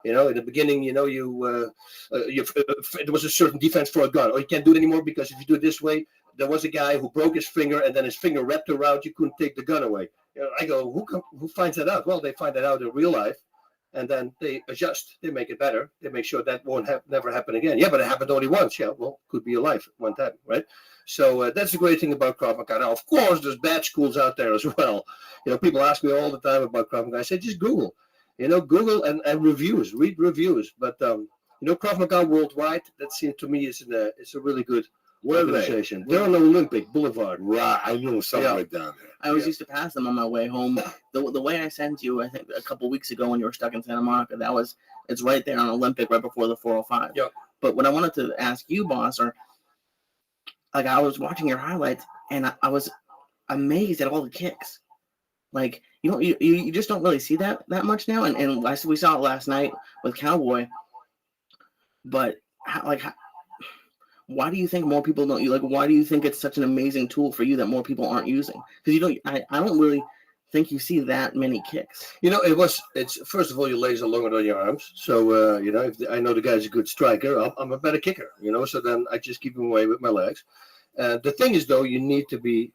You know, in the beginning, you know, there was a certain defense for a gun. Or you can't do it anymore because if you do it this way, there was a guy who broke his finger and then his finger wrapped around. You couldn't take the gun away. You know, I go, who finds that out? Well, they find that out in real life, and then they adjust. They make it better. They make sure that won't never happen again. Yeah, but it happened only once. Yeah, well, could be your life one time, right? So that's the great thing about Krav Maga. Now, of course, there's bad schools out there as well. You know, people ask me all the time about Krav Maga. I say, just Google. You know, Google and reviews, read reviews. But, you know, Krav Maga Worldwide, that seems to me is a really good organization. They're on Olympic Boulevard. Right. I know something right down there. I always used to pass them on my way home. The way I sent you, I think, a couple of weeks ago when you were stuck in Santa Monica, it's right there on Olympic, right before the 405. Yep. But what I wanted to ask you, boss, like I was watching your highlights, and I was amazed at all the kicks. Like you just don't really see that much now, and we saw it last night with Cowboy. But why do you think more people don't? Why do you think it's such an amazing tool for you that more people aren't using? Because I don't really think you see that many kicks. You know, it's first of all, your legs are longer than your arms, so you know, if I know the guy's a good striker, I'm a better kicker. You know, so then I just keep him away with my legs. The thing is, though, you need to be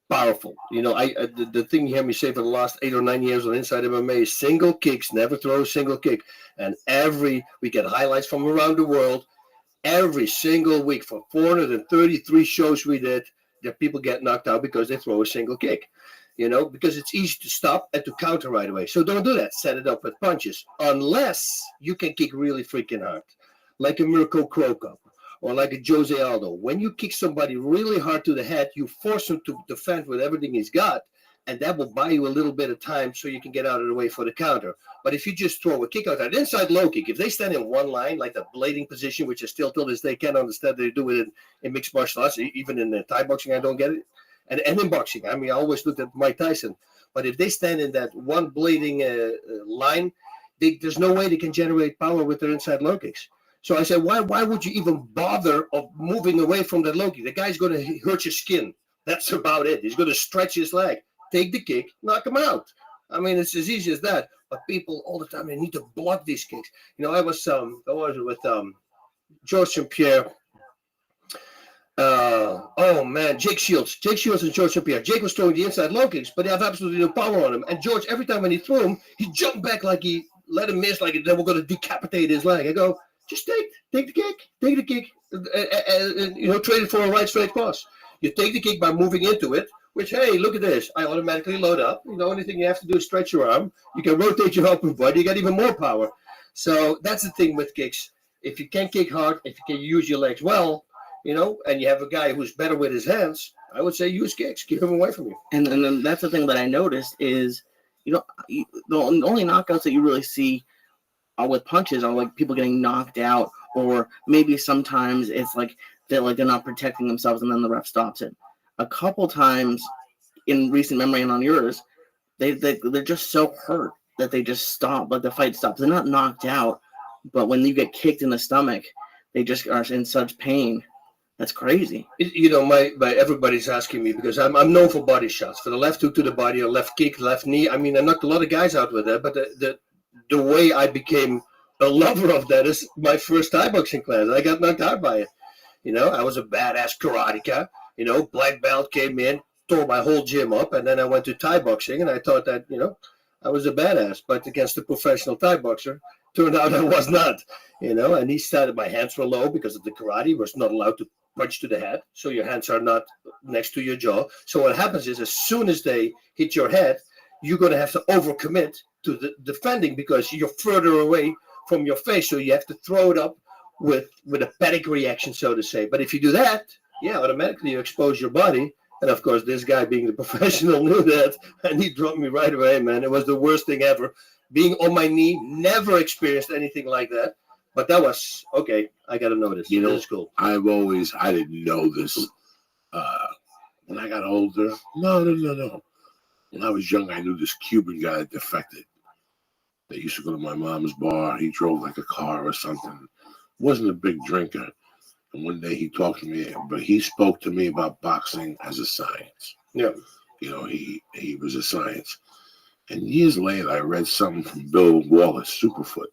powerful. You know, the thing you hear me say for the last 8 or 9 years on Inside MMA is single kicks, never throw a single kick. And we get highlights from around the world every single week for 433 shows we did that people get knocked out because they throw a single kick. You know, because it's easy to stop and to counter right away. So don't do that. Set it up with punches, unless you can kick really freaking hard, like a Mirko Krokop. Or like a Jose Aldo. When you kick somebody really hard to the head, you force him to defend with everything he's got, and that will buy you a little bit of time so you can get out of the way for the counter. But if you just throw a kick out there, inside low kick, if they stand in one line, like the blading position, which is still till this day can't understand they do it in mixed martial arts, even in the Thai boxing, I don't get it. And in boxing, I mean, I always looked at Mike Tyson. But if they stand in that one blading line, there's no way they can generate power with their inside low kicks. So I said, why would you even bother of moving away from that low kick? The guy's going to hurt your skin. That's about it. He's going to stretch his leg. Take the kick, knock him out. I mean, it's as easy as that. But people all the time, they need to block these kicks. You know, I was with George St. Pierre. Jake Shields and George St. Pierre. Jake was throwing the inside low kicks, but they have absolutely no power on him. And George, every time when he threw him, he jumped back like he let him miss, like they were going to decapitate his leg. I go, just take the kick, you know, trade it for a right straight cross. You take the kick by moving into it, which, hey, look at this. I automatically load up. You know, only thing you have to do is stretch your arm. You can rotate your upper body. You get even more power. So that's the thing with kicks. If you can kick hard, if you can use your legs well, you know, and you have a guy who's better with his hands, I would say use kicks. Keep him away from you. And then that's the thing that I noticed is, you know, the only knockouts that you really see with punches are like people getting knocked out, or maybe sometimes it's like they're not protecting themselves and then the ref stops it. A couple times in recent memory and on yours, they're just so hurt that they just stop, like the fight stops. They're not knocked out, but when you get kicked in the stomach, they just are in such pain. That's crazy. You know, my everybody's asking me because I'm known for body shots, for the left hook to the body, or left kick, left knee. I mean, I knocked a lot of guys out with that, but the way I became a lover of that is my first Thai boxing class. I got knocked out by it. You know, I was a badass karateka. You know, black belt, came in, tore my whole gym up, and then I went to Thai boxing, and I thought that, you know, I was a badass. But against a professional Thai boxer, turned out I was not. You know, and he started, my hands were low because of the karate. Was not allowed to punch to the head, so your hands are not next to your jaw. So what happens is, as soon as they hit your head, you're going to have to overcommit to the defending because you're further away from your face, so you have to throw it up with a pedigree action, so to say. But if you do that, yeah, automatically you expose your body. And of course, this guy being the professional knew that, and he dropped me right away, man. It was the worst thing ever. Being on my knee, never experienced anything like that. But that was, okay, I got to know this. You know, this is cool. I didn't know this. When I got older, no. When I was young, I knew this Cuban guy that defected. They used to go to my mom's bar. He drove like a car or something. Wasn't a big drinker. And one day he talked to me, but he spoke to me about boxing as a science. Yeah. You know, he was a science. And years later, I read something from Bill Wallace, Superfoot.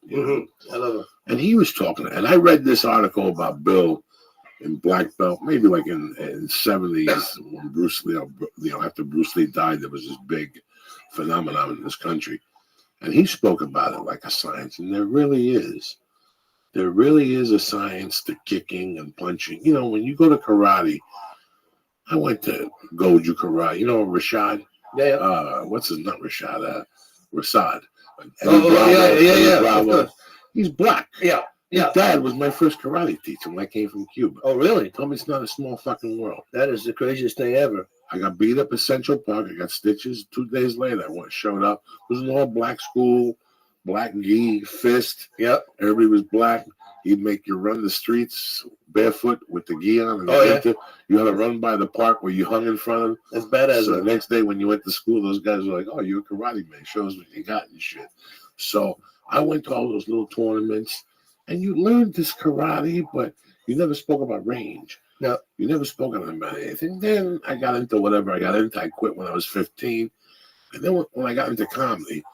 I love him. And he was talking, and I read this article about Bill in Black Belt, maybe like in 70s when Bruce Lee, after Bruce Lee died, there was this big phenomenon in this country. And he spoke about it like a science, and there really is. There really is a science to kicking and punching. When you go to karate, I went to Goju Karate. Rashad? Yeah. What's his name? Rashad? Rasad. Yeah. Bravo. He's black. Yeah. His dad was my first karate teacher when I came from Cuba. Oh, really? Told me it's not a small fucking world. That is the craziest thing ever. I got beat up at Central Park. I got stitches. 2 days later, I showed up. It was an all-black school, black gi, fist. Yep. Everybody was black. He'd make you run the streets barefoot with the gi on. And you had to run by the park where you hung in front of him. That's badass. So the next day when you went to school, those guys were like, "Oh, you're a karate man. Show us what you got and shit." So I went to all those little tournaments, and you learned this karate, but you never spoke about range. No. You never spoke about anything. Then I got into whatever I got into. I quit when I was 15. And then when I got into comedy,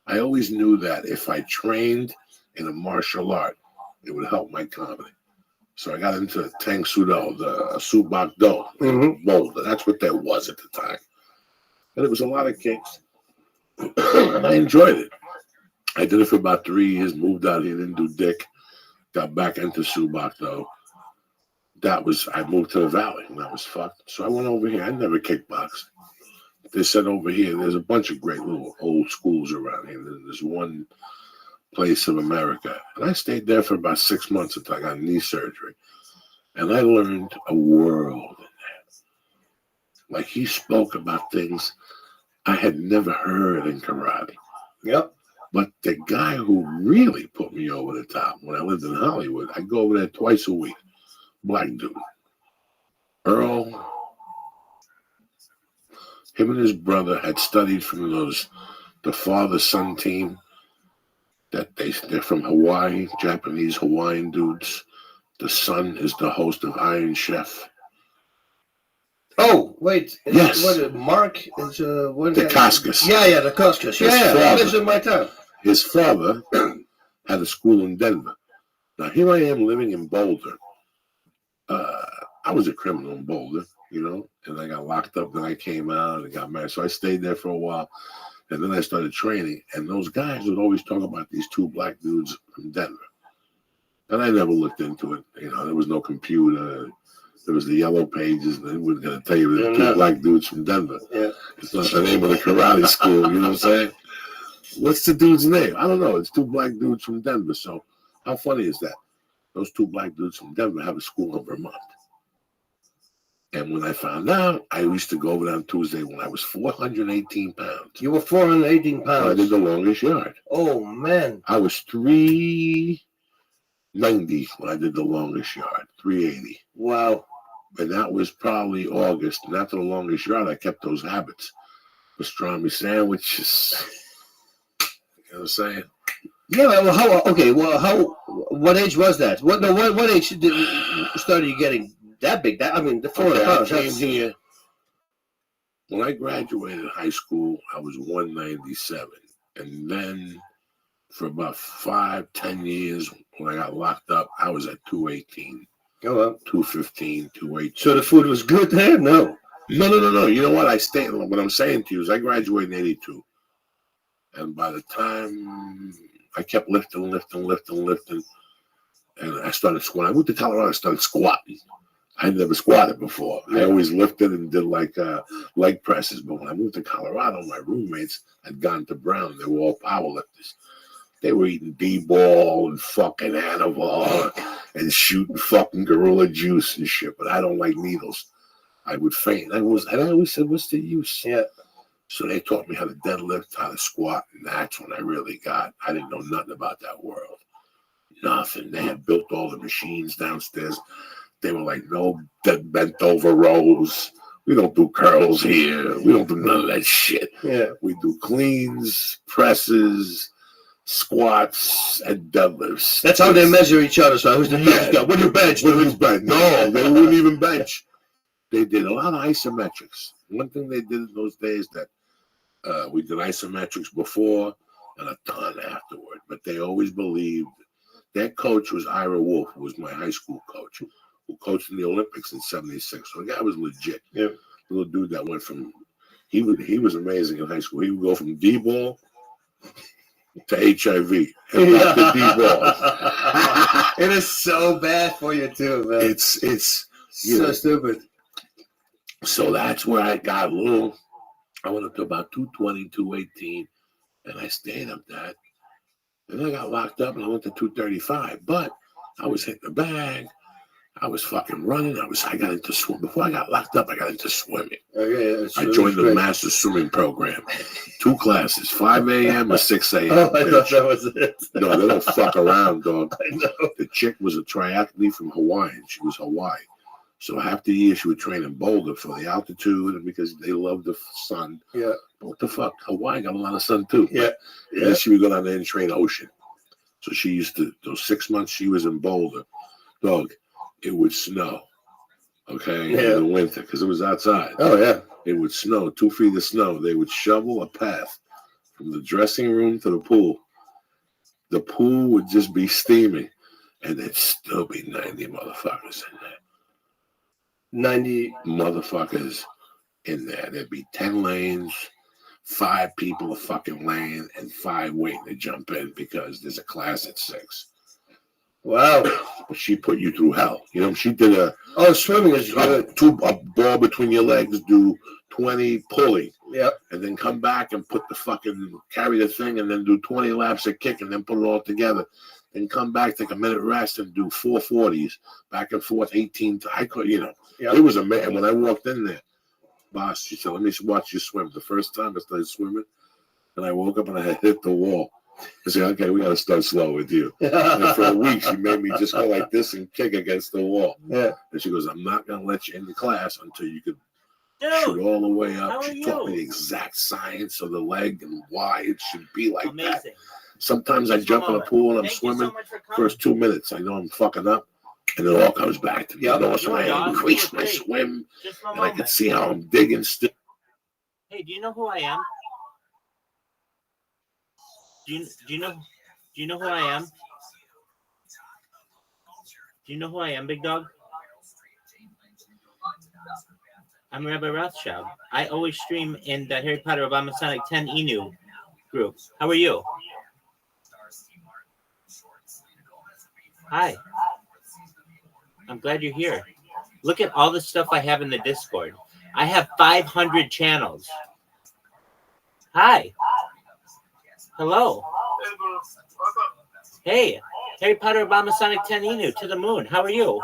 I always knew that if I trained in a martial art, it would help my comedy. So I got into Tang Sudo, the Subak Do, Boulder. That's what that was at the time. And it was a lot of kicks. And I enjoyed it. I did it for about 3 years, moved out here, didn't do dick. Got back into Subak Do. I moved to the Valley, and that was fucked. So I went over here. I never kickboxed. They said over here, there's a bunch of great little old schools around here. There's one place in America. And I stayed there for about 6 months until I got knee surgery. And I learned a world in that. Like, he spoke about things I had never heard in karate. Yep. But the guy who really put me over the top when I lived in Hollywood, I'd go over there twice a week. Black dude. Earl. Him and his brother had studied from the father-son team. They're from Hawaii, Japanese Hawaiian dudes. The son is the host of Iron Chef. Oh, wait. Yes. What is it? Mark is what? The Cascas. Yeah, the Cascas. Yeah, he lives in my town. His father had a school in Denver. Now here I am living in Boulder. I was a criminal in Boulder, and I got locked up. Then I came out and got married. So I stayed there for a while. And then I started training, and those guys would always talk about these 2 black dudes from Denver. And I never looked into it. There was no computer. There was the yellow pages, and they weren't going to tell you there were 2 black dudes from Denver. Yeah. It's not the name of the karate school, you know what I'm saying? What's the dude's name? I don't know. It's 2 black dudes from Denver. So how funny is that? Those 2 black dudes from Denver have a school in Vermont. And when I found out, I used to go over there on Tuesday when I was 418 pounds. You were 418 pounds. I did the longest yard. Oh, man. I was 390 when I did the longest yard, 380. Wow. And that was probably August. And after the longest yard, I kept those habits. Pastrami sandwiches. You know what I'm saying? Yeah, what age was that? What age started you getting that big? The 400 pounds. I came here. When I graduated high school, I was 197. And then for about 5-10 years, when I got locked up, I was at 218. Oh, well. 215, 218. So the food was good there? No. No. You know what? What I'm saying to you is I graduated in 82. And by the time I kept lifting. And I started squatting. I moved to Colorado, I started squatting. I had never squatted before. I always lifted and did like leg presses. But when I moved to Colorado, my roommates had gone to Brown. They were all power lifters. They were eating D-ball and fucking Anavar and shooting fucking Gorilla Juice and shit. But I don't like needles. I would faint. I always said, what's the use? Yeah. So they taught me how to deadlift, how to squat, and that's when I really I didn't know nothing about that world. Nothing. They had built all the machines downstairs. They were like, no bent over rows. We don't do curls here. We don't do none of that shit. Yeah. We do cleans, presses, squats, and deadlifts. That's how they measure each other. So who's the best guy? What do you bench? Women's bench. No, they wouldn't even bench. They did a lot of isometrics. One thing they did in those days that We did isometrics before and a ton afterward. But they always believed their coach was Ira Wolf, who was my high school coach, who coached in the Olympics in '76. So the guy was legit. Yeah. Little dude that went from he was amazing in high school. He would go from D-ball to HIV and back to D-ball. It is so bad for you too, man. It's so stupid. So that's where I got a little. I went up to about 220, 218, and I stayed up that. And I got locked up and I went to 235. But I was hitting the bag. I was fucking running. I got into swim. Before I got locked up, I got into swimming. Okay, I joined the master swimming program. 2 classes, 5 a.m. or 6 a.m. Oh, I thought that was it. No, they don't fuck around, dog. I know. The chick was a triathlete from Hawaii. She was Hawaii. So half the year she would train in Boulder for the altitude and because they love the sun. Yeah. But what the fuck? Hawaii got a lot of sun too. Yeah. And then she would go down there and train ocean. So she used to, those 6 months she was in Boulder, dog, it would snow. Okay. In the winter because it was outside. Oh, yeah. It would snow, 2 feet of snow. They would shovel a path from the dressing room to the pool. The pool would just be steaming and there'd still be 90 motherfuckers in there. 90 motherfuckers in there. There'd be 10 lanes, 5 people a fucking lane, and 5 waiting to jump in because there's a class at 6. Wow. But she put you through hell. You know, she did a swimming is good. a ball between your legs, do 20 pulling. Yeah. And then come back and put the fucking, carry the thing, and then do 20 laps of kick, and then put it all together. Then come back, take a minute rest, and do 440s, back and forth, 18. I could, you know. Yep. It was amazing. When I walked in there, boss, she said, let me watch you swim. The first time I started swimming, and I woke up and I had hit the wall. I said, okay, we got to start slow with you. And for a week, she made me just go like this and kick against the wall. Yeah. And she goes, I'm not going to let you in the class until you can shoot Dude, all the way up. how She are taught me you? the exact science of the leg and why it should be like that. Amazing. Sometimes I jump in a pool and I'm Thank you swimming. so much for coming. First 2 minutes, I know I'm fucking up. And it all comes back to me. Yep. You know, so You're I dog. increase You're my great. swim. Just for a And I can moment. see how I'm digging still. Hey, do you know who I am? Do you know who I am? Do you know who I am, big dog? I'm Rabbi Rothschild. I always stream in the Harry Potter Obama Sonic 10 Inu group. How are you? Hi. I'm glad you're here. Look at all the stuff I have in the Discord. I have 500 channels. Hi. Hello. Hey, Harry Potter Obama Sonic 10 Inu to the moon. How are you?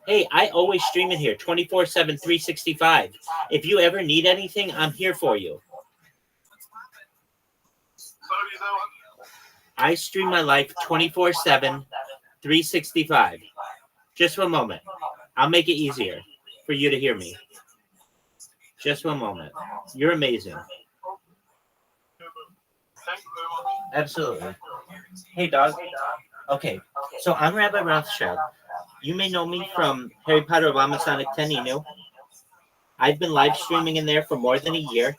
Hey, I always stream in here 24/7, 365. If you ever need anything, I'm here for you. I stream my life 24/7, 365. Just one moment. I'll make it easier for you to hear me. Just one moment. You're amazing. Absolutely. Hey, dog. Okay, so I'm Rabbi Rothschild. You may know me from Harry Potter Obama Sonic 10 Inu. I've been live streaming in there for more than a year.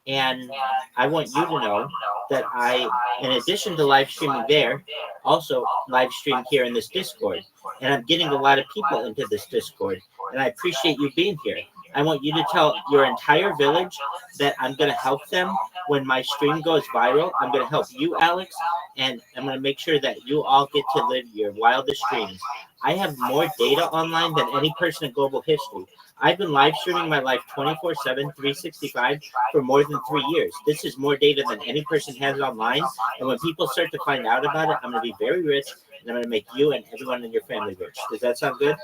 And I want you to know that I, in addition to live streaming there, also live stream here in this Discord. And I'm getting a lot of people into this Discord. And I appreciate you being here. I want you to tell your entire village that I'm going to help them when my stream goes viral. I'm going to help you, Alex, and I'm going to make sure that you all get to live your wildest dreams. I have more data online than any person in global history. I've been live streaming my life 24/7, 365 for more than 3 years. This is more data than any person has online. And when people start to find out about it, I'm going to be very rich, and I'm going to make you and everyone in your family rich. Does that sound good?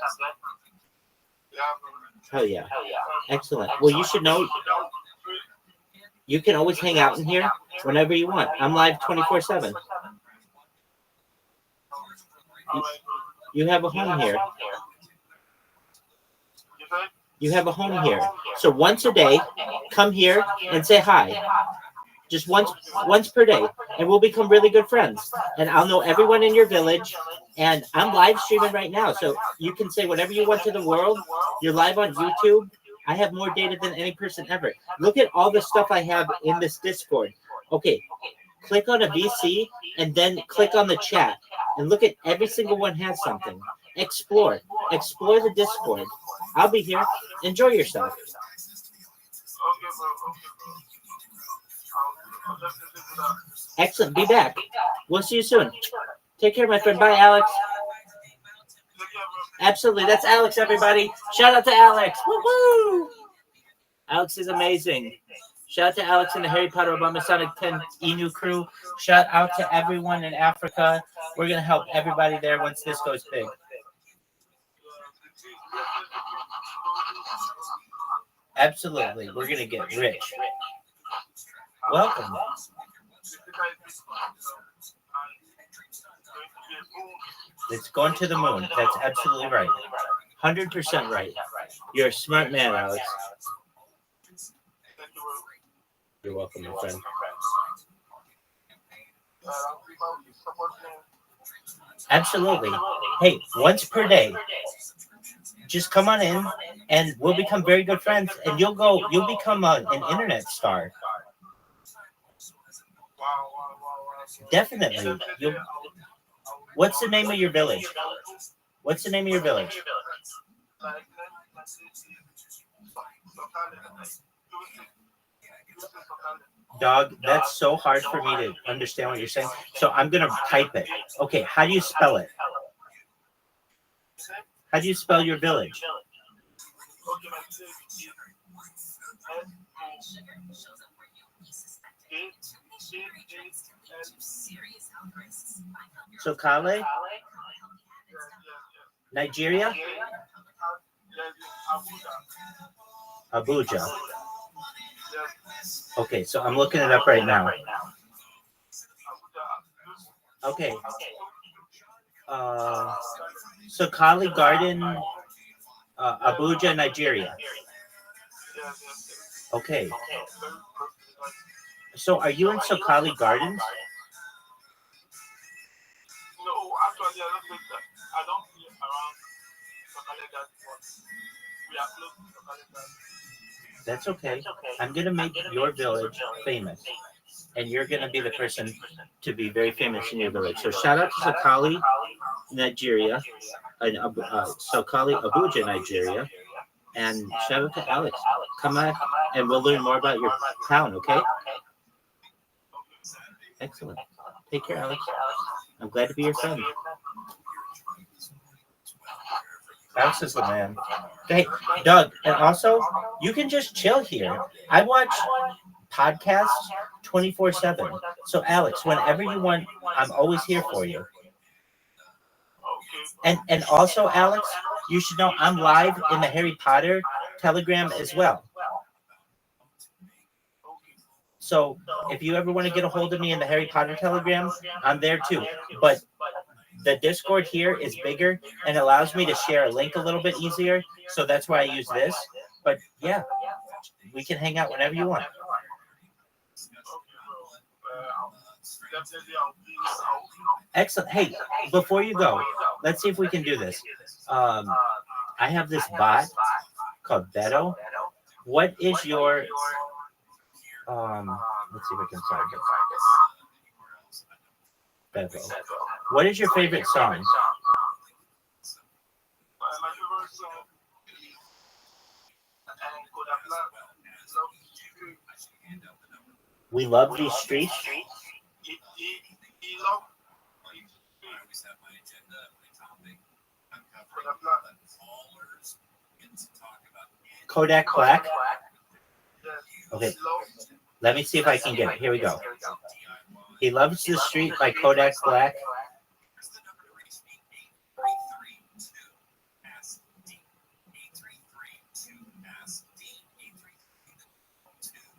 Hell yeah. Excellent. Well, you should know you can always hang out in here whenever you want. I'm live 24/7. You have a home here. You have a home here. So once a day, come here and say hi. Just once per day. And we'll become really good friends. And I'll know everyone in your village. And I'm live streaming right now. So you can say whatever you want to the world. You're live on YouTube. I have more data than any person ever. Look at all the stuff I have in this Discord. Okay, click on a VC and then click on the chat and look at every single one has something. Explore the Discord. I'll be here. Enjoy yourself. Excellent. Be back. We'll see you soon. Take care, my friend. Bye, Alex. Absolutely. That's Alex, everybody. Shout out to Alex. Woo-hoo! Alex is amazing. Shout out to Alex and the Harry Potter Obama Sonic 10 Inu crew. Shout out to everyone in Africa. We're going to help everybody there once this goes big. Absolutely. We're going to get rich. Welcome. It's going to the moon. That's absolutely right. 100% right. You're a smart man, Alex. You're welcome, my friend. Absolutely. Hey, once per day, just come on in and we'll become very good friends and you'll become an internet star. Definitely. What's the name of your village? What's the name of your village? Dog, that's so hard for me to understand what you're saying. So I'm going to type it. Okay, how do you spell it? How do you spell your village? So Kale? Nigeria? Abuja. Okay, so I'm looking it up right now. Okay. So Kali Garden, Abuja, Nigeria. Okay. So are you in Sokali Gardens? No, actually, I don't live around Sokali Gardens. We are close to Sokali Gardens. That's okay. I'm going to make your village famous. And you're going to be the person to be very famous in your village. So shout out to Sokali, Nigeria. Sokali, Abuja, Nigeria. And shout out to Alex. Come back and we'll learn more about your town, okay? Excellent. Take care, Alex. I'm glad to be your friend. Alex is the man. Hey, Doug, and also, you can just chill here. I watch podcasts 24/7. So, Alex, whenever you want, I'm always here for you. And also, Alex, you should know I'm live in the Harry Potter Telegram as well. So if you ever want to get a hold of me in the Harry Potter Telegram, I'm there too. But the Discord here is bigger and allows me to share a link a little bit easier. So that's why I use this. But yeah, we can hang out whenever you want. Excellent. Hey, before you go, let's see if we can do this. I have this bot called Beto. What is your let's see if I can find it. Beto. What is your favorite song? My favorite song is We Love These Streets. Kodak Black. Okay, let me see if I can get it. Here we go. He Loves the Street by Kodak Black.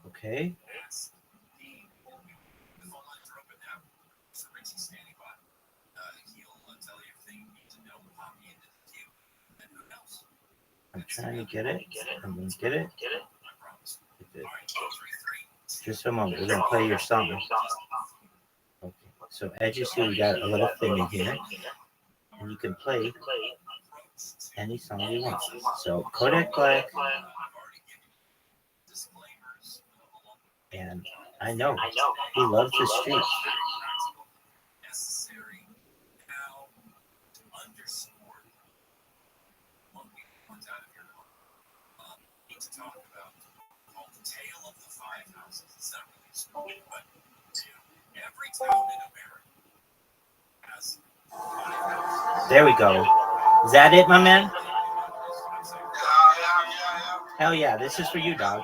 Okay. I'm trying to get it. I'm going to get it. Just a moment. We're going to play your song. Okay. So as you see, we got a little thing in here. And you can play any song you want. So Kodak Black, And I know he loves the streets. There we go. Is that it, my man? Hell yeah, this is for you, dog.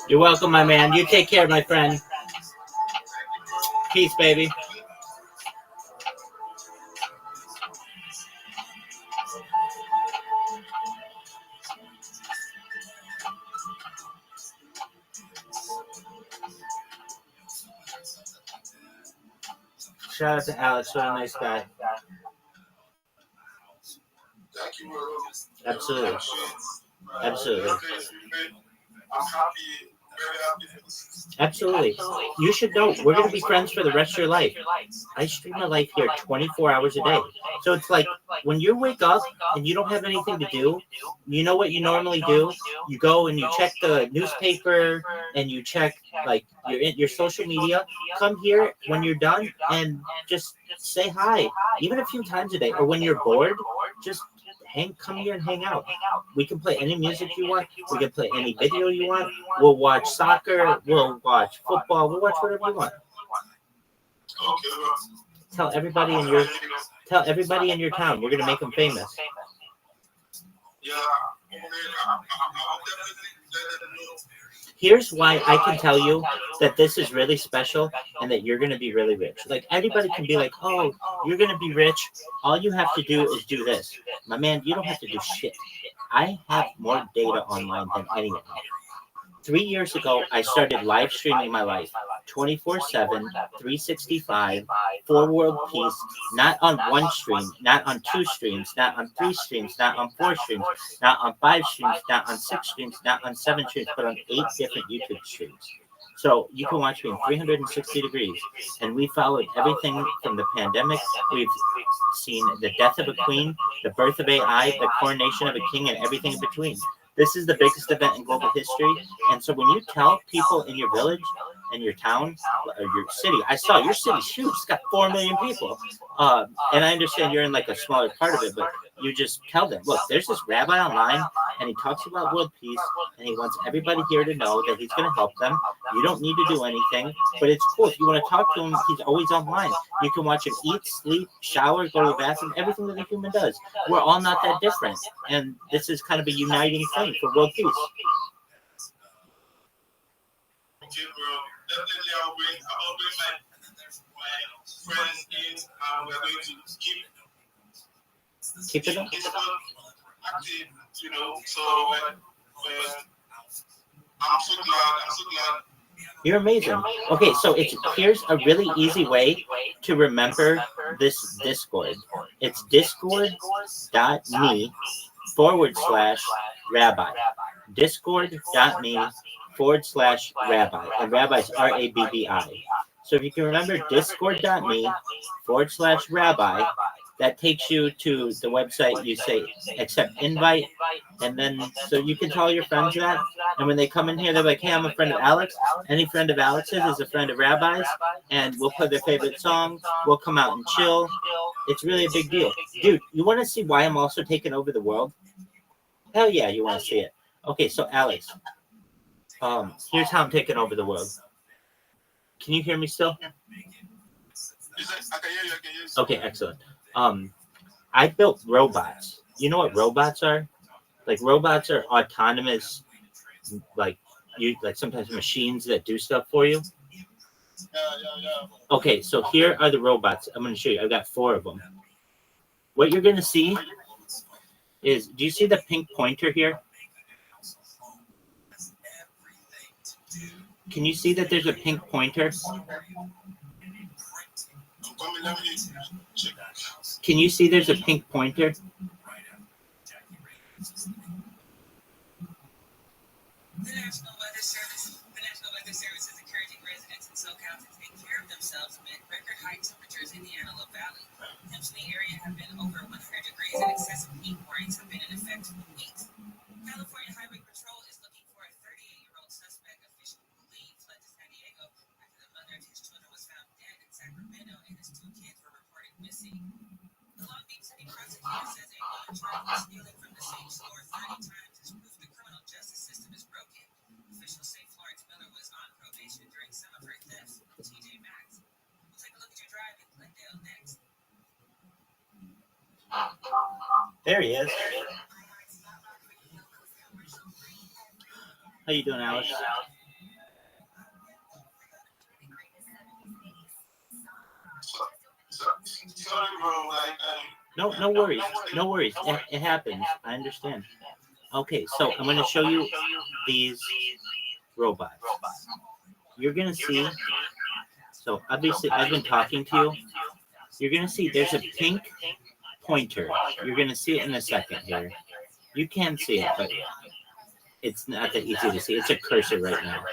You're welcome, my man. You take care, my friend. Peace, baby. Shout out to Alex. What a nice guy. Thank you, bro. Absolutely. Absolutely. I'm happy, very happy. Absolutely. You should know we're going to be friends for the rest of your life. I stream my life here 24 hours a day. So it's like when you wake up and you don't have anything to do, you know what you normally do? You go and you check the newspaper and you check like your social media. Come here when you're done and just say hi, even a few times a day. Or when you're bored, just come here and hang out. We can play any music you want. We can play any video you want. We'll watch soccer. We'll watch football. We'll watch whatever you want. Okay, bro. Tell everybody in your town. You're gonna make them famous. Yeah, I'm definitely let them know. Here's why I can tell you that this is really special and that you're going to be really rich. Like anybody can be like, oh, you're going to be rich. All you have to do is do this. My man, you don't have to do shit. I have more data online than anyone. 3 years ago, I started live streaming my life 24/7, 365 for world peace, not on one stream, not on two streams, not on three streams, not on four streams, not on 5 streams, not on 6 streams, not on 7 streams, but on 8 different YouTube streams. So you can watch me in 360 degrees. And we followed everything from the pandemic. We've seen the death of a queen, the birth of AI, the coronation of a king, and everything in between. This is the biggest event in global history. And so when you tell people in your village, in your town, or your city, I saw your city's huge. It's got 4 million people. And I understand you're in like a smaller part of it, but you just tell them, look, there's this rabbi online, and he talks about world peace, and he wants everybody here to know that he's going to help them. You don't need to do anything, but it's cool. If you want to talk to him, he's always online. You can watch him eat, sleep, shower, go to the bathroom, everything that a human does. We're all not that different, and this is kind of a uniting thing for world peace. Okay, bro. Definitely, I'll bring my friends in, and we're going to Keep it up. active, you know. So I'm so glad. You're amazing. Okay, so here's a really easy way to remember this Discord. It's discord.me/rabbi. Discord.me/rabbi. And rabbi's RABBI. So if you can remember discord.me/rabbi, that takes you to the website. You say accept invite, and then so you can tell your friends that. And when they come in here, they're like, hey, I'm a friend of Alex. Any friend of Alex's is a friend of Rabbi's, and we'll play their favorite song. We'll come out and chill. It's really a big deal. Dude, you want to see why I'm also taking over the world? Hell yeah, you want to see it. Okay, so Alex, here's how I'm taking over the world. Can you hear me still? I can hear you. Okay, excellent. I built robots. You know what robots are? Like robots are autonomous, like sometimes machines that do stuff for you. Yeah. Okay, so here are the robots. I'm going to show you. I've got 4 of them. What you're going to see is, do you see the pink pointer here? Can you see that there's a pink pointer? Can you see there's a pink pointer? The National Weather Service is encouraging residents in SoCal to take care of themselves amid record high temperatures in the Antelope Valley. Temps in the area have been over 100 degrees and excessive heat warnings have been in effect for weeks. California Highway Patrol is looking for a 38-year-old suspect official who fled to San Diego after the mother of his children was found dead in Sacramento and his 2 kids were reported missing. The Long Beach City prosecutor says a woman charged with stealing from the same store 30 times is proof the criminal justice system is broken. Officials say Florence Miller was on probation during some of her thefts from TJ Maxx. We'll take a look at your drive in Glendale next. There he is. How you doing, Alex? Sorry, bro. No worries. No worries. It happens. I understand. Okay, so I'm going to show you these robots. You're going to see, so obviously I've been talking to you. You're going to see there's a pink pointer. You're going to see it in a second here. You can see it, but it's not that easy to see. It's a cursor right now.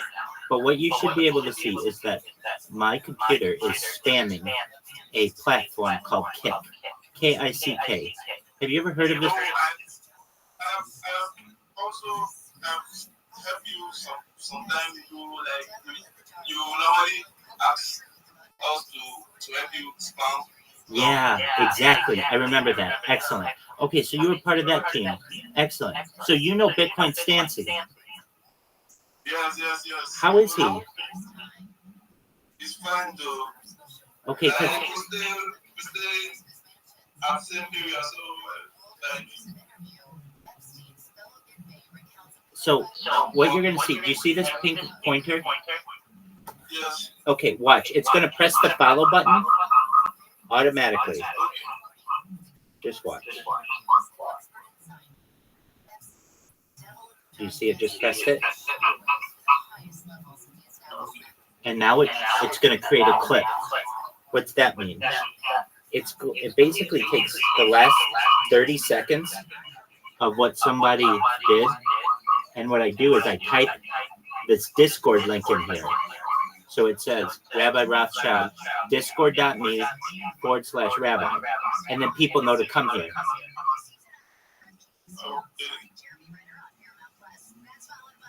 But what you should be able to see is that my computer is spamming a platform called Kick. K-I-C-K. Have you ever heard of this? I also help you sometimes you normally ask us to help you spam. Yeah, exactly. I remember that. Excellent. Okay, so you were part of that team. Excellent. So you know Bitcoin Stancy. Yes. How is he? He's fine though. Okay, We stay at the same area, so what you're going to see, do you see this pink pointer? yes. Okay, watch. It's going to press the follow button automatically. Just watch. Do you see it just pressed it? and now it's going to create a clip. What's that mean? It basically takes the last 30 seconds of what somebody did, and what I do is I type this Discord link in here. So it says Rabbi Rothschild, discord.me/Rabbi, and then people know to come here.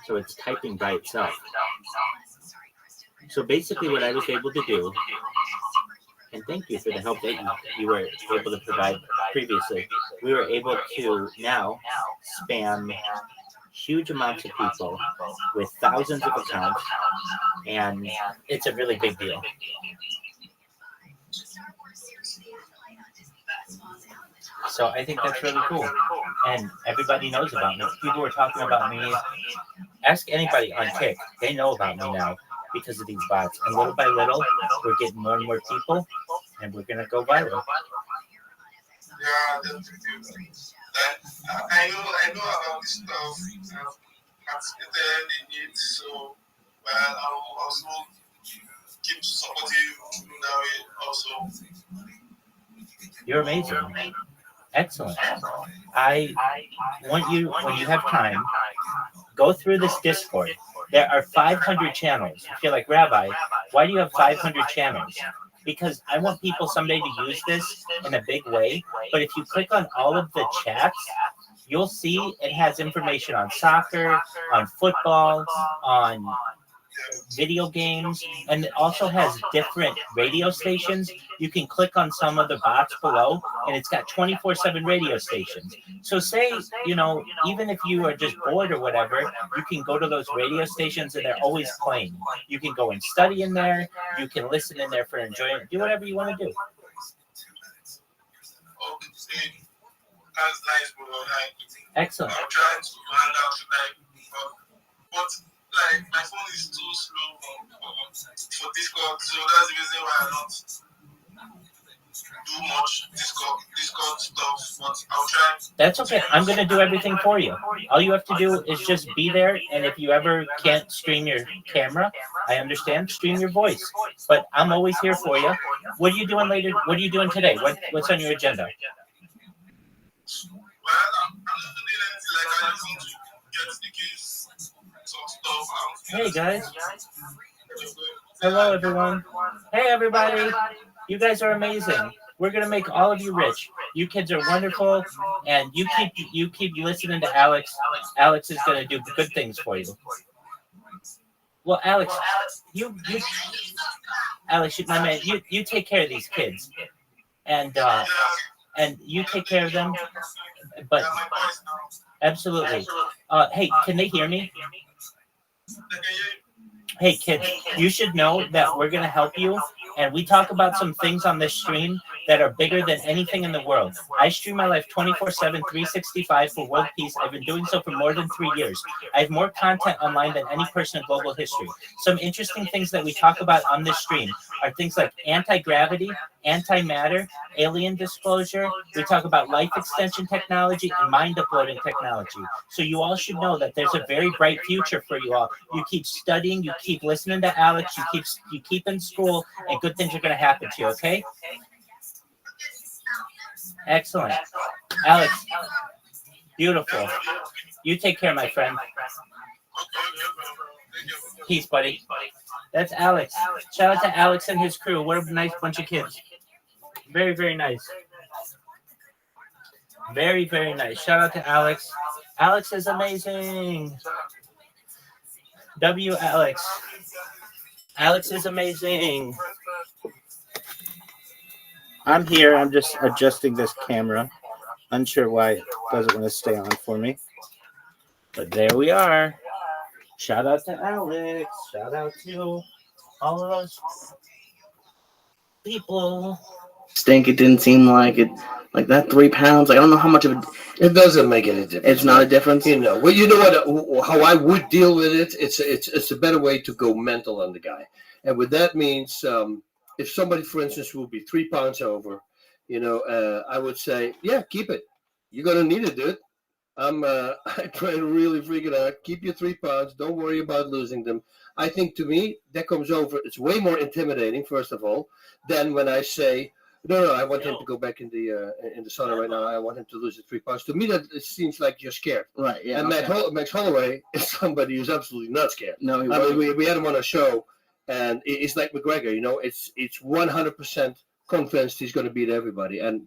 So it's typing by itself. So basically what I was able to do, and thank you for the help that you were able to provide previously, we were able to now spam huge amounts of people with thousands of accounts, and it's a really big deal. So I think that's really cool, and everybody knows about me. People were talking about me. Ask anybody on Kick; they know about me now because of these bots. And little by little, we're getting more and more people, and we're gonna go viral. Yeah, that's I know about this stuff. I've participated in it, so I'll also keep supporting you that way also. You're amazing. Excellent. I want you, when you have time, go through this Discord. There are 500 channels. I feel like, Rabbi, why do you have 500 channels? Because I want people someday to use this in a big way. But if you click on all of the chats, you'll see it has information on soccer, on football, on video games, and it also has different radio stations. You can click on some of the bots below, and it's got 24/7 radio stations. So say, even if you are just bored or whatever, you can go to those radio stations and they're always playing. You can go and study in there. You can listen in there for enjoyment. Do whatever you want to do. Okay, that's nice, bro. Excellent. I'm trying to find out, but my phone is too slow for Discord, so that's the reason why I don't do much Discord stuff. But I'll try. That's okay. I'm going to do everything for you. All you have to do is just be there, and if you ever can't stream your camera, I understand, stream your voice. But I'm always here for you. What are you doing later? What are you doing today? What's on your agenda? Well, I'm not doing anything. Like I just want to get the keys, some stuff out. Hey guys. Hello everyone. Hey everybody. You guys are amazing. We're gonna make all of you rich. You kids are wonderful, and you keep listening to Alex. Alex is gonna do good things for you. Well, Alex, Alex, my man, you take care of these kids, and you take care of them. But absolutely. Hey, can they hear me? Hey kids, you should know that we're going to help you, and we talk about some things on this stream that are bigger than anything in the world. I stream my life 24/7, 365 for world peace. I've been doing so for more than 3 years. I have more content online than any person in global history. Some interesting things that we talk about on this stream are things like anti-gravity, antimatter, alien disclosure. We talk about life extension technology and mind uploading technology. So you all should know that there's a very bright future for you all. You keep studying, you keep listening to Alex, you keep in school, and good things are going to happen to you, okay? Excellent. Alex, beautiful. You take care, my friend. Peace, buddy. That's Alex. Shout out to Alex and his crew. What a nice bunch of kids. Very, very nice. Very, very nice. Shout out to Alex. Alex is amazing. Alex. Alex is amazing. I'm here. I'm just adjusting this camera. Unsure why it doesn't want to stay on for me. But there we are. Shout out to Alex. Shout out to all of those people. Stink, it didn't seem like it. Like that 3 pounds. I don't know how much of it. It doesn't make any difference. It's not a difference. Well, you know what? How I would deal with it. It's a better way to go mental on the guy, and what that means, if somebody, for instance, will be 3 pounds over, I would say, yeah, keep it. You're gonna need it, dude. I try to really freak it out. Keep your 3 pounds. Don't worry about losing them. I think to me that comes over. It's way more intimidating, first of all, than when I say, no, I want him to go back in the sauna right now. I want him to lose his 3 pounds. To me, that it seems like you're scared. Right. Yeah. And okay. Max Holloway is somebody who's absolutely not scared. No, he I wasn't. mean, we had him on a show, and it's like McGregor. It's 100% convinced he's going to beat everybody, and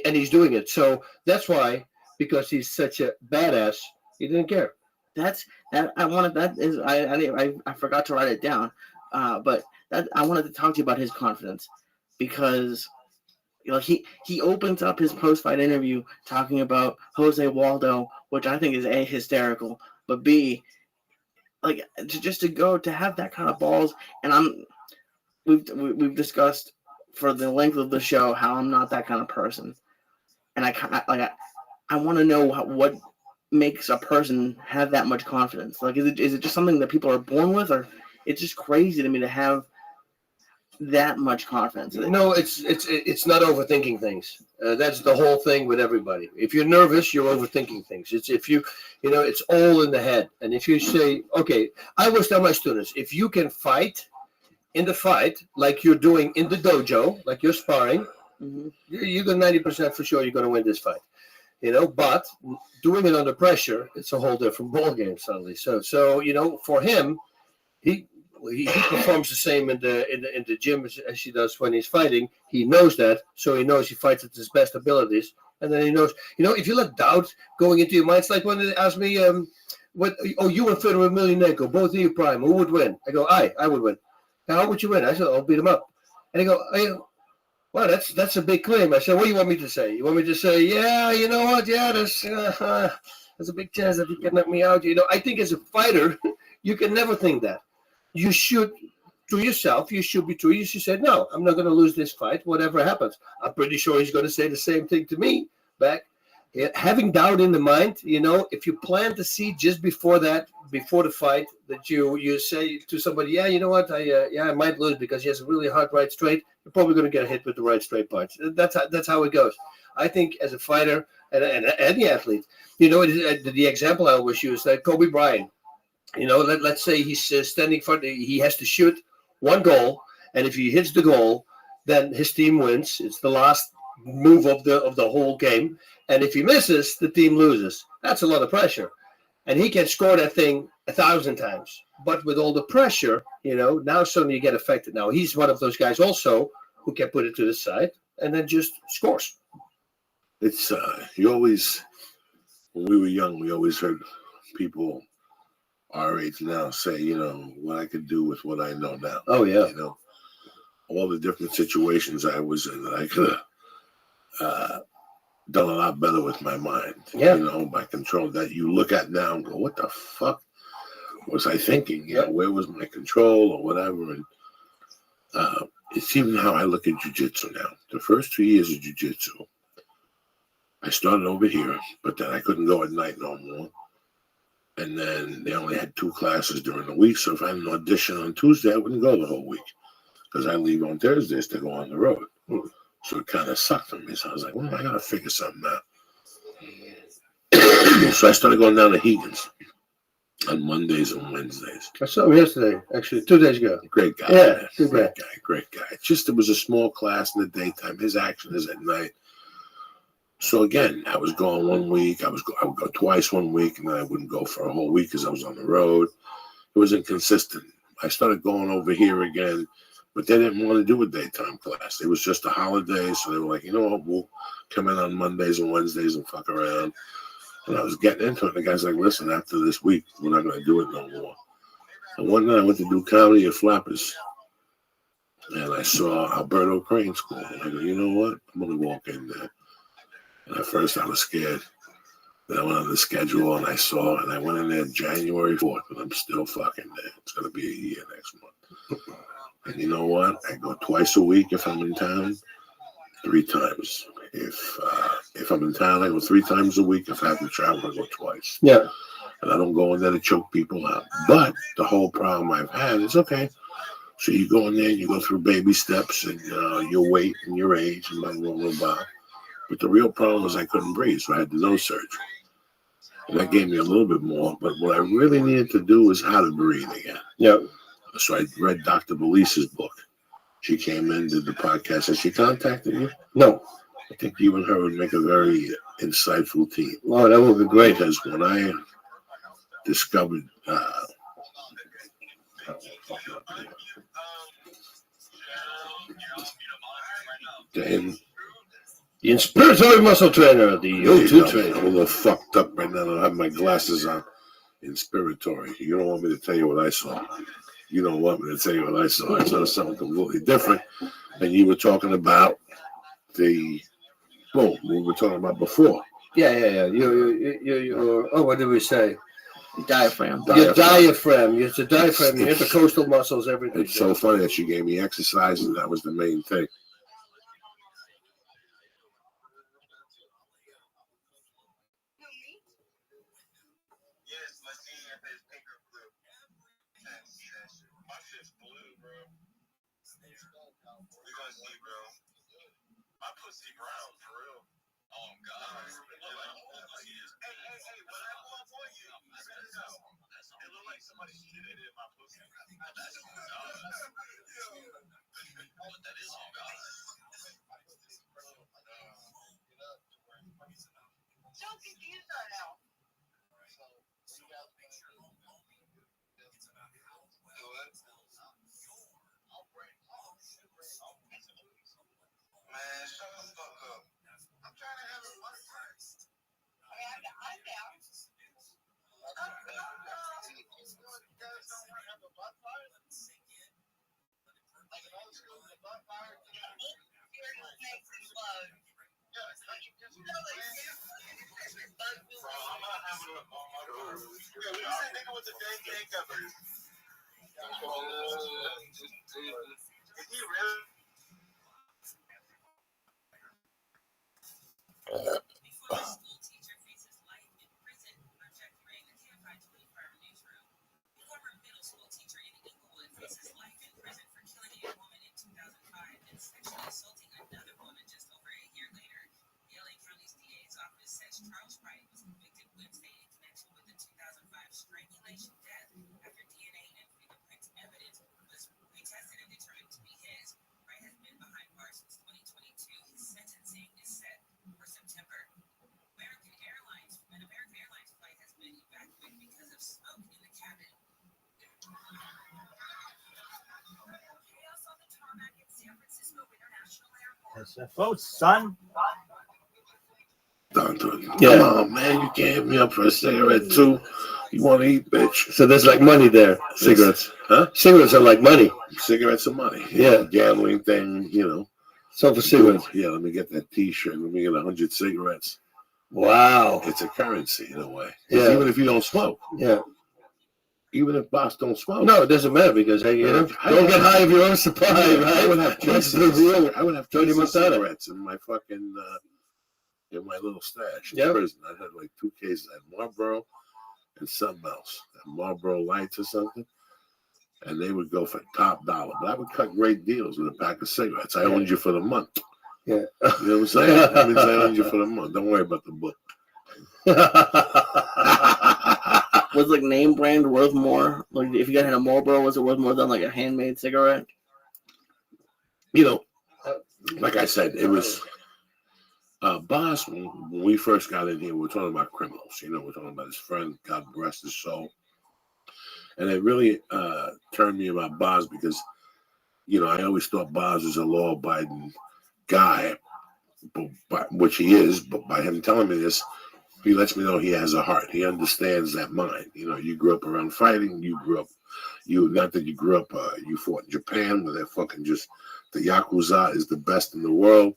he's doing it. So that's why, because he's such a badass, he didn't care. That's that. I forgot to write it down, but that I wanted to talk to you about his confidence, because he opens up his post-fight interview talking about Jose Waldo, which I think is A, hysterical, but B, like just to have that kind of balls. And we've discussed for the length of the show how I'm not that kind of person, and I want to know what makes a person have that much confidence. Like, is it just something that people are born with, or it's just crazy to me to have that much confidence? No, it's not overthinking things. That's the whole thing with everybody. If you're nervous, you're overthinking things. It's it's all in the head. And if you say, okay, I always tell my students, if you can fight in the fight like you're doing in the dojo, like you're sparring, you're 90% for sure you're going to win this fight. But doing it under pressure, it's a whole different ball game suddenly. So for him, he performs the same in the gym as he does when he's fighting. He knows that, so he knows he fights at his best abilities, and then he knows. If you let doubt going into your mind, it's like when they asked me, you and Federer Emelianenko, both of you prime, who would win? I go, I would win. How would you win? I said, I'll beat him up. And he go, well, that's a big claim. I said, what do you want me to say? You want me to say, yeah, you know what? Yeah, there's a big chance that he can knock me out. I think as a fighter, you can never think that. You should, to yourself, you should be true. You should say, no, I'm not going to lose this fight, whatever happens. I'm pretty sure he's going to say the same thing to me back. Having doubt in the mind, if you plant the seed just before the fight, that you say to somebody, yeah, you know what, I might lose because he has a really hard right straight, you're probably going to get hit with the right straight punch. That's how it goes. I think as a fighter and any athlete, the example I always use, like Kobe Bryant. Let's say he's standing for, he has to shoot one goal, and if he hits the goal, then his team wins. It's the last move of the whole game, and if he misses, the team loses. That's a lot of pressure, and he can score that thing 1,000 times. But with all the pressure, now suddenly you get affected. Now he's one of those guys also who can put it to the side and then just scores. It's you always, when we were young, we always heard people our age now say, what I could do with what I know now. Oh yeah. All the different situations I was in that I could have done a lot better with my mind. Yeah. My control that you look at now and go, what the fuck was I thinking? Where was my control or whatever? And it's even how I look at jiu-jitsu now. The first 2 years of jiu-jitsu, I started over here, but then I couldn't go at night no more. And then they only had 2 classes during the week. So if I had an audition on Tuesday, I wouldn't go the whole week because I leave on Thursdays to go on the road. So it kind of sucked for me. So I was like, well, I got to figure something out. So I started going down to Hegan's on Mondays and Wednesdays. I saw him yesterday, actually, 2 days ago. Great guy. Yeah, Great guy. Just, it was a small class in the daytime. His action is at night. So again, I was going 1 week. I would go twice 1 week, and then I wouldn't go for a whole week because I was on the road. It was inconsistent. I started going over here again, but they didn't want to do a daytime class. It was just a holiday, so they were like, you know what, we'll come in on Mondays and Wednesdays and fuck around. And I was getting into it. The guy's like, listen, after this week, we're not going to do it no more. And one night I went to do comedy at Flappers, and I saw Alberto Crane School. And I go, you know what, I'm going to walk in there. And at first I was scared. Then I went on the schedule and I went in there January 4th, and I'm still fucking there. It's going to be a year next month. And you know what? I go twice a week if I'm in town, 3 times. If I'm in town, I go 3 times a week. If I have to travel, I go twice. Yeah. And I don't go in there to choke people out. But the whole problem I've had is, okay, so you go in there and you go through baby steps and your weight and your age and blah, blah, blah, blah. But the real problem was I couldn't breathe, so I had the nose surgery. And that gave me a little bit more. But what I really needed to do was how to breathe again. Yeah. So I read Dr. Belisa's book. She came in, did the podcast. Has she contacted you? No. I think you and her would make a very insightful team. Oh, that would be great. Because when I discovered the inspiratory muscle trainer, the O2 trainer. I'm a little fucked up right now. I don't have my glasses on. Inspiratory. You don't want me to tell you what I saw. You don't want me to tell you what I saw. I saw something completely different. And you were talking about we were talking about before. Yeah. Oh, what did we say? Diaphragm. Your diaphragm. It's a diaphragm. Your intercostal muscles, everything. It's so funny that she gave me exercise, and that was the main thing. Yes, my senior is pink or blue. My shit's blue, bro. We gonna see, bro. My pussy brown, for real. Oh, God. Hey, when I go up on you, you better know. It look like somebody shitted in my pussy. That's on God. But that is on God. Don't confuse her now. Man, shut the fuck up. I'm trying to have a fun time. I'm down. I'm down. You guys don't want to have a butt fire? Like an old school butt fire? Here makes it slow. Yeah, you just know they Bro, I'm not having a butt fire. Yeah, we just nigga with the dang gang covers. Is he really? Before the school teacher faces life in prison for objecting the KFI 24-hour newsroom. The former middle school teacher in Inglewood faces life in prison for killing a woman in 2005 and sexually assaulting another woman just over a year later. The LA County's DA's office says Charles Wright was convicted Wednesday in connection with the 2005 strangulation death after DNA and fingerprint evidence was retested and determined to be his. Wright has been behind bars since 2022. His sentencing is set for September. An American Airlines flight has been evacuated because of smoke in the cabin. Chaos on the tarmac at San Francisco International Airport. SFO, son. Yeah. Come on, man. You can't hit me up for a cigarette, too. You want to eat, bitch. So there's like money there. Cigarettes. Huh? Cigarettes are like money. Cigarettes are money. Yeah. Gambling thing, you know. So for cigarettes. Yeah, let me get that T-shirt. Let me get 100 cigarettes. Wow. It's a currency in a way. Yeah. Even if you don't smoke. Yeah. Even if boss don't smoke. No, it doesn't matter because hey, don't get high of your own supply, right? I would have That's the rule. I would have 30 cigarettes in my fucking in my little stash in prison. I had like 2 cases. I had Marlboro and something else. Marlboro Lights or something. And they would go for top dollar. But I would cut great deals with a pack of cigarettes. I owned you for the month. Yeah. You know what I'm saying? That means I owned you for the month. Don't worry about the book. Was like name brand worth more? Like if you got a Marlboro, was it worth more than like a handmade cigarette? You know, like I said, it was Boss, when we first got in here, we were talking about criminals. You know, we're talking about his friend, God rest his soul. And it really turned me about Boz because, you know, I always thought Boz was a law-abiding guy, which he is, but by him telling me this, he lets me know he has a heart. He understands that mind. You know, you grew up around fighting. You grew up, not that you grew up, you fought in Japan where they're fucking just, the Yakuza is the best in the world.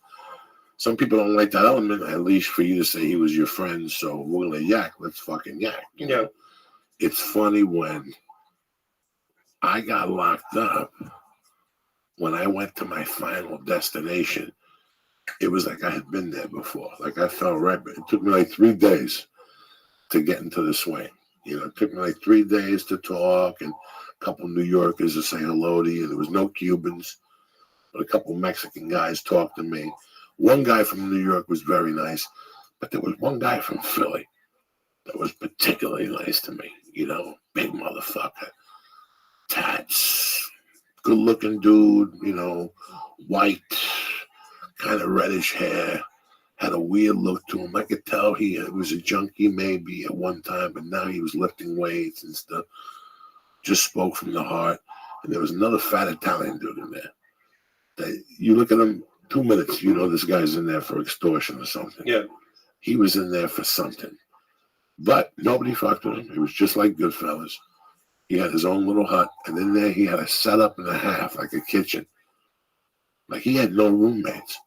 Some people don't like that element, at least for you to say he was your friend, so we're going to yak, let's fucking yak. You know? It's funny when I got locked up, when I went to my final destination, it was like I had been there before. Like I felt right. It took me like 3 days to get into the swing. You know, it took me like 3 days to talk and a couple New Yorkers to say hello to you. There was no Cubans, but a couple Mexican guys talked to me. One guy from New York was very nice, but there was one guy from Philly. that was particularly nice to me. You know, big motherfucker, tats, good looking dude. You know, white, kind of reddish hair. Had a weird look to him. I could tell he was a junkie maybe at one time, but now he was lifting weights and stuff. Just spoke from the heart. And there was another fat Italian dude in there. You look at him, 2 minutes, you know this guy's in there for extortion or something. Yeah. He was in there for something. But nobody fucked with him. He was just like Goodfellas. He had his own little hut. And in there he had a setup and a half, like a kitchen. Like he had no roommates.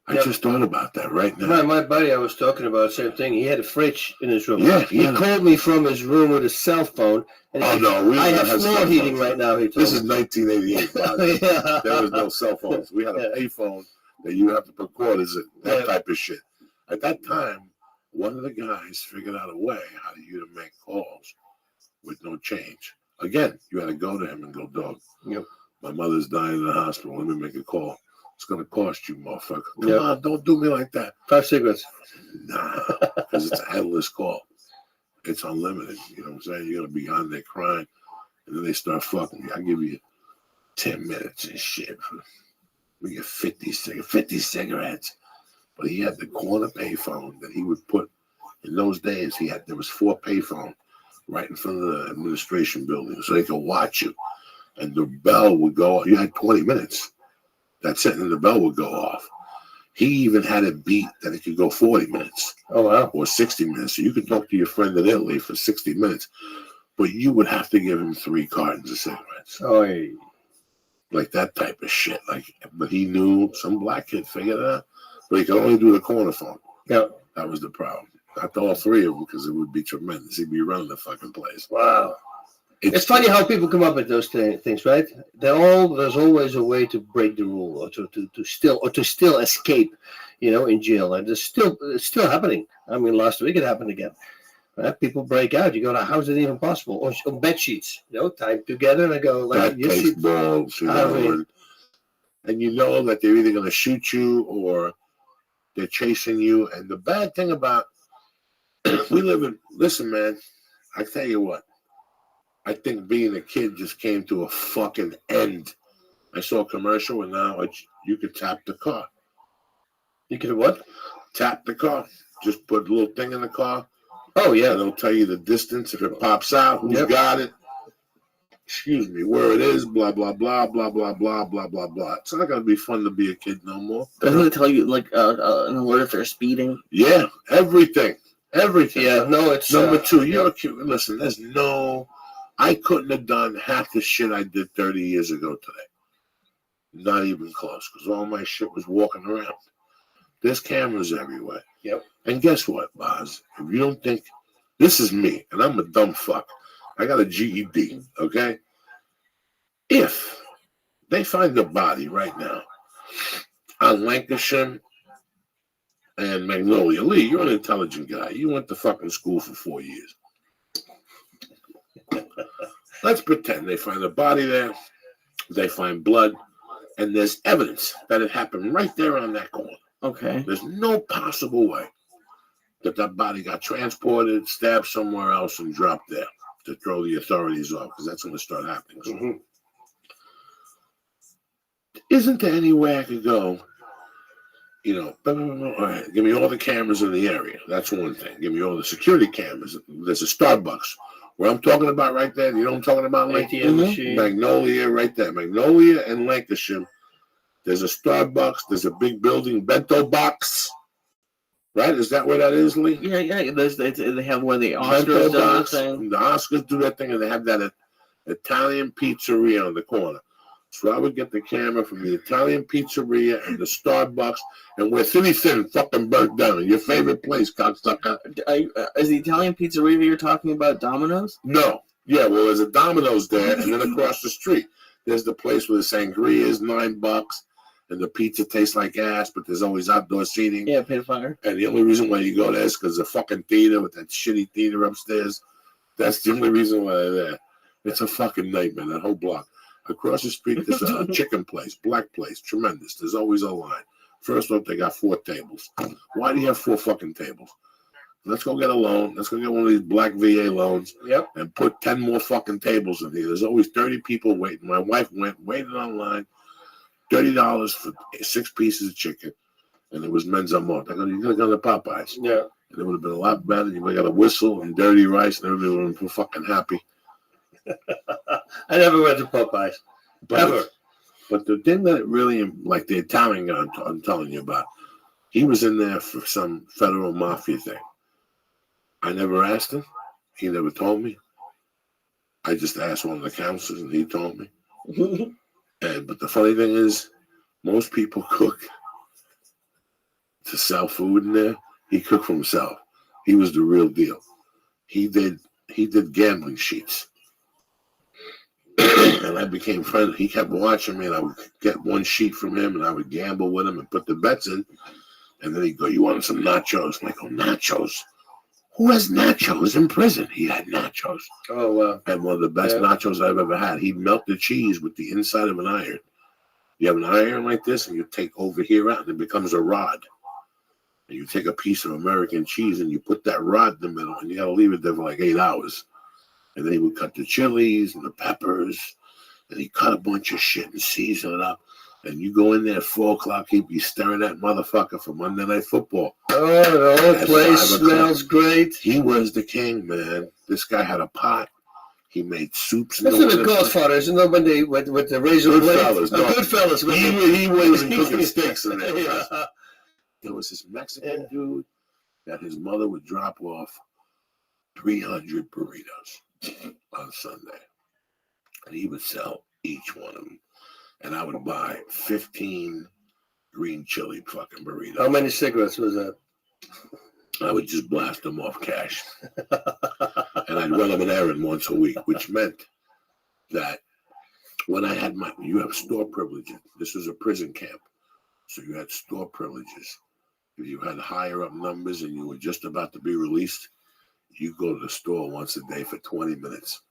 I just thought about that right now. My buddy I was talking about, same thing. He had a fridge in his room. Yeah, he called me from his room with his cell phone. And Oh, no. I have floor heating right now, he told This is me. 1988. Yeah. There was no cell phones. We had a payphone that you have to put quarters in, that type of shit. At that time, one of the guys figured out a way how you to make calls with no change. Again, you had to go to him and go, dog, Yep. my mother's dying in the hospital. Let me make a call. It's going to cost you, motherfucker. Come Yep. on, don't do me like that. 5 cigarettes. Nah, because it's a headless call. It's unlimited. You know what I'm saying? You're going to be on there crying, and then they start fucking you. I give you 10 minutes and shit. We get 50 cigarettes. But he had the corner payphone that he would put. In those days, there was 4 payphones right in front of the administration building, so they could watch you. And the bell would go. You had 20 minutes. That's it, and the bell would go off. He even had it beat that it could go 40 minutes. Oh, wow. Or 60 minutes. So you could talk to your friend in Italy for 60 minutes, but you would have to give him 3 cartons of cigarettes. Oh, yeah. Like that type of shit. But he knew some black kid figured it out, but he could only do the corner phone. Yeah. That was the problem. Not all 3 of them, because it would be tremendous. He'd be running the fucking place. Wow. It's funny how people come up with those things, right? There's always a way to break the rule or to still escape, in jail. And it's still happening. I mean, last week it happened again. Right? People break out. You go, how is it even possible? Or bed sheets, tied together, and I go, like, that takes balls, and you know that they're either going to shoot you or they're chasing you. And the bad thing about listen, man, I tell you what. I think being a kid just came to a fucking end. I saw a commercial, and now you could tap the car. You could what? Tap the car. Just put a little thing in the car. Oh, yeah. And it'll tell you the distance. If it pops out, who's got it. Excuse me, where it is, blah, blah, blah, blah, blah, blah, blah, blah, blah. It's not going to be fun to be a kid no more. Doesn't it tell you, like, an alert if they're speeding? Yeah, everything. Everything. Yeah, no, it's... Number 2, you're a kid. Listen, I couldn't have done half the shit I did 30 years ago today. Not even close, because all my shit was walking around. There's cameras everywhere. Yep. And guess what, Boz? If you don't think, this is me, and I'm a dumb fuck. I got a GED, okay? If they find the body right now on Lancashire and Magnolia, Lee, you're an intelligent guy. You went to fucking school for 4 years. Let's pretend they find a body there, they find blood, and there's evidence that it happened right there on that corner. Okay. There's no possible way that body got transported, stabbed somewhere else, and dropped there to throw the authorities off, because that's going to start happening. Mm-hmm. Isn't there any way I could go, all right, give me all the cameras in the area. That's one thing. Give me all the security cameras. There's a Starbucks. Where I'm talking about right there, you know what I'm talking about? ATM machine. Magnolia, right there. Magnolia and Lancashire. There's a Starbucks. There's a big building, bento box. Right? Is that where that is, Lee? Yeah. They have where the Oscars Bento do the box. thing. The Oscars do that thing, and they have that Italian pizzeria on the corner. So I would get the camera from the Italian pizzeria and the Starbucks, and we're thin fucking burnt down. Your favorite place, cocksucker. Is the Italian pizzeria you're talking about Domino's? No. Yeah, well, there's a Domino's there, and then across the street, there's the place where the sangria is $9, and the pizza tastes like ass, but there's always outdoor seating. Yeah, pay to fire. And the only reason why you go there is because the fucking theater with that shitty theater upstairs. That's the only reason why they're there. It's a fucking nightmare, that whole block. Across the street, there's a chicken place, black place, tremendous. There's always a line. First off, they got 4 tables. Why do you have 4 fucking tables? Let's go get a loan. Let's go get one of these black VA loans Yep. and put 10 more fucking tables in here. There's always 30 people waiting. My wife waited online, $30 for 6 pieces of chicken, and it was men's amount. I go, you're going to go to Popeyes. Yeah. And it would have been a lot better. You would have got a whistle and dirty rice, and everybody would have been fucking happy. I never went to Popeyes. Ever. But the thing that really, like the Italian guy I'm telling you about, he was in there for some federal mafia thing. I never asked him. He never told me. I just asked one of the counselors, and he told me. But the funny thing is, most people cook to sell food in there. He cooked for himself. He was the real deal. He did gambling sheets. And I became friends. He kept watching me, and I would get one sheet from him, and I would gamble with him and put the bets in. And then he'd go, you want some nachos? And I go, nachos? Who has nachos in prison? He had nachos. Oh, wow. And one of the best nachos I've ever had. He'd melt the cheese with the inside of an iron. You have an iron like this, and you take over here out, and it becomes a rod. And you take a piece of American cheese, and you put that rod in the middle, and you got to leave it there for like 8 hours. And then he would cut the chilies and the peppers, and he cut a bunch of shit and season it up. And you go in there at 4 o'clock, he'd be staring at motherfucker for Monday Night Football. Oh, the whole At place 5 o'clock. smells great. He was the king, man. This guy had a pot. He made soups. That's what the Godfather, isn't it? When they with the razor blade. Goodfellas. No. Goodfellas. He wasn't cooking steaks in there. Yeah. There was this Mexican dude that his mother would drop off 300 burritos on Sunday. And he would sell each one of them. And I would buy 15 green chili fucking burritos. How many cigarettes was that? I would just blast them off cash. And I'd run them an errand once a week, which meant that when I had you have store privileges. This was a prison camp. So you had store privileges. If you had higher up numbers and you were just about to be released, you go to the store once a day for 20 minutes.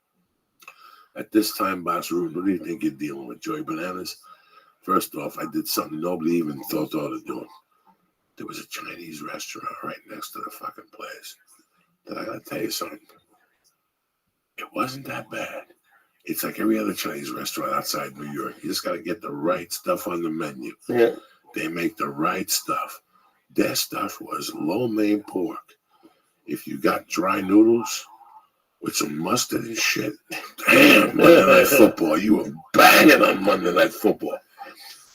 At this time, Boss Ruben, what do you think you're dealing with, Joy Bananas? First off, I did something nobody even thought of doing. There was a Chinese restaurant right next to the fucking place. That I gotta tell you something. It wasn't that bad. It's like every other Chinese restaurant outside New York. You just gotta get the right stuff on the menu. Yeah. They make the right stuff. Their stuff was lo mein pork. If you got dry noodles with some mustard and shit, damn, Monday Night Football. You were banging on Monday Night Football.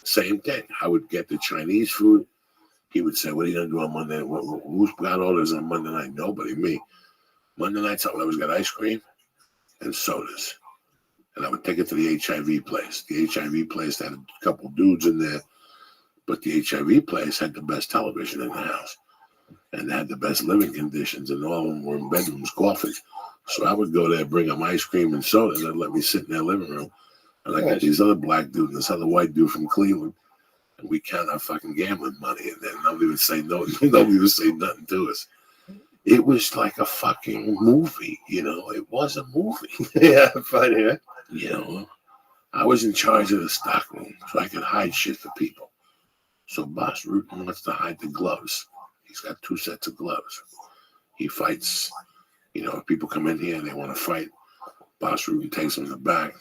Same thing. I would get the Chinese food. He would say, what are you going to do on Monday? Who's got orders on Monday night? Nobody, me. Monday nights, I always got ice cream and sodas. And I would take it to the HIV place. The HIV place had a couple dudes in there, but the HIV place had the best television in the house. And they had the best living conditions, and all of them were in bedrooms, coffins. So I would go there, bring them ice cream and soda, and they'd let me sit in their living room. And I got these other black dudes and this other white dude from Cleveland. And we count our fucking gambling money, and then nobody would say no, nobody would say nothing to us. It was like a fucking movie, you know. It was a movie. Yeah, funny, huh? You know, I was in charge of the stock room, so I could hide shit for people. So Boss Rutan wants to hide the gloves. He's got 2 sets of gloves. He fights. You know, if people come in here and they want to fight, Boss Rutan takes them in the back,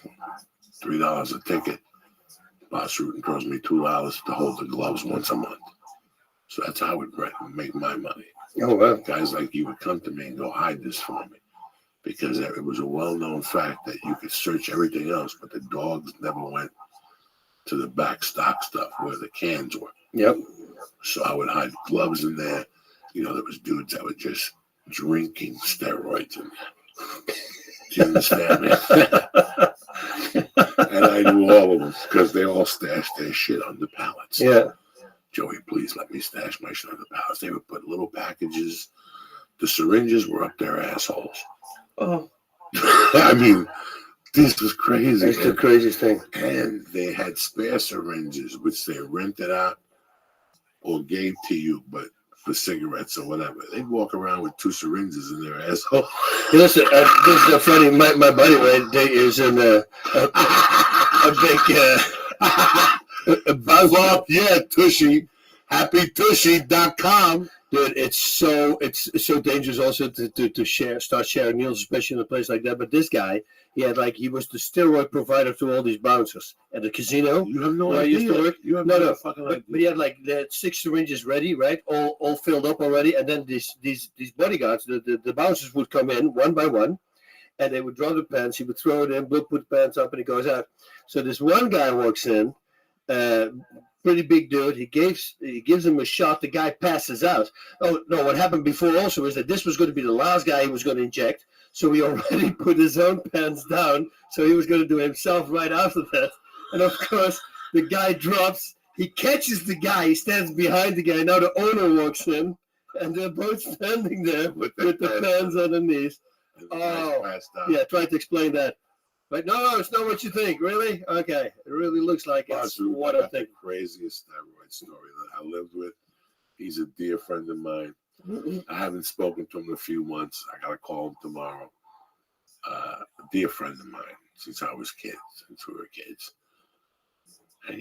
$3 a ticket. Boss Rutan throws me $2 to hold the gloves once a month. So that's how I would make my money. Oh, wow. Guys like you would come to me and go, hide this for me. Because it was a well-known fact that you could search everything else, but the dogs never went to the back stock stuff where the cans were. Yep. So I would hide gloves in there. You know, there was dudes that were just drinking steroids in there. Do you understand me? And I knew all of them because they all stashed their shit on the pallets. Yeah. Joey, please let me stash my shit on the pallets. They would put little packages. The syringes were up their assholes. Oh. I mean, this was crazy. That's the craziest thing. And they had spare syringes, which they rented out or gave to you, but for cigarettes or whatever. They'd walk around with 2 syringes in their asshole. Hey, listen, this is funny. My buddy right there is in a big Buzz off, yeah, Tushy. HappyTushy.com. Dude, it's so dangerous also to start sharing meals, especially in a place like that. But this guy, he was the steroid provider to all these bouncers at the casino. You have no where I idea. used to work. You have No, no no, fucking but idea. he had they had 6 syringes ready, right? All filled up already, and then these bodyguards, the bouncers would come in one by one, and they would draw the pants. He would throw it in, put the pants up, and he goes out. So this one guy walks in. Pretty big dude. He gives him a shot. The guy passes out. Oh no! What happened before also is that this was going to be the last guy he was going to inject. So he already put his own pants down. So he was going to do it himself right after that. And of course, the guy drops. He catches the guy. He stands behind the guy. Now the owner walks in, and they're both standing there with the pants underneath. Oh, yeah. Try to explain that. But no, it's not what you think. Really? Okay. It really looks like it's what I think. The craziest steroid story that I lived with. He's a dear friend of mine. I haven't spoken to him in a few months. I gotta call him tomorrow. A dear friend of mine since we were kids. And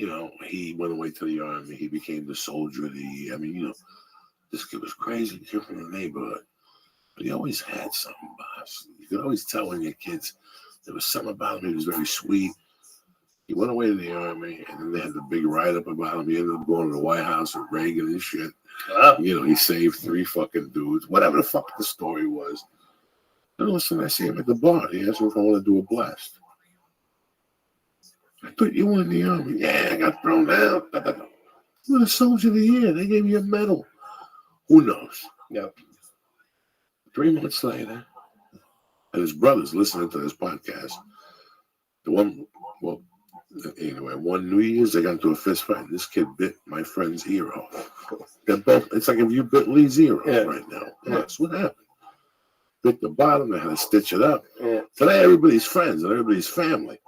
he went away to the army. He became the soldier of the year. I mean, this kid was crazy, kid from the neighborhood. But he always had something, boss. You could always tell when your kids. There was something about him. He was very sweet. He went away to the army, and then they had the big write-up about him. He ended up going to the White House with Reagan and shit. Wow. He saved 3 fucking dudes. Whatever the fuck the story was. And all of a sudden, I see him at the bar. He asked me if I want to do a blast. I thought you were in the army. Yeah, I got thrown out. You were the soldier of the year. They gave you a medal. Who knows? Yep. 3 months later, and his brother's listening to this podcast. One New Year's, they got into a fist fight. This kid bit my friend's ear off. They're both, it's like if you bit Lee's ear off right now. That's what happened. Bit the bottom, they had to stitch it up. Yeah. Today, everybody's friends and everybody's family.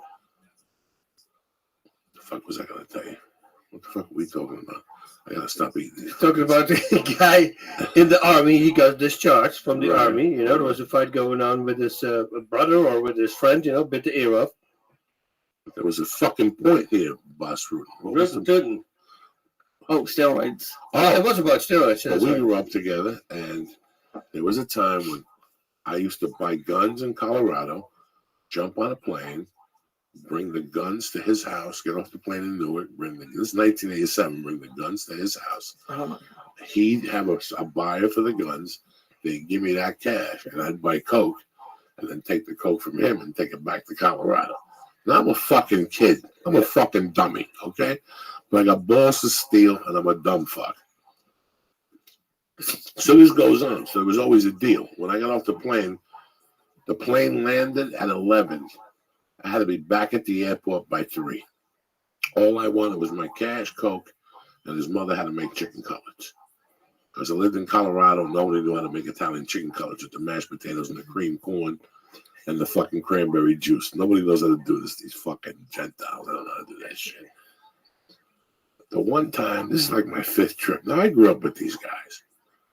What the fuck was I going to tell you? What the fuck are we talking about? I gotta stop eating these. Talking about the guy in the army, he got discharged from the army. There was a fight going on with his brother or with his friend. Bit the ear off. There was a fucking point here, Boss Ruth. Oh, steroids. Oh, it was about steroids. Well, we grew up together, and there was a time when I used to buy guns in Colorado, jump on a plane, bring the guns to his house, get off the plane in Newark, this is 1987, bring the guns to his house. Oh my God. He'd have a buyer for the guns. They'd give me that cash, and I'd buy Coke, and then take the Coke from him and take it back to Colorado. Now, I'm a fucking kid. I'm a fucking dummy, okay? But I got balls to steal, and I'm a dumb fuck. So this goes on. So there was always a deal. When I got off the plane landed at 11. I had to be back at the airport by 3. All I wanted was my cash, Coke, and his mother had to make chicken cutlets. Because I lived in Colorado, nobody knew how to make Italian chicken cutlets with the mashed potatoes and the cream corn and the fucking cranberry juice. Nobody knows how to do this. These fucking Gentiles, I don't know how to do that shit. The one time, this is like my 5th trip. Now, I grew up with these guys.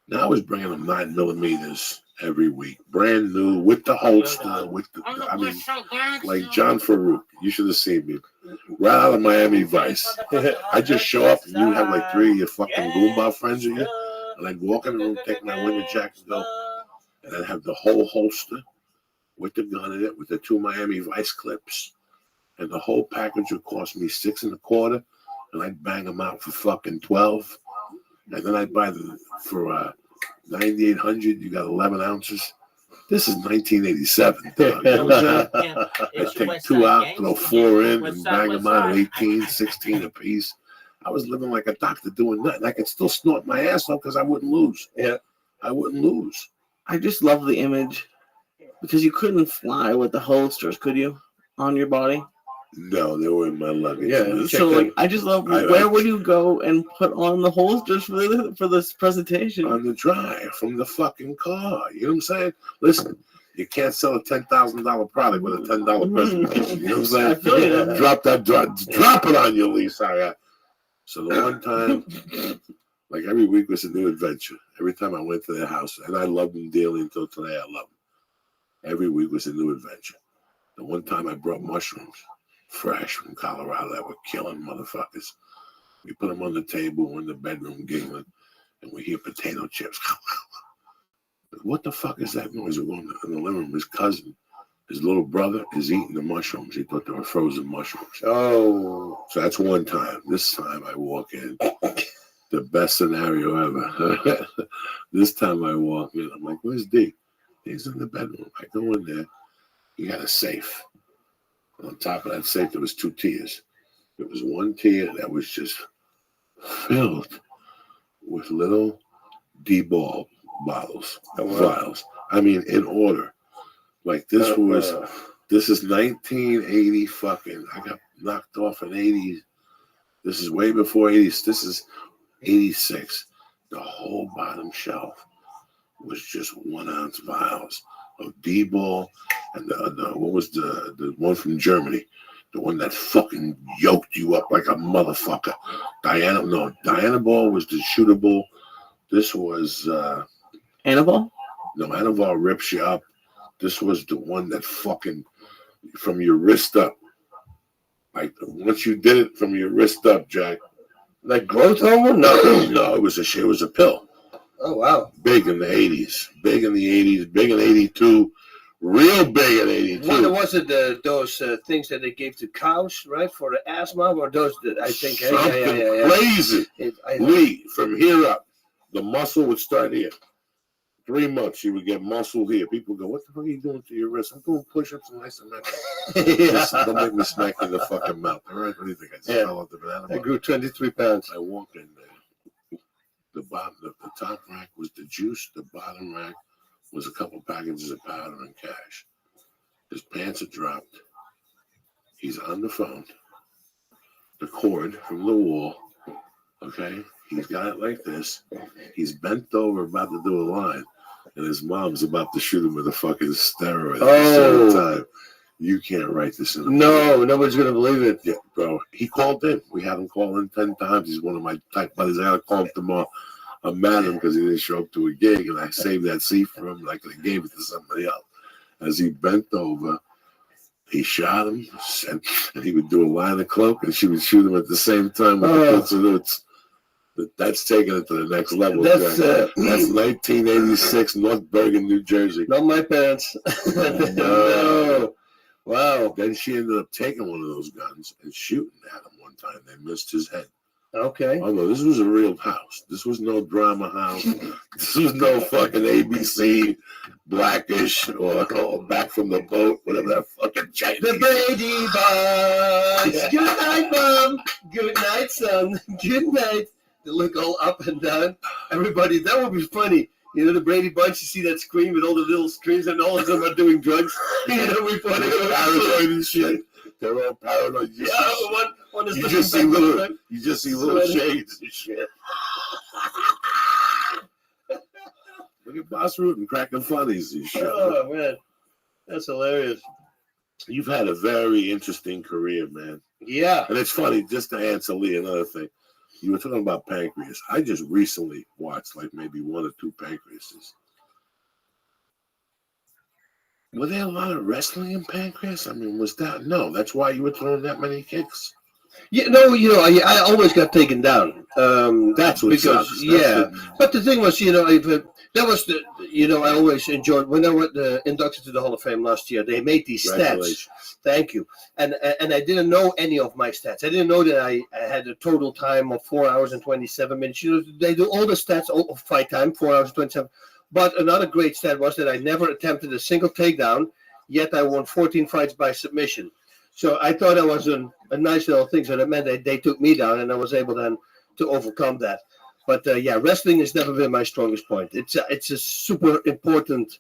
Now, I was bringing them 9mm every week, brand new, with the holster, like John Farouk. You should have seen me. Right out of Miami Vice. I just show up and you have like 3 of your fucking Goomba friends with you, and I'd walk in the room, take my winter jacket, go, and I'd have the whole holster with the gun in it, with the 2 Miami Vice clips, and the whole package would cost me $6 1/4, and I'd bang them out for fucking 12, and then I'd buy for 9,800. You got 11 ounces. This is 1987. I take 2 out, throw 4 in, and bang them out at 18, 16 apiece. I was living like a doctor doing nothing. I could still snort my ass off because I wouldn't lose. Yeah, I wouldn't lose. I just love the image because you couldn't fly with the holsters, could you, on your body? No, they were in my luggage. Yeah, So like, I just love. Where would you go and put on the holsters for this presentation? On the drive from the fucking car. You know what I'm saying? Listen, you can't sell a $10,000 product with a $10 presentation. You know what I'm saying? I feel you. Drop it on you, Lisa. So the one time, like every week was a new adventure. Every time I went to their house, and I loved them dearly until today. I love them. Every week was a new adventure. The one time I brought mushrooms, fresh from Colorado, that were killing motherfuckers. We put them on the table, we're in the bedroom giggling, and we hear potato chips. What the fuck is that noise? We're going in the living room. His cousin, his little brother, is eating the mushrooms. He thought they were frozen mushrooms. Oh. So that's one time. This time I walk in. The best scenario ever. This time I walk in. I'm like, where's D? He's in the bedroom. I go in there. He got a safe. On top of that safe, there was 2 tiers. There was one tier that was just filled with little D-ball bottles, vials. I mean, in order. Like this is 1980 fucking. I got knocked off in 80s. This is way before 80s. This is 86. The whole bottom shelf was just 1 ounce vials of D-ball and the what was the one from Germany, the one that fucking yoked you up like a motherfucker. Diana Ball was the shootable. This was Annabelle? no, Annabelle rips you up. This was the one that fucking from your wrist up. Like once you did it from your wrist up, Jack. Like growth hormone? No, no, it was a pill. Oh wow. Big in the 80s. Big in the 80s. Big in 82. Real big in 82. What was it? Those things that they gave to cows, right, for the asthma, or those that I think Something crazy. Lee, from here up, the muscle would start here. 3 months, you would get muscle here. People go, what the fuck are you doing to your wrist? I'm doing push-ups and isometrics. Don't make me smack you in the fucking mouth. All right, what do you think? I just fell off the banana. I grew 23 pounds. I walked in there. The top rack was the juice. The bottom rack was a couple packages of powder and cash. His pants are dropped. He's on the phone. The cord from the wall. Okay? He's got it like this. He's bent over about to do a line. And his mom's about to shoot him with a fucking steroid at the same time. You can't write this in. No, nobody's going to believe it. Yeah, bro. He called in. We had him call in 10 times. He's one of my tight buddies. I got to call him tomorrow. I'm mad at him because he didn't show up to a gig, and I saved that seat for him like I gave it to somebody else. As he bent over, he shot him, and he would do a line of cloak, and she would shoot him at the same time with the salutes. That's taking it to the next level. That's 1986, North Bergen, New Jersey. Not my parents. No. Wow. Then she ended up taking one of those guns and shooting at him one time. They missed his head. Okay. Oh no, this was a real house. This was no drama house. This was no fucking ABC, Blackish, or Back from the Boat, whatever that fucking Chinese. The Brady Bunch. Yeah. Good night, Mom. Good night, son. Good night. They look all up and down. Everybody, that would be funny. You know, the Brady Bunch, you see that screen with all the little screens and all of them are doing drugs. You know, we funny. Paranoid and shit. They're all paranoid. You just see little shades and shit. Look at Boss Rutan cracking funnies and shit. Oh, man. That's hilarious. You've had a very interesting career, man. Yeah. And it's funny, just to answer Lee, another thing. You were talking about pancreas. I just recently watched like maybe 1 or 2 pancreases. Were there a lot of wrestling in Pancreas? I mean, was that? No, that's why you were throwing that many kicks? Yeah, no, you know, I always got taken down. That's what because, sucks. But the thing was, you know, that was the, you know, I always enjoyed, when I went inducted to the Hall of Fame last year, they made these stats. Thank you. And I didn't know any of my stats. I didn't know that I had a total time of 4 hours and 27 minutes. You know, they do all the stats of fight time, 4 hours and 27. But another great stat was that I never attempted a single takedown, yet I won 14 fights by submission. So I thought that was a nice little thing. So that meant that they took me down, and I was able then to overcome that. But yeah, wrestling has never been my strongest point. It's a super important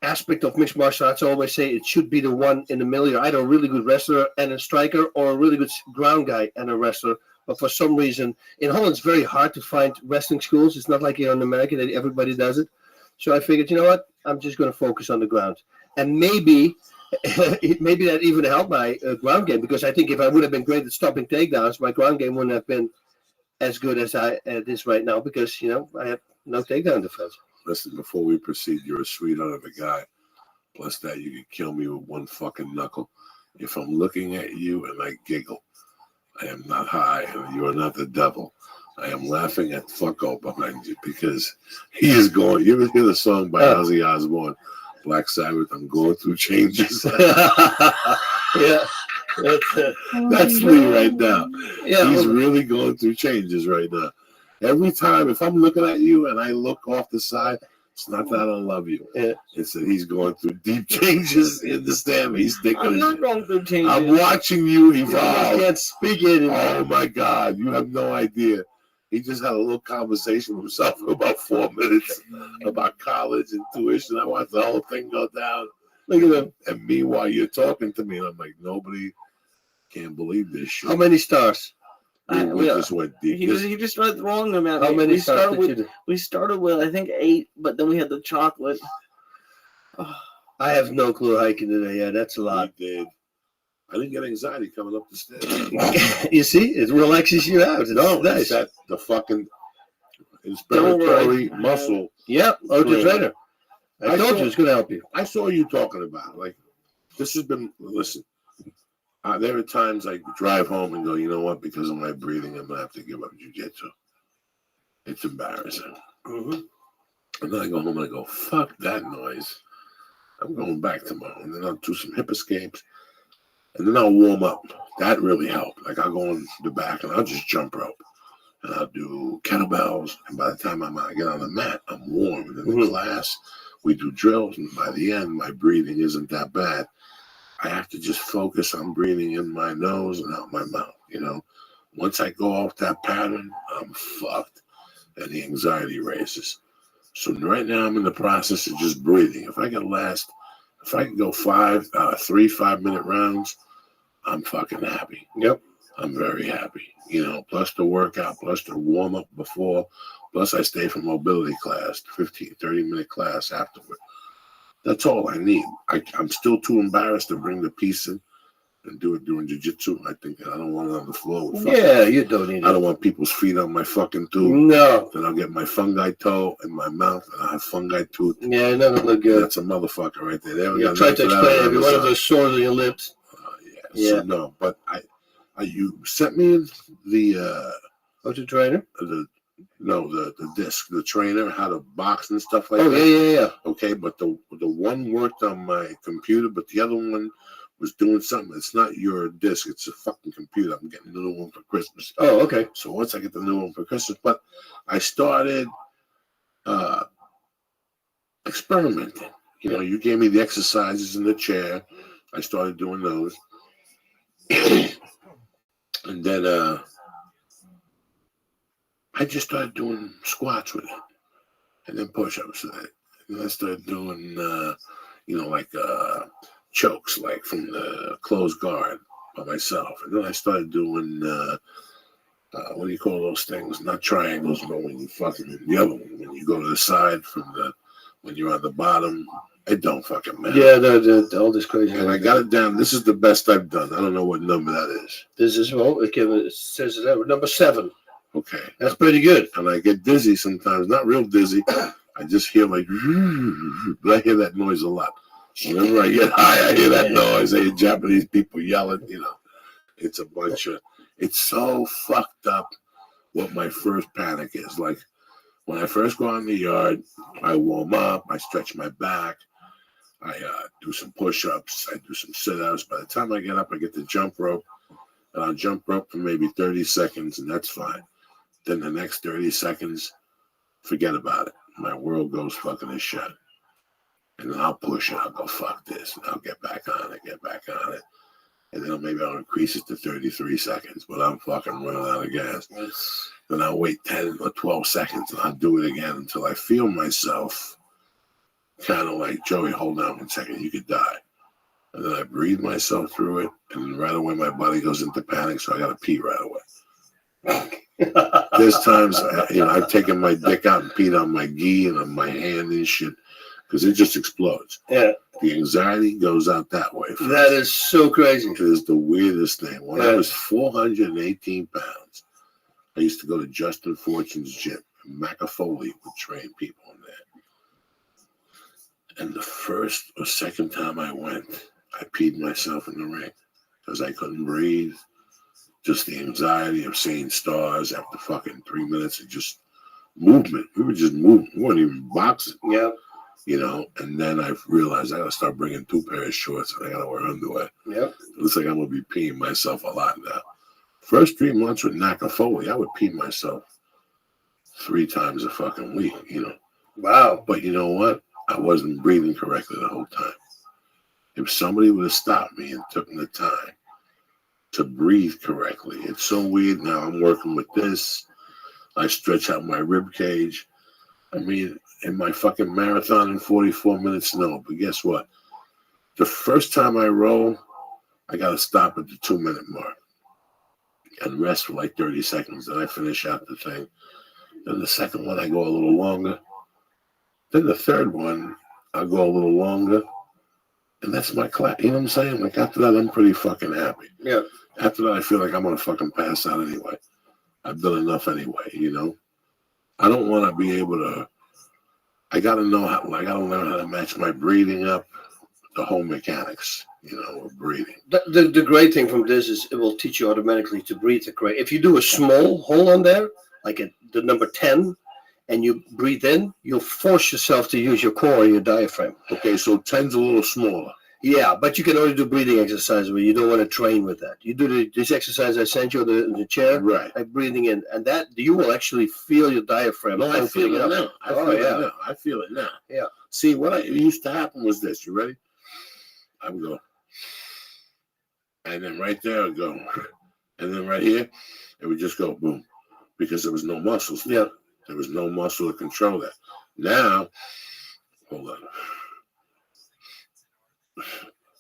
aspect of mixed martial arts. I always say it should be the one in the middle. You're either a really good wrestler and a striker, or a really good ground guy and a wrestler. But for some reason, in Holland, it's very hard to find wrestling schools. It's not like here in America that everybody does it. So I figured, you know what? I'm just going to focus on the ground. And maybe that even helped my ground game, because I think if I would have been great at stopping takedowns, my ground game wouldn't have been as good as it is right now, because, you know, I have no takedown defense. Listen, before we proceed, you're a sweetheart of a guy. Plus that, you can kill me with one fucking knuckle. If I'm looking at you and I giggle, I am not high, and you are not the devil. I am laughing at fucko behind you because he is going. You ever hear the song by Ozzy Osbourne, Black Sabbath? I'm going through changes. Yeah, That's Lee right now. yeah. He's really going through changes right now. Every time, if I'm looking at you and I look off the side, it's not that I don't love you. Yeah. It's that he's going through deep changes in the stem. He's thinking. I'm not going through changes. I'm watching you I evolve. can't speak it. Oh my God, you have no idea. He just had a little conversation with himself for about 4 minutes about college and tuition. I watched the whole thing go down. Look at him. And meanwhile, you're talking to me, and I'm like, nobody can believe this shit. How many stars? We just went deep. He just started throwing them at How me. many we stars started did you with do? we started with I think 8, but then we had the chocolate. I have no clue hiking today. Yeah, that's a lot. We did. I didn't get anxiety coming up the stairs. You see, it relaxes you out. It's No, nice. it's that the fucking Don't worry. inspiratory muscle. Yep. Oh, the trainer. I told you it's going to help you. I saw you talking about like this has been. Listen, there are times I drive home and go, you know what? Because of my breathing, I'm gonna have to give up jiu-jitsu. It's embarrassing. Mm-hmm. And then I go home and I go, fuck that noise. I'm going back tomorrow, and then I'll do some hip escapes, and then I'll warm up. That really helped. Like I'll go in the back and I'll just jump rope, and I'll do kettlebells. And by the time I get on the mat, I'm warm. And in the class, we do drills, and by the end, my breathing isn't that bad. I have to just focus on breathing in my nose and out my mouth. You know, once I go off that pattern, I'm fucked, and the anxiety races. So right now, I'm in the process of just breathing. If I can go 3 5-minute rounds, I'm fucking happy. Yep. I'm very happy. You know, plus the workout, plus the warm up before, plus I stay for mobility class, 15, 30-minute class afterward. That's all I need. I'm still too embarrassed to bring the piece in and do it during jiu-jitsu. I think I don't want it on the floor. Yeah, you don't need I it. don't want people's feet on my fucking tube. No. Then I'll get my fungi toe in my mouth and I'll have fungi tooth. Yeah, it doesn't look good. That's a motherfucker right there. You tried to explain every one of those sores on your lips. Yeah. So no, but you sent me the What's your trainer? the disc, the trainer, how to box and stuff like Oh, that. yeah. Okay, but the one worked on my computer, but the other one was doing something. It's not your disc, it's a fucking computer. I'm getting a new one for Christmas. Oh, okay. So once I get the new one for Christmas, but I started experimenting. You know, you gave me the exercises in the chair. I started doing those. And then I just started doing squats with it. And then push-ups with it. And I started doing, chokes, like from the closed guard by myself. And then I started doing, what do you call those things? Not triangles, but when you fucking, the other one, when you go to the side when you're on the bottom, it don't fucking matter. Yeah, all this crazy. And I got it down. This is the best I've done. I don't know what number that is. This is, it says that number 7. Okay. That's pretty good. And I get dizzy sometimes, not real dizzy. I just hear like, but I hear that noise a lot. Whenever I get high, I hear that noise. I hear Japanese people yelling, you know. It's a bunch of, it's so fucked up what my first panic is. Like, when I first go out in the yard, I warm up, I stretch my back, I do some push-ups, I do some sit-ups. By the time I get up, I get the jump rope, and I'll jump rope for maybe 30 seconds, and that's fine. Then the next 30 seconds, forget about it. My world goes fucking to shit. And then I'll push it. I'll go, fuck this. And I'll get back on it. And then maybe I'll increase it to 33 seconds, but I'm fucking running out of gas. Then I'll wait 10 or 12 seconds and I'll do it again until I feel myself kind of like, Joey, hold on 1 second, you could die. And then I breathe myself through it, and then right away my body goes into panic, so I got to pee right away. There's times, I've taken my dick out and peed on my gi and on my hand and shit, because it just explodes. Yeah. The anxiety goes out that way. First. That is so crazy. It is the weirdest thing. When I was 418 pounds, I used to go to Justin Fortune's gym. McAfoley would train people in there. And the first or second time I went, I peed myself in the ring because I couldn't breathe. just the anxiety of seeing stars after fucking 3 minutes of just movement. We were just moving. We weren't even boxing. Yeah. You know, and then I realized I gotta start bringing 2 pairs of shorts and I gotta wear underwear. Yep. It looks like I'm gonna be peeing myself a lot now. First 3 months with Naka Foley, I would pee myself 3 times a fucking week, you know. Wow. But you know what? I wasn't breathing correctly the whole time. If somebody would have stopped me and took the time to breathe correctly, it's so weird now. I'm working with this. I stretch out my rib cage. I mean, in my fucking marathon in 44 minutes, no. But guess what? The first time I roll, I got to stop at the 2-minute mark and rest for like 30 seconds. Then I finish out the thing. Then the second one, I go a little longer. Then the third one, I go a little longer. And that's my class. You know what I'm saying? Like after that, I'm pretty fucking happy. Yeah. After that, I feel like I'm going to fucking pass out anyway. I've done enough anyway, you know? I don't want to be able to, I got to know how, like, I don't know how to match my breathing up, the whole mechanics, you know, of breathing. The great thing from this is it will teach you automatically to breathe correct. If you do a small hole on there, like at the number 10, and you breathe in, you'll force yourself to use your core and your diaphragm. Okay, so 10's a little smaller. Yeah, but you can only do breathing exercises where you don't want to train with that. You do this exercise I sent you in the chair, Right. like breathing in, and that you will actually feel your diaphragm. No, I feel it now. I feel it now. Yeah. See, what used to happen was this. You ready? I would go, and then right there I would go, and then right here, it would just go boom, because there was no muscles. Yeah. There was no muscle to control that. Now, hold on.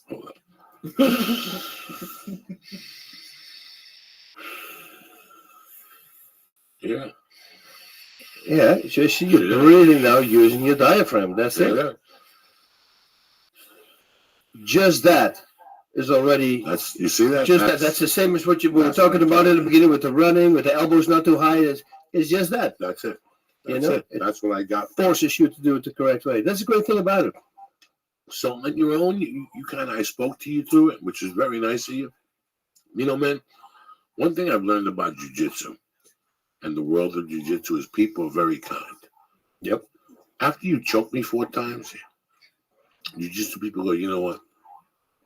Hold on. Yeah. Yeah, so see, you're breathing now using your diaphragm. That's it. Yeah. Just that is already. That's, you see that? Just that's the same as what we were talking about in the beginning with the running, with the elbows not too high. It's just that. That's it. You That's know, it. That's what I got. Forces you to do it the correct way. That's the great thing about it. So on your own, you kind of, I spoke to you through it, which is very nice of you. You know, man, one thing I've learned about jiu-jitsu and the world of jiu-jitsu is people are very kind. Yep. After you choke me 4 times, jiu-jitsu people go, you know what?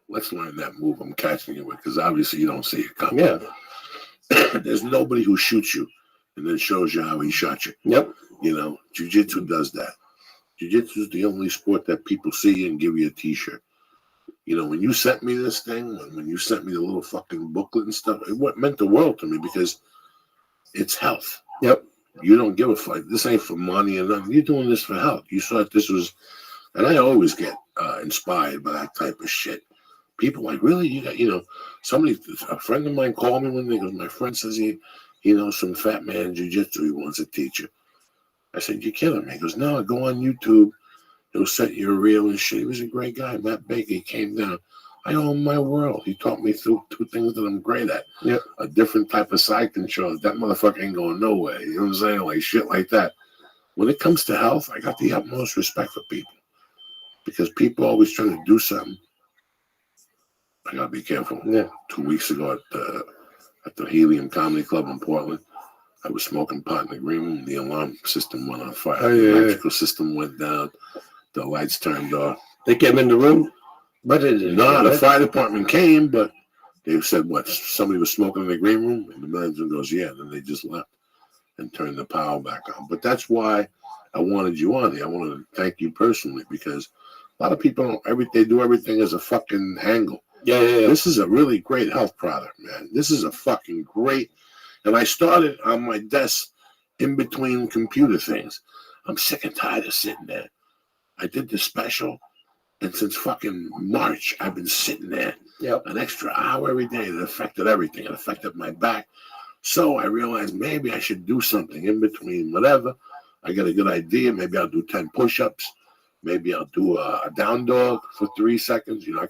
Let's learn that move I'm catching you with, because obviously you don't see it coming. Yeah. There's nobody who shoots you and then shows you how he shot you. Yep. You know, jiu-jitsu does that. Jiu-jitsu is the only sport that people see and give you a t-shirt. You know, when you sent me this thing, when you sent me the little fucking booklet and stuff, it meant the world to me because it's health. Yep. You don't give a fuck. This ain't for money and nothing. You're doing this for health. You thought this was, and I always get inspired by that type of shit. People like, really? You got, you know, a friend of mine called me one day, goes, my friend says he knows some fat man in jiu-jitsu, he wants to teach you. I said, you're killing me. He goes, no, go on YouTube. He'll set you a reel and shit. He was a great guy. Matt Baker, he came down. I owe him my world. He taught me through 2 things that I'm great at. Yep. A different type of side control. That motherfucker ain't going nowhere. You know what I'm saying? Like shit like that. When it comes to health, I got the utmost respect for people. Because people always trying to do something. I gotta be careful. Yeah. 2 weeks ago at the Helium Comedy Club in Portland, I was smoking pot in the green room. The alarm system went on fire. Oh, the yeah, electrical system went down. The lights turned off. They came in the room, but The fire department came, but they said, what, somebody was smoking in the green room? And the manager goes, yeah. Then they just left and turned the power back on. But that's why I wanted you on here. I wanted to thank you personally because a lot of people they do everything as a fucking angle. Yeah. This is a really great health product, man. This is a fucking great. And I started on my desk in between computer things. I'm sick and tired of sitting there. I did the special, and since fucking March, I've been sitting there an extra hour every day. It affected everything. It affected my back. So I realized maybe I should do something in between whatever. I got a good idea. Maybe I'll do 10 push-ups. Maybe I'll do a down dog for 3 seconds. You know,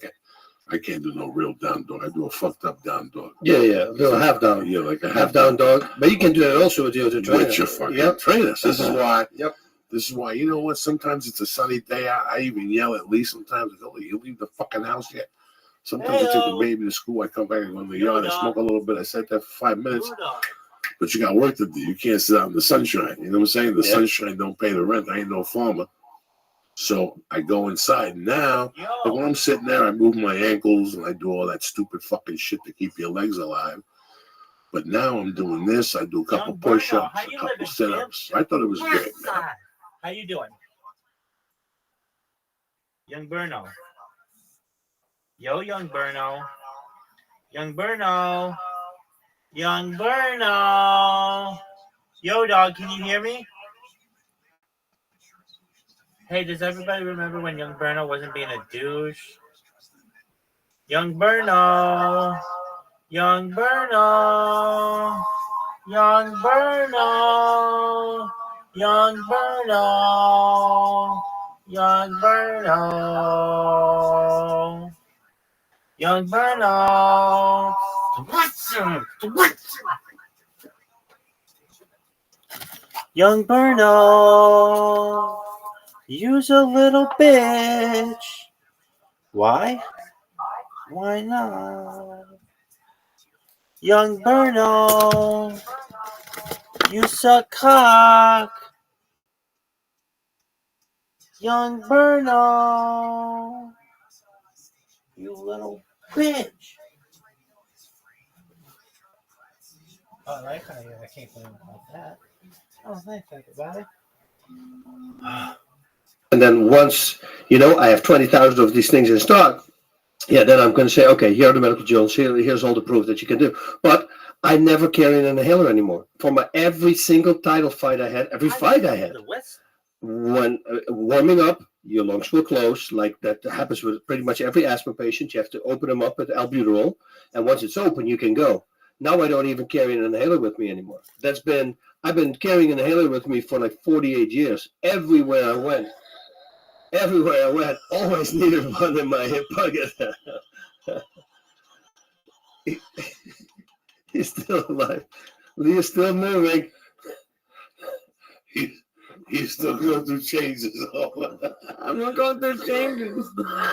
I can't do no real down dog. I do a fucked up down dog. Yeah. Do a half down. Yeah, like a half down dog. But you can do that also with your trainer. With your fucking trainers. This is why. Yep. This is why. You know what? Sometimes it's a sunny day out. I even yell at Lee sometimes. I go, you leave the fucking house yet? Sometimes I take the baby to school. I come back and go in the yard. I smoke a little bit. I sit there for 5 minutes. But you got work to do. You can't sit out in the sunshine. You know what I'm saying? The sunshine don't pay the rent. I ain't no farmer. So I go inside. Now, like when I'm sitting there, I move my ankles and I do all that stupid fucking shit to keep your legs alive. But now I'm doing this. I do a couple push-ups, a couple sit-ups. I thought it was great, man. How you doing? Young Berno. Yo, Young Berno. Young Berno. Young Berno. Yo, dog, can you hear me? Hey, does everybody remember when Young Berno wasn't being a douche? Young Berno. Young Berno. Young Berno. Young Berno. Young Berno. Young Berno. Young Berno. You's a little bitch. Why? Why not? Young Berno. You suck cock. Young Berno. You little bitch. Oh, I like how I can't believe about that. Oh, thanks, everybody. And then once, I have 20,000 of these things in stock, then I'm going to say, okay, here are the medical journals. Here's all the proof that you can do. But I never carry an inhaler anymore. For every single title fight I had, when warming up, your lungs will close. Like that happens with pretty much every asthma patient. You have to open them up with albuterol. And once it's open, you can go. Now I don't even carry an inhaler with me anymore. I've been carrying an inhaler with me for like 48 years. Everywhere I went, always needed one in my hip pocket. He's still alive. Leah's still moving. He's still going through changes. I'm not going through changes.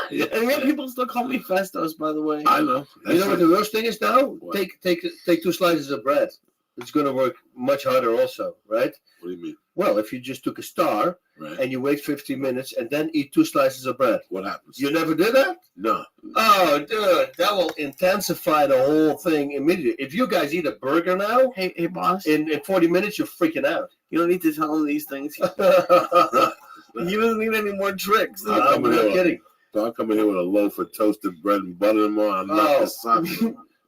And yet people still call me Festos, by the way. I know. You know what the worst thing is now? What? Take 2 slices of bread. It's going to work much harder also, right? What do you mean? Well, if you just took a star and you wait 15 minutes and then eat 2 slices of bread. What happens? You never did that? No. Oh, dude, that will intensify the whole thing immediately. If you guys eat a burger now, Hey, boss. in 40 minutes, you're freaking out. You don't need to tell him these things. He doesn't need any more tricks. I'm not kidding. So I'll come in here with a loaf of toasted bread and butter tomorrow. I'm not the son.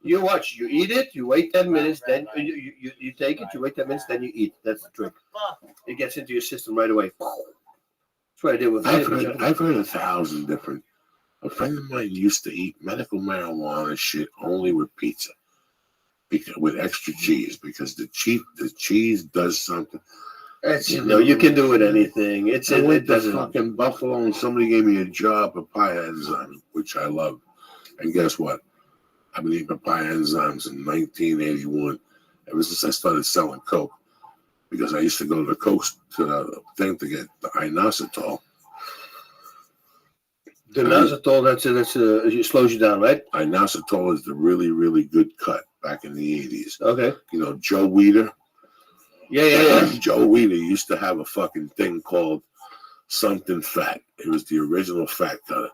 You watch. You eat it. You wait 10 minutes. Then you take it. You wait 10 minutes. Then you eat. That's the trick. It gets into your system right away. That's what I did with. I've heard 1,000 different. A friend of mine used to eat medical marijuana shit only with pizza, with extra cheese, because the cheese does something. You can do with anything. I went to fucking Buffalo and somebody gave me a jar of papaya enzyme, which I love. And guess what? I've been eating papaya enzymes in 1981, ever since I started selling Coke. Because I used to go to the Coke to the thing to get the inositol. The inositol, it slows you down, right? Inositol is the really, really good cut back in the 80s. Okay. Joe Weider. Yeah. Joe Weider used to have a fucking thing called something fat. It was the original fat cutter.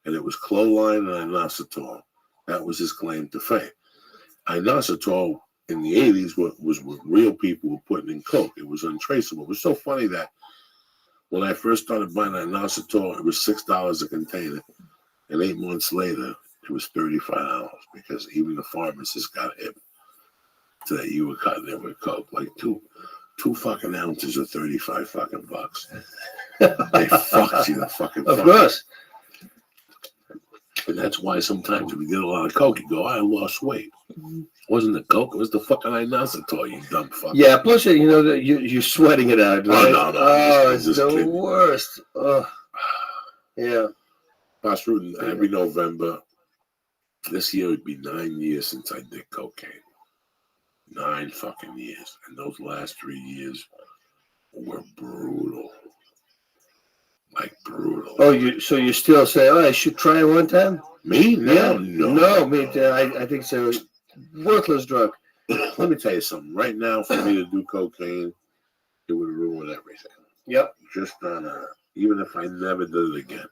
And it was cloline and inositol. That was his claim to fame. Inositol in the 80s was what real people were putting in Coke. It was untraceable. It was so funny that when I first started buying inositol, it was $6 a container. And 8 months later, it was $35 because even the pharmacists got hip to that you were cutting it with Coke. Like two fucking ounces of 35 fucking bucks. They fucked you the fucking Of course. And that's why sometimes if you get a lot of Coke, you go, I lost weight. It wasn't the Coke, it was the fucking inositol, you dumb fuck. Yeah, plus you're sweating it out, right? Oh, no. It's the worst. Oh. Yeah. Boss Rutan, every November, this year would be 9 years since I did cocaine. 9 fucking years. And those last 3 years were brutal. Like brutal. Oh, so you still say, I should try it one time? Me? Yeah. No. I think so. Worthless drug. Let me tell you something. Right now, for me to do cocaine, it would ruin everything. Yep. Just on even if I never did it again,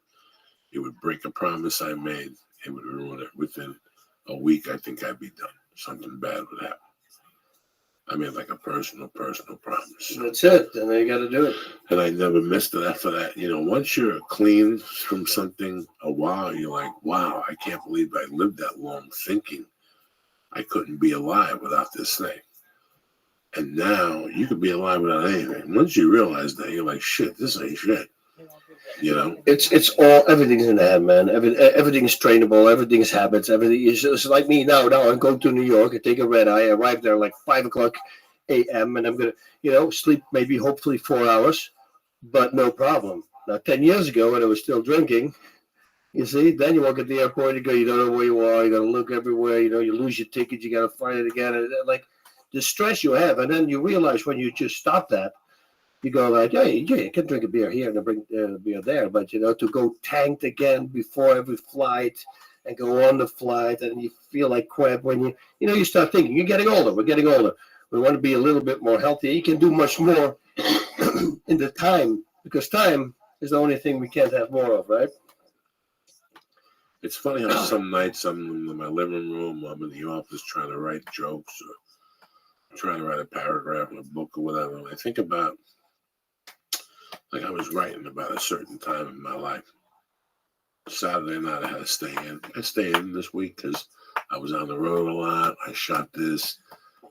it would break a promise I made. It would ruin it. Within a week, I think I'd be done. Something bad would happen. I made like a personal promise. That's it. And then you got to do it. And I never missed it after that. You know, once you're clean from something a while, you're like, wow, I can't believe I lived that long thinking I couldn't be alive without this thing. And now you could be alive without anything. Once you realize that, you're like, shit, this ain't shit. You know? Everything's in the head, man. Everything's trainable. Everything's habits. Everything is just like me now. Now I'm going to New York. I take a red eye. I arrive there like 5 o'clock a.m. and I'm going to, sleep maybe hopefully 4 hours, but no problem. Now, 10 years ago when I was still drinking, you see, then you walk at the airport, you don't know where you are, you got to look everywhere, you lose your ticket, you got to find it again. And like the stress you have, and then you realize when you just stop that, you go like, yeah, you can drink a beer here and bring a beer there, but to go tanked again before every flight and go on the flight, and you feel like crap when you start thinking, you're getting older, we're getting older. We want to be a little bit more healthy. You can do much more in the time, because time is the only thing we can't have more of, right? It's funny how some nights I'm in my living room, I'm in the office trying to write jokes or trying to write a paragraph in a book or whatever. And I think about, like I was writing about a certain time in my life. Saturday night I had to stay in. I stayed in this week because I was on the road a lot. I shot this.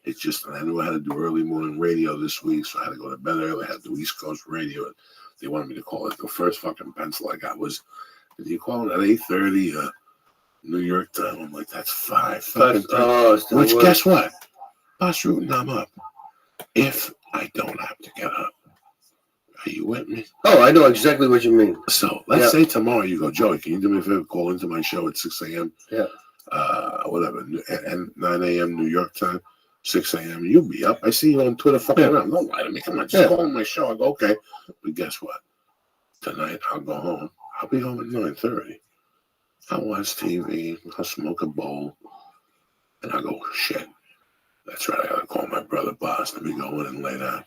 It's just, I knew I had to do early morning radio this week, so I had to go to bed early. I had to do East Coast radio. They wanted me to call it. The first fucking pencil I got was, did you call it at 8:30 New York time? I'm like, that's 5. Which, guess what? Boss Rootin, I'm up. If I don't have to get up. Are you with me? Oh, I know exactly what you mean. So let's say tomorrow you go, Joey, can you do me a favor? Call into my show at 6 a.m. Yeah. Whatever, and 9 a.m. New York time, 6 a.m. You'll be up. I see you on Twitter fucking around. Don't lie to me. Come on, just call on my show. I go, okay. But guess what? Tonight I'll go home. I'll be home at 9:30. I'll watch TV. I'll smoke a bowl. And I'll go, shit. That's right. I got to call my brother Boss. Let me go in and lay down.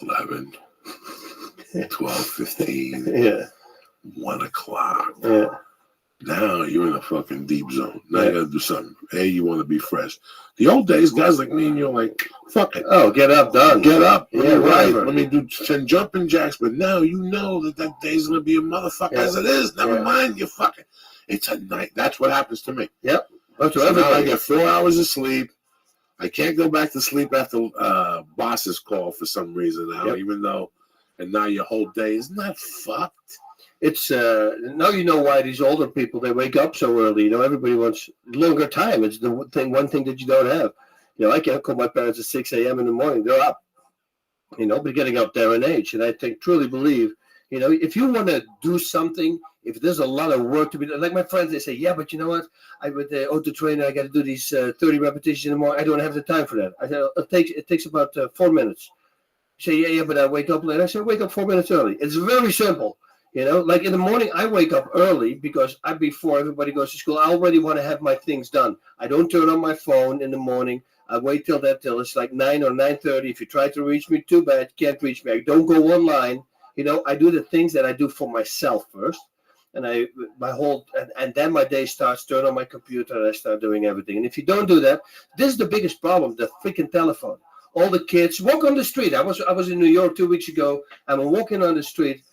11, 12, 15, yeah, 1 o'clock. Yeah. Now you're in a fucking deep zone. Now you got to do something. Hey, you want to be fresh. The old days, guys like me and you're like, fuck it. Oh, get up, done. Get up. Yeah, right. Let me do 10 jumping jacks. But now you know that day's going to be a motherfucker as it is. Never mind, you fucking. It's a night. That's what happens to me. Yep. That's what everybody. Now I get 4 hours of sleep. I can't go back to sleep after boss's call for some reason now, even though, and now your whole day is not fucked. It's now you know why these older people, they wake up so early. Everybody wants longer time. It's the one thing that you don't have. I can't call my parents at 6 a.m. in the morning. They're up. But getting up there in age, and I truly believe, if you want to do something, if there's a lot of work to be done, like my friends, they say, yeah, but you know what? I with the auto trainer, I got to do these 30 repetitions in the morning. I don't have the time for that. I said, it takes about 4 minutes. You say, yeah, but I wake up late. I said, wake up 4 minutes early. It's very simple. Like in the morning, I wake up early because before everybody goes to school, I already want to have my things done. I don't turn on my phone in the morning. I wait till it's like 9 or 9:30. If you try to reach me, too bad. You can't reach me. I don't go online. I do the things that I do for myself first. And and then my day starts, turn on my computer, and I start doing everything. And if you don't do that, this is the biggest problem, the freaking telephone. All the kids walk on the street. I was in New York 2 weeks ago. I'm walking on the street,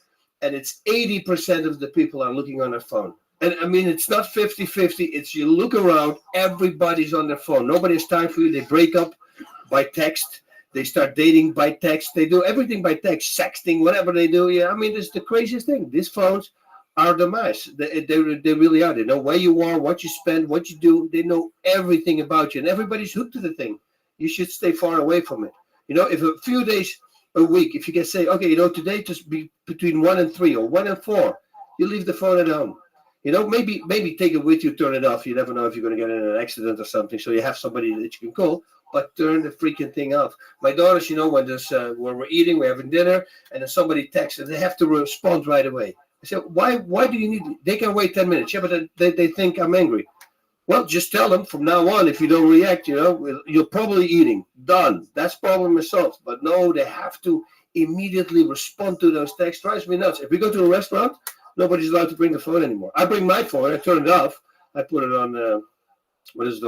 and it's 80% of the people are looking on their phone. And I mean, it's not 50-50. It's you look around, everybody's on their phone. Nobody has time for you. They break up by text. They start dating by text. They do everything by text, sexting, whatever they do. Yeah, I mean, it's the craziest thing. These phones are the mice. They really are. They know where you are, what you spend, what you do. They know everything about you, and everybody's hooked to the thing. You should stay far away from it. If a few days a week, if you can say, okay, today just be between 1 and 3 or 1 and 4, you leave the phone at home. Maybe take it with you, turn it off. You never know if you're going to get in an accident or something, so you have somebody that you can call. But turn the freaking thing off. My daughters, when we're eating, we're having dinner, and then somebody texts, and they have to respond right away. I I said, why do you need? They can wait 10 minutes. Yeah, but they think I'm angry. Well, just tell them from now on. If you don't react, you're probably eating. Done. That's problem solved. But no, they have to immediately respond to those texts. Drives me nuts. If we go to a restaurant, nobody's allowed to bring the phone anymore. I bring my phone. I turn it off. I put it on on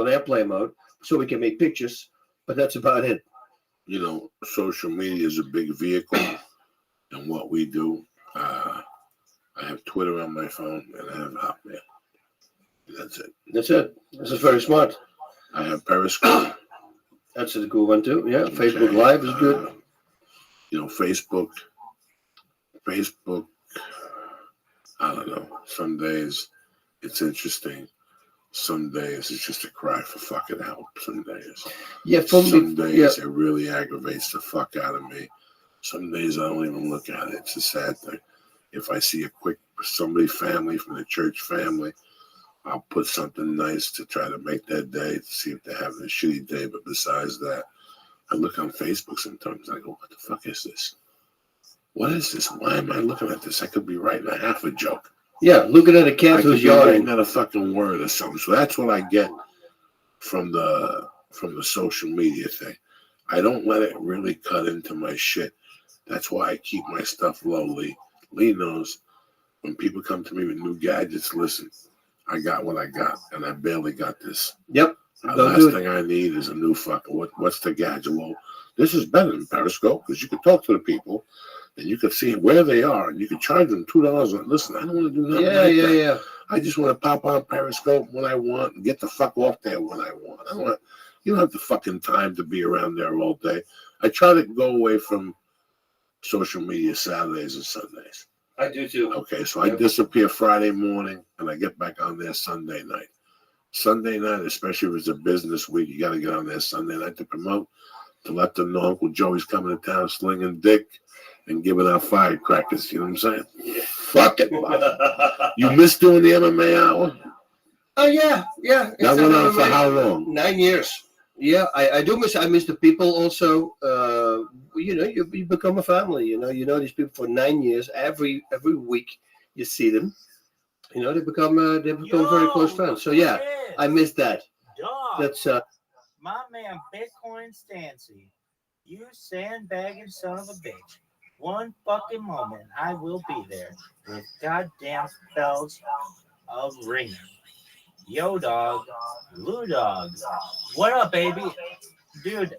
airplane mode so we can make pictures. But that's about it. Social media is a big vehicle in what we do. I have Twitter on my phone and I have Hotmail. That's it. That's it. This is very smart. I have Periscope. That's a cool one too. Yeah, Facebook Live is good. Facebook. I don't know. Some days it's interesting. Some days it's just a cry for fucking help. Some days. Yeah, Some days it really aggravates the fuck out of me. Some days I don't even look at it. It's a sad thing. If I see somebody family from the church family, I'll put something nice to try to make that day to see if they're having a shitty day. But besides that, I look on Facebook sometimes and I go, what the fuck is this? What is this? Why am I looking at this? I could be writing a half a joke. Yeah, looking at a cat who's yawning. Not a fucking word or something. So that's what I get from the social media thing. I don't let it really cut into my shit. That's why I keep my stuff low. Lee knows when people come to me with new gadgets, listen, I got what I got, and I barely got this. Yep. The last thing I need is a new fucking, what's the gadget? Well, this is better than Periscope because you can talk to the people and you can see where they are and you can charge them $2. Listen, I don't want to do nothing that. I just want to pop on Periscope when I want and get the fuck off there when I want. You don't have the fucking time to be around there all day. I try to go away from social media Saturdays and Sundays. I do too. Okay, so I disappear Friday morning and I get back on there Sunday night. Sunday night, especially if it's a business week, you got to get on there Sunday night to promote, to let them know Uncle Joey's coming to town slinging dick and giving out firecrackers. You know what I'm saying? Yeah. Fuck it. You miss doing the MMA hour? Oh, yeah. That went on for how long? 9 years. Yeah, I do miss. I miss the people also. You become a family. You know these people for 9 years. Every week you see them. They become very close friends. So yeah, I miss that. Dog. That's my man Bitcoin Stancy. You sandbagging son of a bitch. One fucking moment, I will be there with goddamn bells of ringing. Yo, dog, Lou dog, what up, baby? Dude,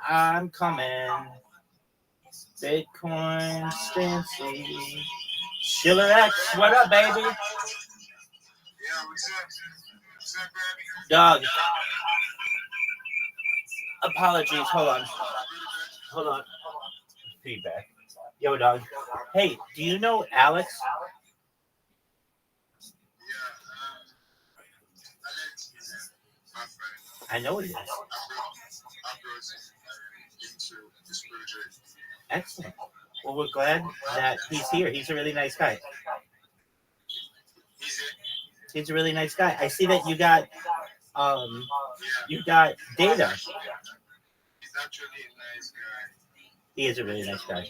I'm coming. Bitcoin Stancy. Schiller X, what up, baby? Yeah, what's up, baby? Dog. Apologies, hold on. Feedback. Yo, dog. Hey, do you know Alex? Alex is my friend. I know he is. I brought him into this project. Excellent. Well, we're glad that he's here. He's a really nice guy. He's a really nice guy. I see that you got data. He's actually a nice guy. He is a really nice guy.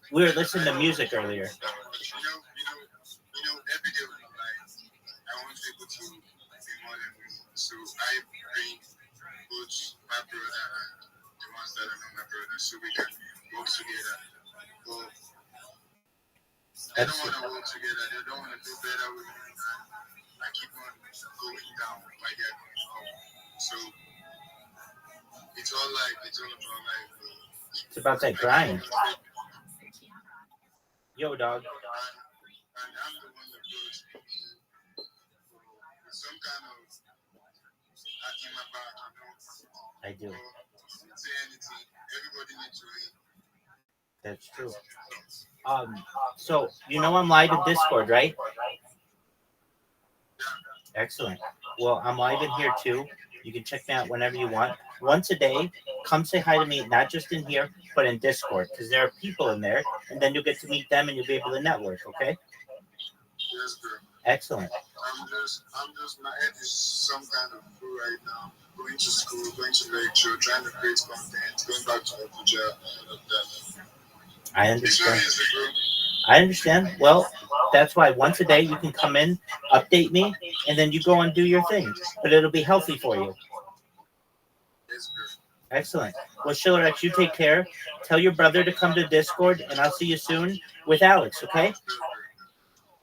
We were listening to music earlier. Every day of my life, I want people to be more than me. So I bring both my brother and the ones that are not my brother, so we can work together. But they don't want to work together. They don't want to do better with me. And I keep on going down like that. So it's all life. It's all about life. It's about that grind. Yo, dog. And I'm the one that goes with some kind of in my back, I do. Say anything. Everybody needs to eat. That's true. So I'm live in Discord, right? Excellent. Well, I'm live in here too. You can check me out whenever you want. Once a day, come say hi to me, not just in here, but in Discord, because there are people in there, and then you'll get to meet them and you'll be able to network, okay? Yes, bro. Excellent. I'm just, my head is some kind of fool right now. Going to school, going to lecture, trying to create content, going back to Abuja, and all of that. I understand. It's very easy, bro. I understand. Well, that's why once a day you can come in, update me, and then you go and do your thing. But it'll be healthy for you. Yes, good. Excellent. Well, Schiller X, you take care. Tell your brother to come to Discord, and I'll see you soon with Alex, okay?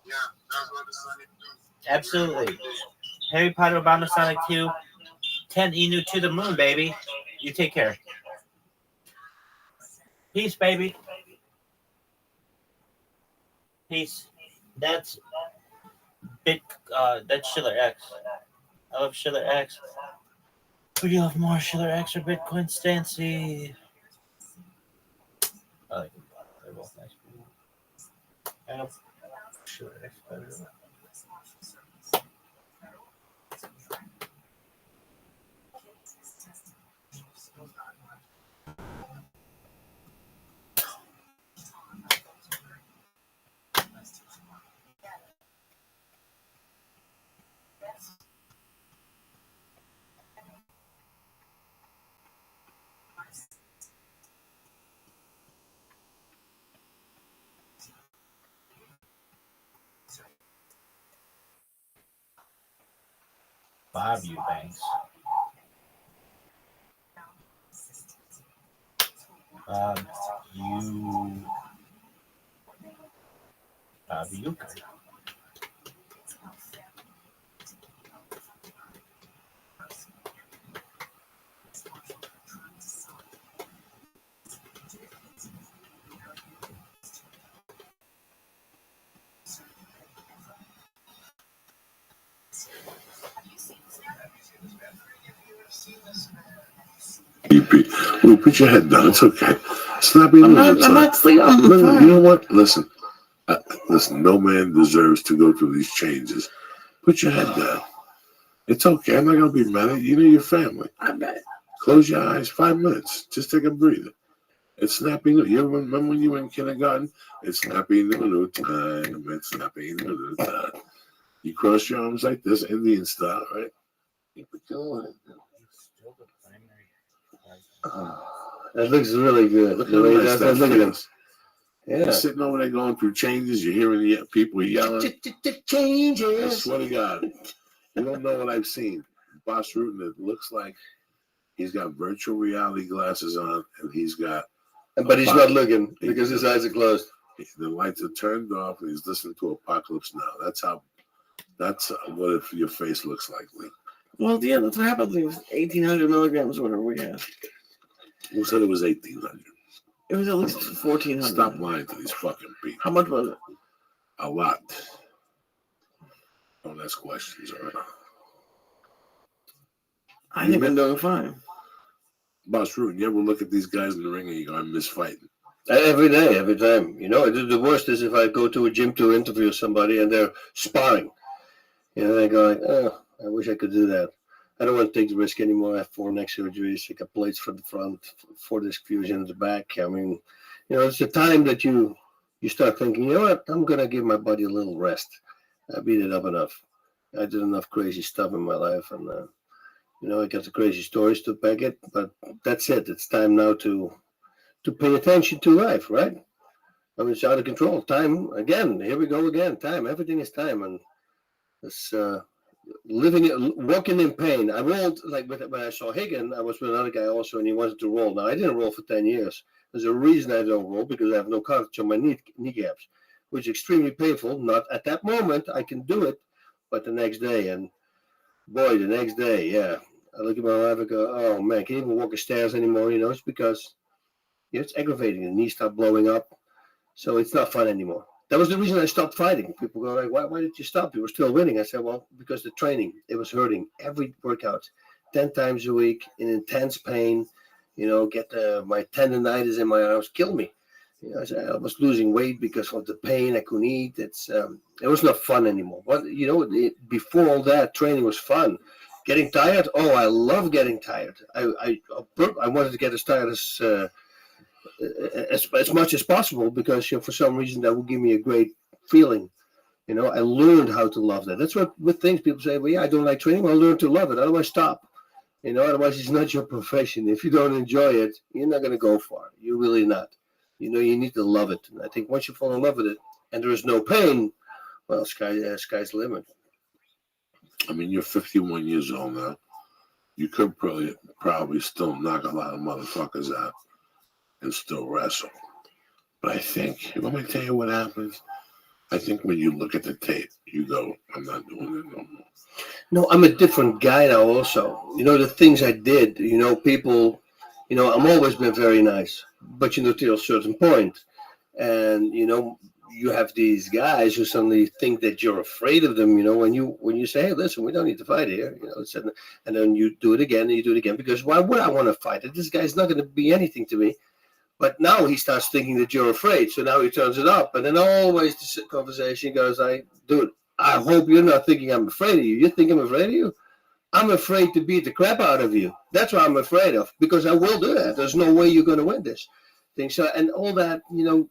Yeah, that's what the Sonic do. Absolutely. Harry Potter, Obama, Sonic 2, 10 Inu to the moon, baby. You take care. Peace, baby. Peace. That's that's Schiller X. I love Schiller X. Who do you love more, Schiller X or Bitcoin Stancy? I like them both. They're both nice people. I love Schiller X better. Bob Eubanks. Bob Euchre. Well, put your head down. It's okay. Snappy I'm little not sleeping. I'm Look, fine. you know what? Listen. Listen, no man deserves to go through these changes. Put your head down. It's okay. I'm not going to be mad at you. You know your family. I bet. Close your eyes. 5 minutes. Just take a breather. It's snappy. You remember when you were in kindergarten? It's snappy little time. It's snappy little time. You cross your arms like this, Indian style, right? Keep it going. That looks really good. Look The how way nice that look at him. feels. Yeah. You're sitting over there going through changes. You're hearing people yelling. I Changes. swear to God, you don't know what I've seen. Boss Rutan, it looks like he's got virtual reality glasses on, and he's got. But he's not looking because his eyes are closed. The lights are turned off, and he's listening to Apocalypse Now. That's what if your face looks like, Lee. Well, yeah, that's what happens. It was 1,800 milligrams, whatever we had. Who said it was 1,800? It was at least 1,400. Stop lying to these fucking people. How much was it? A lot. Don't ask questions, all right? I think I'm doing fine. Boss Rutan, you ever look at these guys in the ring and you go, I miss fighting? Every day, every time. You know, the worst is if I go to a gym to interview somebody and they're sparring. You know, they go like, oh, I wish I could do that. I don't want to take the risk anymore. I have 4 neck surgeries. I got plates for the front, 4 disc fusion in the back. I mean, you know, it's the time that you start thinking, you know what, I'm going to give my body a little rest. I beat it up enough. I did enough crazy stuff in my life. And, you know, I got the crazy stories to back it. But that's it. It's time now to pay attention to life, right? I mean, it's out of control. Time, again, here we go again. Time, everything is time. And it's walking in pain. I rolled, like when I saw Higgin, I was with another guy also, and he wanted to roll. Now, I didn't roll for 10 years. There's a reason I don't roll, because I have no cartilage on my kneecaps, which is extremely painful. Not at that moment, I can do it, but the next day. And boy, the next day, yeah. I look at my wife and go, oh man, I can't even walk the stairs anymore. You know, it's because it's aggravating. The knees start blowing up. So it's not fun anymore. That was the reason I stopped fighting. People go like, why did you stop? You were still winning. I said, well, because the training, it was hurting. Every workout, 10 times a week, in intense pain, you know, get my tendonitis in my arms, kill me. You know, I was losing weight because of the pain. I couldn't eat. It was not fun anymore. But, you know, before all that, training was fun. Getting tired? Oh, I love getting tired. I wanted to get as tired as much as possible, because, you know, for some reason that would give me a great feeling. You know, I learned how to love that. That's what with things people say, well, yeah, I don't like training. Well, learn to love it. Otherwise, stop. You know, otherwise it's not your profession. If you don't enjoy it, you're not going to go far. You're really not. You know, you need to love it. And I think once you fall in love with it, and there is no pain, well, sky's the limit. I mean, you're 51 years old now. You could probably still knock a lot of motherfuckers out and still wrestle. But I think, you want me to tell you what happens? I think when you look at the tape, you go, I'm not doing it no more. No, I'm a different guy now also. The things I did, people, I'm always been very nice, but to a certain point. And, you have these guys who suddenly think that you're afraid of them, when you say, hey, listen, we don't need to fight here, and then you do it again and you do it again, because why would I want to fight? This guy's not going to be anything to me. But now he starts thinking that you're afraid, so now he turns it up, and then always the conversation goes, dude, I hope you're not thinking I'm afraid of you. You think I'm afraid of you? I'm afraid to beat the crap out of you. That's what I'm afraid of, because I will do that. There's no way you're going to win this thing. So, and all that, in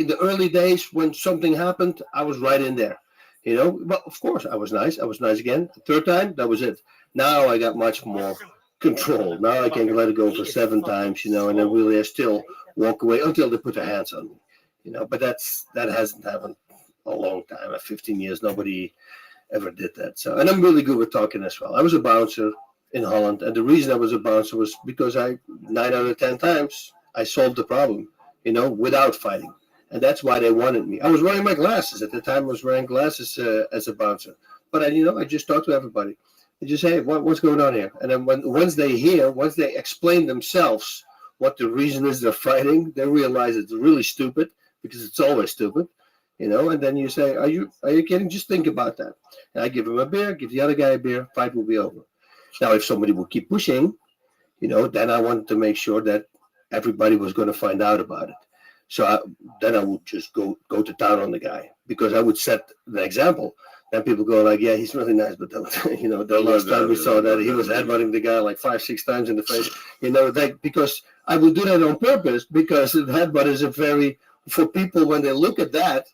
the early days when something happened, I was right in there, But of course, I was nice. I was nice again. The third time, that was it. Now I got much more control. Now I can let it go for 7 times, and then really I still walk away until they put their hands on me, But that hasn't happened a long time. At 15 years, nobody ever did that. So, and I'm really good with talking as well. I was a bouncer in Holland, and the reason I was a bouncer was because 9 out of 10 times I solved the problem, without fighting, and that's why they wanted me. I was wearing my glasses at the time. I was wearing glasses as a bouncer, but I just talked to everybody. I just say, hey, what's going on here? And then once they explain themselves what the reason is they're fighting, they realize it's really stupid, because it's always stupid. And then you say, are you kidding? Just think about that. And I give him a beer, give the other guy a beer, fight will be over. Now, if somebody will keep pushing, then I wanted to make sure that everybody was going to find out about it. So then I would just go to town on the guy, because I would set the example. Then people go like, yeah, he's really nice, but the last time we saw that, he was headbutting the guy like 5-6 times in the face. Because I would do that on purpose, because the headbutt is for people, when they look at that,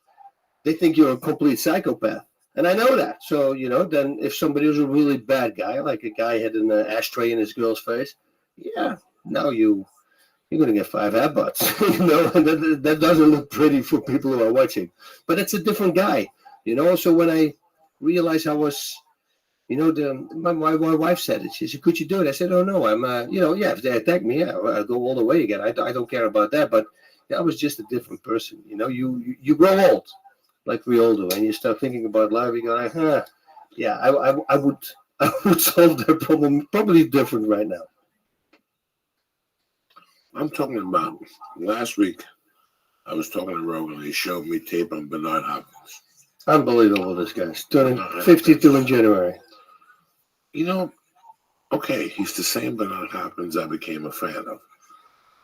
they think you're a complete psychopath. And I know that. So, then if somebody was a really bad guy, like a guy had an ashtray in his girl's face, yeah, now you're going to get 5 headbutts. And that doesn't look pretty for people who are watching. But it's a different guy. So when I realized I was, my wife said it. She said, could you do it? I said, oh, no, I'm, if they attack me, yeah, I'll go all the way again. I don't care about that. But I was just a different person. You grow old, like we all do, and you start thinking about life. You go like, yeah, I would solve their problem probably different right now. I'm talking about last week. I was talking to Rogan, and he showed me tape on Bernard Hopkins. Unbelievable, this guy's turning 52 in January. Okay, he's the same Bernard Hopkins I became a fan of.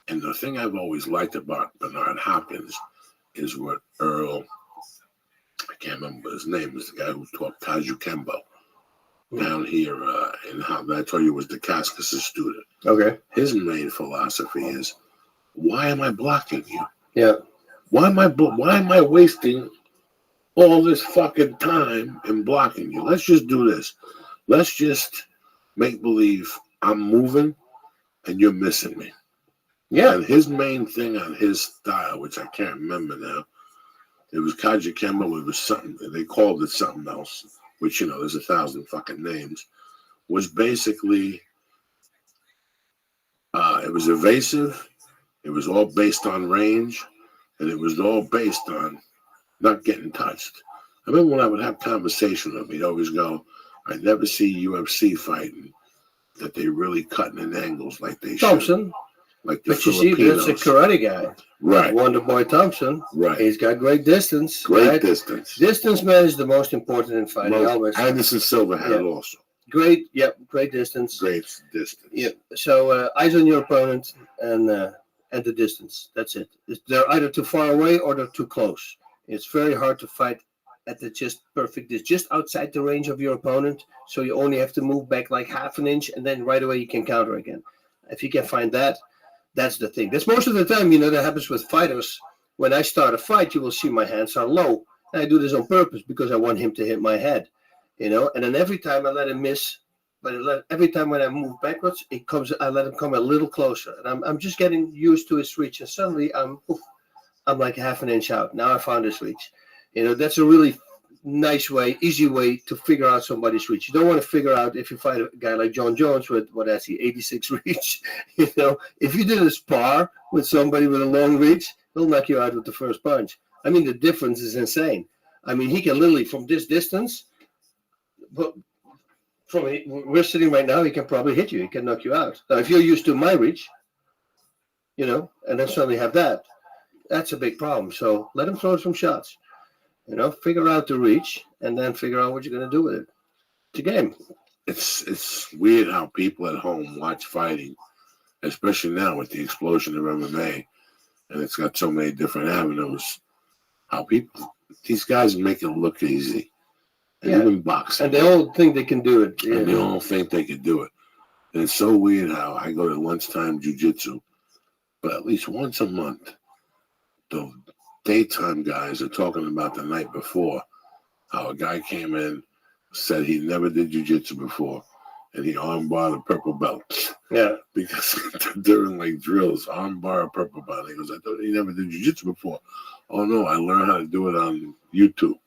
And the thing I've always liked about Bernard Hopkins is what Earl, I can't remember his name, is the guy who taught Kaju Kembo down here in Holland. I told you was the Cascas' student. Okay. His main philosophy is, why am I blocking you? Yeah. Why am I wasting all this fucking time in blocking you? Let's just do this. Let's just make believe I'm moving and you're missing me. Yeah. And his main thing on his style, which I can't remember now, it was Kaji Kembo, it was something, they called it something else, which, there's 1,000 fucking names, was basically, it was evasive, it was all based on range, and it was all based on not getting touched. I remember when I would have conversation with him, he'd always go, I never see UFC fighting that they really cutting in angles like they Thompson. should. Like the But you see, that's a karate guy. Right. Wonder Boy Thompson. Right. He's got great distance. Great distance. Distance, man, is the most important in fighting. Always. Anderson Silva had it also. Great distance. Great distance. Yeah. So eyes on your opponent and the distance. That's it. They're either too far away or they're too close. It's very hard to fight at the just perfect, just outside the range of your opponent. So you only have to move back like half an inch, and then right away you can counter again. If you can find that, that's the thing. That's most of the time, that happens with fighters. When I start a fight, you will see my hands are low. And I do this on purpose because I want him to hit my head, And then every time I let him miss, but every time when I move backwards, I let him come a little closer. And I'm just getting used to his reach. And suddenly I'm I'm like half an inch out. Now I found this reach. That's a really nice way, easy way to figure out somebody's reach. You don't want to figure out if you fight a guy like John Jones with, what has he, 86 reach. If you did a spar with somebody with a long reach, he'll knock you out with the first punch. I mean, the difference is insane. I mean, he can literally, from this distance, but we're sitting right now, he can probably hit you. He can knock you out. Now, if you're used to my reach, and then suddenly have that, that's a big problem. So let him throw some shots. Figure out the reach, and then figure out what you're going to do with it. It's a game. It's weird how people at home watch fighting, especially now with the explosion of MMA, and it's got so many different avenues. How these guys make it look easy. And even boxing. And they all think they can do it. Yeah. And they all think they can do it. And it's so weird how I go to lunchtime jiu-jitsu, but at least once a month, the daytime guys are talking about the night before, how a guy came in, said he never did jiu-jitsu before, and he armbarred a purple belt. Yeah. Because during like drills, armbar a purple belt. He goes, I thought he never did jiu-jitsu before. Oh no, I learned how to do it on YouTube.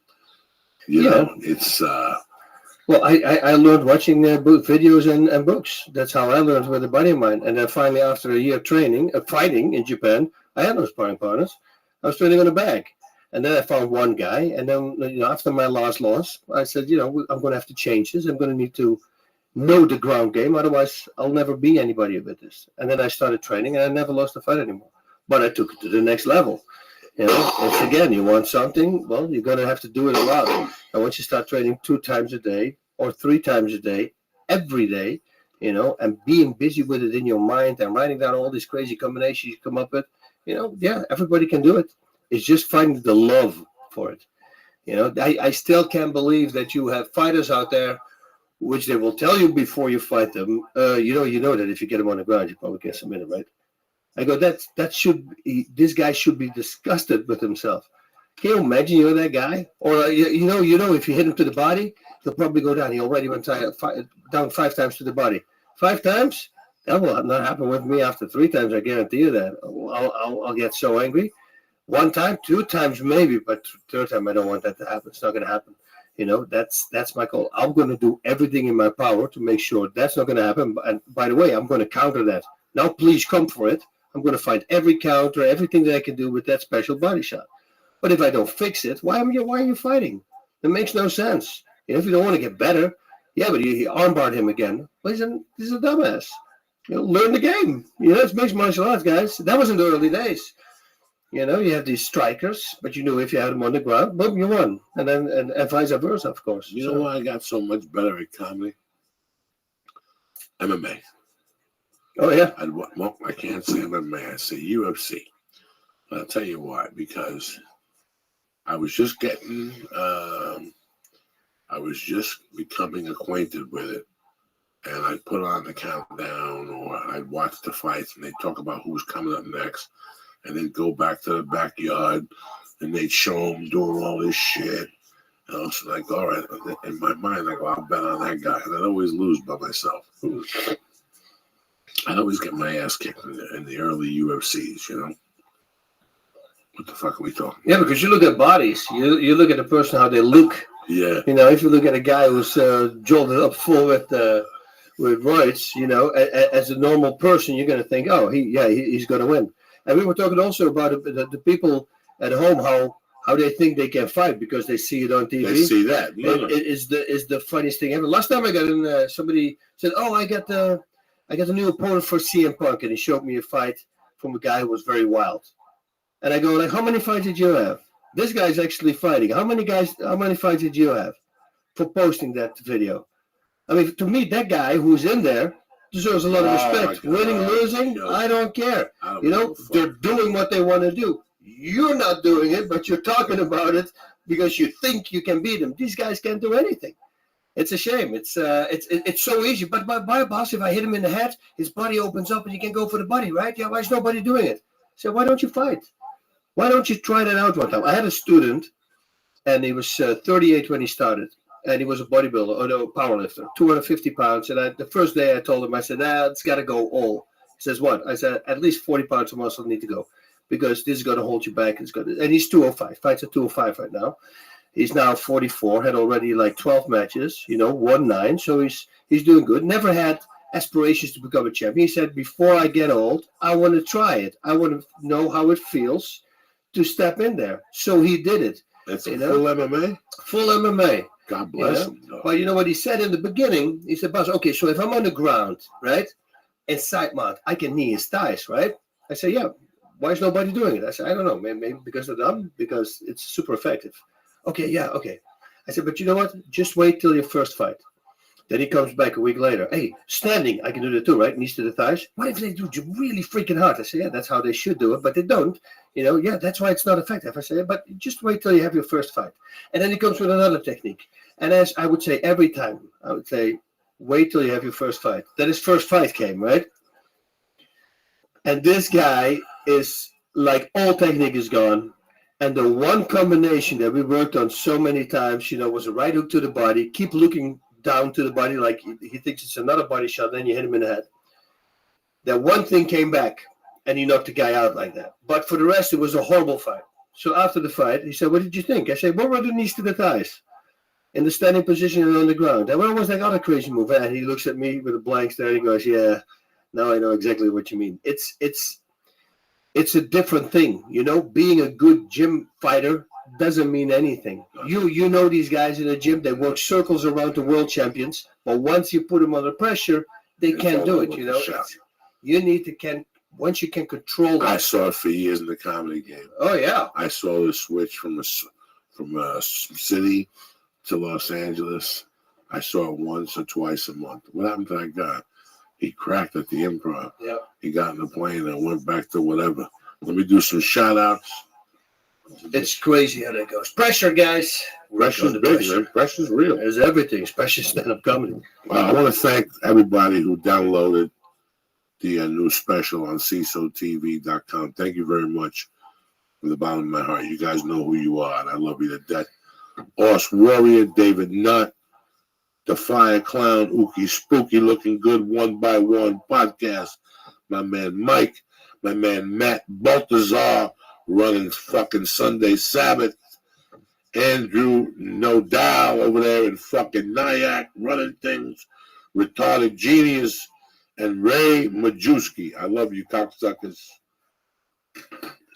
It's well, I learned watching videos and books. That's how I learned with a buddy of mine. And then finally, after a year training, fighting in Japan, I had no sparring partners. I was training on a bag. And then I found one guy. And then, after my last loss, I said, I'm going to have to change this. I'm going to need to know the ground game. Otherwise, I'll never be anybody with this. And then I started training, and I never lost a fight anymore. But I took it to the next level. It's again, you want something, well, you're going to have to do it a lot. And once you start training 2 times a day or 3 times a day, every day, and being busy with it in your mind and writing down all these crazy combinations you come up with, everybody can do it. It's just finding the love for it. I still can't believe that you have fighters out there, which they will tell you before you fight them. You know that if you get them on the ground, you probably can submit it, right? I go, this guy should be disgusted with himself. Can you imagine you're that guy? Or, if you hit him to the body, he'll probably go down. He already went down 5 times to the body. 5 times? That will not happen with me after 3 times, I guarantee you that. I'll get so angry. 1 time, 2 times maybe, but 3rd time I don't want that to happen. It's not going to happen. That's my goal. I'm going to do everything in my power to make sure that's not going to happen. And by the way, I'm going to counter that. Now, please come for it. I'm going to find every counter, everything that I can do with that special body shot. But if I don't fix it, why are you fighting? It makes no sense. If you don't want to get better, but you armbarred him again. Well, he's a dumbass. Learn the game. It's mixed martial arts, guys. That was in the early days. You have these strikers, but you knew if you had them on the ground, boom, you won. And vice versa, of course. You know why I got so much better at comedy? MMA. Oh, yeah. I can't say MMA. I say UFC. I'll tell you why. Because I was just becoming acquainted with it. And I'd put on the countdown, or I'd watch the fights, and they'd talk about who's coming up next. And then go back to the backyard, and they'd show them doing all this shit. And I was like, all right. In my mind, I go, I'll bet on that guy. And I'd always lose by myself. I'd always get my ass kicked in the early UFCs, What the fuck are we talking about? Yeah, because you look at bodies. You look at the person, how they look. Yeah. If you look at a guy who's jolted up full with roids, as a normal person, you're going to think, oh, he's going to win. And we were talking also about the people at home, how they think they can fight because they see it on TV. They see that. It is the funniest thing ever. Last time I got in, somebody said, oh, I got a new opponent for CM Punk, and he showed me a fight from a guy who was very wild. And I go, like, how many fights did you have? This guy's actually fighting. How many fights did you have for posting that video? I mean, to me, that guy who's in there deserves a lot of respect. Winning, losing, I don't care. They're doing what they want to do. You're not doing it, but you're talking about it because you think you can beat them. These guys can't do anything. It's a shame. It's so easy. But my boss, if I hit him in the head, his body opens up and he can go for the body, right? Yeah, why is nobody doing it? So why don't you fight? Why don't you try that out one time? I had a student, and he was 38 when he started. And he was a bodybuilder, or no, powerlifter, 250 pounds. And the first day I told him, I said, it's got to go all. He says, what? I said, at least 40 pounds of muscle need to go. because this is going to hold you back. And he's 205, fights at 205 right now. He's now 44, had already like 12 matches, won 9. So he's doing good. Never had aspirations to become a champion. He said, before I get old, I want to try it. I want to know how it feels to step in there. So he did it. That's full MMA? Full MMA. God bless him. Well, you know what he said in the beginning? He said, Boss, okay, so if I'm on the ground, right, and side mount, I can knee his thighs, right? I said, yeah. Why is nobody doing it? I said, I don't know. Maybe because they're dumb, because it's super effective. Okay, yeah, okay. I said, but you know what? Just wait till your first fight. Then he comes back a week later. Hey, standing, I can do that too, right? Knees to the thighs. What if they do really freaking hard? I said, yeah, that's how they should do it, but they don't. Yeah, that's why it's not effective. I said, but just wait till you have your first fight. And then he comes with another technique. And as I would say every time, I would say, wait till you have your first fight. Then his first fight came, right? And this guy is like, all technique is gone. And the one combination that we worked on so many times, was a right hook to the body, keep looking down to the body like he thinks it's another body shot, then you hit him in the head. That one thing came back, and he knocked the guy out like that. But for the rest, it was a horrible fight. So after the fight, he said, what did you think? I said, what were the knees to the thighs? In the standing position and on the ground. And what was that other crazy move? And he looks at me with a blank stare, and he goes, yeah, now I know exactly what you mean. It's a different thing, Being a good gym fighter doesn't mean anything. You know these guys in the gym, they work circles around the world champions, but once you put them under pressure, they can't do it, You need to once you can control that. I saw it for years in the comedy game. Oh yeah. I saw the switch from a city to Los Angeles. I saw it once or twice a month. What happened to that guy? He cracked at the Improv. Yeah. He got in the plane and went back to whatever. Let me do some shout outs. It's crazy how that goes. Pressure, guys. Pressure's big, man. Pressure's real. There's everything, especially stand-up comedy. I want to thank everybody who downloaded the new special on CISOTV.com. Thank you very much from the bottom of my heart. You guys know who you are, and I love you to death. Oss Warrior, David Nutt, the Fire Clown, Ookie Spooky, Looking Good, One by One podcast. My man Mike, my man Matt Baltazar, running fucking Sunday Sabbath. Andrew Nodal over there in fucking Nyack, running things. Retarded Genius. And Ray Majewski. I love you, cocksuckers.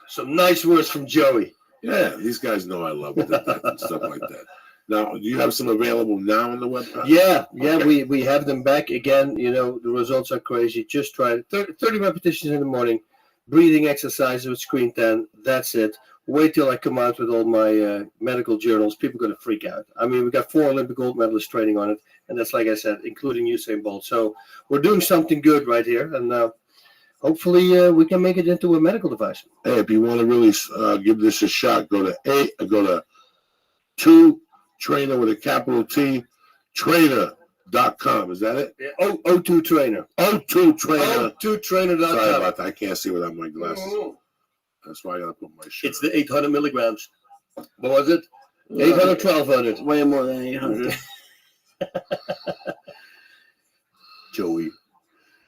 Some nice words from Joey. Yeah, these guys know I love it and stuff like that. Now, do you have some available now on the website? Yeah, Okay. we have them back again. The results are crazy. Just try it. 30 repetitions in the morning, breathing exercises with screen 10. That's it. Wait till I come out with all my medical journals. People are going to freak out. I mean, we got 4 Olympic gold medalists training on it. And that's, like I said, including Usain Bolt. So we're doing something good right here. And hopefully we can make it into a medical device. Hey, if you want to really give this a shot, go to 2 trainer with a capital T, trainer.com. Is that it? Yeah. O2 Trainer. O2 Trainer. O2Trainer.com. Sorry about that. I can't see without my glasses. Mm-hmm. That's why I got to put my shit It's the 800 milligrams. What was it? 800, 1200. Way more than 800. Joey,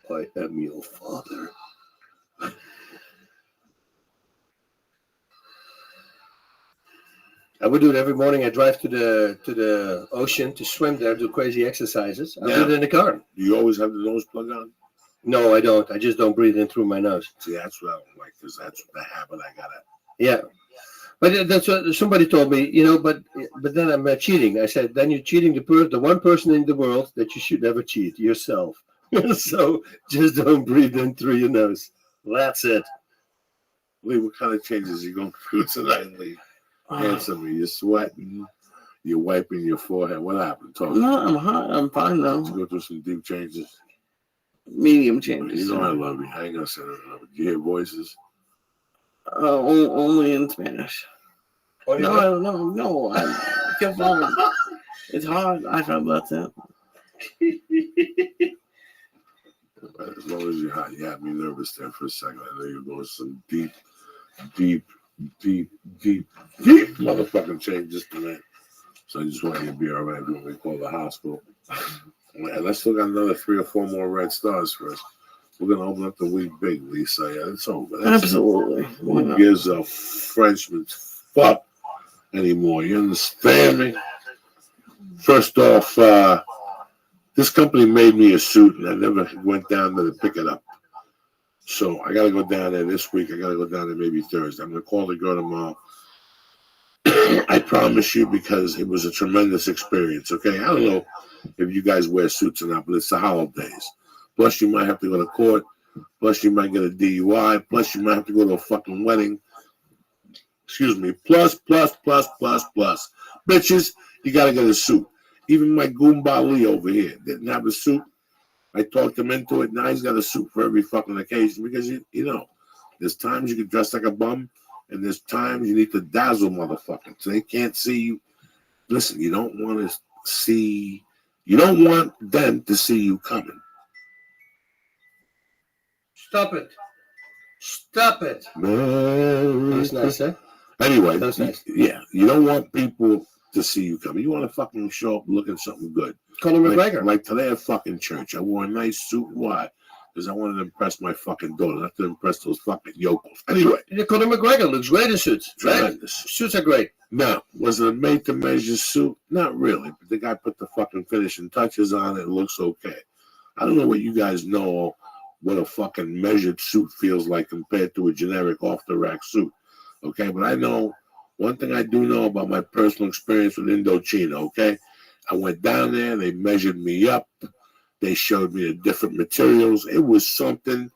I am your father. I would do it every morning. I drive to the ocean to swim there, do crazy exercises. I do it in the car. Do you always have the nose plug on? No, I don't. I just don't breathe in through my nose. See, that's what I don't like, because that's the habit I got to. Yeah. But that's what somebody told me, but then I'm cheating. I said, then you're cheating the one person in the world that you should never cheat, yourself. So just don't breathe in through your nose. That's it. Lee, what kind of changes are you going through tonight, Lee? Answer me. You're sweating. You're wiping your forehead. What happened? Talk. No, I'm hot. I'm fine, though. Let's go through some deep changes. Medium changes. You know I love you. I ain't going to say that. Do you hear voices? Only in Spanish. Oh, No. I feel fine. It's hard. I thought that's it. As long as you're hot, you had me nervous there for a second. I know you're going some deep motherfucking changes tonight. So I just want you to be all right when we call the hospital. And I still got another 3 or 4 more red stars for us. We're gonna open up the week big, Lisa. Yeah, it's over. That's Absolutely. it. Who gives a Frenchman's fuck anymore? You understand me? First off, this company made me a suit, and I never went down there to pick it up. So I got to go down there this week. I got to go down there maybe Thursday. I'm going to call the girl tomorrow. I promise you, because it was a tremendous experience, okay? I don't know if you guys wear suits or not, but it's the holidays. Plus, you might have to go to court. Plus, you might get a DUI. Plus, you might have to go to a fucking wedding. Excuse me. Plus. Bitches, you got to get a suit. Even my Goomba Lee over here didn't have a suit. I talked him into it. Now he's got a suit for every fucking occasion because, you know, there's times you can dress like a bum, and there's times you need to dazzle motherfuckers. So they can't see you. Listen, you don't want them to see you coming. Stop it. That's nice, huh? Anyway, That's nice. Yeah, you don't want people to see you coming. You want to fucking show up looking something good. Conor McGregor. Like today at fucking church, I wore a nice suit. Why? Because I wanted to impress my fucking daughter, not to impress those fucking yokels. Anyway. Conor McGregor looks great in suits. Tremendous. Right? Suits are great. Now, was it a made-to-measure suit? Not really. But the guy put the fucking finishing touches on it. It looks okay. I don't know what you guys know what a fucking measured suit feels like compared to a generic off-the-rack suit. Okay? But I know, one thing I do know about my personal experience with Indochino, okay? I went down there. They measured me up. They showed me the different materials. It was something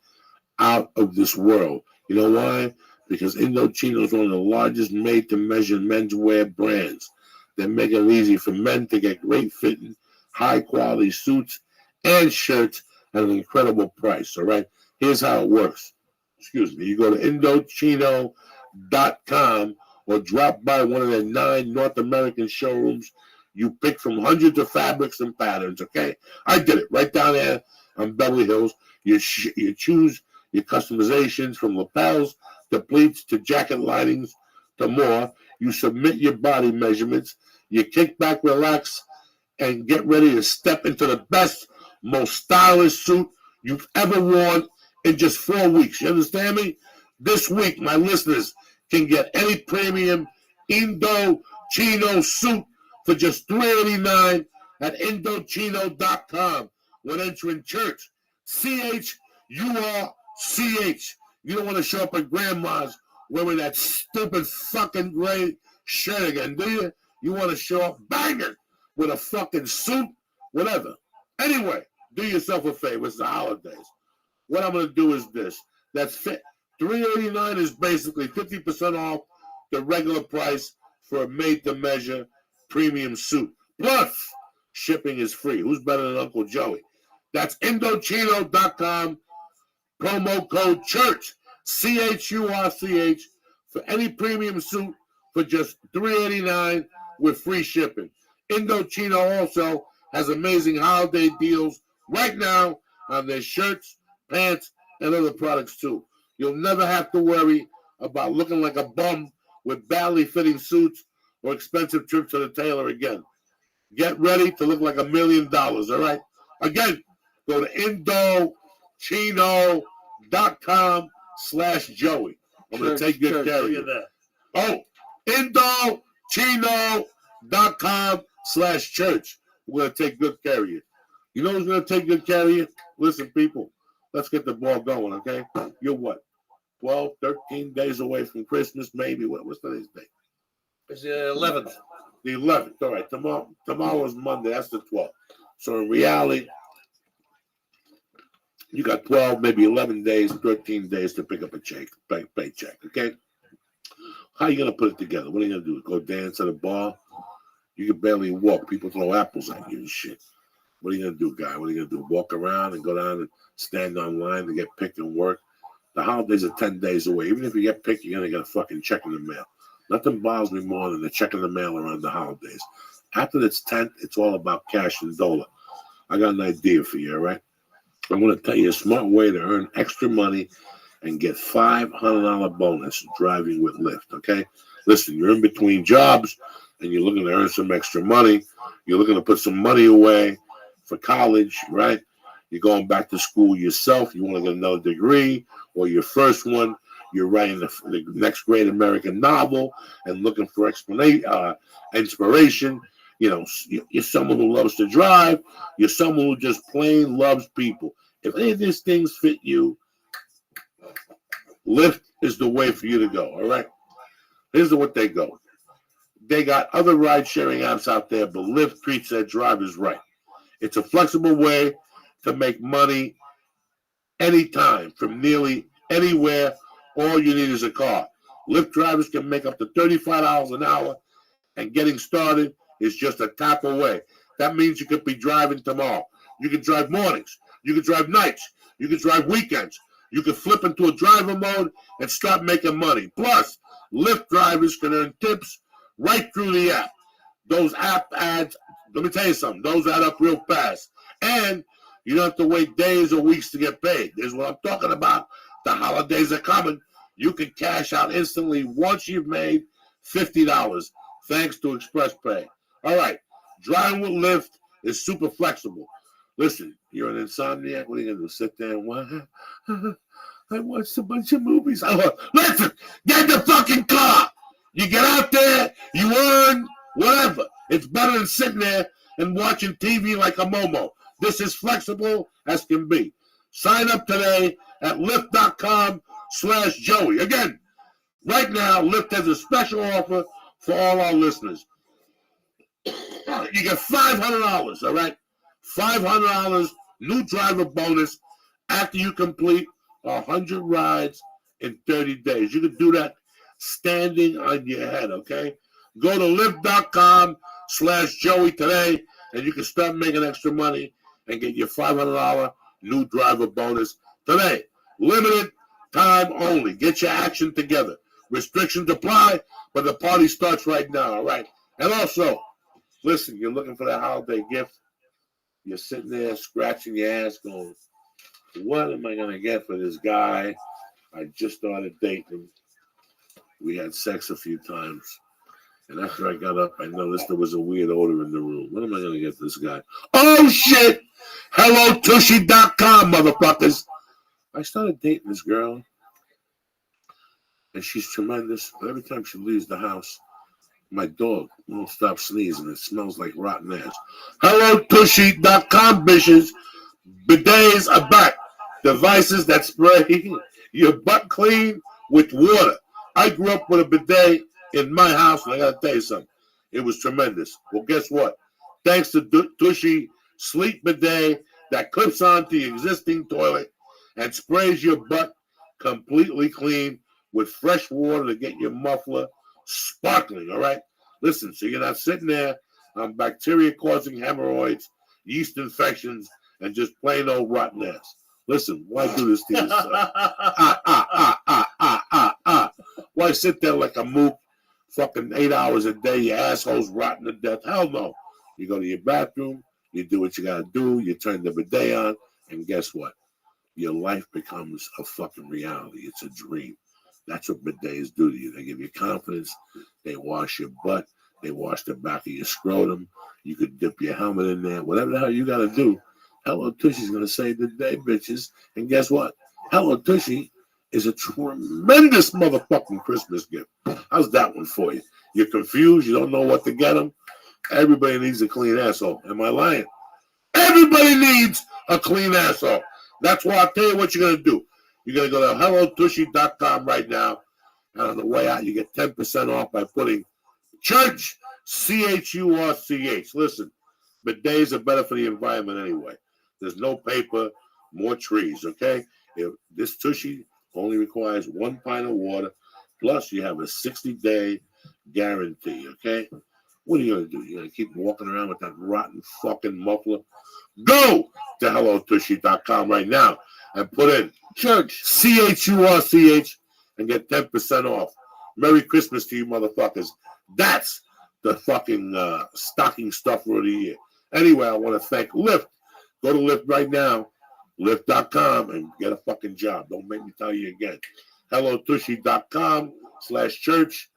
out of this world. You know why? Because Indochino is one of the largest made-to-measure menswear brands. They make it easy for men to get great-fitting, high-quality suits and shirts at an incredible price, all right? Here's how it works. Excuse me. You go to Indochino.com or drop by one of their 9 North American showrooms. You pick from hundreds of fabrics and patterns, okay? I did it right down there on Beverly Hills. You choose your customizations from lapels to pleats to jacket linings to more. You submit your body measurements. You kick back, relax, and get ready to step into the best, most stylish suit you've ever worn in just 4 weeks. You understand me? This week, my listeners can get any premium Indochino suit for just $3.89 at Indochino.com when entering church. CHURCH. You don't want to show up at grandma's wearing that stupid fucking gray shirt again, do you? You want to show up banging with a fucking suit, whatever. Anyway, do yourself a favor. It's the holidays. What I'm going to do is this. That's fit. $3.89 is basically 50% off the regular price for a made-to-measure premium suit. Plus, shipping is free. Who's better than Uncle Joey? That's Indochino.com. Promo code CHURCH, CHURCH, for any premium suit for just $3.89 with free shipping. Indochino also has amazing holiday deals right now on their shirts, pants, and other products too. You'll never have to worry about looking like a bum with badly fitting suits or expensive trips to the tailor again. Get ready to look like $1 million, all right? Again, go to Indochino.com/Joey. I'm going to take good care of you. Oh, Indochino.com/church. We're going to take good care of you. You know who's going to take good care of you? Listen, people, let's get the ball going, okay? You're what, 12, 13 days away from Christmas, maybe? What's today's date? It's the 11th. The 11th. All right, tomorrow is Monday. That's the 12th. So in reality, you got 12, maybe 11 days, 13 days to pick up a paycheck, okay? How are you going to put it together? What are you going to do? Go dance at a bar? You can barely walk. People throw apples at you and shit. What are you going to do, guy? What are you going to do? Walk around and go down and stand online to get picked and work? The holidays are 10 days away. Even if you get picked, you're going to get a fucking check in the mail. Nothing bothers me more than the check in the mail around the holidays. After it's 10th, it's all about cash and dollar. I got an idea for you, all right? I'm going to tell you a smart way to earn extra money and get $500 bonus driving with Lyft, okay? Listen, you're in between jobs and you're looking to earn some extra money. You're looking to put some money away for college, right? You're going back to school yourself. You want to get another degree or your first one. You're writing the next great American novel and looking for inspiration. You know, you're someone who loves to drive. You're someone who just plain loves people. If any of these things fit you, Lyft is the way for you to go, all right? Here's what they go. They got other ride-sharing apps out there, but Lyft treats their drivers right. It's a flexible way to make money anytime from nearly anywhere. All you need is a car. Lyft drivers can make up to $35 an hour, and getting started is just a tap away. That means you could be driving tomorrow. You can drive mornings. You can drive nights. You can drive weekends. You can flip into a driver mode and start making money. Plus, Lyft drivers can earn tips right through the app. Those app ads, let me tell you something, those add up real fast. And you don't have to wait days or weeks to get paid. This is what I'm talking about. The holidays are coming. You can cash out instantly once you've made $50 thanks to Express Pay. All right, driving with Lyft is super flexible. Listen, you're an insomniac. What are you going to do? Sit there and watch? I watched a bunch of movies. Listen, get the fucking car. You get out there, you earn whatever. It's better than sitting there and watching TV like a Momo. This is flexible as can be. Sign up today at Lyft.com/Joey. Again, right now, Lyft has a special offer for all our listeners. You get $500, all right? $500 new driver bonus after you complete 100 rides in 30 days. You can do that standing on your head, okay? Go to Lyft.com/Joey today, and you can start making extra money and get your $500 new driver bonus today. Limited time only. Get your action together. Restrictions apply, but the party starts right now, all right? And also, listen, you're looking for that holiday gift. You're sitting there scratching your ass going, what am I going to get for this guy? I just started dating. We had sex a few times. And after I got up, I noticed there was a weird odor in the room. What am I going to get this guy? Oh, shit! HelloTushy.com, motherfuckers. I started dating this girl. And she's tremendous. But every time she leaves the house, my dog won't stop sneezing. It smells like rotten ass. HelloTushy.com, bitches. Bidets are back. Devices that spray your butt clean with water. I grew up with a bidet in my house, and I got to tell you something. It was tremendous. Well, guess what? Thanks to Tushy Sleep Bidet that clips onto your existing toilet and sprays your butt completely clean with fresh water to get your muffler sparkling, all right? Listen, so you're not sitting there on bacteria-causing hemorrhoids, yeast infections, and just plain old rotten ass. Listen, why do this to yourself? Why sit there like a mook, fucking 8 hours a day, your asshole's rotten to death? Hell no. You go to your bathroom, you do what you gotta do, you turn the bidet on, and guess what? Your life becomes a fucking reality. It's a dream. That's what bidets do to you. They give you confidence. They wash your butt. They wash the back of your scrotum. You could dip your helmet in there. Whatever the hell you gotta do. Hello Tushy's going to save the day, bitches. And guess what? Hello Tushy is a tremendous motherfucking Christmas gift. How's that one for you? You're confused. You don't know what to get them. Everybody needs a clean asshole. Am I lying? Everybody needs a clean asshole. That's why I'll tell you what you're going to do. You're going to go to HelloTushy.com right now. And on the way out, you get 10% off by putting church, CHURCH. Listen, bidets are better for the environment anyway. There's no paper, more trees, okay? If this Tushy only requires 1 pint of water, plus you have a 60-day guarantee, okay? What are you going to do? You're going to keep walking around with that rotten fucking muffler? Go to HelloTushy.com right now and put in church, CHURCH, and get 10% off. Merry Christmas to you motherfuckers. That's the fucking stocking stuffer of the year. Anyway, I want to thank Lyft. Go to Lyft right now, Lyft.com, and get a fucking job. Don't make me tell you again. HelloTushy.com/church.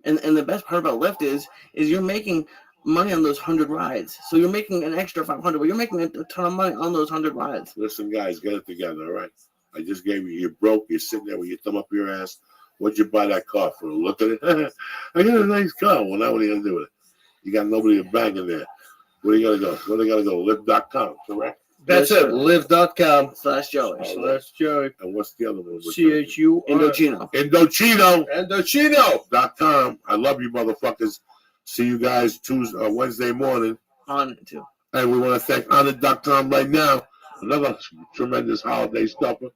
And the best part about Lyft is you're making money on those 100 rides. So you're making an extra 500, but you're making a ton of money on those 100 rides. Listen, guys, get it together, all right? I just gave you, you're broke, you're sitting there with your thumb up your ass. What'd you buy that car for? Look at it. I got a nice car. Well, now what are you going to do with it? You got nobody to bang in there. Where are you going to go? Where are they going to go? Live.com, correct? That's Yes, it. sir. Live.com/Joey. Oh, And what's the other one? CHU Indochino. Indochino. Indochino. I love you, motherfuckers. See you guys Wednesday morning. On it, too. And we want to thank Honor.com right now. Another tremendous holiday stuffer.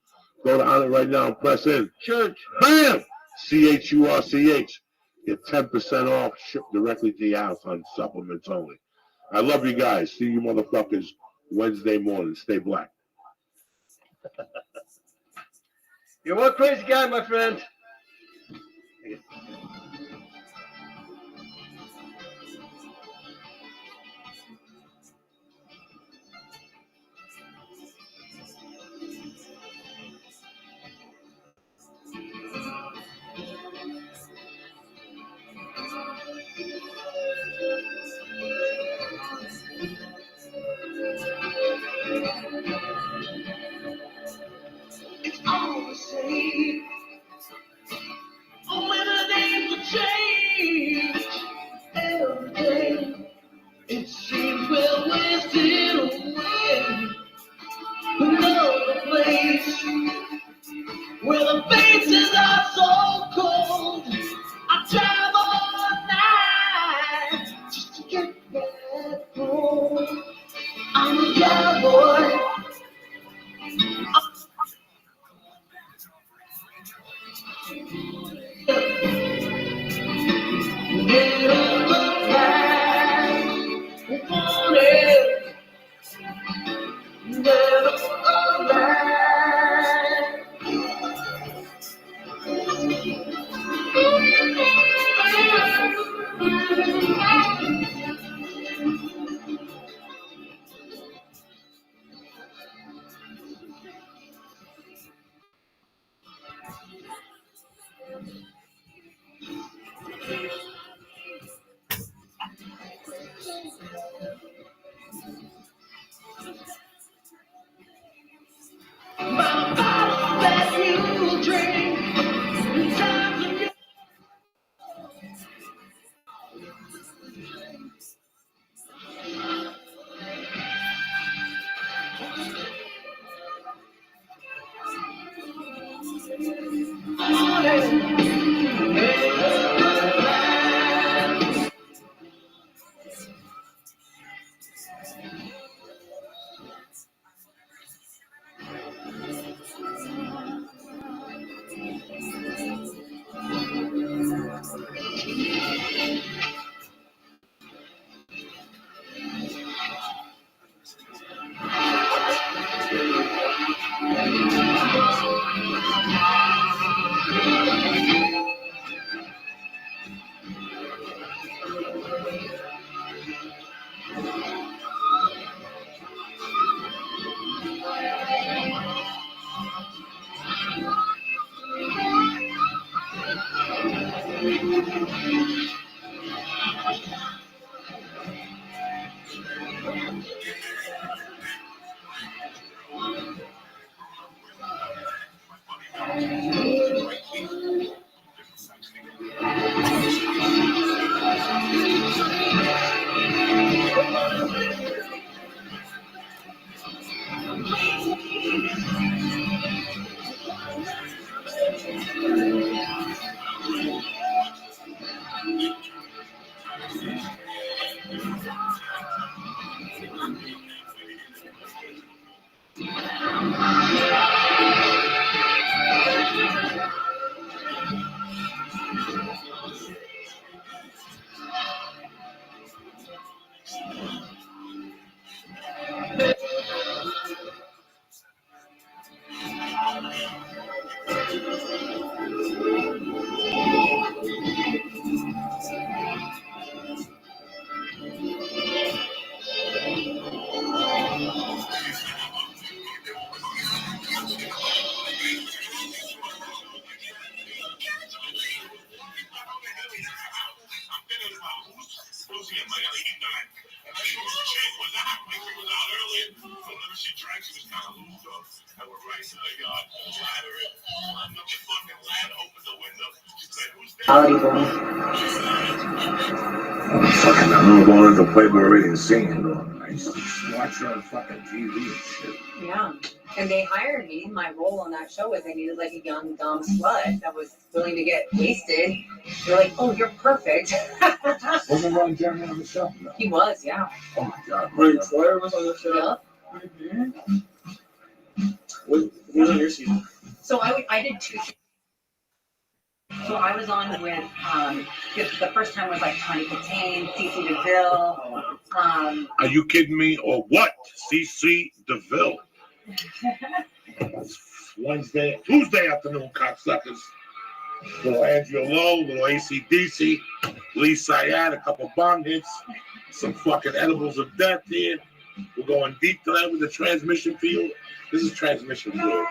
Go to Honor right now and press in. Church. Bam! CHURCH. Get 10% off. Shipped directly to your house on supplements only. I love you guys. See you motherfuckers Wednesday morning. Stay black. You're one crazy guy, my friend. It's all the same. Only the name will change. Every day it seems we're wasting away. Another place where the faces are so cold. I travel all night just to get back home. I'm a cowboy. Get on the line. We want it. Never alive. My bottle that you drink in times of your I went right to the yard, ladder it, climbed up the fucking ladder, opened the window. She said, "Who's there?" Fucking, I'm going into Playboy already and singing. I used to watch her on fucking TV and shit. Yeah. And they hired me. My role on that show was they needed like a young, dumb slut that was willing to get wasted. They're like, oh, you're perfect. Wasn't Ron Jeremy on the show? No. He was, yeah. Oh my God. Ray Troyer was on the show. Yep. What was on your season? So I did two shows. So I was on with, the first time was like Tawny Katane, Cece DeVille. Are you kidding me or what? CC DeVille. Tuesday afternoon, cocksuckers. Little Andrea Lowe, little ACDC, Lee Syad, a couple bong hits, some fucking edibles of death here. We're going deep tonight with the transmission field. This is transmission field.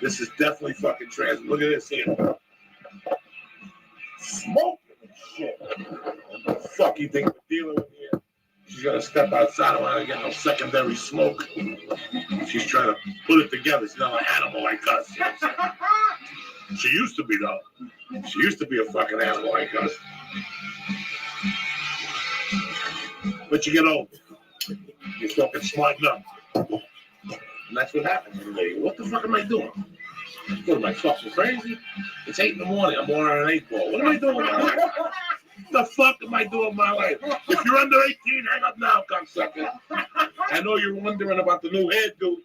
This is definitely fucking Look at this here. Smoking and shit. What the fuck you think we're dealing with here? She's gonna step outside. I don't want to get no secondary smoke. She's trying to put it together. She's not an animal like us. You know what I'm saying? She used to be though. She used to be a fucking animal like us. But you get older. You're fucking smarten up. And that's what happens today. What the fuck am I doing? What am I fucking crazy? It's 8 in the morning. I'm on an 8 ball. What am I doing with my life? What the fuck am I doing with my life? If you're under 18, hang up now, cocksucker. I know you're wondering about the new hairdo.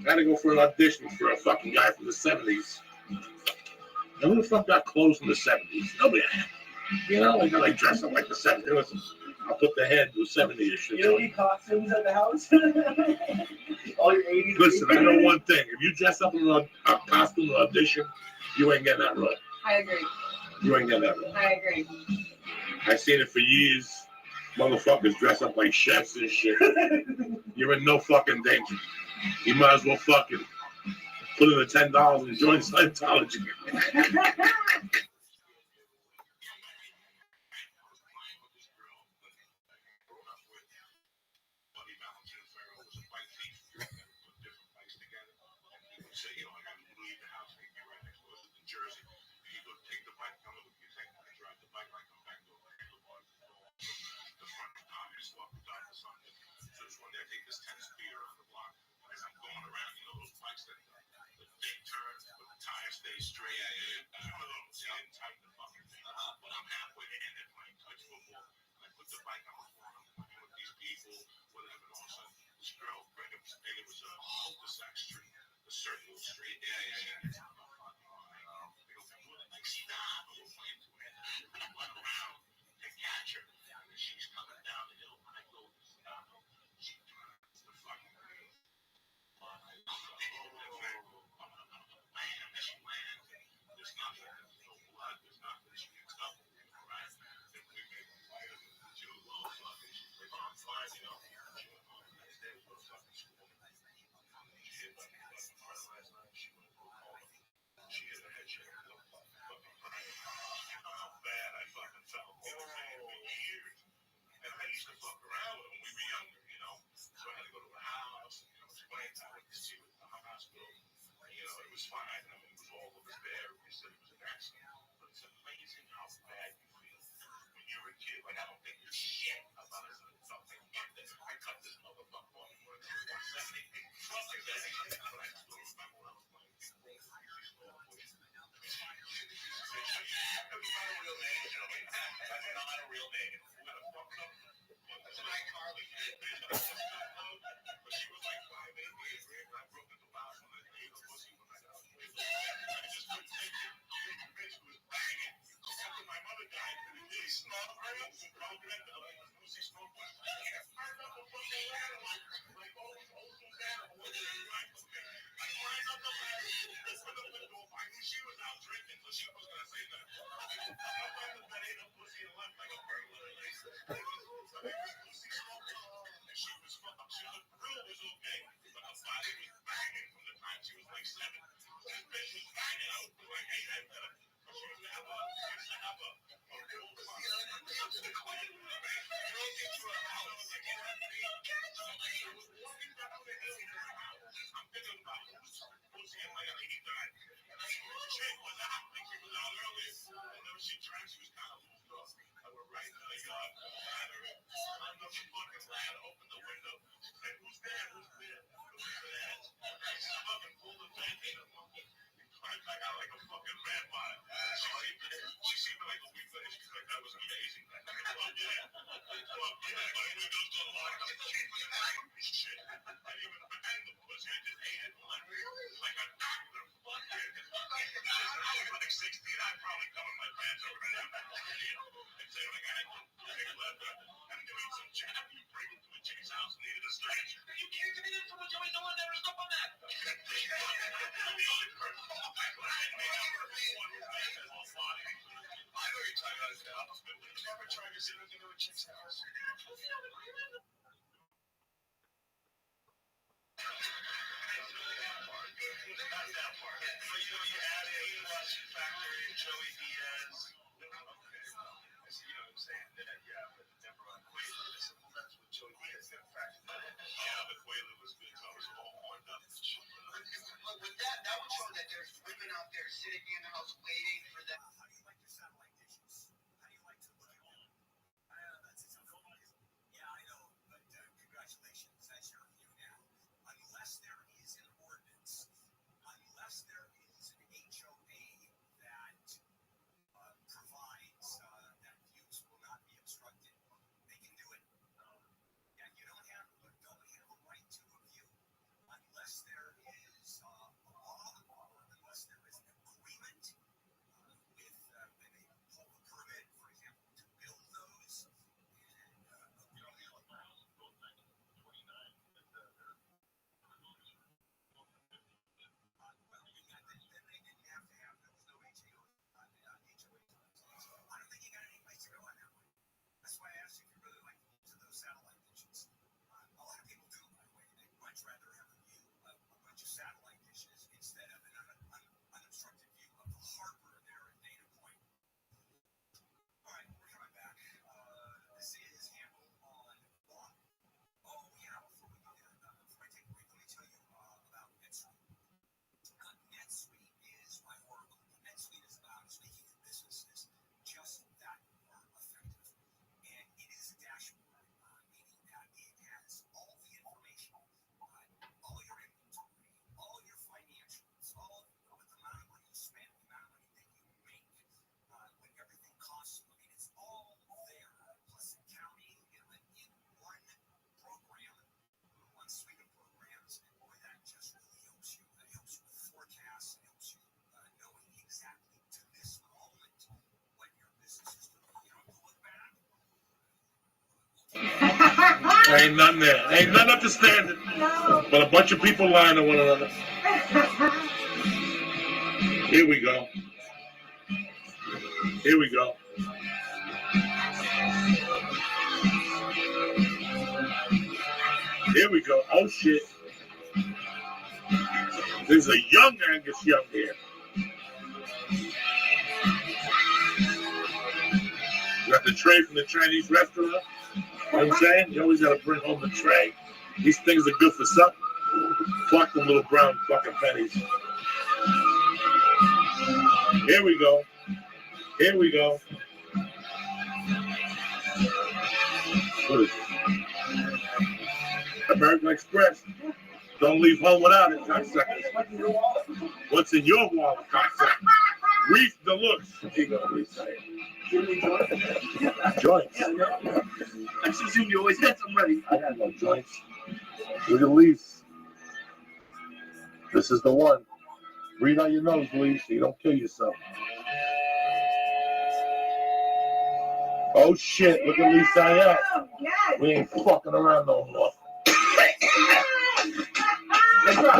I gotta go for an audition for a fucking guy from the 70s. And who the fuck got clothes in the 70s? Nobody. You know, like dress up like the 70s. I'll put the head to 70 shit. You don't need costumes at the house? All your 80s. Listen, I know one thing. If you dress up in a costume audition, you ain't getting that run. I agree. You ain't getting that run. I agree. I've seen it for years. Motherfuckers dress up like chefs and shit. You're in no fucking danger. You might as well fucking put in the $10 and join Scientology. Stay straight. I don't know. See, I'm tight the fucking thing. But I'm halfway to end it playing touch football. I put the bike on the floor. I'm with these people, whatever. And all of a sudden, this girl, it was a cul-de-sac street, a circle street. Yeah. They go, like, stop. We're playing to it. I run around to catch her. And she's coming down the hill. I go, stop. She turns the fucking wheel. There's nothing, there's no blood, there's nothing. She gets up, right? Then we make a fire. She was all fucking, she's like, on fire, you know. She went home the next day, was fucking school. She hit like a fucking heart last night. She went home. She hit her head, she hit her fucking crying. You know how bad I fucking felt. You know what I'm saying? For years. And I used to fuck around with them when we were younger, you know. So I had to go to her house, you know, explain how I could see her in the hospital. You know, it was fine. I mean, it was all over there. We said it was an accident. But it's amazing how bad you feel when you're a kid. Like, I don't think you're shit about it. Something like this. I cut this motherfucker off. But I still remember when I was playing. Everybody real name, you know. That's not a real name. We're going to fuck up. That's an iCarly. But she was like 5'8", and I broke into loud when I ate a pussy when I got I just couldn't take it. The bitch was seemed like a week later, she's like, that was amazing. Well, yeah. Well, yeah, but it goes to a lot of shit. And even the pussy, I just ate it. Like, really? Like a doctor. Fuck yeah. I'm like 60, and I'd probably cover my pants over and I'd say, like, I had to take a left. I'm doing some chat. You bring him to a chick's house and needed a stranger. You can't get in from a Joey. No one ever stop on that. I'm the only person. I know you're talking about the house, but you never tried to sit into a chick's house. Not that part. But you add a plus factor in Joey Diaz. Okay. So, what I'm saying? Yeah, but never on Quaalude. That's what Joey Diaz got factored in. Yeah, but Quaalude was good. So I was all horned up. But with that would show that there's women out there sitting in the house waiting for that. How do you like your satellite dishes? How do you like to look at them? That's a tough one. Yeah, I know, but congratulations. That's your view now. Unless there is an ordinance, unless there is an HOA that provides that views will not be obstructed, they can do it. Yeah, you don't have a right to a view unless there is a law or unless there is an agreement with when they pull the permit, for example, to build those. And you don't have a ground built 1929 that they're well, then they didn't have to have, there was no HOA. I don't think you got any place to go on that one. That's why I asked you if you really like to those satellite dishes. A lot of people do, by the way. They'd much rather have a view of a bunch of satellite dishes instead of an unobstructed view of the harbor there at Dana Point. All right, we're coming back. This is handled on law. Oh, yeah, before we do that, before I take a break, let me tell you about NetSuite. NetSuite is my oracle. NetSuite is about making your businesses just that more effective. And it is a dashboard, meaning that it has all the information, all your inventory, all your financials, all the amount of money you spend, the amount of money that you make, what everything costs you. I mean, it's all there, plus accounting in one program, one suite of programs, and boy, that just really helps you. It helps you with forecasts, it helps you knowing exactly to this moment what your business is doing. You know, look back. Ain't nothing there. Ain't nothing understanding. But a bunch of people lying to one another. Here we go. Here we go. Here we go. Oh shit. There's a young Angus Young here. You got the tray from the Chinese restaurant. You know what I'm saying? You always got to bring home the tray. These things are good for something. Fuck them little brown fucking pennies. Here we go. Here we go. What is it? American Express. Don't leave home without it, cocksuckers. What's in your wallet, cocksucker? Reef Deluxe. Here you go, Reef. Joints. I just assumed you always had some ready. I got no joints. Look at Leaf. This is the one. Breathe out your nose, Leaf, so you don't kill yourself. Oh shit, look at Lisa Sayat. We ain't fucking around no more.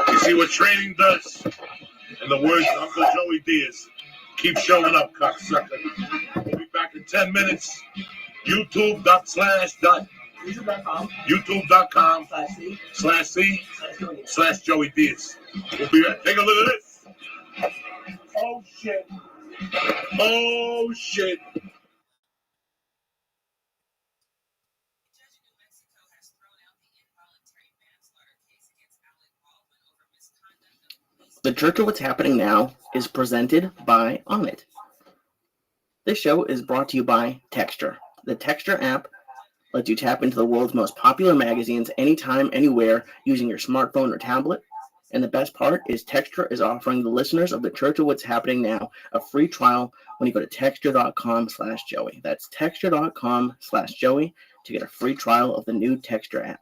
You see what training does? In the words of Uncle Joey Diaz, keep showing up, cocksucker. We'll be back in 10 minutes. YouTube.com/YouTube.com/C/Joey Diaz. We'll be right. Take a look at this. Oh shit. Oh shit. The Church of What's Happening Now is presented by Onnit. This show is brought to you by Texture. The Texture app lets you tap into the world's most popular magazines anytime, anywhere, using your smartphone or tablet. And the best part is Texture is offering the listeners of the Church of What's Happening Now a free trial when you go to texture.com/Joey. That's texture.com/Joey to get a free trial of the new Texture app.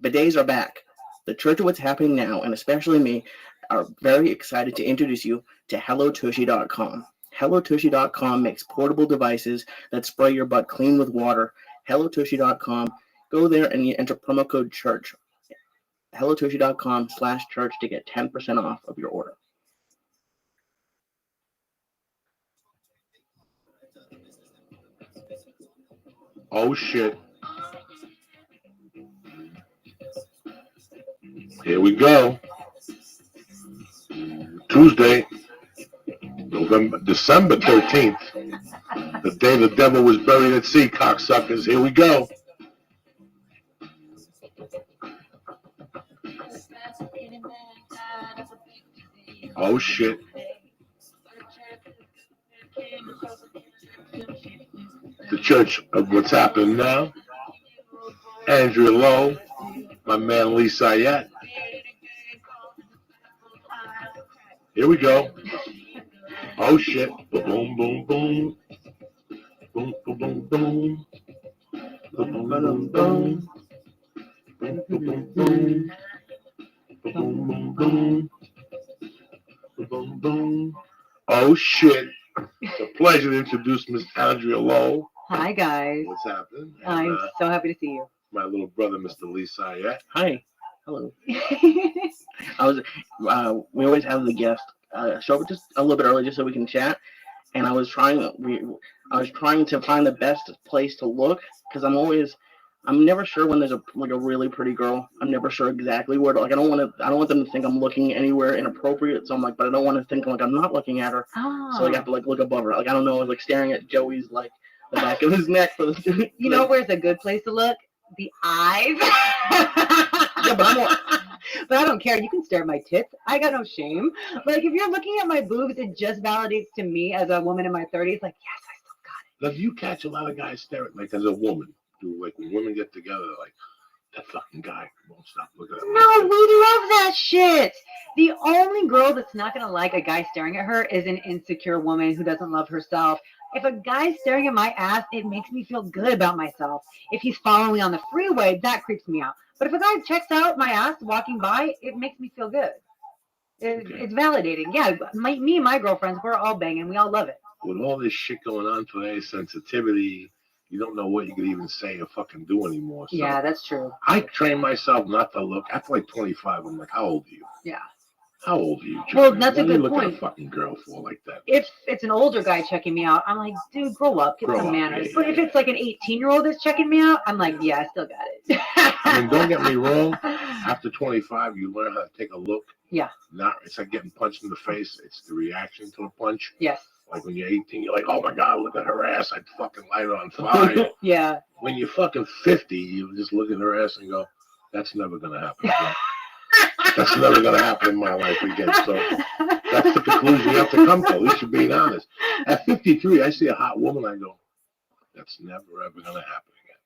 Bidets are back. The Church of What's Happening Now, and especially me, are very excited to introduce you to HelloTushy.com. HelloTushy.com makes portable devices that spray your butt clean with water. HelloTushy.com. Go there and you enter promo code CHURCH. HelloTushy.com/church to get 10% off of your order. Oh shit. Here we go. Tuesday, December 13th, the day the devil was buried at sea, cocksuckers. Here we go. Oh shit. The Church of What's Happening Now. Andrea Lowe, my man Lee Sayette. Here we go. Oh shit. Boom, boom, boom. Boom, boom, boom, boom. Boom, boom, boom, boom. Boom, boom, boom, boom. Boom, boom, boom. Boom, boom. Oh shit. It's a pleasure to introduce Miss Andrea Lowe. Hi, guys. What's happening? I'm so happy to see you. My little brother, Mr. Lee Sayette. Hi. Hello. We always have the guest show up just a little bit early just so we can chat. And I was trying to find the best place to look because I'm never sure when there's a really pretty girl. I'm never sure exactly where to, I don't want them to think I'm looking anywhere inappropriate. So I'm like, but I don't want to think I'm not looking at her. Oh. So I have to look above her. I don't know, staring at Joey's the back of his neck. You know where's a good place to look? The eyes. Yeah, but But I don't care. You can stare at my tits. I got no shame. If you're looking at my boobs, it just validates to me as a woman in my 30s. Yes, I still got it. Now, do you catch a lot of guys staring, as a woman? When women get together, that fucking guy won't stop looking at me. No, we love that shit. The only girl that's not going to like a guy staring at her is an insecure woman who doesn't love herself. If a guy's staring at my ass, it makes me feel good about myself. If he's following me on the freeway, that creeps me out. But if a guy checks out my ass walking by, it makes me feel good. It's validating. Yeah, me and my girlfriends, we're all banging. We all love it. With all this shit going on today, sensitivity, you don't know what you could even say or fucking do anymore. So yeah, that's true. I train myself not to look. After 25, I'm like, how old are you? Yeah. How old are you, Joey? Well, that's a what are you good looking point. at a fucking girl for like that? If it's an older guy checking me out, I'm like, dude, grow up, get some manners. But if it's like an 18-year-old that's checking me out, I'm like, yeah, I still got it. I mean, don't get me wrong. After 25, you learn how to take a look. Yeah. It's like getting punched in the face. It's the reaction to a punch. Yes. Like when you're 18, you're like, oh my God, look at her ass. I'd fucking light her on fire. Yeah. When you're fucking 50, you just look at her ass and go, that's never going to happen again. That's never going to happen in my life again. So that's the conclusion you have to come to. At least you're being honest. At 53, I see a hot woman. I go, that's never, ever going to happen again.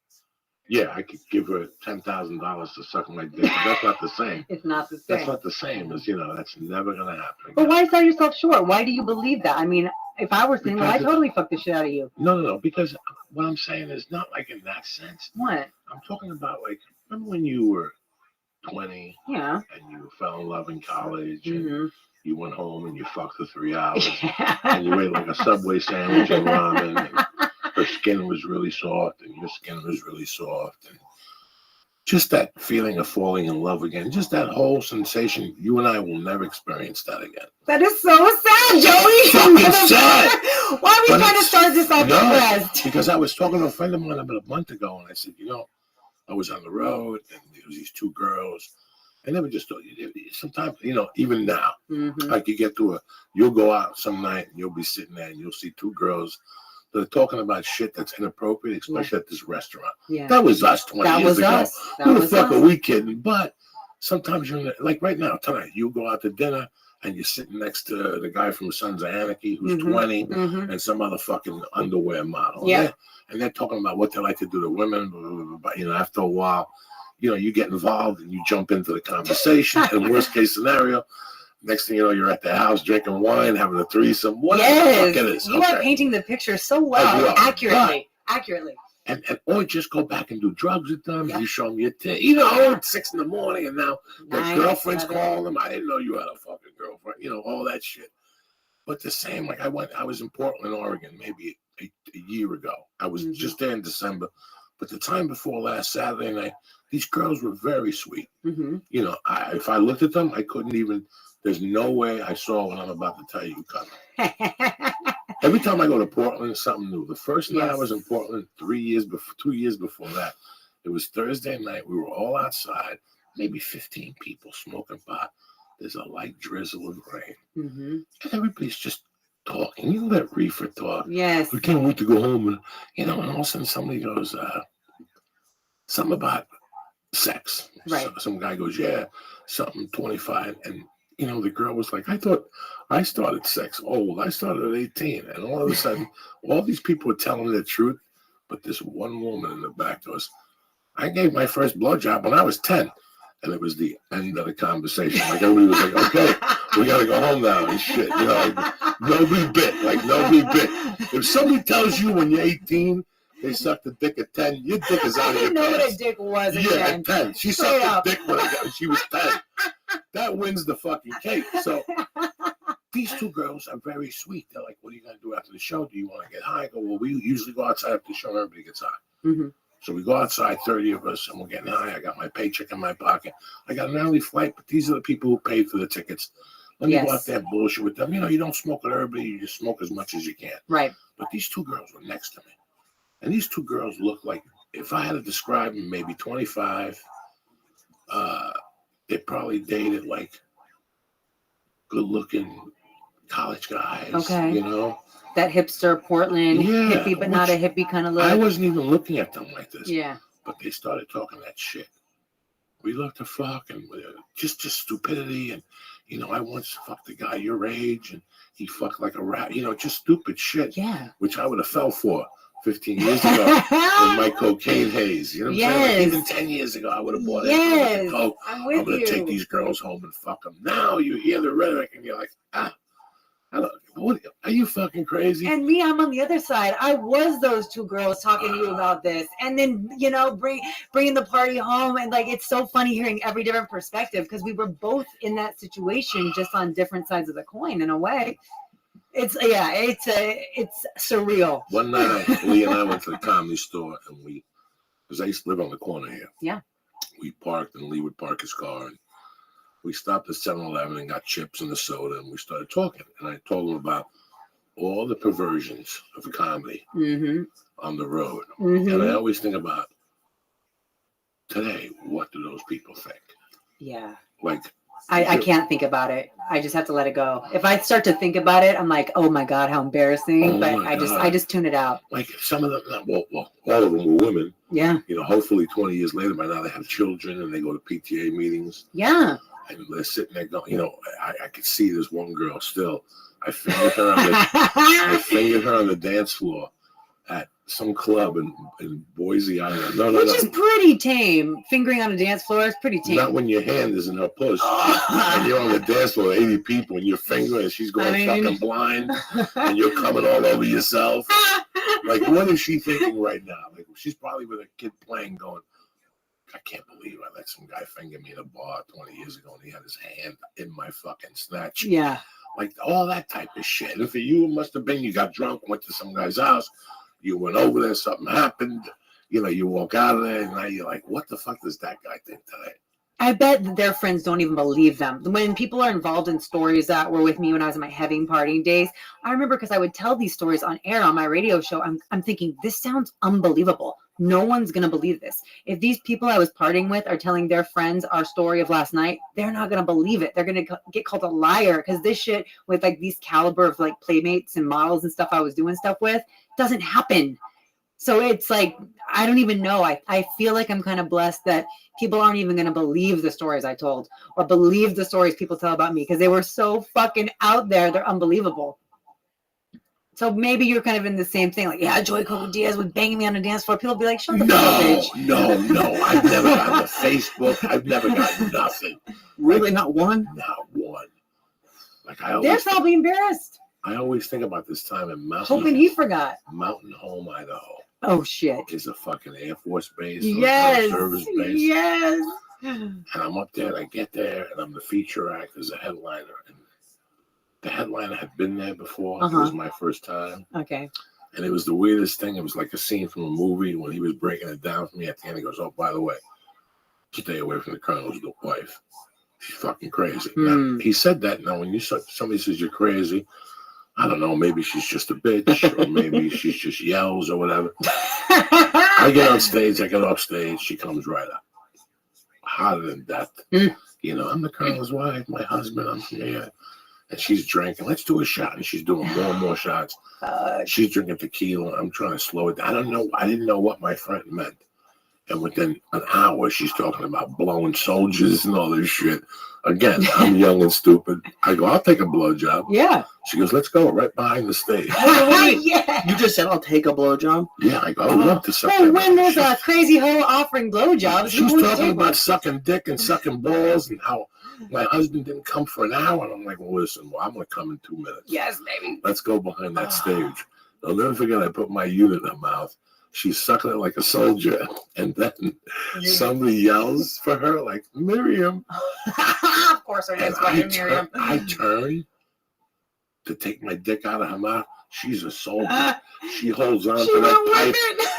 Yeah, I could give her $10,000 to suck my dick. But that's not the same. It's not the same. That's not the same as, that's never going to happen again. But why sell yourself short? Why do you believe that? I mean, if I were single, I'd totally fuck the shit out of you. No. Because what I'm saying is not in that sense. What? I'm talking about remember when you were 20 Yeah. and you fell in love in college Mm-hmm. and you went home and you fucked for 3 hours and you ate a Subway sandwich and ramen and her skin was really soft and your skin was really soft and just that feeling of falling in love again, just that whole sensation. You and I will never experience that again. That is so sad, Joey. Fucking sad. Why are we trying to start this off depressed? Because I was talking to a friend of mine about a month ago and I said, I was on the road and there was these 2 girls. I never just sometimes, even now, Mm-hmm. you'll go out some night and you'll be sitting there and you'll see 2 girls that are talking about shit that's inappropriate, especially at this restaurant. Yeah. That was us 20 years ago. Who the fuck are we kidding? But sometimes you're right now, tonight, you go out to dinner and you're sitting next to the guy from Sons of Anarchy who's 20 and some other fucking underwear model. Yeah. And they're talking about what they like to do to women. But, after a while, you get involved and you jump into the conversation. And worst case scenario, next thing you know, you're at the house drinking wine, having a threesome. Whatever the fuck it is. You are painting the picture so well, accurately. And or just go back and do drugs with them. Yeah. You show them your at 6 a.m. and now their 9, girlfriends 7. calling them. I didn't know you had a fucking girlfriend. All that shit. But the same, like I was in Portland, Oregon, maybe a year ago. I was just there in December. But the time before last Saturday night, these girls were very sweet. Mm-hmm. If I looked at them, I couldn't even. There's no way I saw what I'm about to tell you coming. Every time I go to Portland, it's something new. The first night I was in Portland 2 years before that, it was Thursday night. We were all outside, maybe 15 people smoking pot. There's a light drizzle of rain. Mm-hmm. And everybody's just talking. You let reefer talk. Yes. We can't wait to go home. And all of a sudden somebody goes, something about sex. Right. Some guy goes, yeah, something 25. And, the girl was like, I thought I started sex old. I started at 18. And all of a sudden, all these people were telling the truth. But this one woman in the back goes, I gave my first blowjob when I was 10. And it was the end of the conversation. Like everybody was like, okay, we got to go home now and shit. Nobody bit. If somebody tells you when you're 18, they sucked a dick at 10, your dick is out of your pants. I didn't know what a dick was at 10. Yeah, at 10. She sucked a dick when she was 10. That wins the fucking cake. So these two girls are very sweet. They're like, what are you going to do after the show? Do you want to get high? I go, well, we usually go outside after the show and everybody gets high. Mm-hmm. So we go outside, 30 of us, and we're getting high. I got my paycheck in my pocket. I got an early flight, but these are the people who paid for the tickets. Let me go out there and bullshit with them. You don't smoke with everybody. You just smoke as much as you can. Right. But these two girls were next to me. And these two girls look like, if I had to describe them, maybe 25. They probably dated like good-looking college guys. Okay. That hipster Portland hippie, but not a hippie kind of look. I wasn't even looking at them like this. Yeah. But they started talking that shit. We love to fuck and just stupidity. And, I once fucked a guy your age and he fucked like a rat. Just stupid shit. Yeah. Which I would have fell for 15 years ago in my cocaine haze. You know what I'm saying? Like even 10 years ago, I would have bought it. Coke. I'm with you. I'm going to take these girls home and fuck them. Now you hear the rhetoric and you're like, what, are you fucking crazy? And me, I'm on the other side. I was those two girls talking to you about this, and then bringing the party home, and like it's so funny hearing every different perspective because we were both in that situation, just on different sides of the coin in a way. It's surreal. One night, Lee and I went to the Comedy Store, and because I used to live on the corner here. Yeah. We parked, and Lee would park his car, and we stopped at 7-Eleven and got chips and a soda, and we started talking. And I told him about all the perversions of comedy on the road. Mm-hmm. And I always think about today, what do those people think? Yeah. Like, I can't think about it. I just have to let it go. If I start to think about it, I'm like, oh my God, how embarrassing. But I just tune it out. Like some of them, well, all of them were women. Yeah. Hopefully 20 years later, by now they have children and they go to PTA meetings. Yeah. And they're sitting there going, I could see this one girl still. I fingered her on the dance floor at some club in Boise, Idaho. Which is pretty tame. Fingering on a dance floor is pretty tame. Not when your hand is in her puss. And you're on the dance floor with 80 people and you're fingering and she's going fucking blind and you're coming all over yourself. Like, what is she thinking right now? Like, she's probably with a kid playing going, I can't believe I let some guy finger me in a bar 20 years ago and he had his hand in my fucking snatch. Yeah. Like all that type of shit. And for you, it must have been you got drunk, went to some guy's house, you went over there, something happened, you walk out of there, and now you're like, what the fuck does that guy think today? I bet that their friends don't even believe them. When people are involved in stories that were with me when I was in my heavy partying days, I remember because I would tell these stories on air on my radio show, I'm thinking, this sounds unbelievable. No one's going to believe this. If these people I was partying with are telling their friends our story of last night, they're not going to believe it. They're going to get called a liar because this shit with like these caliber of like playmates and models and stuff I was doing stuff with doesn't happen. So it's like, I don't even know. I feel like I'm kind of blessed that people aren't even going to believe the stories I told or believe the stories people tell about me because they were so fucking out there. They're unbelievable. So maybe you're kind of in the same thing. Like, yeah, Joey Coco Diaz would bang me on the dance floor. People would be like, shut the fuck up, bitch. No. I've never gotten a Facebook. I've never gotten nothing. Really, not one? Not one. Like They're probably embarrassed. I always think about this time in Hoping he forgot. Mountain Home, Idaho. Oh, shit. Is a fucking Air Force base. Yes. Service base. Yes. And I'm up there, and I get there, and I'm the feature act as a headliner. And the headliner had been there before. It was my first time. Okay. And it was the weirdest thing. It was like a scene from a movie when he was breaking it down for me at the end. He goes, oh, by the way, stay away from the colonel's wife. She's fucking crazy. Now, he said that. Now, when somebody says you're crazy, I don't know, maybe she's just a bitch, or maybe she's just yells or whatever. I get on stage, I get off stage, she comes right up. Hotter than death. You know, I'm the colonel's wife, my husband, I'm from here. And she's drinking. Let's do a shot. And she's doing more and more shots. She's drinking tequila. I'm trying to slow it down. I didn't know what my friend meant. And within an hour, she's talking about blowing soldiers and all this shit. Again, I'm young and stupid. I go, I'll take a blowjob. Yeah. She goes, let's go right behind the stage. Yeah. You just said I'll take a blowjob? Yeah, I go, I would love to suck. Well, when there's a crazy hoe offering blowjobs, she was talking about sucking dick and sucking balls and how my husband didn't come for an hour. And I'm like, well, listen, I'm going to come in 2 minutes. Yes, baby. Let's go behind that stage. I'll never forget, I put my unit in her mouth. She's sucking it like a soldier. And then somebody yells for her, like, Miriam. Of course, her name's fucking Miriam. I turn to take my dick out of her mouth. She's a soldier. She holds on to that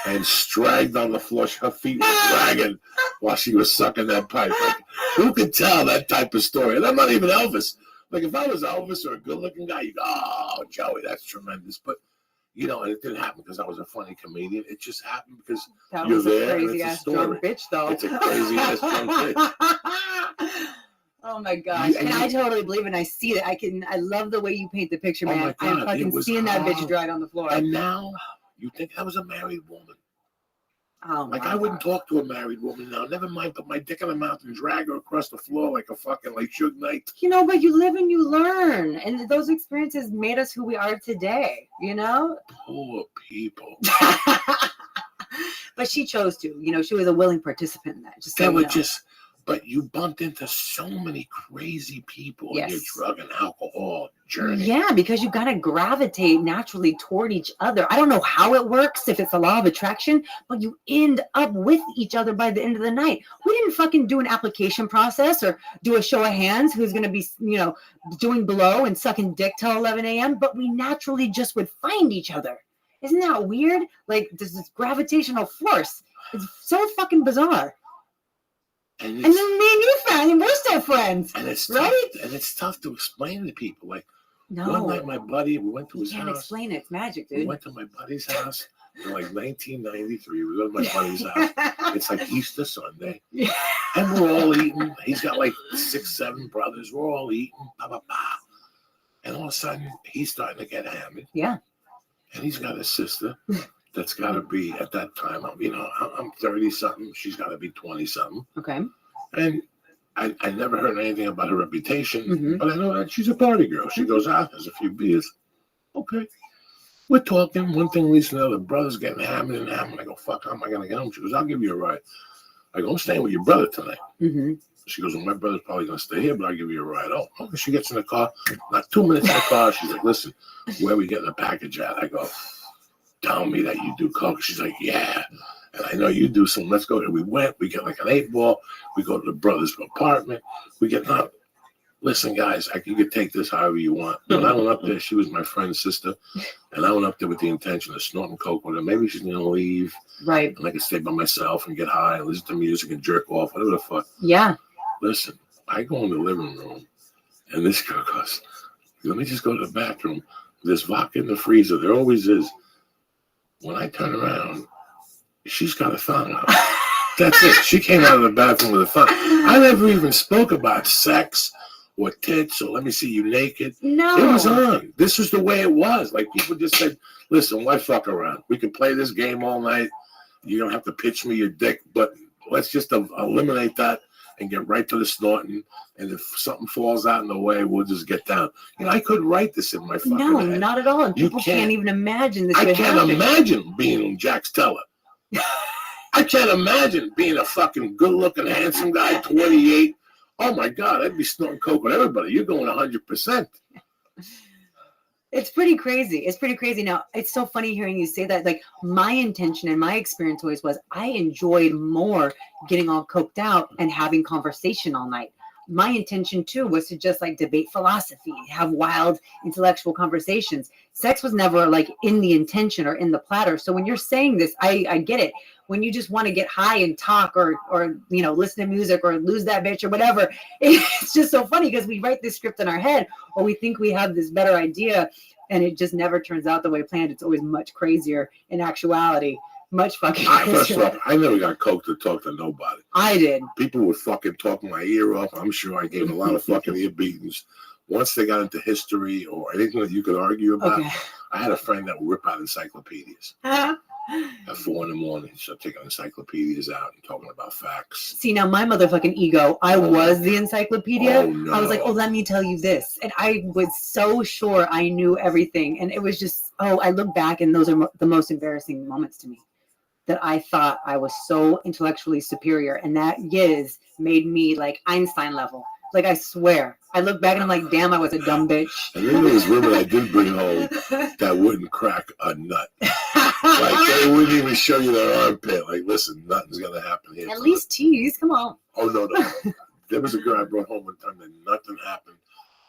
pipe and dragged on the floor. Her feet were dragging while she was sucking that pipe. Like, who could tell that type of story? And I'm not even Elvis. Like, if I was Elvis or a good-looking guy, you go, oh, Joey, that's tremendous. But, you know, and it didn't happen because I was a funny comedian. It just happened because that you're was there. A crazy-ass drunk bitch, though. It's a crazy-ass drunk bitch. Oh my gosh. And I totally believe it. And I see it. I love the way you paint the picture, man. Oh my God, I'm fucking seeing that bitch drag on the floor. And now you think I was a married woman. Oh my like I wouldn't talk to a married woman now. Never mind put my dick in her mouth and drag her across the floor like a fucking like Suge Knight. You know, but you live and you learn. And those experiences made us who we are today, you know? Poor people. But she chose to. You know, she was a willing participant in that. Just they so were you know. just but you bumped into so many crazy people in your drug and alcohol journey. Yeah, because you got to gravitate naturally toward each other. I don't know how it works, if it's a law of attraction, but you end up with each other by the end of the night. We didn't fucking do an application process or do a show of hands who's going to be, you know, doing blow and sucking dick till 11 a.m., but we naturally just would find each other. Isn't that weird? Like, there's this gravitational force. It's so fucking bizarre. And then me and you found him. We're still friends. And it's right? Tough, and it's tough to explain to people. Like no. One night, my buddy, we went to his you house. Can't explain it. It's magic, dude. We went to my buddy's house in like 1993. We go to my buddy's house. It's like Easter Sunday, and we're all eating. He's got like 6, 7 brothers. We're all eating. Blah, blah, blah. And all of a sudden, he's starting to get hammered. Yeah. And he's got a sister that's got to be, at that time, you know, I'm 30-something. She's got to be 20-something. Okay. And I never heard anything about her reputation, but I know that she's a party girl. She goes out, has a few beers. Okay. We're talking. One thing leads to another. Brother's getting hammered and hammered. I go, fuck, how am I going to get home? She goes, I'll give you a ride. I go, I'm staying with your brother tonight. She goes, well, my brother's probably going to stay here, but I'll give you a ride. Oh, okay. She gets in the car. Not 2 minutes in the car. She's like, listen, where are we getting the package at? I go, tell me that you do coke. She's like, yeah. And I know you do some. Let's go. And we went. We get like an 8-ball. We go to the brother's apartment. We get up. Listen, guys, you could take this however you want. When I went up there, she was my friend's sister. And I went up there with the intention of snorting coke with her. Maybe she's going to leave. Right. And I could stay by myself and get high and listen to music and jerk off, whatever the fuck. Yeah. Listen, I go in the living room. And this girl goes, let me just go to the bathroom. There's vodka in the freezer. There always is. When I turn around, she's got a thong on. That's it. She came out of the bathroom with a thong. I never even spoke about sex or tits or let me see you naked. No. It was on. This was the way it was. Like people just said, listen, why fuck around? We can play this game all night. You don't have to pitch me your dick, but let's just eliminate that and get right to the snorting. And if something falls out in the way, we'll just get down. You know, I could write this in my fucking No, head. not at all. And You people can't. can't even imagine this. I could can't happen. imagine being Jack Teller. I can't imagine being a fucking good-looking, handsome guy, 28. Oh my God, I'd be snorting coke with everybody. You're going 100%. It's pretty crazy. It's pretty crazy. Now, it's so funny hearing you say that. Like, my intention and my experience always was I enjoyed more getting all coked out and having conversation all night. My intention, too, was to just, like, debate philosophy, have wild intellectual conversations. Sex was never, like, in the intention or in the platter. So when you're saying this, I get it. When you just want to get high and talk or you know, listen to music or lose that bitch or whatever, it's just so funny because we write this script in our head or we think we have this better idea and it just never turns out the way planned. It's always much crazier in actuality. Much fucking First crazier. off, I never got coke to talk to nobody. I did. People would fucking talk my ear off. I'm sure I gave a lot of fucking ear beatings. Once they got into history or anything that you could argue about, Okay. I had a friend that would rip out encyclopedias. At 4 a.m, so taking encyclopedias out and talking about facts. See, now my motherfucking ego, I was the encyclopedia. Oh, no. I was like, oh, let me tell you this. And I was so sure I knew everything. And it was just, I look back and those are the most embarrassing moments to me. That I thought I was so intellectually superior. And that made me like Einstein level. Like, I swear. I look back and I'm like, damn, I was a dumb bitch. And then there was women I did bring home that wouldn't crack a nut. Like, they wouldn't even show you their armpit. Like, listen, nothing's going to happen here. At least tease. Come on. Oh, no. There was a girl I brought home one time that nothing happened.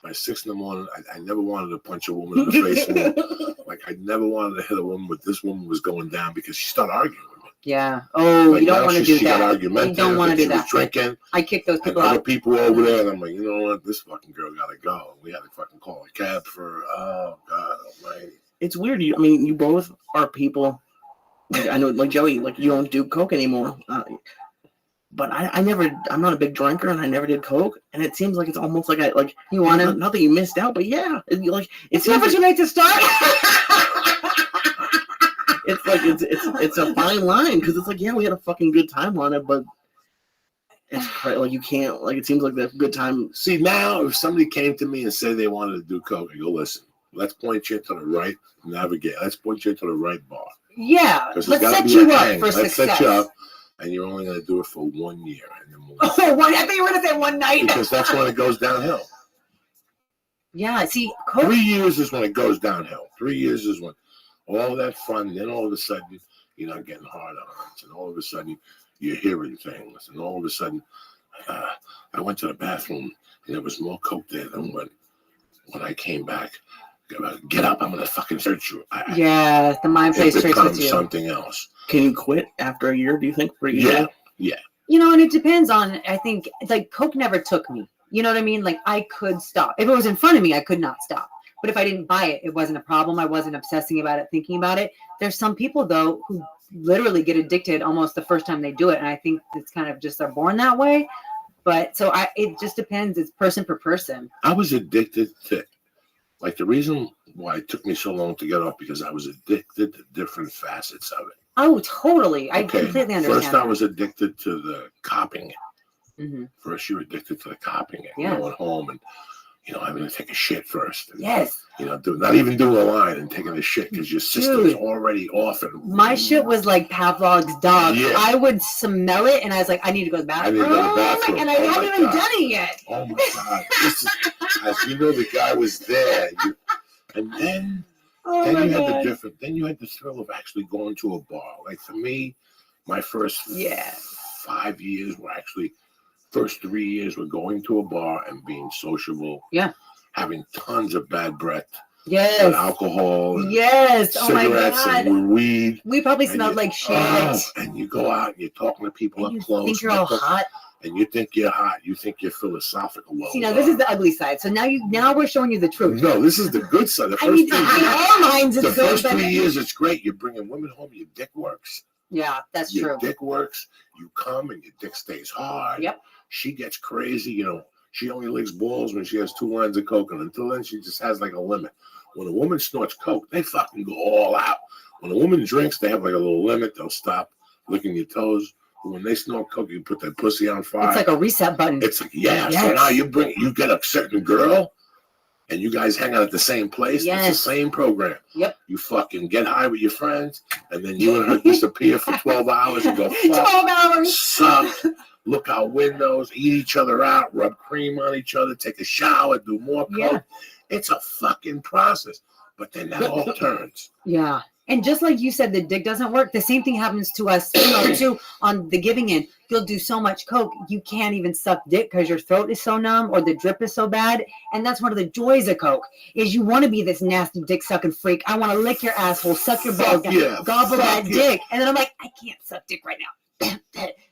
By 6 a.m, I never wanted to punch a woman in the face more. Like, I never wanted to hit a woman, but this woman was going down because she started arguing with me. Yeah. Oh, Like, you don't now want to she do got that. argumentative, You don't want to and do she was that. drinking. I kick those And people other out. people over there, and I'm like, you know what? This fucking girl got to go. We had to fucking call a cab for, oh, God almighty. It's weird. You both are people. Like, I know, like Joey, like you don't do coke anymore. But I'm not a big drinker, and I never did coke. And it seems like it's almost like You want to? not that you missed out, but yeah, It's never too late to start. It's like it's a fine line because it's like, yeah, we had a fucking good time on it, but it's like you can't, like, it seems like that good time. See, now if somebody came to me and said they wanted to do coke, I go, listen, let's point you to the right navigate. Let's point you to the right bar. Yeah. Because Let's gotta set be you a up hang. for Let's success. set you up, and you're only going to do it for 1 year. And then we'll I thought you were going to say one night. because that's when it goes downhill. Yeah. See, coke. 3 years is when it goes downhill. 3 years is when all that fun, and then all of a sudden, you're not getting hard ons, and all of a sudden, you're hearing things, and all of a sudden, I went to the bathroom, and there was more coke there than when I came back. Get up, I'm going to fucking search you. Yeah, the mind plays It tricks with becomes you. something else. Can you quit after a year? Do you think? For a year? Yeah. You know, and it depends on, I think, like, coke never took me. You know what I mean? Like, I could stop. If it was in front of me, I could not stop. But if I didn't buy it, it wasn't a problem. I wasn't obsessing about it, thinking about it. There's some people, though, who literally get addicted almost the first time they do it. And I think it's kind of just they're born that way. But so it just depends. It's person per person. I was addicted to, like, the reason why it took me so long to get off, because I was addicted to different facets of it. Oh, totally. I completely understand. First, I was addicted to the copying. Mm-hmm. First, you're addicted to the copying. Yeah. Going home and, having to take a shit first. And, Yes. Not even doing a line and taking a shit because your system's Dude. already off. And My shit was like Pavlov's dog. Yeah. I would smell it, and I was like, I need to go to the I bathroom. need to go to the bathroom. And I Oh hadn't my even God. done it yet. Oh my God! As you know, the guy was there, and then Oh then my you had God. the different. Then you had the thrill of actually going to a bar. Like for me, my first 5 years were actually. First 3 years were going to a bar and being sociable. Yeah. Having tons of bad breath. Yes. And alcohol. And Yes. Oh my cigarettes God. and weed. We probably And smelled you- like shit. and you go out and you're talking to people And you up close. think you're all hot. And you think you're hot. You think you're philosophical. See, now this is the ugly side. So now we're showing you the truth. No, this is the good side. The I first mean, thing, in our minds, the it's good, first but 3 years, it's great. You're bringing women home. Your dick works. yeah, that's Your true. dick works. You come and your dick stays hard. Yep. She gets crazy. She only licks balls when she has 2 lines of coke. And until then, she just has like a limit. When a woman snorts coke, they fucking go all out. When a woman drinks, they have like a little limit. They'll stop licking your toes. when they snort coke, you put their pussy on fire. It's like a reset button. It's like, yeah. Yes. So now you get a certain girl, and you guys hang out at the same place. Yes. It's the same program. Yep. You fucking get high with your friends, and then you and her disappear for 12 hours and go fuck, 12 hours. suck, look out windows, eat each other out, rub cream on each other, take a shower, do more coke. Yeah. It's a fucking process. But then that all turns. Yeah. And just like you said, the dick doesn't work. The same thing happens to us, too, on the giving end. You'll do so much coke, you can't even suck dick because your throat is so numb or the drip is so bad. And that's one of the joys of coke, is you want to be this nasty dick sucking freak. I want to lick your asshole, suck your balls, yeah, gobble that yeah. dick. And then I'm like, I can't suck dick right now.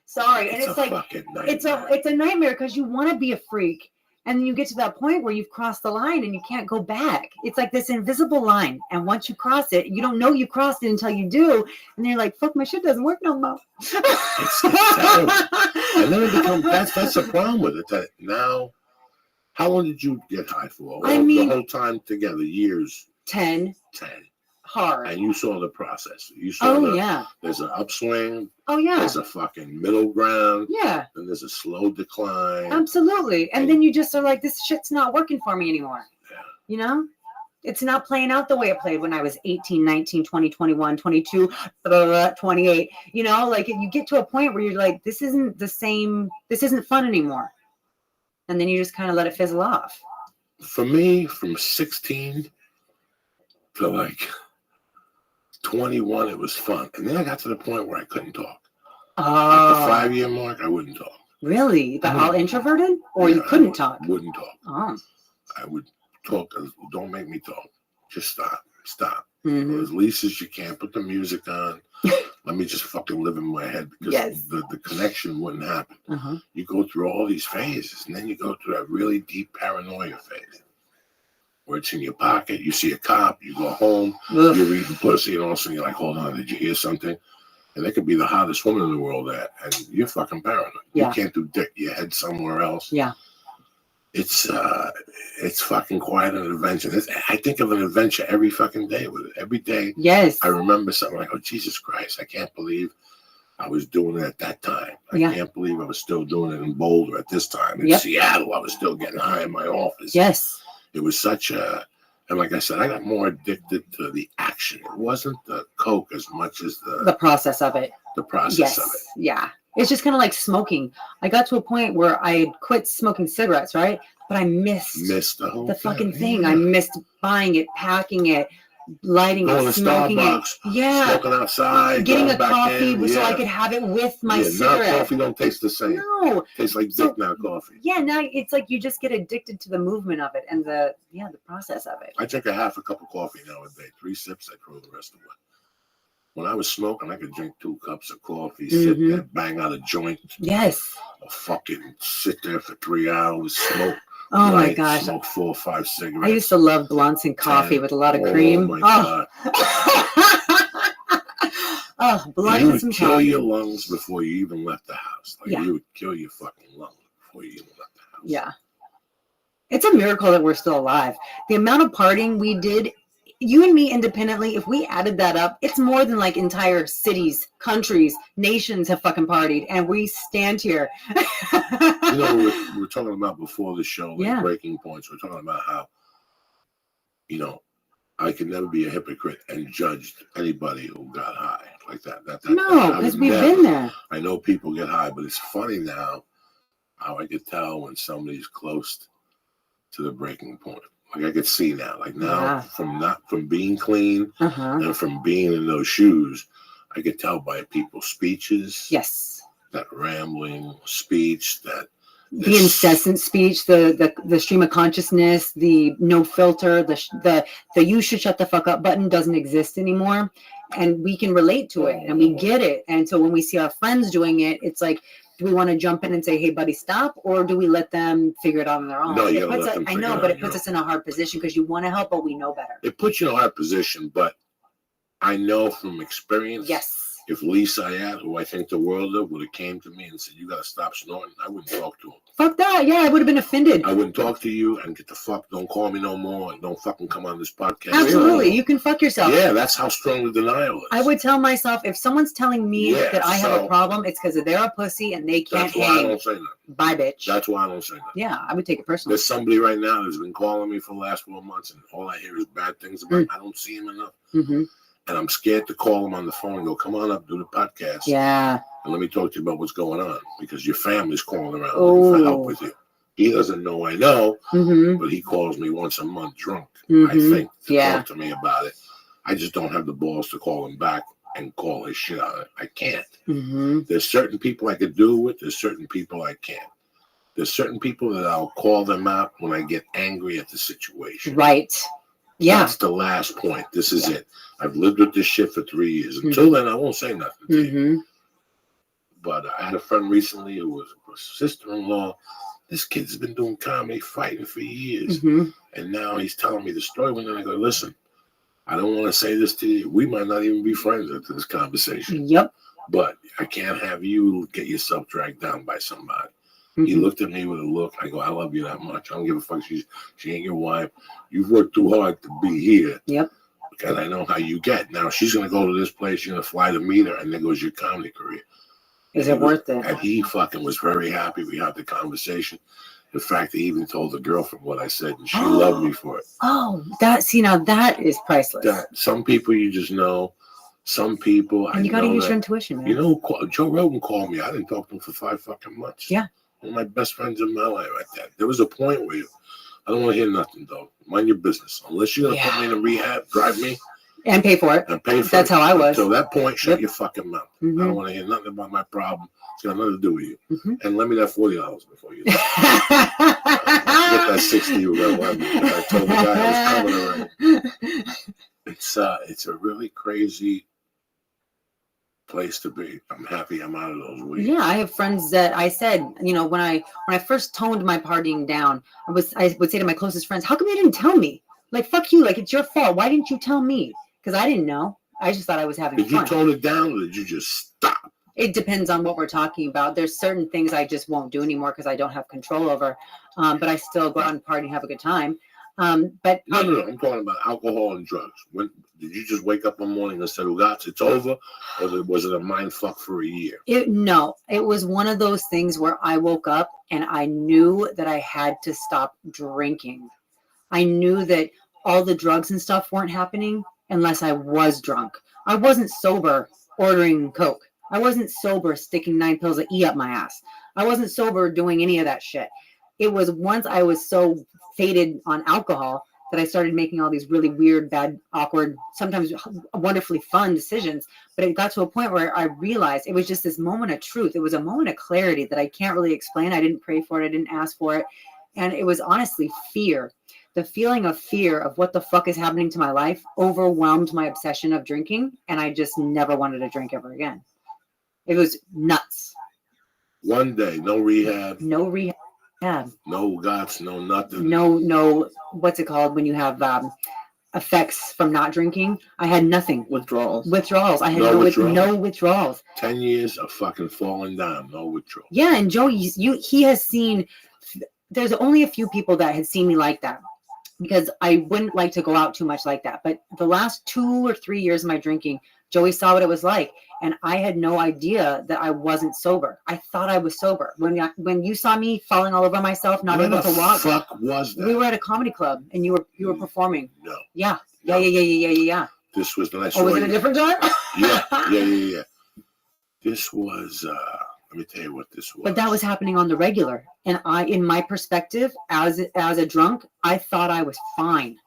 Sorry. And it's like, fucking nightmare. it's a nightmare because you want to be a freak. And then you get to that point where you've crossed the line and you can't go back. It's like this invisible line. And once you cross it, you don't know you crossed it until you do. And then you're like, fuck, my shit doesn't work no more. It's terrible. And then it becomes, that's the problem with it. That now, how long did you get high for? I mean, the whole time together, years? 10. 10. Hard. And you saw the process. You saw yeah. There's an upswing. Oh, yeah. There's a fucking middle ground. Yeah. And there's a slow decline. Absolutely. And then you just are like, this shit's not working for me anymore. Yeah. You know? It's not playing out the way it played when I was 18, 19, 20, 21, 22, 28. You know, like you get to a point where you're like, this isn't the same. This isn't fun anymore. And then you just kind of let it fizzle off. For me, from 16 to like 21, it was fun. And then I got to the point where I couldn't talk. At the 5-year mark, I wouldn't talk. Really? But all introverted? Or you couldn't talk? Wouldn't talk. Oh. I would talk. Don't make me talk. Just stop. Stop. Mm-hmm. As least as you can. Put the music on. Let me just fucking live in my head, because Yes. the connection wouldn't happen. Uh-huh. You go through all these phases, and then you go through that really deep paranoia phase, where it's in your pocket. You see a cop. You go home. Ugh. You're eating pussy, and all of a sudden you're like, hold on, did you hear something? And they could be the hottest woman in the world there, and you're fucking paranoid. Yeah. You can't do dick. Your head somewhere else. Yeah. It's fucking quite an adventure. I think of an adventure every fucking day with it. Every day Yes. I remember something like, oh, Jesus Christ, I can't believe I was doing it at that time. I Yeah. can't believe I was still doing it in Boulder at this time. In Yep. Seattle, I was still getting high in my office. Yes. It was such a, and like I said, I got more addicted to the action. It wasn't the coke as much as The process of it. the process Yes. of it. Yeah. It's just kind of like smoking. I got to a point where I had quit smoking cigarettes, right? But I missed Missed the whole the fucking thing. Yeah. I missed buying it, packing it, lighting Going it, to smoking Starbucks, it. Yeah. smoking outside, Getting going a back coffee in. so I Yeah. could have it with my Now cigarette. coffee don't taste the same. No. Tastes like So- dick now, coffee. Yeah, now it's like you just get addicted to the movement of it and the process of it. I drink a half a cup of coffee now a day. 3 sips, I throw the rest away. When I was smoking, I could drink 2 cups of coffee, sit Mhm. there, bang out a joint, Yes. or fucking sit there for 3 hours, smoke. Oh my light, gosh. Smoke 4 or 5 cigarettes. I used to love blunts and coffee with a lot of cream. Oh my God. Oh, blunts You and would some kill coffee. your lungs before you even left the house. Like Yeah. you would kill your fucking lungs before you even left the house. Yeah. It's a miracle that we're still alive. The amount of partying we did, you and me independently, if we added that up, it's more than like entire cities, countries, nations have fucking partied, and we stand here. You know, we were talking about before the show, like Yeah. breaking points. We're talking about how, you know, I could never be a hypocrite and judge anybody who got high like that. No, I because would we've never. been there. I know people get high, but it's funny now how I could tell when somebody's close to the breaking point. Like I could see now, like now Yeah. from being clean Uh-huh. and from being in those shoes, I could tell by people's speeches. Yes. That rambling speech, that The incessant speech, the stream of consciousness, the no filter, the you should shut the fuck up button doesn't exist anymore. And we can relate to it and we get it. And so when we see our friends doing it, it's like, do we want to jump in and say, hey, buddy, stop? Or do we let them figure it out on their own? No, you It gotta puts let us- them I figure know, it but out, it puts you us in a hard position because you want to help, but we know better. it puts you in a hard position, but I know from experience Yes. If Lee Sayat, who I think the world of, would have came to me and said, "You got to stop snorting," I wouldn't talk to him. Fuck that. Yeah, I would have been offended. I wouldn't talk to you and get the fuck. Don't call me no more. And don't fucking come on this podcast. Absolutely. You can fuck yourself. Yeah, that's how strong the denial is. I would tell myself, if someone's telling me that I have a problem, it's because they're a pussy and they can't That's why I hang. don't say that. Bye, bitch. That's why I don't say that. Yeah, I would take it personally. There's somebody right now that's been calling me for the last 4 months, and all I hear is bad things about him. I don't see him enough. Mm-hmm. And I'm scared to call him on the phone and go, "Come on up, do the podcast. Yeah. And let me talk to you about what's going on," because your family's calling around looking for help with you. He doesn't know I know, but he calls me once a month drunk, I think, to talk to me about it. I just don't have the balls to call him back and call his shit on it. I can't. There's certain people I could do it with. There's certain people I can't. There's certain people that I'll call them out when I get angry at the situation. Right. Yeah. That's the last point. This is it. I've lived with this shit for 3 years. Until then, I won't say nothing to you. But I had a friend recently who was a sister-in-law. This kid's been doing comedy, fighting for years. And now he's telling me the story. And then I go, "Listen, I don't want to say this to you. We might not even be friends after this conversation. Yep. But I can't have you get yourself dragged down by somebody." He looked at me with a look. I go, "I love you that much. I don't give a fuck. She ain't your wife. You've worked too hard to be here." Yep. Because I know how you get. Now she's going to go to this place. You're going to fly to meet her. And there goes your comedy career. Is it worth it? And he fucking was very happy. We had the conversation. In fact, he even told the girlfriend what I said. And she loved me for it. Oh, now that is priceless. Some people you just know. Some people. And you got to use your intuition, man. You know, Joe Rogan called me. I didn't talk to him for 5 fucking months. Yeah. One of my best friends in my life right there. There was a point where I don't want to hear nothing, though. Mind your business. Unless you're going to put me in a rehab, drive me. And pay for it. And pay for That's it. how I was. Until that point, shut your fucking mouth. I don't want to hear nothing about my problem. It's got nothing to do with you. And let me that $40 before you. Get that 60 you were going to lend me. I told the guy I was coming already. It's a really crazy place to be. I'm happy I'm out of those weeks. Yeah, I have friends that I said, you know, when I first toned my partying down, I would say to my closest friends, "How come you didn't tell me? Like, fuck you. Like, it's your fault. Why didn't you tell me?" Because I didn't know. I just thought I was having fun. Did you tone it down or did you just stop? It depends on what we're talking about. There's certain things I just won't do anymore because I don't have control over. But I still go out and party and have a good time. But No. I'm talking about alcohol and drugs. When did you just wake up one morning and say, "Ugats, it's over," or was it a mind fuck for a year? No, it was one of those things where I woke up and I knew that I had to stop drinking. I knew that all the drugs and stuff weren't happening unless I was drunk. I wasn't sober ordering Coke. I wasn't sober sticking 9 pills of E up my ass. I wasn't sober doing any of that shit. It was once I was so faded on alcohol that I started making all these really weird, bad, awkward, sometimes wonderfully fun decisions. But it got to a point where I realized it was just this moment of truth. It was a moment of clarity that I can't really explain. I didn't pray for it. I didn't ask for it. And it was honestly fear. The feeling of fear of what the fuck is happening to my life overwhelmed my obsession of drinking. And I just never wanted to drink ever again. It was nuts. One day, no rehab. No rehab. No guts, no nothing. No, what's it called when you have effects from not drinking? I had nothing. Withdrawals. I had no withdrawals. 10 years of fucking falling down, no withdrawals. Yeah, and Joey, he has seen, there's only a few people that had seen me like that because I wouldn't like to go out too much like that. But the last 2 or 3 years of my drinking, Joey saw what it was like. And I had no idea that I wasn't sober. I thought I was sober. When you saw me falling all over myself, not able to walk. What the fuck was that? We were at a comedy club and you were performing. No. Yeah. This was the nice. Oh, was it a different time? Yeah. This was, let me tell you what this was. But that was happening on the regular. And in my perspective, as a drunk, I thought I was fine.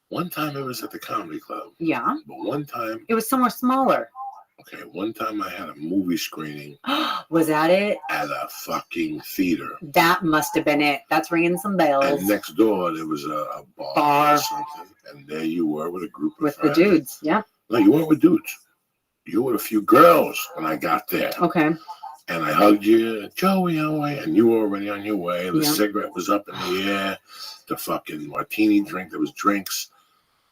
One time it was at the comedy club. Yeah. But one time. It was somewhere smaller. Okay, one time I had a movie screening. Was that it? At a fucking theater. That must have been it. That's ringing some bells. And next door there was a bar or something. And there you were with a group of with friends. the dudes, yeah. No, you weren't with dudes. You were with a few girls when I got there. Okay. And I hugged you, Joey, and you were already on your way. The cigarette was up in the air. The fucking martini drink, there was drinks.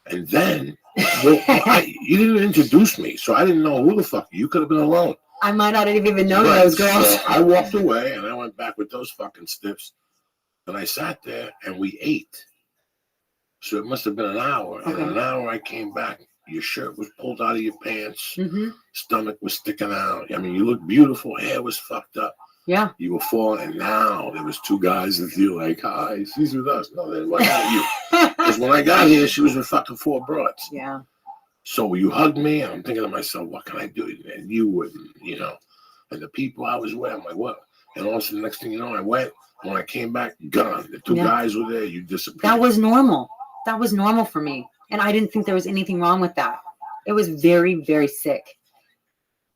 And then, you didn't introduce me, so I didn't know who the fuck you could have been alone. I might not have even known Right, those girls. So I walked away and I went back with those fucking stiffs. And I sat there and we ate. So it must have been an hour. Okay. And in an hour I came back. Your shirt was pulled out of your pants. Mm-hmm. Stomach was sticking out. I mean, you looked beautiful. Hair was fucked up. Yeah. You were falling. And now there was two guys that you like, hi, she's with us. No, they wasn't with you. Because when I got here, she was with fucking 4 broads. Yeah. So you hugged me, and I'm thinking to myself, what can I do? And you wouldn't, you know. And the people I was with, I'm like, what? And also the next thing you know, I went. When I came back, gone. The 2 guys were there. You disappeared. That was normal. That was normal for me. And I didn't think there was anything wrong with that. It was very, very sick.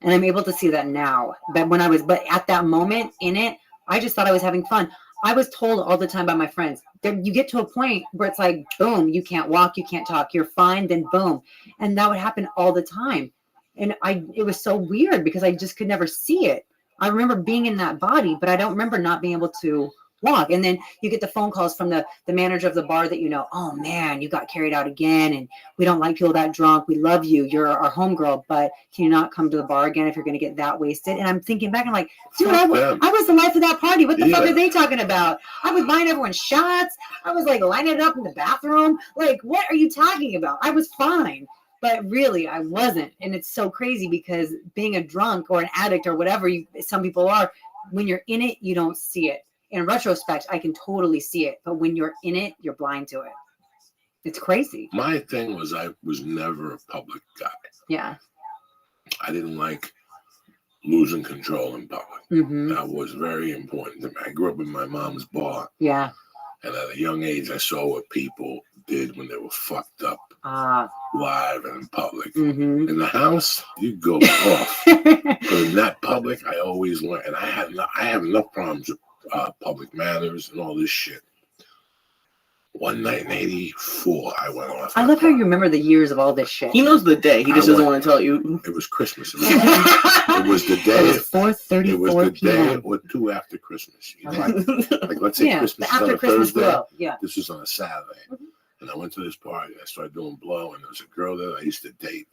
And I'm able to see that now. But at that moment in it, I just thought I was having fun. I was told all the time by my friends, you get to a point where it's like, boom, you can't walk, you can't talk, you're fine, then boom. And that would happen all the time. And it was so weird because I just could never see it. I remember being in that body, but I don't remember not being able to walk. And then you get the phone calls from the manager of the bar that you know, oh man, you got carried out again. And we don't like people that drunk. We love you. You're our homegirl, but can you not come to the bar again if you're going to get that wasted? And I'm thinking back, I'm like, dude, I was the life of that party. What the fuck are they talking about? I was buying everyone shots. I was like lining it up in the bathroom. Like, what are you talking about? I was fine. But really, I wasn't. And it's so crazy because being a drunk or an addict or whatever some people are, when you're in it, you don't see it. In retrospect, I can totally see it. But when you're in it, you're blind to it. It's crazy. My thing was I was never a public guy. Yeah. I didn't like losing control in public. Mm-hmm. That was very important to me. I grew up in my mom's bar. Yeah. And at a young age, I saw what people did when they were fucked up live and in public. Mm-hmm. In the house, you go off. But in that public, I always learned. And I have enough problems with public manners and all this shit. One night in 84, I went off. I love how you remember the years of all this shit. He knows the day. He just doesn't want to tell you. It was Christmas. It was the day. It was 4:34 It was the day p.m. or 2 after Christmas. You know? Okay. Like let's say Christmas is on after a Christmas Thursday. blow. Yeah. This was on a Saturday. Mm-hmm. And I went to this party. I started doing blow, and there was a girl there I used to date.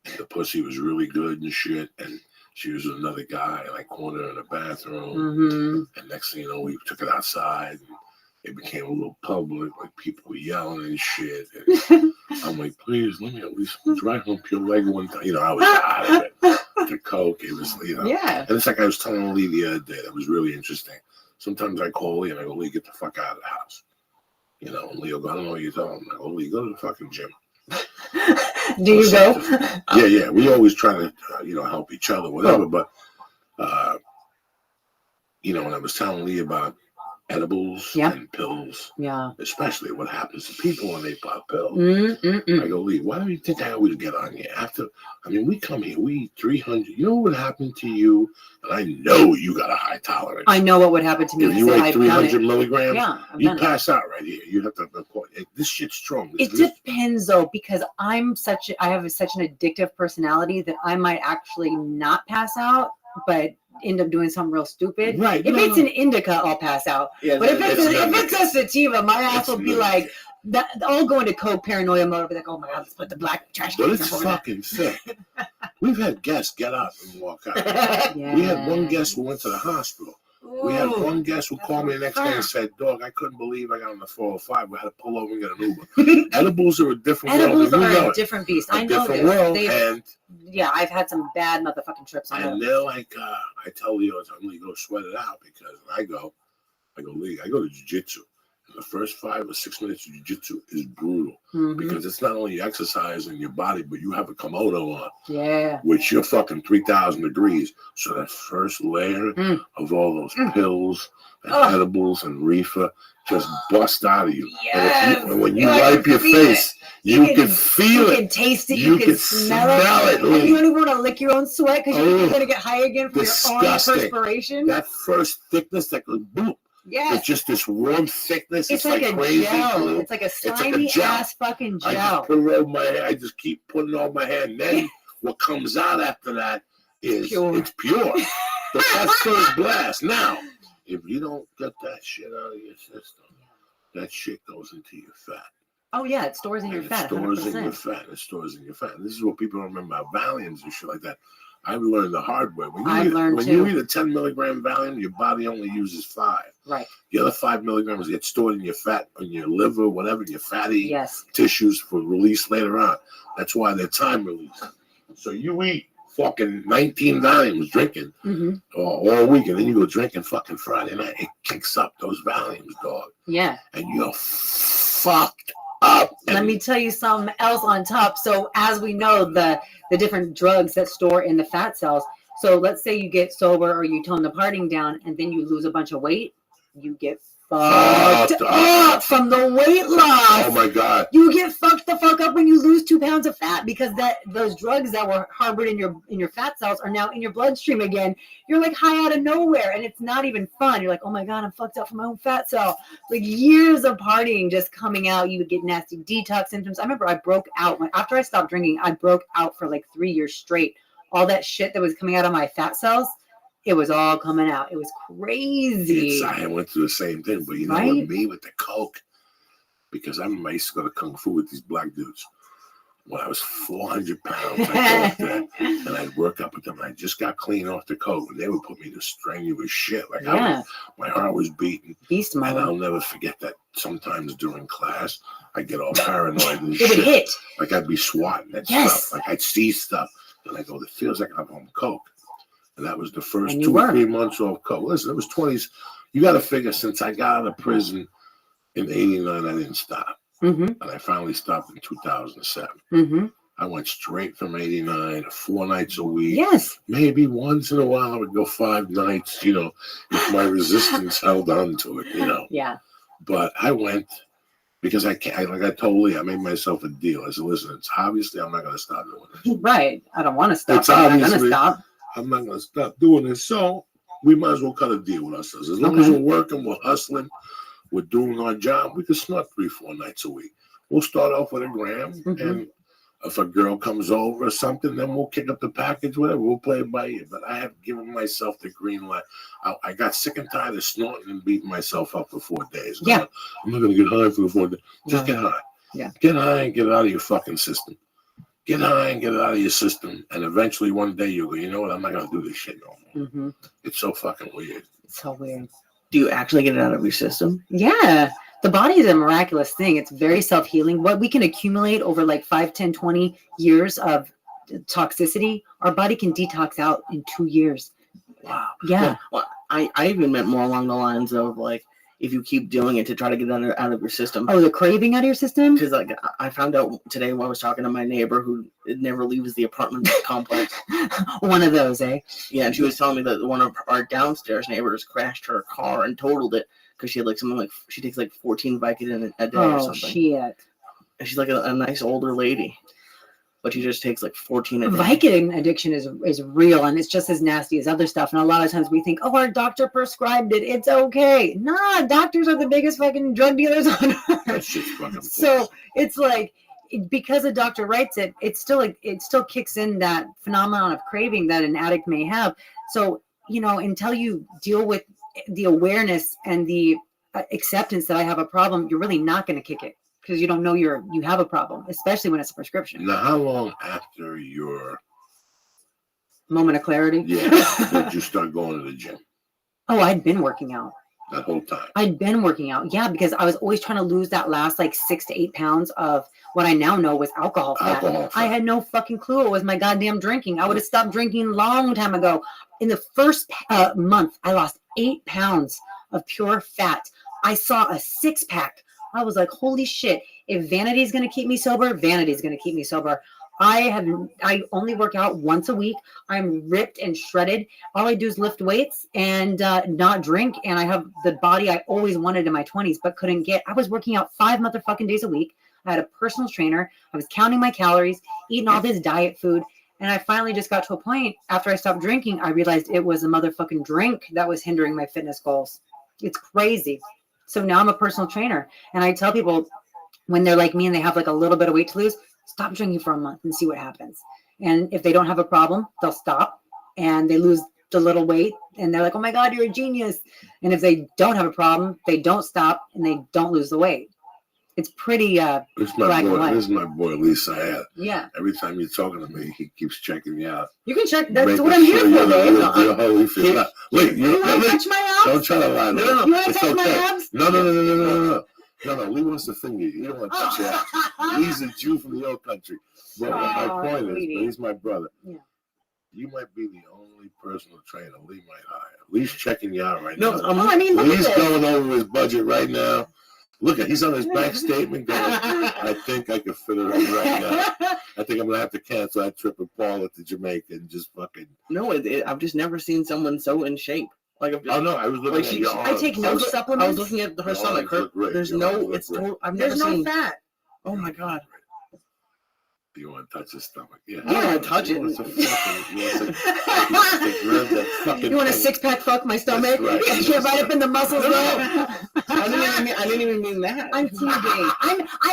And the pussy was really good and shit. And she was with another guy, and I cornered her in the bathroom. Mm-hmm. And next thing you know, we took it outside. And it became a little public, like people were yelling and shit. And I'm like, please, let me at least dry hump your leg one time. You know, I was out of it. The coke, it was, you know. Yeah. And it's like I was telling Lee the other day, that was really interesting. Sometimes I call Lee and I go, Lee, get the fuck out of the house. You know, and Leo go, I don't know what you're talking about. I go, Lee, go to the fucking gym. Do you go? Yeah. We always try to, help each other, whatever. But, when I was telling Lee about edibles and pills, especially what happens to people when they pop pills. I go, Lee, why do you think I always get on here? We come here, we eat 300. You know what would happen to you? And I know you got a high tolerance. I know what would happen to me. If you ate 300 milligrams, you pass out right here. You have to report. This shit's strong. It depends though, because I have such an addictive personality that I might actually not pass out, but end up doing something real stupid. Right. If it's an indica, I'll pass out. Yeah, but if it's a sativa, my ass will be like, I'll go into coke paranoia mode. I'll be like, oh my God, let's put the black trash can. But it's fucking sick. We've had guests get up and walk out. We had one guest who went to the hospital. Ooh. We had one guest who called me the next day and said, dog, I couldn't believe I got on the 405. We had to pull over and get an Uber. Edibles are a different world. Edibles are a different beast. I know this. World, I've had some bad motherfucking trips on it. And they're like, I tell Leo, I'm going to go sweat it out because when I go, Lee, I go to jiu-jitsu. The first 5 or 6 minutes of jiu-jitsu is brutal because it's not only exercising your body, but you have a Komodo on. Yeah. Which you're fucking 3,000 degrees. So that first layer of all those pills and edibles and reefer just bust out of you. Yes. And when you wipe your face, you can feel it. You can taste it. You can smell it. And you don't even want to lick your own sweat because you're going to get high again from your own perspiration. That first thickness that goes boom. Yeah, it's just this warm thickness. It's like a crazy gel. glue. It's like a slimy ass fucking gel. I just put it over my hair. I just keep putting it over my hair. And then what comes out after that is it's pure. But that's first blast. Now, if you don't get that shit out of your system, that shit goes into your fat. Oh yeah, it stores in your And it fat. stores in your 100%. fat. It stores in your fat. And this is what people don't remember about Valiums and shit like that. I've learned the hard way. When you eat a 10 milligram Valium, your body only uses 5. Right. The other 5 milligrams get stored in your fat, in your liver, whatever, your fatty Yes. tissues for release later on. That's why they're time release. So you eat fucking 19 Valiums drinking all week, and then you go drinking fucking Friday night. It kicks up those Valiums, dog. Yeah. And you're fucked up. Let me tell you something else on top. So as we know, the different drugs that store in the fat cells. So let's say you get sober or you tone the partying down and then you lose a bunch of weight. You get fucked up from the weight loss. Oh my God. You get fucked the fuck up when you lose 2 pounds of fat because those drugs that were harbored in your fat cells are now in your bloodstream again. You're like high out of nowhere and it's not even fun. You're like, oh my God, I'm fucked up from my own fat cell. Like years of partying just coming out. You would get nasty detox symptoms. I remember I broke out after I stopped drinking. I broke out for like 3 years straight. All that shit that was coming out of my fat cells, it was all coming out. It was crazy. I went through the same thing, but you know what? Me with the coke, because I remember I used to go to Kung Fu with these black dudes. When I was 400 pounds, I'd go up there and I'd work up with them. I just got clean off the coke, and they would put me to strenuous shit. Like my heart was beating. Beast mode. And I'll never forget that sometimes during class, I'd get all paranoid and it would hit. Like I'd be swatting at stuff. Like I'd see stuff, and I go, it feels like I'm on coke. And that was the first 2 or 3 months off coke. Listen, it was 20s. You got to figure, since I got out of prison in 89, I didn't stop. And I finally stopped in 2007. I went straight from 89 to 4 nights a week. Yes. Maybe once in a while I would go 5 nights, you know, if my resistance held on to it, you know. Yeah. But I went because like I told Lee, I made myself a deal. I said, listen, it's obviously I'm not going to stop doing this. Right. I don't want to stop. I'm not going to stop. I'm not going to stop doing this. So we might as well cut a deal with ourselves. As long as we're working, we're hustling, we're doing our job, we can snort 3-4 nights a week. We'll start off with $1 gram. And if a girl comes over or something, then we'll kick up the package, whatever. We'll play it by ear. But I have given myself the green light. I got sick and tired of snorting and beating myself up for 4 days. I'm not going to get high for the 4 days. Just get high. Yeah. Get high and get it out of your fucking system. Get high and get it out of your system, and eventually one day you'll go, you know what, I'm not going to do this shit no more. It's so fucking weird. It's so weird. Do you actually get it out of your system? Yeah. The body is a miraculous thing. It's very self-healing. What we can accumulate over like 5, 10, 20 years of toxicity, our body can detox out in 2 years. Wow. Yeah. Well, I even meant more along the lines of like, if you keep doing it to try to get it out of your system. Oh, the craving out of your system? Because like I found out today when I was talking to my neighbor who never leaves the apartment complex. One of those, eh? Yeah, and she was telling me that one of our downstairs neighbors crashed her car and totaled it because she had like something like, she takes like 14 Vicodin a day or something. Oh, shit. And she's like a nice older lady. But she just takes like 14 a day. Vicodin addiction is real, and it's just as nasty as other stuff. And a lot of times we think, oh, our doctor prescribed it. It's okay. Nah, doctors are the biggest fucking drug dealers on earth. So it's like, because a doctor writes it, it still kicks in that phenomenon of craving that an addict may have. So, you know, until you deal with the awareness and the acceptance that I have a problem, you're really not going to kick it. Because you don't know you have a problem, especially when it's a prescription. Now, how long after your moment of clarity? Yeah, did you start going to the gym? Oh, I'd been working out. That whole time? I'd been working out, yeah, because I was always trying to lose that last like 6 to 8 pounds of what I now know was alcohol fat. I had no fucking clue it was my goddamn drinking. I would have stopped drinking a long time ago. In the first month, I lost 8 pounds of pure fat. I saw a 6-pack. I was like, holy shit, if vanity is going to keep me sober, vanity is going to keep me sober. I only work out once a week. I'm ripped and shredded. All I do is lift weights and not drink. And I have the body I always wanted in my 20s, but couldn't get. I was working out 5 motherfucking days a week. I had a personal trainer. I was counting my calories, eating all this diet food. And I finally just got to a point after I stopped drinking, I realized it was a motherfucking drink that was hindering my fitness goals. It's crazy. So now I'm a personal trainer, and I tell people when they're like me and they have like a little bit of weight to lose, stop drinking for a month and see what happens. And if they don't have a problem, they'll stop and they lose the little weight and they're like, oh my God, you're a genius. And if they don't have a problem, they don't stop and they don't lose the weight. It's pretty This is my black and boy. white. This is my boy Lisa. Yeah. Every time you're talking to me, he keeps checking me out. You can check. That's Making what I'm here sure for, you're the babe. real deal Holyfield. Now, Wait, You want to wait, touch my abs? don't try to lie. No. You want to It's touch my okay. abs? No. Lee wants to finger you. You don't want to touch your ass. He's a Jew from the old country. But my point is, sweetie. but he's my brother. Yeah. You might be the only personal trainer Lee might hire. Lee's checking you out right No, now. Oh, I mean, look Lee's at this. going over his budget right now. Look at, he's on his bank statement going, I think I could fit it in right now. I think I'm going to have to cancel that trip with Paula to Jamaica and just fucking. No, I've just never seen someone so in shape. Like, I've just, Oh, no, I was looking Like, at your I arms. take I no was supplements. looking at her Your stomach. arms Her, look great. there's Your arms no, look it's great. total, I've never There's no seen. fat. Oh my god. You want to touch his stomach? Yeah. I don't want to touch You it. want to fucking, you want to grab that fucking You want a thing. 6-pack fuck my stomach? right. Get right up in the muscles, bro. I didn't even mean that. I'm teasing.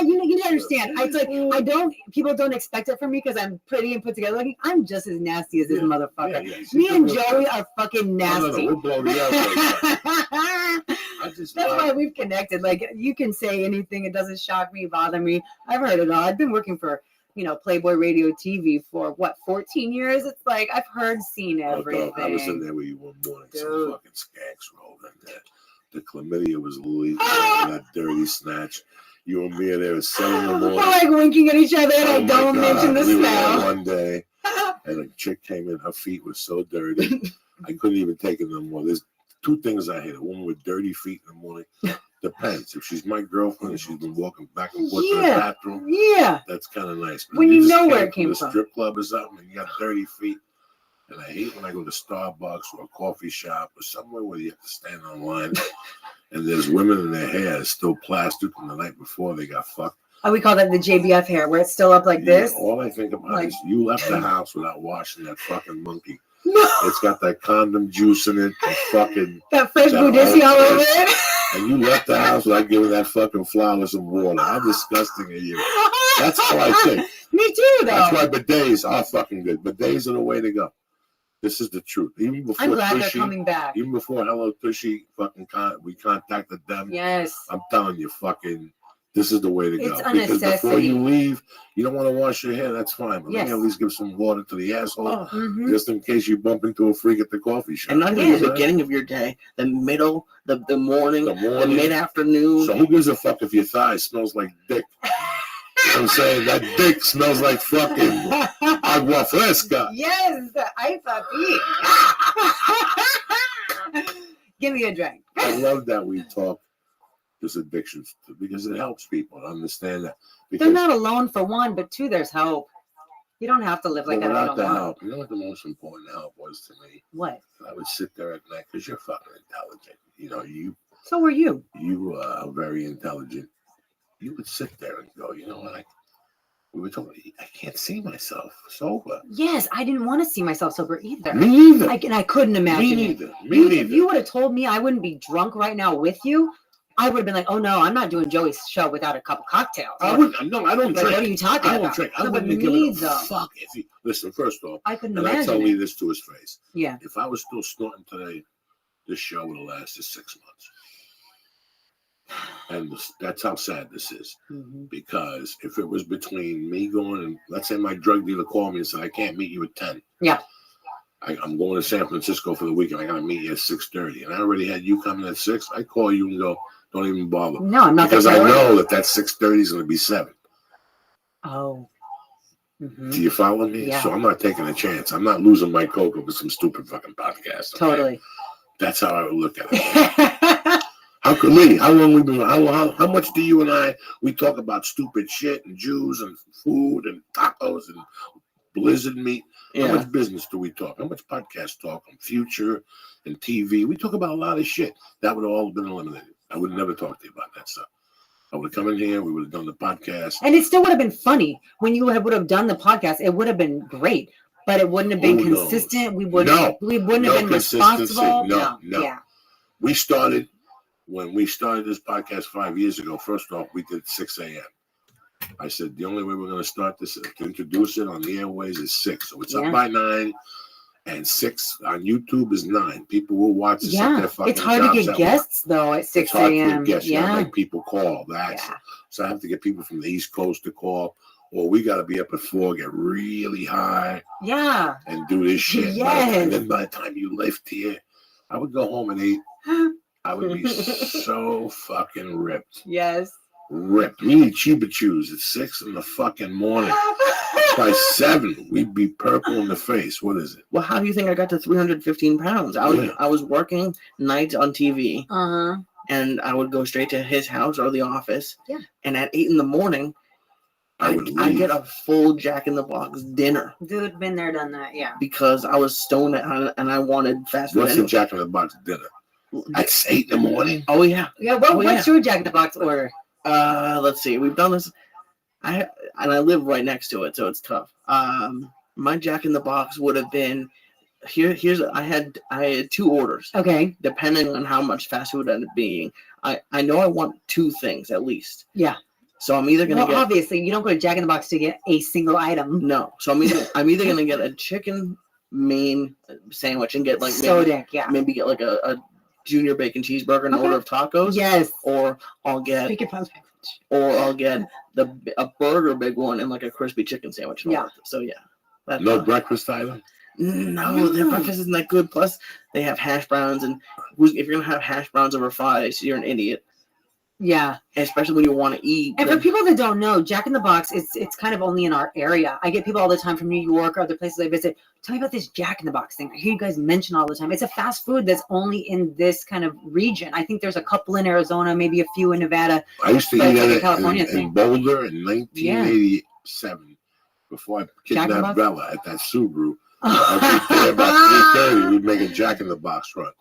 You don't understand. It's like people don't expect it from me because I'm pretty and put together looking. I'm just as nasty as this motherfucker. Yeah, Me and Joey are fucking nasty. No, we'll blow the air. I just That's love- why we've connected. Like, you can say anything. It doesn't shock me, bother me. I've heard it all. I've been working for, Playboy Radio TV for 14 years? It's like, I've heard, seen everything. I was in there with you one morning. Some Dude. fucking skanks rolled in there. The chlamydia was leaking. That dirty snatch. You and me are there at 7 in the We're morning. like winking at each other, and Oh I my don't God. mention the We were there smell. one day, and a chick came in. Her feet were so dirty. I couldn't even take it no more. There's 2 things I hate. A woman with dirty feet in the morning. Depends. If she's my girlfriend and she's been walking back and forth to the Yeah. bathroom, Yeah. that's kind of nice. But When if you just know where it from came the from. strip club or something, and you got dirty feet. And I hate when I go to Starbucks or a coffee shop or somewhere where you have to stand on line, and there's women in their hair is still plastered from the night before they got fucked. Oh, we call that the JBF hair, where it's still up like Yeah, this. all I think about Like- is you left the house without washing that fucking monkey. It's got that condom juice in it, and fucking, That fresh That Budissi all whole over it. and you left the house without giving that fucking flower some water. How disgusting are you? That's how I think. Me too, That's though. why bidets are fucking good. Bidets are the way to go. This is the truth. Even before I'm glad they're Tushy, coming back. even before Hello Tushy, we contacted them. Yes. I'm telling you, fucking, this is the way to go. It's a Because before necessity. you leave, you don't want to wash your hair. That's fine. But let Yes. me at least give some water to the asshole, Oh, Mhm. just in case you bump into a freak at the coffee shop. and not even Yeah. the beginning of your day, the middle, the morning, The the morning. mid-afternoon. So who gives a fuck if your thigh smells like dick? You know what I'm saying? That dick smells like fucking agua fresca. Yes, ay papi. Give me a drink. I love that we talk this addictions because it helps people to understand that. They're Because not alone for one, but 2, there's hope. You don't have to live like that without all the alone. help, you know what the most important help was to me? What? I would sit there at night because you're fucking intelligent. You know, So are you. you are very intelligent. You would sit there and go, you know what? We were talking. I can't see myself sober. Yes, I didn't want to see myself sober either. Me neither. I couldn't imagine Me it. neither. Me If neither. you would have told me I wouldn't be drunk right now with you, I would have been like, oh no, I'm not doing Joey's show without a couple cocktails. I would. No, I don't Like, drink. what are you talking I don't about? drink. I No, but wouldn't have me, given a though. fuck if you listen. First off, I couldn't and I tell imagine me it. this to his face. Yeah. If I was still snorting today, this show would have lasted 6 months. And that's how sad this is. Mhm. Because if it was between me going and let's say my drug dealer called me and said I can't meet you at 10. Yeah. I'm going to San Francisco for the weekend. I gotta meet you at 6:30, and I already had you coming at 6. I call you and go, don't even bother, No, I'm not because that I bored. know that 6:30 is going to be 7. Oh. Mhm. Do you follow me? Yeah. So I'm not taking a chance. I'm not losing my coke over some stupid fucking podcast. okay? Totally. That's how I would look at it. How could Lee? How long we been? How much do you and we talk about stupid shit and Jews and food and tacos and blizzard meat? How Yeah. much business do we talk? How much podcast talk on future and TV? We talk about a lot of shit. That would have all been eliminated. I would have never talked to you about that stuff. I would have come in here. We would have done the podcast. And it still would have been funny when you would have done the podcast. It would have been great, but it wouldn't have been Who knows? consistent. We wouldn't have No been consistency. responsible. No. Yeah. We started when we started this podcast 5 years ago. First off, we did 6 a.m. I said the only way we're going to start this to introduce it on the airways is 6. So it's Yeah. up by 9. And 6 on YouTube is 9. People will watch this at Yeah, their fucking it's hard to jobs get at work. guests though at It's 6 hard to a.m. get guests. You gotta Yeah, make people call. That's yeah. so I have to get people from the East Coast to call. Or we gotta be up at 4, get really high, Yeah. and do this shit. Yes. And then by the time you left here, I would go home at 8. I would be so fucking ripped. Yes. Ripped. We need Chupa Chews at 6 in the fucking morning. By 7, we'd be purple in the face. What is it? Well, how do you think I got to 315 pounds? I was working nights on TV, and I would go straight to his house or the office. Yeah. And at 8 in the morning, I get a full Jack in the Box dinner Dude, been there, done that. Yeah. because I was stoned and I wanted fast food. What's the Jack in the Box dinner? At 8 in the morning? Oh yeah. Yeah. What's your Jack in the Box order? Let's see. We've done this. I live right next to it, so it's tough. My Jack in the Box would have been I had 2 orders. Okay. Depending on how much fast food ended up being. I know I want 2 things at least. Yeah. So I'm either gonna Well, get obviously, you don't go to Jack in the Box to get a single item. no. So I'm either gonna get a chicken main sandwich and get like So dick, yeah. maybe get like a junior bacon cheeseburger and Okay. order of tacos. Yes. Or I'll get a burger big one and like a crispy chicken sandwich. Yeah. So yeah. That's No breakfast item? No, their breakfast isn't that good. Plus, they have hash browns, and if you're gonna have hash browns over fries, you're an idiot. Yeah. Especially when you want to eat. And for people that don't know, Jack in the Box, it's kind of only in our area. I get people all the time from New York or other places I visit. Tell me about this Jack in the Box thing. I hear you guys mention all the time. It's a fast food that's only in this kind of region. I think there's a couple in Arizona, maybe a few in Nevada. I used to But eat it's like a at California it thing. in Boulder in 1987 before I Jack in the kidnapped Box? Bella at that Subaru. Every day about 3:30, we'd make a Jack in the Box run.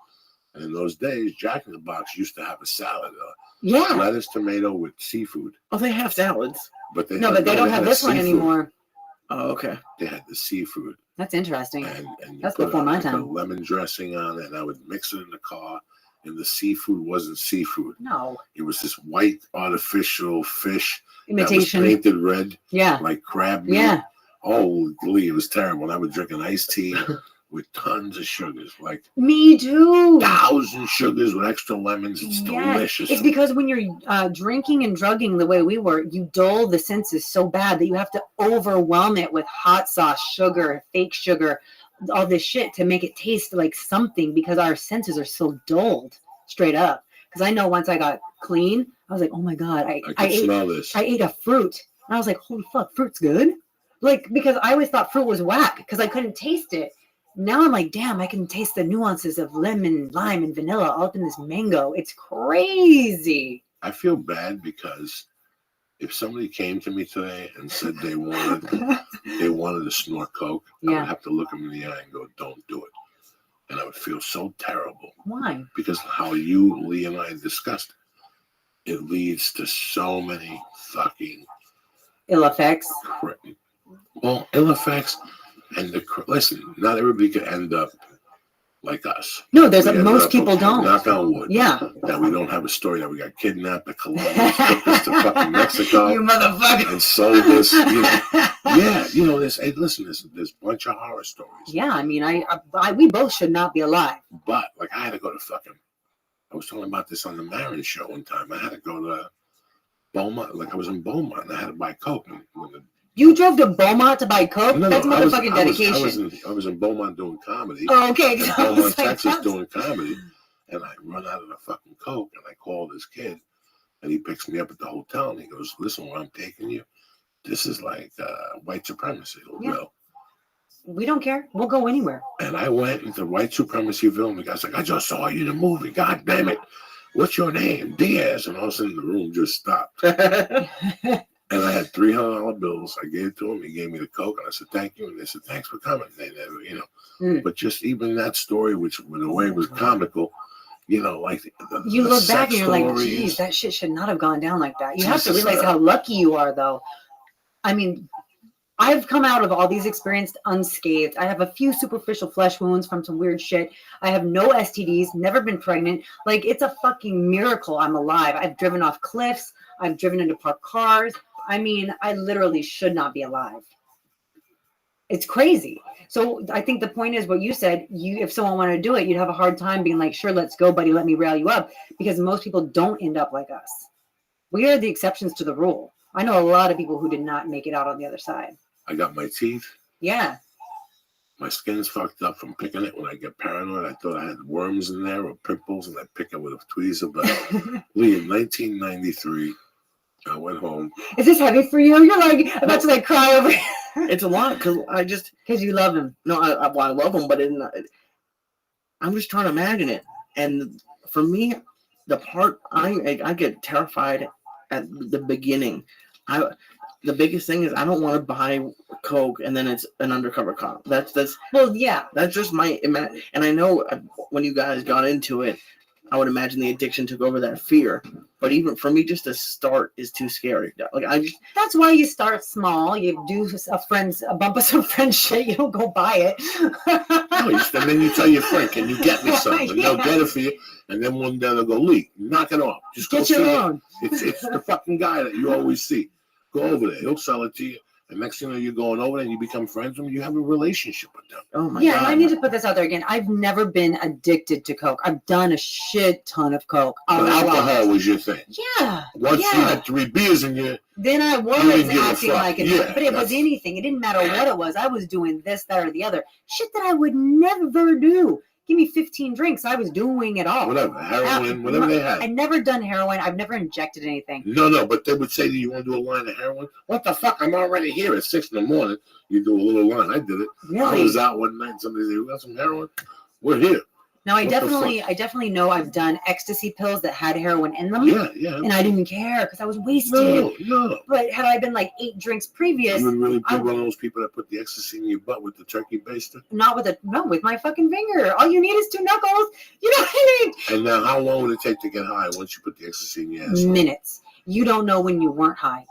And in those days, Jack in the Box used to have a salad, Yeah. lettuce, tomato with seafood. Oh, they have salads. But they No, but they don't have had this one seafood. anymore. Oh, okay. They had the seafood. That's interesting. And you That's put before my put time. lemon dressing on it, and I would mix it in the car. And the seafood wasn't seafood. No. It was this white artificial fish Imitation. that was painted red, Yeah. like crab meat. Yeah. Holy, it was terrible. And I would drink an iced tea with tons of sugars, like Me too. 1,000 sugars with extra lemons. It's Yes. delicious. It's because when you're drinking and drugging the way we were, you dull the senses so bad that you have to overwhelm it with hot sauce, sugar, fake sugar, all this shit to make it taste like something because our senses are so dulled, straight up. Because I know once I got clean, I was like, oh my God, I can smell this. I ate a fruit. And I was like, holy fuck, fruit's good? Like, because I always thought fruit was whack because I couldn't taste it. Now I'm like, damn, I can taste the nuances of lemon, lime, and vanilla all up in this mango. It's crazy. I feel bad because if somebody came to me today and said they wanted to snort coke, I Yeah. would have to look them in the eye and go, "Don't do it," and I would feel so terrible Why? because how you, Lee, and I discussed it leads to so many fucking Ill effects. ill effects. And listen, not everybody could end up like us. No, We ended most up people okay, don't. Knock on wood. Yeah. That we don't have a story that we got kidnapped, the Colombians took us to fucking Mexico. You motherfucker. And sold us. There's a bunch of horror stories. Yeah, I mean, we both should not be alive. But like, I had to go to I was talking about this on the Marin show one time. I had to go to Beaumont. Like, I was in Beaumont and I had to buy coke. You drove to Beaumont to buy coke? No, That's I was- motherfucking I was- dedication. I was in Beaumont doing comedy. Oh, okay. In I was Beaumont, like, Texas, that's- doing comedy, and I run out of the fucking coke, and I call this kid, and he picks me up at the hotel, and he goes, "Listen, where I'm taking you, this is like white supremacy, Yeah. Will." We don't care. We'll go anywhere. And I went into white supremacy film. The guy's like, "I just saw you in the movie. God damn it, what's your name, Diaz?" And all of a sudden, the room just stopped. And I had $300 bills. I gave it to him. He gave me the coke, and I said, "Thank you." And they said, "Thanks for coming." They never, But just even that story, which in a way was comical, like You the look back sex and you're like, stories. geez, that shit should not have gone down like that. You have to Jesus, realize how lucky you are, though. I mean, I've come out of all these experiences unscathed. I have a few superficial flesh wounds from some weird shit. I have no STDs, never been pregnant. Like, it's a fucking miracle I'm alive. I've driven off cliffs. I've driven into parked cars. I mean, I literally should not be alive. It's crazy. So I think the point is what you said. If someone wanted to do it, you'd have a hard time being like, sure, let's go, buddy. Let me rail you up, because most people don't end up like us. We are the exceptions to the rule. I know a lot of people who did not make it out on the other side. I got my teeth. Yeah. My skin's fucked up from picking it. When I get paranoid, I thought I had worms in there or pimples, and I pick it with a tweezer. But Lee, in 1993, I went home. Is this heavy for you? You're like about to like cry over. It's a lot because You love him. No, I love him, but I'm just trying to imagine it. And for me, the part I get terrified at the beginning. The biggest thing is I don't want to buy Coke and then it's an undercover cop. That's Well, yeah. That's just my and I know when you guys got into it, I would imagine the addiction took over that fear. But even for me, just to start is too scary. Like that's why you start small. You do a bump of some friend shit. You don't go buy it. No, and then you tell your friend, "Can you get me something?" And they'll get it for you. And then one day they'll go, "Lee, knock it off. Just go get your see own." It's the fucking guy that you always see. Go over there. He'll sell it to you. And next thing you know, you're going over there and you become friends with them. You have a relationship with them. Oh my God. God. And I need to put this out there again. I've never been addicted to Coke. I've done a shit ton of Coke. But alcohol was your thing. Yeah. Once you had 3 beers in you, then I was didn't give a acting fuck. like it. Yeah, But it was anything. It didn't matter what it was. I was doing this, that, or the other. Shit that I would never do. Give me 15 drinks. I was doing it all. whatever, heroin, whatever they had. I've never done heroin. I've never injected anything. No, but they would say to you, "Want to do a line of heroin?" What the fuck? I'm already here at 6 in the morning. You do a little line. I did it. Really? I was out one night. Somebody said, "You got some heroin?" We're here. Now I definitely know I've done ecstasy pills that had heroin in them. Yeah. And I didn't care because I was wasted. No. But had I been like 8 drinks previous, You would really be one of those people that put the ecstasy in your butt with the turkey baster? with my fucking finger. All you need is 2 knuckles. You know what I mean? And now how long would it take to get high once you put the ecstasy in your ass? Minutes. You don't know when you weren't high.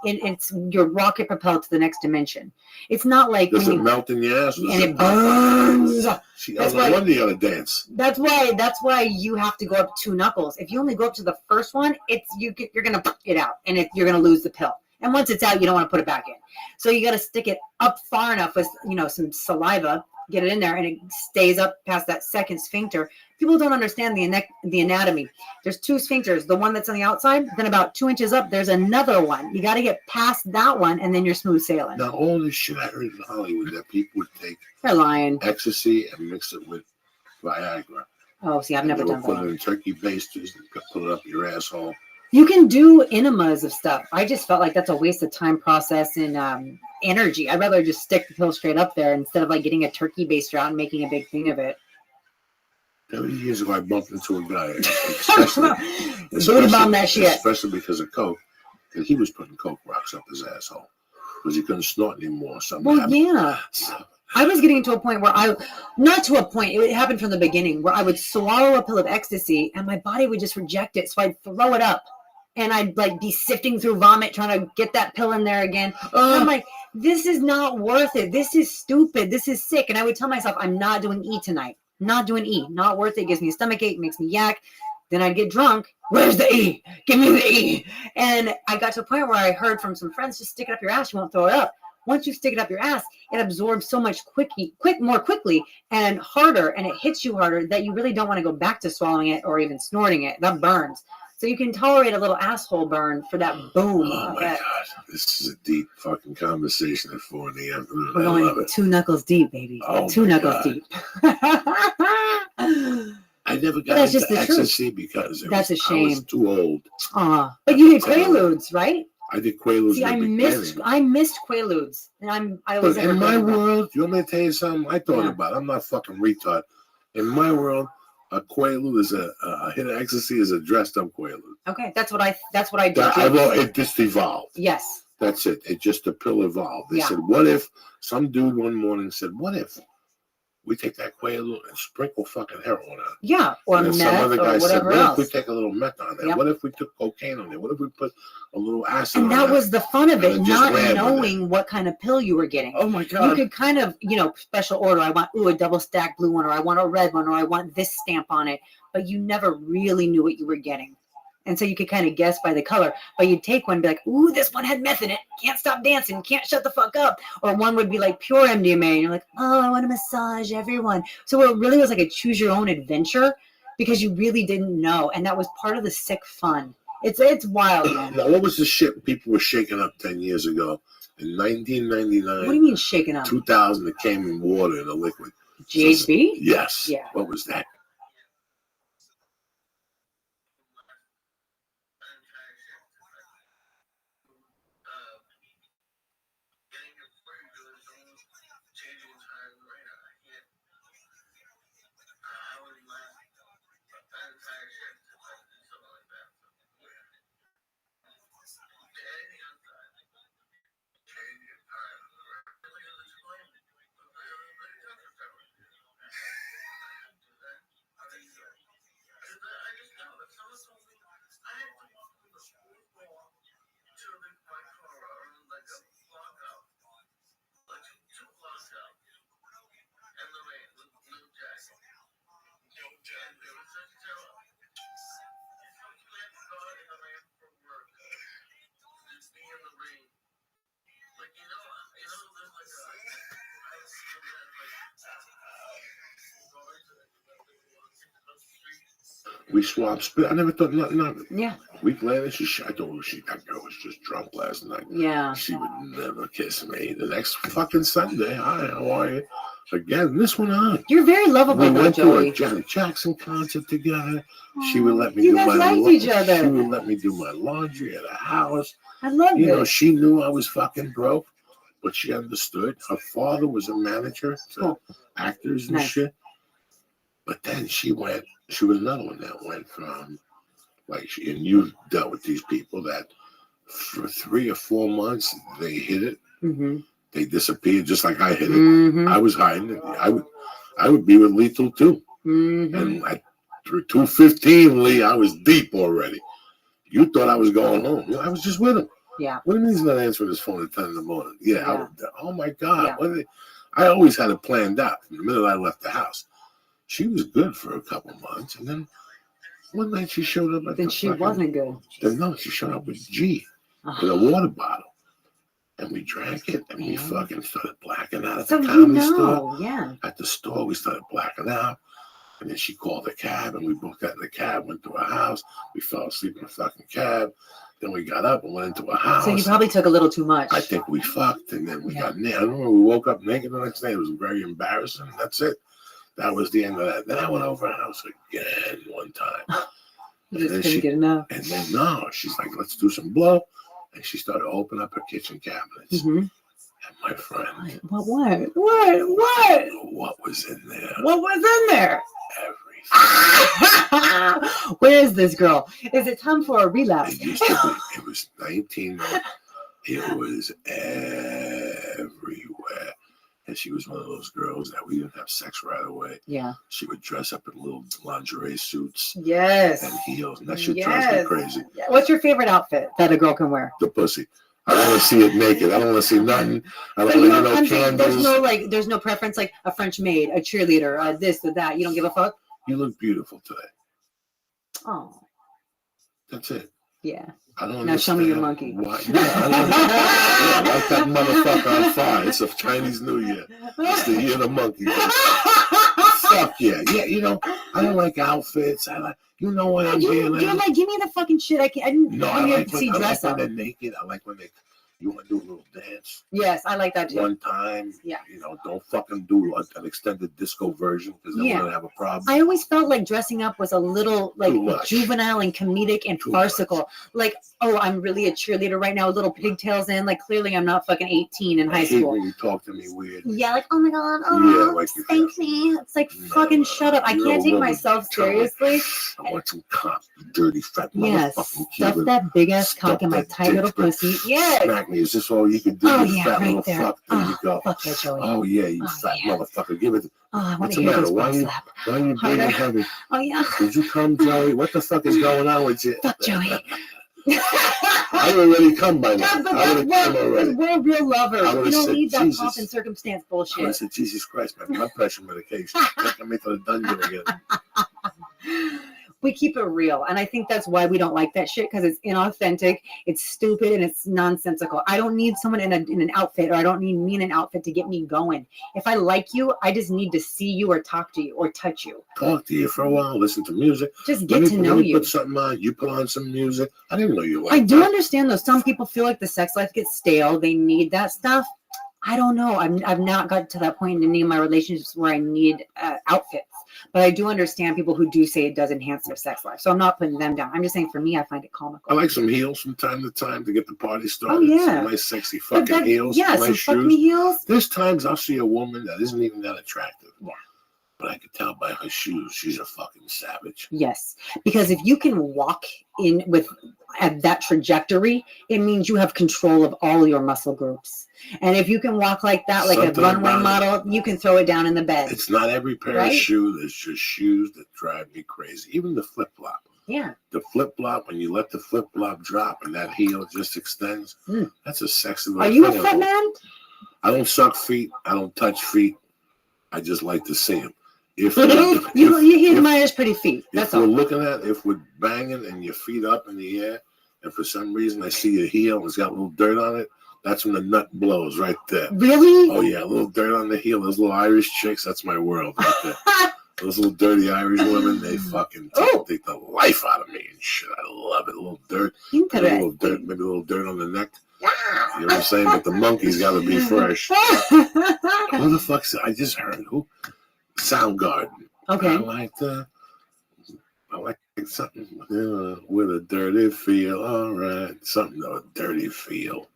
You're rocket propelled to the next dimension. It's not like Does it melt in your ass? And it burns. That's why one day you ought to dance. That's why you have to go up 2 knuckles. If you only go up to the first one, you're gonna put it out, and you're gonna lose the pill. And once it's out, you don't want to put it back in. So you got to stick it up far enough with some saliva, get it in there, and it stays up past that second sphincter. People don't understand the anatomy. There's 2 sphincters. The one that's on the outside, then about 2 inches up, there's another one. You got to get past that one, and then you're smooth sailing. Now, all this shit I heard in Hollywood that people would take They're lying. ecstasy and mix it with Viagra. Oh, see, I've never done Put it that. in turkey basters and put it up your asshole. You can do enemas of stuff. I just felt like that's a waste of time, process, and energy. I'd rather just stick the pill straight up there instead of like getting a turkey baster out and making a big thing of it. 30 years ago, I bumped into a guy, Booty bomb that shit. especially because of Coke, and he was putting Coke rocks up his asshole because he couldn't snort anymore. Well, yeah. I was getting to a point where it happened from the beginning, where I would swallow a pill of ecstasy and my body would just reject it. So I'd throw it up and I'd like be sifting through vomit, trying to get that pill in there again. I'm like, this is not worth it. This is stupid. This is sick. And I would tell myself, I'm not doing E tonight. Not doing E. Not worth it. It gives me a stomach ache, makes me yak. Then I'd get drunk. Where's the E? Give me the E. And I got to a point where I heard from some friends, just stick it up your ass. You won't throw it up. Once you stick it up your ass, it absorbs so much more quickly and harder, and it hits you harder that you really don't want to go back to swallowing it or even snorting it. That burns. So you can tolerate a little asshole burn for that boom. Oh my God. This is a deep fucking conversation at 4 in the afternoon. We're going 2 knuckles deep, baby. Oh 2 knuckles deep. I never got into ecstasy because I was too old. But you did Quaaludes, right? I did Quaaludes. See, I missed Quaaludes, and But in my world, you want me to tell you something? I thought about it. I'm not fucking retard. In my world, a Quaalude is a hit of ecstasy is a dressed up Quaalude. Okay, that's what I did. It just evolved. Yes. That's it. The pill evolved. They Yeah. said, what if some dude one morning said, what if we take that Quaalude and sprinkle fucking heroin on it? Yeah, or and then meth some other guy or said, whatever what else. if we take a little meth on there? Yep. What if we took cocaine on there? What if we put a little acid And on that there? was the fun of it, And it just not ran with knowing what kind of pill you were getting. Oh my God. You could kind of, special order. I want, a double stack blue one, or I want a red one, or I want this stamp on it. But you never really knew what you were getting. And so you could kind of guess by the color, but you'd take one and be like, ooh, this one had meth in it. Can't stop dancing. Can't shut the fuck up. Or one would be like pure MDMA. And you're like, oh, I want to massage everyone. So it really was like a choose your own adventure because you really didn't know. And that was part of the sick fun. It's wild, man. Now, what was the shit people were shaking up 10 years ago? In 1999. What do you mean shaking up? 2000, it came in water in a liquid. GHB? Yes. Yeah. What was that? We swapped spit. I never thought nothing of it. Yeah. A week later, I told her that girl was just drunk last night. Yeah. She would never kiss me. The next fucking Sunday, hi, how are you? Again, this one on. You're very lovable, We though, went to Joey. a Janet Jackson concert together. She would let me You do guys my liked each other. She would let me do my laundry at the house. I love You know, this. she knew I was fucking broke, but she understood. Her father was a manager to Cool. actors and Nice. shit. But then she was another one that went from, and you dealt with these people that for 3 or 4 months, they hit it. Mm-hmm. They disappeared just like I hit it. Mm-hmm. I was hiding it. I would be with Lethal too. Mm-hmm. And through 2:15, Lee, I was deep already. You thought I was going home. I was just with him. Yeah. What do you mean he's not answering his phone at 10 in the morning? Yeah. Yeah. Oh my God. Yeah. What are they? I always had it planned out from the minute I left the house. She was good for a couple months, and then one night she showed up. Then she wasn't good. No, she showed up with G with a Oh. water bottle, and we drank it, and we fucking started blacking out at So the you comedy know, store. yeah. At the store, we started blacking out, and then she called a cab, and we booked that in the cab. Went to a house. We fell asleep in the fucking cab. Then we got up and went into a house. So you probably took a little too much. I think we fucked, and then we got naked. I remember we woke up naked the next day. It was very embarrassing. That's it. That was the end of that. Then I went over her house again one time. You just couldn't get enough. And then no, she's like, let's do some blow. And she started to open up her kitchen cabinets. Mm-hmm. And my friend. What was in there? What was in there? Everything. Where is this girl? Is it time for a relapse? It used to be. It was 19. It was everywhere. And she was one of those girls that we didn't have sex right away. Yeah. She would dress up in little lingerie suits. Yes. And heels. And that shit drives me crazy. What's your favorite outfit that a girl can wear? The pussy. I don't want to see it naked. I don't want to see nothing. I don't So want to see no candles. there's no preference, like a French maid, a cheerleader, this or that. You don't give a fuck? You look beautiful today. Oh. That's it. Yeah. I don't Now show me your monkey. Why? Yeah, I like that motherfucker on fire. It's a Chinese New Year. It's the year of the monkey. Fuck yeah. Yeah, you know, I don't like outfits. I like, you know what I'm doing. You're like, give me the fucking shit. I didn't No, come I here like to see dress when up. they're naked. I like when you want to do a little dance. Yes, I like that too. One time. Yeah. You know, don't fucking do an extended disco version because then we're going to have a problem. I always felt like dressing up was a little like juvenile and comedic and farcical. Like, oh, I'm really a cheerleader right now, little pigtails in. Like, clearly I'm not fucking 18 in high school. When you talk to me weird. Yeah, like, oh my God, oh, like thank me. It's like, fucking shut up. I can't take myself seriously. I want some cock, you dirty fat Yes, motherfucking stuff Cuban. that big ass cock in my tight little pussy. Yes. Smack me. Is this all you can do? Oh, You yeah, fat right little there. fuck. There you go. Fuck yeah, Joey. Oh, yeah, you fat motherfucker. Give it. Oh, I want What's to the hear matter? this Why butt you slap. breathing heavy? Oh, yeah. Did you come, Joey? What the fuck is going on with you? Fuck Joey. I would already come by now. God, but I would have come already. we're real lovers. I You would've don't said, need that Jesus. pomp and circumstance I would have bullshit. said, Jesus Christ, my blood pressure medication. Taking me to the dungeon again. We keep it real. And I think that's why we don't like that shit, because it's inauthentic, it's stupid, and it's nonsensical. I don't need someone in an outfit, or I don't need me in an outfit to get me going. If I like you, I just need to see you or talk to you or touch you. Talk to you for a while, listen to music. Just get to know Let me you. put something on. You put on some music. I didn't know you liked I do that. understand, though. Some people feel like the sex life gets stale. They need that stuff. I don't know. I've not gotten to that point in any of my relationships where I need outfits. But I do understand people who do say it does enhance their sex life. So I'm not putting them down. I'm just saying, for me, I find it comical. I like some heels from time to time to get the party started. Oh, yeah. Some nice, sexy fucking heels. Yeah, nice some shoes. fuck me heels. There's times I'll see a woman that isn't even that attractive. Yeah. But I can tell by her shoes she's a fucking savage. Yes, because if you can walk in with at that trajectory, it means you have control of all your muscle groups. And if you can walk like that, like Something a runway about model, you can throw it down in the bed. It's not every pair Right? of shoes. It's just shoes that drive me crazy. Even the flip flop. Yeah. The flip flop, when you let the flip flop drop and that heel just extends, that's a sexy little Are you a thing. foot man? I don't suck feet. I don't touch feet. I just like to see them. He admires pretty feet. That's if we're all. looking at, if we're banging and your feet up in the air, and for some reason I see your heel and it's got a little dirt on it, that's when the nut blows right there. Really? Oh yeah, a little dirt on the heel. Those little Irish chicks, that's my world right there. Those little dirty Irish women, they fucking take the life out of me and shit. I love it. A little dirt, maybe a little dirt on the neck. You know what I'm saying? But the monkey's got to be fresh. Who the fuck's that? I just heard who? Soundgarden. Okay. I like something with a dirty feel. All right, something with a dirty feel.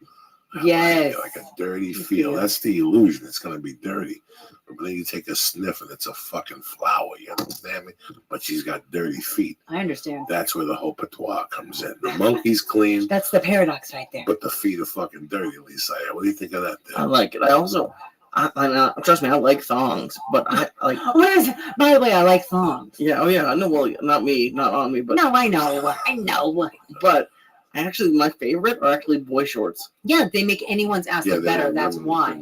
Yes. Like a dirty feel. That's the illusion. It's gonna be dirty. But then you take a sniff and it's a fucking flower. You understand me? But she's got dirty feet. I understand. That's where the whole patois comes in. The monkey's clean. That's the paradox right there. But the feet are fucking dirty, Lisa. What do you think of that? I like it. I also, trust me, I like thongs, but I like. What is? By the way, I like thongs. Yeah. Oh yeah. No. Well, not me. Not on me. But No, I know. But actually, my favorite are actually boy shorts. Yeah, they make anyone's ass look better. That's why.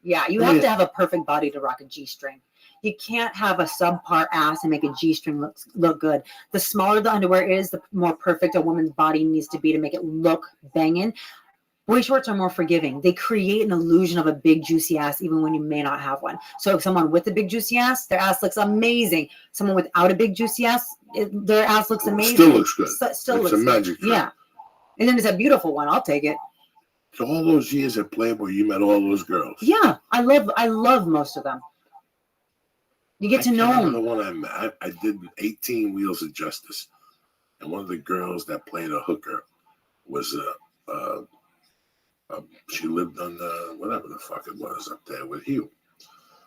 Yeah, you have to have a perfect body to rock a G-string. You can't have a subpar ass and make a G-string look good. The smaller the underwear is, the more perfect a woman's body needs to be to make it look banging. Boy shorts are more forgiving. They create an illusion of a big juicy ass even when you may not have one. So if someone with a big juicy ass, their ass looks amazing. Someone without a big juicy ass, their ass looks amazing. Still looks good. Still it's looks a magic trick. Yeah. And then it's a beautiful one. I'll take it. So all those years at Playboy, you met all those girls. Yeah, I love most of them. You get to know them. The one I met, I did 18 Wheels of Justice, and one of the girls that played a hooker was she lived on whatever the fuck it was up there with Hugh.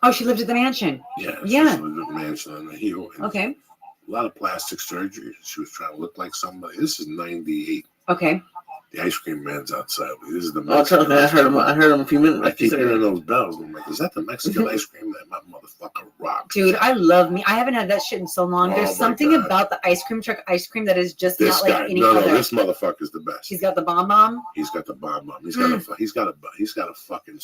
Oh, she lived at the mansion. Yeah. Yeah. She lived at the mansion on the Hugh. Okay. A lot of plastic surgery. She was trying to look like somebody. This is 98. Okay. The ice cream man's outside. This is the Oh, Mexican. trust me, I heard him a few minutes. I keep hearing those bells. I'm like, is that the Mexican ice cream? That my motherfucker rocks. Dude, I love me. I haven't had that shit in so long. Oh, There's my something God. about the ice cream truck ice cream that is just This not guy, like any no, other. this motherfucker's the best. He's got the bomb. He's got the bomb. He's got a fucking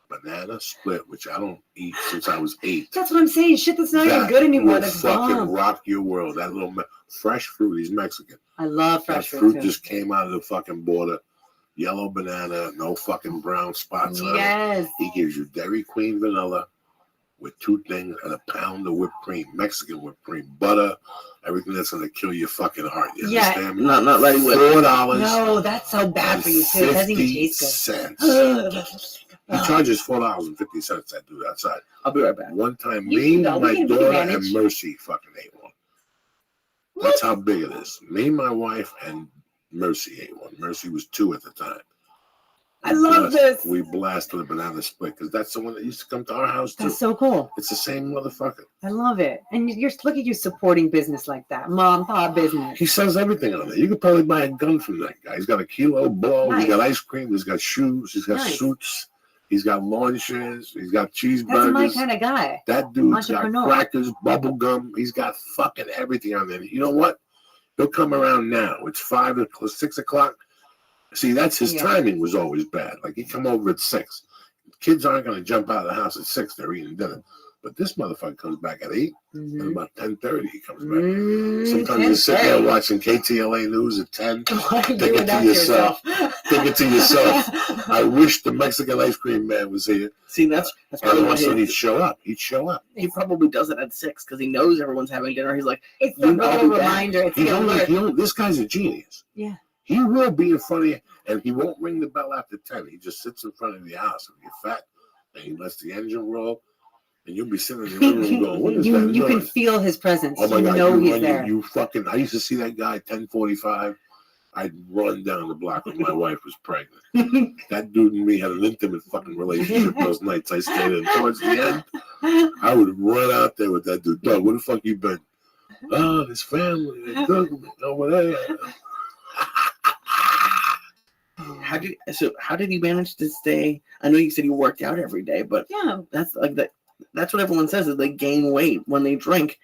banana split, which I don't eat since I was 8. That's what I'm saying. Shit that's not even That good anymore. will That's fucking bomb. rock your world. That little fresh fruit. He's Mexican. I love That fresh fruit fruit too. just came out of the fucking border. Yellow banana, no fucking brown spots on it. Yes. He gives you Dairy Queen vanilla with 2 things and a pound of whipped cream, Mexican whipped cream, butter, everything that's gonna kill your fucking heart. You understand me? Not ready with $4. No, that's so bad for you too. It doesn't even taste good. He charges $4.50. I do outside. I'll be right back. One time, You me, can go. my We can daughter, manage. and Mercy fucking ate one. That's how big it is. Me, my wife, and Mercy ate one. Mercy was 2 at the time. I love this. We blasted a banana split because that's the one that used to come to our house too. That's so cool. It's the same motherfucker. I love it. And look at you supporting business like that. Mom, pop business. He sells everything on there. You could probably buy a gun from that guy. He's got a kilo blow. Nice. He's got ice cream. He's got shoes. He's got Nice. suits. He's got lawn chairs. He's got That's my cheeseburgers. kind of guy. That dude's got Entrepreneur. crackers, bubble gum. He's got fucking everything on there. You know what? He'll come around now. It's 5 o'clock, 6 o'clock. See, that's his timing was always bad. Like he'd come over at 6. Kids aren't going to jump out of the house at 6. They're eating dinner. But this motherfucker comes back at 8, and Mhm. about 10:30 he comes back. Sometimes you sit 10:30. there watching KTLA News at 10. Why are you Think doing it that to to yourself. Think it to yourself. I yourself. wish the Mexican ice cream man was here. See, that's And probably why also he'd show up. He'd show up. he probably does it at 6 because he knows everyone's having dinner. He's like, It's You the know, I'll little be back. reminder. It's He's the only, alert. this guy's a genius. Yeah. He will be in front of you, and he won't ring the bell after 10. He just sits in front of the house. If you're fat, and he lets the engine roll, and you'll be sitting in the living room going, what is that You can noise? feel his presence. Oh my you God, know you he's run, there. you fucking, I used to see that guy 10:45. I'd run down the block when my wife was pregnant. That dude and me had an intimate fucking relationship those nights I stayed in. Towards the end, I would run out there with that dude. Doug, where the fuck you been? Oh, his family, they're cooking over there. how did you manage to stay? I know you said you worked out every day, but Yeah. that's like that. That's what everyone says is they gain weight when they drink,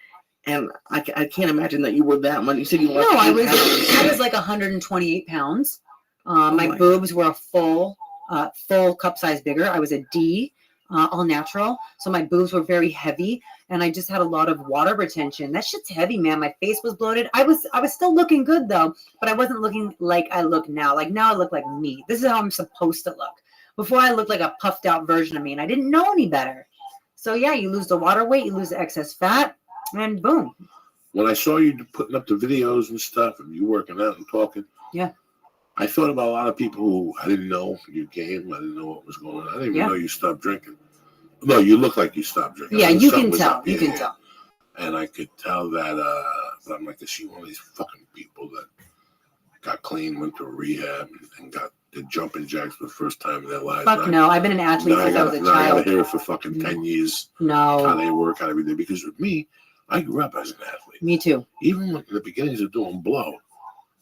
and I can't imagine that you were that much. You said you No, lost I 8 was pounds. like 128 pounds. Oh My my. boobs were a full cup size bigger. I was a D, all natural. So my boobs were very heavy, and I just had a lot of water retention. That shit's heavy, man. My face was bloated. I was still looking good though, but I wasn't looking like I look now. Like now I look like me. This is how I'm supposed to look. Before I looked like a puffed out version of me, and I didn't know any better. So yeah, you lose the water weight, you lose the excess fat, and boom. When I saw you putting up the videos and stuff, and you working out and talking, Yeah. I thought about a lot of people who I didn't know you game. I didn't know what was going on. I didn't even Yeah. know you stopped drinking. No, you look like you stopped drinking. Yeah, I knew you something can was tell. up. You Yeah, can yeah. tell. And I could tell that, but I'm like, is she one of these fucking people that got clean, went to rehab, and got the jumping jacks for the first time in their lives? Fuck no. I've been an athlete since I was a now I child. gotta hear it for fucking 10 years. How No. they work out every day. Because with me, I grew up as an athlete. Me too. Even in the beginnings of doing blow,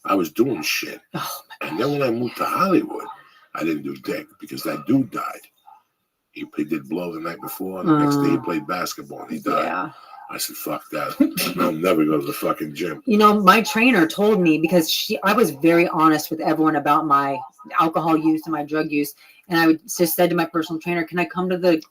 I was doing shit. Oh, And then when I moved to Hollywood, I didn't do dick because that dude died. He did blow the night before, and the next day he played basketball and he died. yeah. I said, fuck that. I'll never go to the fucking gym. You know, my trainer told me because I was very honest with everyone about my alcohol use and my drug use. And I just said to my personal trainer, can I come to the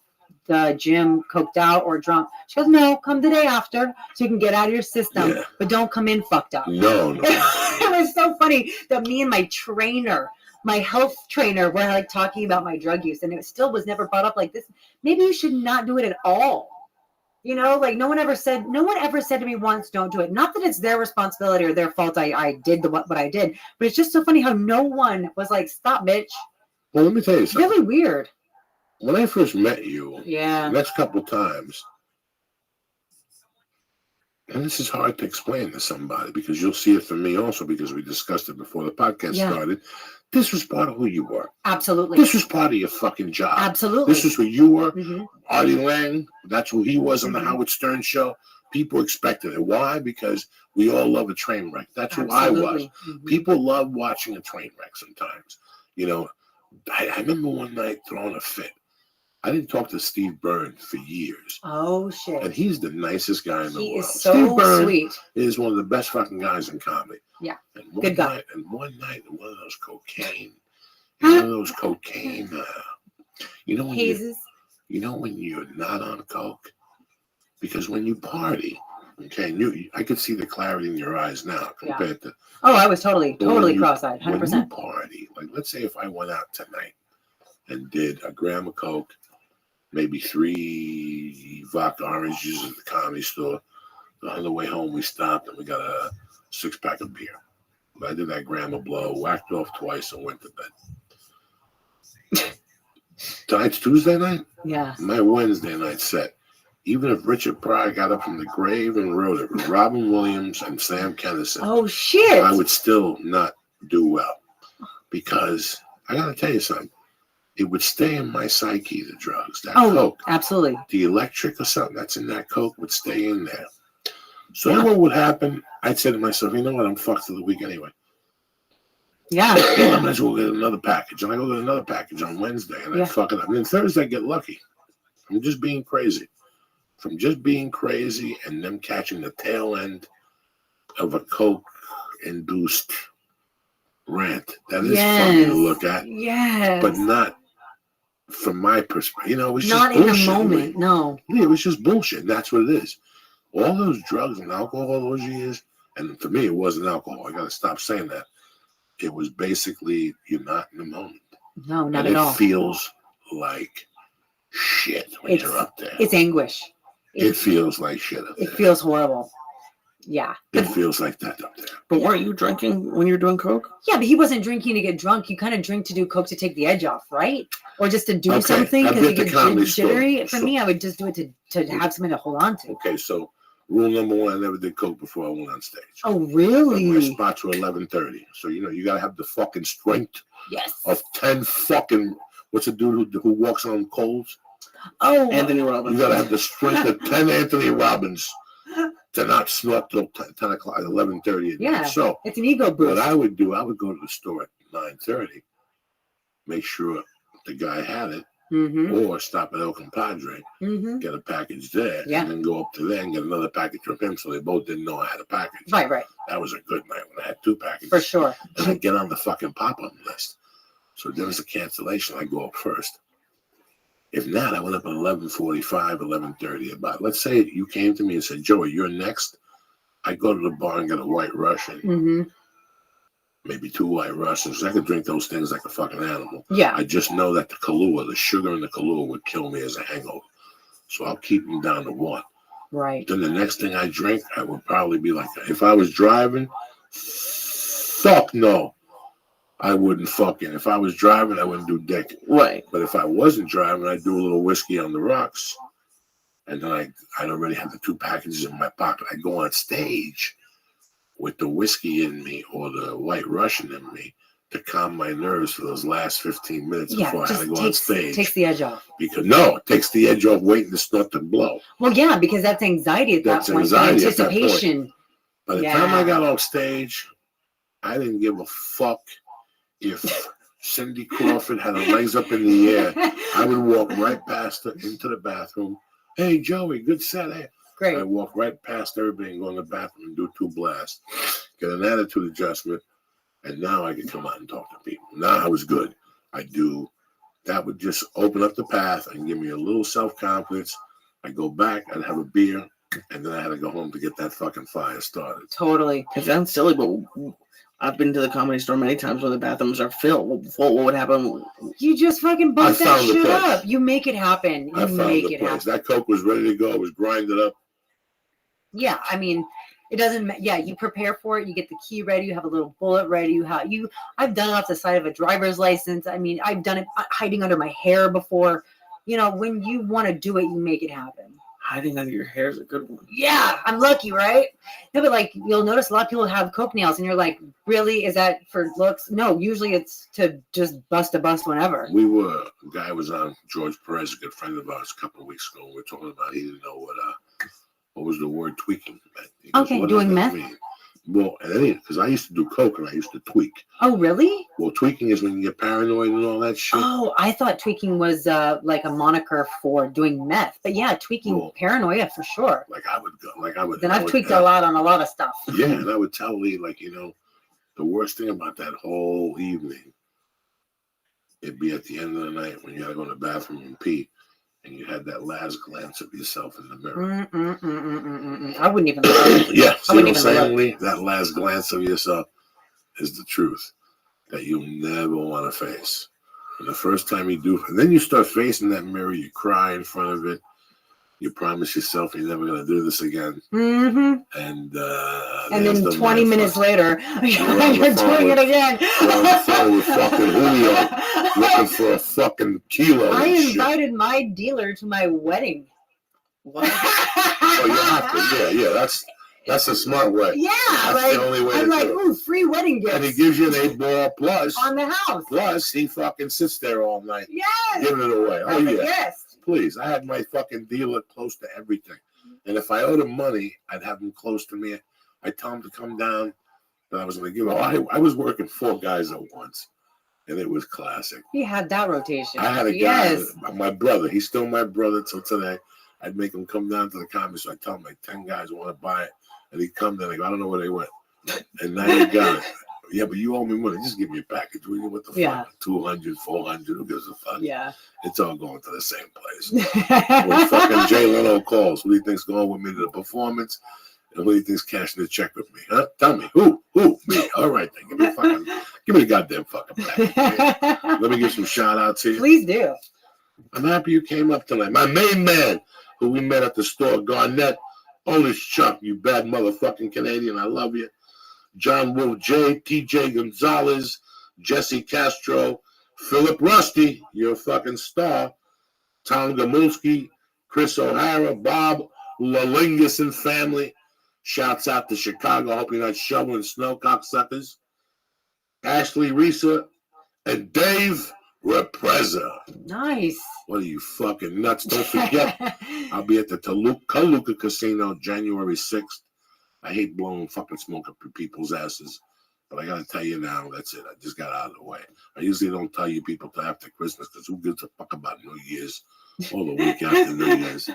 gym coked out or drunk? She goes, no, come the day after so you can get out of your system, Yeah. but don't come in fucked up. No. It was so funny that me and my trainer, my health trainer, were like talking about my drug use, and it still was never brought up like this. Maybe you should not do it at all. You know, like no one ever said to me once, don't do it. Not that it's their responsibility or their fault. I did what I did, but it's just so funny how no one was like, stop, bitch. Well, let me tell you something. Really weird. When I first met you, Yeah. the next couple of times, and this is hard to explain to somebody because you'll see it from me also because we discussed it before the podcast Yeah. started. This was part of who you were. Absolutely. This was part of your fucking job. Absolutely. This is who you were. Mhm. Artie Lang, that's who he was on the Mhm. Howard Stern show. People expected it. Why? Because we all love a train wreck. That's who I was. Absolutely. Mhm. People love watching a train wreck sometimes. You know, I remember one night throwing a fit. I didn't talk to Steve Byrne for years. Oh shit. And he's the nicest guy in the He world. is so Steve Byrne sweet. is one of the best fucking guys in comedy. Yeah. And Good guy. one night, one of those cocaine, you know those cocaine, you know when you, Hazes. you know when you're not on coke, because when you party, okay, and I could see the clarity in your eyes now compared to Oh, I was totally when you- cross-eyed, when you 100%. party. Like, let's say if I went out tonight and did a gram of coke, maybe 3 vodka orange juices at the Comedy Store. On the way home, we stopped and we got a 6-pack of beer. I did that gram of blow, whacked off twice, and went to bed. Tonight's Tuesday night. Yeah. My Wednesday night set. Even if Richard Pryor got up from the grave and wrote it with Robin Williams and Sam Kinison, Oh shit. I would still not do well because I got to tell you something. It would stay in my psyche, the drugs, that coke. Absolutely. The electric or something that's in that coke would stay in there. So you know what would happen? I'd say to myself, you know what? I'm fucked for the week anyway. Yeah. I might as well get another package. And I go get another package on Wednesday and I Yeah. fuck it up. And then Thursday I get lucky. I'm just being crazy. From just being crazy and them catching the tail end of a from my perspective, it was Not just in the bullshit. moment, no. Yeah, it was just bullshit. And that's what it is. All those drugs and alcohol all those years, and for me, it wasn't alcohol. I got to stop saying that. It was basically you're not in the moment. No, not and at all. It feels like shit when you're up there. It's anguish. It feels like shit up there. It feels horrible. Yeah. It feels like that up there. But weren't you drinking when you were doing coke? Yeah, but he wasn't drinking to get drunk. You kind of drink to do coke to take the edge off, right? Or just to do Okay, something I've because you been get to Comedy jittery. Store. For me, I would just do it to have something to hold on to. Okay, so rule number one, I never did coke before I went on stage. Oh, But my really? spots were 11:30. So, you got to have the fucking strength Yes. of 10 fucking, what's a dude who walks on coals? Oh, Anthony You Robbins. got to have the strength of 10 Anthony Robbins to not snort till 10 o'clock, 11:30 at Yeah. night. So, it's an ego boost. what I would do, I would go to the store at 9:30, make sure the guy had it, Mm-hmm. or stop at El Compadre, Mm-hmm. get a package there, Yeah. and then go up to there and get another package from him, so they both didn't know I had a package. Right. That was a good night when I had two packages. For sure. And I get on the fucking pop-up list. So there was a cancellation. I go up first. If not, I went up at 11:45, 11:30. About, let's say you came to me and said, Joey, you're next. I go to the bar and get a White Russian, Mm-hmm. maybe two White Russians. I could drink those things like a fucking animal. Yeah. I just know that the Kahlua, the sugar in the Kahlua would kill me as a hangover. So I'll keep them down to one. Right. Then the next thing I drink, I would probably be like, if I was driving, fuck no. I wouldn't fucking. If I was driving, I wouldn't do dick. Right. But if I wasn't driving, I'd do a little whiskey on the rocks. And then I'd already have the two packages in my pocket. I'd go on stage with the whiskey in me or the White Russian in me to calm my nerves for those last 15 minutes Yeah, before I had just to go on stage. takes the edge off. Because it takes the edge off waiting to start to blow. Well, yeah, because that's anxiety at That's that point. anxiety The at that point. anticipation. By the time I Yeah. got off stage, I didn't give a fuck if Cindy Crawford had her legs up in the air. I would walk right past her into the bathroom. Hey, Joey, good set. Hey. Great. I walk right past everybody and go in the bathroom and do two blasts, get an attitude adjustment, and now I can come out and talk to people. Now I was good. That would just open up the path and give me a little self-confidence. I go back, I'd have a beer, and then I had to go home to get that fucking fire started. Totally. It sounds silly, but I've been to the Comedy Store many times where the bathrooms are filled. What would happen? You just fucking I bump that found the shit place. up. You make it happen. I You found make the it place. happen. That Coke was ready to go. It was grinded up. Yeah, I mean, it doesn't. Yeah, you prepare for it. You get the key ready. You have a little bullet ready. I've done it off the side of a driver's license. I mean, I've done it hiding under my hair before. When you want to do it, you make it happen. Hiding under your hair is a good one. Yeah, I'm lucky, right? No, but you'll notice a lot of people have Coke nails, and you're like, really? Is that for looks? No, usually it's to just bust a bust whenever. A guy was on, George Perez, a good friend of ours, a couple of weeks ago. We were talking about, he didn't know what was the word tweaking meant. He goes, Okay, "What doing does that meth? mean?" Well, because I used to do coke and I used to tweak. Oh, really? Well, tweaking is when you get paranoid and all that shit. Oh, I thought tweaking was like a moniker for doing meth. But yeah, tweaking paranoia for sure. Then I've tweaked a lot on a lot of stuff. Yeah, and I would tell Lee, the worst thing about that whole evening, it'd be at the end of the night when you had to go to the bathroom and pee, and you had that last glance of yourself in the mirror. I wouldn't even look. Yeah, see what I'm even saying, look. Lee? That last glance of yourself is the truth that you never want to face. And the first time you do, and then you start facing that mirror, you cry in front of it. You promise yourself you're never going to do this again. Mm-hmm. And then 20 minutes later, you're doing it again. You're on the phone with fucking Julio, looking for a fucking kilo. I and shit. invited my dealer to my wedding. What? Oh, you have to. Yeah. That's a smart way. Yeah, That's the only way I'm to like, do it. ooh, free wedding gifts. And he gives you an 8-ball plus. On the house. Plus, he fucking sits there all night. Yes. Giving it away. Oh, As a yeah. guest. Please. I had my fucking dealer close to everything. And if I owed him money, I'd have him close to me. I'd tell him to come down. That I was going to give him. I was working 4 guys at once. And it was classic. He had that rotation. I had a guy, my brother. He's still my brother till today. I'd make him come down to the comedy, so I tell him 10 guys want to buy it, and he'd come down. I go, I don't know where they went, and now you got it. Yeah, but you owe me money. Just give me a package. What the Yeah. fuck? 200, 400. Who gives a fuck? Yeah. It's all going to the same place. When fucking Jay Leno calls, who do you think's going with me to the performance? And who do you think's cashing the check with me? Huh? Tell me. Who? Me. All right, then. Give me the goddamn fucking package. Man. Let me give some shout outs here. Please do. I'm happy you came up tonight. My main man, who we met at the store, Garnett. Holy Chuck, you bad motherfucking Canadian. I love you. John Wolf J, TJ Gonzalez, Jesse Castro, Philip Rusty, you're a fucking star. Tom Gamulski, Chris O'Hara, Bob Lalingus and family. Shouts out to Chicago. Hope you're not shoveling snow, cocksuckers. Ashley Risa and Dave Repreza. Nice. What are you fucking nuts? Don't forget, I'll be at the Kaluka Casino January 6th. I hate blowing fucking smoke up people's asses, but I gotta tell you now, that's it. I just got out of the way. I usually don't tell you people till after Christmas because who gives a fuck about New Year's or the week after New Year's?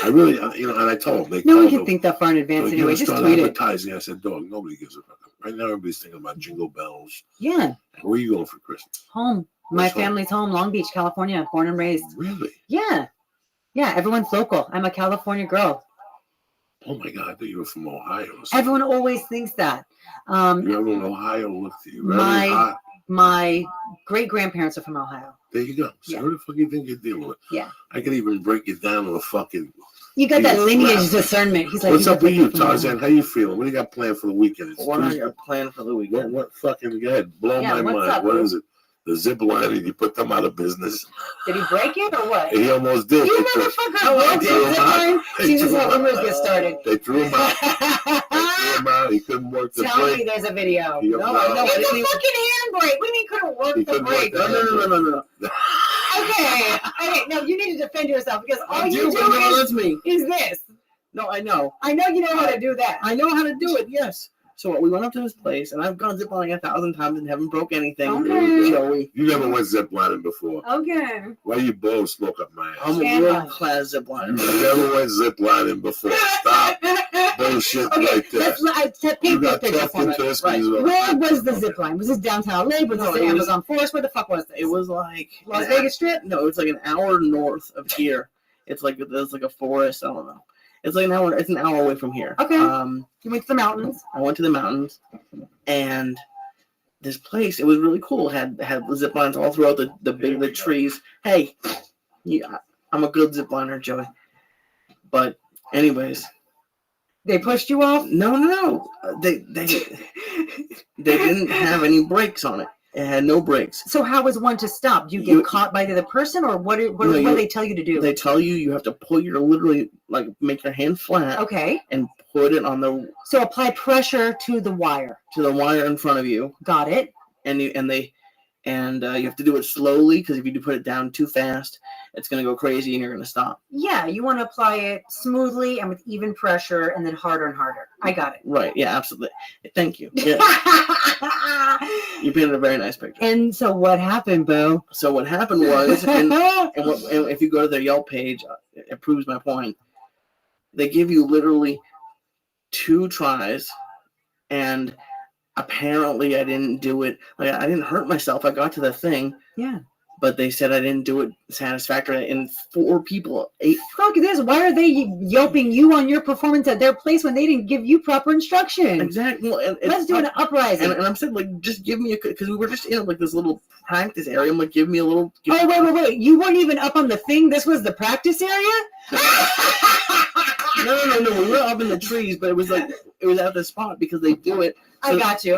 I really, and I told them. No one can think that far in advance anyway. Just start tweet it. advertising. I said, dog, nobody gives a fuck. Right now, everybody's thinking about jingle bells. Yeah. Where are you going for Christmas? Home. My family's home, Long Beach, California, born and raised. Really? Yeah. Yeah, everyone's local. I'm a California girl. Oh my God, I thought you were from Ohio. Everyone always thinks that. You're in Ohio, look at you. Very hot. My great-grandparents are from Ohio. There you go. So who the fuck you think you're dealing with? Yeah. I could even break it down to a fucking... You got that lineage discernment. He's like, what's up with you, Tarzan? How you feeling? What do you got planned for the weekend? What do you got planned for the weekend? What fucking, go ahead, blow my mind. Up, what is it? The zip line, and you put them out of business. Did he break it or what? He almost did. You motherfucker broke the zip line? See, this is how rumors get started. They threw him out. He couldn't work the Tell brake. me there's a video. No, it's a fucking handbrake. We mean couldn't work the brake. No. Okay, no, you need to defend yourself because all you do is this. No, I know. I know you know how to do that. I know how to do it, yes. So we went up to this place, and I've gone ziplining 1,000 times and haven't broke anything. Okay. Joey. You never went ziplining before. Okay. Why you blow smoke up my ass? I'm a world-class zipliner. You never went ziplining before. Stop bullshit right there. You got talked into this. Right. Where was the zip line? Was this downtown LA? Was this Amazon Forest? Where the fuck was this? It was like Las Vegas Strip? No, it was like an hour north of here. It's like there's like a forest. I don't know. It's like an hour. It's an hour away from here. Okay. You went to the mountains. I went to the mountains, and this place. It was really cool. Had zip lines all throughout the trees. Hey, I'm a good zip liner, Joey. But anyways, they pushed you off. No. They didn't have any brakes on it. It had no brakes. So how was one to stop? Do you get caught by the other person, or what do they tell you to do? They tell you have to pull make your hand flat. Okay. And put it on the. So apply pressure to the wire. To the wire in front of you. Got it. And you have to do it slowly because if you do put it down too fast, it's going to go crazy and you're going to stop. Yeah, you want to apply it smoothly and with even pressure, and then harder and harder. I got it. Right. Yeah. Absolutely. Thank you. Yeah. You painted a very nice picture. And so what happened, Bo? So what happened was, and if you go to their Yelp page, it proves my point. They give you literally 2 tries, and apparently I didn't do it. Like I didn't hurt myself. I got to the thing. Yeah. But they said I didn't do it satisfactorily. And 4 people, 8. Fuck this. Why are they yelping you on your performance at their place when they didn't give you proper instruction? Exactly. Well, let's do an uprising. And I'm saying, like, just give me because we were just in like this little practice area. I'm like, give me a little. Wait. You weren't even up on the thing. This was the practice area? No. We were up in the trees, but it was at the spot because they do it. So I got you.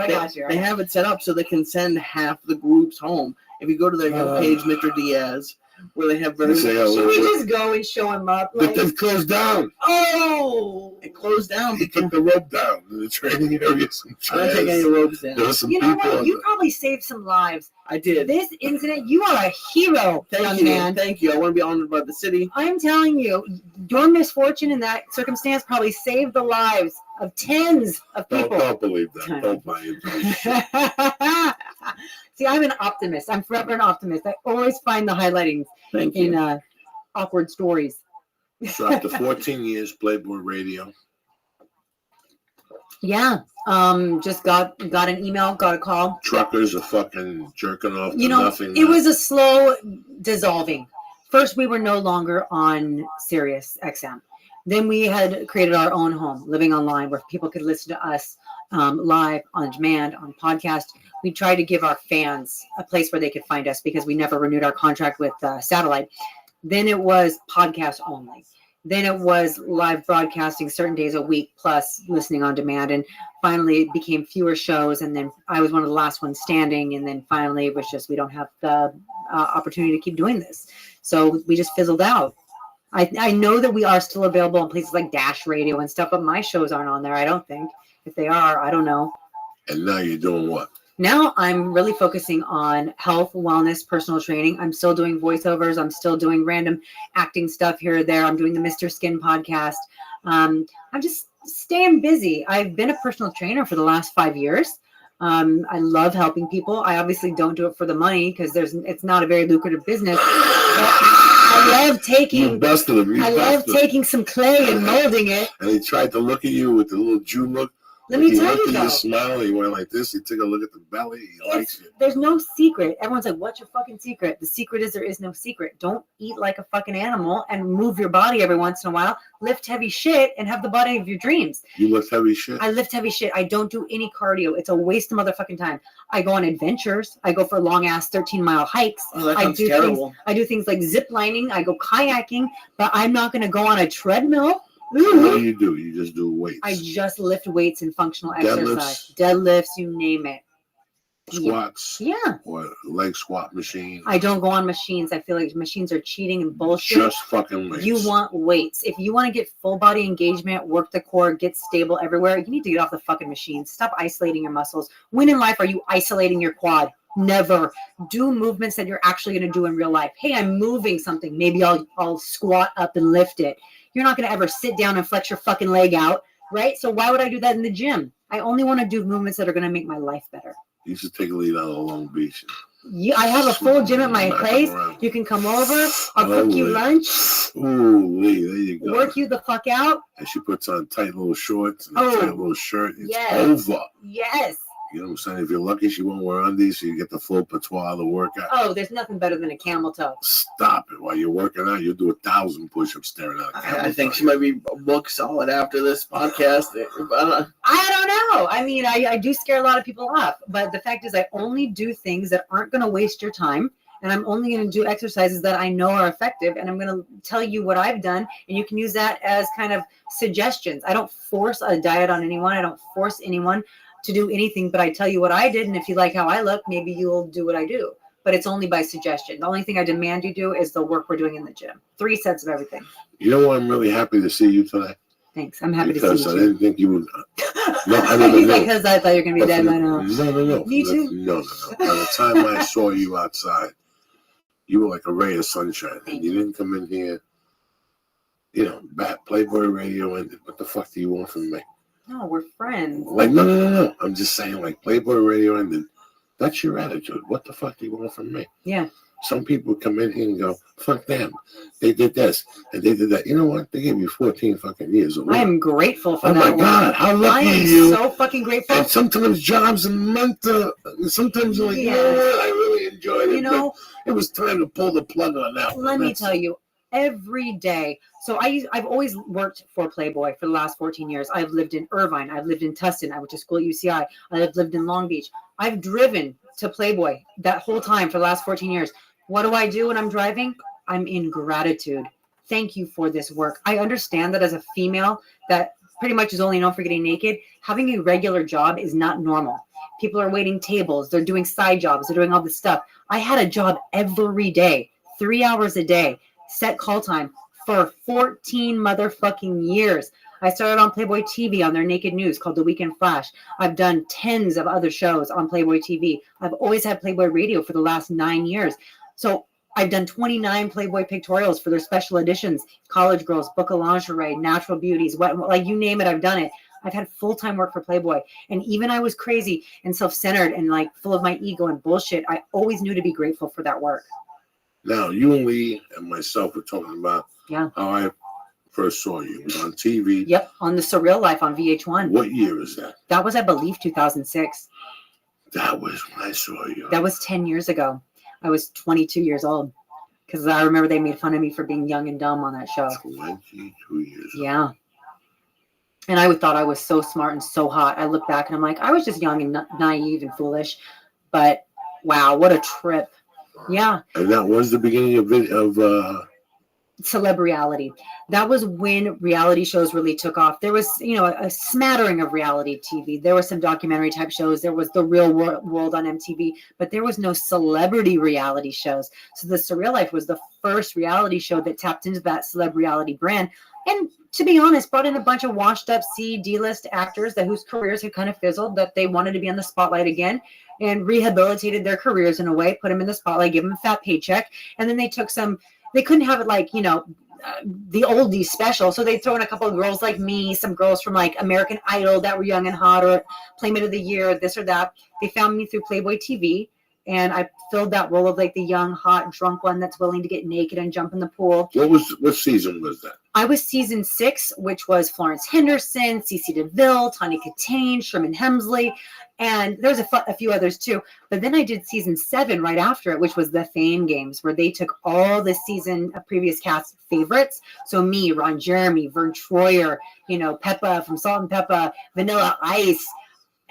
They have it set up so they can send half the groups home. If you go to their page, Mr. Diaz, where they have very. Should we just go and show him up? But they've closed down. Oh, it closed down. They took the rope down in the training area. I didn't take any ropes down. There was some you know people what? You probably saved some lives. I did. This incident, you are a hero, young man. Thank you. I want to be honored by the city. I'm telling you, your misfortune in that circumstance probably saved the lives of tens of people. Don't believe that. Don't buy it. See, I'm an optimist. I'm forever an optimist. I always find the highlightings in awkward stories. So after 14 years, Playboy Radio. Yeah. Just got an email, got a call. Truckers are fucking jerking off to You know, nothing. it was a slow dissolving. First, we were no longer on Sirius XM. Then we had created our own home, living online, where people could listen to us live, on demand, on podcast. We tried to give our fans a place where they could find us because we never renewed our contract with satellite. Then it was podcast only. Then it was live broadcasting certain days a week, plus listening on demand. And finally, it became fewer shows. And then I was one of the last ones standing. And then finally, it was just, we don't have the opportunity to keep doing this. So we just fizzled out. I know that we are still available on places like Dash Radio and stuff, but my shows aren't on there, I don't think. If they are, I don't know. And now you're doing what? Now I'm really focusing on health, wellness, personal training. I'm still doing voiceovers. I'm still doing random acting stuff here or there. I'm doing the Mr. Skin podcast. I'm just staying busy. I've been a personal trainer for the last 5 years. I love helping people. I obviously don't do it for the money because it's not a very lucrative business. I love taking. You busted him. I love taking some clay and molding it. And he tried to look at you with the little Jew look. Let me he tell looked you at though. Smile. He went like this. He took a look at the belly. He likes it. There's no secret. Everyone's like, what's your fucking secret? The secret is there is no secret. Don't eat like a fucking animal and move your body every once in a while. Lift heavy shit and have the body of your dreams. You lift heavy shit? I lift heavy shit. I don't do any cardio. It's a waste of motherfucking time. I go on adventures. I go for long ass 13-mile hikes. Oh, that sounds terrible. I do things like zip lining. I go kayaking, but I'm not going to go on a treadmill. What do? You just do weights. I just lift weights and functional Deadlifts? exercise. Deadlifts, you name it. Squats? Yeah. Or leg squat machine? I don't go on machines. I feel like machines are cheating and bullshit. Just fucking weights. You want weights. If you want to get full body engagement, work the core, get stable everywhere, you need to get off the fucking machines. Stop isolating your muscles. When in life are you isolating your quad? Never. Do movements that you're actually going to do in real life. Hey, I'm moving something. Maybe I'll squat up and lift it. You're not going to ever sit down and flex your fucking leg out, right? So why would I do that in the gym? I only want to do movements that are going to make my life better. You should take a lead out of Long Beach. I have a full gym at my place. You can come over. I'll cook you lunch. Ooh, there you go. Work you the fuck out. And she puts on tight little shorts and a tight little shirt. It's over. Yes. You know what I'm saying? If you're lucky, she won't wear undies, so you get the full patois of the workout. Oh, there's nothing better than a camel toe. Stop it. While you're working out, you'll do 1,000 push-ups staring at a camel I think toe. she might be book solid after this podcast. I don't know. I mean, I do scare a lot of people off. But the fact is, I only do things that aren't going to waste your time. And I'm only going to do exercises that I know are effective. And I'm going to tell you what I've done. And you can use that as kind of suggestions. I don't force a diet on anyone. I don't force anyone to do anything, but I tell you what I did, and if you like how I look, maybe you'll do what I do. But it's only by suggestion. The only thing I demand you do is the work we're doing in the gym. 3 sets of everything. You know what? I'm really happy to see you today. Thanks. I'm happy Because to I see you. didn't think you would. No, I didn't know. Because I thought you were going to be dead by now. No. Me too. No. By the time I saw you outside, you were like a ray of sunshine. And you didn't come in here, Playboy Radio ended. What the fuck do you want from me? No, we're friends. Like, no. I'm just saying, like, Playboy Radio ended. That's your attitude. What the fuck do you want from me? Yeah. Some people come in here and go, fuck them. They did this and they did that. You know what? They gave you 14 fucking years. I am grateful for Oh that. my God, how lucky I am you. so fucking grateful. And sometimes jobs are meant to, sometimes you're like, you know what? I really enjoyed it. But it was time to pull the plug on that one. Let me tell you, every day. So I've always worked for Playboy for the last 14 years. I've lived in Irvine. I've lived in Tustin. I went to school at UCI. I've lived in Long Beach. I've driven to Playboy that whole time for the last 14 years. What do I do when I'm driving? I'm in gratitude. Thank you for this work. I understand that as a female that pretty much is only known for getting naked, having a regular job is not normal. People are waiting tables. They're doing side jobs. They're doing all this stuff. I had a job every day, 3 hours a day, set call time for 14 motherfucking years. I started on Playboy TV on their naked news called The Weekend Flash. I've done tens of other shows on Playboy TV. I've always had Playboy Radio for the last 9 years. So I've done 29 Playboy pictorials for their special editions, College Girls, Book of Lingerie, Natural Beauties, like you name it, I've done it. I've had full-time work for Playboy. And even I was crazy and self-centered and like full of my ego and bullshit, I always knew to be grateful for that work. Now, you and Lee and myself were talking about how I first saw you? It was on TV. Yep, on The Surreal Life on VH1. What year is that? That was, I believe, 2006. That was when I saw you. That was 10 years ago. I was 22 years old. Because I remember they made fun of me for being young and dumb on that show. 22 years. Yeah. And I thought I was so smart and so hot. I look back and I'm like, I was just young and naive and foolish. But wow, what a trip. Yeah. And that was the beginning of Celeb reality. That was when reality shows really took off. There was, a smattering of reality TV. There were some documentary type shows. There was The Real World on MTV, but there was no celebrity reality shows. So The Surreal Life was the first reality show that tapped into that celeb reality brand. And to be honest, brought in a bunch of washed up D-list actors whose careers had kind of fizzled, that they wanted to be on the spotlight again, and rehabilitated their careers in a way, put them in the spotlight, give them a fat paycheck. And then they took they couldn't have it like, the oldies special. So they throw in a couple of girls like me, some girls from like American Idol that were young and hot, or Playmate of the Year, this or that. They found me through Playboy TV, and I filled that role of like the young, hot, drunk one that's willing to get naked and jump in the pool. what season was that? I was season 6, which was Florence Henderson, Cece DeVille, Tawny Katane, Sherman Hemsley, and there's a few others too. But then I did season 7 right after it, which was the Fame Games, where they took all the season previous cast favorites. So me, Ron Jeremy, Vern Troyer, Peppa from Salt and Peppa, Vanilla Ice,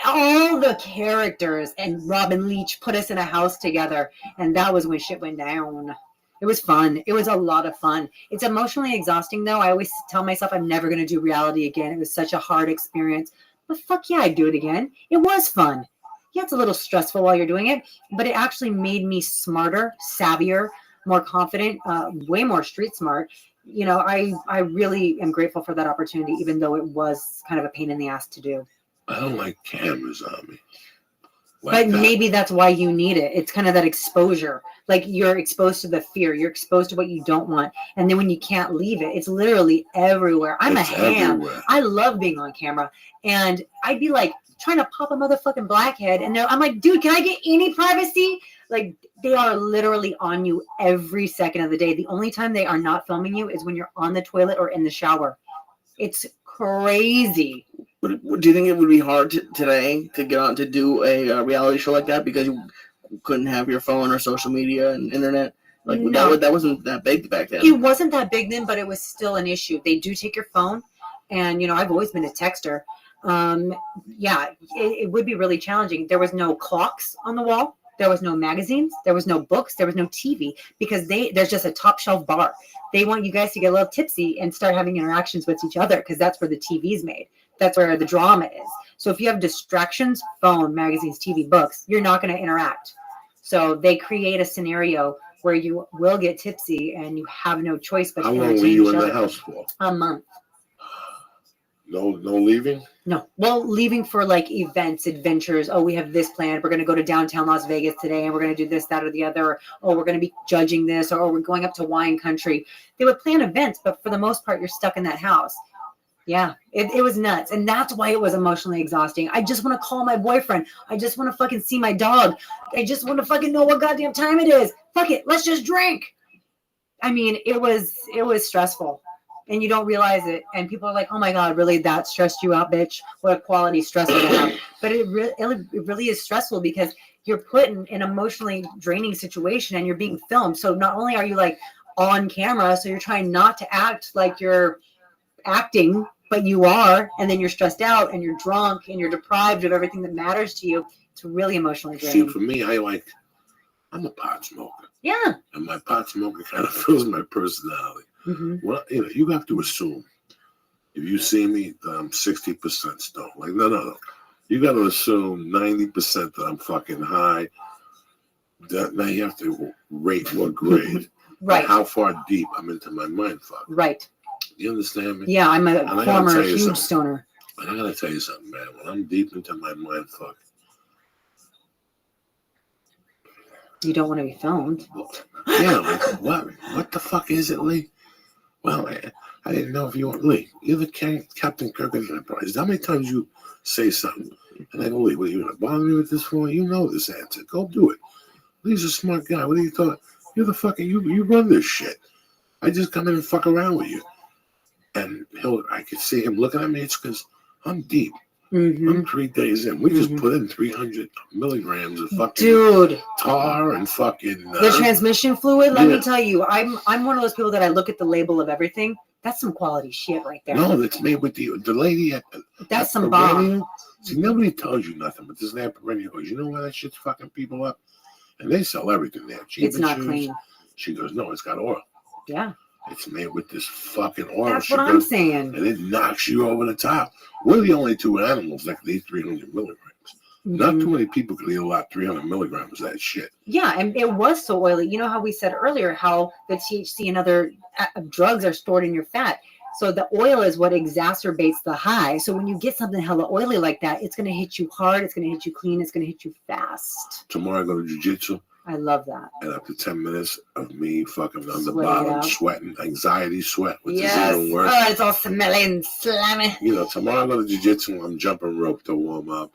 all the characters, and Robin Leach put us in a house together. And that was when shit went down. It was fun. It was a lot of fun. It's emotionally exhausting, though. I always tell myself I'm never going to do reality again. It was such a hard experience. But fuck yeah, I'd do it again. It was fun. Yeah, it's a little stressful while you're doing it, but it actually made me smarter, savvier, more confident, way more street smart. I really am grateful for that opportunity, even though it was kind of a pain in the ass to do. I don't like cameras on me. But maybe that's why you need it. It's kind of that exposure. Like, you're exposed to the fear. You're exposed to what you don't want. And then when you can't leave it, it's literally everywhere. I'm a ham. Everywhere. I love being on camera. And I'd be like trying to pop a motherfucking blackhead. And I'm like, dude, can I get any privacy? Like, they are literally on you every second of the day. The only time they are not filming you is when you're on the toilet or in the shower. It's crazy. Do you think it would be hard today to get on to do a reality show like that because you couldn't have your phone or social media and internet? Like, no. that wasn't that big back then. It wasn't that big then, but it was still an issue. They do take your phone, and I've always been a texter. It would be really challenging. There was no clocks on the wall. There was no magazines. There was no books. There was no TV, because there's just a top shelf bar. They want you guys to get a little tipsy and start having interactions with each other, because that's where the TV's made. That's where the drama is. So if you have distractions, phone, magazines, TV, books, you're not going to interact. So they create a scenario where you will get tipsy and you have no choice but to How long entertain were you each in other. the house for? A month. No leaving? No. Well, leaving for like events, adventures. Oh, we have this planned. We're going to go to downtown Las Vegas today, and we're going to do this, that, or the other. Oh, we're going to be judging this, or we're going up to wine country. They would plan events, but for the most part, you're stuck in that house. Yeah, it was nuts. And that's why it was emotionally exhausting. I just want to call my boyfriend. I just want to fucking see my dog. I just want to fucking know what goddamn time it is. Fuck it. Let's just drink. I mean, it was stressful, and you don't realize it. And people are like, oh my God, really? That stressed you out, bitch? What a quality stress you have. But it really is stressful, because you're put in an emotionally draining situation and you're being filmed. So not only are you like on camera, so you're trying not to act like you're acting, but you are, and then you're stressed out and you're drunk and you're deprived of everything that matters to you. It's really emotionally draining. See, for me, I'm a pot smoker. Yeah. And my pot smoker kind of fills my personality. Mm-hmm. Well, you have to assume, if you see me, that I'm 60% stoned. Like, no. You got to assume 90% that I'm fucking high. Now you have to rate what grade. Right. And how far deep I'm into my mind fuck. Right. You understand me? Yeah, I'm a And I gotta former tell you huge something. stoner. And I gotta tell you something, man. When I'm deep into my mind fuck, You don't want to be filmed. yeah, like, what the fuck is it, Lee? Well, I didn't know if you want Lee. You're the Captain Kirk of the Enterprise. How many times you say something, and I go, Lee, what are you gonna bother me with this for? You know this answer. Go do it. Lee's a smart guy. What do you thought? You're the fucking you run this shit. I just come in and fuck around with you. And I could see him looking at me. It's because I'm deep. Mm-hmm. I'm 3 days in. We just put in 300 milligrams of fucking Dude, tar and fucking the transmission fluid. Let yeah. me tell you, I'm one of those people that I look at the label of everything. That's some quality shit right there. No, that's made with the lady at That's some Perennial. bomb. See, nobody tells you nothing, but this lady at Perennial goes, you know why that shit's fucking people up? And they sell everything there. It's not shoes. clean. She goes, no, it's got oil. Yeah. It's made with this fucking oil. That's what I'm saying. And it knocks you over the top. We're the only two animals that can eat 300 milligrams. Not too many people can eat a lot 300 milligrams of that shit. Yeah, and it was so oily. You know how we said earlier how the THC and other drugs are stored in your fat. So the oil is what exacerbates the high. So when you get something hella oily like that, it's going to hit you hard. It's going to hit you clean. It's going to hit you fast. Tomorrow I go to jiu-jitsu. I love that. And after 10 minutes of me fucking on the Sweat it bottom, out. sweating, anxiety sweat, which Yes. is even worse. Oh, it's all smelly and slimy. You know, tomorrow I go to jiu-jitsu. I'm jumping rope to warm up.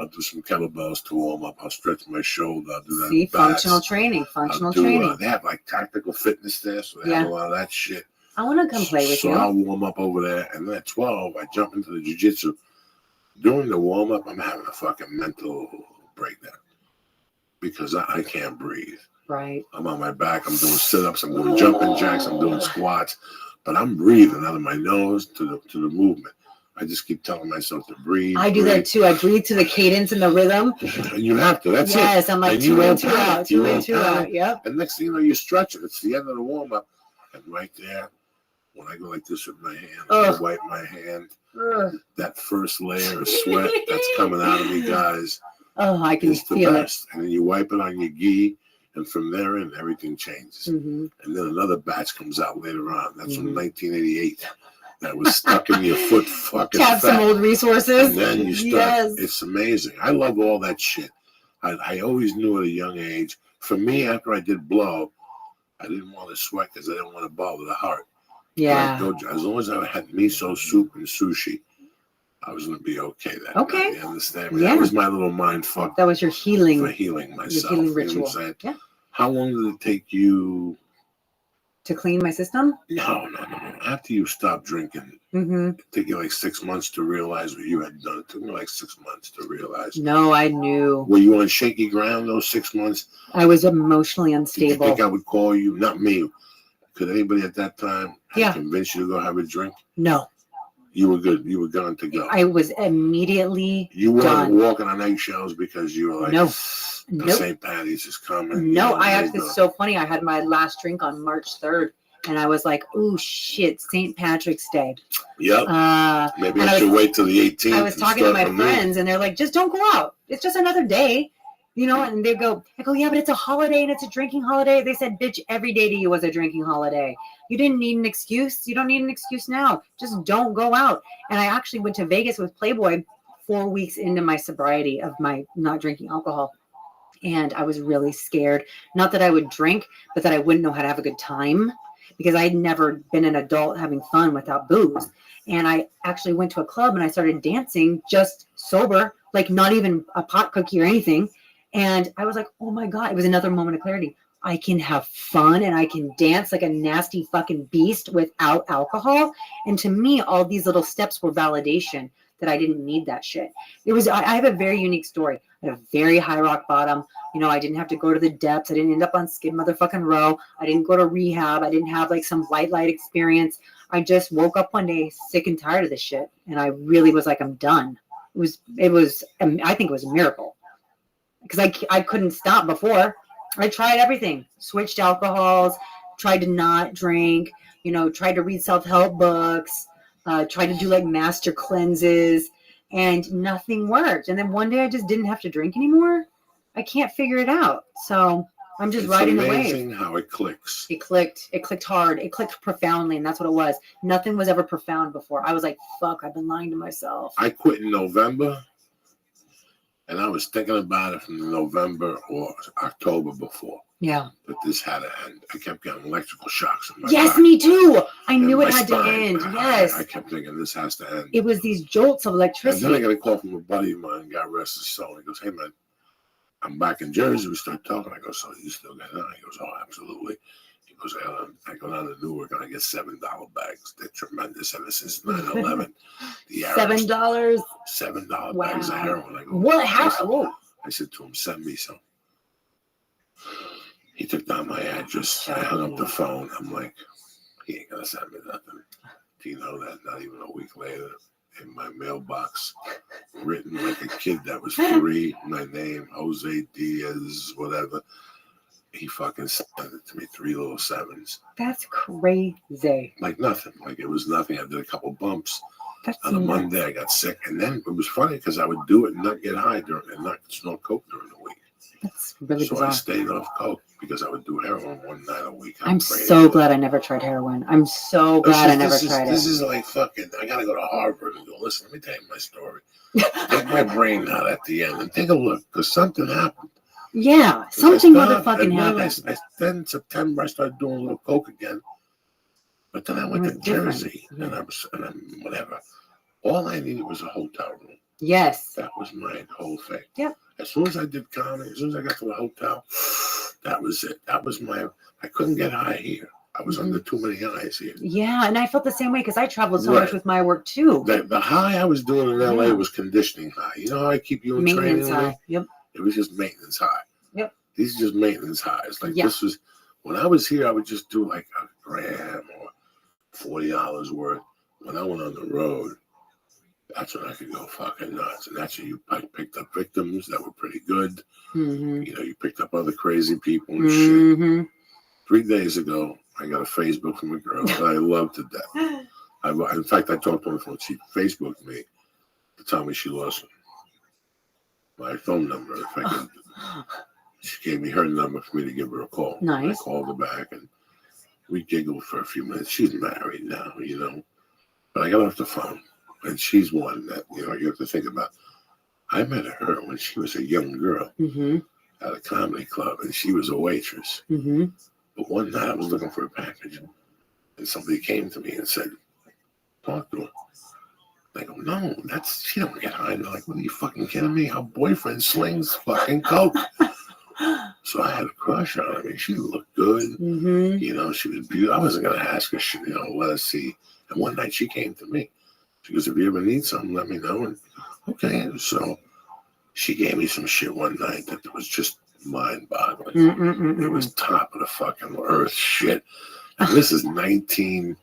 I'll do some kettlebells to warm up. I'll stretch my shoulder. I'll do that. See, back. functional training. Functional I'll do, training. they have like tactical fitness there, so they Yeah. have a lot of that shit. I want to come play with so you. I'll warm up over there, and then at 12, I jump into the jiu-jitsu. During the warm-up, I'm having a fucking mental breakdown because I can't breathe. Right. I'm on my back. I'm doing sit-ups. I'm doing jumping jacks. I'm doing squats, but I'm breathing out of my nose to the movement. I just keep telling myself to breathe. I do that too. I breathe to the cadence and the rhythm. And you have to. That's it. Yes, I'm like And you 2 in, won't 2 panic. out, You 2 in, won't 2 out. panic. Yep. And next thing you know, you're stretching. It's the end of the warm-up. And right there, when I go like this with my hand, I wipe my hand. Ugh. That first layer of sweat that's coming out of me, guys, Oh, I can is the feel best. And then you wipe it on your gi, and from there in, everything changes. it. Mm-hmm. And then another batch comes out later on. That's from 1988. That was stuck in your foot fucking Tap some fat. old resources. And then you start. Yes. It's amazing. I love all that shit. I always knew at a young age. For me, after I did blow, I didn't want to sweat because I didn't want to bother the heart. Yeah. Like, as long as I had miso soup and sushi, I was going to be okay. Okay. You understand me? Yeah. That was my little mind fuck That was your healing. for healing myself. healing You know ritual. what I'm saying? Yeah. How long did it take you? To clean my system? No. After you stopped drinking, Mm-hmm. it took you like 6 months to realize what you had done. It took me like 6 months to realize. No, I knew. Were you on shaky ground those 6 months? I was emotionally Did you unstable. think I would call you? Not me. Could anybody at that time Yeah. convince you to go have a drink? No. You were good. You were gone to go. I was immediately You weren't done. walking on eggshells because you were like, No. the Nope. St. Patty's is coming. No, You know, I they actually, go. it's so funny. I had my last drink on March 3rd, and I was like, oh shit, St. Patrick's Day. Yep. Maybe and I I should wait till the 18th. I was and talking to start my from there. friends, and they're like, just don't go out. It's just another day. You know, and I go, yeah, but it's a holiday and it's a drinking holiday. They said, bitch, every day to you was a drinking holiday. You didn't need an excuse. You don't need an excuse now. Just don't go out. And I actually went to Vegas with Playboy 4 weeks into my sobriety of my not drinking alcohol. And I was really scared. Not that I would drink, but that I wouldn't know how to have a good time because I'd never been an adult having fun without booze. And I actually went to a club and I started dancing just sober, like not even a pot cookie or anything. And I was like, oh my God, it was another moment of clarity. I can have fun and I can dance like a nasty fucking beast without alcohol. And to me, all these little steps were validation that I didn't need that shit. I have a very unique story. I had a very high rock bottom. You know, I didn't have to go to the depths. I didn't end up on Skid motherfucking Row. I didn't go to rehab. I didn't have like some light experience. I just woke up one day sick and tired of this shit. And I really was like, I'm done. It was, I think it was a miracle. Because I couldn't stop before. I tried everything. Switched alcohols, tried to not drink, you know, tried to read self-help books, tried to do like master cleanses, and nothing worked. And then one day I just didn't have to drink anymore. I can't figure it out. So I'm just riding the wave. It's amazing how it clicks. It clicked. It clicked hard. It clicked profoundly, and that's what it was. Nothing was ever profound before. I was like, fuck, I've been lying to myself. I quit in November. And I was thinking about it from November or October before. Yeah. That this had to end. I kept getting electrical shocks in my Yes, back. me too. I and knew my it had to spine. end. Yes. I kept thinking this has to end. It was these jolts of And then I electricity. got a call from a buddy of mine, God rest his soul. He goes, hey, man, I'm back in Jersey. We start talking. I go, so you still got it on? He goes, oh, absolutely. He because I go down to Newark and I get $7 bags. They're tremendous ever since 9/11. The Arabs, $7. $7 Wow. bags of heroin. I go, What? How? I said to him, send me some. He took down my address. I hung up the phone. I'm like, he ain't gonna send me nothing. Do you know that? Not even a week later, in my mailbox, written like a kid that was 3, my name, Jose Diaz, whatever. He fucking sent it to me, 3 little 7s. That's crazy. Like nothing. Like it was nothing. I did a couple bumps. That's On a nuts. Monday, I got sick. And then it was funny because I would do it and not get high and not smoke coke during the week. That's really So bizarre. I stayed off coke because I would do heroin one night a week. I'm so glad I never tried heroin. I'm so glad I never tried This it. is like fucking, I gotta go to Harvard and go, listen, let me tell you my story. Take my brain out at the end and take a look because something happened. Yeah, something I stopped, motherfucking and then happened. then in September, I started doing a little coke again. But then I went It to was different. Jersey and I'm whatever. All I needed was a hotel room. Yes. That was my whole thing. Yep. As soon as I did comedy, as soon as I got to the hotel, that was it. That was I couldn't get high here. I was under too many highs here. Yeah, and I felt the same way because I traveled so Right. much with my work too. The high I was doing in LA Yeah. was conditioning high. You know how I keep you in Maintenance training? high. Yep. It was just maintenance high. Yep. These are just maintenance highs. Like Yeah. this was, when I was here, I would just do like a gram or $40 worth. When I went on the road, that's when I could go fucking nuts. And that's when I picked up victims that were pretty good. Mm-hmm. You know, you picked up other crazy people and shit. Mm-hmm. 3 days ago, I got a Facebook from a girl that I love to death. In fact, I talked to her before. She Facebooked me to tell me she lost my phone number. If I could, she gave me her number for me to give her a call. Nice. And I called her back and we giggled for a few minutes. She's married now, you know. But I got off the phone, and she's one that, you know, you have to think about. I met her when she was a young girl Mm-hmm. at a comedy club, and she was a waitress. Mm-hmm. But one night I was looking for a package, and somebody came to me and said, talk to her. I go, no, she don't get high. And they're like, what are you fucking kidding me? Her boyfriend slings fucking coke. So I had a crush on her. I mean, she looked good. Mm-hmm. You know, she was beautiful. I wasn't going to ask her, you know, let us see. And one night she came to me. She goes, if you ever need something, let me know. And okay. So she gave me some shit one night that was just mind-boggling. Mm-mm-mm-mm. It was top of the fucking earth shit. And this is 1998.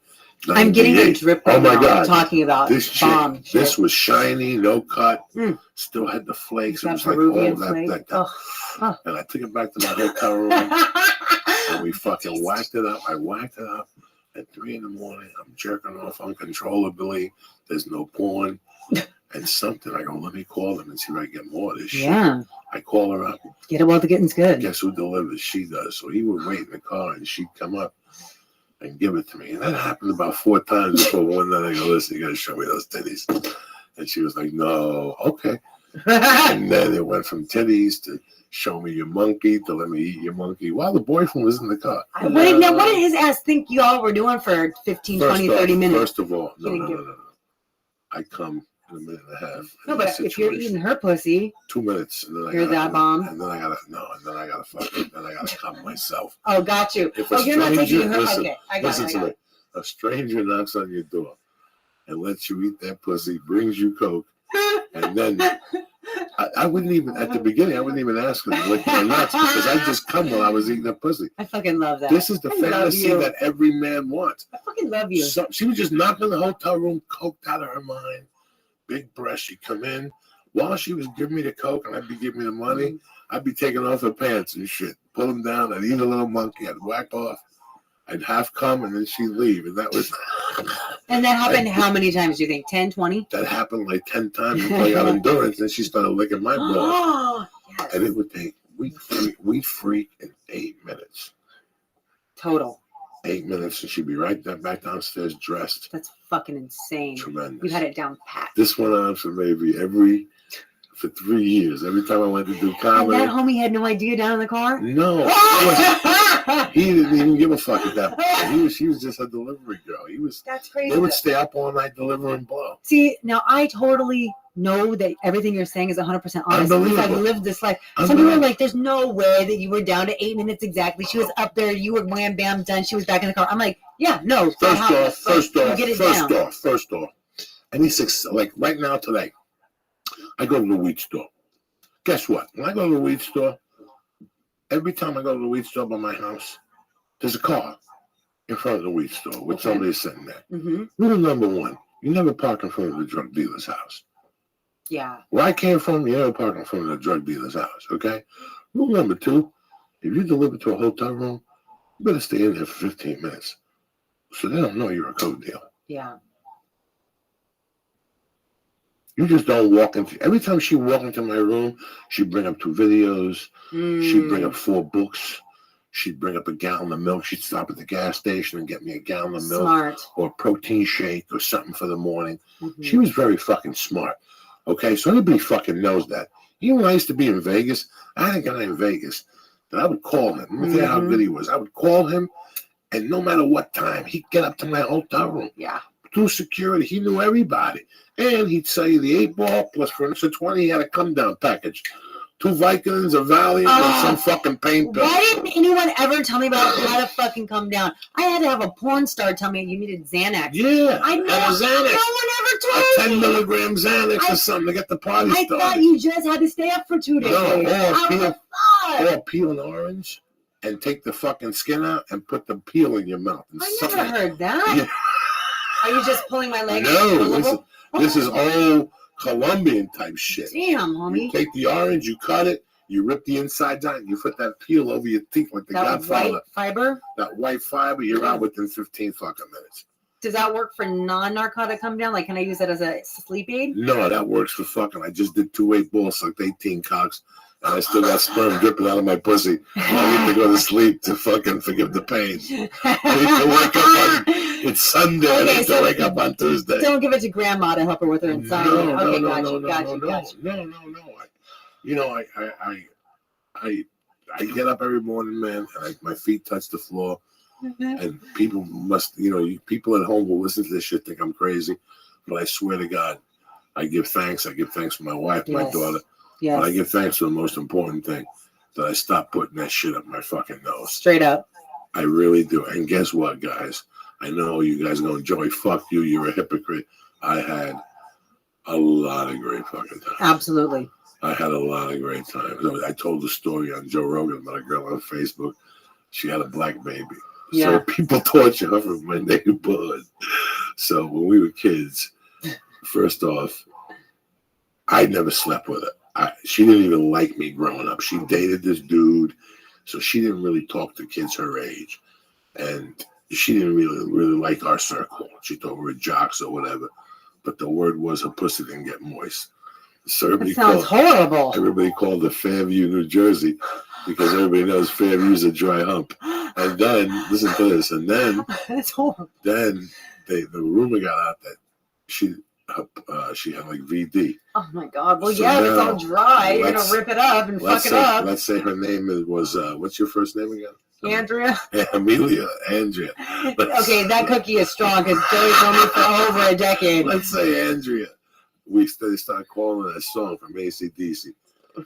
I'm getting a drip right Oh my now God. talking about This chick, bomb shit. this was shiny, no cut, Mm. still had the flakes. It That was like Peruvian all that. flake. Oh. And I took it back to my hotel room and we fucking whacked it up. I whacked it up at 3 a.m. I'm jerking off uncontrollably. There's no porn. And something, I go, let me call them and see if I can get more of this shit. Yeah. I call her up. Get it while the getting's good. Guess who delivers? She does. So he would wait in the car and she'd come up and give it to me. And that happened about 4 times before one night I go, listen, you got to show me those titties. And she was like, no, okay. And then it went from titties to show me your monkey to let me eat your monkey while the boyfriend was in the car. What did his ass think y'all were doing for 15, 20, 30 minutes? First of all, He didn't no. give- I come in a minute and a half. No, in but this if you're situation. eating her pussy, 2 minutes, and then You're that bomb? And then I gotta come myself. oh, got you. If a Oh, you're not taking stranger- her. listen, Okay, I got Listen it. to me. A stranger knocks on your door and lets you eat that pussy, brings you coke, and then I wouldn't even, at the beginning, I wouldn't even ask her to lick my nuts because I just come while I was eating that pussy. I fucking love that. This is the I love fantasy you. that every man wants. I fucking love you. So, she would just knock on the hotel room, coked out of her mind, big breast. She'd come in. While she was giving me the coke and I'd be giving me the money, I'd be taking off her pants and shit, pull them down. I'd eat a little monkey. I'd whack off. I'd half come and then she'd leave. And that was... And that happened how many times do you think? 10, 20? That happened like 10 times before I got endurance. And she started licking my balls. Oh, yes. And it would take, we'd freak in 8 minutes. Total. 8 minutes and she'd be right there back downstairs dressed. That's fucking insane. Tremendous. You had it down pat. This went on for for 3 years. Every time I went to do And comedy. that homie had no idea down in the car? No. He didn't even give a fuck at that point. She was just a delivery girl. That's crazy. They would stay up all night delivering blow. See, now I totally know that everything you're saying is 100% honest. Because I've lived this life. Some people are like, there's no way that you were down to 8 minutes exactly. She was up there, you were wham bam done, she was back in the car. I'm like, yeah, no. First off. Any success, like right now today, I go to the weed store. Guess what? When I go to the weed store, every time I go to the weed store by my house, there's a car in front of the weed store with somebody sitting there. Mm-hmm. Rule number one, you never park in front of the drug dealer's house. Yeah. Where I came from, you never park in front of the drug dealer's house, okay? Rule number two, if you deliver to a hotel room, you better stay in there for 15 minutes so they don't know you're a coke dealer. Yeah. You just don't walk into. Every time she walked into my room, she'd bring up 2 videos. She'd bring up 4 books. She'd bring up a gallon of milk. She'd stop at the gas station and get me a gallon of milk. Smart. Or a protein shake or something for the morning. Mm-hmm. She was very fucking smart. Okay, so everybody fucking knows that. Even when I used to be in Vegas, I had a guy in Vegas that I would call him. Let me tell you how good he was. I would call him, and no matter what time, he'd get up to my hotel room. Yeah. Through security, he knew everybody. And he'd sell you the 8-ball plus for an extra 20, he had a come-down package. 2 Vicodins, a Valium, and some fucking pain pill. Why didn't anyone ever tell me about how to fucking come down? I had to have a porn star tell me you needed Xanax. Yeah, I know. and a Xanax. No one ever A told 10 me. milligram Xanax or something to get the party I started. thought you just had to stay up for 2 days. No, or peel an orange and take the fucking skin out and put the peel in your mouth. And I suck never it. heard that. Yeah. Are you just pulling my leg? No, this is old Colombian type shit. Damn, You homie. take the orange, you cut it, you rip the insides out, and you put that peel over your teeth like the That Godfather. white fiber? That white fiber, you're out within 15 fucking minutes. Does that work for non-narcotic come down? Like, can I use that as a sleep aid? No, that works for fucking. I just did 2 8-balls, sucked 18 cocks, and I still got sperm dripping out of my pussy. I need to go to sleep to fucking forgive the pain. I need to wake up on, it's Sunday, I need to wake up on Tuesday. Don't give it to grandma to help her with her insomnia. Okay, gotcha. No. I get up every morning, man, and my feet touch the floor. And people must, people at home will listen to this shit, think I'm crazy. But I swear to God, I give thanks. I give thanks for my wife, my daughter. Yes. But I give thanks for the most important thing, that I stopped putting that shit up my fucking nose. Straight up. I really do. And guess what, guys? I know you guys are going, Joey, fuck you. You're a hypocrite. I had a lot of great fucking times. Absolutely. I had a lot of great times. I told the story on Joe Rogan about a girl on Facebook. She had a black baby. Yeah. So people torture her from my neighborhood. So when we were kids, first off, I never slept with her. She didn't even like me growing up. She dated this dude, so she didn't really talk to kids her age. And she didn't really like our circle. She thought we were jocks or whatever. But the word was her pussy didn't get moist. So That sounds horrible. Everybody called it Fairview, New Jersey, because everybody knows Fairview's a dry hump. And then, listen to this, and then, That's horrible. Then the rumor got out that she had like VD. Oh my God. Well, So yeah, if it's now, all dry. You're going to rip it up and fuck it up. Let's say her name was, what's your first name again? Andrea? Amelia, Andrea. Okay, that cookie is strong because Joey's known me for over a decade. Let's say Andrea. They started calling her a song from AC/DC.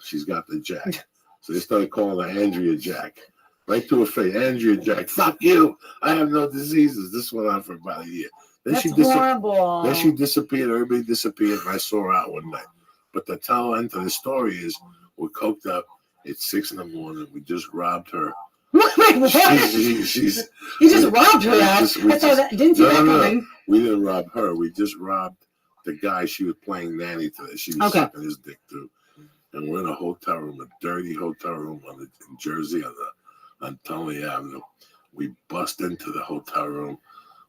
She's got the Jack. So they started calling her Andrea Jack. Right to her face, Andrea Jack. Fuck you. I have no diseases. This went on for about a year. Then That's horrible. Then she disappeared. Everybody disappeared, and I saw her out one night. But the tail end to the story is we're coked up. It's 6 a.m. We just robbed her. Wait, what? You just robbed her ass. Didn't see that coming. We didn't rob her. We just robbed the guy she was playing nanny to. She was sucking his dick too. And we're in a hotel room, a dirty hotel room in Jersey on Tully Avenue. We bust into the hotel room.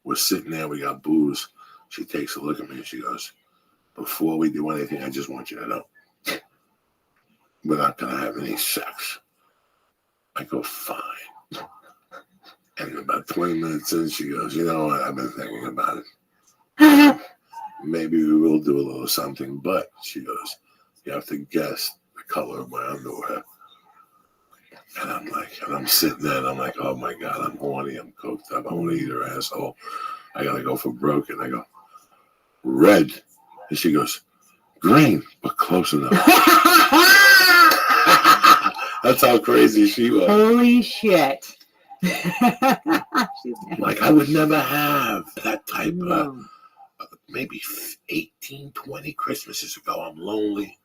We're sitting there. We got booze. She takes a look at me and she goes, "Before we do anything, I just want you to know, we're not going to have any sex." I go, "Fine." And about 20 minutes in, she goes, "You know what? I've been thinking about it. Maybe we will do a little something." But she goes, "You have to guess the color of my underwear." And I'm sitting there and I'm like, oh my God, I'm horny, I'm coked up, I want to eat her asshole. I gotta go for broke. And I go, red. And she goes, green, but close enough. That's how crazy she was. Holy shit. Like, I would never have that type of, No. maybe 18, 20 Christmases ago. I'm lonely.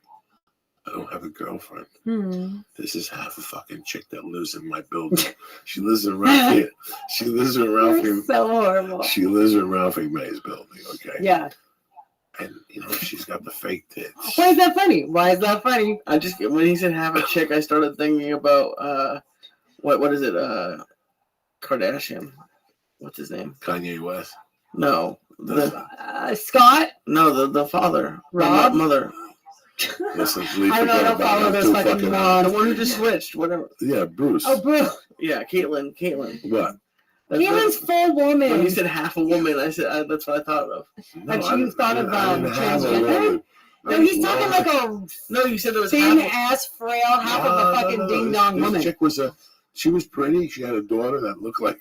I don't have a girlfriend. Hmm. This is half a fucking chick that lives in my building. She lives in Ralphie. She lives in Ralphie. You're so horrible. She lives in Ralphie May's building, okay? Yeah. And, you know, she's got the fake tits. Why is that funny? Why is that funny? I just when he said have a chick, I started thinking about what is it? Kardashian. What's his name? Kanye West. No, Scott? the father. Rob? The mother. Listen, I don't follow this fucking The mom. one who just switched. Whatever. Yeah, Bruce. Oh, Bruce. Yeah, Caitlyn. What? Caitlin's full woman. When you said half a woman, I said that's what I thought of. And I you didn't- thought of, I didn't have a transgender? woman. No, he's talking like a No, you said there was thin half. ass, frail, half of a fucking ding dong This woman. chick she was pretty. She had a daughter that looked like,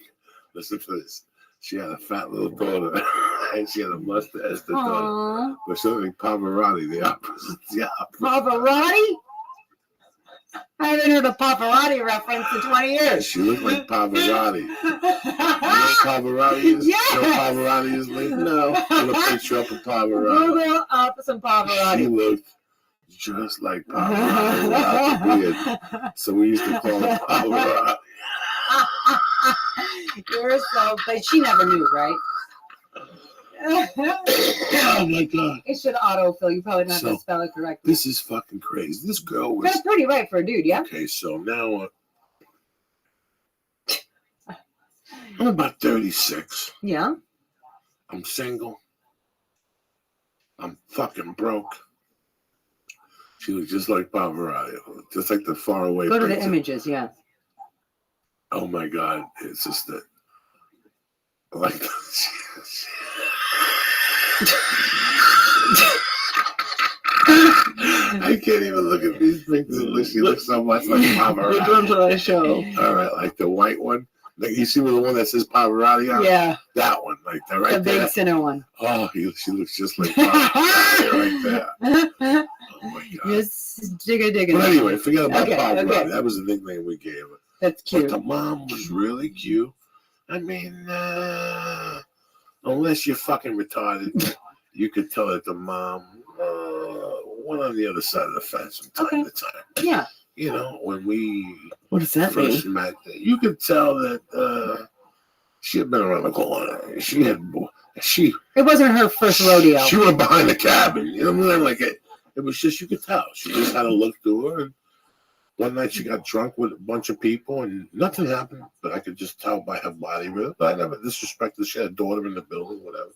listen to this. She had a fat little daughter, and she had a mustache. The daughter, Aww. but something Pavarotti, the opposite. Yeah, Pavarotti? I haven't heard a Pavarotti reference in 20 years. she looked like Pavarotti. You know what Pavarotti is? Yes. You know what Pavarotti is, Lee? No. Put a picture up of Pavarotti. Google up some She Pavarotti. looked just like Pavarotti without the beard. So we used to call her Pavarotti. You're so, but she never knew, right? Oh my God. It should autofill. You probably don't have to So, spell it correctly. This is fucking crazy. This girl was Kind of pretty, right, for a dude, yeah? okay. So now I'm about 36. Yeah. I'm single. I'm fucking broke. She was just like Pavarotti, just like the faraway. Go to the picture. images, yeah. Oh my God! It's just that, like. I can't even look at these pictures. She looks so much like Pavarotti. Which one should I show? All right, like the white one. Like you see the one that says Pavarotti on it? Yeah, That one, like that the right big there. center one. Oh, she looks just like Pavarotti right there. Oh my God. Just digging. But anyway, forget about Okay, Pavarotti. okay. That was the nickname we gave her. That's But cute. the mom was really cute. I mean, unless you're fucking retarded, you could tell that the mom went on the other side of the fence from time to time. Yeah. You know, when we What does that mean? first met, you could tell that she had been around the corner. It wasn't her first rodeo. She went behind the cabin. You know what I mean? Like it was just, you could tell. She just had a look to her. And one night she got drunk with a bunch of people and nothing happened, but I could just tell by her body. But I never disrespected. She had a daughter in the building, whatever.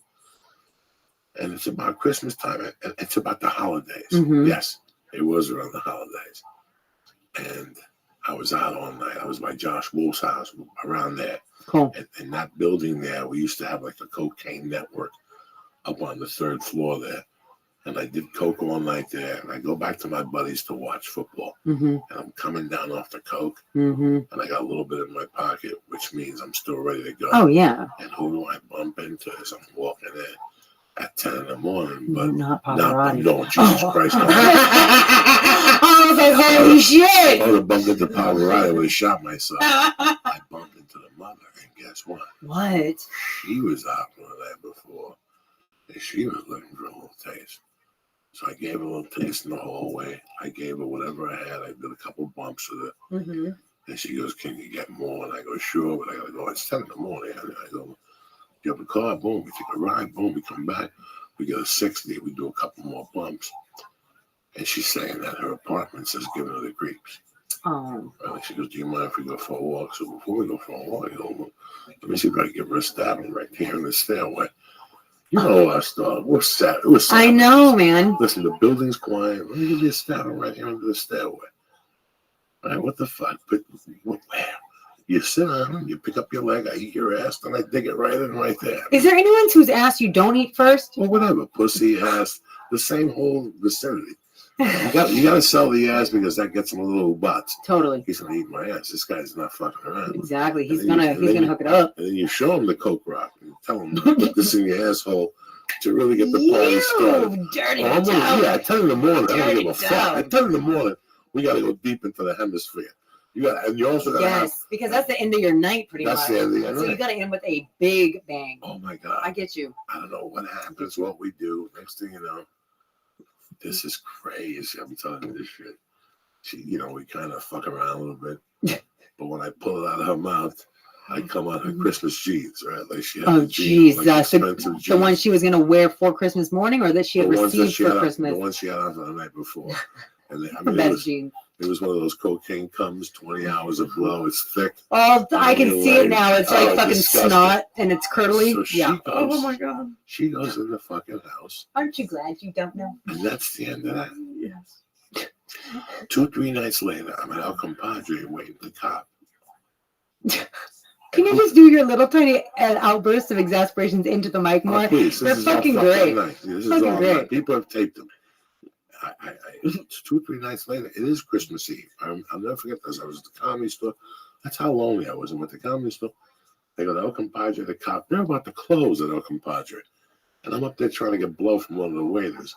And it's about Christmas time. And it's about the holidays. Mhm. Yes, it was around the holidays. And I was out all night. I was by Josh Wolf's house around there. Cool. And in that building there, we used to have like a cocaine network up on the third floor there. And I did coke all night there. And I go back to my buddies to watch football. Mm-hmm. And I'm coming down off the coke. Mm-hmm. And I got a little bit in my pocket, which means I'm still ready to go. Oh, yeah. And who do I bump into as I'm walking in at 10 in the morning? But Not not, Pavarotti. no, Jesus Christ. No. I was like, holy shit. I would have bumped into Pavarotti. I would have shot myself. I bumped into the mother. And guess what? What? She was out one night before. And she was looking for a little taste. So I gave her a little taste in the hallway. I gave her whatever I had. I did a couple bumps with it. Mm-hmm. And she goes, can you get more? And I go, sure. But I got to go. It's 10 in the morning. And I go, you have a car? Boom. We take a ride. Boom. We come back. We get a 60. We do a couple more bumps. And she's saying that her apartment says giving her the creeps. Oh. And she goes, do you mind if we go for a walk? So before we go for a walk, I go, let me see if I can give her a stabbing right here in the stairway. You know our stuff. We're sad. It was sad. I know, man. Listen, the building's quiet. Let me give you a stabbing right here under the stairway. All right, what the fuck? But where? You sit down, you pick up your leg, I eat your ass, then I dig it right in right there. Is there anyone whose ass you don't eat first? Well, whatever. Pussy, ass, the same whole vicinity. You got to sell the ass because that gets him a little butts. Totally. He's gonna eat my ass. This guy's not fucking around. Exactly. He's And then gonna hook it up. And then you show him the coke rock and tell him put this in your asshole to really get the party started. You dirty Oh, dog. yeah, I tell you in the morning. I don't Dirty give a fuck. dog. I tell you in the morning. We got to go deep into the hemisphere. You got, and you also got to have. Yes, because that's the end of your night, pretty That's much. the end of your So you night. got to end with a big bang. Oh my God! I get you. I don't know what happens, what we do. Next thing you know, this is crazy. I'm telling you this shit. She, we kind of fuck around a little bit, but when I pull it out of her mouth, I come out her Christmas jeans, right? Like she had Oh, the jeans, like Jesus. expensive jeans. The one she was gonna wear for Christmas morning, or that she had The ones that received she for had Christmas. The ones she had on for the night before. And they, I The mean, best jeans. it was one of those cocaine comes, 20 hours of blow. It's thick. Oh, I can You're see it like, now. It's like oh, fucking disgusting. snot and it's curdly. So she Yeah. goes- Oh my God. She goes in the fucking house, Aren't you glad you don't know? and that's the end of that. Yes. 2-3 nights later, I'm at El Compadre waiting for the cop. Can you just do your little tiny outbursts of exasperations into the mic more? Oh, please, They're this is all fucking fucking great. nice. This is Fucking all great. nice. People have taped them. It's 2-3 nights later. It is Christmas Eve. I'll never forget this. I was at the comedy store. That's how lonely I was. I'm at the comedy store. They go to El Compadre, the cop. They're about to close at El Compadre. And I'm up there trying to get blow from one of the waiters.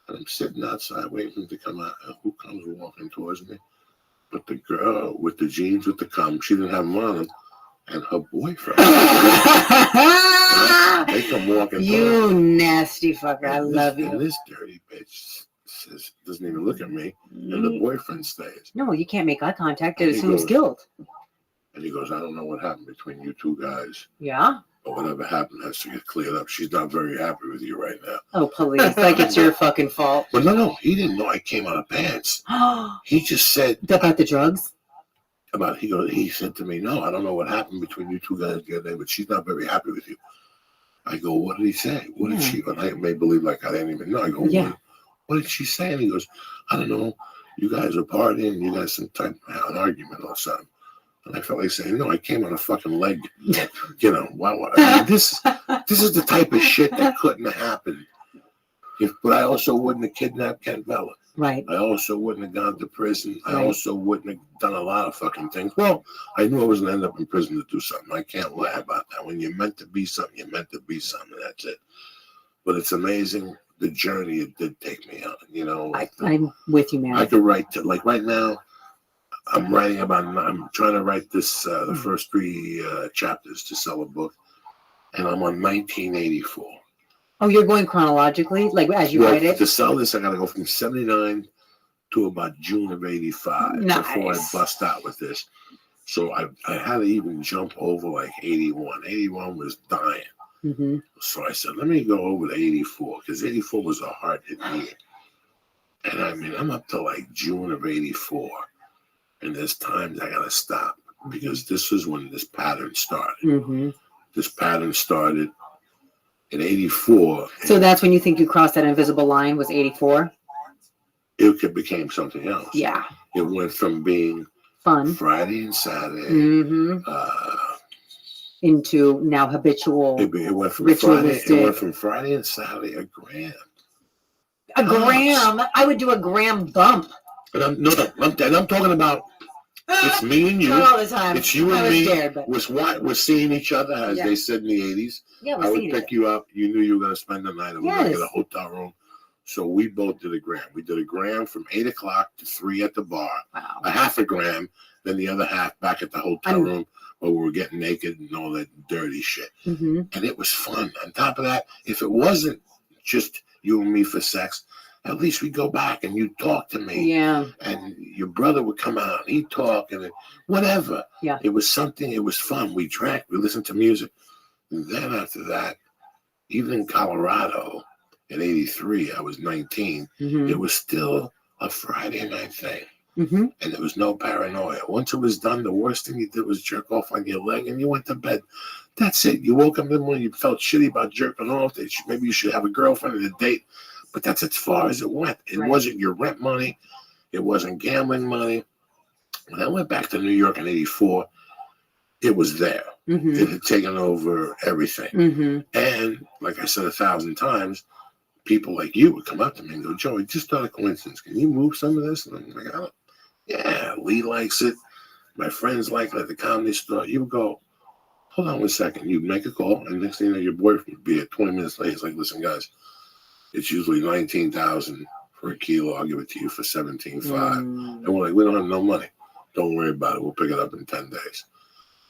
And I'm sitting outside waiting for him to come out. And who comes walking towards me? But the girl with the jeans with the cum, she didn't have them on them. And her boyfriend. They come walking. You nasty fucker. I love And you. this dirty bitch says, doesn't even look at me. And the boyfriend stays. No, you can't make eye contact. It And he assumes goes- guilt. And he goes, I don't know what happened between you two guys. Yeah? But whatever happened has to get cleared up. She's not very happy with you right now. Oh, please. Like it's your fucking fault. But no, he didn't know I came out of pants. He just said About the drugs? he said to me, no, I don't know what happened between you two guys the other day, but she's not very happy with you. I go, what did he say? What did she? And I made believe like I didn't even know. I go, Yeah. what did she say? And he goes, I don't know. You guys are partying. You guys some type of an argument or something. And I felt like saying, no, I came on a fucking leg. Wow. I mean, this is the type of shit that couldn't have happened. But I also wouldn't have kidnapped Ken Bella. Right. I also wouldn't have gone to prison. I Right. also wouldn't have done a lot of fucking things. Well, I knew I was going to end up in prison to do something. I can't lie about that. When you're meant to be something, you're meant to be something. That's it. But it's amazing the journey it did take me on. I'm with you, man. I could write like right now. I'm trying to write this the first 3 chapters to sell a book, and I'm on 1984. Oh, you're going chronologically, like as you write it. To sell this, I got to go from 79 to about June of 85 before I Nice. bust out with this. So I had to even jump over like 81. 81 was dying. Mm-hmm. So I said, let me go over to 84 because 84 was a hard hit year. And I mean, I'm up to like June of 84. And there's times I got to stop because this is when this pattern started. Mm-hmm. This pattern started in 84. So that's when you think you crossed that invisible line, was 84? It became something else. Yeah. It went from being Fun. Friday and Saturday. Mm-hmm. Into now habitual. It went from Ritualistic. Friday. It went from Friday and Saturday a gram. A gram. I would do a gram bump. And I'm talking about it's me and you. Not all the time. It's you and I was me. scared, but We're seeing each other, as Yeah. they said in the 80s. yeah, I we're would seeing pick it. you up. You knew you were going to spend the night. And we were going to Yes. get a hotel room. So we both did a gram. We did a gram from 8 o'clock to 3 at the bar. Wow. A half a gram, then the other half back at the hotel room where we were getting naked and all that dirty shit. Mm-hmm. And it was fun. On top of that, if it wasn't just you and me for sex, at least we'd go back and you'd talk to me. Yeah. And your brother would come out and he'd talk and whatever. Yeah. It was something, it was fun. We drank, we listened to music. And then after that, even in Colorado in 83, I was 19, Mm-hmm. it was still a Friday night thing. Mm-hmm. And there was no paranoia. Once it was done, the worst thing you did was jerk off on your leg and you went to bed. That's it. You woke up in the morning, you felt shitty about jerking off. Maybe you should have a girlfriend and a date. But that's as far as it went. It Right. wasn't your rent money. It wasn't gambling money. When I went back to New York in 84, it was there. Mm-hmm. It had taken over everything. Mm-hmm. And like I said 1,000 times, people like you would come up to me and go, Joey, just out of coincidence, can you move some of this? And I'm like, oh, yeah, Lee likes it. My friends like it at the comedy store. You would go, hold on 1 second. You make a call, and next thing you know, your boyfriend would be at 20 minutes later. It's like, listen, guys, it's usually $19,000 for a kilo. I'll give it to you for $17,500. And we're like, we don't have no money. Don't worry about it. We'll pick it up in 10 days.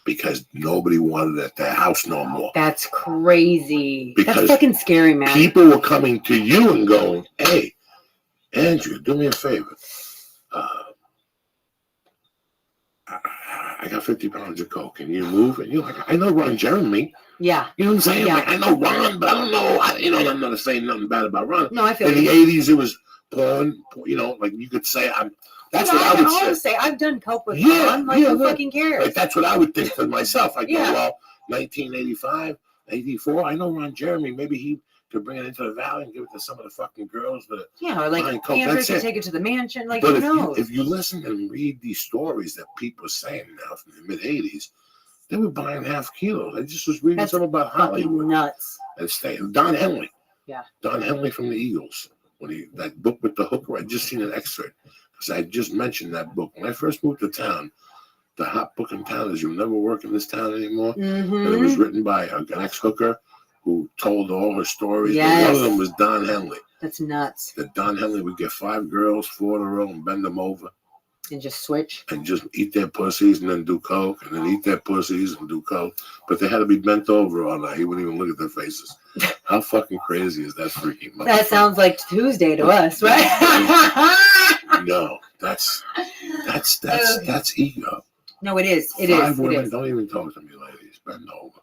Because nobody wanted it at their house no more. That's crazy. Because that's fucking scary, man. People were coming to you and going, hey, Andrew, do me a favor. I got 50 pounds of coke. Can you move? And you're like, I know Ron Jeremy. Yeah. You know what I'm saying? Yeah. Like, I know Ron, but I don't know. I'm not saying nothing bad about Ron. No, I feel in the you. 80s, it was porn. Like you could say, that's what I can would always say. I've done coke with Yeah, Ron. Like, yeah, who yeah. fucking cares? Like, that's what I would think to myself. I go, Yeah. well, 1985, 84, I know Ron Jeremy. Maybe he could bring it into the valley and give it to some of the fucking girls. But Yeah, or like Fine, coke, Andrew that's could it. take it to the mansion. Like, but who knows? if you listen and read these stories that people are saying now from the mid-'80s, they were buying half kilos. I just was reading That's something about fucking Hollywood nuts. and staying. Don Henley. Yeah. Don Henley from the Eagles. That book with the hooker, I just seen an excerpt. Because I just mentioned that book. When I first moved to town, the hot book in town is You'll Never Work in This Town Anymore. And it was written by an ex-hooker who told all her stories. Yes. And one of them was Don Henley. That's nuts. That Don Henley would get 5 girls, 4 in a row, and bend them over. And just switch. And just eat their pussies and then do coke, and then eat their pussies and do coke. But they had to be bent over all night. He wouldn't even look at their faces. How fucking crazy is that freaking motherfucker? That sounds like Tuesday to us, right? No, that's ego. No, it is. It 5 is. It women, is. don't even talk to me, ladies. Bend over.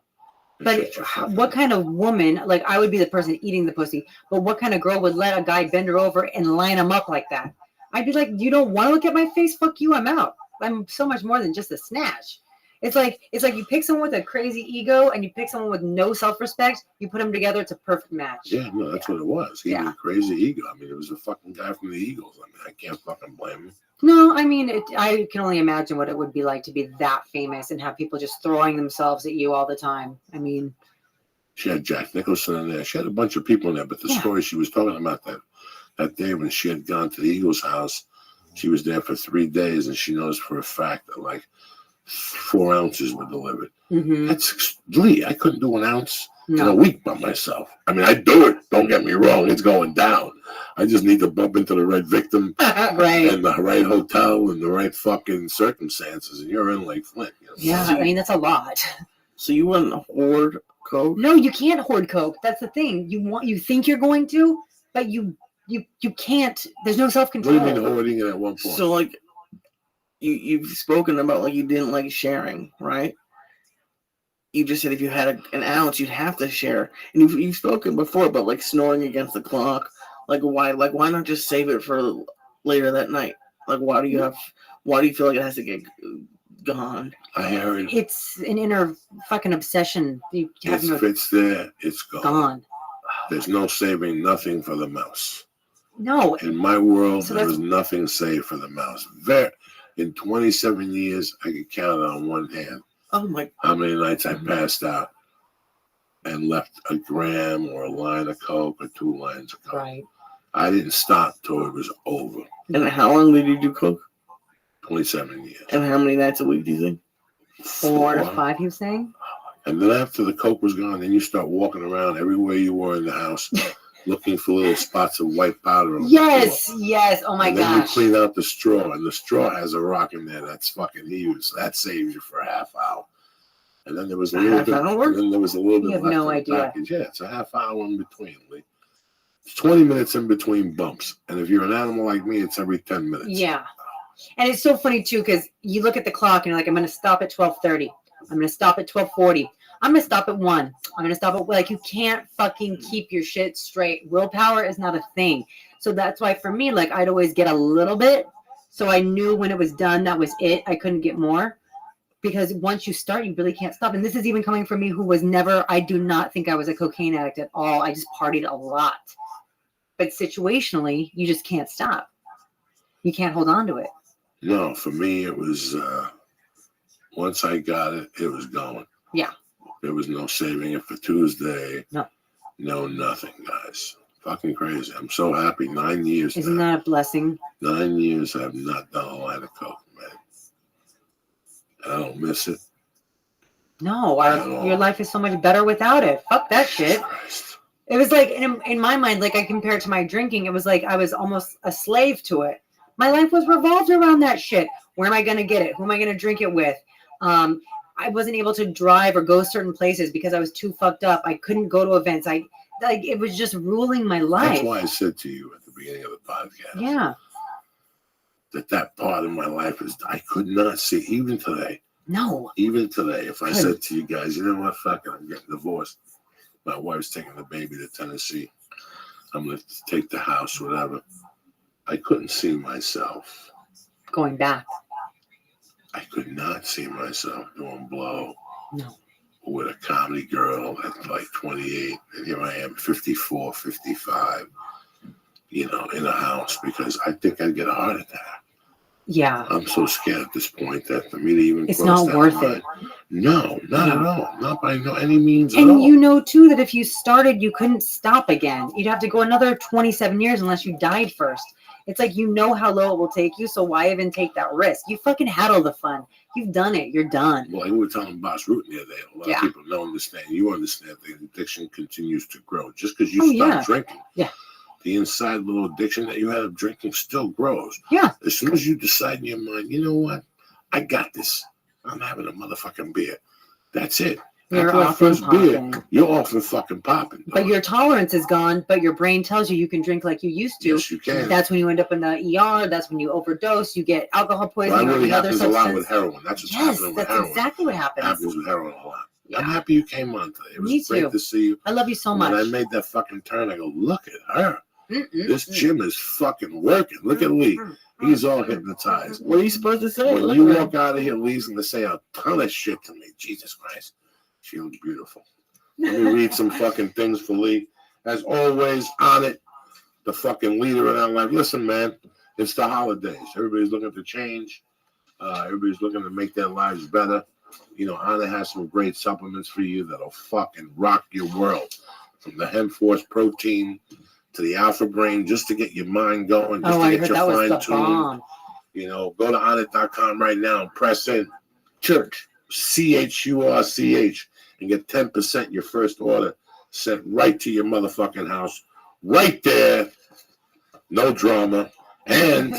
But what kind of woman, like I would be the person eating the pussy, but what kind of girl would let a guy bend her over and line him up like that? I'd be like, you don't want to look at my face? Fuck you, I'm out. I'm so much more than just a snatch. It's like you pick someone with a crazy ego and you pick someone with no self-respect, you put them together, it's a perfect match. Yeah, no, that's what it was. He had a crazy ego. I mean, it was a fucking guy from the Eagles. I mean, I can't fucking blame him. No, I mean, I can only imagine what it would be like to be that famous and have people just throwing themselves at you all the time. I mean, she had Jack Nicholson in there. She had a bunch of people in there. But the story she was talking about that day when she had gone to the Eagles' house, she was there for 3 days, and she knows for a fact that like 4 ounces were delivered. That's Lee. I couldn't do an ounce in a week by myself. I mean, I do it. Don't get me wrong. It's going down. I just need to bump into the right victim right. and the right hotel and the right fucking circumstances, and you're in Lake Flint. You know? Yeah, I mean, that's a lot. So you wouldn't hoard coke? No, you can't hoard coke. That's the thing. You think you're going to, but you can't. There's no self-control. What do you mean hoarding it at one point? So like you've spoken about like you didn't like sharing, right? You just said if you had an ounce, you'd have to share. And you've spoken before about like snoring against the clock. Why not just save it for later that night? Like why do you feel like it has to get gone? I heard it's an inner fucking obsession. if it's there, it's gone. There's no saving nothing for the mouse. No. In my world, So there was nothing saved for the mouse. In 27 years, I could count it on one hand. Oh my! How many nights I passed out and left a gram or a line of coke or 2 lines of coke. Right. I didn't stop till it was over. And how long did you do coke? 27 years. And how many nights a week do you think? 4 to 5, you saying? And then after the coke was gone, then you start walking around everywhere you were in the house, looking for little spots of white powder. On Yes, the floor. yes. Oh my and then gosh. you clean out the straw, and the straw has a rock in there that's fucking huge. So that saves you for a half hour. And then there was a little bit. And then there was a little bit You have left no in the idea. package. Yeah, it's a half hour in between. Lee. It's 20 minutes in between bumps, and if you're an animal like me, it's every 10 minutes. Yeah. And it's so funny too, because you look at the clock and you're like, I'm going to stop at 12:30. I'm going to stop at 12:40. I'm going to stop at 1. I'm going to stop at, like, you can't fucking keep your shit straight. Willpower is not a thing. So that's why for me, like, I'd always get a little bit. So I knew when it was done, that was it. I couldn't get more. Because once you start, you really can't stop. And this is even coming from me who was never, I do not think I was a cocaine addict at all. I just partied a lot. But situationally, you just can't stop. You can't hold on to it. No, for me, it was, once I got it, it was going. Yeah. There was no saving it for Tuesday. No. No, nothing, guys. Fucking crazy. I'm so happy. 9 years. Isn't now. that a blessing? 9 years I have not done a line of coke, man. And I don't miss it. No, At all. your life is so much better without it. Fuck that shit. Christ. It was like, in my mind, like I compare it to my drinking, it was like I was almost a slave to it. My life was revolved around that shit. Where am I going to get it? Who am I going to drink it with? I wasn't able to drive or go certain places because I was too fucked up. I couldn't go to events. It was just ruling my life. That's why I said to you at the beginning of the podcast. Yeah. That part of my life is I could not see even today. No. Even today, if I Good. said to you guys, you know what, fuck it, I'm getting divorced. My wife's taking the baby to Tennessee. I'm going to take the house, whatever. I couldn't see myself. Going back. I could not see myself doing blow No. with a comedy girl at like 28. And here I am, 54, 55, in a house because I think I'd get a heart attack. Yeah. I'm so scared at this point that for me to even It's cross not that worth line, it. No, not at all. Not by any means at And all. you know, too, that if you started, you couldn't stop again. You'd have to go another 27 years unless you died first. It's like, you know how low it will take you, so why even take that risk? You fucking had all the fun. You've done it. You're done. Well, we were telling Boss Root the other day, a lot Yeah. of people don't understand. You understand the addiction continues to grow. Just because you Oh, stop yeah. drinking, Yeah. the inside little addiction that you had of drinking still grows. Yeah. As soon as you decide in your mind, you know what? I got this. I'm having a motherfucking beer. That's it. You're After that off and first beer, popping. you're off and fucking popping. But your tolerance is gone, but your brain tells you can drink like you used to. Yes, you can. That's when you end up in the ER. That's when you overdose. You get alcohol Well, poisoning that or really another happens a lot substance. with heroin. That's what's Yes, happening with that's heroin. exactly what happens. Happens with heroin a lot. Yeah. I'm happy you came on today. It was Me great too. to see you. I love you so When much. I made that fucking turn, I go, look at her. Mm-mm. This gym is fucking working. Look at Lee. He's all hypnotized. What are you supposed to say? When Look you at walk out of here, Lee's going to say a ton of shit to me. Jesus Christ. She looks beautiful. Let me read some fucking things for Lee. As always, on it, the fucking leader in our life. Listen, man, it's the holidays. Everybody's looking to change. Everybody's looking to make their lives better. Anna has some great supplements for you that'll fucking rock your world. From the Hemp Force protein to the Alpha Brain, just to get your mind going, just to I get heard your that was the fine-tuned. bomb. Go to onit.com right now and press in Church, CHURCH, and get 10% your first order sent right to your motherfucking house. Right there. No drama. And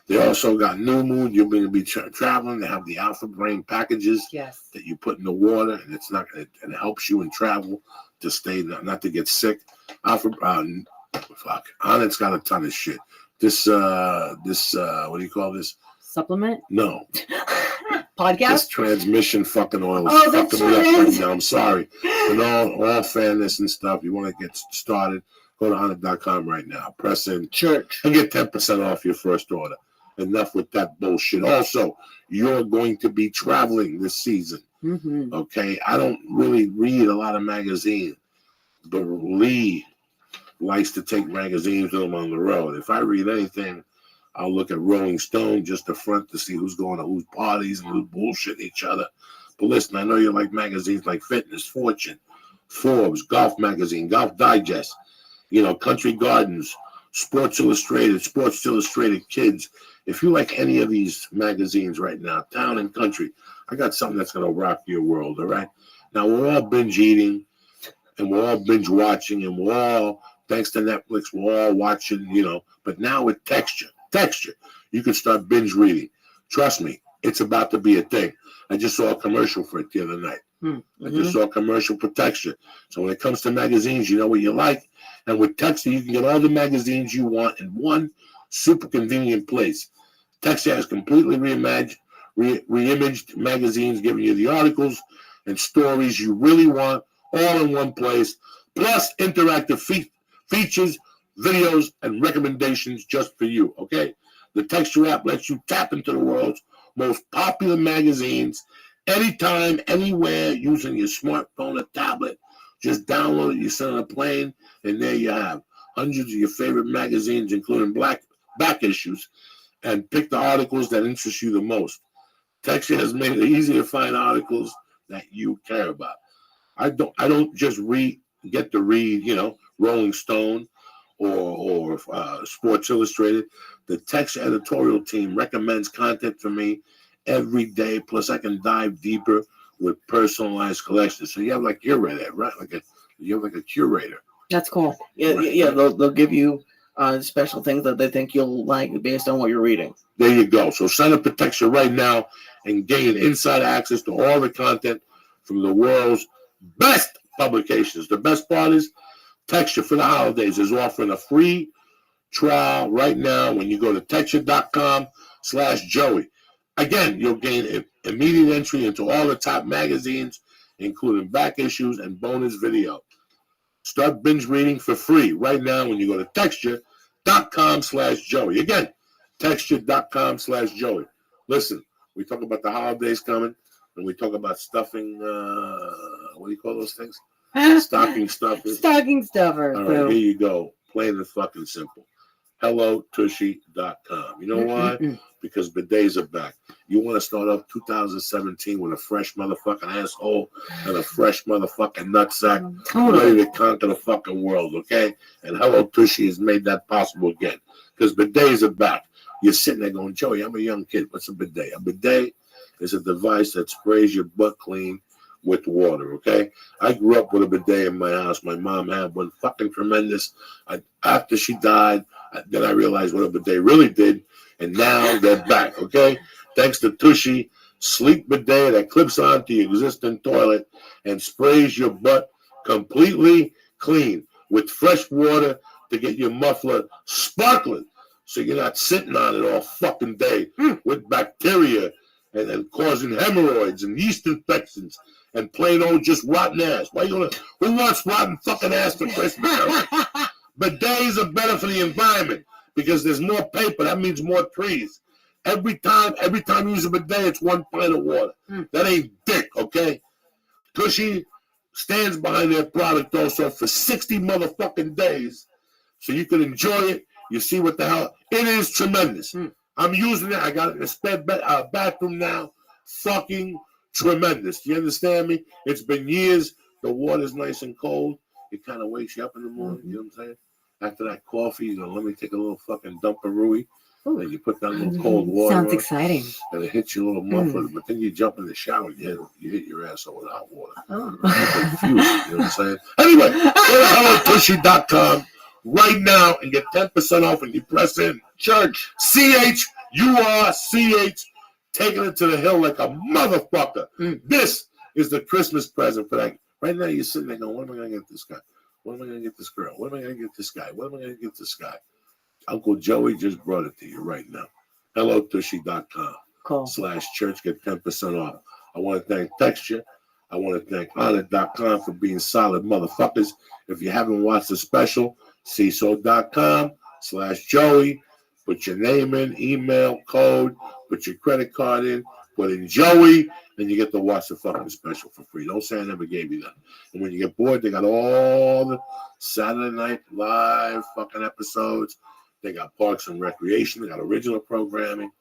they also got New Moon. You're going to be traveling. They have the Alpha Brain packages Yes. that you put in the water, and it's not and it helps you in travel to stay, not to get sick. Alpha, Onit's got a ton of shit. This what do you call this? Supplement? No. This Podcast? transmission fucking oil is Oh, that's fucking me up what it right is. now. I'm sorry. In all fairness and stuff, you want to get started, go to onit.com right now. Press in Church. and get 10% off your first order. Enough with that bullshit. Also, you're going to be traveling this season. Mm-hmm. Okay? I don't really read a lot of magazines, but Lee likes to take magazines with him on the road. If I read anything, I'll look at Rolling Stone, just the front, to see who's going to whose parties and who's bullshitting each other. But listen, I know you like magazines like Fitness, Fortune, Forbes, Golf Magazine, Golf Digest, Country Gardens, Sports Illustrated Kids. If you like any of these magazines right now, Town and Country, I got something that's going to rock your world, all right? Now, we're all binge eating, and we're all binge watching, and we're all, thanks to Netflix, we're all watching, but now with texture, you can start binge reading. Trust me, it's about to be a thing. I just saw a commercial for it the other night. Mm-hmm. I just saw a commercial for texture. So when it comes to magazines, you know what you like. And with Texture, you can get all the magazines you want in one super convenient place. Texture has completely reimaged magazines, giving you the articles and stories you really want all in one place, plus interactive features, videos, and recommendations just for you, okay? The Texture app lets you tap into the world's most popular magazines anytime, anywhere, using your smartphone or tablet. Just download it, you sit on a plane, and there you have hundreds of your favorite magazines, including back issues, and pick the articles that interest you the most. Texture has made it easy to find articles that you care about. I don't just get to read, Rolling Stone or Sports Illustrated, the text editorial team recommends content for me every day. Plus, I can dive deeper with personalized collections. So you have like curator, right? You have like a curator. That's cool. Yeah, yeah. They'll give you special things that they think you'll like based on what you're reading. There you go. So sign up for Texture right now and gain inside access to all the content from the world's best publications. The best part is Texture for the holidays is offering a free trial right now when you go to texture.com/Joey. Again, you'll gain immediate entry into all the top magazines, including back issues and bonus video. Start binge reading for free right now when you go to texture.com/Joey. Again, texture.com/Joey. Listen, we talk about the holidays coming, and we talk about stuffing, what do you call those things? Stocking stuffers. Stocking stuffers. All right, here you go. Plain and fucking simple. HelloTushy.com. You know why? Because bidets are back. You want to start off 2017 with a fresh motherfucking asshole and a fresh motherfucking nutsack, ready to conquer the fucking world, okay? And Hello Tushy has made that possible again. Because bidets are back. You're sitting there going, Joey, I'm a young kid. What's a bidet? A bidet is a device that sprays your butt clean with water, okay? I grew up with a bidet in my house. My mom had one, fucking tremendous. After she died, then I realized what a bidet really did, and now they're back, okay? Thanks to Tushy, sleek bidet that clips onto your existing toilet and sprays your butt completely clean with fresh water to get your muffler sparkling so you're not sitting on it all fucking day with bacteria and causing hemorrhoids and yeast infections and plain old just rotten ass. Who wants rotten fucking ass for Christmas? Bidets are better for the environment because there's more paper. That means more trees. Every time you use a bidet, it's 1 pint of water. That ain't dick, okay? Tushy stands behind their product also for 60 motherfucking days so you can enjoy it. You see what the hell? It is tremendous. I'm using it. I got it in the spare bathroom now. Fucking tremendous. Do you understand me? It's been years. The water's nice and cold. It kind of wakes you up in the morning. You know what I'm saying? After that coffee, you know, let me take a little fucking dump of Rui. And you put that little cold water Sounds on, exciting. and it hits your little muffler. But then you jump in the shower and you hit your asshole with hot water. Oh. You're confused. You know what I'm saying? Anyway, go to HelloTushy.com right now and get 10% off when you press in church. CHURCH. Taking it to the hill like a motherfucker. This is the Christmas present for that. Right now you're sitting there going, what am I going to get this guy? What am I going to get this girl? What am I going to get this guy? What am I going to get this guy? Uncle Joey just brought it to you right now. HelloTushy.com/church. Get 10% off. I want to thank Texture. I want to thank Honor.com for being solid motherfuckers. If you haven't watched the special, CISO.com/Joey. Put your name in, email, code, put your credit card in, put in Joey, and you get to watch the fucking special for free. Don't say I never gave you that. And when you get bored, they got all the Saturday Night Live fucking episodes. They got Parks and Recreation. They got original programming.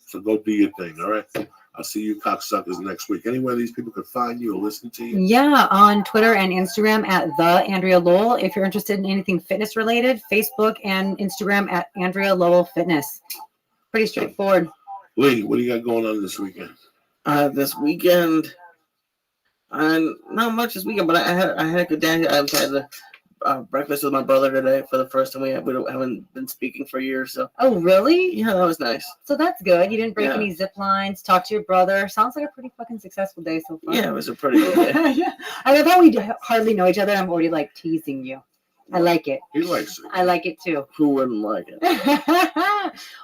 So go do your thing, all right? I'll see you cocksuckers next week. Anywhere these people could find you or listen to you? Yeah, on Twitter and Instagram at @TheAndreaLowell. If you're interested in anything fitness related, Facebook and Instagram at Andrea Lowell Fitness. Pretty straightforward. Lee, what do you got going on this weekend? This weekend, not much this weekend, but I had a good day. I had breakfast with my brother today for the first time. We haven't been speaking for years, so. Oh, really? Yeah, that was nice. So that's good. You didn't break any zip lines, talk to your brother. Sounds like a pretty fucking successful day so far. Yeah, it was a pretty good day. I thought we hardly know each other. I'm already like teasing you. I like it. He likes it. I like it too. Who wouldn't like it?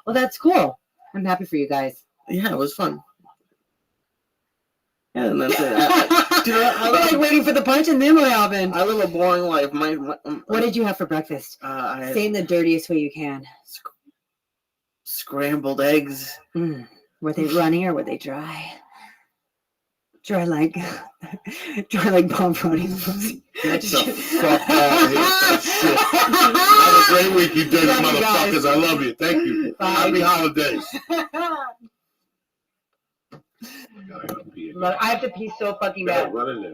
Well, that's cool. I'm happy for you guys. Yeah, it was fun. Yeah, and that's it. I'm like waiting for the punch, and then what happened? I live a boring life. What did you have for breakfast? Say in the dirtiest way you can. Scrambled eggs. Were they runny or were they dry? Dry like bomb-running. Get the fuck out of here. Shit. Have a great week, you dirty motherfuckers. I love you. Thank you. Bye. Happy holidays. I have to pee so fucking Yeah, bad. run in there.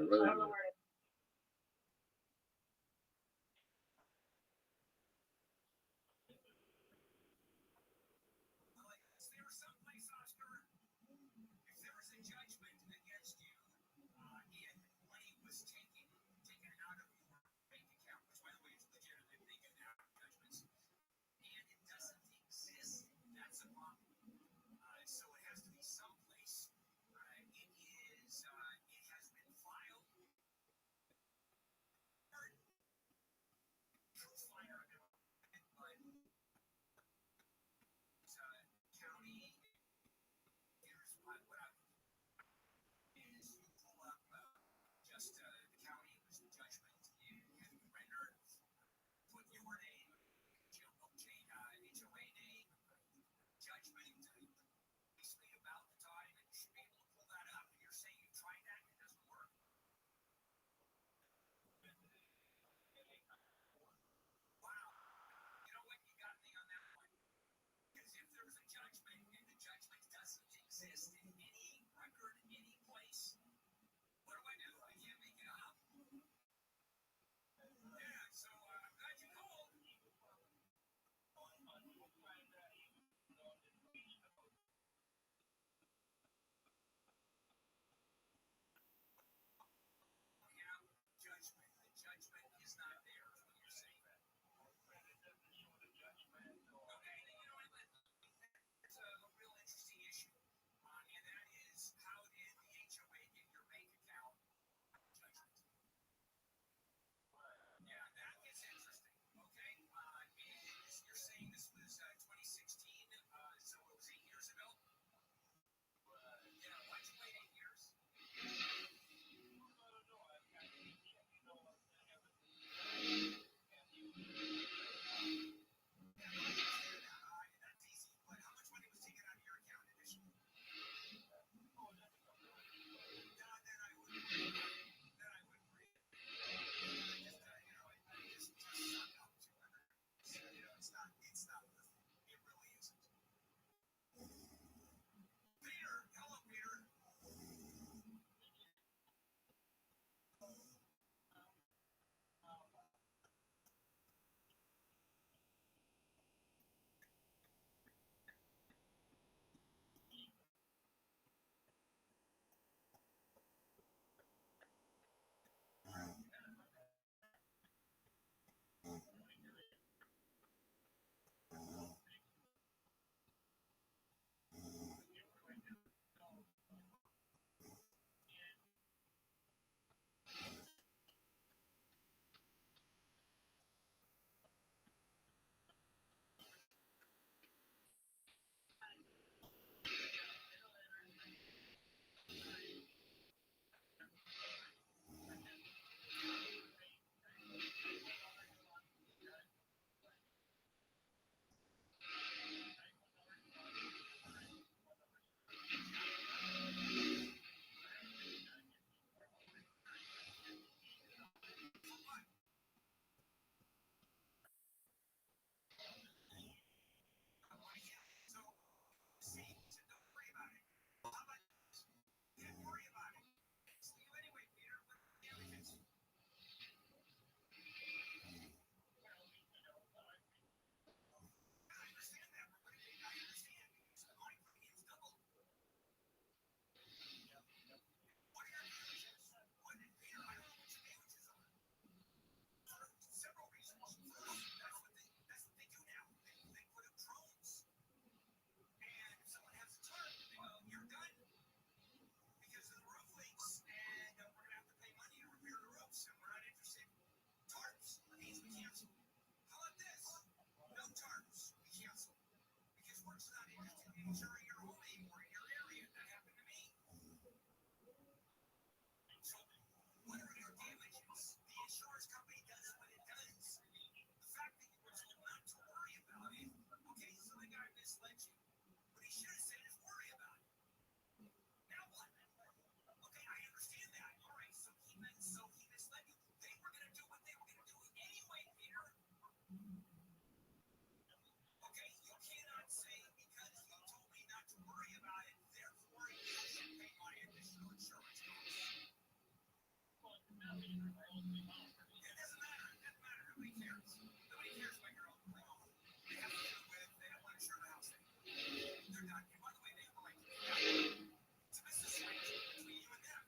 exist in any record, any place. What do? I can't make it up. Yeah, so I'm glad you called. Yeah, judgment. The judgment is not there, is what you're saying. Okay, you know what? That's a real interesting issue. And that is, how did the HOA get your bank account judgment? Yeah, that is interesting. Okay, you're saying this was 2016, so it was 8 years ago? Yeah, why'd you wait 8 years? That's easy, but how much money was taken out of your account initially? Then I wouldn't worry. I just suck up to it. So, it's not worth it. It really isn't. Peter, hello, Peter. So don't worry about it. How about this? Don't worry about it. See you anyway, Peter. What are the damages? I understand that. I understand. So my premium's double. What are your damages? Peter, I don't know what your damages are. For several reasons. First, that's what they do now. They put up drones. And if someone has a tarp, they go, you're done. Because the roof leaks, and we're going to have to pay money to repair the roofs, and we're not interested. Tarps means we cancel. How about this? No tarps, we cancel. Because we're just not interested in insuring your home anymore in your area. That happened to me. So, what are your damages? The insurance company does what it does. The fact that you were told not to worry about it, okay, so the guy misled you. What he should have said is worry about it. Now what? Okay, I understand that. All right, so he misled you. They were going to do what they were going to do anyway, Peter. Okay, you cannot say because you told me not to worry about it, therefore you should pay my additional insurance costs. It doesn't matter. It doesn't matter. Nobody cares. Nobody cares about your own home. They have to do with they don't want to insure the house. They're done. And by the way, they have a right to do that. It's a business arrangement between you and them.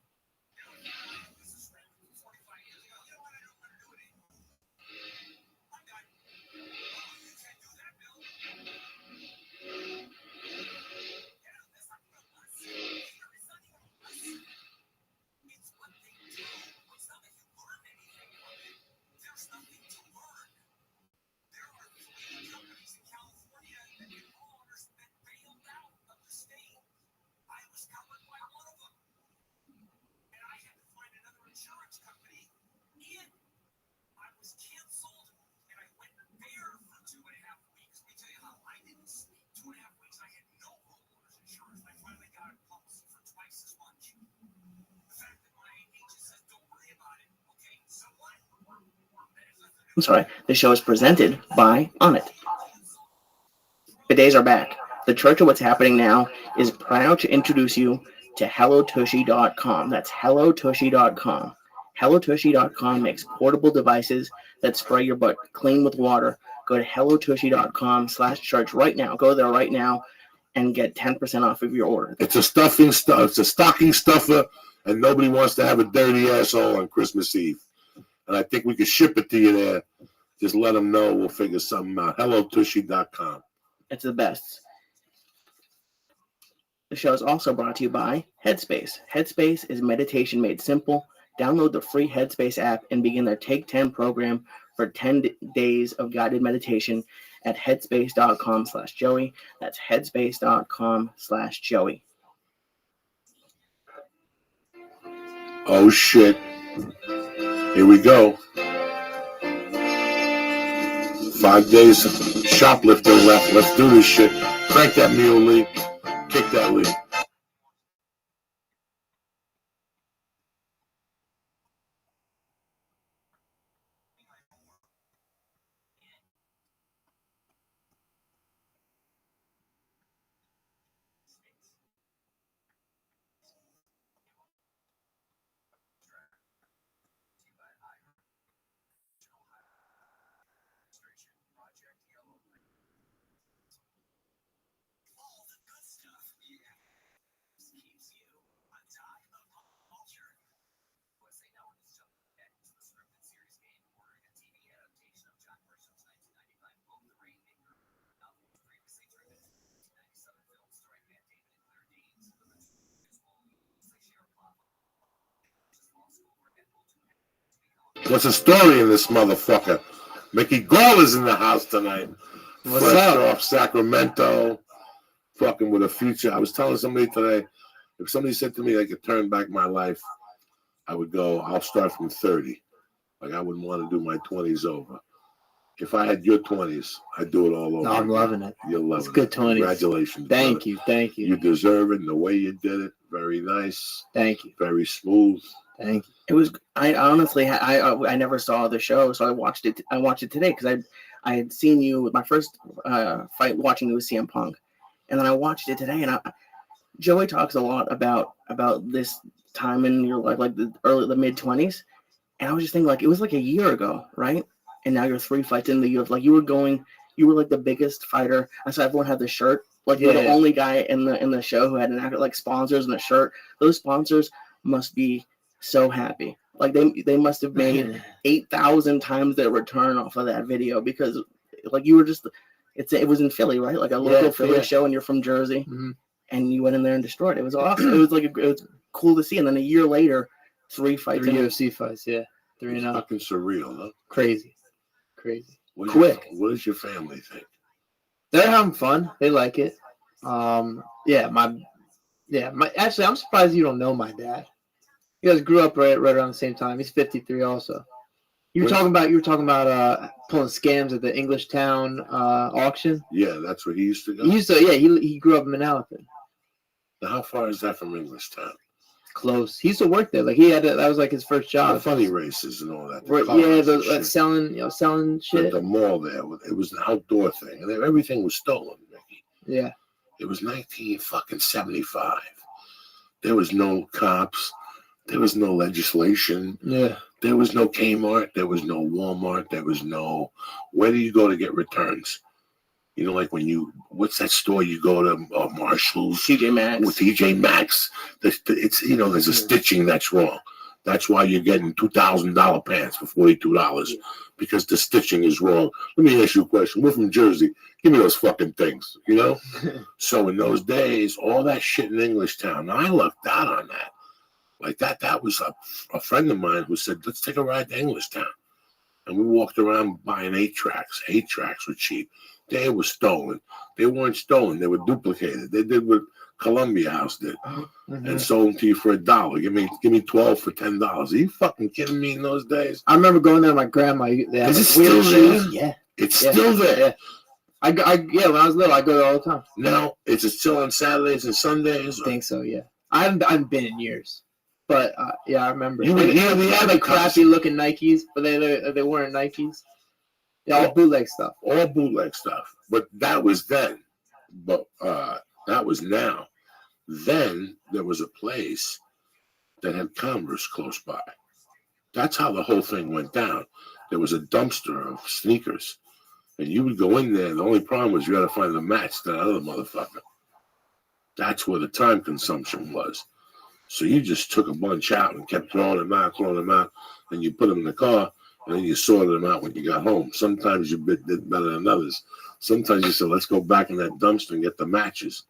They don't have a business arrangement from 45 years ago. You know what? I don't want to do it anymore. I'm done. Oh, you can't do that, Bill. Yeah, that's not even a lesson. Peter, it's not even a lesson. It's what they do. It's not that you learn anything from it. There's nothing to learn. There are 3 companies in California that get homeowners that bailed out of the state. I was covered by one of them. And I had to find another insurance company. And I was canceled. And I went there for 2.5 weeks. Let me tell you how I didn't sleep. 2.5 weeks, I had no homeowners insurance. I finally got a policy for twice as much. The fact that my agent says, don't worry about it. Okay, so what? I'm sorry. The show is presented by On It. Bidets are back. The Church of What's Happening Now is proud to introduce you to HelloTushy.com. That's HelloTushy.com. HelloTushy.com makes portable devices that spray your butt clean with water. Go to HelloTushy.com/church right now. Go there right now and get 10% off of your order. It's a stocking stuffer, and nobody wants to have a dirty asshole on Christmas Eve. And I think we can ship it to you there. Just let them know. We'll figure something out. HelloTushy.com. It's the best. The show is also brought to you by Headspace. Headspace is meditation made simple. Download the free Headspace app and begin their Take 10 program for 10 days of guided meditation at headspace.com/Joey. That's headspace.com/Joey. Oh, shit. Here we go. 5 days of shoplifting left. Let's do this shit. Crank that mule, Lee. Kick that, Lee. What's the story in this motherfucker? Mickey Gall is in the house tonight. What's Fresh up? off Sacramento. Fucking with a future. I was telling somebody today, if somebody said to me I could turn back my life, I would go, I'll start from 30. Like I wouldn't want to do my 20s over. If I had your 20s, I'd do it all over. No, I'm again. loving it. You're loving It's good it. 20s. Congratulations. Thank brother. you. Thank you. You deserve it. And the way you did it, very nice. Thank you. Very smooth. Thank you. It was. I honestly, I never saw the show, so I watched it. I watched it today because I had seen you with my first fight watching it with CM Punk, and then I watched it today. And Joey talks a lot about this time in your life, like the mid-20s, and I was just thinking like it was like a year ago, right? And now you're 3 fights in the UFC. Like you were like the biggest fighter. I saw everyone had the shirt. Like you're the only guy in the show who had an actor like sponsors and a shirt. Those sponsors must be so happy. Like they must have made 8,000 times their return off of that video because like you were just it was in Philly, right? Like a local Philly show, and you're from Jersey, and you went in there and destroyed it. It was awesome. It was like it was cool to see. And then a year later, 3 fights. 3 UFC fights, yeah. 3-0. Fucking surreal, huh? Crazy. What does your family think? They're having fun. They like it. Actually, I'm surprised you don't know my dad. You guys grew up right around the same time. He's 53 also. You were talking about pulling scams at the English Town auction. Yeah, that's where he used to go. He grew up in Manalapan. Now, how far is that from Englishtown? Close. He used to work there. Like that was like his first job. The funny races and all that. Selling shit. The mall there. It was an outdoor thing, and everything was stolen, Mickey. Yeah. It was 1975. There was no cops. There was no legislation. Yeah. There was no Kmart. There was no Walmart. There was no. Where do you go to get returns? You know, like what's that store you go to? Marshall's, TJ Maxx. With TJ Maxx, there's a stitching that's wrong. That's why you're getting $2,000 pants for $42 because the stitching is wrong. Let me ask you a question. We're from Jersey. Give me those fucking things, you know? So in those days, all that shit in Englishtown. Now I lucked out on that. Like that was a friend of mine who said, let's take a ride to Englishtown. And we walked around buying 8-tracks. 8-tracks were cheap. They were stolen. They weren't stolen. They were duplicated. They did what Columbia House did and sold them to you for $1. Give me 12 for $10. Are you fucking kidding me in those days? I remember going there with my grandma. Is it still there? Yeah. It's still there. Yeah. When I was little, I go there all the time. Now, is it still on Saturdays and Sundays? I think so, yeah. I haven't been in years. But, I remember. They had like crappy looking Nikes, but they weren't Nikes. Yeah, all bootleg stuff. All bootleg stuff. But that was then. But that was now. Then there was a place that had Converse close by. That's how the whole thing went down. There was a dumpster of sneakers. And you would go in there, and the only problem was you had to find the match to that other motherfucker. That's where the time consumption was. So you just took a bunch out and kept throwing them out, and you put them in the car, and then you sorted them out when you got home. Sometimes you did better than others. Sometimes you said, let's go back in that dumpster and get the matches,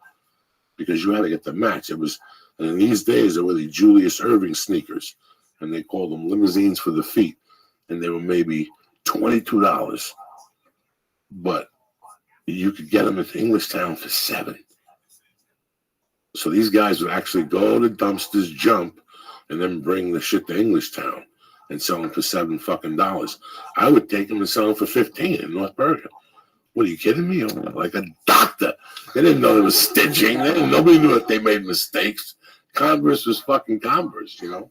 because you had to get the match. It was, and in these days, there were the Julius Erving sneakers, and they called them limousines for the feet, and they were maybe $22. But you could get them at Englishtown for $7. So these guys would actually go to dumpsters, jump, and then bring the shit to Englishtown and sell them for $7 I would take them and sell them for $15 in North Bergen. What, are you kidding me? I'm like a doctor. They didn't know there was stitching. Nobody knew that they made mistakes. Converse was fucking Converse, you know.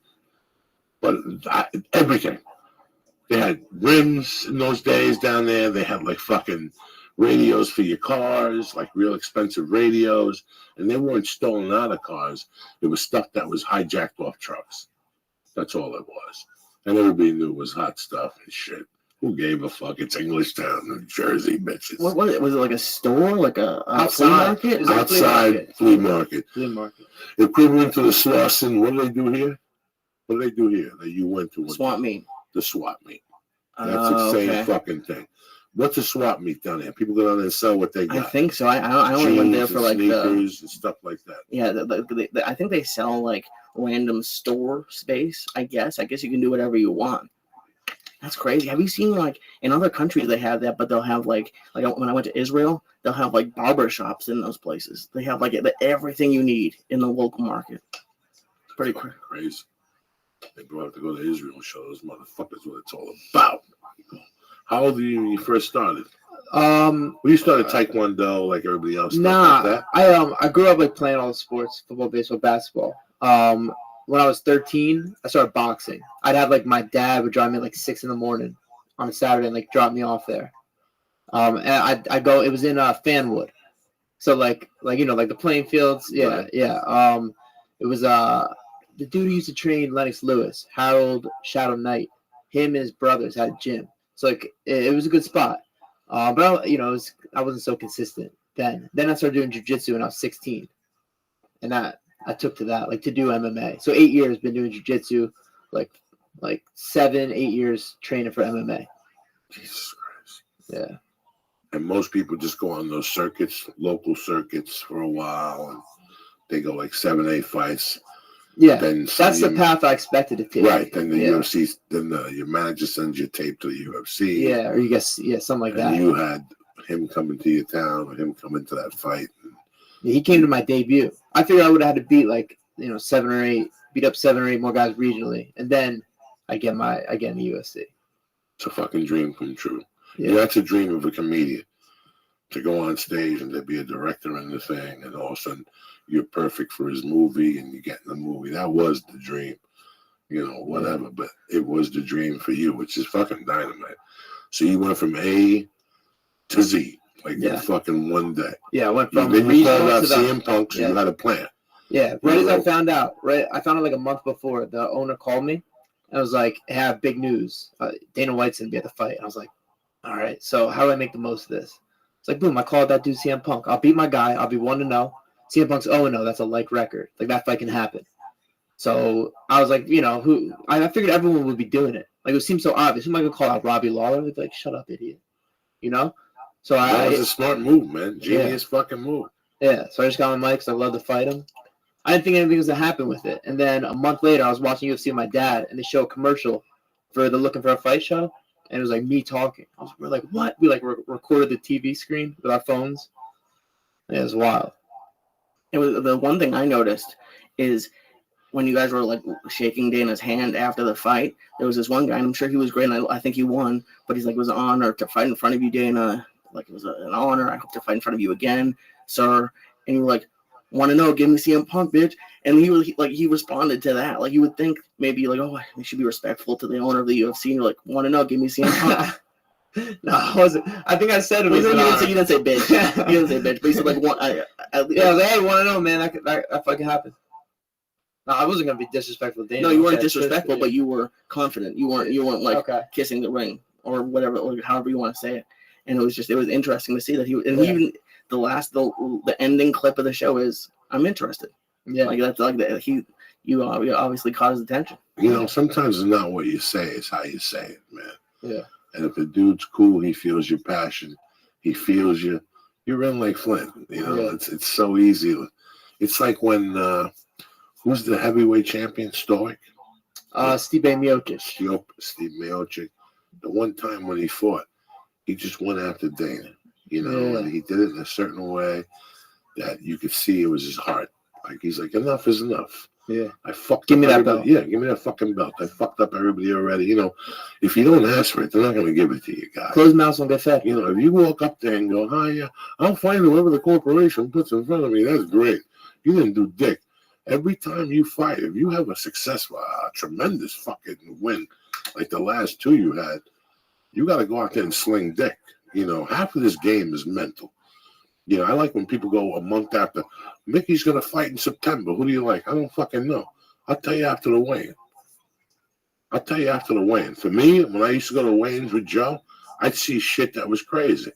But everything. They had rims in those days down there. They had like fucking radios for your cars, like real expensive radios. And they weren't stolen out of cars. It was stuff that was hijacked off trucks. That's all it was. And everybody knew it was hot stuff and shit. Who gave a fuck? It's Englishtown, New Jersey, bitches. What was it? Was it like a store, like a flea Outside. market? It was like a Outside flea market. Flea market. Equivalent to the Slauson. What do they do here? What do they do here that you went to? Swamp meet. The swap meet. That's the same fucking thing. What's a swap meet down there? People go down there and sell what they got. I think so. I only went there for like sneakers and stuff like that. Yeah, I think they sell like random store space. I guess you can do whatever you want. That's crazy. Have you seen like in other countries they have that, but they'll have like when I went to Israel, they'll have like barber shops in those places. They have like everything you need in the local market. It's pretty crazy. They brought up to go to Israel and show those motherfuckers what it's all about. How old were you when you first started? You started Taekwondo like everybody else. Nah, like that? I grew up like playing all the sports, football, baseball, basketball. When I was 13, I started boxing. I'd have like my dad would drive me like 6 a.m. on a Saturday and like drop me off there. And I go. It was in Fanwood, so like you know like the playing fields. Yeah, Right. yeah. It was the dude who used to train Lennox Lewis, Harold Shadow Knight. Him and his brothers had a gym, so like it was a good spot. But I wasn't so consistent then. Then I started doing jiu-jitsu when I was 16, and I took to that, like to do MMA. So 8 years been doing jiu-jitsu, like 7, 8 years training for MMA. Jesus Christ. Yeah. And most people just go on those circuits, local circuits for a while, and they go like 7, 8 fights. Yeah, then that's the path I expected to take. Right, then the UFC, then your manager sends your tape to the UFC. Yeah, or you guess, something like that. And you had him coming to your town, or him coming to that fight. Yeah, he came to my debut. I figured I would have had to beat beat up 7 or 8 more guys regionally, and then I get in the UFC. It's a fucking dream come true. Yeah, that's a dream of a comedian, to go on stage and to be a director in the thing, and all of a sudden you're perfect for his movie and you get in the movie. That was the dream, whatever. But it was the dream for you, which is fucking dynamite. So you went from A to Z, in fucking one day. Yeah, I went from then you regional called out to CM Punk, so you had a plan. Yeah, right as I found out, like a month before, the owner called me and was like, hey, I have big news. Dana White's going to be at the fight. And I was like, all right, so how do I make the most of this? It's like, boom, I called that dude CM Punk. I'll beat my guy. I'll be 1-0. CM Punk's 0-0. That's a like record. Like, that fight can happen. So I was like, I figured everyone would be doing it. Like, it seemed so obvious. Who am I going to call out? Robbie Lawler? They'd be like, shut up, idiot. So that was a smart move, man. Genius fucking move. Yeah, so I just got on my mic because I love to fight him. I didn't think anything was going to happen with it. And then a month later, I was watching UFC with my dad, and they show a commercial for the Looking for a Fight show. And it was like me talking. We're like, what? We recorded the TV screen with our phones. It was wild. It was the one thing I noticed is when you guys were like shaking Dana's hand after the fight, there was this one guy, and I'm sure he was great, and I think he won, but he's like, it was an honor to fight in front of you, Dana. Like, it was an honor. I hope to fight in front of you again, sir. And you were like, want to know, give me CM Punk, bitch. And he responded to that. Like, you would think maybe like, oh, we should be respectful to the owner of the UFC. And you're like, want to know, give me CM Punk. No, I wasn't. I think I said it was You an honor. didn't say bitch. You didn't say bitch, but you said like one. At least, Yeah, hey, want to know, man? That fucking happened. No, I wasn't gonna be disrespectful. To Dana. no, you weren't Okay, disrespectful, yeah. but you were confident. You weren't like Okay. kissing the ring or whatever, or however you want to say it. And it was interesting to see that he and Yeah. even the ending clip of the show is I'm interested. Yeah. Like that's like that you obviously caught his attention. You know, sometimes it's not what you say, it's how you say it, man. Yeah. And if a dude's cool, he feels your passion, he feels you. You're in like Flint. You know, Yeah. it's so easy. It's like when who's the heavyweight champion? Stoic. Stipe Miocic. Steve Miocic. The one time when he fought, he just went after Dana. You know, Yeah. and he did it in a certain way that you could see it was his heart. Like he's like, enough is enough. Yeah. I fucked Give up me that everybody. belt. Yeah, give me that fucking belt. I fucked up everybody already. You know, if you don't ask for it, they're not going to give it to you, guys. Closed mouths don't get fed. You know, if you walk up there and go, hi, yeah, I'll fight whoever the corporation puts in front of me, that's great. You didn't do dick. Every time you fight, if you have a successful, tremendous fucking win, like the last two you had, you got to go out there and sling dick. You know, half of this game is mental. You know, I like when people go a month after, Mickey's going to fight in September. Who do you like? I don't fucking know. I'll tell you after the weigh-in. For me, when I used to go to weigh-ins with Joe, I'd see shit that was crazy.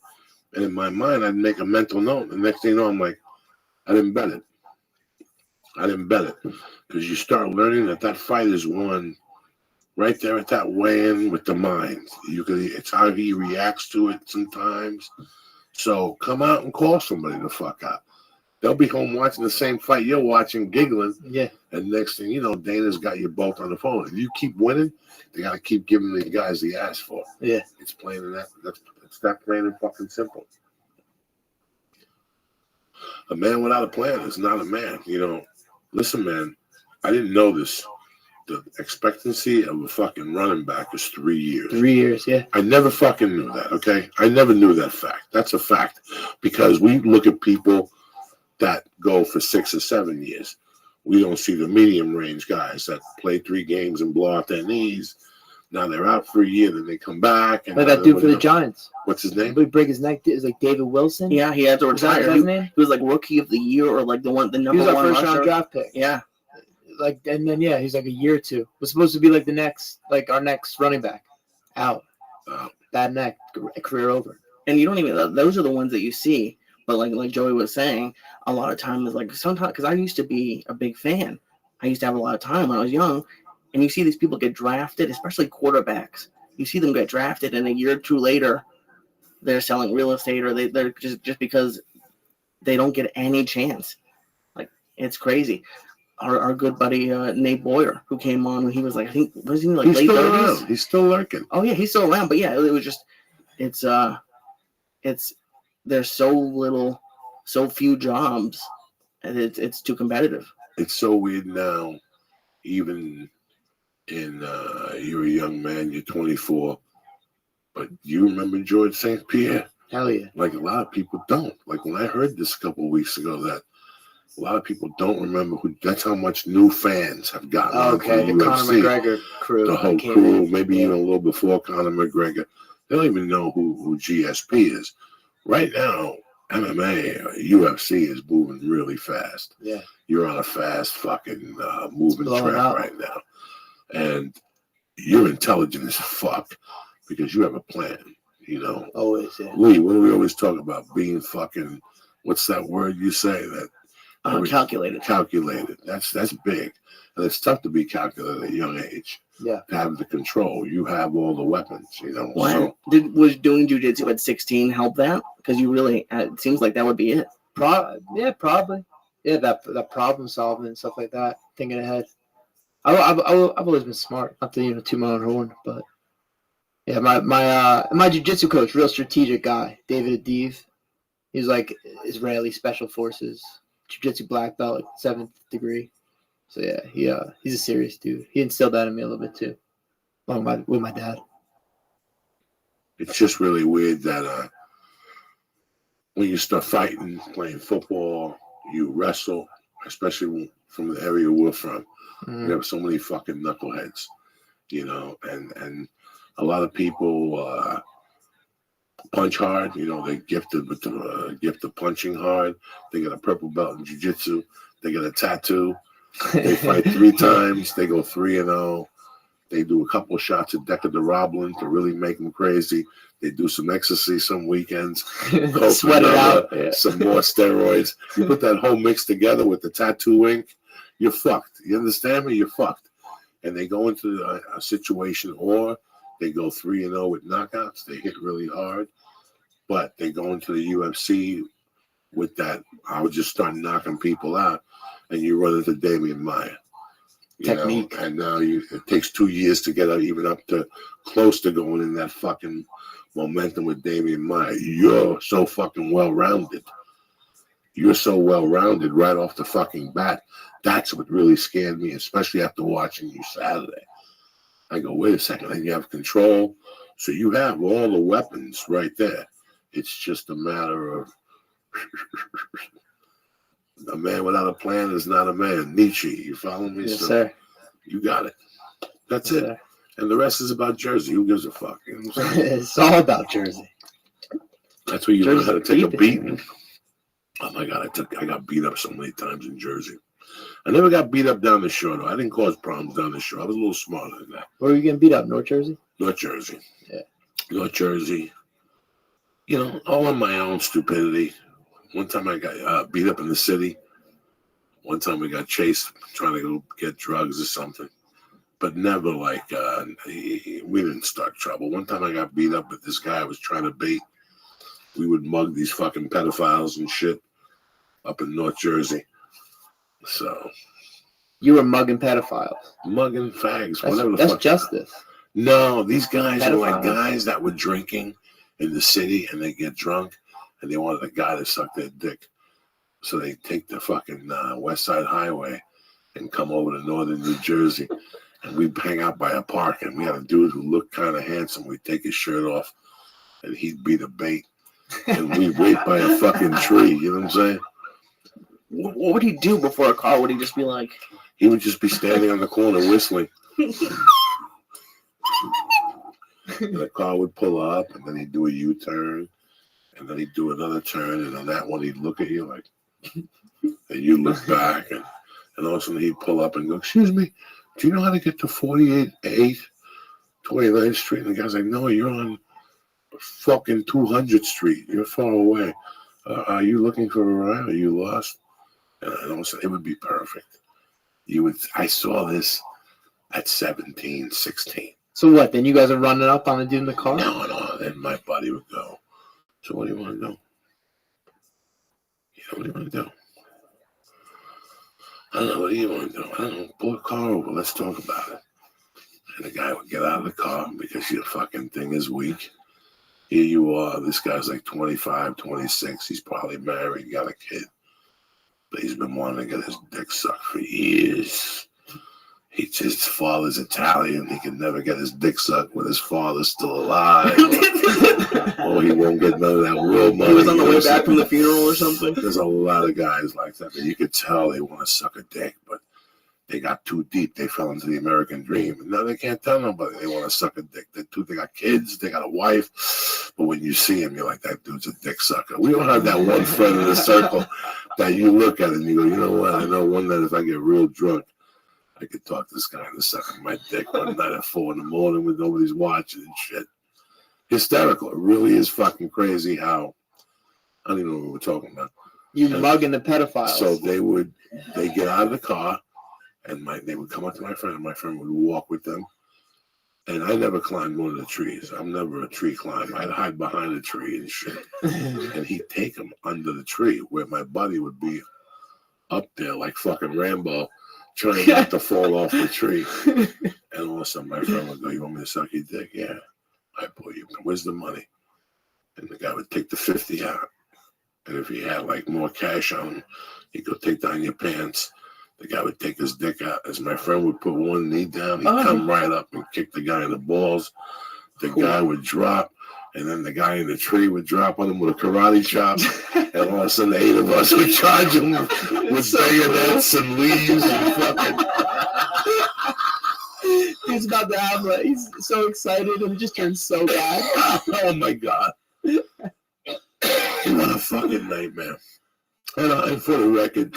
And in my mind, I'd make a mental note. The next thing you know, I'm like, I didn't bet it. Because you start learning that fight is won right there at that weigh-in with the mind. It's how he reacts to it sometimes. So come out and call somebody the fuck out. They'll be home watching the same fight you're watching, giggling. Yeah. And next thing you know, Dana's got you both on the phone. If you keep winning, they got to keep giving the guys the ass for. Yeah. It's plain and it's that plain and fucking simple. A man without a plan is not a man. You know, listen, man, I didn't know this. The expectancy of a fucking running back is 3 years. 3 years, yeah. I never fucking knew that, okay? I never knew that fact. That's a fact. Because we look at people that go for 6 or 7 years. We don't see the medium range guys that play 3 games and blow out their knees. Now they're out for a year, then they come back. And Like that dude for the Giants. What's his name? He break his neck. Is like David Wilson. Yeah, he had to Was that retire. his name? He was like rookie of the year or like the number He was our one first rusher. round draft pick. Yeah. Like, and then yeah, he's like a year or two. Was supposed to be like our next running back. Out. Bad neck. Career over. And you don't even, those are the ones that you see. But like Joey was saying, a lot of times, like sometimes, because I used to be a big fan. I used to have a lot of time when I was young. And you see these people get drafted, especially quarterbacks. You see them get drafted, and a year or two later, they're selling real estate, or they're just because they don't get any chance. Like, it's crazy. Our good buddy Nate Boyer, who came on when he was like, I think, was he like He's late still 30s? around. He's still lurking. Oh yeah, he's still around. But yeah, it was just, it's there's so few jobs, and it's too competitive. It's so weird now, even in you're a young man, you're 24, but you remember George St. Pierre? Hell yeah. Like a lot of people don't. Like when I heard this a couple of weeks ago, that a lot of people don't remember that's how much new fans have gotten. Okay, the Conor McGregor crew. The whole crew, maybe even a little before Conor McGregor. They don't even know who GSP is. Right now, MMA or UFC is moving really fast. Yeah. You're on a fast fucking moving Blowing track up right now. And you're intelligent as fuck because you have a plan, you know. Always, yeah. Lee, what do we always talk about? Being fucking, what's that word you say? That Calculated. Calculated. That's big. And it's tough to be calculated at a young age. Yeah. To have the control. You have all the weapons, you know. Wow. Was doing jiu-jitsu at 16 help that? Because you really, it seems like that would be it. Yeah, probably. Yeah, that problem solving and stuff like that. Thinking ahead. I've always been smart. Not to toot my own horn, but yeah, my jiu-jitsu coach, real strategic guy, David Adiv. He's like Israeli Special Forces, jiu-jitsu black belt, like 7th degree. So yeah, he's a serious dude. He instilled that in me a little bit too, along with my dad. It's just really weird that when you start fighting, playing football, you wrestle, especially from the area we're from. You have so many fucking knuckleheads, you know, and a lot of people punch hard. You know, they gifted with the gift of punching hard. They got a purple belt in jiu-jitsu. They got a tattoo. They fight 3 times. They go 3-0. They do a couple of shots of Decadoroblin to really make them crazy. They do some ecstasy some weekends. Sweat it out. Yeah. Some more steroids. You put that whole mix together with the tattoo ink, you're fucked. You understand me? You're fucked. And they go into a situation, or they go 3-0 with knockouts. They hit really hard. But they go into the UFC with that, I would just start knocking people out. And you run into Damian Maia. Technique. And now it takes 2 years to get even up to close to going in that fucking momentum with Damian Maia. You're so fucking well-rounded. You're so well-rounded right off the fucking bat. That's what really scared me, especially after watching you Saturday. I go, wait a second, and you have control. So you have all the weapons right there. It's just a matter of a man without a plan is not a man. Nietzsche, you follow me? Yes, so sir. You got it. That's Yes, it. sir. And the rest is about Jersey. Who gives a fuck? You know what I'm saying? It's all about Jersey. That's where you learn how to take a Jersey. beating. Oh my God, I got beat up so many times in Jersey. I never got beat up down the shore, though. I didn't cause problems down the shore. I was a little smarter than that. Where were you getting beat up? North Jersey? North Jersey. Yeah. North Jersey. You know, all on my own stupidity. One time I got beat up in the city. One time we got chased trying to go get drugs or something. But never like, we didn't start trouble. One time I got beat up with this guy I was trying to bait. We would mug these fucking pedophiles and shit up in North Jersey. So. You were mugging pedophiles. Mugging fags, whatever the fuck. That's justice. No, these guys are like Pedophiles. guys that were drinking in the city and they get drunk and they wanted a guy to suck their dick. So they take the fucking West Side Highway and come over to northern New Jersey. And we'd hang out by a park and we had a dude who looked kind of handsome. We'd take his shirt off and he'd be the bait. And we'd wait by a fucking tree, you know what I'm saying? What would he do before a car? Would he just be like... He would just be standing on the corner whistling. And the car would pull up, and then he'd do a U-turn, and then he'd do another turn, and on that one he'd look at you like, and you look back, and all of a sudden he'd pull up and go, excuse me, do you know how to get to 48A, 29th Street? And the guy's like, no, you're on fucking 200th Street. You're far away. Are you looking for a ride? Are you lost? And all of a sudden it would be perfect. I saw this at 17, 16. So what? Then you guys are running up on the dude in the car? No. Then my buddy would go, so what do you want to do? What do you want to do? I don't know. What do you want to do? I don't know. Pull a car over. Let's talk about it. And the guy would get out of the car because your fucking thing is weak. Here you are. This guy's like 25, 26. He's probably married, got a kid. But he's been wanting to get his dick sucked for years. His father's Italian. He can never get his dick sucked when his father's still alive. Or he won't get none of that real money. He was on the way back from the funeral or something. There's a lot of guys like that. You could tell they want to suck a dick, but they got too deep. They fell into the American dream. And now they can't tell nobody they want to suck a dick. They got kids. They got a wife. But when you see him, you're like, that dude's a dick sucker. We don't have that one friend in the circle that you look at and you go, you know what? I know one night if I get real drunk, I could talk this guy into sucking my dick one night at 4 a.m. when nobody's watching and shit. Hysterical. It really is fucking crazy how, I don't even know what we're talking about. You mugging the pedophiles. So they get out of the car and they would come up to my friend and my friend would walk with them. And I never climbed one of the trees. I'm never a tree climber. I'd hide behind a tree and shit. And he'd take them under the tree where my buddy would be up there like fucking Rambo trying not to fall off the tree. And all of a sudden my friend would go, you want me to suck your dick? Yeah. I put you. Where's the money? And the guy would take the 50 out. And if he had like more cash on him, he'd go take down your pants. The guy would take his dick out. As my friend would put one knee down, he'd come right up and kick the guy in the balls. The guy would drop, and then the guy in the tree would drop on him with a karate chop. And all of a sudden, the 8 of us would charge him with bayonets and leaves and fucking. He's about to have he's so excited and it just turns so bad. Oh my God. fucking nightmare. And for the record,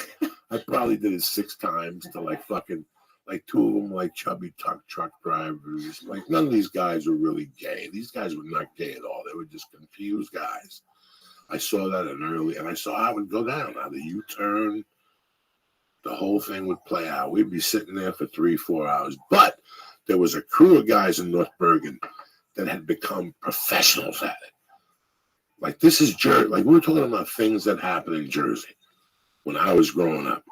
I probably did it 6 times to like fucking, like 2 of them like chubby truck drivers. Like none of these guys were really gay. These guys were not gay at all. They were just confused guys. I saw that and I saw how it would go down, how the U-turn, the whole thing would play out. We'd be sitting there for 3-4 hours. But there was a crew of guys in North Bergen that had become professionals at it. Like this is Jersey. Like we were talking about things that happened in Jersey when I was growing up.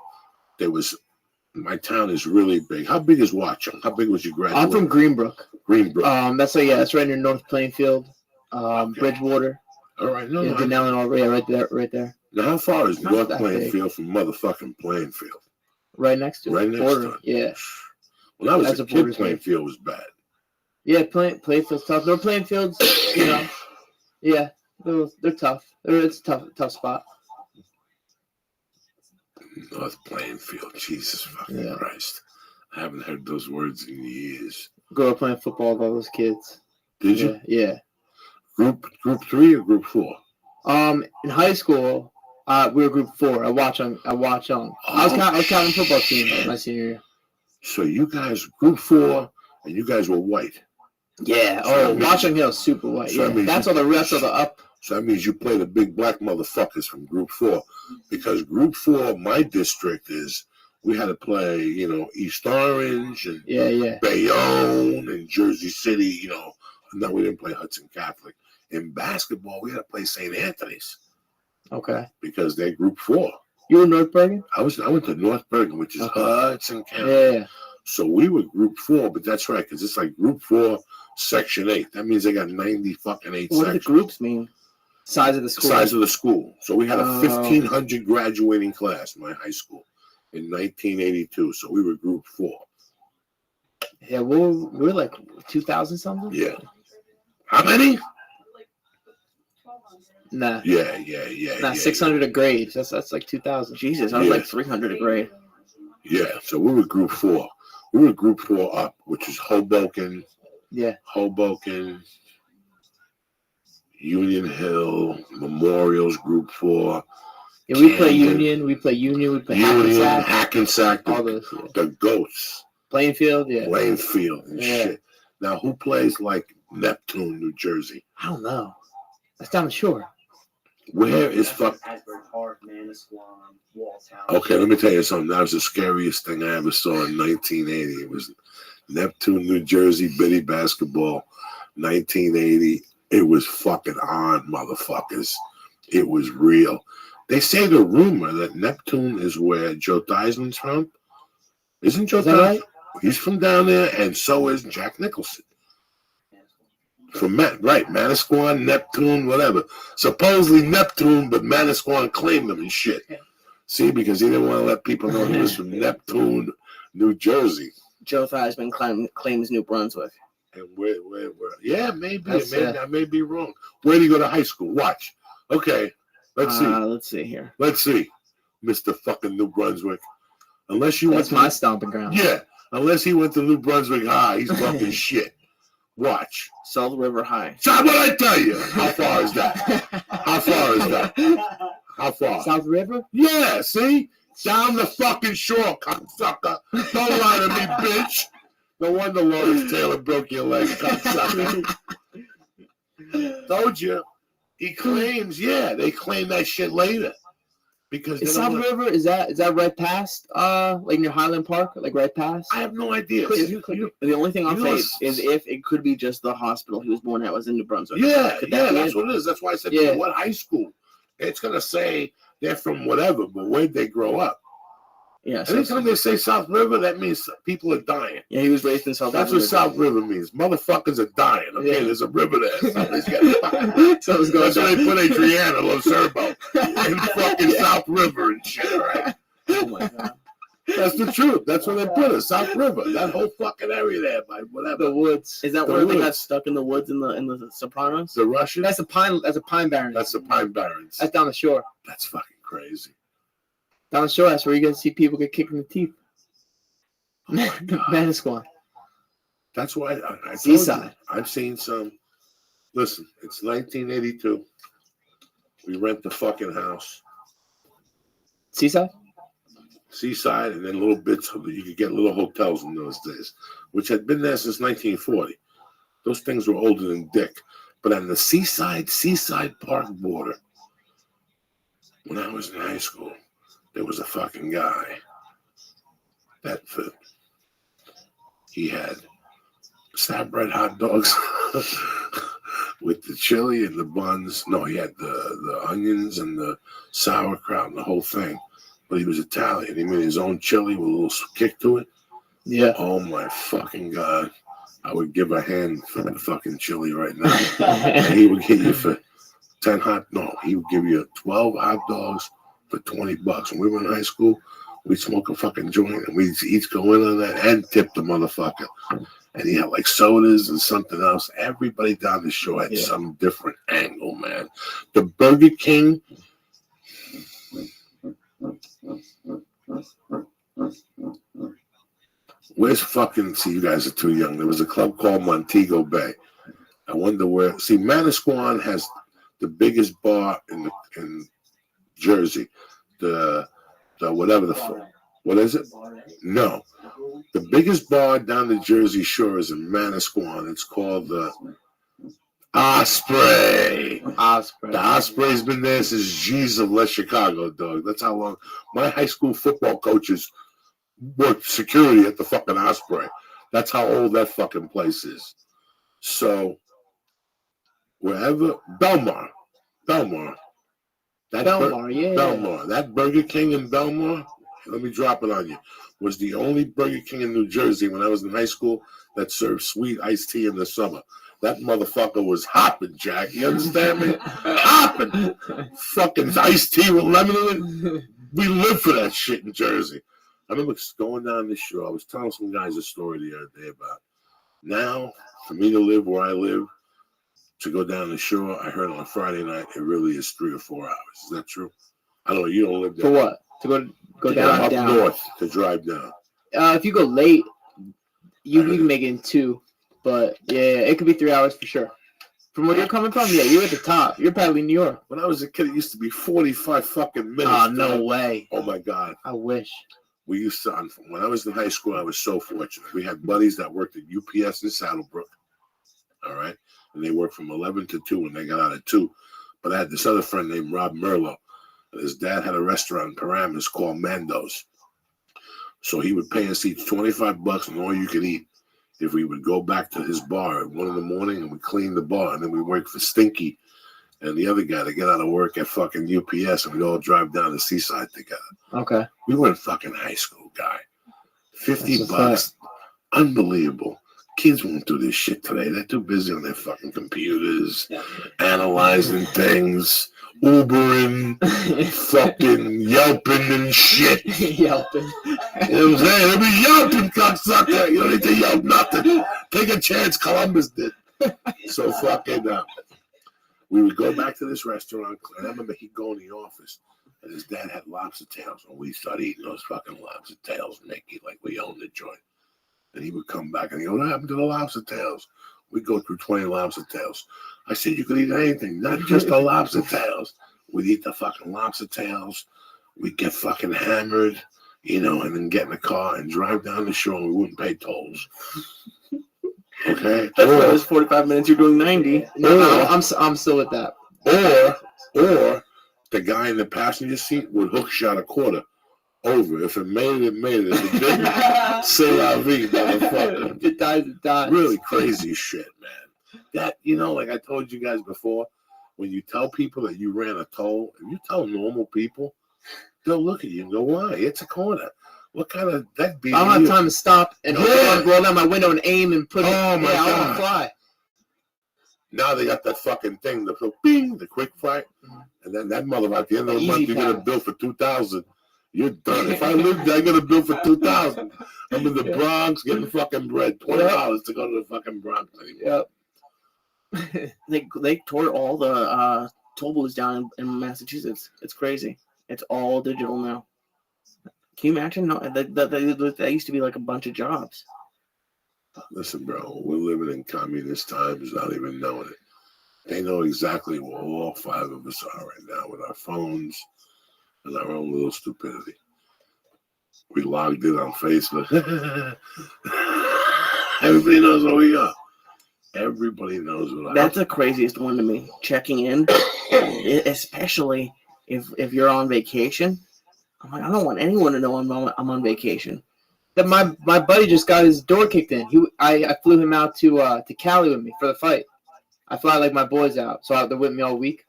My town is really big. How big is Watchung? How big was your graduate? I'm from Greenbrook. Greenbrook. That's right near North Plainfield, Okay. Bridgewater. All right. No, Denell and all, yeah, right there. Now, how far is Not North that Plainfield from motherfucking Plainfield? Right next to it. Right next Border. to it. Yeah. When I was That's a a kid, border state. Plainfield was bad. Yeah, Plainfield's tough. North Plainfield's, yeah, they're tough. It's a tough spot. North Plainfield. Jesus fucking Christ. I haven't heard those words in years. Grew up playing football with all those kids. Did you? Yeah. Group 3 or group 4? In high school, we were group 4. I watch on. I was counting football team my senior year. So you guys, group 4, and you guys were white. Yeah. So Watchung Hill, super white. So Yeah. That's all the rest of the up. So that means you play the big black motherfuckers from group 4. Because group 4, my district is, we had to play, East Orange and Bayonne and Jersey City, No, we didn't play Hudson Catholic. In basketball, we had to play St. Anthony's. Okay. Because they're group 4. You were in North Bergen? I went to North Bergen, which is Hudson County. Yeah. So we were group 4, but that's right, because it's like group 4, section 8. That means they got 90 fucking 8 What do the sections. groups mean? Size of the school? Size of the school. So we had a 1,500 graduating class in my high school in 1982. So we were group 4. Yeah, we're like 2,000 something? Yeah. How many? Nah. Yeah. Nah, 600 a grade. That's like 2,000. Jesus, I was like 300 a grade. Yeah, so we were group 4. We were group 4 up, which is Hoboken. Yeah. Hoboken, Union Hill, Memorial's group 4. Yeah, we play Union. We play Hackensack. Hackensack, all those. Yeah. the Goats. Plainfield, yeah. Plainfield and shit. Now, who plays like Neptune, New Jersey? I don't know. That's down the shore. Where is fuck? Asbury Park, Manasquan, Walltown. Okay, let me tell you something. That was the scariest thing I ever saw in 1980. It was Neptune, New Jersey, Biddy basketball, 1980. It was fucking on, motherfuckers. It was real. They say the rumor that Neptune is where Joe Theismann's from. Isn't Joe Theismann? Right? He's from down there, and so is Jack Nicholson. From Manasquan, Neptune, whatever. Supposedly Neptune, but Manasquan claimed them and shit. See, because he didn't want to let people know he was from Neptune, New Jersey. Joe Theismann claims New Brunswick. And where? Yeah, maybe. I may be wrong. Where did he go to high school? Watch. Okay, let's see. Let's see here. Let's see, Mr. fucking New Brunswick. Unless you That's my stomping ground. Yeah, unless he went to New Brunswick High, he's fucking shit. Watch. South River High. So what I tell you? How far is that? How far is that? How far? South River? Yeah, see? Down the fucking shore, cocksucker. Don't lie to me, bitch. No wonder Lawrence Taylor broke your leg, cocksucker. Told you. He claims, they claim that shit later. Because is South River, is that right past like near Highland Park, like right past? I have no idea. The only thing I'll say is if it could be just the hospital he was born at was in New Brunswick. Yeah, that's what it is. That's why I said what high school. It's gonna say they're from whatever, but where'd they grow up? Yeah. Anytime they say South River, that means people are dying. Yeah, he was raised in South River. That's what South River means. Motherfuckers are dying. Okay, there's a river there. Somebody's getting fired. That's why they put Adriana Loserbo in fucking South River and shit, right? Oh my god. That's the truth. That's where they put it. South River. That whole fucking area there, by whatever. The woods. Is that where they got stuck in the woods in the Sopranos? The Russians? That's a pine barrens. That's the Pine Barrens. That's down the shore. That's fucking crazy. Down the shore, that's where you're gonna see people get kicked in the teeth. Manasquan. That's why I Seaside. I've seen some. Listen, it's 1982. We rent the fucking house. Seaside? Seaside, and then little bits of it. You could get little hotels in those days, which had been there since 1940. Those things were older than Dick. But on the Seaside Park border, when I was in high school, there was a fucking guy that he had snap bread hot dogs with the chili and the buns. No, he had the onions and the sauerkraut and the whole thing. But he was Italian. He made his own chili with a little kick to it. Yeah. Oh my fucking God. I would give a hand for the fucking chili right now. And he would get you for 10 he would give you 12 hot dogs for $20. When we were in high school, we'd smoke a fucking joint and we'd each go in on that and tip the motherfucker. And he had like sodas and something else. Everybody down the shore had some different angle, man. The Burger King. Where's fucking, see, you guys are too young. There was a club called Montego Bay. I wonder where, see, Manasquan has the biggest bar in Jersey. The whatever what is it? No. The biggest bar down the Jersey Shore is in Manasquan. It's called the Osprey. The Osprey's been there since Jesus of left Chicago, dog. That's how long. My high school football coaches worked security at the fucking Osprey. That's how old that fucking place is. So, wherever, Belmar. Belmar, that Burger King in Belmar, let me drop it on you, was the only Burger King in New Jersey when I was in high school that served sweet iced tea in the summer. That motherfucker was hopping, Jack. You understand me? Hopping. Fucking iced tea with lemon in it. We live for that shit in Jersey. I remember going down the shore. I was telling some guys a story the other day about now, for me to live where I live, to go down the shore, I heard on a Friday night, it really is 3 or 4 hours. Is that true? I don't know. You don't live there. For what? To go down? Up north to drive down. If you go late, you can make it in 2. But yeah, it could be 3 hours for sure. From where you're coming from, yeah, you're at the top. You're probably New York. When I was a kid, it used to be 45 fucking minutes. Oh, no way. Oh my God. I wish. We used to, when I was in high school, I was so fortunate. We had buddies that worked at UPS in Saddlebrook. All right. And they worked from 11 to 2 and they got out at 2. But I had this other friend named Rob Merlo. And his dad had a restaurant in Paramus called Mando's. So he would pay us each $25 and all you could eat if we would go back to his bar at 1 a.m. and we clean the bar. And then we worked for Stinky and the other guy to get out of work at fucking UPS. And we'd all drive down to Seaside together. Okay. We were in fucking high school, guy. $50. Unbelievable. Kids won't do this shit today. They're too busy on their fucking computers, analyzing things, Ubering, fucking Yelping and shit. Yelping. You know what I'm saying? They'll be Yelping, cocksucker. You don't need to Yelp nothing. Take a chance, Columbus did. So fucking, we would go back to this restaurant, and I remember he'd go in the office, and his dad had lobster tails, and we started eating those fucking lobster tails, Mickey, like we owned the joint. And he would come back and he go, what happened to the lobster tails? We'd go through 20 lobster tails. I said, you could eat anything, not just the lobster tails. We'd eat the fucking lobster tails. We'd get fucking hammered, you know, and then get in the car and drive down the shore and we wouldn't pay tolls. Okay? That's why it was 45 minutes. You're doing 90. No, I'm still with that. Or the guy in the passenger seat would hook shot a quarter over. If it made it, it made it. If it didn't, c'est la vie, motherfucker. If it dies, it dies. Really crazy shit, man. That, you know, like I told you guys before, when you tell people that you ran a toll, if you tell normal people, they'll look at you and go, why? It's a corner. What kind of that beat? I don't have time to stop and roll down my window and aim and put it. Oh my God. I want to fly. Now they got that fucking thing, the bing, the quick flight. And then that mother at the end of the month, you get a bill for $2,000. You're done. If I lived there, I get a bill for $2,000. I'm in the Bronx getting fucking bread, $20 to go to the fucking Bronx anymore. Yep. They tore all the toll booths down in Massachusetts. It's crazy. It's all digital now. Can you imagine? No, that used to be like a bunch of jobs. Listen, bro, we're living in communist times without even knowing it. They know exactly where all 5 of us are right now with our phones and our own little stupidity. We logged in on Facebook. Everybody knows where we are. Everybody knows what That's the craziest one to me. Checking in, especially if you're on vacation. I'm like, I don't want anyone to know I'm on vacation. That my buddy just got his door kicked in. I flew him out to Cali with me for the fight. I fly like my boys out, so they're with me all week.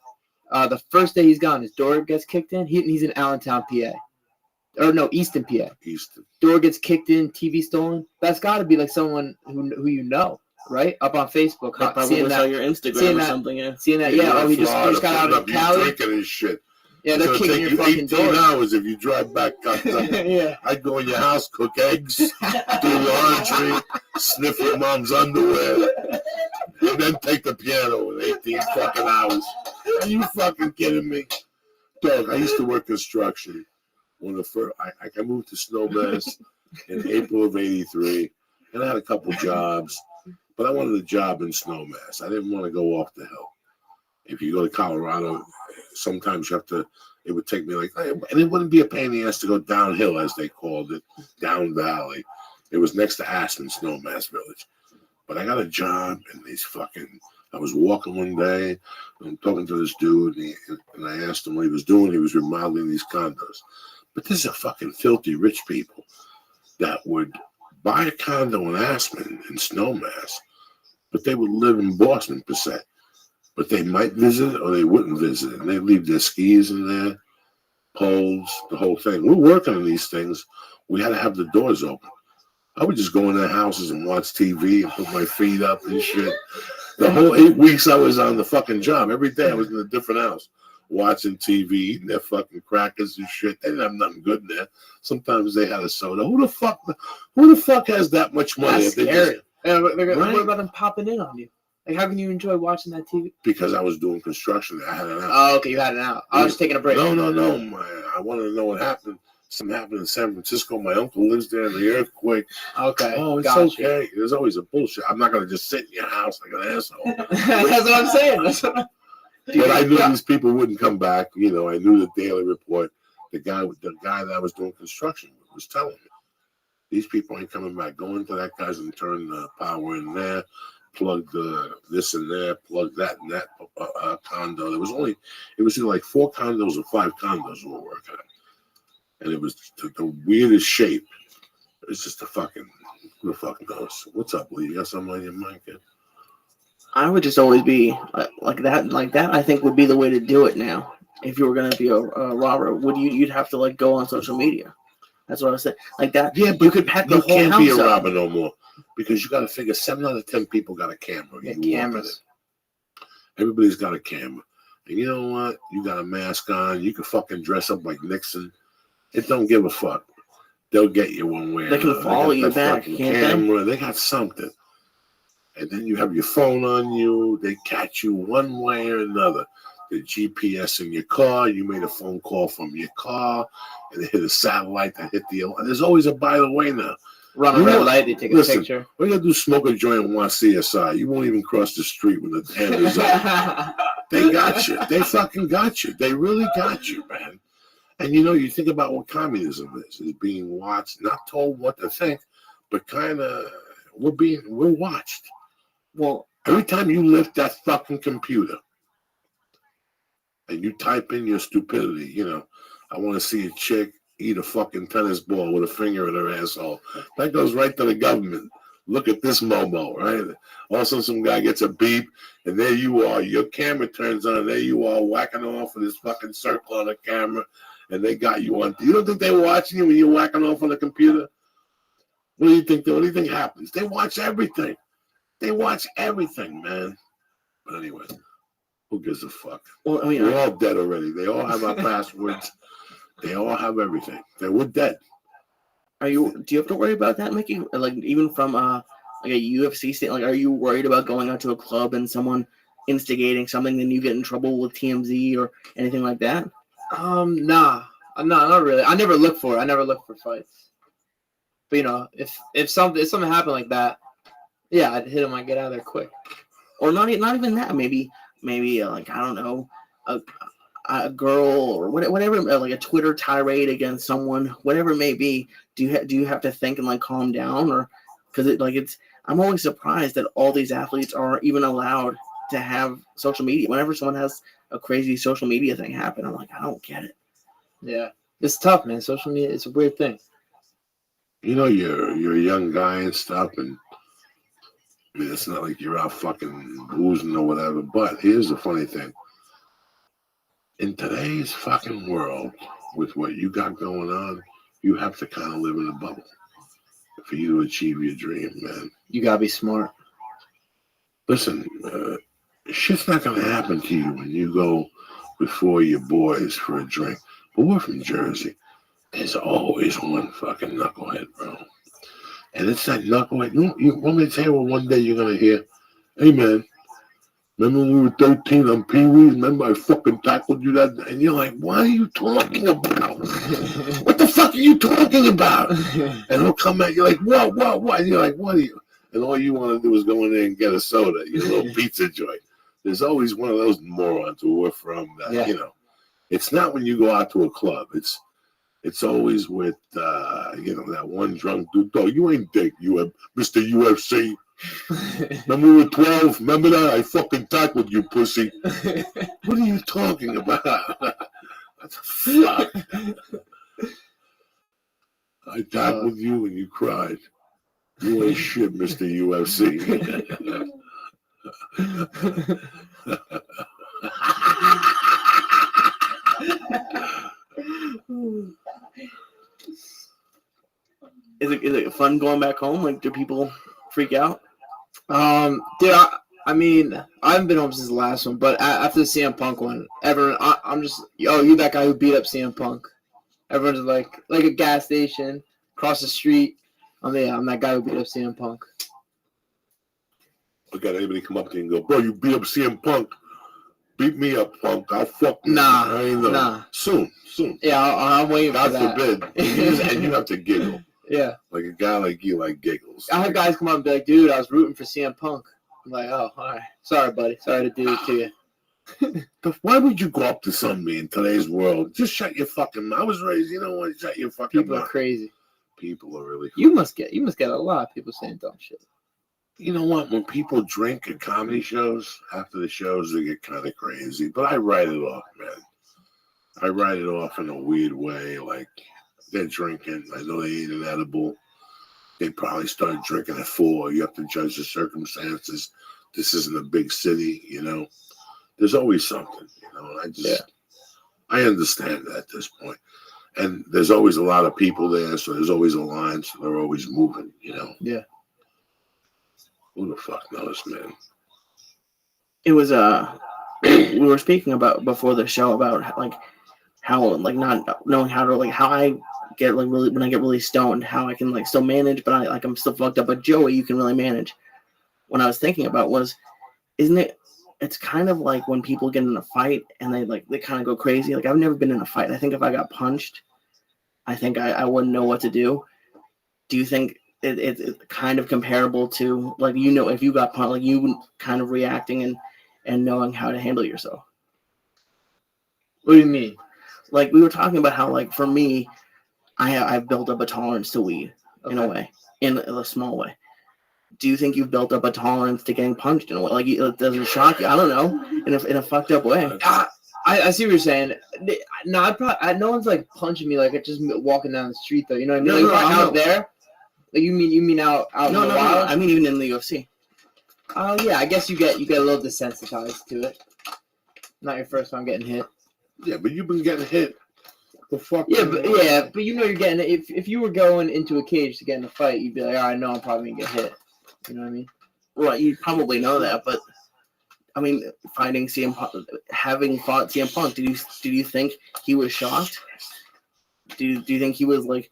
The first day he's gone, his door gets kicked in. He's in Allentown, PA. Or no, Easton, PA. Easton. Door gets kicked in, TV stolen. That's got to be like someone who you know, right? Up on Facebook. They probably saw your Instagram or something, yeah. Seeing that, yeah. Oh, he just got out of Cali. Drinking and shit. Yeah, they're kicking your fucking 18 door. hours if you drive back. Yeah. I'd go in your house, cook eggs, do laundry, sniff your mom's underwear, and then take the piano in 18 fucking hours. Are you fucking kidding me? Dog, I used to work construction. When I moved to Snowmass in April of '83, and I had a couple jobs, but I wanted a job in Snowmass. I didn't want to go off the hill. If you go to Colorado, sometimes you have to. It would take me and it wouldn't be a pain in the ass to go downhill, as they called it, down valley. It was next to Aspen, Snowmass Village. But I got a job, and I was walking one day, and I'm talking to this dude, and I asked him what he was doing. He was remodeling these condos. But these are fucking filthy rich people that would buy a condo in Aspen, in Snowmass, but they would live in Boston, per se. But they might visit it or they wouldn't visit it. And they'd leave their skis in there, poles, the whole thing. We're working on these things. We had to have the doors open. I would just go in their houses and watch TV and put my feet up and shit. The whole 8 weeks I was on the fucking job. Every day I was in a different house, watching TV, eating their fucking crackers and shit. They didn't have nothing good in there. Sometimes they had a soda. Who the fuck has that much money? That's scary. What about them popping in on you? Like, how can you enjoy watching that TV? Because I was doing construction. I had an out. Oh, okay, you had it out. I was just taking a break. No, man. I wanted to know what happened. Something happened in San Francisco. My uncle lives there in the earthquake. Okay. Oh, it's okay. There's always a bullshit. I'm not going to just sit in your house like an asshole. That's what I'm saying. But I knew these people wouldn't come back. I knew the Daily Report. The guy that I was doing construction with was telling me, these people ain't coming back. Go into that guy's and turn the power in there. Plug this in there, plug that in that condo. It was either like 4 condos or 5 condos we were working on. And it was the weirdest shape. It's just who the fuck knows? What's up, Lee? You got something on your mind, kid? I would just always be like that. Like that, I think would be the way to do it now. If you were going to be a robber, you'd have to go on social media. That's what I said. Like that. Yeah, but you could pack the whole can't house be a up. robber no more. Because you got to figure 7 out of 10 people got a camera. Yeah, cameras. Everybody's got a camera. And you know what? You got a mask on. You can fucking dress up like Nixon. It don't give a fuck. They'll get you one way. They can follow you back. Camera. They got something. And then you have your phone on you. They catch you one way or another. The GPS in your car. You made a phone call from your car. And it hit a satellite that hit the... There's always a by the way now. Run a red light, they take a picture. All you gotta do is smoke a joint and watch CSI. You won't even cross the street when the hand is up. They got you. They fucking got you. They really got you, man. And you think about what communism is being watched, not told what to think, but kind of we're watched. Well, every time you lift that fucking computer and you type in your stupidity, I want to see a chick eat a fucking tennis ball with a finger in her asshole. That goes right to the government. Look at this Momo, right? Also, some guy gets a beep, and there you are. Your camera turns on, and there you are, whacking off with this fucking circle on the camera, and they got you on. You don't think they're watching you when you're whacking off on the computer? What do you think happens? They watch everything. They watch everything, man. But anyway, who gives a fuck? Well, I mean, we're all dead already. They all have our passwords. They all have everything. We're dead. Do you have to worry about that, Mickey? Like even from a UFC stand, are you worried about going out to a club and someone instigating something, then you get in trouble with TMZ or anything like that? Nah, not really. I never look for it. I never look for fights. But if something happened like that, yeah, I'd hit him. I'd get out of there quick. Or not even that. Maybe maybe like I don't know, a girl or whatever, like a Twitter tirade against someone, whatever it may be, do you have to think and like calm down, or because I'm always surprised that all these athletes are even allowed to have social media. Whenever someone has a crazy social media thing happen, I'm like, I don't get it. Yeah, it's tough, man. Social media, it's a weird thing. You know, you're a young guy and stuff, and I mean, it's not like you're out fucking boozing or whatever. But here's the funny thing: in today's fucking world, with what you got going on, you have to kind of live in a bubble for you to achieve your dream, man. You gotta be smart. Listen, shit's not gonna happen to you when you go before your boys for a drink. But we're from Jersey. There's always one fucking knucklehead, bro. And it's that knucklehead. You want me to tell you what one day you're gonna hear? Hey, man, remember when we were 13 on Pee Wee's? Remember I fucking tackled you that day? And you're like, what are you talking about? What the fuck are you talking about? And he'll come at you like, what? And you're like, what are you? And all you want to do is go in there and get a soda, your little pizza joint. There's always one of those morons who we're from that, you know. It's not when you go out to a club. It's always with, that one drunk dude. Oh, you ain't Dick. You have Mr. UFC. Remember we were 12? Remember that? I fucking tackled you, pussy. What are you talking about? What the fuck? I tackled you and you cried. You ain't shit, Mr. UFC. Is it fun going back home? Like, do people freak out? Dude, I mean, I haven't been home since the last one, but after the CM Punk one, everyone, I'm just, you that guy who beat up CM Punk. Everyone's like a gas station across the street. I'm that guy who beat up CM Punk. I got anybody come up to you and go, bro, you beat up CM Punk. Beat me up, Punk. I'll fuck you. Nah. Soon. Yeah, I'm waiting God for that. forbid. And you have to giggle. Yeah. Like a guy like you like giggles. I have guys come up and be like, dude, I was rooting for CM Punk. I'm like, oh, all right. Sorry, buddy. Sorry to do it to you. Why would you go up to somebody in today's world? Just shut your fucking mouth. I was raised, you know what? Shut your fucking mouth. People are crazy. People are really You must get a lot of people saying dumb shit. You know what? When people drink at comedy shows, after the shows, they get kind of crazy. But I write it off, man. I write it off in a weird way. Like, they're drinking. I know they ate an edible. They probably started drinking at 4. You have to judge the circumstances. This isn't a big city, you know. There's always something, you know. I understand that at this point. And there's always a lot of people there, so there's always a line, so they're always moving, you know. Yeah. Who the fuck knows, man? It was we were speaking about before the show about like how like not knowing how to like how I get like really when I get really stoned, how I can like still manage, but I'm still fucked up. But Joey, you can really manage. What I was thinking about was, isn't it? It's kind of like when people get in a fight and they kind of go crazy. Like I've never been in a fight. I think if I got punched, I think I wouldn't know what to do. Do you think it's kind of comparable to like, you know, if you got punched, like you kind of reacting and knowing how to handle yourself? What do you mean? Like we were talking about how like for me, I've built up a tolerance to weed in a way, in a small way. Do you think you've built up a tolerance to getting punched in a way? Like it doesn't shock you? I don't know, in a fucked up way. I see what you're saying. No, no one's like punching me like just walking down the street though. You know what I mean? No, like no, out there. Like you mean out in the wild? I mean even in the UFC. Oh yeah, I guess you get a little desensitized to it. Not your first time getting hit. Yeah, but you've been getting hit. The fuck? Yeah, but you know you're getting it. If you were going into a cage to get in a fight, you'd be like, I know I'm probably gonna get hit. You know what I mean? Right, you probably know that, but I mean, fighting CM Punk, having fought CM Punk, did you think he was shocked? Do you think he was like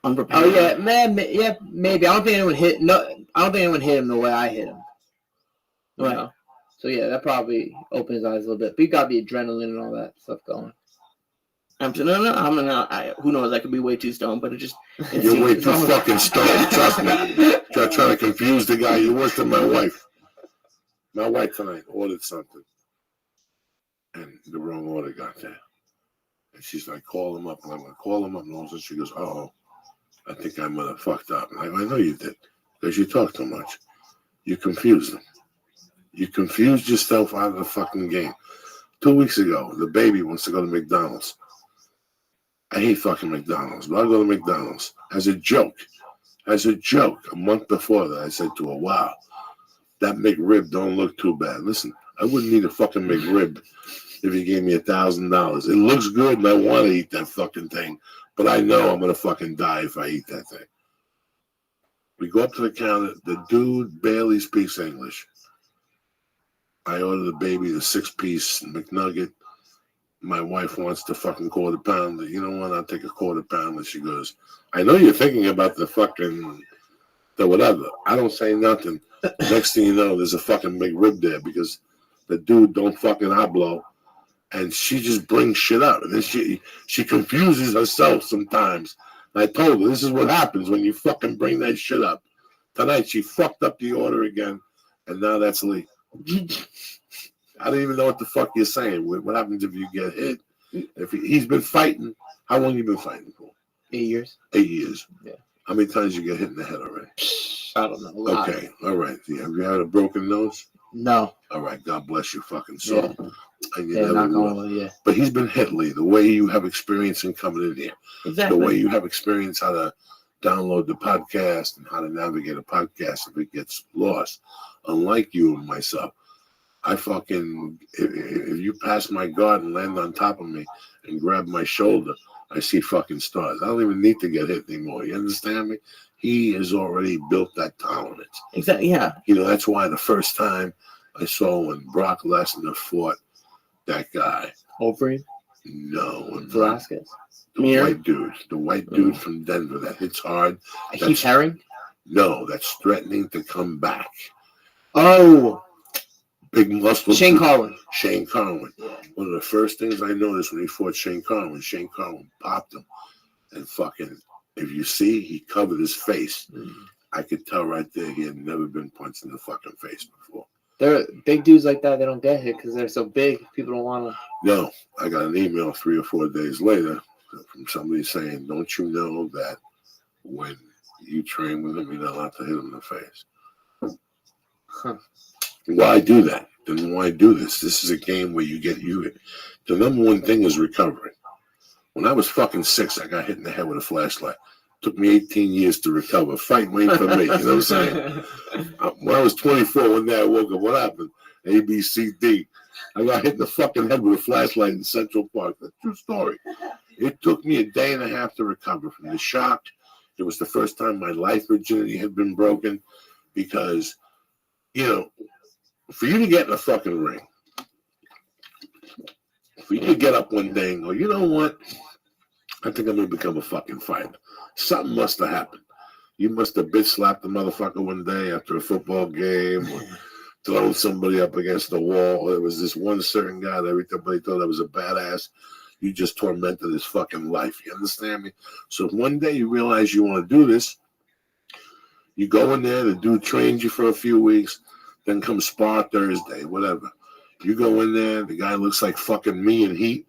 unprepared? Oh yeah, man. Yeah, maybe. I don't think anyone hit him the way I hit him. Right. You know? So yeah, that probably opened his eyes a little bit. But you got the adrenaline and all that stuff going. I'm saying, no. Who knows? I could be way too stoned, but You're way too fucking stoned. Trust me. Trying to confuse the guy. You're worse than my wife. My wife tonight ordered something. and the wrong order got there. And she's like, call him up. And I'm going to call him up. And all of a sudden she goes, oh, I think I might have fucked up. And I go, I know you did. Because you talk too much. You confused them. You confused yourself out of the fucking game. 2 weeks ago, the baby wants to go to McDonald's. I hate fucking McDonald's, but I go to McDonald's as a joke. As a joke, a month before that, I said to her, wow, that McRib don't look too bad. Listen, I wouldn't need a fucking McRib if you gave me $1,000. It looks good and I want to eat that fucking thing, but I know I'm going to fucking die if I eat that thing. We go up to the counter. The dude barely speaks English. I order the baby the 6-piece McNugget. My wife wants the fucking quarter pounder. You know what? I'll take a quarter pounder. She goes, I know you're thinking about the whatever. I don't say nothing. Next thing you know, there's a fucking McRib there because the dude don't fucking hablo. And she just brings shit up. And then she confuses herself sometimes. And I told her, this is what happens when you fucking bring that shit up. Tonight, she fucked up the order again. And now that's Lee. I don't even know what the fuck you're saying. What happens if you get hit? If he's been fighting, how long you been fighting for? 8 years. 8 years. Yeah. How many times you get hit in the head already? I don't know. Okay. All right. Have you had a broken nose? No. All right. God bless your fucking soul. Yeah. And you Yeah, never not will. going yeah. But he's been hit, Lee. The way you have experience in coming in here. Exactly. The way you have experience how to download the podcast and how to navigate a podcast if it gets lost. Unlike you and myself. I fucking, if you pass my guard and land on top of me and grab my shoulder, I see fucking stars. I don't even need to get hit anymore. You understand me? He has already built that tolerance. Exactly. Yeah. You know, that's why the first time I saw when Brock Lesnar fought that guy. Overeem? No. When Velasquez? The white dude from Denver that hits hard. Heath Herring? No, that's threatening to come back. Oh. Big muscle. Shane Carwin. Shane Carwin. One of the first things I noticed when he fought Shane Carwin popped him. And fucking, if you see, he covered his face. I could tell right there he had never been punched in the fucking face before. They're big dudes like that. They don't get hit because they're so big. People don't want to. No, I got an email 3 or 4 days later from somebody saying, don't you know that when you train with him, you're not allowed to hit him in the face? Huh. Why do that? Then why do this? This is a game where you get you. The number one thing is recovery. When I was fucking 6, I got hit in the head with a flashlight. Took me 18 years to recover. Fight waiting for me. You know what I'm saying? When I was 24, one day I woke up. What happened? A, B, C, D. I got hit in the fucking head with a flashlight in Central Park. That's a true story. It took me a day and a half to recover from the shock. It was the first time my life virginity had been broken because, you know, for you to get in a fucking ring, for you to get up one day and go, you know what? I think I'm going to become a fucking fighter. Something must have happened. You must have bitch slapped the motherfucker one day after a football game or thrown somebody up against the wall. There was this one certain guy that everybody thought I was a badass. You just tormented his fucking life. You understand me? So if one day you realize you want to do this, you go in there, the dude trains you for a few weeks, then come spar Thursday, whatever. You go in there, the guy looks like fucking me in heat,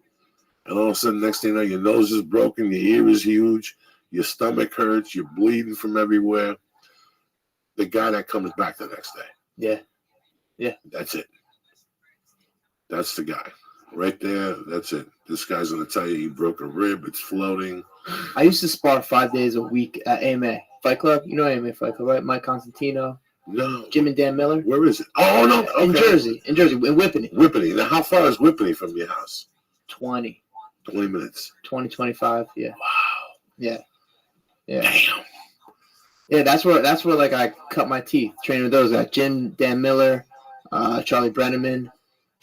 and all of a sudden, next thing you know, your nose is broken, your ear is huge, your stomach hurts, you're bleeding from everywhere. The guy that comes back the next day. Yeah. Yeah. That's it. That's the guy. Right there, that's it. This guy's going to tell you he broke a rib, it's floating. I used to spar 5 days a week at AMA Fight Club. You know AMA Fight Club, right? Mike Constantino. No. Jim and Dan Miller. Where is it? Oh, no. Okay. In Jersey, in Whippany. Whippany. Now, how far is Whippany from your house? 20 minutes. 20, 25, yeah. Wow. Yeah. Yeah. Damn. Yeah, that's where like I cut my teeth training with those guys. Jim, Dan Miller, Charlie Brenneman.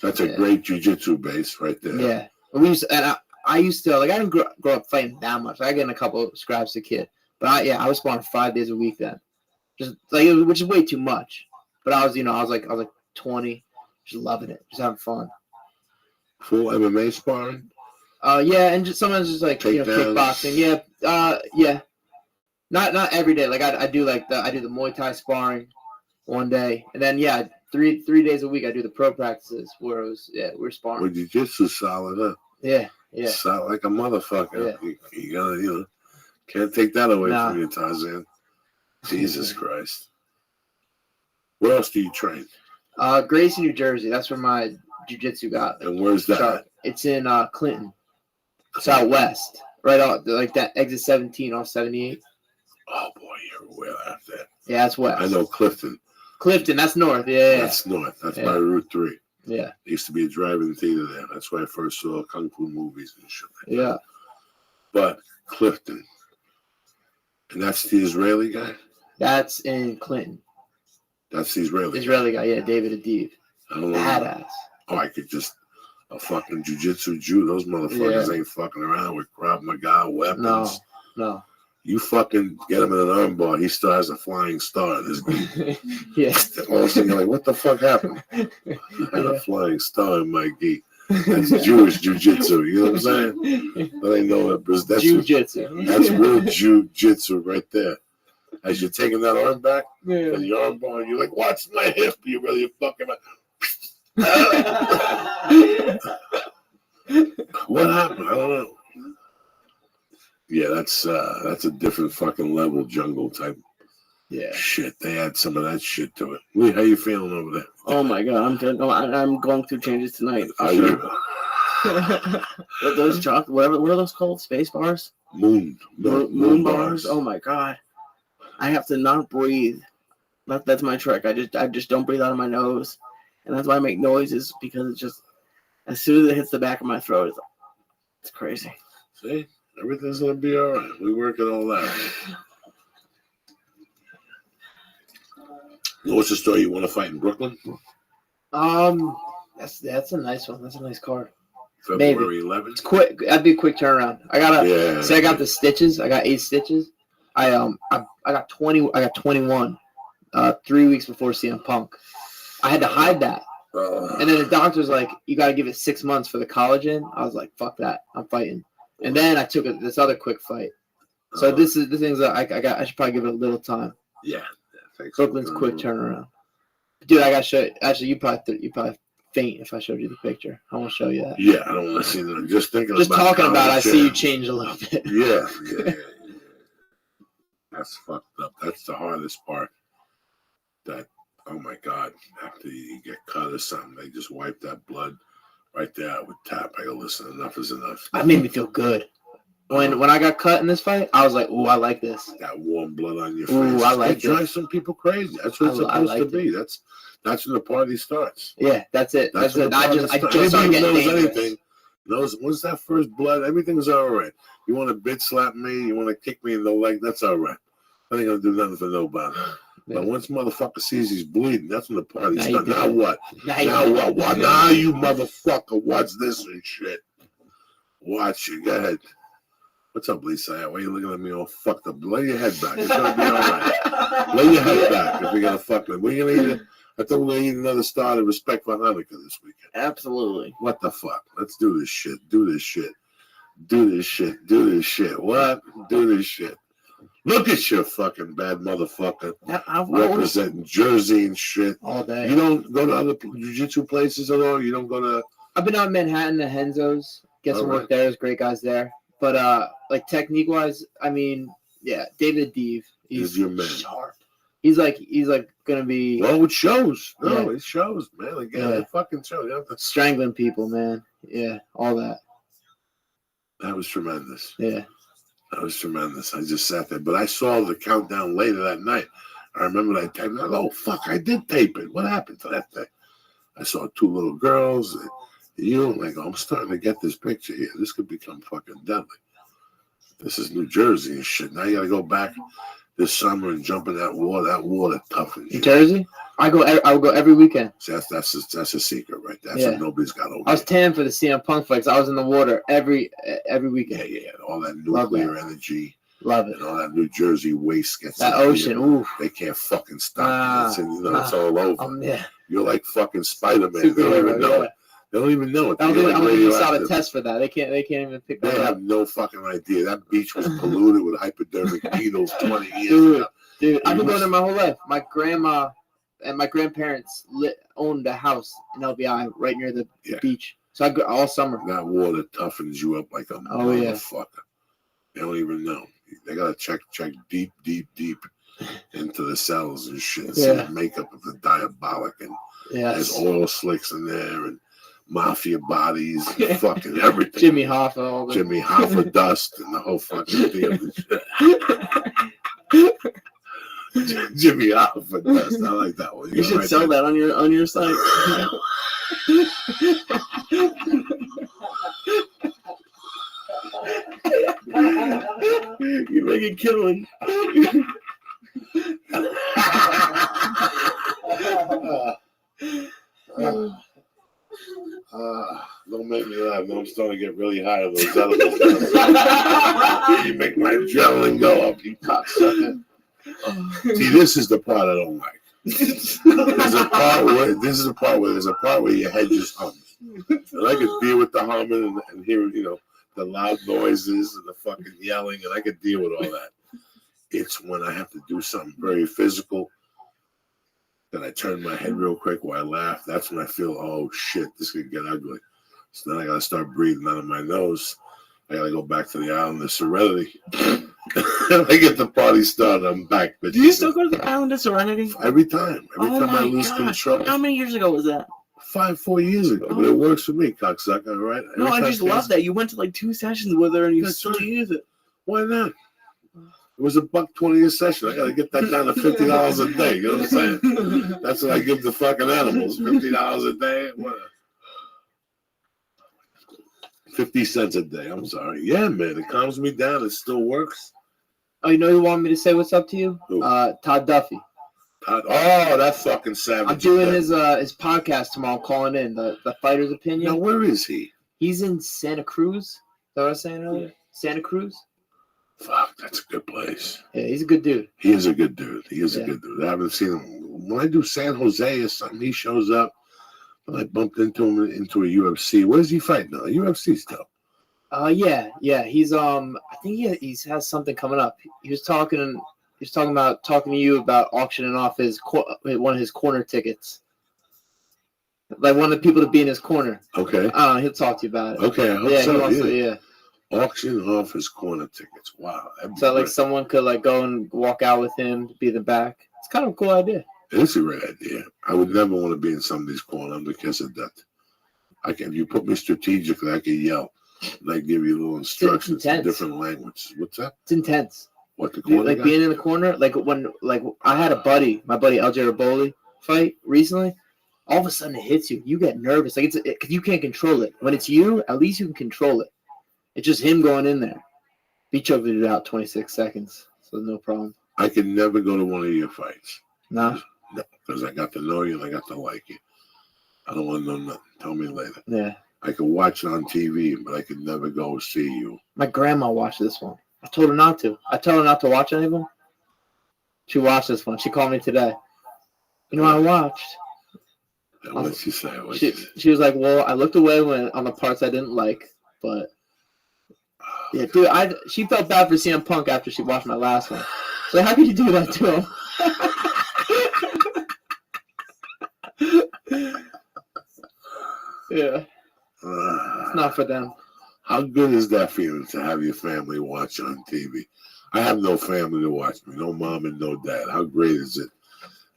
That's a great jiu-jitsu base right there. Yeah. We used to, and I used to, like, I didn't grow up fighting that much. I got in a couple of scraps as a kid. But I was sparring 5 days a week then. Just like, which is way too much. But I was like 20, just loving it, just having fun. Full MMA sparring? Yeah, and just sometimes just like, kickboxing. Yeah. Yeah. Not every day. Like I do the Muay Thai sparring one day, and then three days a week. I do the pro practices where we're sparring. Well, jiu-jitsu solid, huh? Yeah. Solid like a motherfucker. Yeah. You gotta, can't take that away Nah. from you, Tarzan. Jesus Christ. Where else do you train? Gracie, New Jersey. That's where my jiu-jitsu got. And where's that? Sharp. It's in Clinton. It's out west. Right out like that exit 17 off 78. Oh boy, you're way out there. Yeah, that's west. I know Clifton. Clifton, that's north. Yeah. That's north. That's by Route 3. Yeah. There used to be a drive-in theater there. That's where I first saw kung fu movies and shit. Like Yeah. that. But Clifton. And that's the Israeli guy? That's in Clinton. That's the Israeli guy, yeah, David Adiv. I don't know. Badass. Oh, I could just a fucking jiu-jitsu Jew. Those motherfuckers ain't fucking around with Krav Maga weapons. No. You fucking get him in an armbar, he still has a flying star. This guy. Yeah. All of a sudden, you're like, what the fuck happened? I had a flying star in my gi. That's Jewish jiu-jitsu. You know what I'm saying? But I know that's Jiu-jitsu. That's real jiu-jitsu right there. As you're taking that arm back, Yeah. and the arm bar, you're like, watch my hip. You really fucking. What happened? I don't know. Yeah, that's a different fucking level jungle type shit. They add some of that shit to it. Lee, how you feeling over there? Oh my god, I'm going through changes tonight. Are you? Those chocolate, what are those called? Space bars? Moon bars. Oh my god, I have to not breathe. That's my trick. I just don't breathe out of my nose, and that's why I make noises, because it's just as soon as it hits the back of my throat, it's crazy. See, everything's gonna be all right. We work it all out. What's the story? You want to fight in Brooklyn? That's a nice one. That's a nice card. February 11th. It's quick. That'd be a quick turnaround. I got the stitches. I got 8 stitches. I got 20. I got 21. 3 weeks before CM Punk. I had to hide that. And then the doctor's like, you got to give it 6 months for the collagen. I was like, fuck that. I'm fighting. And then I took this other quick fight. So this is the things that I should probably give it a little time. Yeah. Brooklyn's quick turnaround. Dude, I got to show you. Actually, you probably faint if I showed you the picture. I won't show you that. Yeah, I don't want to see that. Just talking about it, I see you change a little bit. Yeah. That's fucked up. That's the hardest part. That, oh my God, after you get cut or something, they just wipe that blood right there with tap. I go, listen, enough is enough. That made me feel good. When I got cut in this fight, I was like, ooh, I like this. That warm blood on your face. Ooh, I like it. drives some people crazy. That's what it's supposed to be. That's when the party starts. Yeah, that's it. That's it. I just started getting anything knows once that first blood, everything's all right. You want to bitch slap me, you want to kick me in the leg, that's all right. I ain't gonna do nothing for nobody. But once motherfucker sees he's bleeding, that's when the party starts. Now what? Now what? Now you motherfucker, watch this and shit. Watch it. Go ahead. What's up, Lisa? Why are you looking at me all fucked up? Lay your head back. It's gonna be all right. Lay your head back if we're gonna fuck with. We're gonna eat. I thought we're gonna eat another star of respect for Hanukkah this weekend. Absolutely. What the fuck? Let's do this shit. Do this shit. Do this shit. Do this shit. What? Do this shit. Look at you, fucking bad motherfucker. Representing Jersey and shit. All day. You don't go to other jiu-jitsu places at all? You don't go to... I've been out in Manhattan to Henzo's. Get some work there. There's great guys there. But like technique-wise, I mean, yeah, David Adiv. He's your man. Sharp. He's like gonna be. Well, it shows. No, it shows, man. Again, it fucking shows. You have to... Strangling people, man. Yeah, all that. That was tremendous. Yeah. That was tremendous. I just sat there. But I saw the countdown later that night. I remember that tape. Oh, fuck, I did tape it. What happened to that thing? I saw 2 little girls. And you like, I'm starting to get this picture here. This could become fucking deadly. This is New Jersey and shit. Now you got to go back this summer and jump in that water. That water tough and shit. New Jersey? I would go every weekend. So that's a secret right there. That's what nobody's got over I was tan for the CM Punk fights. I was in the water every weekend. Yeah. All that nuclear energy. Love it. And all that New Jersey waste gets that ocean. Ooh. They can't fucking stop it. It's all over. Yeah. You're like fucking Spider-Man. They don't even know it. They don't even know it. I don't think you saw the test for that. They can't even pick that up. They have no fucking idea. That beach was polluted with hypodermic needles 20 years ago. Dude, I've been going there my whole life. My grandma and my grandparents owned a house in LBI right near the Yeah. beach. So I go all summer. That water toughens you up like a Oh, yeah. motherfucker. They don't even know. They gotta check deep into the cells and shit. See Yeah. the makeup of the diabolic, and Yes. there's oil slicks in there and mafia bodies, and fucking everything. Jimmy Hoffa. All the... Jimmy Hoffa dust and the whole fucking thing. Jimmy Hoffa dust. I like that one. You should sell that on your site. You make a killing. Don't make me laugh. I'm starting to get really high on those edibles. You make my adrenaline go up, you cocksucker. See, this is the part I don't like. This is a part where your head just hums. And I could deal with the humming and hearing, the loud noises and the fucking yelling, and I could deal with all that. It's when I have to do something very physical that I turn my head real quick while I laugh. That's when I feel, oh shit, this could get ugly. So then I gotta start breathing out of my nose. I gotta go back to the island of Serenity. I get the party started, I'm back. But Do you still go to the island of Serenity? Every time I my lose God. control. How many years ago was that? 4 years ago, but it works for me, cocksucker. All right. No, I just love that you went to like 2 sessions with her and you That's still right. use it. Why not? It was $1.20 a session. I gotta get that down to $50 a day. You know what I'm saying? That's what I give the fucking animals. $50 a day. What? 50 cents a day. I'm sorry. Yeah, man. It calms me down. It still works. Oh, you know who wanted me to say what's up to you? Who? Todd Duffy. Oh, that fucking savage. I'm doing his podcast tomorrow. I'm calling in the fighter's opinion. Now, where is he? He's in Santa Cruz. Is that what I was saying earlier? Santa Cruz. Fuck, that's a good place. Yeah, he's a good dude. He is a good dude. He is a Yeah. good dude. I haven't seen him. When I do San Jose or something, he shows up. And I bumped into him into a UFC. Where does he fight now? UFC still. Yeah. He's I think he has something coming up. He was talking to you about auctioning off one of his corner tickets. Like one of the people to be in his corner. Okay. He'll talk to you about it. Okay, I hope Yeah, so. he wants Yeah. to, yeah. Auction off his corner tickets. Wow. that'd be So like great. someone could like go and walk out with him to be in the back. It's kind of a cool idea. It's a great idea. I would never want to be in somebody's corner. I'm the kiss of death. If you put me strategically, I can yell. And I give you little instructions in intense. different language. What's that? It's intense. What, the corner Like guy? being in the corner, like I had my buddy LJ Raboli fight recently. All of a sudden it hits you. You get nervous. Like because you can't control it. When it's you, at least you can control it. It's just him going in there. He choked it out 26 seconds, so no problem. I could never go to one of your fights. Nah. No, because I got to know you and I got to like you. I don't want to know nothing. Tell me later. Yeah. I could watch it on TV, but I could never go see you. My grandma watched this one. I told her not to. I tell her not to watch any of them. She watched this one. She called me today. You know, I watched. What did she say? She was like, well, I looked away on the parts I didn't like, but yeah, dude, she felt bad for CM Punk after she watched my last one. So how could you do that to him? Yeah, it's not for them. How good is that feeling to have your family watch on TV? I have no family to watch me, no mom and no dad. How great is it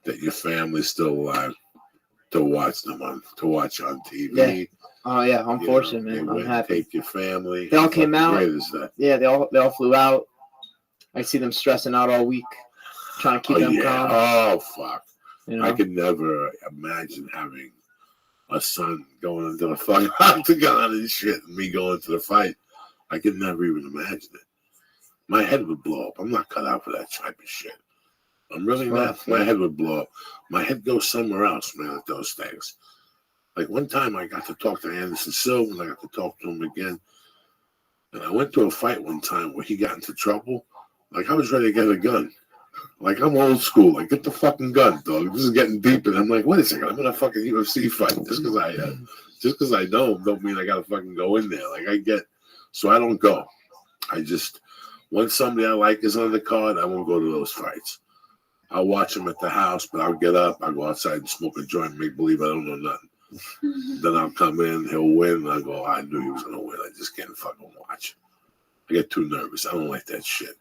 that your family's still alive to watch on TV? Yeah. Oh yeah, I'm fortunate, man. I'm happy. Take your family. They all came out. How great is that? Yeah, they all flew out. I see them stressing out all week, trying to keep them calm. Oh fuck! You know? I could never imagine having a son going into the fucking octagon and shit, and me going to the fight. I could never even imagine it. My head would blow up. I'm not cut out for that type of shit. I'm really not. My head would blow up. My head goes somewhere else, man, at those things. Like one time I got to talk to Anderson Silva, and I got to talk to him again. And I went to a fight one time where he got into trouble. Like I was ready to get a gun. Like I'm old school. Like get the fucking gun, dog. This is getting deep. And I'm like, wait a second, I'm in a fucking UFC fight. Just because I know him don't mean I gotta fucking go in there. So I don't go. I just once somebody I like is on the card, I won't go to those fights. I'll watch him at the house, but I'll get up, I'll go outside and smoke a joint and make believe I don't know nothing. Then I'll come in, he'll win, and I'll go, I knew he was going to win. I just can't fucking watch. I get too nervous. I don't like that shit.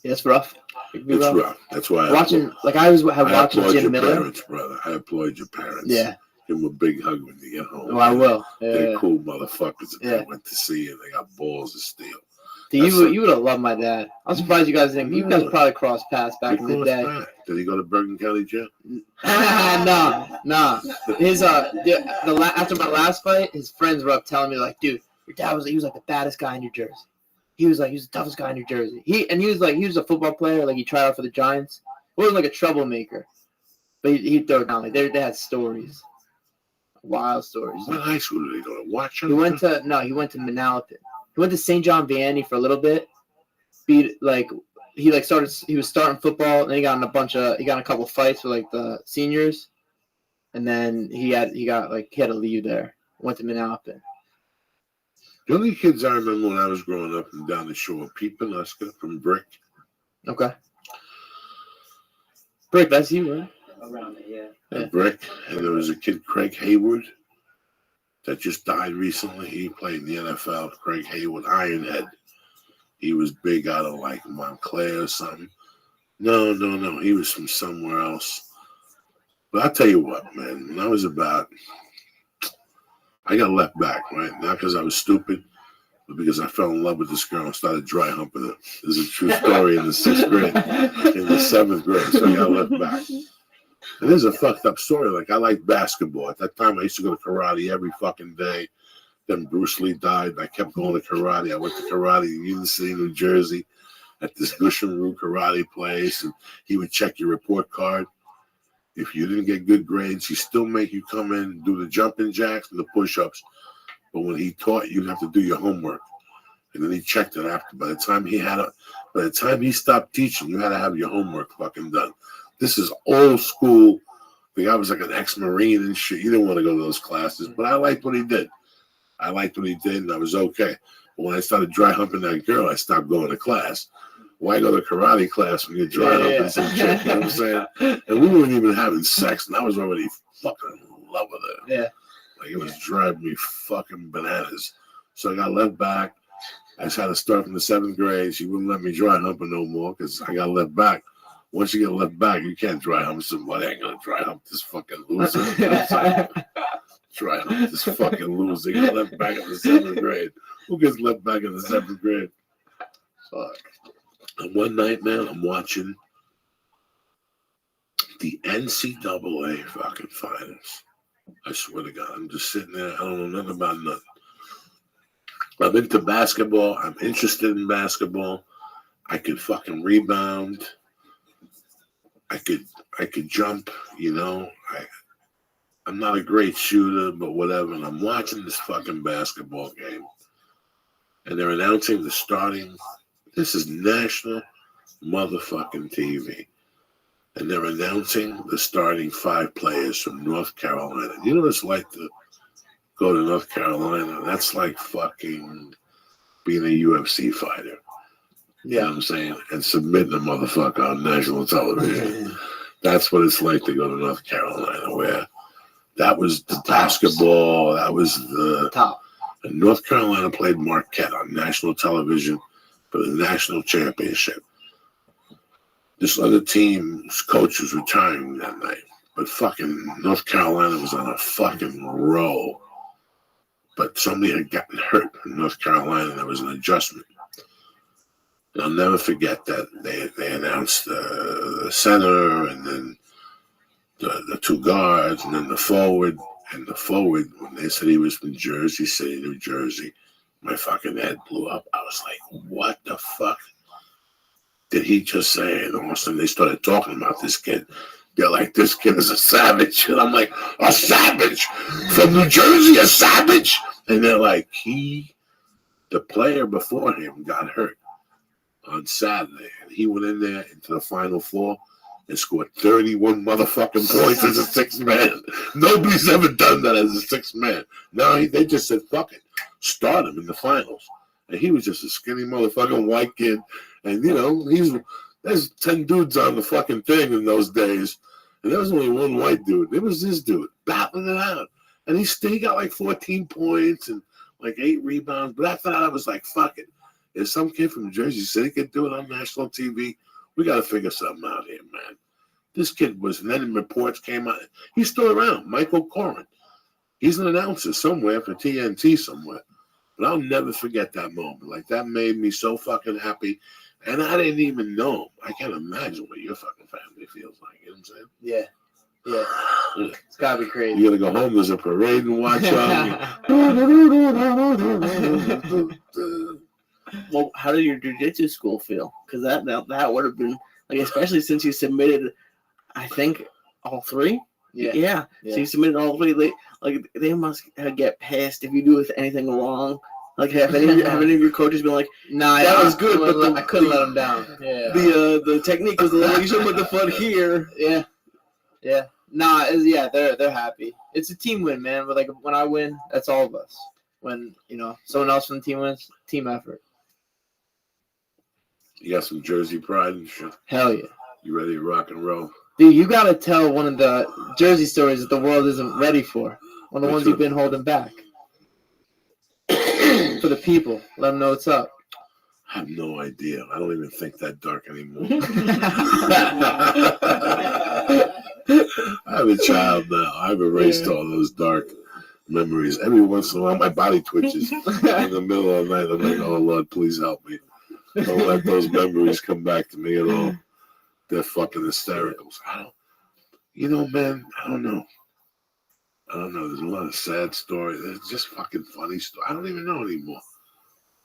Yeah, it's rough. It's rough. That's why watching, like I was watching applaud Jim your Miller. parents, brother. I applaud your parents. Yeah. Give them a big hug when you get home. Oh, I will. Yeah, They're yeah. cool motherfuckers that Yeah. they went to see, and they got balls of steel. You would have loved my dad. I'm surprised you guys didn't. You guys probably crossed paths back in the day. Did he go to Bergen County Jail? Nah. His after my last fight, his friends were up telling me like, dude, your dad he was like the baddest guy in New Jersey. He was the toughest guy in New Jersey. He was a football player. Like he tried out for the Giants. He wasn't like a troublemaker, but he'd throw it down. Like they had stories, wild stories. What high school did he go to? Watch him? He went to Manalapan. He went to St. John Vianney for a little bit. He was starting football, and he got in a couple fights with like the seniors, and then he had to leave there. Went to Manalapan. The only kids I remember when I was growing up and down the shore, Pete Pileska from Brick. Okay. Brick, that's you, right? Around it, yeah. And Brick, and there was a kid, Craig Hayward, that just died recently. He played in the NFL. Craig Hayward, Ironhead. He was big out of like Montclair or something. No. He was from somewhere else. But I'll tell you what, man. When I was I got left back, right? Not because I was stupid, but because I fell in love with this girl and started dry humping her. This is a true story in the 6th grade, in the 7th grade. So I got left back. And this is a fucked up story. Like, I liked basketball. At that time, I used to go to karate every fucking day. Then Bruce Lee died, and I kept going to karate. I went to karate in Union City, New Jersey, at this Gushenru karate place, and he would check your report card. If you didn't get good grades, he still make you come in and do the jumping jacks and the push-ups. But when he taught you, you'd have to do your homework. And then he checked it after. By the time he stopped teaching, you had to have your homework fucking done. This is old school. The guy was like an ex-Marine and shit. You didn't want to go to those classes, but I liked what he did. And I was okay. But when I started dry humping that girl, I stopped going to class. Why go to karate class when you're dry humping some chick? You know what I'm saying? And we weren't even having sex, and I was already fucking in love with her. Yeah. Like, it was driving me fucking bananas. So I got left back. I just had to start from the 7th grade. She wouldn't let me dry hump her no more because I got left back. Once you get left back, you can't dry hump somebody. I ain't gonna dry hump this fucking loser. You know what I'm saying? Dry hump this fucking loser. Get left back in the 7th grade. Who gets left back in the 7th grade? Fuck. And one night, man, I'm watching the NCAA fucking finals. I swear to God, I'm just sitting there. I don't know nothing about nothing. I'm into basketball. I'm interested in basketball. I could fucking rebound. I could jump, you know. I'm not a great shooter, but whatever. And I'm watching this fucking basketball game. And they're announcing the starting. This is national motherfucking TV. And they're announcing the starting 5 players from North Carolina. You know what it's like to go to North Carolina? That's like fucking being a UFC fighter. You know what I'm saying? And submitting a motherfucker on national television. That's what it's like to go to North Carolina, where that was the basketball, that was the top. And North Carolina played Marquette on national television for the national championship. This other team's coach was retiring that night. But fucking North Carolina was on a fucking roll. But somebody had gotten hurt in North Carolina. There was an adjustment. And I'll never forget that they announced the center and then the 2 guards and then the forward. And the forward, when they said he was from Jersey City, New Jersey, my fucking head blew up. I was like, what the fuck did he just say? And all of a sudden they started talking about this kid. They're like, this kid is a savage. And I'm like, a savage? From New Jersey, a savage? And they're like, the player before him got hurt on Saturday. And he went in there into the Final Four and scored 31 motherfucking points as a 6th man. Nobody's ever done that as a 6th man. Now they just said, fuck it, start him in the finals. And he was just a skinny motherfucking white kid. And, you know, There's 10 dudes on the fucking thing in those days, and there was only one white dude. It was this dude battling it out, and he got like 14 points and like 8 rebounds. But after that, I was like, fuck it. If some kid from Jersey City could do it on national TV, we got to figure something out here, man. This kid was, and then reports came out. He's still around, Michael Corrin. He's an announcer somewhere for TNT somewhere. But I'll never forget that moment. Like, that made me so fucking happy. And I didn't even know. I can't imagine what your fucking family feels like. You know what I'm saying? Yeah. It's gotta be crazy. You gotta go home. There's a parade and watch on. Well, how did your jiu-jitsu school feel? Because that would have been, like, especially since you submitted, I think, all 3? Yeah. So you submitted all 3. They must get pissed if you do anything wrong. Like, have any of your coaches been like, nah, that was good, but I couldn't let them down. Yeah. The technique was you should put the foot here. Yeah. Nah, they're happy. It's a team win, man. But like when I win, that's all of us. When someone else from the team wins, team effort. You got some Jersey pride and shit. Hell yeah. You ready to rock and roll? Dude, you gotta tell one of the Jersey stories that the world isn't ready for. One of the ones you've been holding back. For the people. Let them know what's up. I have no idea. I don't even think that dark anymore. I have a child now. I've erased all those dark memories. Every once in a while, my body twitches in the middle of the night. I'm like, oh, Lord, please help me. Don't let those memories come back to me at all. They're fucking hysterical. Man, I don't know. There's a lot of sad stories. There's just fucking funny stories. I don't even know anymore.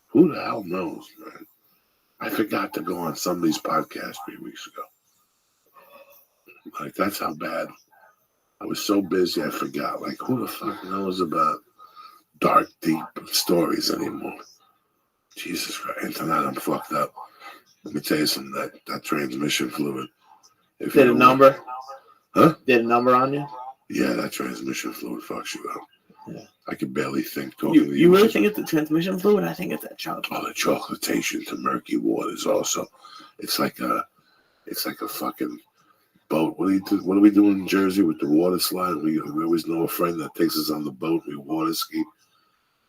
Who the hell knows, man? I forgot to go on somebody's podcast 3 weeks ago. Like, that's how bad. I was so busy, I forgot. Like, who the fuck knows about dark, deep stories anymore? Jesus Christ. Tonight I'm fucked up. Let me tell you something. That transmission fluid. Did a number? Huh? Did a number on you? Yeah, that transmission fluid fucks you up. Yeah. I can barely think talking to you. You really think it's the transmission fluid? I think it's that chocolate. Oh, the chocolatation to murky waters also. It's like a fucking boat. What are we doing in Jersey with the water slide? We always know a friend that takes us on the boat. We water ski.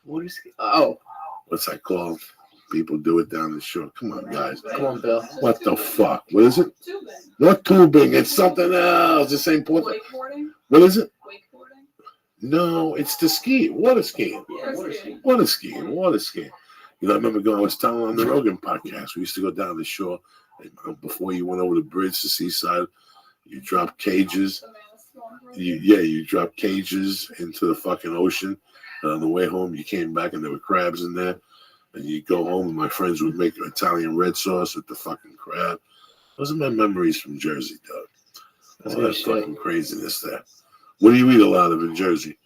Water ski? Oh. What's that called? People do it down the shore. Come on, guys. Come on, Bill. What the fuck? What is it? Tubing. Not tubing. It's something else. The same point. Wakeboarding. What is it? Wakeboarding. No, it's the skiing. Water skiing. Yeah, water skiing. Water skiing. I remember I was telling on the Rogan podcast, we used to go down the shore, and before you went over the bridge to Seaside, you drop cages. You drop cages into the fucking ocean. And on the way home, you came back and there were crabs in there. And you go home and my friends would make Italian red sauce with the fucking crab. Those are my memories from Jersey, dog. All that fucking craziness there. What do you eat a lot of in Jersey?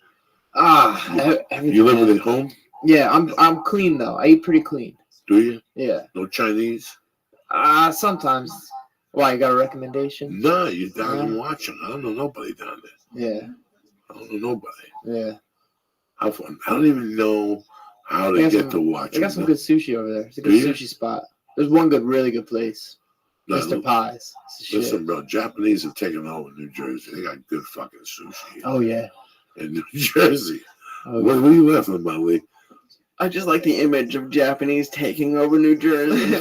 Everything. You living at home? Yeah, I'm clean though. I eat pretty clean. Do you? Yeah. No Chinese? Sometimes. Why, you got a recommendation? No, you're down and watching. I don't know nobody down there. Yeah. I don't know nobody. Yeah. How fun. I don't even know how to get to watch. They got some good sushi over there. It's a good sushi spot. There's one really good place. Mr. Pies. Listen, bro, Japanese have taken over New Jersey. They got good fucking sushi. Oh, yeah. In New Jersey. Oh, what are you laughing about, Lee? I just like the image of Japanese taking over New Jersey. Do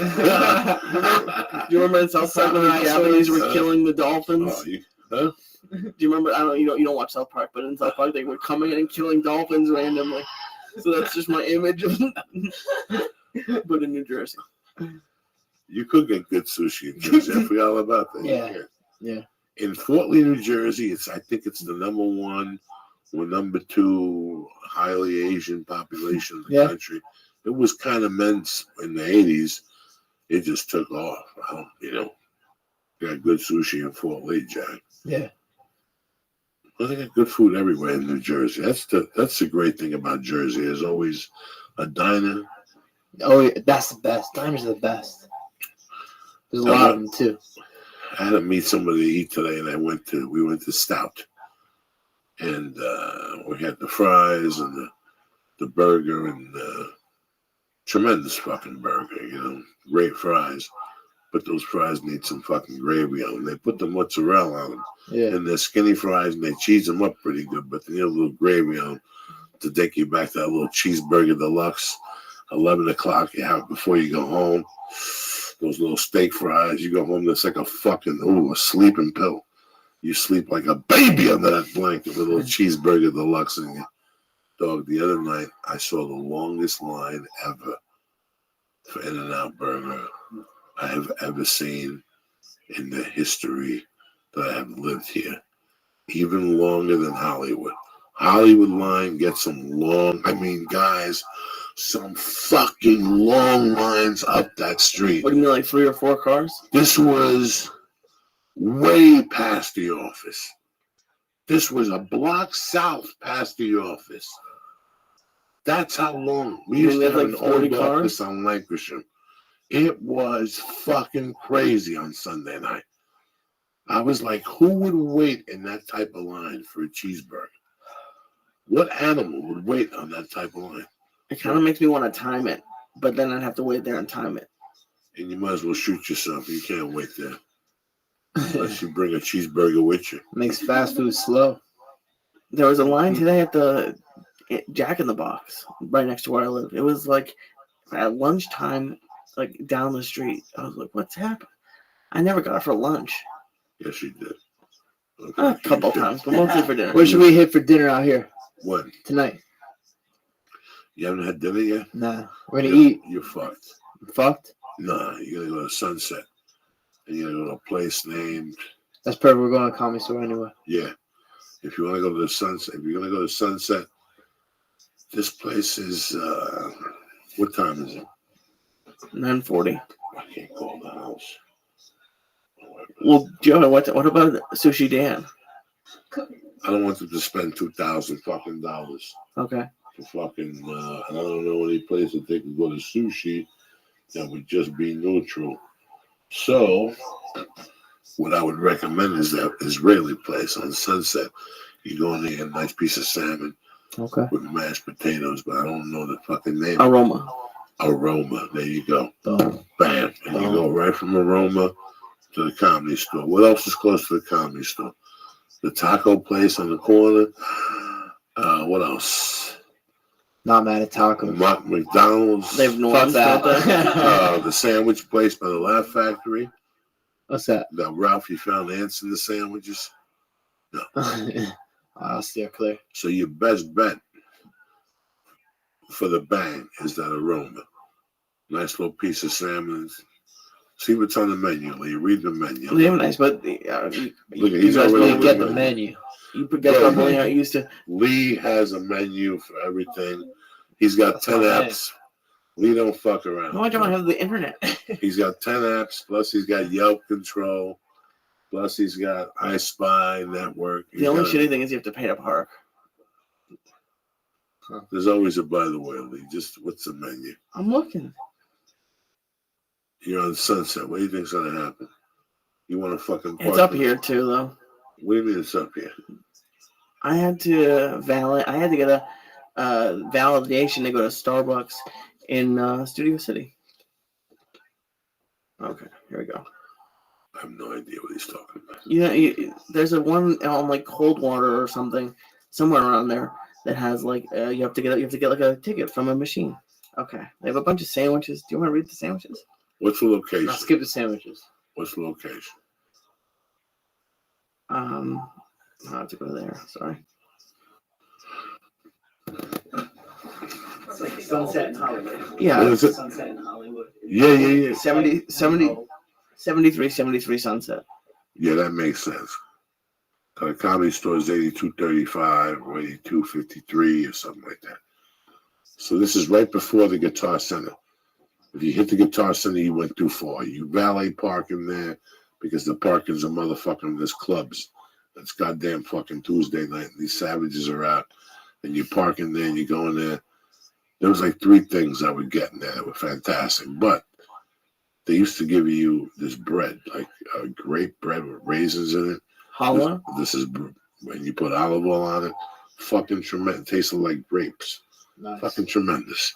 you remember in South Park when the Japanese were killing the dolphins? Huh? Do you remember? I don't. You don't watch South Park, but in South Park they were coming in and killing dolphins randomly. So that's just my image of but in New Jersey. You could get good sushi in Jersey. I forgot all about that. Yeah. In Fort Lee, New Jersey, I think it's the number 1 or number 2 highly Asian population in the country. It was kind of meant in the 80s. It just took off. You got good sushi in Fort Lee, Jack. Yeah. Well, they got good food everywhere in New Jersey. That's the great thing about Jersey. There's always a diner. Oh, yeah, that's the best. Diners are the best. There's a lot of them too. I had to meet somebody to eat today, and we went to Stout, and we had the fries and the burger and tremendous fucking burger. Great fries. but those fries need some fucking gravy on them. They put the mozzarella on them. Yeah. And they're skinny fries, and they cheese them up pretty good, but they need a little gravy on them to take you back to that little cheeseburger deluxe. 11 o'clock, you have it before you go home. Those little steak fries, you go home, that's like a fucking, a sleeping pill. You sleep like a baby under that blanket with a little cheeseburger deluxe in you. Dog, the other night, I saw the longest line ever for In-N-Out Burger I have ever seen in the history that I have lived here. Even longer than Hollywood. Hollywood line gets some long, guys, some fucking long lines up that street. What do you mean, like 3 or 4 cars? This was way past the office. This was a block south past the office. That's how long. We used to have an old office on Lancashire. It was fucking crazy on Sunday night. I was like, who would wait in that type of line for a cheeseburger? What animal would wait on that type of line? It kind of makes me want to time it, but then I'd have to wait there and time it. And you might as well shoot yourself. You can't wait there. Unless you bring a cheeseburger with you. Makes fast food slow. There was a line today at the Jack in the Box right next to where I live. It was like at lunchtime, like down the street. I was like, what's happening? I never got it for lunch. Yes, you did. Okay, A couple times, but mostly for dinner. Where should we hit for dinner out here When? tonight? You haven't had dinner yet? Nah. We're going to eat. You're fucked. Fucked? Nah, you're going to go to Sunset. And you're going to go to a place named... That's perfect. We're going to a comedy store anyway. Yeah. If you want to go to the Sunset, if you're going to go to Sunset, this place is... what time is it? 9:40. I can't call the house. Well, Joe, what about Sushi Dan? I don't want them to spend $2,000 fucking dollars Okay. for fucking. I don't know any place that they can go to sushi that would just be neutral. So, what I would recommend is that Israeli place on Sunset. You go in there, get a nice piece of salmon with mashed potatoes, but I don't know the fucking name. Aroma. There you go. Bam. And you go right from Aroma to the comedy store. What else is close to the comedy store? The taco place on the corner. What else? Not mad at tacos. McDonald's. They have norms, Fuck don't they? The sandwich place by the Laugh Factory. What's that? Now, Ralph, you found ants in the sandwiches? No. I'll steer clear. So your best bet for the bang is that Aroma. Nice little piece of salmon. See what's on the menu, Lee. Read the menu. They have nice, but Look, you he's guys already really Get the menu. You forget how many I used to. Lee has a menu for everything. He's got 10 apps. Lee don't fuck around. No, I don't have the internet. He's got 10 apps, plus he's got Yelp control, plus he's got I Spy network. The only shitty thing is you have to pay to park. There's always a by the way, Lee. Just what's the menu? I'm looking. You're on Sunset. What do you think's gonna happen? You want to fucking park? It's up here too, though. What do you mean it's up here? I had to get a validation to go to Starbucks in Studio City. Okay, here we go. I have no idea what he's talking about. There's a one on like Coldwater or something, somewhere around there that has like you have to get like a ticket from a machine. Okay, they have a bunch of sandwiches. Do you want to read the sandwiches? What's the location? I'll skip the sandwiches. What's the location? I have to go there. Sorry. It's like Sunset in Hollywood. Yeah. What is it? Sunset in Hollywood. Yeah. 73 Sunset. Yeah, that makes sense. The comedy store is 8235 or 8253 or something like that. So this is right before the Guitar Center. If you hit the Guitar Center, you went too far. You valet park in there because the parking's a motherfucking, there's clubs. It's goddamn fucking Tuesday night. And these savages are out. And you park in there and you go in there. There was like 3 things I would get in there that were fantastic. But they used to give you this bread, like grape bread with raisins in it. Challah? This is when you put olive oil on it. Fucking tremendous. Tasted like grapes. Nice. Fucking tremendous.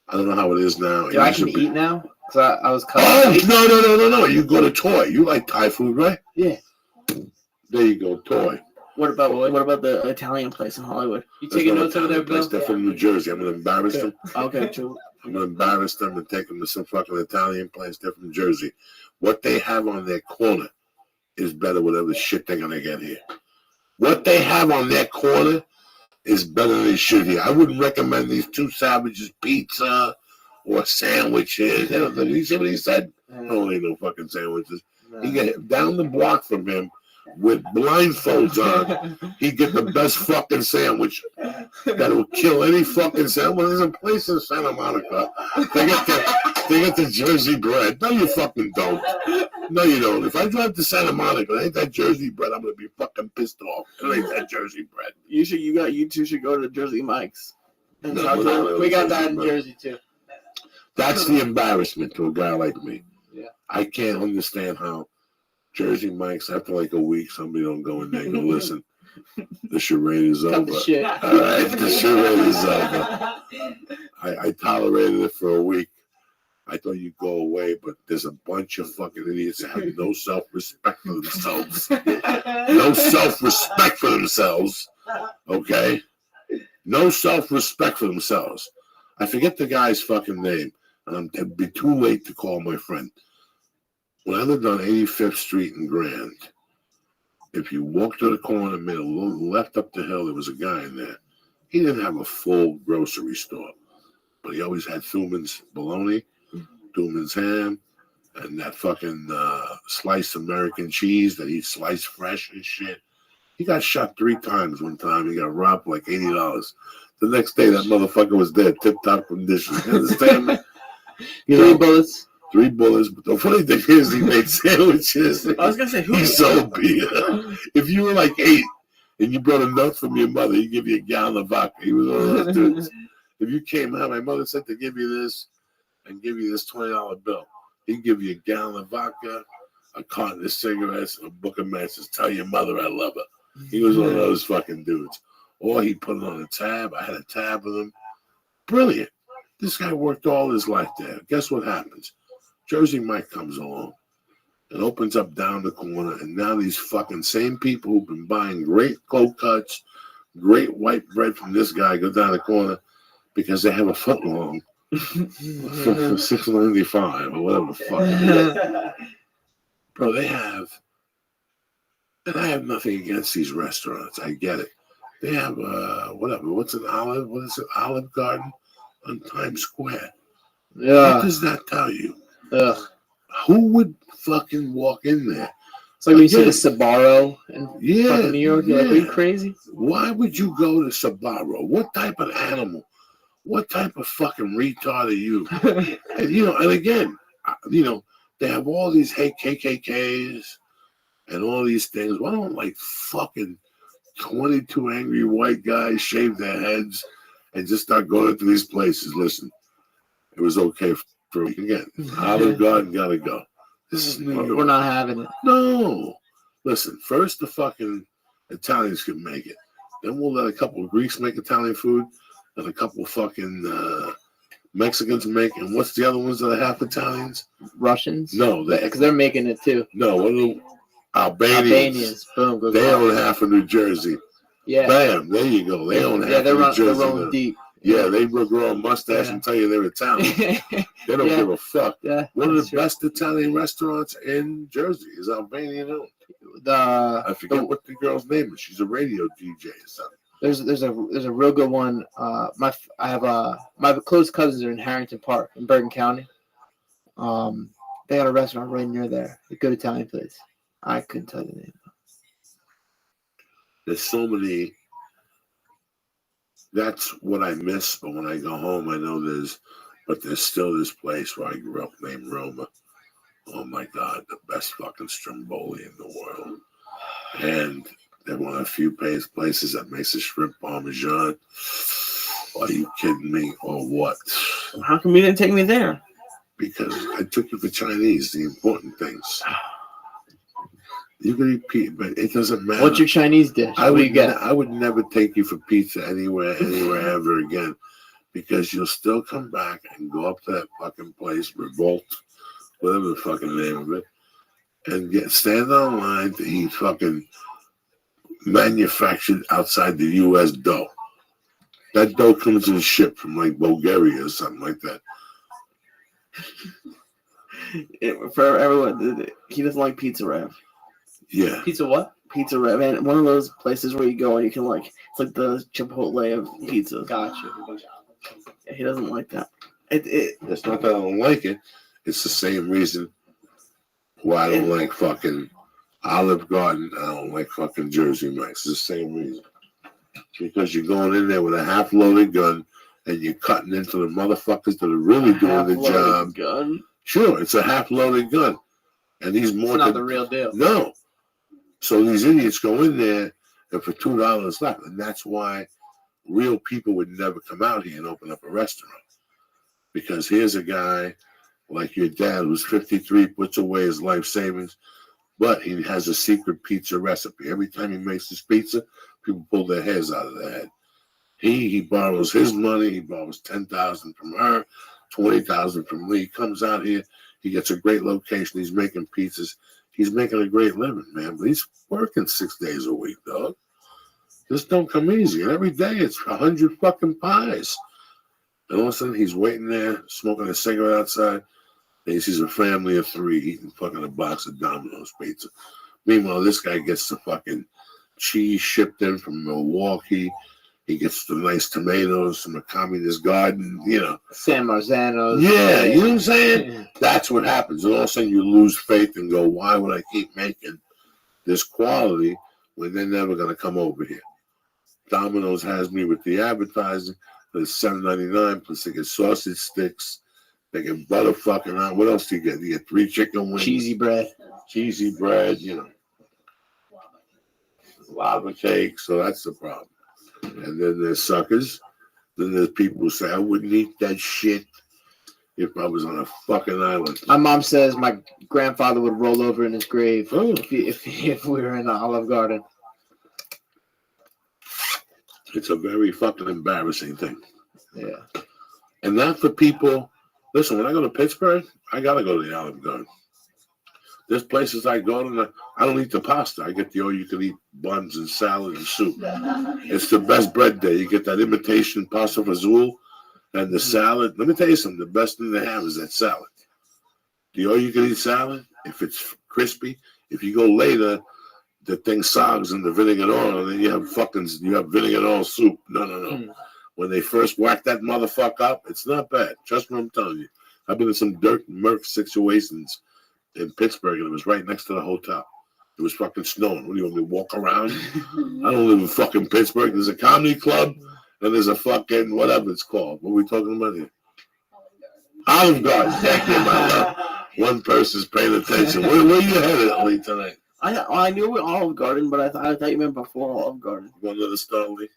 I don't know how it is now. Dude, I can eat now. So I was Oh, cutting. no. You go to Toy. You like Thai food, right? Yeah. There you go, Toy. What about the Italian place in Hollywood? You That's taking not notes over there, Italian place. Bill? They're from New Jersey. I'm going to embarrass them. Okay, true. I'm going to embarrass them and take them to some fucking Italian place. They're from Jersey. What they have on their corner is better than whatever shit they're going to get here. What they have on their corner is better than shit here. I wouldn't recommend these two savages pizza or sandwiches. Did you see what he said? No, ain't no fucking sandwiches. He get down the block from him with blindfolds on. He get the best fucking sandwich that will kill any fucking sandwich. Well, there's a place in Santa Monica. They get the Jersey bread. No, you fucking don't. No, you don't. If I drive to Santa Monica, it ain't that Jersey bread, I'm gonna be fucking pissed off. It ain't that Jersey bread. You two should go to Jersey Mike's. And No, We got that in Jersey too. That's the embarrassment to a guy like me. Yeah. I can't understand how Jersey Mike's, after like a week, somebody don't go in there and go, listen, the charade is Cut over. the shit. All right, the charade is over. I tolerated it for a week. I thought you'd go away, but there's a bunch of fucking idiots that have no self-respect for themselves. No self-respect for themselves. Okay? No self-respect for themselves. I forget the guy's fucking name, and it'd be too late to call my friend. When I lived on 85th Street in Grand, if you walked to the corner and made a little left up the hill, there was a guy in there. He didn't have a full grocery store, but he always had Thuman's bologna, Thuman's ham, and that fucking sliced American cheese that he sliced fresh and shit. He got shot 3 times one time. He got robbed for like $80. The next day, that motherfucker was dead, tip-top condition. You understand me? 3 bullets. 3 bullets. But the funny thing is, he made sandwiches. I was gonna say, He sold beer. If you were like 8 and you brought a note from your mother, he'd give you a gallon of vodka. He was one of those dudes. If you came out, my mother said to give you this and give you this $20 bill. He'd give you a gallon of vodka, a carton of cigarettes, and a book of matches. Tell your mother I love her. He was one of those fucking dudes. Or he put it on a tab. I had a tab with him. Brilliant. This guy worked all his life there. Guess what happens? Jersey Mike comes along and opens up down the corner, and now these fucking same people who've been buying great cold cuts, great white bread from this guy go down the corner because they have a foot long for $6.95 or whatever the fuck it is. Bro, they have, and I have nothing against these restaurants. I get it. They have what's an Olive? What is it? Olive Garden on Times Square. What Yeah. does that tell you? Ugh. Who would fucking walk in there? It's like when you see the Sbarro in Yeah, fucking New York. You're like, are you crazy? Why would you go to Sbarro? What type of animal? What type of fucking retard are you? And again, they have all these KKKs and all these things. Why don't like fucking 22 angry white guys shave their heads and just start going to these places? Listen, it was okay for a week. Again, Olive Garden gotta go. This is New York. We're not having it. No. Listen, first the fucking Italians can make it. Then we'll let a couple of Greeks make Italian food and a couple of fucking Mexicans make. And what's the other ones that are half Italians? Russians? No, Because they're making it too. No, what are the Albanians? Albanians. Boom. Goes They wrong. own half of New Jersey. Yeah. Bam, there you go. They own half they're of New Jersey. rolling now. deep. Yeah, they will grow a mustache Yeah. and tell you they're Italian. They don't Yeah. give a fuck. Yeah. One of the that's true. best Italian restaurants in Jersey is Albanian owned. I forget The- what the girl's name is. She's a radio DJ or something. There's a real good one. My close cousins are in Harrington Park in Bergen County. They got a restaurant right near there. A good Italian place. I couldn't tell you the name. There's so many. That's what I miss. But when I go home, I know there's still this place where I grew up named Roma. Oh my God, the best fucking stromboli in the world. And they're one of the few places that makes a shrimp parmesan. Are you kidding me or what? How come you didn't take me there? Because I took you for Chinese, the important things. You can repeat, but it doesn't matter. What's your Chinese dish? I What do would you get? I would never take you for pizza anywhere ever again, because you'll still come back and go up to that fucking place, Revolt, whatever the fucking name of it, and stand on line to eat fucking manufactured outside the U.S. dough. That dough comes in shipped from like Bulgaria or something like that. For everyone, he doesn't like pizza wrap. Yeah. Pizza what? Pizza wrap, and one of those places where you go and you can like, it's like the Chipotle of pizza. Gotcha. Yeah, he doesn't like that. It's not that I don't like it. It's the same reason why I don't like fucking Olive Garden. I don't like fucking Jersey Mike's. It's the same reason. Because you're going in there with a half-loaded gun and you're cutting into the motherfuckers that are really doing the job. Gun. Sure, it's a half-loaded gun. And these more It's not the real deal. No. So these idiots go in there and for $2 left. And that's why real people would never come out here and open up a restaurant. Because here's a guy like your dad who's 53, puts away his life savings, but he has a secret pizza recipe. Every time he makes his pizza, people pull their hairs out of their head. He borrows his money. He borrows $10,000 from her, $20,000 from me. He comes out here. He gets a great location. He's making pizzas. He's making a great living, man. But he's working 6 days a week, dog. This don't come easy. And every day it's 100 fucking pies. And all of a sudden he's waiting there, smoking a cigarette outside. And he sees a family of 3 eating fucking a box of Domino's pizza. Meanwhile, this guy gets the fucking cheese shipped in from Milwaukee. He gets the nice tomatoes from the communist garden, you know. San Marzano's. Yeah, you know what I'm saying? Yeah. That's what happens. And all of a sudden you lose faith and go, why would I keep making this quality when they're never going to come over here? Domino's has me with the advertising. It's $7.99, plus they get sausage sticks. They get butter fucking out. What else do you get? You get 3 chicken wings. Cheesy bread, you know. Lava cake. So that's the problem. And then there's suckers. Then there's people who say, I wouldn't eat that shit if I was on a fucking island. My mom says my grandfather would roll over in his grave if we were in the Olive Garden. It's a very fucking embarrassing thing. Yeah. And not for people. Listen, when I go to Pittsburgh, I got to go to the Olive Garden. There's places I go to, I don't eat the pasta. I get the all-you-can-eat buns and salad and soup. It's the best bread there. You get that imitation pasta fazool and the salad. Let me tell you something. The best thing they have is that salad. The all-you-can-eat salad, if it's crispy, if you go later, the thing sogs in the vinegar and oil, and then you have vinegar and oil soup. No. When they first whack that motherfucker up, it's not bad. Trust me, I'm telling you. I've been in some dirt murk situations in Pittsburgh, and it was right next to the hotel. It was fucking snowing. What do you want me to walk around? I don't live in fucking Pittsburgh. There's a comedy club, and there's a fucking whatever it's called. What are we talking about here? Olive Garden. Thank you, my love. One person's paying attention. Where you headed, Lee, tonight? I knew Olive Garden, but I thought you meant before Olive Garden. You want another star, Lee?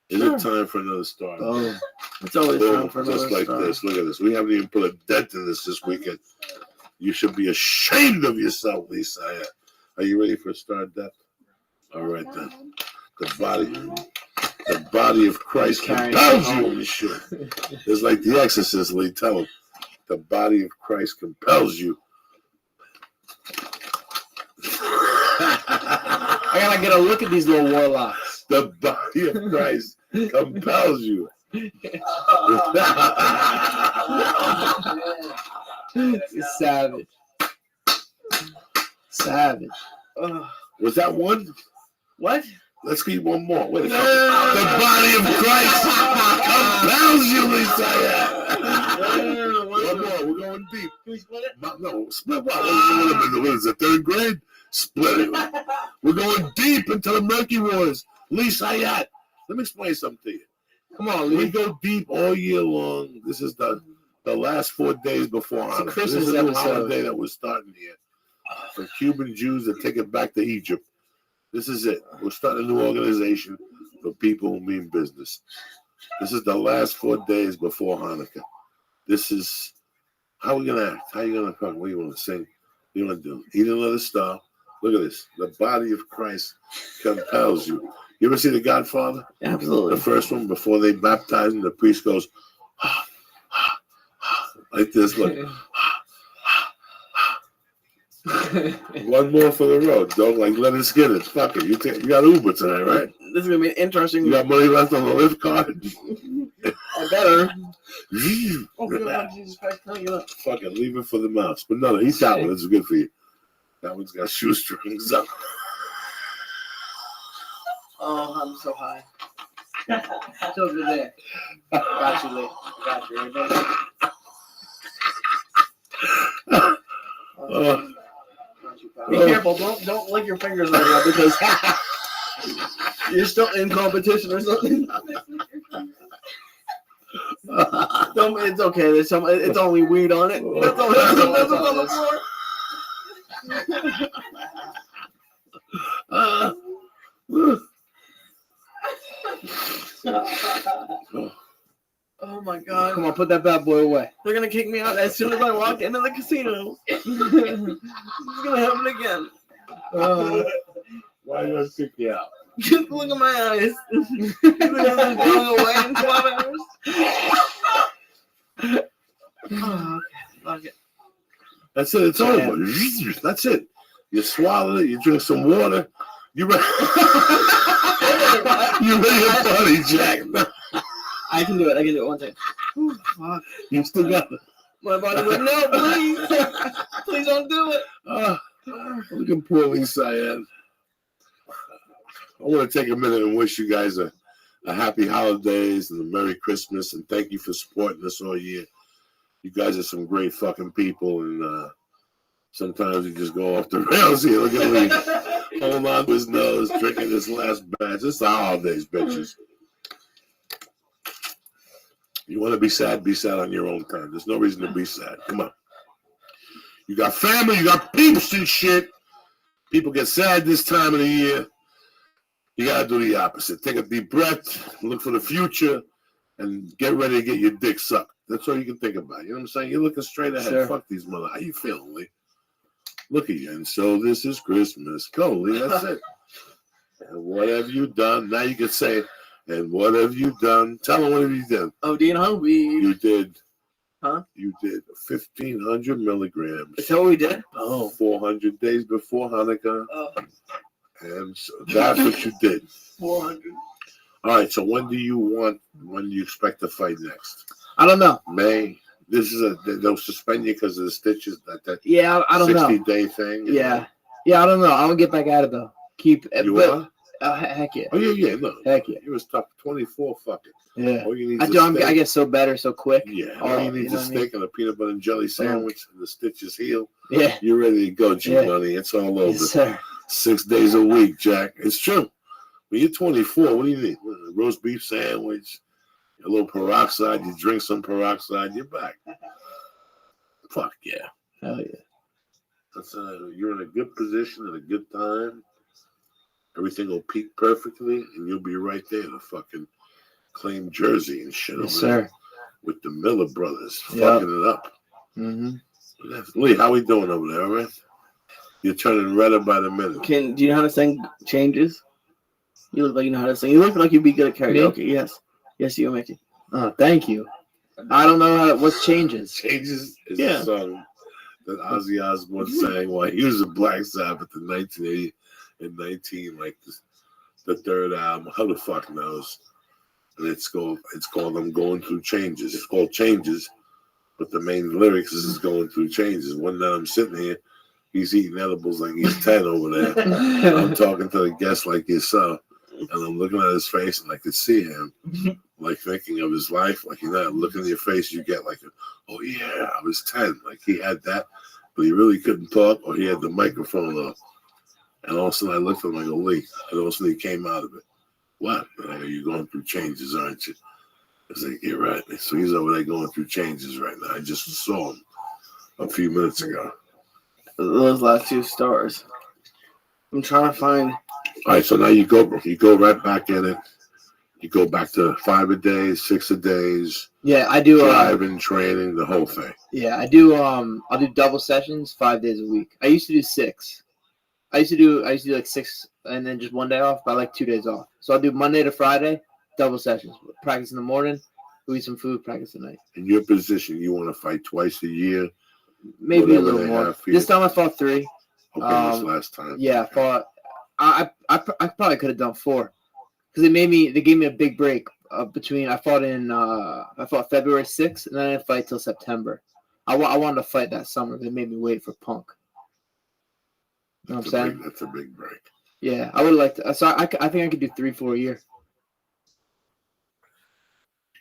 Is Sure. it time for another star? Oh, it's always time for another Just like star. this. Look at this. We haven't even put a dent in this weekend. You should be ashamed of yourself, Lisa. Are you ready for a star depth? All right, then. The body of Christ compels you. You should. It's like the Exorcist, Lee. Tell him. The body of Christ compels you. I gotta get a look at these little warlocks. The body of Christ compels you. It's savage. Savage. Was that one? What? Let's keep one more. Wait a second. The body of Christ compels you, Messiah. One more. We're going deep. Can we split it? No, split what? What is it, 3rd grade? Split it. We're going deep into the murky waters. Lee Sayat, let me explain something to you. Come on, We Lee. go deep all year long. This is the last 4 days before Hanukkah. Christmas This is a new episode. holiday that we're starting here. For Cuban Jews that take it back to Egypt. This is it. We're starting a new organization for people who mean business. This is the last 4 days before Hanukkah. This is how we gonna act. How you gonna fuck? What do you want to sing? What do you want to do? Eat another star. Look at this. The body of Christ compels you. You ever see The Godfather? Absolutely. The first one, before they baptize him, the priest goes, like this. Look. One more for the road. Don't like let it skid it. Fuck it. You got Uber tonight, right? This is gonna be interesting. You got money left on the Lyft card? I better. Oh, God, Jesus Christ, no, you don't. Fuck it. Leave it for the mouse. But no, he's that one. It's good for you. That one's got shoestrings up. Oh, I'm so high. It's over there. Got you, Lee. Got you. Oh. Be careful. Don't lick your fingers right now because you're still in competition or something. It's okay. There's some. It's only weed on it. That's all. That's on the floor. Oh my God! Come on, put that bad boy away. They're gonna kick me out as soon as I walk into the casino. It's gonna happen again. Why you kick you out? Just look at my eyes. You're going away in 12 hours. Oh, okay. That's it. It's over. That's it. You swallow it. You drink some water. You ready? You ready to party, Jack? I can do it. I can do it one time. Ooh, fuck. You still got it. My body went, no, please. Please don't do it. Look at poor Lee Syed. I want to take a minute and wish you guys a happy holidays and a Merry Christmas, and thank you for supporting us all year. You guys are some great fucking people, and sometimes you just go off the rails here. Look at Lee. Holding on to his nose, drinking this last batch. It's the holidays, bitches. You want to be sad on your own time. There's no reason to be sad. Come on. You got family, you got peeps and shit. People get sad this time of the year. You got to do the opposite. Take a deep breath, look for the future, and get ready to get your dick sucked. That's all you can think about. You know what I'm saying? You're looking straight ahead. Sure. Fuck these mother. How you feeling, Lee? Look at you. And so this is Christmas. Go, Lee. That's it. And what have you done? Now you can say, and what have you done? Tell them what have you done. Oh, Dean, huh? You did. Huh? You did 1,500 milligrams. Is that what we did? Oh, 400 days before Hanukkah. Oh. And so that's what you did. 400. All right. So when do you expect to fight next? I don't know. May. This is they'll suspend you because of the stitches. That Yeah, I don't know. 60-day thing. Yeah. Yeah, I don't know. I will get back at it though. Keep it. You But, are? heck yeah. Oh yeah. No. Heck yeah. It was tough. 24. Fuck it. Yeah. All you need I is do. a steak. I get so better so quick. Yeah. Oh, All you need you is know a what I mean? steak and a peanut butter and jelly sandwich, and the stitches heal. Yeah. You're ready to go, G Yeah. Money. It's all over. Yes, sir. 6 days a week, Jack. It's true. When you're 24, what do you need? A roast beef sandwich, a little peroxide. You drink some peroxide, you're back. Fuck yeah. Hell yeah. That's you're in a good position at a good time. Everything will peak perfectly, and you'll be right there to fucking claim Jersey and shit. Yes, over there sir. with the Miller brothers Yep. fucking it up. Mm-hmm. Lee, how we doing over there, all right? You're turning redder by the minute. Do you know how to sing Changes? You look like you know how to sing. You look like you'd be good at karaoke. Me? Yes. Yes, you, Mickey. Oh, thank you. I don't know what changes. Changes is Yeah. a song that Ozzy Osbourne sang while he was in Black Sabbath in 1980 and 19, like the third album. How the fuck knows? And it's called I'm Going Through Changes. It's called Changes, but the main lyrics is going through changes. One night I'm sitting here, he's eating edibles like he's 10 over there. And I'm talking to the guest like yourself, and I'm looking at his face, and I could see him, like thinking of his life. Like, you know, looking in your face, you get like, oh yeah, I was 10. Like he had that, but he really couldn't talk, or he had the microphone off. And all of a sudden I looked at him, I go, Lee, and all of a sudden he came out of it. What? And I go, you're going through changes, aren't you? I was like, you're right. So he's over there going through changes right now. I just saw him a few minutes ago. Those last 2 stars. I'm trying to find. All right, so now you go right back in it. You go back to 5 a day, 6 a days, Yeah, I do. driving, training, the whole thing. Yeah, I do. I'll do double sessions 5 days a week. I used to do 6. I used to do like 6 and then just one day off, but I like 2 days off. So I'll do Monday to Friday, double sessions. Practice in the morning, go eat some food, practice at night. In your position, you want to fight twice a year? Maybe a Whatever little they more. have for you. This time I fought 3. Okay, this last time. Yeah, I fought. I probably could have done 4 because they gave me a big break between. I fought February 6th and then I didn't fight till September. I wanted to fight that summer. They made me wait for Punk. You know what I'm saying? That's a big break. Yeah, I would like to. So I think I could do 3-4 a year.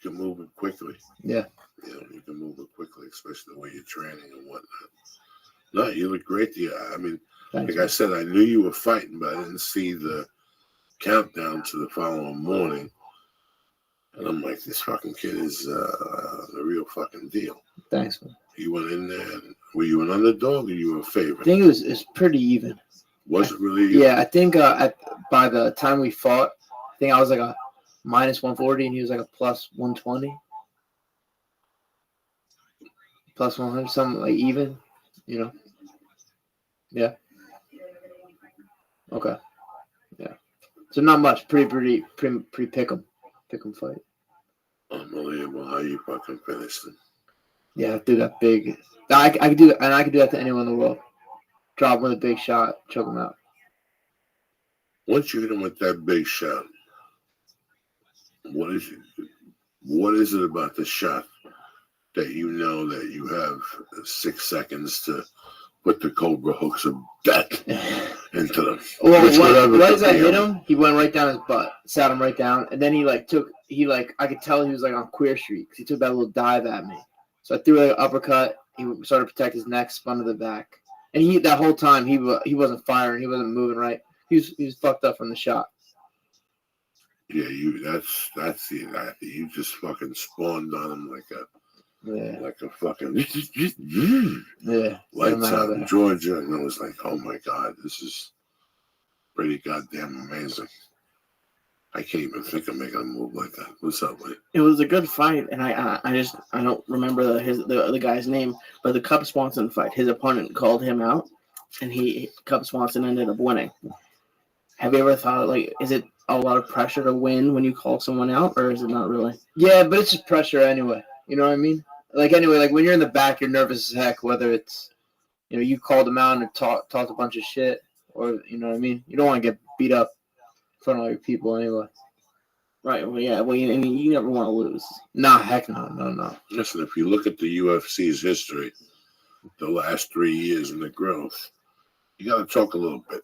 You can move it quickly. Yeah. You can move it quickly, especially the way you're training and whatnot. No, you look great. Yeah, I mean, Thanks. like I said, I knew you were fighting, but I didn't see the countdown to the following morning. And I'm like, this fucking kid is the real fucking deal. Thanks, man. You went in there. Were you an underdog or you were a I favorite? think it's pretty even. Was it really? Yeah, I think by the time we fought, I think I was like a minus 140 and he was like a plus 120. Plus 100, something like even, you know. Yeah. Okay. Yeah. So not much. Pretty pick 'em fight. Unbelievable how you fucking finished it. Yeah, I threw that big. I could do that, and I could do that to anyone in the world. Drop with a big shot, choke him out. Once you hit him with that big shot, what is it about the shot that you know that you have 6 seconds to put the cobra hooks of death into them? Well, right as I hit him, he went right down his butt, sat him right down, and then I could tell he was like on Queer Street because he took that little dive at me. So I threw an uppercut. He started to protect his neck, spun to the back, and that whole time he wasn't firing, he wasn't moving right. He was fucked up from the shot. Yeah, that's it. You just fucking spawned on him like a fucking lights out in Georgia, and I was like, oh my god, this is pretty goddamn amazing. I can't even think of making a move like that. What's up, Lee? It was a good fight, and I don't remember the guy's name, but the Cub Swanson fight, his opponent called him out, and Cub Swanson ended up winning. Have you ever thought, like, is it a lot of pressure to win when you call someone out, or is it not really? Yeah, but it's just pressure anyway. You know what I mean? Like when you're in the back, you're nervous as heck. Whether it's, you called them out and talked a bunch of shit, or you know what I mean. You don't want to get beat up in front of all your people anyway. Right. Well, yeah. Well, you never want to lose. Nah, heck no. Listen, if you look at the UFC's history, the last 3 years and the growth, you got to talk a little bit.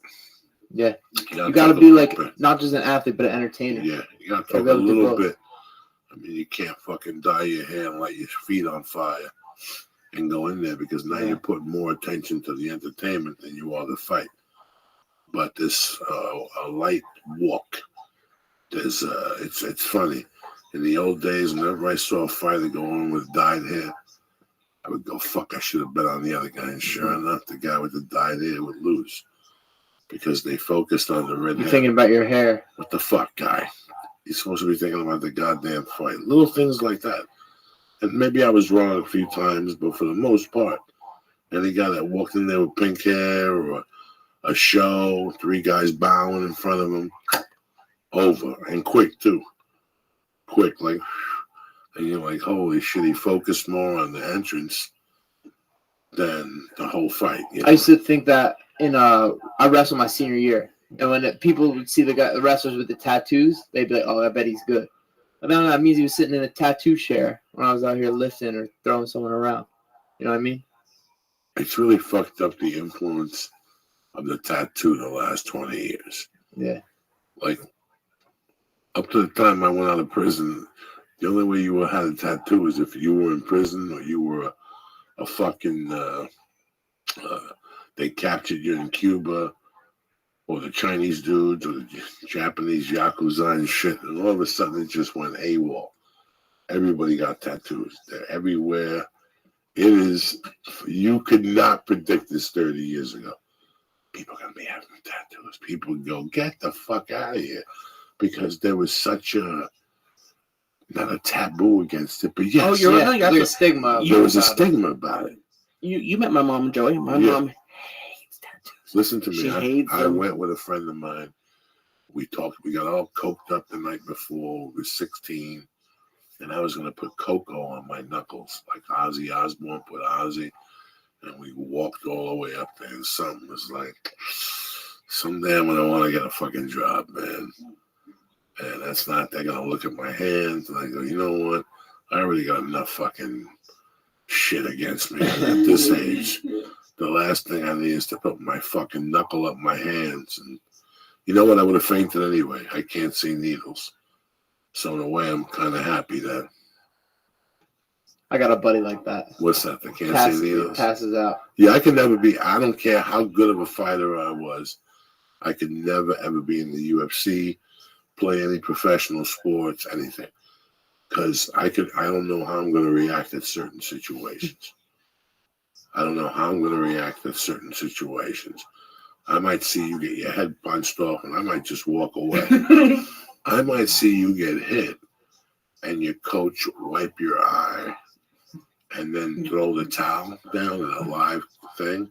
Yeah, you got to be like not just an athlete, but an entertainer. Yeah, you got to talk a little bit. I mean, you can't fucking dye your hair and light your feet on fire and go in there because now you're putting more attention to the entertainment than you are the fight. But this a light walk. There's it's funny. In the old days, whenever I saw a fighter go on with dyed hair, I would go, fuck, I should have bet on the other guy. And sure enough, the guy with the dyed hair would lose because they focused on the red hair. You're thinking about your hair. What the fuck, guy? You're supposed to be thinking about the goddamn fight. Little things like that. And maybe I was wrong a few times, but for the most part, any guy that walked in there with pink hair or a show, 3 guys bowing in front of him, over. And quick, too. Quick, like, and you're like, holy shit, he focused more on the entrance than the whole fight. I used to think that I wrestled my senior year. And when people would see the wrestlers with the tattoos, they'd be like, oh, I bet he's good. But then that means he was sitting in a tattoo chair when I was out here lifting or throwing someone around. You know what I mean? It's really fucked up the influence of the tattoo the last 20 years. Yeah. Like, up to the time I went out of prison, the only way you had a tattoo is if you were in prison or you were a fucking, they captured you in Cuba, or the Chinese dudes, or the Japanese Yakuza and shit, and all of a sudden it just went AWOL. Everybody got tattoos. They're everywhere. It is, you could not predict this 30 years ago. People are going to be having tattoos. People go, get the fuck out of here. Because there was such not a taboo against it, but yes. Oh, you're right. There's a stigma. There was a stigma about it. You met my mom, Joey. My mom hates tattoos. Listen to me. She hates I them. went with a friend of mine. We talked. We got all coked up the night before. We were 16, and I was gonna put cocoa on my knuckles, like Ozzy Osbourne put Ozzy. And we walked all the way up there, and something was like, someday I'm gonna want to get a fucking job, man. And that's not. They're gonna look at my hands, and I go, you know what? I already got enough fucking shit against me at this age. The last thing I need is to put my fucking knuckle up my hands. And you know what? I would have fainted anyway. I can't see needles. So in a way, I'm kind of happy that. I got a buddy like that. What's that? They can't see needles? Passes out. Yeah, I could never be. I don't care how good of a fighter I was. I could never, ever be in the UFC, play any professional sports, anything. Because I don't know how I'm going to react at certain situations. I don't know how I'm going to react at certain situations. I might see you get your head punched off, and I might just walk away. I might see you get hit, and your coach wipe your eye, and then throw the towel down in a live thing,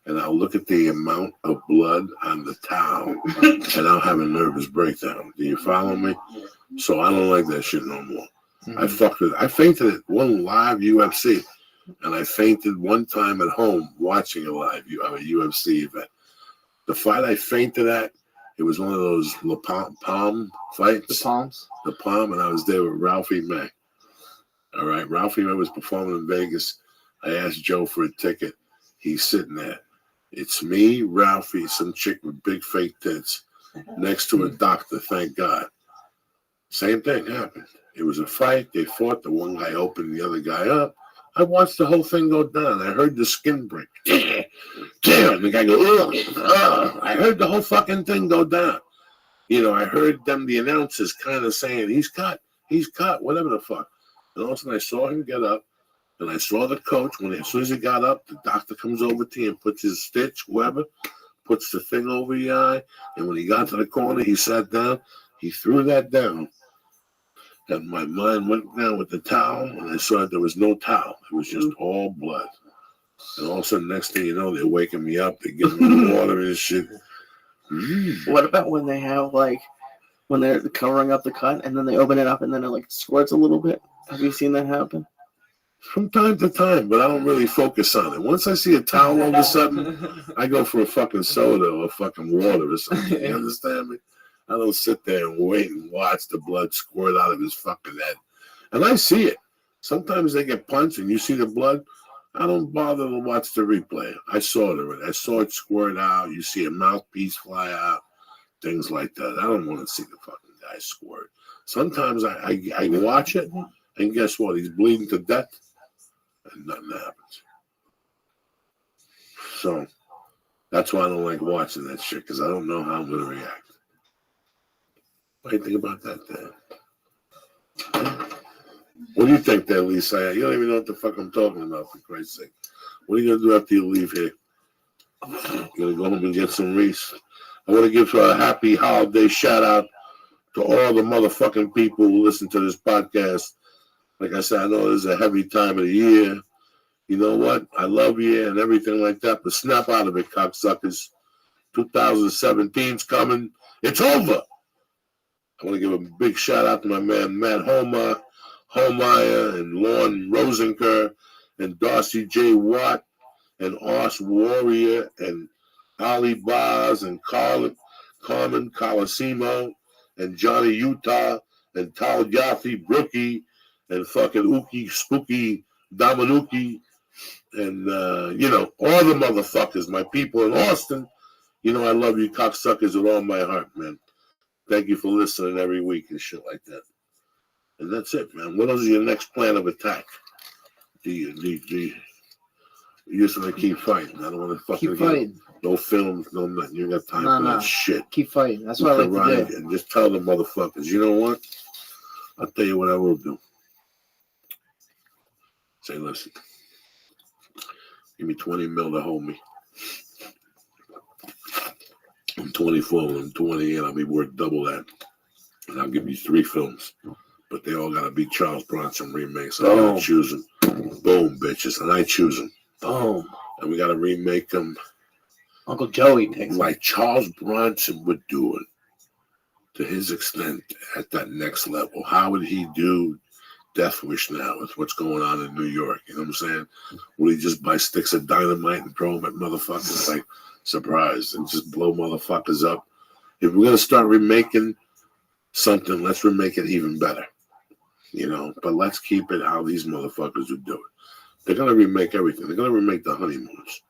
and I'll look at the amount of blood on the towel, and I'll have a nervous breakdown. Do you follow me? So I don't like that shit no more. I fainted at one live UFC, and I fainted one time at home watching a live UFC event. The fight I fainted at, it was one of those palm fights. The palms? The palm, and I was there with Ralphie May. All right, Ralphie May was performing in Vegas. I asked Joe for a ticket. He's sitting there. It's me, Ralphie, some chick with big fake tits, next to a doctor, thank God. Same thing happened. It was a fight. They fought. The one guy opened the other guy up. I watched the whole thing go down. I heard the skin break. Damn, the guy go, ugh. I heard the whole fucking thing go down. You know, I heard the announcers kind of saying, he's cut, whatever the fuck. And all of a sudden I saw him get up, and I saw the coach. As soon as he got up, the doctor comes over to you and puts his stitch, whoever, puts the thing over your eye. And when he got to the corner, he sat down. He threw that down. And my mind went down with the towel, and I saw that there was no towel. It was just all blood. And all of a sudden, next thing you know, they're waking me up. They're giving me water and shit. What about when they have, like, when they're covering up the cut, and then they open it up, and then it, like, squirts a little bit? Have you seen that happen? From time to time, but I don't really focus on it. Once I see a towel all of a sudden, I go for a fucking soda or fucking water or something. You understand me? I don't sit there and wait and watch the blood squirt out of his fucking head. And I see it. Sometimes they get punched and you see the blood. I don't bother to watch the replay. I saw it already. I saw it squirt out. You see a mouthpiece fly out. Things like that. I don't want to see the fucking guy squirt. Sometimes I watch it, and guess what? He's bleeding to death, and nothing happens. So that's why I don't like watching that shit, because I don't know how I'm going to react. What do you think about that, Dan? What do you think there, Lisa? You don't even know what the fuck I'm talking about, for Christ's sake. What are you going to do after you leave here? You're going to go home and get some Reese? I want to give a happy holiday shout-out to all the motherfucking people who listen to this podcast. Like I said, I know this is a heavy time of the year. You know what? I love you and everything like that, but snap out of it, cocksuckers. 2017's coming. It's over. I want to give a big shout-out to my man, Matt Holmeyer and Lorne Rosenker and Darcy J. Watt and Ars Warrior and Ali Baz and Carmen Colosimo and Johnny Utah and Tal Yaffe Brookie and fucking Uki Spooky Dominuki and, all the motherfuckers, my people in Austin. You know I love you cocksuckers with all my heart, man. Thank you for listening every week and shit like that. And that's it, man. What is your next plan of attack? You're just going to keep fighting. I don't want to fucking Keep fighting. No films, no nothing. You got time for that shit. Keep fighting. That's what I like to do. And just tell the motherfuckers, you know what? I'll tell you what I will do. Say, listen. Give me 20 mil to hold me. I'm 24, I'm 20, and I'll be worth double that. And I'll give you 3 films. But they all got to be Charles Bronson remakes. I got to choose them. Boom, bitches. And I choose them. Boom. And we got to remake them Uncle Joey picks him. like Charles Bronson would do it to his extent at that next level. How would he do Death Wish now with what's going on in New York? You know what I'm saying? Will he just buy sticks of dynamite and throw them at motherfuckers like surprise and just blow motherfuckers up? If we're gonna start remaking something, let's remake it even better. You know, but let's keep it how these motherfuckers would do it. They're gonna remake everything. They're gonna remake The Honeymooners.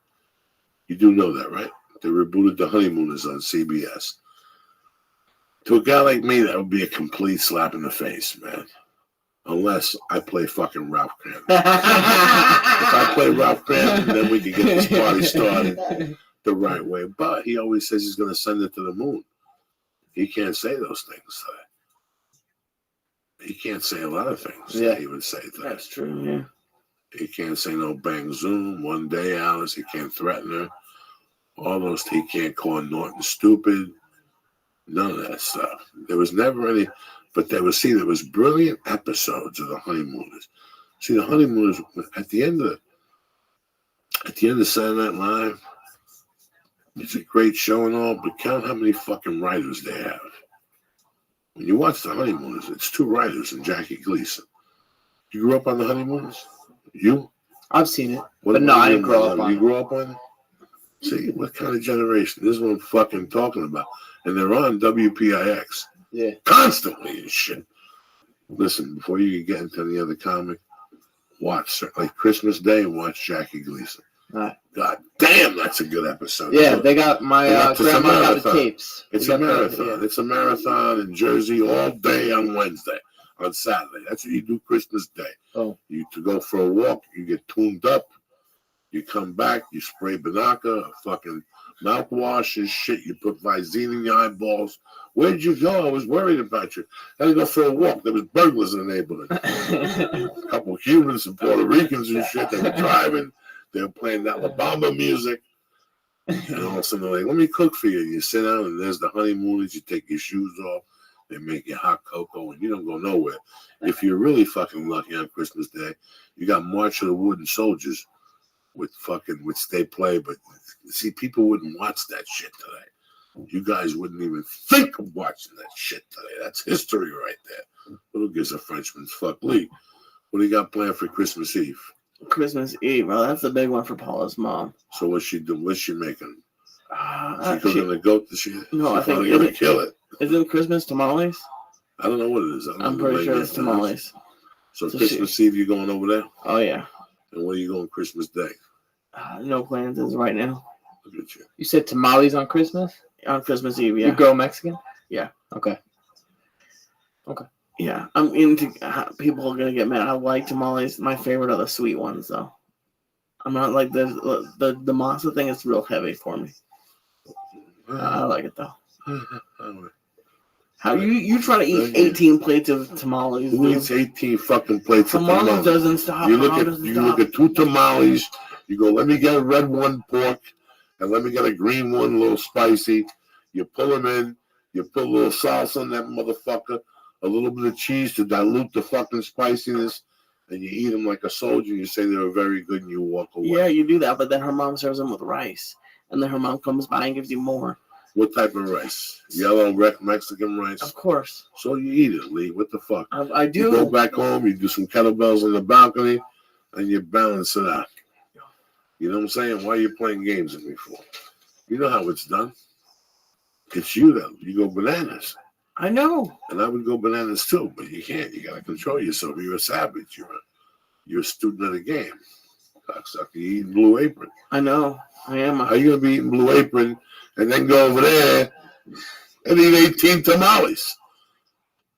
You do know that, right? They rebooted The Honeymooners on CBS. To a guy like me, that would be a complete slap in the face, man. Unless I play fucking Ralph Cramden. If I play Ralph Cramden, then we can get this party started the right way. But he always says he's going to send it to the moon. He can't say those things today. He can't say a lot of things that he would say today. That's true, yeah. He can't say no bang zoom, one day Alice. He can't threaten her. All those, he can't call Norton stupid. None of that stuff. There was never any, but there was brilliant episodes of The Honeymooners. See, The Honeymooners at the end of Saturday Night Live. It's a great show and all, but count how many fucking writers they have. When you watch The Honeymooners, it's 2 writers and Jackie Gleason. You grew up on The Honeymooners? You? I've seen it, but no, I didn't grow up on it. You grew up on it? See, what kind of generation? This is what I'm fucking talking about. And they're on WPIX. Yeah. Constantly and shit. Listen, before you get into any other comic, watch, like Christmas Day, and watch Jackie Gleason. Right. God damn, that's a good episode. Yeah, So, they got my grandma got the tapes. It's a marathon. It's a marathon in Jersey all day on Wednesday. On Saturday. That's what you do Christmas Day. Oh. You to go for a walk, you get tuned up, you come back, you spray Banaka, fucking mouthwash and shit, you put Visine in your eyeballs. Where'd you go? I was worried about you. I had to go for a walk. There was burglars in the neighborhood. A couple of Cubans and Puerto Ricans and shit. They were driving. They were playing Alabama music. And all of a sudden they're like, let me cook for you. You sit down and there's The Honeymooners. You take your shoes off. They make you hot cocoa and you don't go nowhere. If you're really fucking lucky on Christmas Day, you got March of the Wooden Soldiers which they play, but see, people wouldn't watch that shit today. You guys wouldn't even think of watching that shit today. That's history right there. Who gives a Frenchman's fuck Lee? What do you got planned for Christmas Eve? Christmas Eve. Well, that's the big one for Paula's mom. So what's she doing? What's she making? She's cooking the goat this year? No, I think gonna kill it. Isn't Christmas tamales? I don't know what it is. I'm pretty sure it's tamales. So Christmas Eve, you going over there? Oh yeah. And where are you going Christmas Day? No plans as right now. Look at you. You said tamales on Christmas? On Christmas Eve, yeah. You grow Mexican? Yeah. Okay. Yeah, I'm into. People are gonna get mad. I like tamales. My favorite are the sweet ones, though. I'm not like the masa thing. Is real heavy for me. I like it though. How you try to eat 18 plates of tamales? Who eats 18 fucking plates of tamales? Tamales doesn't stop. You look at 2 tamales. You go, let me get a red one pork, and let me get a green one, a little spicy. You pull them in. You put a little salsa on that motherfucker, a little bit of cheese to dilute the fucking spiciness, and you eat them like a soldier. You say they were very good, and you walk away. Yeah, you do that, but then her mom serves them with rice, and then her mom comes by and gives you more. What type of rice? Yellow Mexican rice? Of course. So you eat it, Lee. What the fuck? I do. You go back home, you do some kettlebells on the balcony, and you balance it out. You know what I'm saying? Why are you playing games with me for? You know how it's done. It's you that you go bananas. I know. And I would go bananas too, but you can't. You got to control yourself. You're a savage. You're a student of the game. Cocksucker. You eat Blue Apron. I know. I am. How are you going to be eating Blue Apron and then go over there and eat 18 tamales?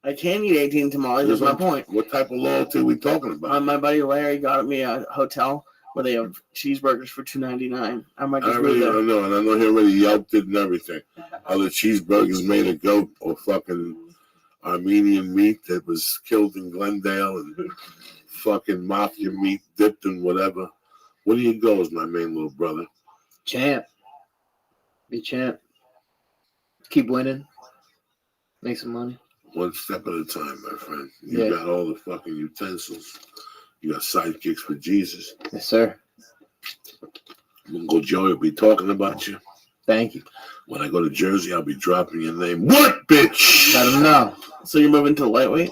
I can eat 18 tamales. That's my point. What type of loyalty are we talking about? My buddy Larry got me a hotel where they have cheeseburgers for $2.99. I might just move there. I know, and I know he already yelped it and everything. Other cheeseburgers made of goat or fucking Armenian meat that was killed in Glendale and fucking mafia meat dipped in whatever. Where do you go as my main little brother? Champ. Be champ. Keep winning. Make some money. One step at a time, my friend. You got all the fucking utensils. You got sidekicks for Jesus. Yes, sir. Uncle Joey will be talking about you. Thank you. When I go to Jersey, I'll be dropping your name. What, bitch? Let them know. So you're moving to lightweight?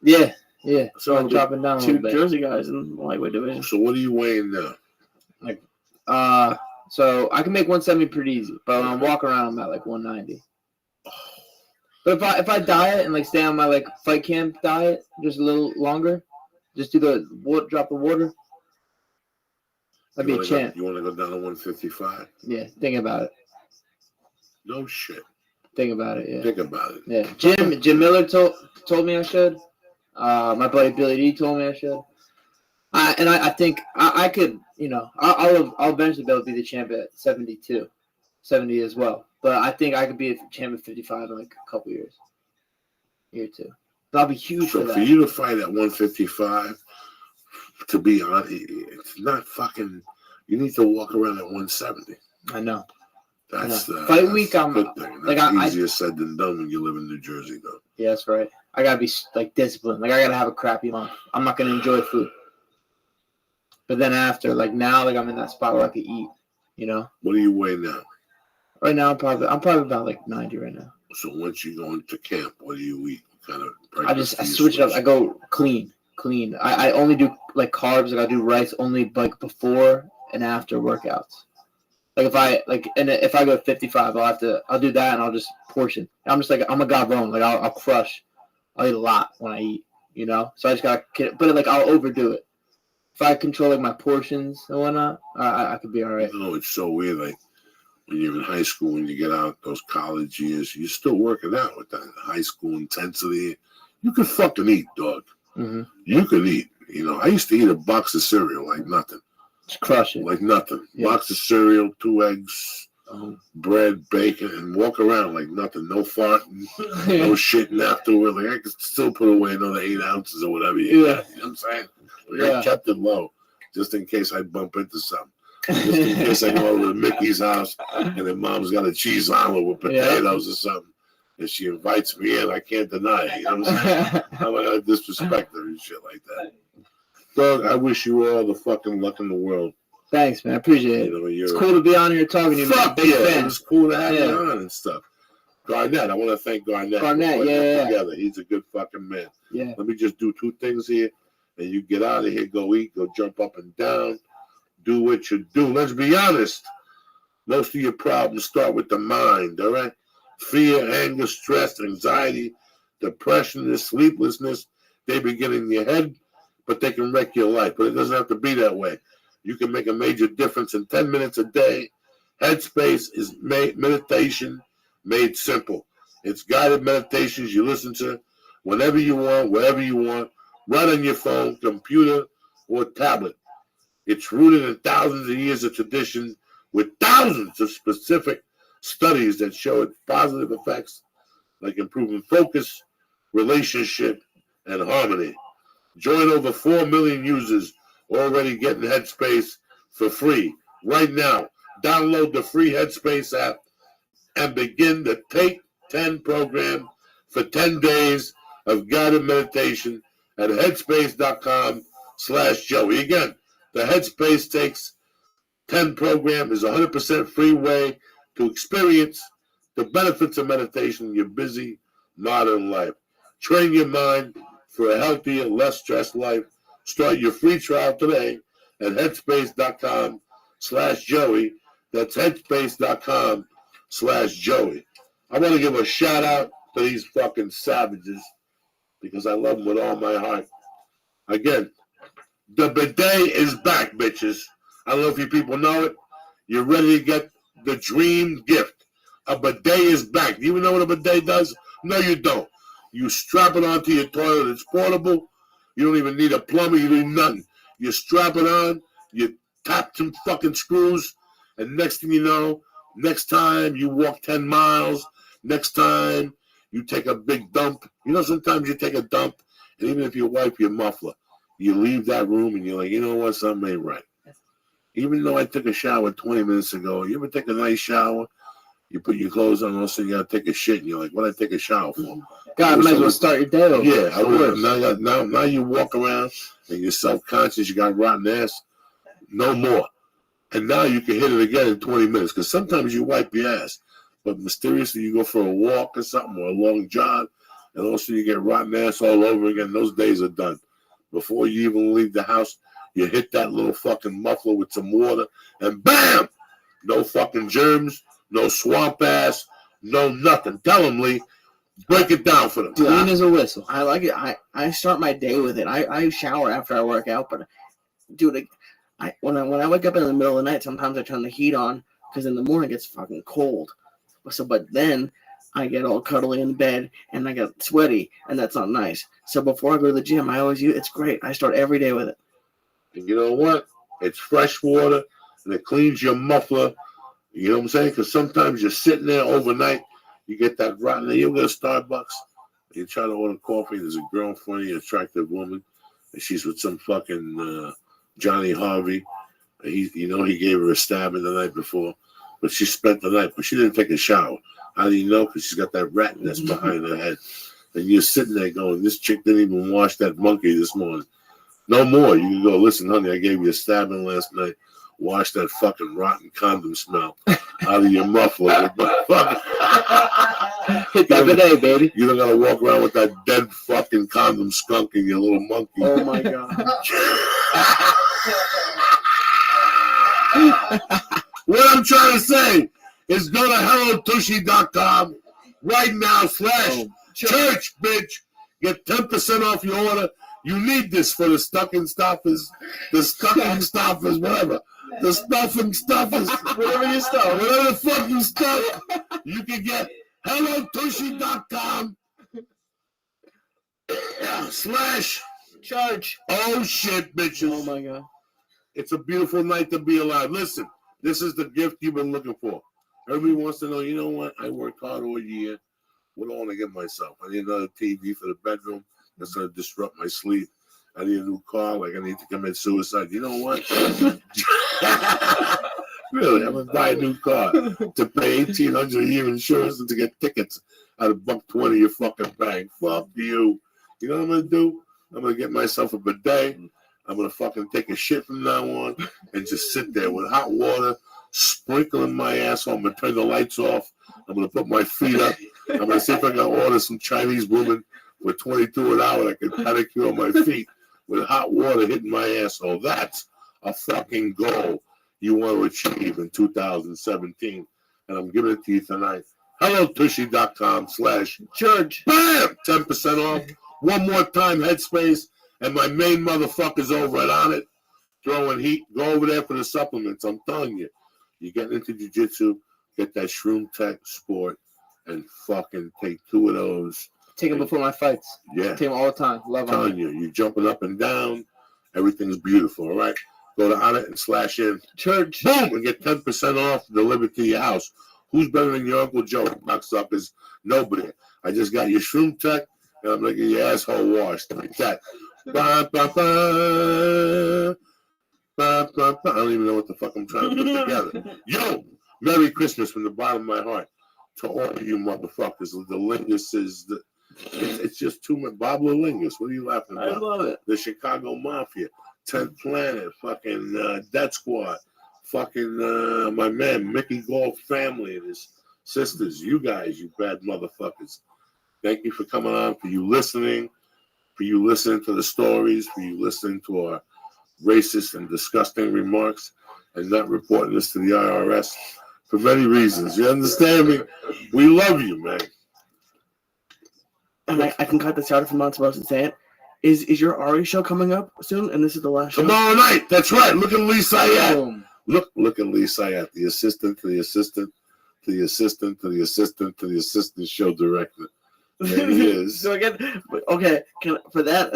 Yeah. So I'm dropping down a two little bit. Jersey guys in the lightweight division. So what are you weighing now? So I can make 170 pretty easy, but when I'm walking around, I'm at like 190. But if I diet and like stay on my like fight camp diet just a little longer, just do the drop the water, I'd be a champ. You want to go down to 155? Yeah, think about it. No shit. Think about it. Yeah. Think about it. Yeah. Jim Miller told me I should. My buddy Billy D told me I should. I think I could, I'll eventually be able to be the champ at 72, 70 as well. But I think I could be a champ at 55 in like a couple years. Year two. But I'll be huge So for that. for you to fight at 155, to be honest, it's not fucking. You need to walk around at 170. I know. That's Fight week, a I'm good thing. like That's easier said than done when you live in New Jersey, though. Yeah, that's right. I gotta be like disciplined. Like I gotta have a crappy month. I'm not gonna enjoy food. But then after, like now, like I'm in that spot where I could eat. What do you weigh now? Right now, I'm probably about like 90 right now. So once you go into camp, what do you eat? What kind of I breakfast do you switch it up. I go clean. I only do like carbs. Like I do rice only like before and after workouts. Like if I go 55, I'll do that and I'll just portion. I'm just like, I'm a gabron. Like I'll crush. I'll eat a lot when I eat, So I just gotta, but like I'll overdo it. If I control like my portions and whatnot, I could be all right. It's so weird. Like when you're in high school, when you get out those college years, you're still working out with that high school intensity. You can fucking eat, dog. Mm-hmm. You can eat. I used to eat a box of cereal like nothing. Just crush it. Like nothing. Yeah. Box of cereal, 2 eggs, bread, bacon, and walk around like nothing. No farting, no shitting afterward. Like I could still put away another 8 ounces or whatever you got. You know what I'm saying? Like I kept it low just in case I bump into something. Just in case I go over to Mickey's house and then mom's got a cheese omelet with potatoes or something. And she invites me in, I can't deny it. You know what I'm saying? I'm not going to disrespect her and shit like that. Doug, I wish you all the fucking luck in the world. Thanks, man. I appreciate it. It's cool to be on here talking to you. Fuck big fan. It's cool to have you on and stuff. Garnett, I want to thank Garnett. Together. He's a good fucking man. Yeah. Let me just do 2 things here, and you get out of here, go eat, go jump up and down, do what you do. Let's be honest. Most of your problems start with the mind, all right? Fear, anger, stress, anxiety, depression, and sleeplessness, they begin in your head, but they can wreck your life. But it doesn't have to be that way. You can make a major difference in 10 minutes a day. Headspace is meditation made simple. It's guided meditations you listen to whenever you want, wherever you want, right on your phone, computer, or tablet. It's rooted in thousands of years of tradition with thousands of specific studies that show its positive effects like improving focus, relationship, and harmony. Join over 4 million users already getting Headspace for free right now. Download the free Headspace app and begin the Take 10 program for 10 days of guided meditation at headspace.com/Joey. Again, the Headspace Takes 10 program is a 100% free way to experience the benefits of meditation in your busy modern life. Train your mind for a healthier, less stressed life. Start your free trial today at headspace.com/Joey. That's headspace.com/Joey. I want to give a shout out to these fucking savages because I love them with all my heart. Again, the bidet is back, bitches. I don't know if you people know it. You're ready to get the dream gift. A bidet is back. Do you even know what a bidet does? No, you don't. You strap it onto your toilet. It's portable. You don't even need a plumber. You need nothing. You strap it on. You tap some fucking screws. And next thing you know, next time you walk 10 miles, next time you take a big dump. Sometimes you take a dump, and even if you wipe your muffler, you leave that room and you're like, you know what, something ain't right. Even though I took a shower 20 minutes ago, you ever take a nice shower? You put your clothes on, all of a sudden you got to take a shit, and you're like, what did I take a shower for? God, might as well start your day over. Yeah, I would. Now you walk around and you're self-conscious, you got rotten ass. No more. And now you can hit it again in 20 minutes. Because sometimes you wipe your ass, but mysteriously you go for a walk or something or a long jog, and also you get rotten ass all over again. Those days are done. Before you even leave the house, you hit that little fucking muffler with some water, and bam! No fucking germs, no swamp ass, no nothing. Tell them, Lee. Break it down for them. Clean as a whistle. I like it. I start my day with it. I shower after I work out, but dude, when I wake up in the middle of the night, sometimes I turn the heat on because in the morning it's fucking cold. But then I get all cuddly in bed and I get sweaty, and that's not nice. So before I go to the gym, I always use it's great. I start every day with it. And you know what? It's fresh water, and it cleans your muffler. You know what I'm saying? Because sometimes you're sitting there overnight, you get that rotten. You go to Starbucks, you try to order coffee. There's a girl in front of you, attractive woman, and she's with some fucking Johnny Harvey. He gave her a stabbing the night before, but she spent the night, but she didn't take a shower. How do you know? Because she's got that rat nest behind her head. And you're sitting there going, this chick didn't even wash that monkey this morning. No more. You can go, listen, honey, I gave you a stabbing last night. Wash that fucking rotten condom smell out of your muffler. Hit that bidet, baby. You don't gotta walk around with that dead fucking condom skunk in your little monkey. Oh my god. What I'm trying to say is go to hellotushy.com right now / church, bitch. Get 10% off your order. You need this for the stuffing stuffers, whatever. The stuffing stuffers, whatever you stuff, whatever the fuck you stuff, you can get hellotushy.com / Charge. Oh shit, bitches. Oh my god. It's a beautiful night to be alive. Listen, this is the gift you've been looking for. Everybody wants to know, you know what? I worked hard all year. What do I want to get myself? I need another TV for the bedroom. That's going to disrupt my sleep. I need a new car. Like, I need to commit suicide. You know what? Really, I'm going to buy a new car to pay $1,800 a year insurance and to get tickets out of $120 your fucking bank. Fuck you. You know what I'm going to do? I'm going to get myself a bidet. I'm going to fucking take a shit from now on and just sit there with hot water, sprinkling my asshole. I'm going to turn the lights off. I'm going to put my feet up. I'm going to see if I can order some Chinese woman for $22 an hour that can pedicure my feet with hot water hitting my asshole. That's a fucking goal you want to achieve in 2017. And I'm giving it to you tonight. HelloTushy.com / church. Bam! 10% off. One more time, Headspace. And my main motherfuckers over at On It, throwing heat. Go over there for the supplements. I'm telling you. You're getting into jiu-jitsu, get that Shroom Tech Sport, and fucking take 2 of those. Take them before my fights. Yeah. Take them all the time. Love them. I'm telling you, you're jumping up and down. Everything's beautiful, all right? Go to On It and / church. Boom! And get 10% off delivered to your house. Who's better than your Uncle Joe? Cocksuckers. Nobody. I just got your Shroom Tech, and I'm going to get your asshole washed like that. Ba, ba, ba. Ba, ba, ba. I don't even know what the fuck I'm trying to put together. Yo, Merry Christmas from the bottom of my heart to all of you motherfuckers. The Lingus is it's just too much. Bob Lingus, what are you laughing about? I love it. The Chicago Mafia, 10th Planet, fucking Death Squad, fucking my man Mickey Golf family and his sisters. You guys, you bad motherfuckers. Thank you for coming on, for you listening to the stories, for you listening to our racist and disgusting remarks and not reporting this to the IRS for many reasons. You understand me? We love you, man. And I can cut this out if I'm not supposed to say it. Is your Ari show coming up soon? And this is the last show? Tomorrow night. That's right. Look at Lee Sayat. Boom. Look at Lee Sayat, the assistant to the assistant to the assistant to the assistant to the assistant show director. There he is. So again, okay, for that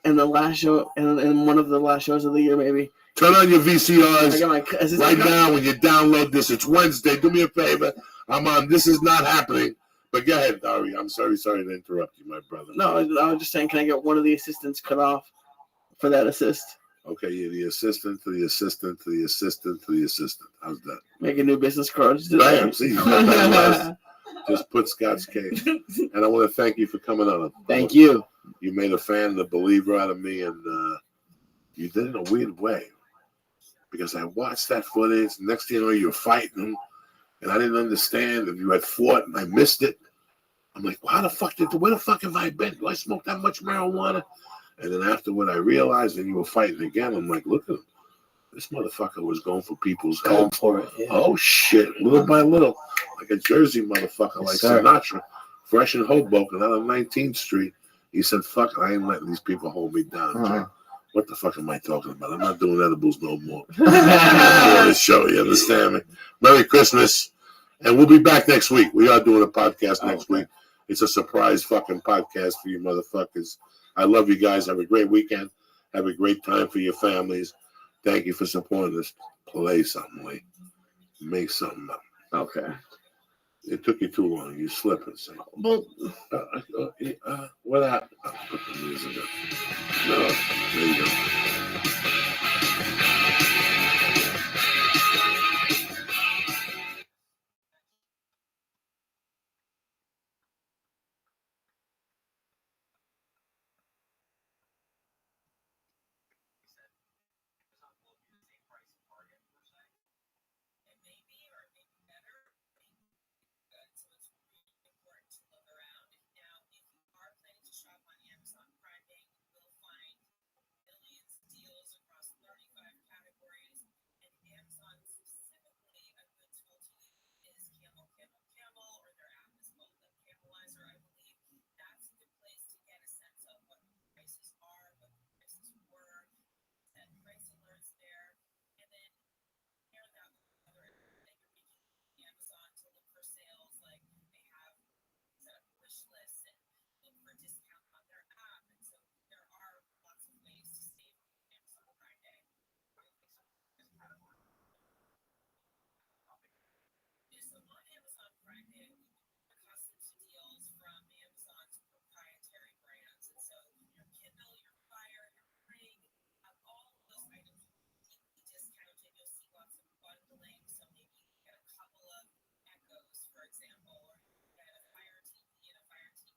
and the last show and one of the last shows of the year, maybe. Turn on your I VCRs got my right now when you download this. It's Wednesday. Do me a favor. I'm on. This is not happening. But go ahead, Ari. I'm sorry to interrupt you, my brother. No, I was just saying, can I get one of the assistants cut off for that assist? Okay, you're the assistant to the assistant to the assistant to the assistant. How's that? Make a new business card. Bam. See, just put Scott's cake. And I want to thank you for coming on. Thank you. You made a fan, the believer out of me, and you did it in a weird way. because I watched that footage. Next thing you know, you're fighting them, and I didn't understand if you had fought and I missed it. I'm like, where the fuck have I been? Do I smoke that much marijuana? And then afterward, I realized, and you were fighting again. I'm like, look at him. This motherfucker was going for people's Going heads. for it. Yeah. Oh shit! Little by little, like a Jersey motherfucker, like sir. Sinatra, fresh in Hoboken, out on 19th Street. He said, "Fuck, I ain't letting these people hold me down." Jack. What the fuck am I talking about? I'm not doing edibles no more. I'm doing this show. You understand me? Merry Christmas, and we'll be back next week. We are doing a podcast next week. It's a surprise fucking podcast for you motherfuckers. I love you guys. Have a great weekend. Have a great time for your families. Thank you for supporting us. Play something, Lee. Make something up. Okay. It took you too long. You slip and say, Well, what happened? I'll put the music up. No, there you go. It may be, or it may be better, good. So it's really important to look around. Now, if you are planning to shop on Amazon Prime Day, you will find millions of deals across 35 categories. And Amazon specifically, a good tool to use is Camel, or their app is called the Camelizer, I believe. That's a good place to get a sense of what the prices are, what the prices were, and price alerts there. And then pair that with other that you're making Amazon to look for sales, like they have set up wish lists and look for discounts on their app. And so there are lots of ways to save on Amazon Prime Day. So on Amazon Prime Day, we've accustomed to deals from Amazon's proprietary brands. And so your Kindle, your Fire, your Ring, all of those items deeply discounted. You'll see lots of bundling. So maybe you get a couple of Echoes, for example, or you get a Fire TV and a Fire TV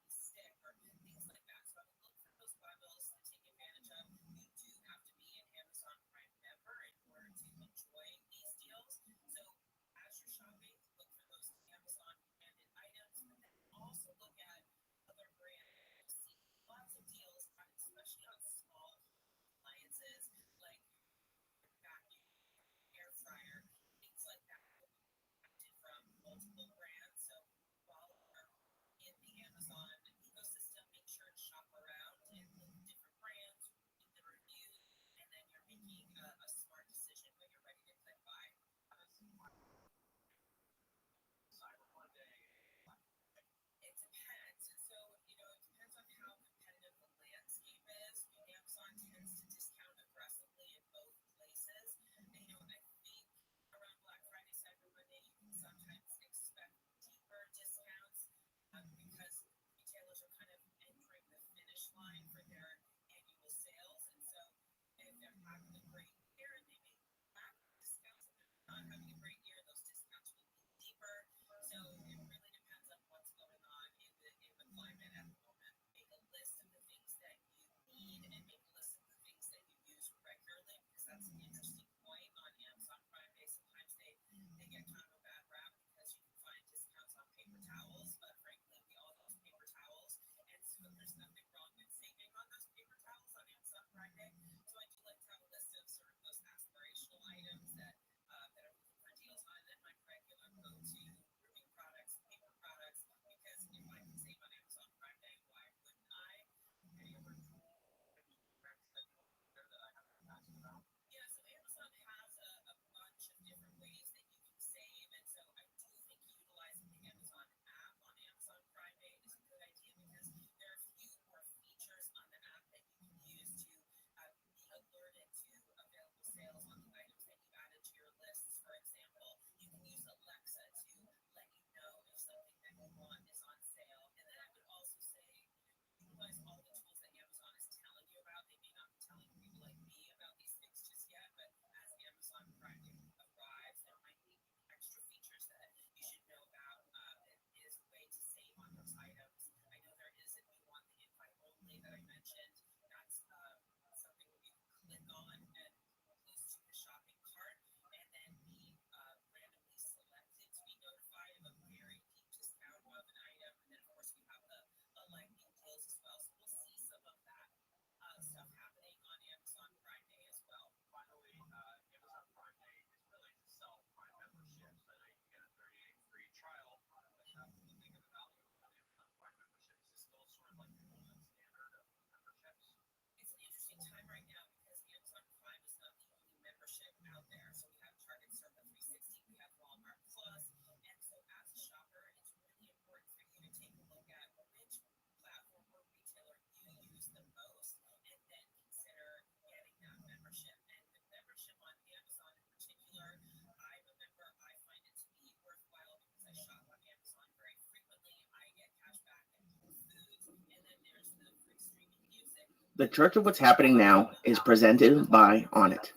The Church of What's Happening Now is presented by Onnit.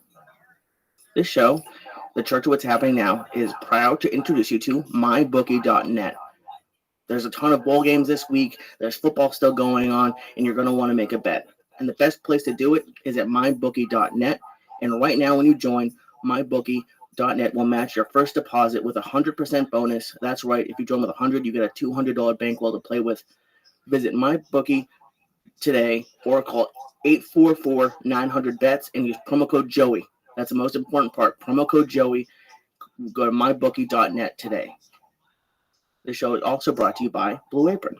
This show, The Church of What's Happening Now, is proud to introduce you to mybookie.net. There's a ton of bowl games this week. There's football still going on, and you're going to want to make a bet. And the best place to do it is at mybookie.net. And right now, when you join, mybookie.net will match your first deposit with a 100% bonus. That's right. If you join with 100, you get a $200 bankroll to play with. Visit mybookie today or call 844-900-BETS and use promo code Joey. That's the most important part. Promo code Joey. Go to mybookie.net today. The show is also brought to you by Blue Apron.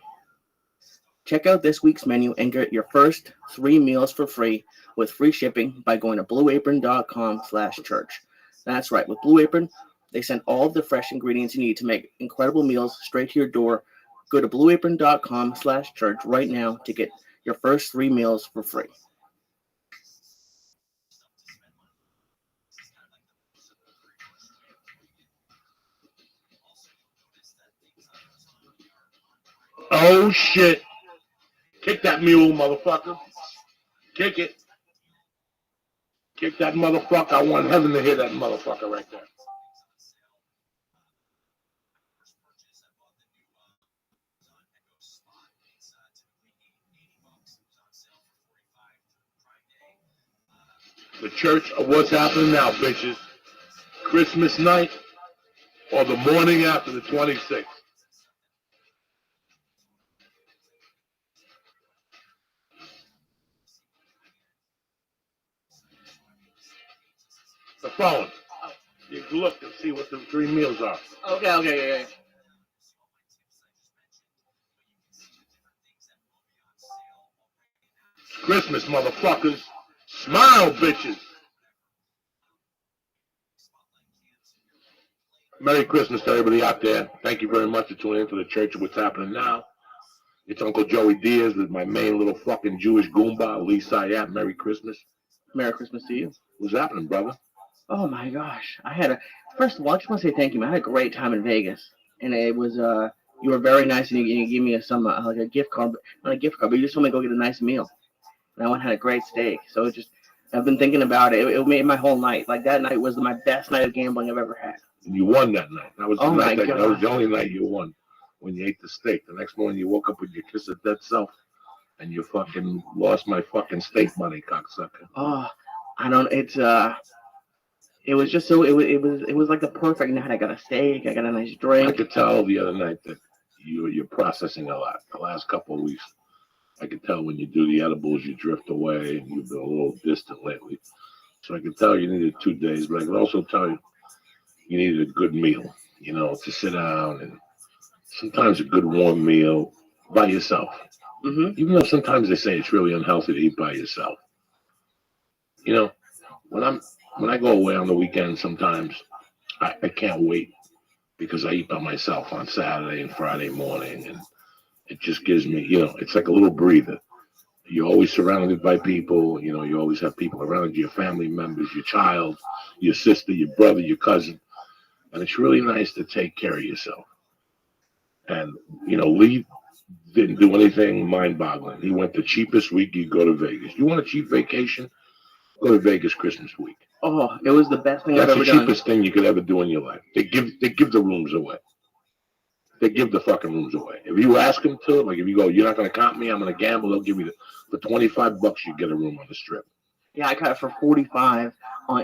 Check out this week's menu and get your first 3 meals for free with free shipping by going to blueapron.com/church. That's right. With Blue Apron, they send all of the fresh ingredients you need to make incredible meals straight to your door. Go to blueapron.com/church right now to get your first 3 meals for free. Oh shit! Kick that mule, motherfucker! Kick it! Kick that motherfucker! I want heaven to hear that motherfucker right there. The Church of What's Happening Now, bitches. Christmas night or the morning after the 26th. The phone. You can look and see what the 3 meals are. Okay. Christmas, motherfuckers. Smile, bitches. Merry Christmas to everybody out there. Thank you very much for tuning in to the Church of What's Happening Now. It's Uncle Joey Diaz with my main little fucking Jewish Goomba, Lee Sayat. Merry Christmas. Merry Christmas to you. What's happening, brother? Oh my gosh. First of all, I just want to say thank you, man. I had a great time in Vegas. And it was, you were very nice and you gave me like a gift card, not a gift card, but you just told me to go get a nice meal. And I went and had a great steak. So I've been thinking about it. It made my whole night. Like that night was my best night of gambling I've ever had. And you won that night. That was the night God. That was the only night you won when you ate the steak. The next morning you woke up with your kiss of dead self and you fucking lost my fucking steak money, cocksucker. Oh, I don't. It was just so. It was like the perfect night. I got a steak. I got a nice drink. I could tell the other night that you're processing a lot. The last couple of weeks, I could tell when you do the edibles, you drift away and you've been a little distant lately. So I could tell you needed 2 days, but I could also tell you needed a good meal, to sit down and sometimes a good warm meal by yourself. Mm-hmm. Even though sometimes they say it's really unhealthy to eat by yourself. When I go away on the weekend, sometimes I can't wait because I eat by myself on Saturday and Friday morning, and it just gives me, it's like a little breather. You're always surrounded by people, you always have people around you, your family members, your child, your sister, your brother, your cousin, and it's really nice to take care of yourself. And, Lee didn't do anything mind-boggling. He went the cheapest week you go to Vegas. You want a cheap vacation? Go to Vegas Christmas week. Oh, it was the best thing That's I've ever the done. cheapest thing you could ever do in your life. They give the rooms away. They give the fucking rooms away. If you ask them to, like if you go, you're not going to comp me, I'm going to gamble, they'll give you for $25 you get a room on the strip. Yeah, I got it for $45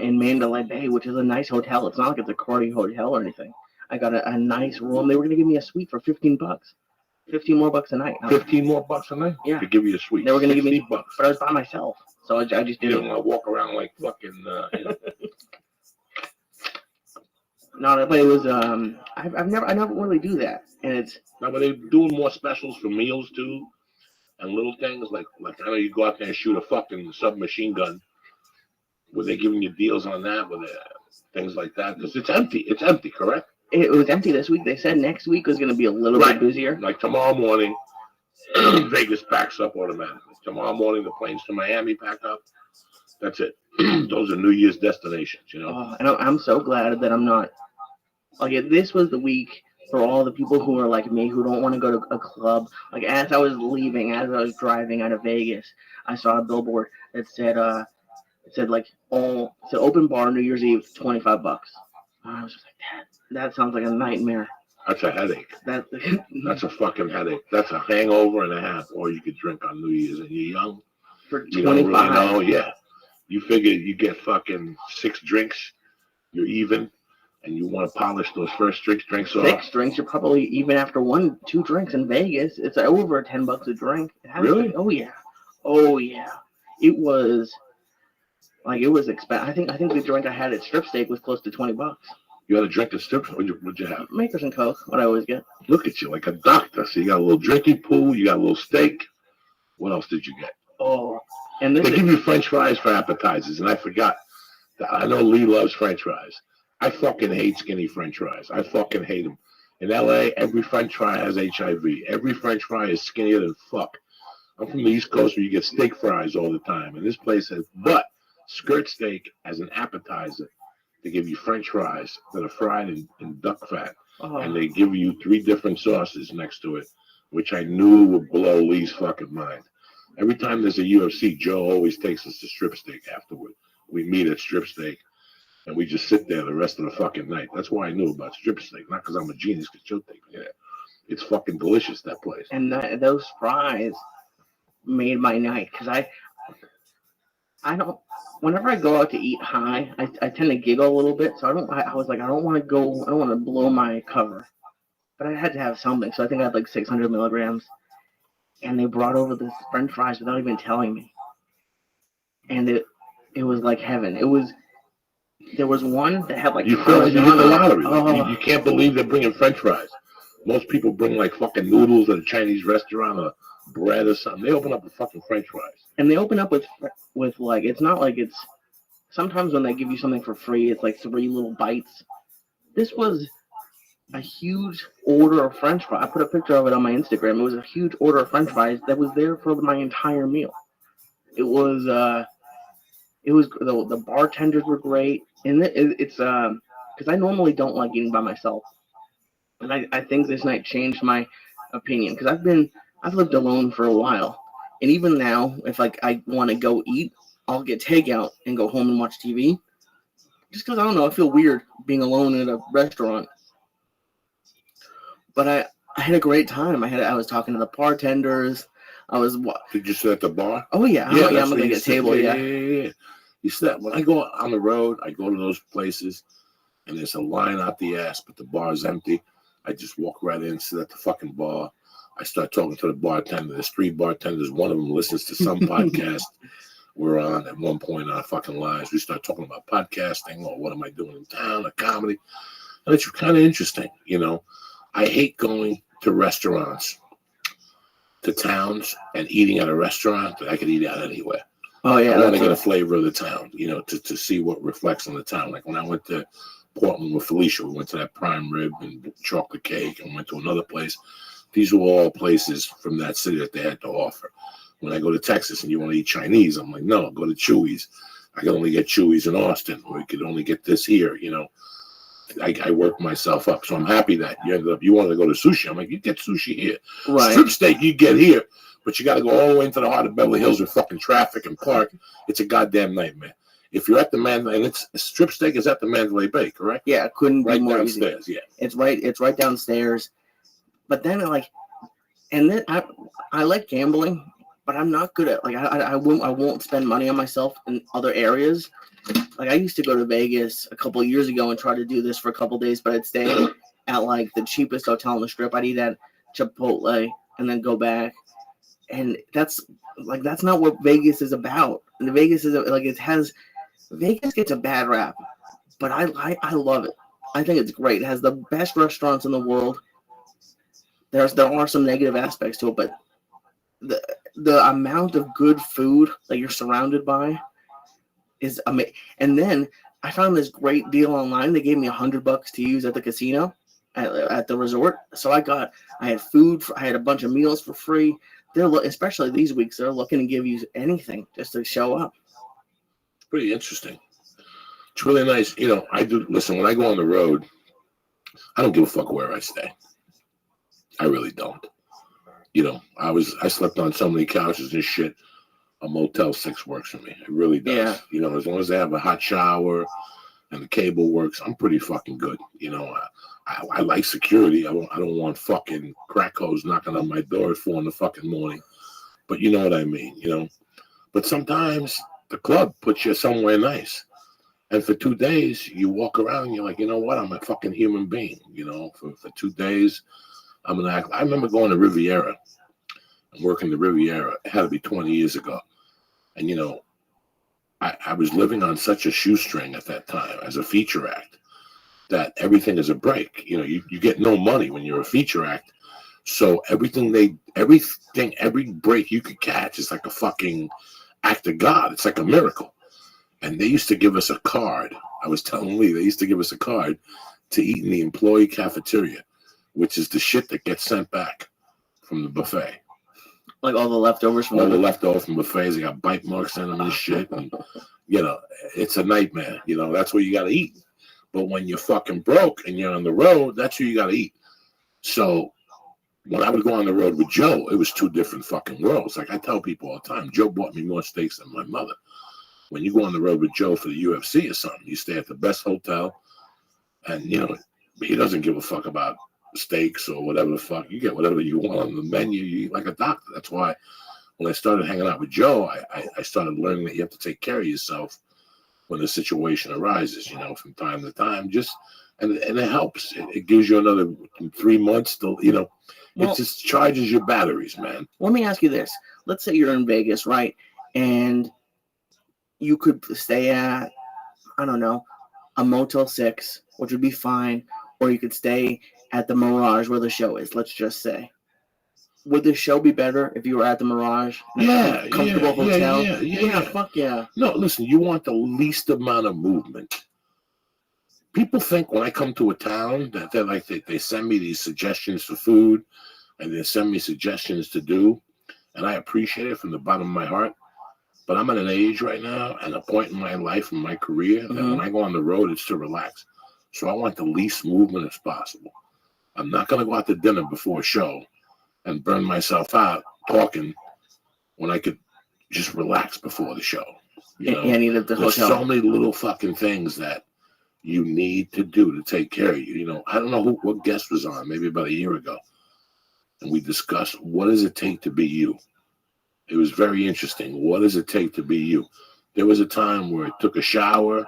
in Mandalay Bay, which is a nice hotel. It's not like it's a Cardi hotel or anything. I got a nice room. They were going to give me a suite for $15. $15 more bucks a night. $15 more bucks a night? Yeah. To give you a suite. They were going to give me, $60. but I was by myself, so I just You did don't it. want to walk around like fucking. No, but it was. I never really do that, and it's. Now, but they're doing more specials for meals too, and little things like I know you go out there and shoot a fucking submachine gun. Were they giving you deals on that? With things like that? Because it's empty. It's empty, correct? It was empty this week. They said next week was going to be a little bit busier. Like tomorrow morning, Vegas packs up automatically. Tomorrow morning, the planes to Miami pack up. That's it. Those are New Year's destinations, Oh, and I'm so glad that I'm not. Like, this was the week for all the people who are like me, who don't want to go to a club. Like, as I was leaving, as I was driving out of Vegas, I saw a billboard that said open bar New Year's Eve, $25. I was just like, that sounds like a nightmare. That's a headache. That's a fucking headache. That's a hangover and a half. Or you could drink on New Year's and you're young. For You don't really 25. know. Yeah. You figure you get fucking 6 drinks, you're even, and you want to polish those first 6 drinks off. 6 drinks, you're probably even after 1-2 drinks in Vegas. It's over $10 a drink. Really? Oh yeah. It was expensive. I think the drink I had at Strip Steak was close to $20. You had a drink at strip? What'd you have? Makers and Coke, what I always get. Look at you, like a doctor. So you got a little drinking pool, you got a little steak. What else did you get? Oh, and They give you French fries for appetizers, and I forgot. I know Lee loves French fries. I fucking hate skinny French fries. I fucking hate them. In LA, every French fry has HIV. Every French fry is skinnier than fuck. I'm from the East Coast where you get steak fries all the time, and this place has skirt steak as an appetizer. They give you French fries that are fried in duck fat, and they give you 3 different sauces next to it, which I knew would blow Lee's fucking mind. Every time there's a UFC, Joe always takes us to Strip Steak afterward. We meet at Strip Steak, and we just sit there the rest of the fucking night. That's why I knew about Strip Steak, not because I'm a genius, because Joe takes me there. It's fucking delicious, that place. And those fries made my night, because I don't. Whenever I go out to eat high, I tend to giggle a little bit. So I was like, I don't want to blow my cover, but I had to have something. So I think I had like 600 milligrams, and they brought over this French fries without even telling me, and it was like heaven. There was one that had like you feel like you hit the lottery. Oh. You can't believe they're bringing French fries. Most people bring like fucking noodles at a Chinese restaurant or bread or something. They open up with fucking French fries. And they open up with like, it's not like it's, sometimes when they give you something for free, it's like 3 little bites. This was a huge order of French fries. I put a picture of it on my Instagram. It was a huge order of French fries that was there for my entire meal. It was the bartenders were great. And it's because I normally don't like eating by myself. And I think this night changed my opinion, because I've lived alone for a while. And even now, if like I want to go eat, I'll get takeout and go home and watch TV. Just because, I don't know, I feel weird being alone at a restaurant. But I had a great time. I was talking to the bartenders. Did you sit at the bar? Oh yeah, I'm gonna get a table. Yeah. You sit. When I go on the road, I go to those places, and there's a line out the ass, but the bar's empty. I just walk right in, sit at the fucking bar. I start talking to the bartender. There's 3 bartenders. One of them listens to some podcast we're on at one point in our fucking lives. We start talking about podcasting or what am I doing in town or comedy. And it's kind of interesting, you know. I hate going to restaurants, to towns, and eating at a restaurant that I could eat out anywhere. Oh yeah. I want to get a flavor of the town, you know, to see what reflects on the town. Like when I went to Portland with Felicia, we went to that prime rib and chocolate cake, and went to another place. These were all places from that city that they had to offer. When I go to Texas and you want to eat Chinese, I'm like, no, go to Chewy's. I can only get Chewy's in Austin, or you could only get this here, you know. I work myself up. So I'm happy that you wanted to go to sushi. I'm like, you get sushi here. Right. Strip steak you get here, but you got to go all the way into the heart of Beverly Hills with fucking traffic and park. It's a goddamn nightmare. If you're at the Mandalay, and it's strip steak is at the Mandalay Bay, correct? Yeah, it couldn't be Right more downstairs, easy. yeah. It's right downstairs. But then then I like gambling, but I'm not good at I won't spend money on myself in other areas. Like I used to go to Vegas a couple of years ago and try to do this for a couple of days, but I'd stay at like the cheapest hotel on the strip. I'd eat at Chipotle and then go back. And that's not what Vegas is about. And Vegas is Vegas gets a bad rap, but I love it. I think it's great. It has the best restaurants in the world. There are some negative aspects to it, but the amount of good food that you're surrounded by is amazing. And then I found this great deal online. They gave me $100 to use at the casino at the resort. So I had food. I had a bunch of meals for free. Especially these weeks, they're looking to give you anything just to show up. Pretty interesting. It's really nice. You know, listen, when I go on the road, I don't give a fuck where I stay. I really don't. You know, I slept on so many couches and shit. a Motel 6 works for me. It really does. Yeah. You know, as long as they have a hot shower and the cable works, I'm pretty fucking good. You know, I like security. I don't want fucking crackos knocking on my door at 4 in the fucking morning. But you know what I mean, you know. But sometimes the club puts you somewhere nice. And for 2 days, you walk around and you're like, you know what? I'm a fucking human being, you know. For 2 days, I'm going to act. I remember going to Riviera and working the Riviera. It had to be 20 years ago. And, you know, I was living on such a shoestring at that time as a feature act that everything is a break. You know, you get no money when you're a feature act. So every break you could catch is like a fucking act of God. It's like a miracle. And they used to give us a card. I was telling Lee, they used to give us a card to eat in the employee cafeteria, which is the shit that gets sent back from the buffet. Like all the leftovers from all the leftovers from buffets. They got bite marks in them and shit. And, you know, it's a nightmare. You know, that's what you got to eat. But when you're fucking broke and you're on the road, that's who you got to eat. So when I would go on the road with Joe, it was 2 different fucking worlds. Like I tell people all the time, Joe bought me more steaks than my mother. When you go on the road with Joe for the UFC or something, you stay at the best hotel, and, you know, he doesn't give a fuck about steaks or whatever the fuck. You get whatever you want on the menu. You eat like a doctor. That's why when I started hanging out with Joe, I started learning that you have to take care of yourself when the situation arises, you know, from time to time. And it helps. It gives you another 3 months to, you know, it just charges your batteries, man. Let me ask you this. Let's say you're in Vegas, right? And you could stay at, I don't know, a Motel 6, which would be fine, or you could stay at the Mirage where the show is, let's just say. Would the show be better if you were at the Mirage? Yeah, comfortable hotel? Yeah, fuck yeah. No, listen, you want the least amount of movement. People think when I come to a town that they're like, they send me these suggestions for food and they send me suggestions to do, and I appreciate it from the bottom of my heart. But I'm at an age right now and a point in my life and my career that when I go on the road, it's to relax. So I want the least movement as possible. I'm not going to go out to dinner before a show and burn myself out talking when I could just relax before the show. You know? Yeah, I need the There's hotel. so many little fucking things that you need to do to take care of you. You know, I don't know what guest was on, maybe about a year ago. And we discussed, what does it take to be you? It was very interesting. What does it take to be you? There was a time where it took a shower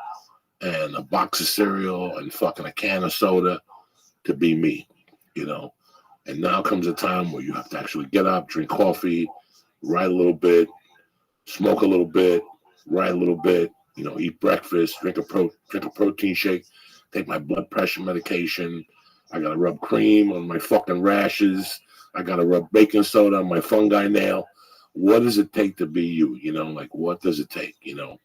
and a box of cereal and fucking a can of soda to be me, you know? And now comes a time where you have to actually get up, drink coffee, write a little bit, smoke a little bit, write a little bit, you know, eat breakfast, drink a protein shake, take my blood pressure medication. I got to rub cream on my fucking rashes. I got to rub baking soda on my fungi nail. What does it take to be you? You know, like, what does it take? You know,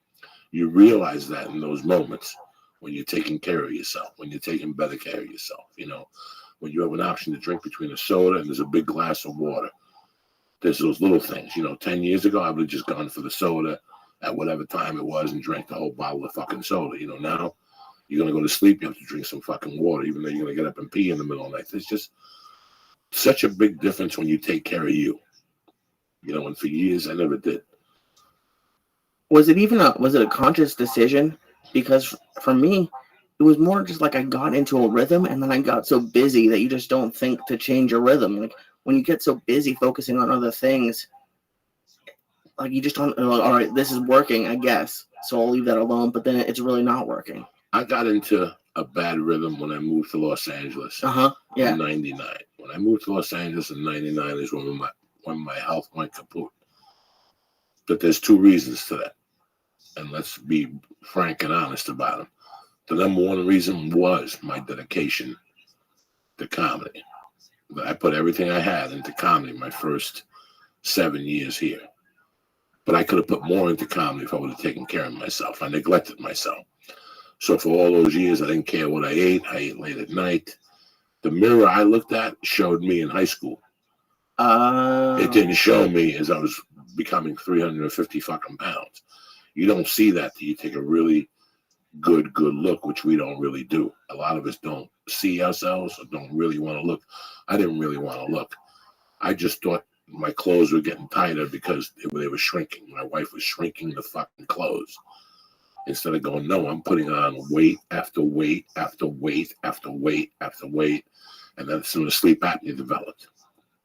you realize that in those moments when you're taking care of yourself, when you're taking better care of yourself, you know, when you have an option to drink between a soda and there's a big glass of water. There's those little things, you know. 10 years ago, I would have just gone for the soda at whatever time it was and drank the whole bottle of fucking soda. You know, now you're going to go to sleep, you have to drink some fucking water, even though you're going to get up and pee in the middle of the night. There's just such a big difference when you take care of you. You know, and for years I never did. Was it a conscious decision? Because for me, it was more just like I got into a rhythm and then I got so busy that you just don't think to change your rhythm. Like when you get so busy focusing on other things, like you just don't, like, all right, this is working, I guess, so I'll leave that alone, but then it's really not working. I got into a bad rhythm when I moved to Los Angeles Yeah. in 99. When I moved to Los Angeles in 99 is when my health went kaput. But there's 2 reasons to that. And let's be frank and honest about them. The number one reason was my dedication to comedy. I put everything I had into comedy my first 7 years here. But I could have put more into comedy if I would have taken care of myself. I neglected myself. So for all those years, I didn't care what I ate. I ate late at night. The mirror I looked at showed me in high school. It didn't show me as I was becoming 350 fucking pounds. You don't see that till you take a really good look, which we don't really do. A lot of us don't see ourselves or don't really want to look. I didn't really want to look. I just thought my clothes were getting tighter because they were shrinking. My wife was shrinking the fucking clothes. Instead of going, no, I'm putting on weight after weight after weight after weight after weight. And then soon as sleep apnea developed.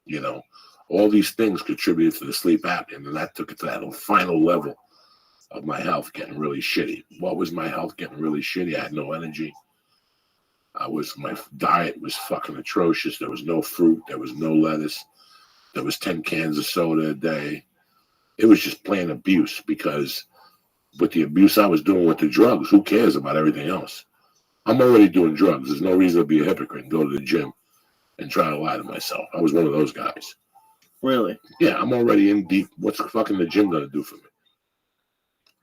You know, all these things contributed to the sleep apnea. And then that took it to that final level of my health getting really shitty. What was my health getting really shitty? I had no energy. My diet was fucking atrocious. There was no fruit. There was no lettuce. There was 10 cans of soda a day. It was just plain abuse because with the abuse I was doing with the drugs, who cares about everything else? I'm already doing drugs. There's no reason to be a hypocrite and go to the gym and try to lie to myself. I was one of those guys. Really? Yeah, I'm already in deep. What's fucking the gym going to do for me?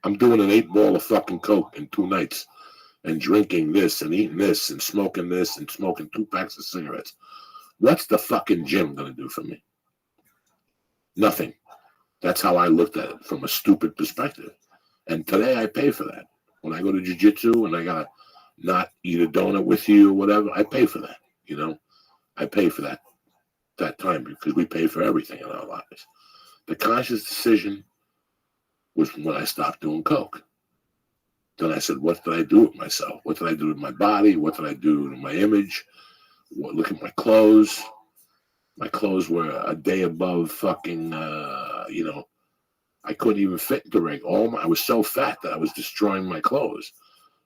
I'm doing an 8-ball of fucking coke in 2 nights and drinking this and eating this and smoking 2 packs of cigarettes. What's the fucking gym going to do for me? Nothing. That's how I looked at it from a stupid perspective. And today I pay for that. When I go to jiu-jitsu and I got to not eat a donut with you or whatever, I pay for that, you know. I pay for that time because we pay for everything in our lives. The conscious decision was when I stopped doing coke. Then I said, what did I do with myself? What did I do with my body? What did I do to my image? Look at my clothes. My clothes were a day above fucking, you know, I couldn't even fit into ring. I was so fat that I was destroying my clothes.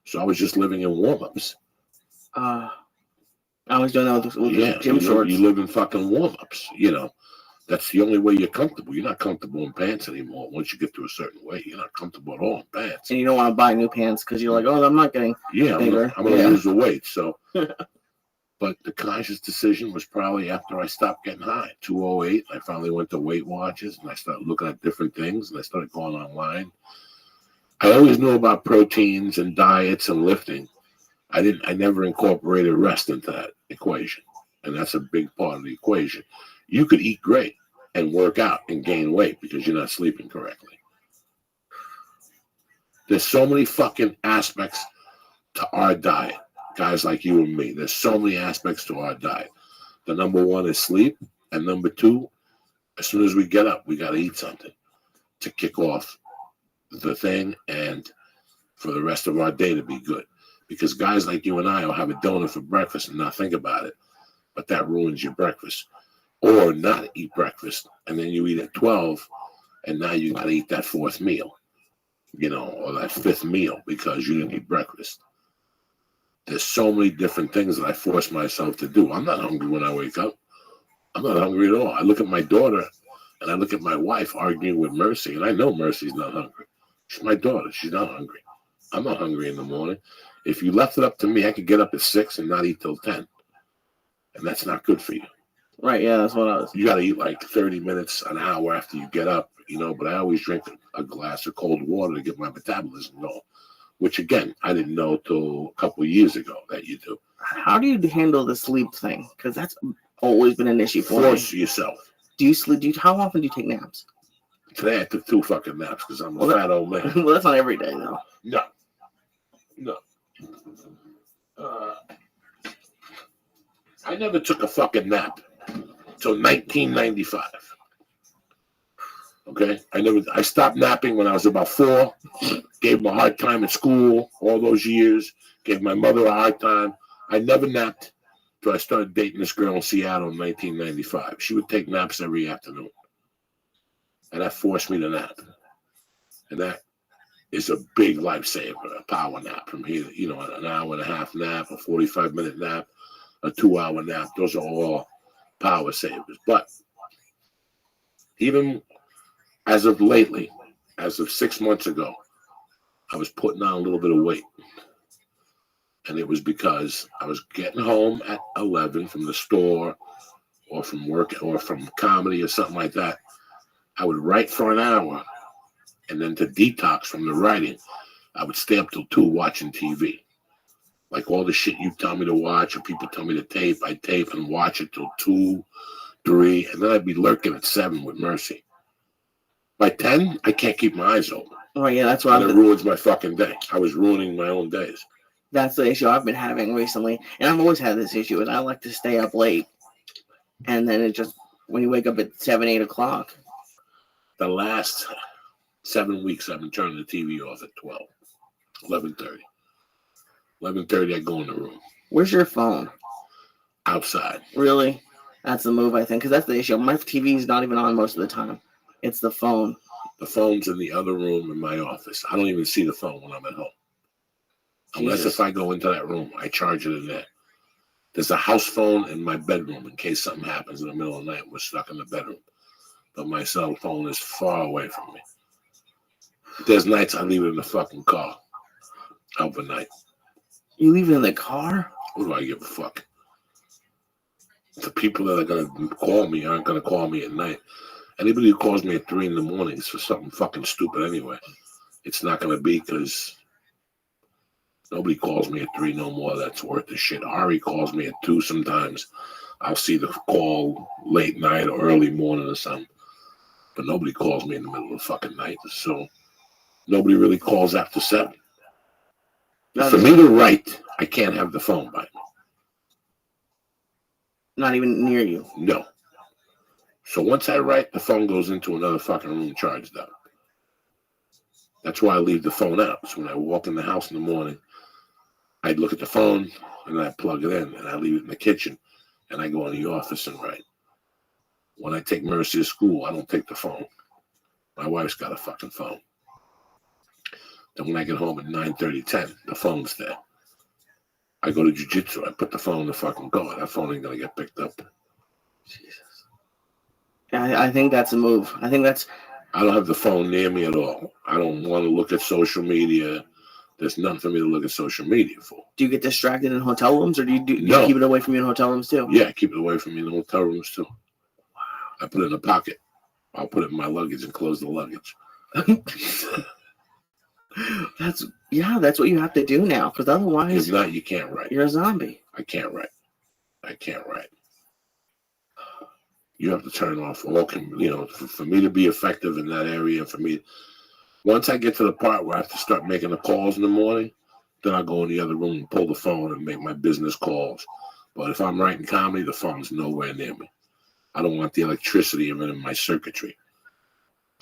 So I was just living in warm-ups. I was doing that with gym shorts. You live in fucking warm-ups, you know. That's the only way you're comfortable. You're not comfortable in pants anymore. Once you get to a certain weight, you're not comfortable at all in pants. And you don't want to buy new pants because you're like, oh, I'm not getting bigger. I'm gonna lose the weight. So, but the conscious decision was probably after I stopped getting high. 208, I finally went to Weight Watchers and I started looking at different things and I started going online. I always knew about proteins and diets and lifting. I never incorporated rest into that equation, and that's a big part of the equation. You could eat great and work out and gain weight because you're not sleeping correctly. There's so many fucking aspects to our diet, guys like you and me. There's so many aspects to our diet. The number one is sleep, and number two, as soon as we get up, we got to eat something to kick off the thing and for the rest of our day to be good. Because guys like you and I will have a donut for breakfast and not think about it, but that ruins your breakfast. Or not eat breakfast, and then you eat at 12, and now you got to eat that 4th meal, you know, or that 5th meal because you didn't eat breakfast. There's so many different things that I force myself to do. I'm not hungry when I wake up. I'm not hungry at all. I look at my daughter, and I look at my wife arguing with Mercy, and I know Mercy's not hungry. She's my daughter. She's not hungry. I'm not hungry in the morning. If you left it up to me, I could get up at 6 and not eat till 10, and that's not good for you. Right, yeah, that's what I was. You got to eat like 30 minutes, an hour after you get up, you know, but I always drink a glass of cold water to get my metabolism going, which, again, I didn't know till a couple of years ago that you do. How do you handle the sleep thing? Because that's always been an issue for me. Force yourself. Do you sleep? How often do you take naps? Today I took 2 fucking naps because I'm a fat old man. Well, that's not every day, though. No. I never took a fucking nap until 1995. Okay? I stopped napping when I was about 4. Gave him a hard time at school all those years. Gave my mother a hard time. I never napped until I started dating this girl in Seattle in 1995. She would take naps every afternoon. And that forced me to nap. And that is a big lifesaver, a power nap from here. You know, an hour and a half nap, a 45-minute nap, a 2-hour nap. Those are all power savers. But even as of lately, as of 6 months ago, I was putting on a little bit of weight. And it was because I was getting home at 11 from the store or from work or from comedy or something like that. I would write for an hour, and then to detox from the writing, I would stay up till 2 watching TV. Like all the shit you tell me to watch or people tell me to tape, I'd tape and watch it till 2, 3, and then I'd be lurking at 7 with Mercy. By 10, I can't keep my eyes open. Oh, yeah, that's what it ruins my fucking day. I was ruining my own days. That's the issue I've been having recently. And I've always had this issue, is I like to stay up late. And then it just when you wake up at 7, 8 o'clock. The last 7 weeks, I've been turning the TV off at 12, 11:30. 11:30, I go in the room. Where's your phone? Outside. Really? That's the move, I think, because that's the issue. My TV is not even on most of the time. It's the phone. The phone's in the other room in my office. I don't even see the phone when I'm at home. Unless Jesus. if I go into that room, I charge it in there. There's a house phone in my bedroom in case something happens in the middle of the night. We're stuck in the bedroom. But my cell phone is far away from me. There's nights I leave it in the fucking car overnight. You leave it in the car? What do I give a fuck? The people that are going to call me aren't going to call me at night. Anybody who calls me at 3 in the morning is for something fucking stupid anyway. It's not going to be because nobody calls me at 3 no more. That's worth the shit. Ari calls me at 2 sometimes. I'll see the call late night or early morning or something. But nobody calls me in the middle of the fucking night. So nobody really calls after 7. For me to write, I can't have the phone by me. Not even near you. No. So once I write, the phone goes into another fucking room charged up. That's why I leave the phone out. So when I walk in the house in the morning, I'd look at the phone and I plug it in and I leave it in the kitchen and I go in the office and write. When I take Mercy to school, I don't take the phone. My wife's got a fucking phone. Then when I get home at 9:30, 10, the phone's there. I go to jiu-jitsu, I put the phone in the fucking car. That phone ain't gonna get picked up. Jesus. Yeah, I think that's a move. I think that's... I don't have the phone near me at all. I don't want to look at social media. There's nothing for me to look at social media for. Do you get distracted in hotel rooms, or do you No. keep it away from you in hotel rooms too? Yeah, I keep it away from me in the hotel rooms too. I put it in a pocket. I'll put it in my luggage and close the luggage. That's what you have to do now, because otherwise If not, you can't write. you're a zombie. I can't write. You have to turn off all, for me to be effective in that area. For me, once I get to the part where I have to start making the calls in the morning, then I'll go in the other room and pull the phone and make my business calls. But if I'm writing comedy, the phone's nowhere near me. I don't want the electricity of it in my circuitry.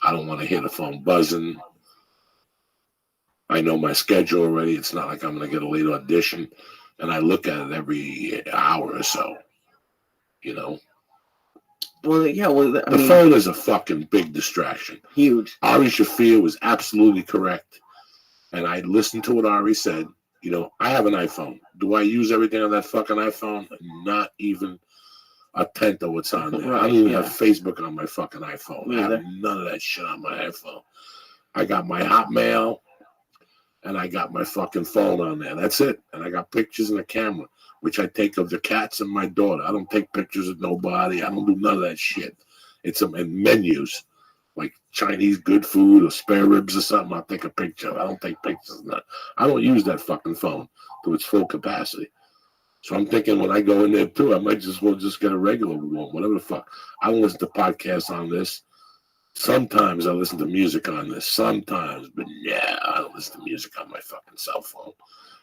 I don't want to hear the phone buzzing. I know my schedule already. It's not like I'm going to get a late audition. And I look at it every hour or so, Well, yeah. Well, The phone is a fucking big distraction. Huge. Ari Shafir was absolutely correct. And I listened to what Ari said. I have an iPhone. Do I use everything on that fucking iPhone? Not even a tenth of what's on there. Right, I don't even yeah. have Facebook on my fucking iPhone. Me I have either. none of that shit on my iPhone. I got my Hotmail and I got my fucking phone on there. That's it. And I got pictures and a camera, which I take of the cats and my daughter. I don't take pictures of nobody. I don't do none of that shit. It's in menus, like Chinese good food or spare ribs or something. I'll take a picture. I don't take pictures of that. I don't use that fucking phone to its full capacity. So I'm thinking when I go in there too, I might just get a regular one, whatever the fuck. I don't listen to podcasts on this. Sometimes I listen to music on this. Sometimes, but yeah, I don't listen to music on my fucking cell phone.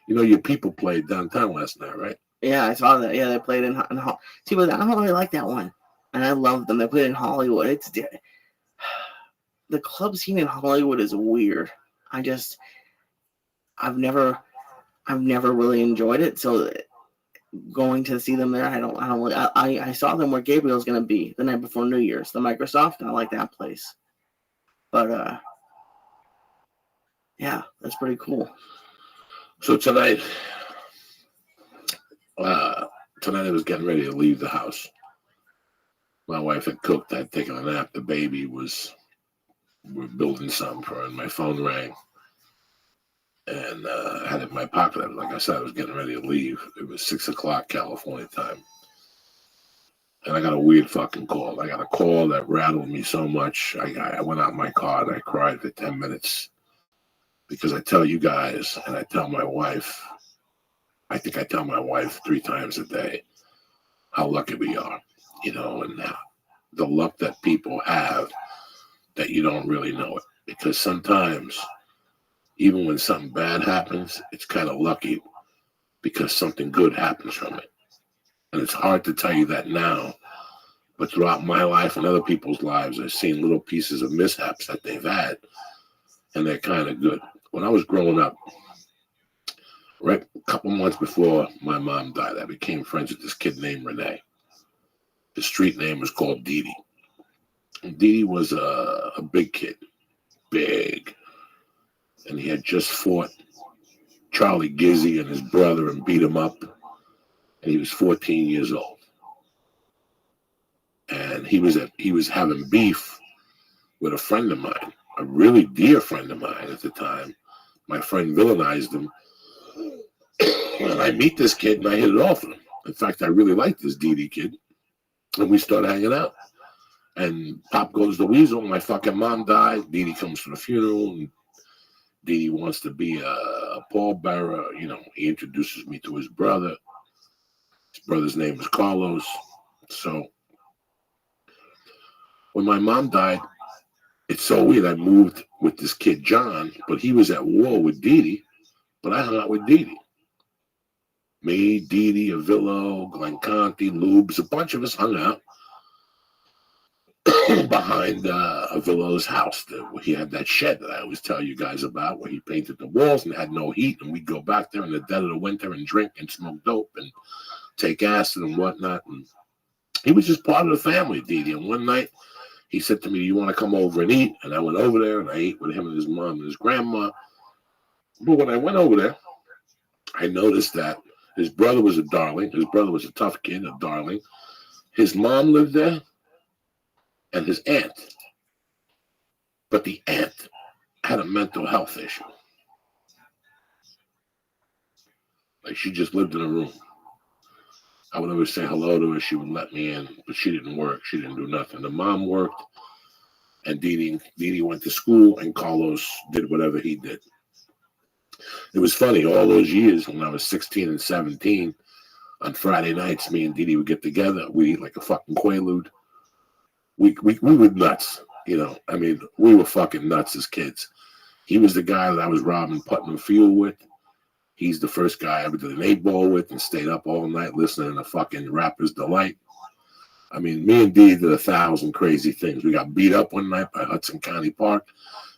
Your people played downtown last night, right? Yeah, I saw that. Yeah, they played in See, but I don't really like that one, and I love them. They played in Hollywood. The club scene in Hollywood is weird. I've never really enjoyed it. So going to see them there, I saw them where Gabriel's gonna be the night before New Year's, the Microsoft, and I like that place. But yeah, that's pretty cool. So tonight I was getting ready to leave the house. My wife had cooked. I'd taken a nap. The baby we're building something for her, and my phone rang. And I had it in my pocket. Like I said, I was getting ready to leave. It was 6 o'clock California time. And I got a weird fucking call. I got a call that rattled me so much. I went out in my car and I cried for 10 minutes. Because I tell you guys, and I tell my wife, I think I tell my wife 3 times a day how lucky we are, and the luck that people have that you don't really know it. Because sometimes, even when something bad happens, it's kind of lucky because something good happens from it. And it's hard to tell you that now But throughout my life and other people's lives, I've seen little pieces of mishaps that they've had, and they're kind of good. When I was growing up, right a couple months before my mom died, I became friends with this kid named Renee. His street name was called Didi. And Didi was a big kid, big. And he had just fought Charlie Gizzy and his brother and beat him up. And he was 14 years old. And he was having beef with a friend of mine, a really dear friend of mine at the time. My friend villainized him. And I meet this kid and I hit it off with him. In fact, I really liked this Didi kid. And we started hanging out. And pop goes the weasel. My fucking mom died. Didi comes to the funeral. And Didi wants to be a pallbearer. You know, he introduces me to his brother. His brother's name was Carlos. So when my mom died, it's so weird. I moved with this kid, John, but he was at war with Didi. But I hung out with Didi. Me, Didi, Avillo, Glenn Conti, Lubes, a bunch of us hung out behind Avillo's house. He had that shed that I always tell you guys about where he painted the walls and had no heat. And we'd go back there in the dead of the winter and drink and smoke dope and take acid and whatnot. And he was just part of the family, Didi. And one night he said to me, "Do you want to come over and eat?" And I went over there and I ate with him and his mom and his grandma. But when I went over there, I noticed that his brother was a darling. His brother was a tough kid, a darling. His mom lived there and his aunt. But the aunt had a mental health issue. Like she just lived in a room. I would always say hello to her. She would let me in, but she didn't work. She didn't do nothing. The mom worked, and Didi went to school, and Carlos did whatever he did. It was funny, all those years when I was 16 and 17, on Friday nights, me and Didi would get together. We'd eat like a fucking Quaalude. We were nuts, you know. I mean, we were fucking nuts as kids. He was the guy that I was robbing Putnam Field with. He's the first guy I ever did an 8-ball with and stayed up all night listening to fucking Rapper's Delight. I mean, me and Didi did 1,000 crazy things. We got beat up one night by Hudson County Park.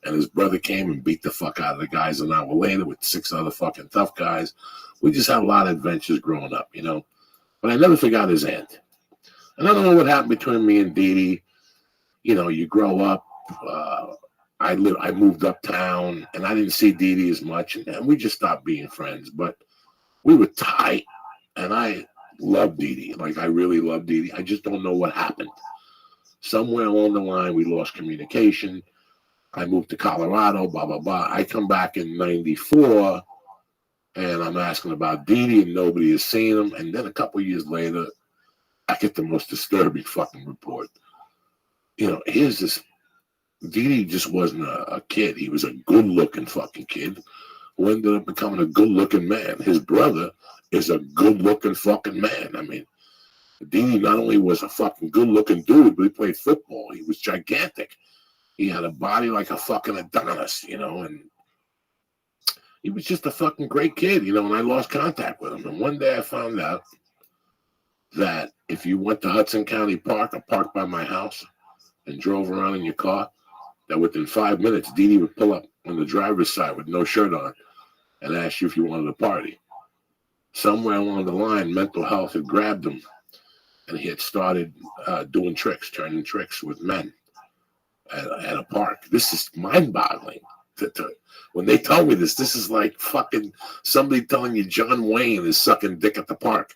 And his brother came and beat the fuck out of the guys an hour later with 6 other fucking tough guys. We just had a lot of adventures growing up, you know. But I never forgot his aunt. And I don't know what happened between me and Didi. You know, you grow up. I moved uptown, and I didn't see Didi as much. And we just stopped being friends. But we were tight, and I loved Didi. Like, I really loved Didi. I just don't know what happened. Somewhere along the line, we lost communication. I moved to Colorado, blah, blah, blah. I come back in 94, and I'm asking about Didi, and nobody has seen him. And then a couple years later, I get the most disturbing fucking report. You know, here's this. Didi just wasn't a kid. He was a good-looking fucking kid who ended up becoming a good-looking man. His brother is a good-looking fucking man. I mean, Didi not only was a fucking good-looking dude, but he played football. He was gigantic. He had a body like a fucking Adonis, you know, and he was just a fucking great kid, you know, and I lost contact with him. And one day I found out that if you went to Hudson County Park or parked by my house and drove around in your car, that within 5 minutes, Didi would pull up on the driver's side with no shirt on and ask you if you wanted to party. Somewhere along the line, mental health had grabbed him, and he had started doing tricks, turning tricks with men. At a park. This is mind-boggling. When they tell me this is like fucking somebody telling you John Wayne is sucking dick at the park,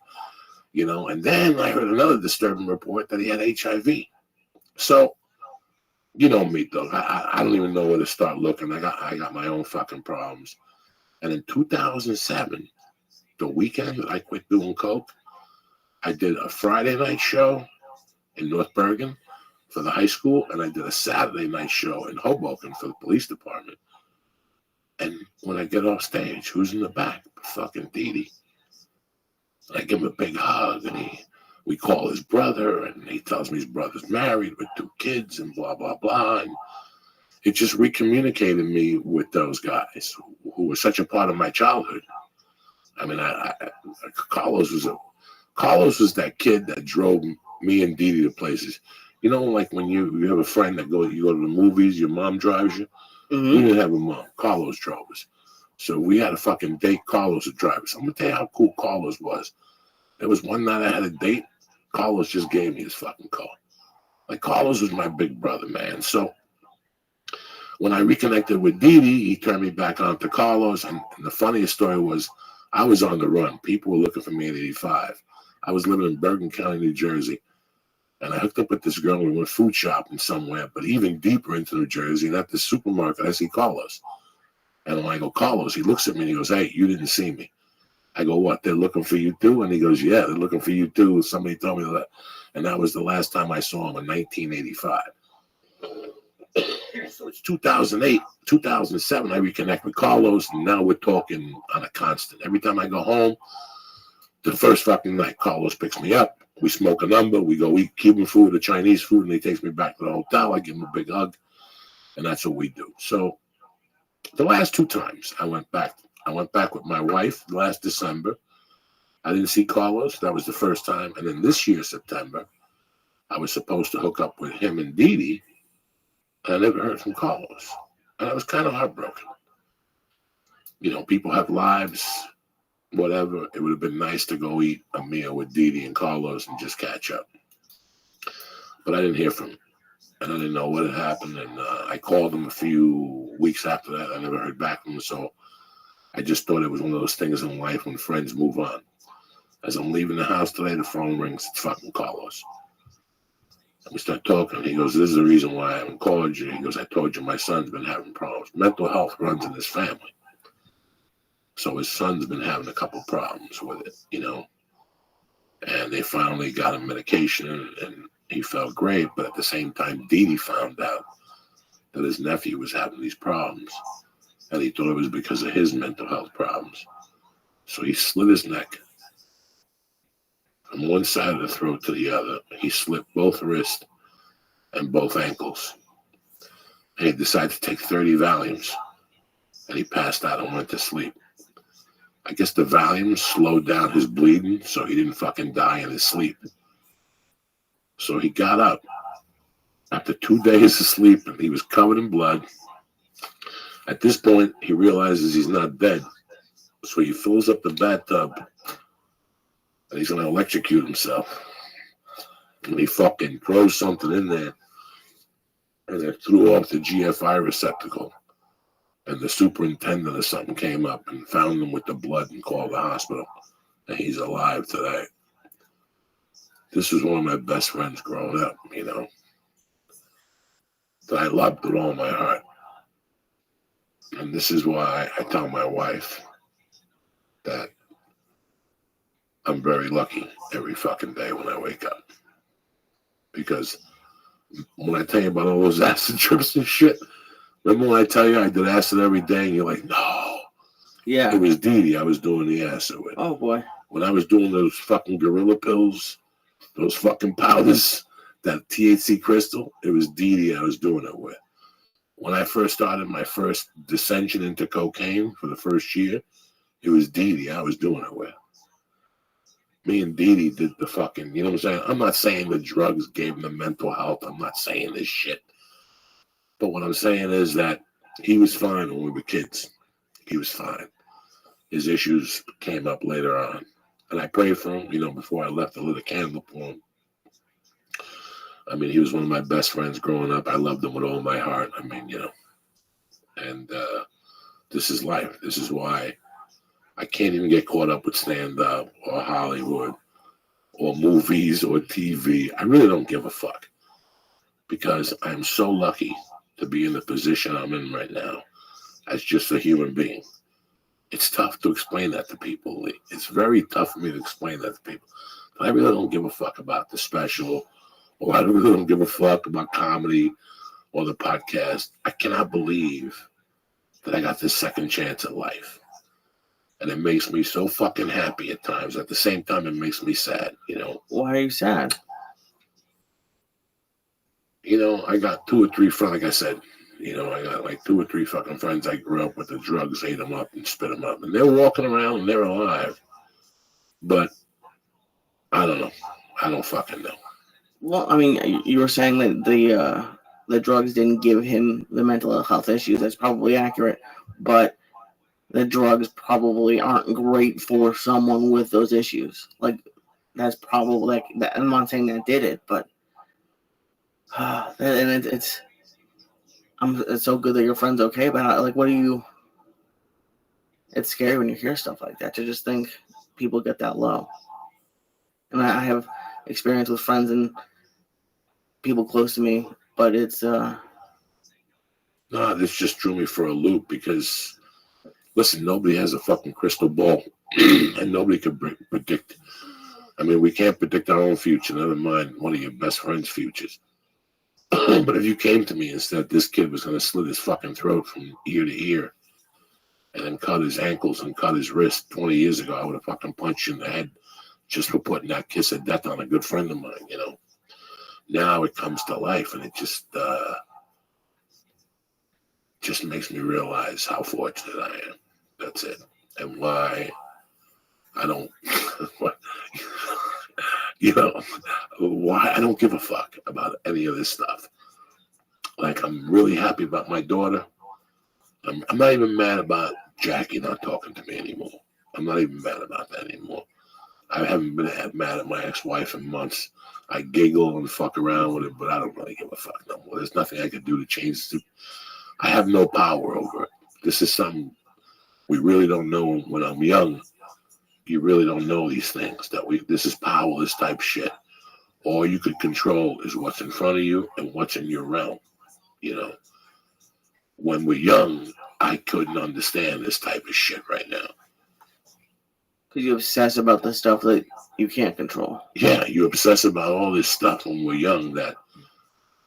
you know. And then I heard another disturbing report that he had HIV. So, you know me, though. I don't even know where to start looking. I got my own fucking problems. And in 2007, the weekend that I quit doing coke, I did a Friday night show in North Bergen for the high school, and I did a Saturday night show in Hoboken for the police department. And when I get off stage, who's in the back? Fucking Didi. And I give him a big hug, and we call his brother, and he tells me his brother's married with 2 kids, and blah, blah, blah. And it just recommunicated me with those guys who were such a part of my childhood. I mean, Carlos Carlos was that kid that drove me and Dee Dee to places. You know, like when you have a friend that you go to the movies, your mom drives you. Mm-hmm. We didn't have a mom. Carlos drove us. So we had to fucking date Carlos to drive us. I'm going to tell you how cool Carlos was. There was one night I had a date. Carlos just gave me his fucking car. Like, Carlos was my big brother, man. So when I reconnected with Dee Dee, he turned me back on to Carlos. And the funniest story was I was on the run. People were looking for me in 85. I was living in Bergen County, New Jersey. And I hooked up with this girl. We went food shopping somewhere, but even deeper into New Jersey. And at the supermarket, I see Carlos. And when I go, Carlos, he looks at me and he goes, hey, you didn't see me. I go, what, they're looking for you too? And he goes, yeah, they're looking for you too. Somebody told me that. And that was the last time I saw him in 1985. So it's 2008, 2007, I reconnect with Carlos, and now we're talking on a constant. Every time I go home, the first fucking night, Carlos picks me up. We smoke a number. We go eat Cuban food or Chinese food, and he takes me back to the hotel. I give him a big hug, and that's what we do. So the last two times I went back with my wife last December. I didn't see Carlos. That was the first time. And then this year, September, I was supposed to hook up with him and Dee Dee, and I never heard from Carlos. And I was kind of heartbroken. You know, people have lives, whatever. It would have been nice to go eat a meal with Dee Dee and Carlos and just catch up. But I didn't hear from him. And I didn't know what had happened. And I called him a few weeks after that. I never heard back from him. So I just thought it was one of those things in life when friends move on. As I'm leaving the house today, the phone rings. It's fucking Carlos. And we start talking. He goes, this is the reason why I haven't called you. He goes, I told you my son's been having problems. Mental health runs in his family. So his son's been having a couple problems with it, you know. And they finally got him medication, and he felt great. But at the same time, Dee Dee found out that his nephew was having these problems. And he thought it was because of his mental health problems. So he slit his neck from one side of the throat to the other. He slit both wrists and both ankles. And he decided to take 30 Valiums. And he passed out and went to sleep. I guess the Valium slowed down his bleeding so he didn't fucking die in his sleep. So he got up after 2 days of sleep, and he was covered in blood. At this point, he realizes he's not dead. So he fills up the bathtub, and he's going to electrocute himself. And he fucking throws something in there, and it threw off the GFI receptacle. And the superintendent or something came up and found him with the blood and called the hospital. And he's alive today. This was one of my best friends growing up, you know, that I loved with all my heart. And this is why I tell my wife that I'm very lucky every fucking day when I wake up. Because when I tell you about all those acid trips and shit, remember when I tell you I did acid every day and you're like, no. Yeah. It was Dee Dee I was doing the acid with. Oh, boy. When I was doing those fucking gorilla pills, those fucking powders, that THC crystal, it was Dee Dee I was doing it with. When I first started my first descension into cocaine for the first year, it was Dee Dee I was doing it with. Me and Dee Dee did the fucking, you know what I'm saying? I'm not saying the drugs gave him the mental health. I'm not saying this shit. But what I'm saying is that he was fine when we were kids. He was fine. His issues came up later on. And I prayed for him, you know, before I left, I lit a candle for him. I mean, he was one of my best friends growing up. I loved him with all my heart. I mean, you know. And this is life. This is why I can't even get caught up with stand-up or Hollywood or movies or TV. I really don't give a fuck. Because I'm so lucky to be in the position I'm in right now as just a human being. It's tough to explain that to people. It's very tough for me to explain that to people. But I really don't give a fuck about the special, or I really don't give a fuck about comedy or the podcast. I cannot believe that I got this second chance at life. And it makes me so fucking happy at times. At the same time, it makes me sad, you know. Why are you sad? You know, I got 2 or 3 friends, like I said, you know, I got like 2 or 3 fucking friends I grew up with. The drugs ate them up and spit them up. And they're walking around and they're alive. But I don't know. I don't fucking know. Well, I mean, you were saying that the drugs didn't give him the mental health issues. That's probably accurate, but the drugs probably aren't great for someone with those issues. Like, that's probably like that. I'm not saying that did it, but and it's so good that your friend's okay. But like, what do you? It's scary when you hear stuff like that to just think people get that low. And I have experience with friends and people close to me, but it's No, this just drew me for a loop because, listen, nobody has a fucking crystal ball, and nobody can predict. I mean, we can't predict our own future, never mind one of your best friend's futures. But if you came to me and said this kid was going to slit his fucking throat from ear to ear and then cut his ankles and cut his wrist 20 years ago, I would have fucking punched you in the head just for putting that kiss of death on a good friend of mine, you know. Now it comes to life, and it just makes me realize how fortunate I am. That's it. And why I don't, you know, why I don't give a fuck about any of this stuff. Like, I'm really happy about my daughter. I'm not even mad about Jackie not talking to me anymore. I'm not even mad about that anymore. I haven't been mad at my ex-wife in months. I giggle and fuck around with it, but I don't really give a fuck no more. There's nothing I can do to change it. I have no power over it. This is something we really don't know when I'm young. You really don't know these things. This is powerless type shit. All you could control is what's in front of you and what's in your realm. You know, when we're young, I couldn't understand this type of shit right now. because you obsess about the stuff that you can't control. Yeah, you obsess about all this stuff when we're young that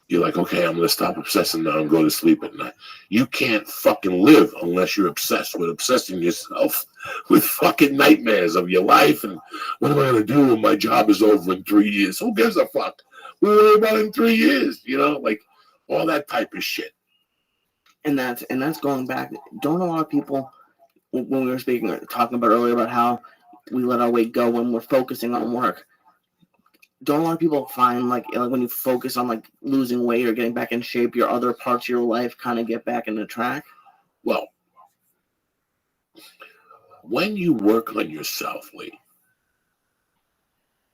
you're like, okay, I'm going to stop obsessing now and go to sleep at night. You can't fucking live unless you're obsessed with obsessing yourself with fucking nightmares of your life. And what am I going to do when my job is over in 3 years? Who gives a fuck? We'll worry about it in 3 years, you know, like all that type of shit. And that's going back. Don't a lot of people, when we were talking about earlier about how we let our weight go when we're focusing on work, don't a lot of people find like when you focus on like losing weight or getting back in shape, your other parts of your life kind of get back into track? Well, when you work on yourself, Lee,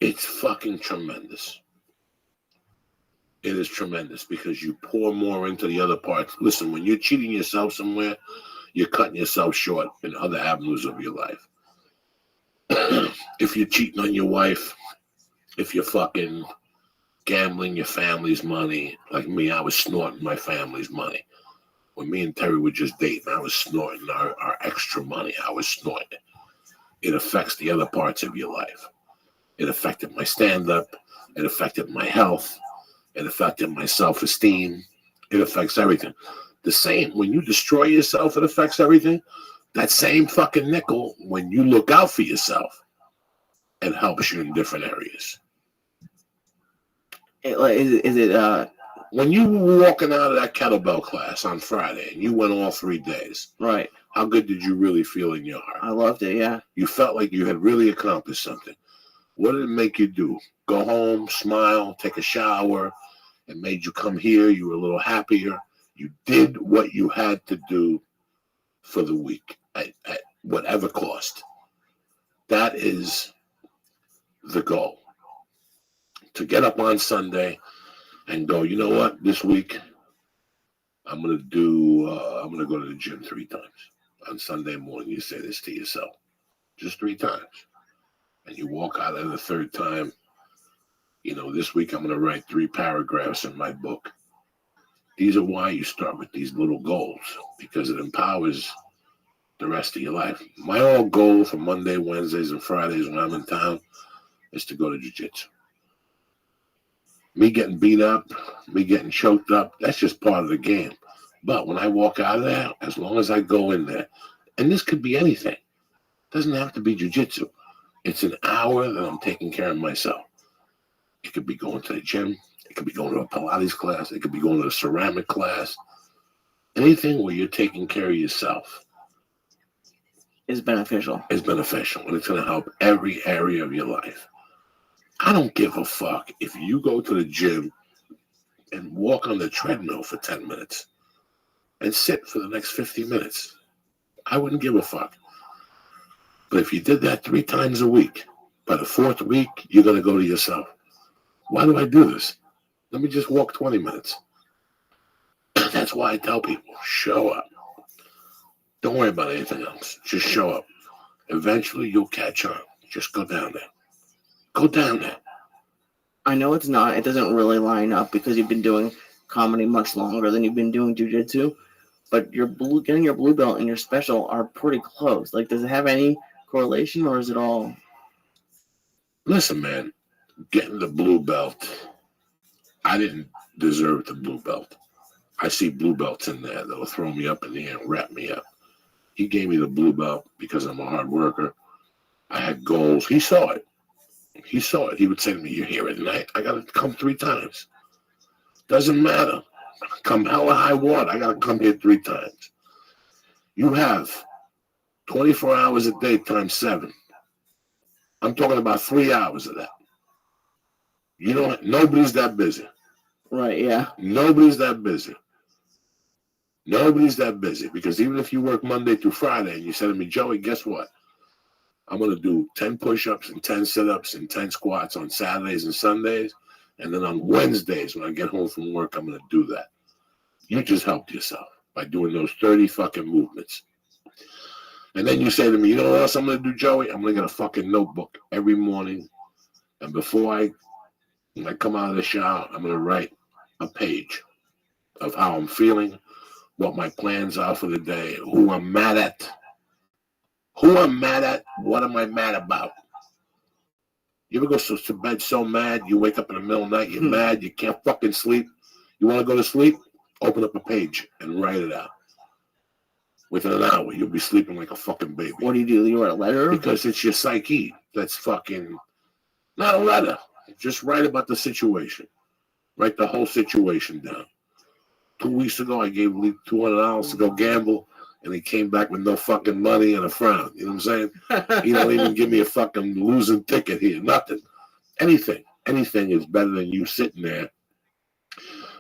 it's fucking tremendous. It is tremendous because you pour more into the other parts. Listen, when you're cheating yourself somewhere, you're cutting yourself short in other avenues of your life. If you're cheating on your wife, if you're fucking gambling your family's money, like me, I was snorting my family's money. When me and Terry were just dating, I was snorting our extra money. I was snorting it. It affects the other parts of your life. It affected my stand-up. It affected my health. It affected my self-esteem. It affects everything. The same, when you destroy yourself, it affects everything. That same fucking nickel, when you look out for yourself, it helps you in different areas. When you were walking out of that kettlebell class on Friday and you went all 3 days, Right. how good did you really feel in your heart? I loved it, yeah. You felt like you had really accomplished something. What did it make you do? Go home, smile, take a shower. It made you come here. You were a little happier. You did what you had to do for the week at whatever cost. That is the goal. To get up on Sunday and go, you know what, this week I'm going to go to the gym 3 times. On Sunday morning, you say this to yourself. Just 3 times. And you walk out of the 3rd time, you know, this week I'm going to write 3 paragraphs in my book. These are why you start with these little goals, because it empowers the rest of your life. My whole goal for Monday, Wednesdays, and Fridays when I'm in town is to go to jiu-jitsu. Me getting beat up, me getting choked up, that's just part of the game. But when I walk out of there, as long as I go in there, and this could be anything. It doesn't have to be jiu-jitsu. It's an hour that I'm taking care of myself. It could be going to the gym. It could be going to a Pilates class. It could be going to a ceramic class. Anything where you're taking care of yourself Is beneficial. is beneficial, and it's going to help every area of your life. I don't give a fuck if you go to the gym and walk on the treadmill for 10 minutes and sit for the next 50 minutes. I wouldn't give a fuck. But if you did that 3 times a week, by the 4th week, you're going to go to yourself, why do I do this? Let me just walk 20 minutes. That's why I tell people, show up. Don't worry about anything else. Just show up. Eventually, you'll catch on. Just go down there. Go down there. I know it doesn't really line up because you've been doing comedy much longer than you've been doing jiu-jitsu, but getting your blue belt and your special are pretty close. Like, does it have any correlation, or is it all? Listen, man, getting the blue belt, I didn't deserve the blue belt. I see blue belts in there that'll throw me up in the air and wrap me up. He gave me the blue belt because I'm a hard worker. I had goals. He saw it. He saw it. He would say to me, "You're here at night. I got to come 3 times. Doesn't matter. Come hell or high water. I got to come here 3 times." You have 24 hours a day times 7. I'm talking about 3 hours of that. You know, nobody's that busy. Right, yeah. Nobody's that busy. Nobody's that busy, because even if you work Monday through Friday and you say to me, "Joey, guess what? I'm going to do 10 push-ups and 10 sit-ups and 10 squats on Saturdays and Sundays. And then on Wednesdays when I get home from work, I'm going to do that." You just helped yourself by doing those 30 fucking movements. And then you say to me, "You know what else I'm going to do, Joey? I'm going to get a fucking notebook every morning. And before when I come out of the shower, I'm going to write a page of how I'm feeling, what my plans are for the day, who I'm mad at. Who I'm mad at, what am I mad about?" You ever go to bed so mad, you wake up in the middle of the night, you're mad, you can't fucking sleep. You want to go to sleep? Open up a page and write it out. Within an hour, you'll be sleeping like a fucking baby. What do? You write a letter? Because it's your psyche that's fucking, not a letter. Just write about the situation. Write the whole situation down. 2 weeks ago, I gave Lee $200 to go gamble, and he came back with no fucking money and a frown. You know what I'm saying? He don't even give me a fucking losing ticket here. Nothing. Anything is better than you sitting there.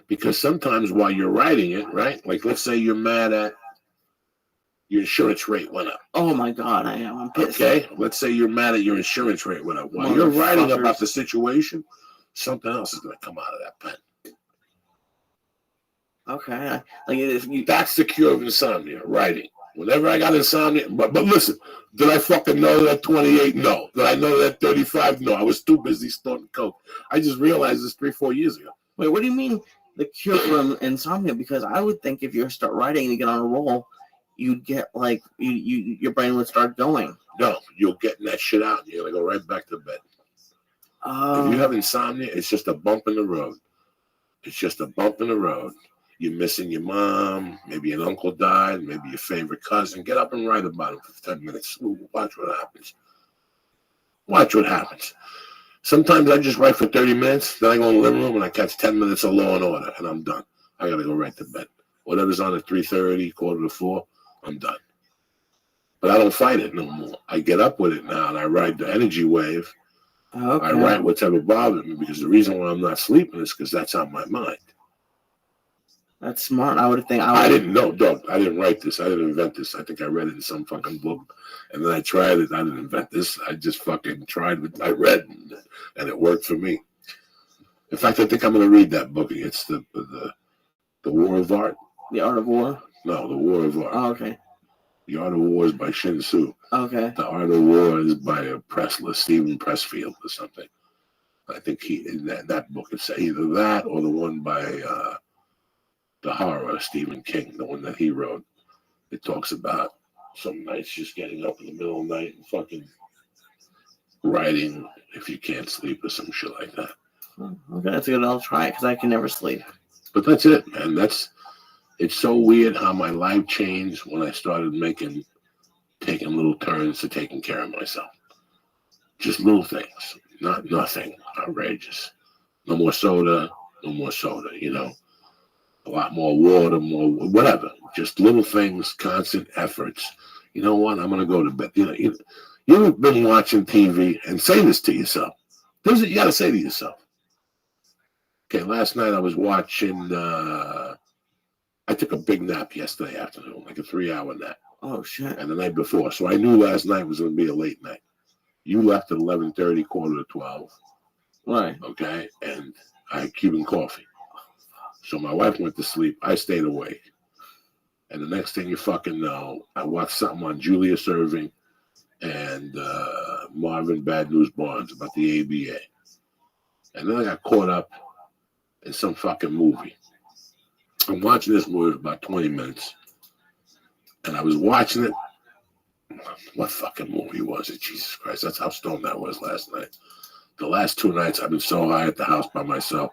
Because sometimes while you're writing it, right? Like, let's say you're mad at your insurance rate went up. Oh my God, I am. I'm pissed. Okay? Let's say you're mad at your insurance rate went up. While you're writing about the situation, something else is going to come out of that pen. Okay. Like, if you... That's the cure of insomnia, writing. Whenever I got insomnia, but listen, did I fucking know that 28? No. Did I know that 35? No. I was too busy snorting coke. I just realized this 3-4 years ago. Wait, what do you mean the cure from insomnia? Because I would think if you start writing and you get on a roll, you'd get like your brain would start going. No, you'll get that shit out and you're gonna go right back to bed. If you have insomnia, it's just a bump in the road. It's just a bump in the road. You're missing your mom, maybe an uncle died, maybe your favorite cousin. Get up and write about him for 10 minutes. Watch what happens. Watch what happens. Sometimes I just write for 30 minutes, then I go in the living room and I catch 10 minutes of Law and Order, and I'm done. I got to go right to bed. Whatever's on at 3:30, 3:45, I'm done. But I don't fight it no more. I get up with it now, and I ride the energy wave. Okay. I write whatever bothers me, because the reason why I'm not sleeping is because that's on my mind. That's smart. I would think. I didn't know, dog. I didn't write this. I didn't invent this. I think I read it in some fucking book. And then I tried it. I didn't invent this. I just fucking tried what I read, and it worked for me. In fact, I think I'm going to read that book. It's the War of Art. The Art of War? No, the War of Art. Oh, okay. The Art of War is by Shin Tzu. Okay. The Art of War is by a Pressler, Stephen Pressfield or something. I think in that book, it's either that or the one by the horror, Stephen King, the one that he wrote. It talks about some nights just getting up in the middle of the night and fucking writing if you can't sleep or some shit like that. Okay, that's good. I'll try it because I can never sleep. But that's it, man. It's so weird how my life changed when I started taking little turns to taking care of myself. Just little things, not nothing outrageous. No more soda, you know. A lot more water, more whatever. Just little things, constant efforts. You know what? I'm going to go to bed. You've been watching TV and say this to yourself. You got to say to yourself, okay, last night I was watching, I took a big nap yesterday afternoon, like a 3-hour nap. Oh, shit. And the night before. So I knew last night was going to be a late night. You left at 11:30, quarter to 12. Right. Okay. And I had Cuban coffee. So my wife went to sleep. I stayed awake. And the next thing you fucking know, I watched something on Julia Serving and Marvin Bad News Barnes about the ABA. And then I got caught up in some fucking movie. I'm watching this movie for about 20 minutes. And I was watching it. What fucking movie was it? Jesus Christ. That's how stoned I was last night. The last 2 nights I've been so high at the house by myself.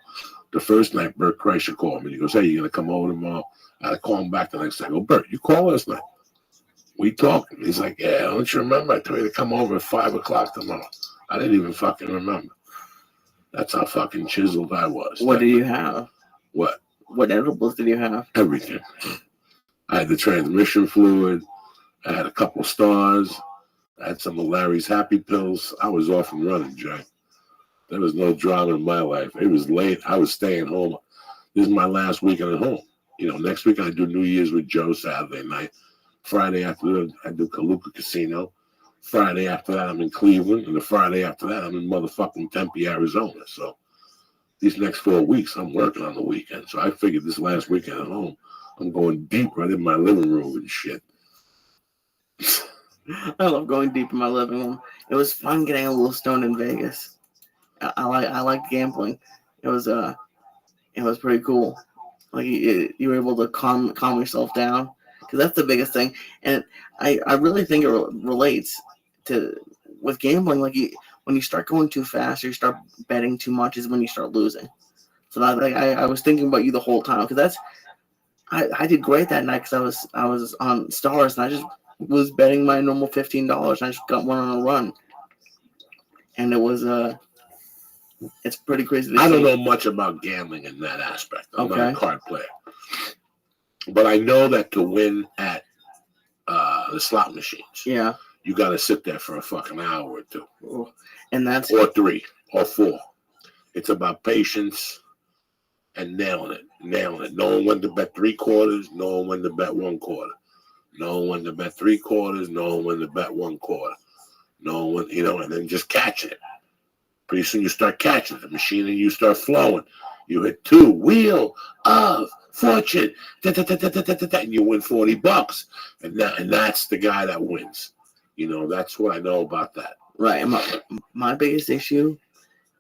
The first night, Bert Kreischer called me. He goes, hey, you going to come over tomorrow? I had to call him back the next day. I go, Bert, you called last night. We talked. He's like, yeah, don't you remember? I told you to come over at 5 o'clock tomorrow. I didn't even fucking remember. That's how fucking chiseled I was. What do you have? What? What edibles did you have? Everything. I had the transmission fluid. I had a couple stars. I had some of Larry's happy pills. I was off and running, Jack. There was no drama in my life. It was late. I was staying home. This is my last weekend at home. You know, next week I do New Year's with Joe Saturday night. Friday afternoon I do Kaluka Casino. Friday after that I'm in Cleveland. And the Friday after that I'm in motherfucking Tempe, Arizona. So these next 4 weeks I'm working on the weekend. So I figured this last weekend at home, I'm going deep right in my living room and shit. I love going deep in my living room. It was fun getting a little stoned in Vegas. I liked gambling. It was pretty cool. Like you were able to calm yourself down, because that's the biggest thing. And I really think it relates to with gambling. Like when you start going too fast or you start betting too much is when you start losing. So I was thinking about you the whole time, because I did great that night because I was on stars and I just was betting my normal $15. I just got one on a run, and it was it's pretty crazy. I don't know much about gambling in that aspect. I'm not a card player, but I know that to win at the slot machines, yeah, you got to sit there for a fucking hour or two, and that's or 3 or 4. It's about patience and nailing it, knowing when to bet 3 quarters, knowing when to bet 1 quarter. Knowing when to bet 3 quarters, knowing when to bet 1 quarter, knowing when, you know, and then just catching it. Pretty soon you start catching the machine and you start flowing. You hit 2, Wheel of Fortune, and you win $40, and that's the guy that wins. You know, that's what I know about that. right. My biggest issue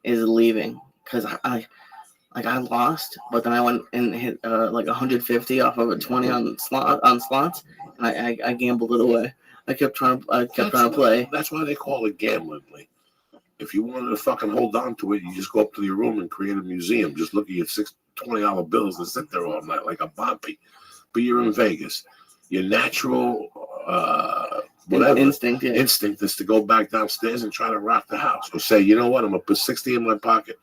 is leaving, because I lost, but then I went and hit like 150 off of a 20 on slots, and I gambled it away. I kept trying to play. That's why they call it gambling. Lee. If you wanted to fucking hold on to it, you just go up to your room and create a museum, just looking at $20 bills and sit there all night like a bumpy. But you're in Vegas. Your natural Instinct is to go back downstairs and try to rock the house, or say, you know what, I'm gonna put 60 in my pocket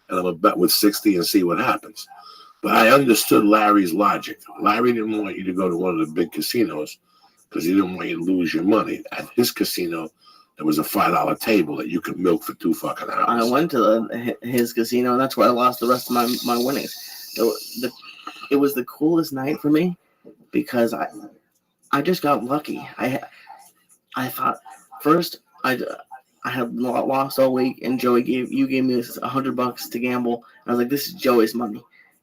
and I'm gonna bet with 60 and see what happens. But I understood Larry's logic. Larry didn't want you to go to one of the big casinos because he didn't want you to lose your money. At his casino, there was a $5 table that you could milk for 2 fucking hours. I went to his casino, and that's where I lost the rest of my winnings. It was the coolest night for me, because I just got lucky. I thought first I had lost all week, and Joey gave me $100 to gamble. And I was like, this is Joey's money.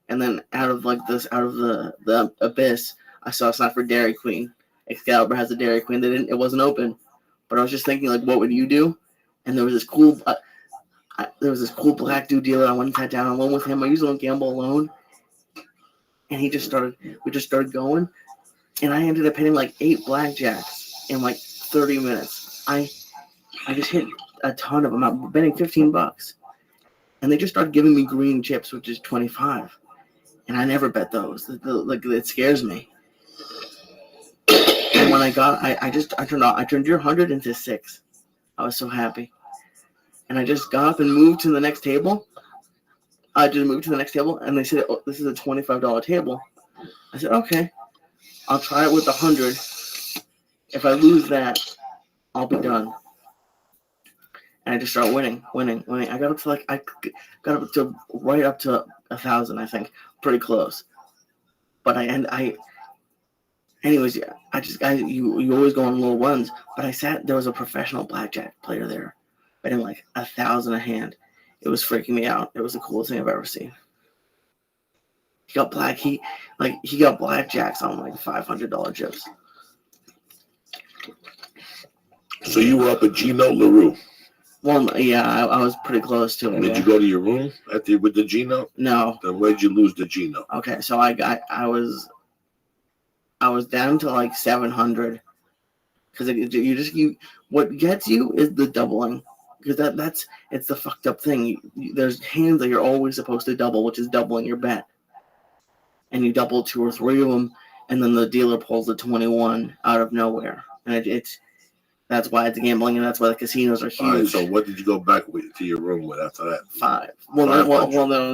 And then out of the abyss, I saw a sign for Dairy Queen. Excalibur has a Dairy Queen. It wasn't open, but I was just thinking, like, what would you do? And there was this cool black dude dealer. I went and sat down alone with him. I usually don't gamble alone. And we just started going, and I ended up hitting like 8 blackjacks in like 30 minutes. I just hit a ton of them. I'm betting $15, and they just started giving me green chips, which is 25, and I never bet those. It scares me. And when I turned your 100 into 6. I was so happy, and I just got up and moved to the next table. I just moved to the next table, and they said, "Oh, this is a $25 table." I said, "Okay, I'll try it with 100. If I lose that, I'll be done." and I just started winning. I got up to right up to 1,000, I think, pretty close. But anyways, yeah, you always go on little runs. But there was a professional blackjack player there, betting like 1,000 a hand. It was freaking me out. It was the coolest thing I've ever seen. He got blackjacks on like $500 chips. So you were up at Gino LaRue. Well, yeah, I was pretty close to it. Did you go to your room with the Gino? No. Then where'd you lose the Gino? Okay, so I was down to like 700 because what gets you is the doubling, because it's the fucked up thing. There's hands that you're always supposed to double, which is doubling your bet, and you double 2 or 3 of them, and then the dealer pulls the 21 out of nowhere, and that's why it's gambling, and that's why the casinos are huge. All right, so what did you go back to your room with after that? 5.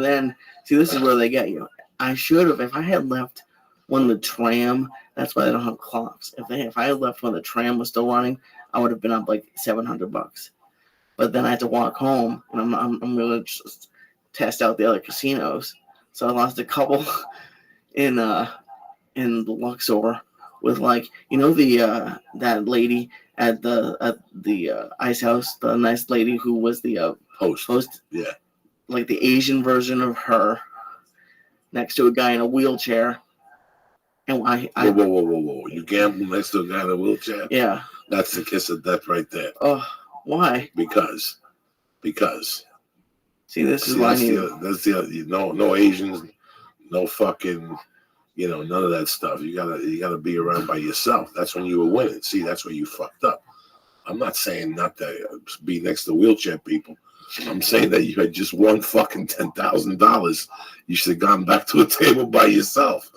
Then see, this is where they get you. I should have, if I had left when the tram. That's why they don't have clocks. If I had left when the tram was still running, I would have been up like $700. But then I had to walk home, and I'm gonna just test out the other casinos. So I lost a couple in Luxor with that lady at the ice house, the nice lady who was the host. Yeah. Like the Asian version of her, next to a guy in a wheelchair. And Whoa. You gamble next to a guy in a wheelchair? Yeah. That's the kiss of death right there. Oh, why? Because. See, this is why no Asians, no fucking, none of that stuff. You gotta be around by yourself. That's when you were winning. See, that's where you fucked up. I'm not saying not to be next to wheelchair people. I'm saying that you had just won fucking $10,000. You should have gone back to a table by yourself.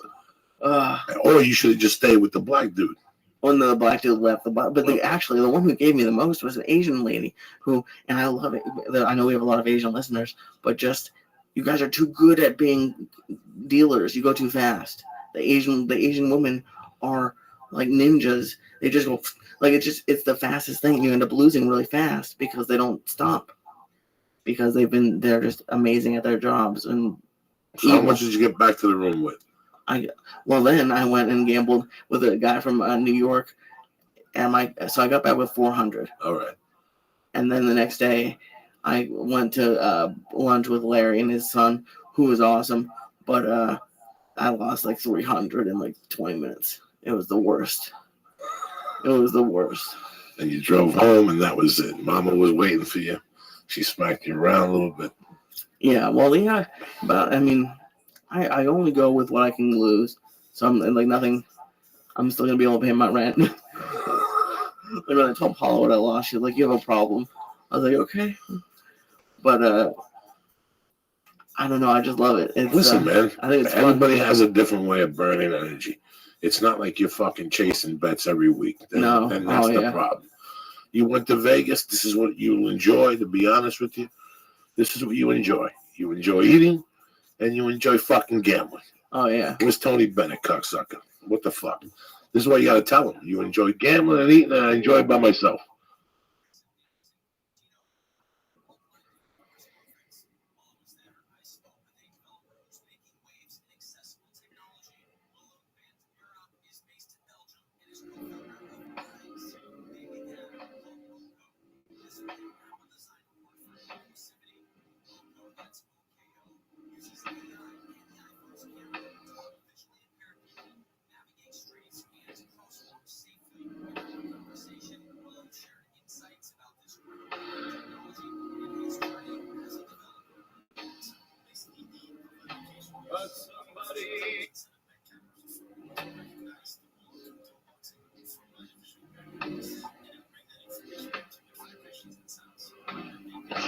Or you should have just stayed with the black dude. When the black dude left, the one who gave me the most was an Asian lady who, and I love it. I know we have a lot of Asian listeners, but just you guys are too good at being dealers. You go too fast. The Asian women are like ninjas. They just go like it's the fastest thing. You end up losing really fast because they don't stop. Because they're just amazing at their jobs. And so how much did you get back to the room with? Then I went and gambled with a guy from New York, and so I got back with 400. All right. And then the next day, I went to lunch with Larry and his son, who was awesome, but I lost like 300 in like 20 minutes. It was the worst. And you drove home, and that was it. Mama was waiting for you. She smacked you around a little bit. Yeah, but I mean, I only go with what I can lose. So I'm like nothing. I'm still gonna be able to pay my rent. Like when I told Paula what I lost, she's like, "You have a problem." I was like, "Okay," but I don't know. I just love it. Listen, man. I think it's everybody has a different way of burning energy. It's not like you're fucking chasing bets every week. And that's the problem. You went to Vegas. This is what you enjoy. To be honest with you, this is what you enjoy. You enjoy eating, and you enjoy fucking gambling. Oh yeah. Where's Tony Bennett, cocksucker? What the fuck? This is what you got to tell him. You enjoy gambling and eating, and I enjoy it by myself.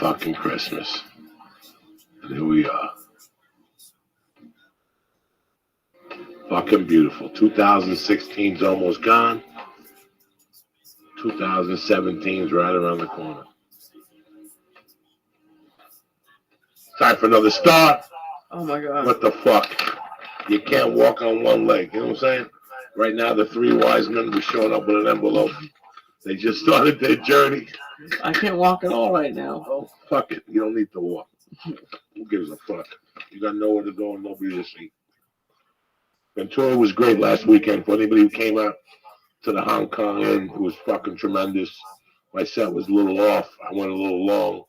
Fucking Christmas. And here we are. Fucking beautiful. 2016's almost gone. 2017's right around the corner. Time for another start. Oh my God. What the fuck? You can't walk on one leg. You know what I'm saying? Right now, the 3 wise men were showing up with an envelope. They just started their journey. I can't walk at all right now. Oh, fuck it. You don't need to walk. Who gives a fuck? You got nowhere to go and nobody to see. Ventura was great last weekend. For anybody who came out to the Hong Kong Inn, it was fucking tremendous. My set was a little off. I went a little long.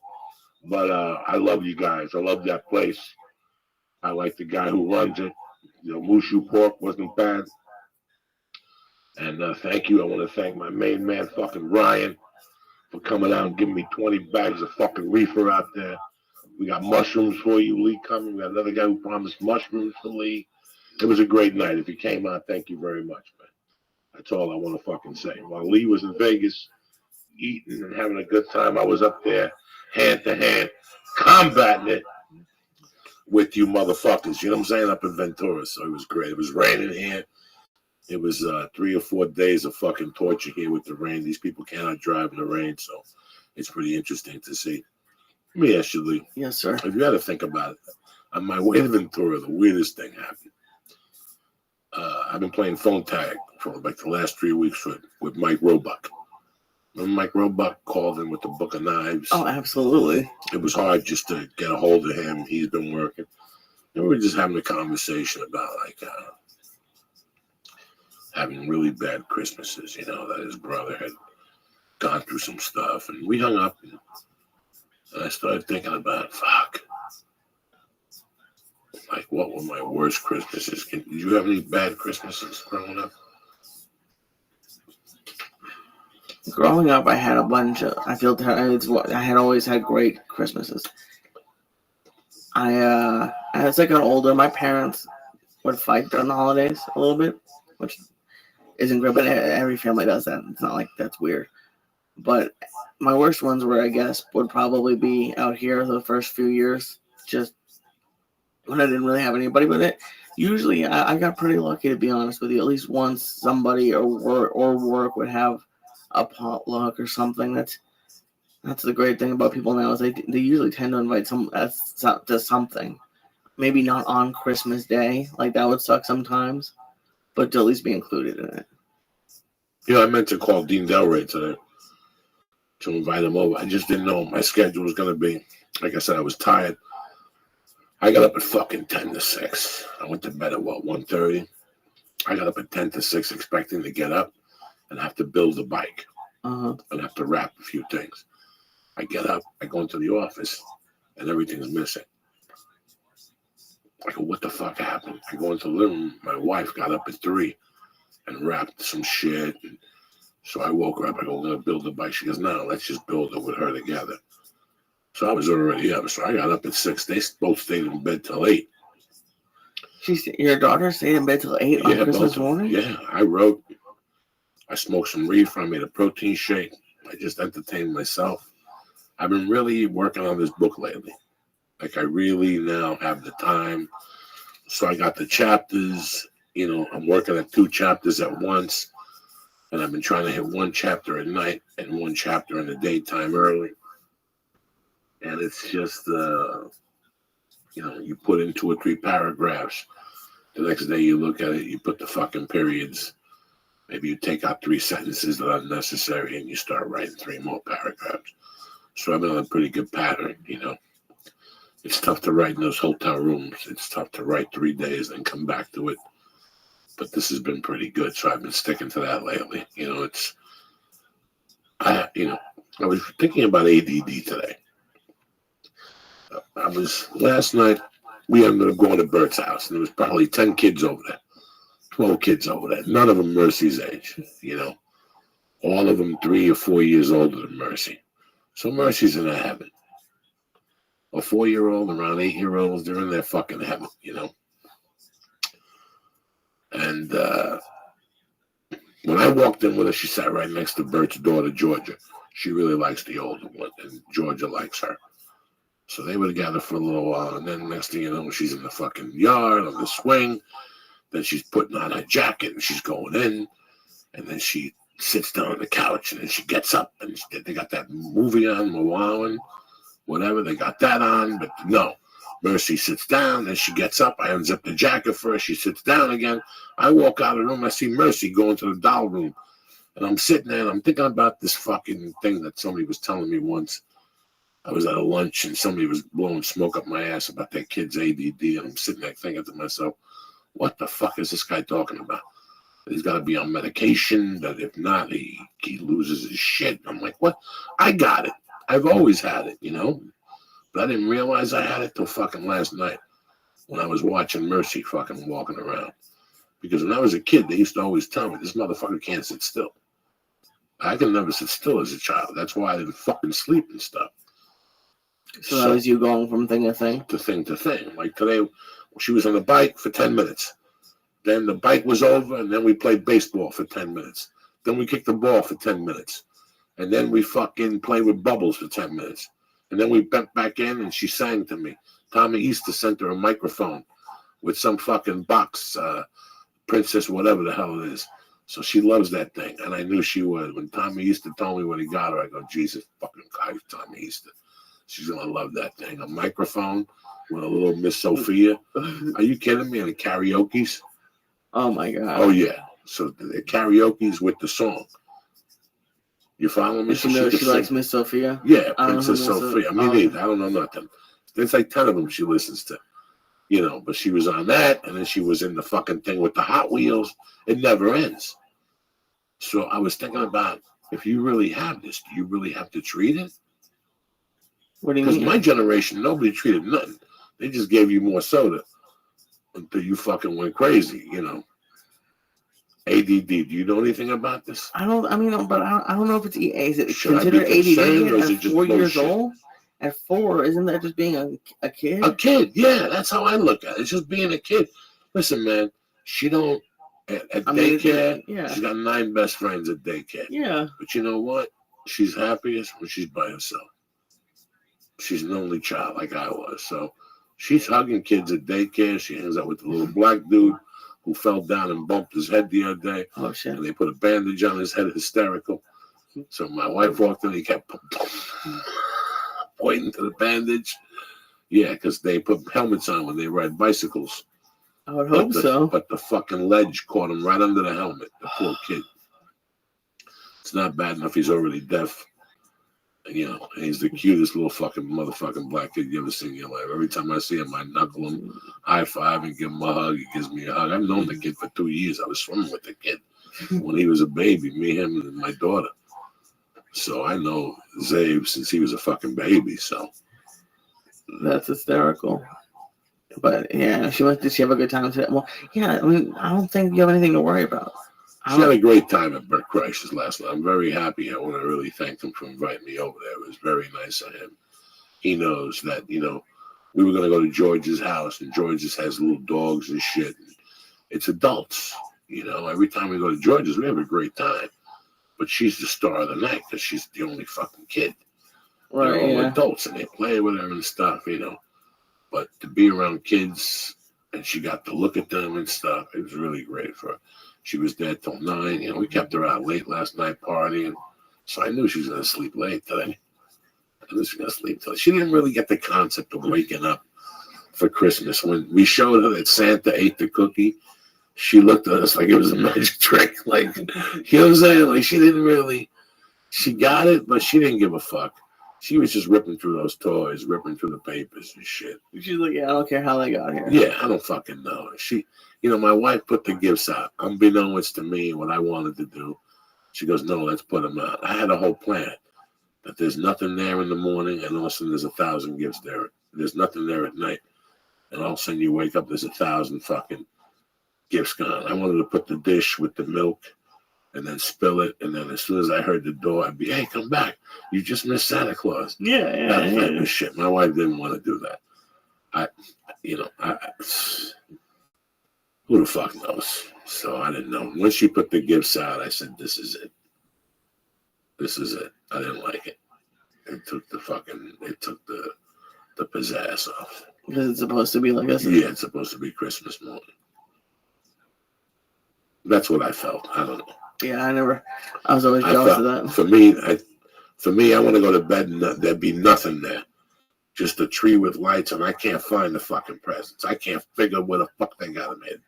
But I love you guys. I love that place. I like the guy who runs it. You know, Mushu Pork wasn't bad. And thank you. I want to thank my main man, fucking Ryan, for coming out and giving me 20 bags of fucking reefer out there. We got mushrooms for you, Lee coming. We got another guy who promised mushrooms for Lee. It was a great night. If you came out, thank you very much, man. That's all I want to fucking say. While Lee was in Vegas eating and having a good time, I was up there hand to hand combating it with you motherfuckers. You know what I'm saying? Up in Ventura. So it was great. It was raining here. It was 3 or 4 days of fucking torture here with the rain. These people cannot drive in the rain, so it's pretty interesting to see. Let me ask you, Lee. Yes, sir. If you had to think about it, on my way to Ventura, the weirdest thing happened. I've been playing phone tag for like the last 3 weeks with Mike Roebuck. Remember Mike Roebuck called in with the Book of Knives? Oh, absolutely. It was hard just to get a hold of him. He's been working. And we were just having a conversation about like having really bad Christmases, you know, that his brother had gone through some stuff. And we hung up and I started thinking about, fuck, like what were my worst Christmases? Did you have any bad Christmases growing up? Growing up, I had a bunch of. I had always had great Christmases. As I got older, my parents would fight during the holidays a little bit, which isn't great, but every family does that. It's not like that's weird. But my worst ones were, I guess, would probably be out here the first few years, just when I didn't really have anybody with it. Usually, I got pretty lucky, to be honest with you. At least once somebody or work would have a potluck or something. That's the great thing about people now is they usually tend to invite to something. Maybe not on Christmas Day, like that would suck sometimes, but to at least be included in it. You know, I meant to call Dean Delray today to invite him over. I just didn't know what my schedule was going to be. Like I said, I was tired. I got up at fucking 10 to 6. I went to bed at, 1:30? I got up at 10 to 6 expecting to get up and have to build a bike and have to wrap a few things. I get up, I go into the office, and everything's missing. I go, what the fuck happened? I go into the living room. My wife got up at 3 and wrapped some shit. And so I woke her up. I go, we're going to build a bike. She goes, no, let's just build it with her together. So I was already up. So I got up at 6. They both stayed in bed till 8. Your daughter stayed in bed till 8 on Christmas morning? Yeah, I wrote. I smoked some reefer. I made a protein shake. I just entertained myself. I've been really working on this book lately. Like I really now have the time. So I got the chapters, you know, I'm working at 2 chapters at once. And I've been trying to hit 1 chapter at night and 1 chapter in the daytime early. And it's just, you know, you put in 2 or 3 paragraphs. The next day you look at it, you put the fucking periods. Maybe you take out 3 sentences that are unnecessary and you start writing 3 more paragraphs. So I've been on a pretty good pattern, you know. It's tough to write in those hotel rooms. It's tough to write 3 days and come back to it. But this has been pretty good. So I've been sticking to that lately. You know, I was thinking about ADD today. Last night, we ended up going to Bert's house, and there was probably 10 kids over there, 12 kids over there. None of them Mercy's age, you know. All of them 3 or 4 years older than Mercy. So Mercy's in heaven. A 4-year-old, around 8-year-olds, they're in their fucking heaven, you know. And when I walked in with her, she sat right next to Bert's daughter, Georgia. She really likes the older one, and Georgia likes her. So they were together for a little while, and then next thing you know, she's in the fucking yard on the swing. Then she's putting on her jacket, and she's going in. And then she sits down on the couch, and then she gets up, and they got that movie on, Moana, whatever. They got that on, but no. Mercy sits down, then she gets up. I unzip the jacket for her. She sits down again. I walk out of the room. I see Mercy go into the doll room And I'm sitting there and I'm thinking about this fucking thing that somebody was telling me once. I was at a lunch and somebody was blowing smoke up my ass about that kid's ADD. And I'm sitting there thinking to myself, what the fuck is this guy talking about? He's got to be on medication, that if not, he loses his shit. I'm like, what? I got it. I've always had it, you know? But I didn't realize I had it till fucking last night when I was watching Mercy fucking walking around. Because when I was a kid, they used to always tell me, this motherfucker can't sit still. I could never sit still as a child. That's why I didn't fucking sleep and stuff. So that was you going from thing to thing? To thing to thing. Like today, she was on the bike for 10 minutes. Then the bike was over, and then we played baseball for 10 minutes. Then we kicked the ball for 10 minutes. And then we fucking played with bubbles for 10 minutes. And then we bent back in, and she sang to me. Tommy Easter sent her a microphone with some fucking box, Princess, whatever the hell it is. So she loves that thing, and I knew she would. When Tommy Easter told me what he got her, I go, Jesus fucking Christ, Tommy Easter. She's going to love that thing. A microphone with a little Miss Sophia. Are you kidding me? And the karaoke's. Oh, my God. Oh, yeah. So the karaoke's with the song. You follow me? She likes Miss Sophia? Yeah, Princess Sophia. Me neither. I don't know nothing. There's like 10 of them she listens to. You know, but she was on that, and then she was in the fucking thing with the Hot Wheels. It never ends. So I was thinking about, if you really have this, do you really have to treat it? What do you mean? Because my generation, nobody treated nothing. They just gave you more soda until you fucking went crazy, you know. ADD, do you know anything about this? I don't know if it's is it Should considered ADD at 4 years bullshit? old? At 4, isn't that just being a kid? A kid, yeah, that's how I look at it. It's just being a kid. Listen, man, she don't, at daycare, she's got 9 best friends at daycare. Yeah. But you know what? She's happiest when she's by herself. She's an only child like I was. So she's hugging kids at daycare. She hangs out with the little black dude who fell down and bumped his head the other day. Oh, shit. And they put a bandage on his head, hysterical. So my wife walked in, he kept pointing to the bandage. Yeah, because they put helmets on when they ride bicycles. I would hope so. But the fucking ledge caught him right under the helmet, the poor kid. It's not bad enough he's already deaf. You know, and he's the cutest little fucking motherfucking black kid you ever seen in your life. Every time I see him, I knuckle him, high five, and give him a hug. He gives me a hug. I've known the kid for 2 years. I was swimming with the kid when he was a baby, me, him, and my daughter. So I know Zabe since he was a fucking baby. So that's hysterical. But yeah, did she have a good time today? Well, yeah, I mean, I don't think you have anything to worry about. She had a great time at Bert Kreischer's last night. I'm very happy. I want to really thank him for inviting me over there. It was very nice of him. He knows that, you know, we were going to go to George's house, and George's has little dogs and shit. And it's adults, you know. Every time we go to George's, we have a great time. But she's the star of the night because she's the only fucking kid. Right, They're all adults, and they play with her and stuff, you know. But to be around kids, and she got to look at them and stuff, it was really great for her. She was there till 9. You know, we kept her out late last night partying. So I knew she was going to sleep late today. I knew she was going to sleep till. She didn't really get the concept of waking up for Christmas. When we showed her that Santa ate the cookie, she looked at us like it was a magic trick. Like, you know what I'm saying? Like, she didn't really, she got it, but she didn't give a fuck. She was just ripping through those toys, ripping through the papers and shit. She's like, yeah, I don't care how they got here. Yeah, I don't fucking know. You know, my wife put the gifts out. Unbeknownst to me, what I wanted to do. She goes, no, let's put them out. I had a whole plan that there's nothing there in the morning, and all of a sudden there's 1,000 gifts there. There's nothing there at night. And all of a sudden you wake up, there's 1,000 fucking gifts gone. I wanted to put the dish with the milk and then spill it. And then as soon as I heard the door, I'd be, hey, come back. You just missed Santa Claus. Yeah. That type of shit. My wife didn't want to do that. Who the fuck knows? So I didn't know. Once she put the gifts out, I said, this is it. This is it. I didn't like it. It took the pizzazz off. Because it's supposed to be like this? Yeah, it's supposed to be Christmas morning. That's what I felt. I don't know. Yeah, I was always jealous of that. For me, I want to go to bed and there'd be nothing there. Just a tree with lights, and I can't find the fucking presents. I can't figure where the fuck they got them in.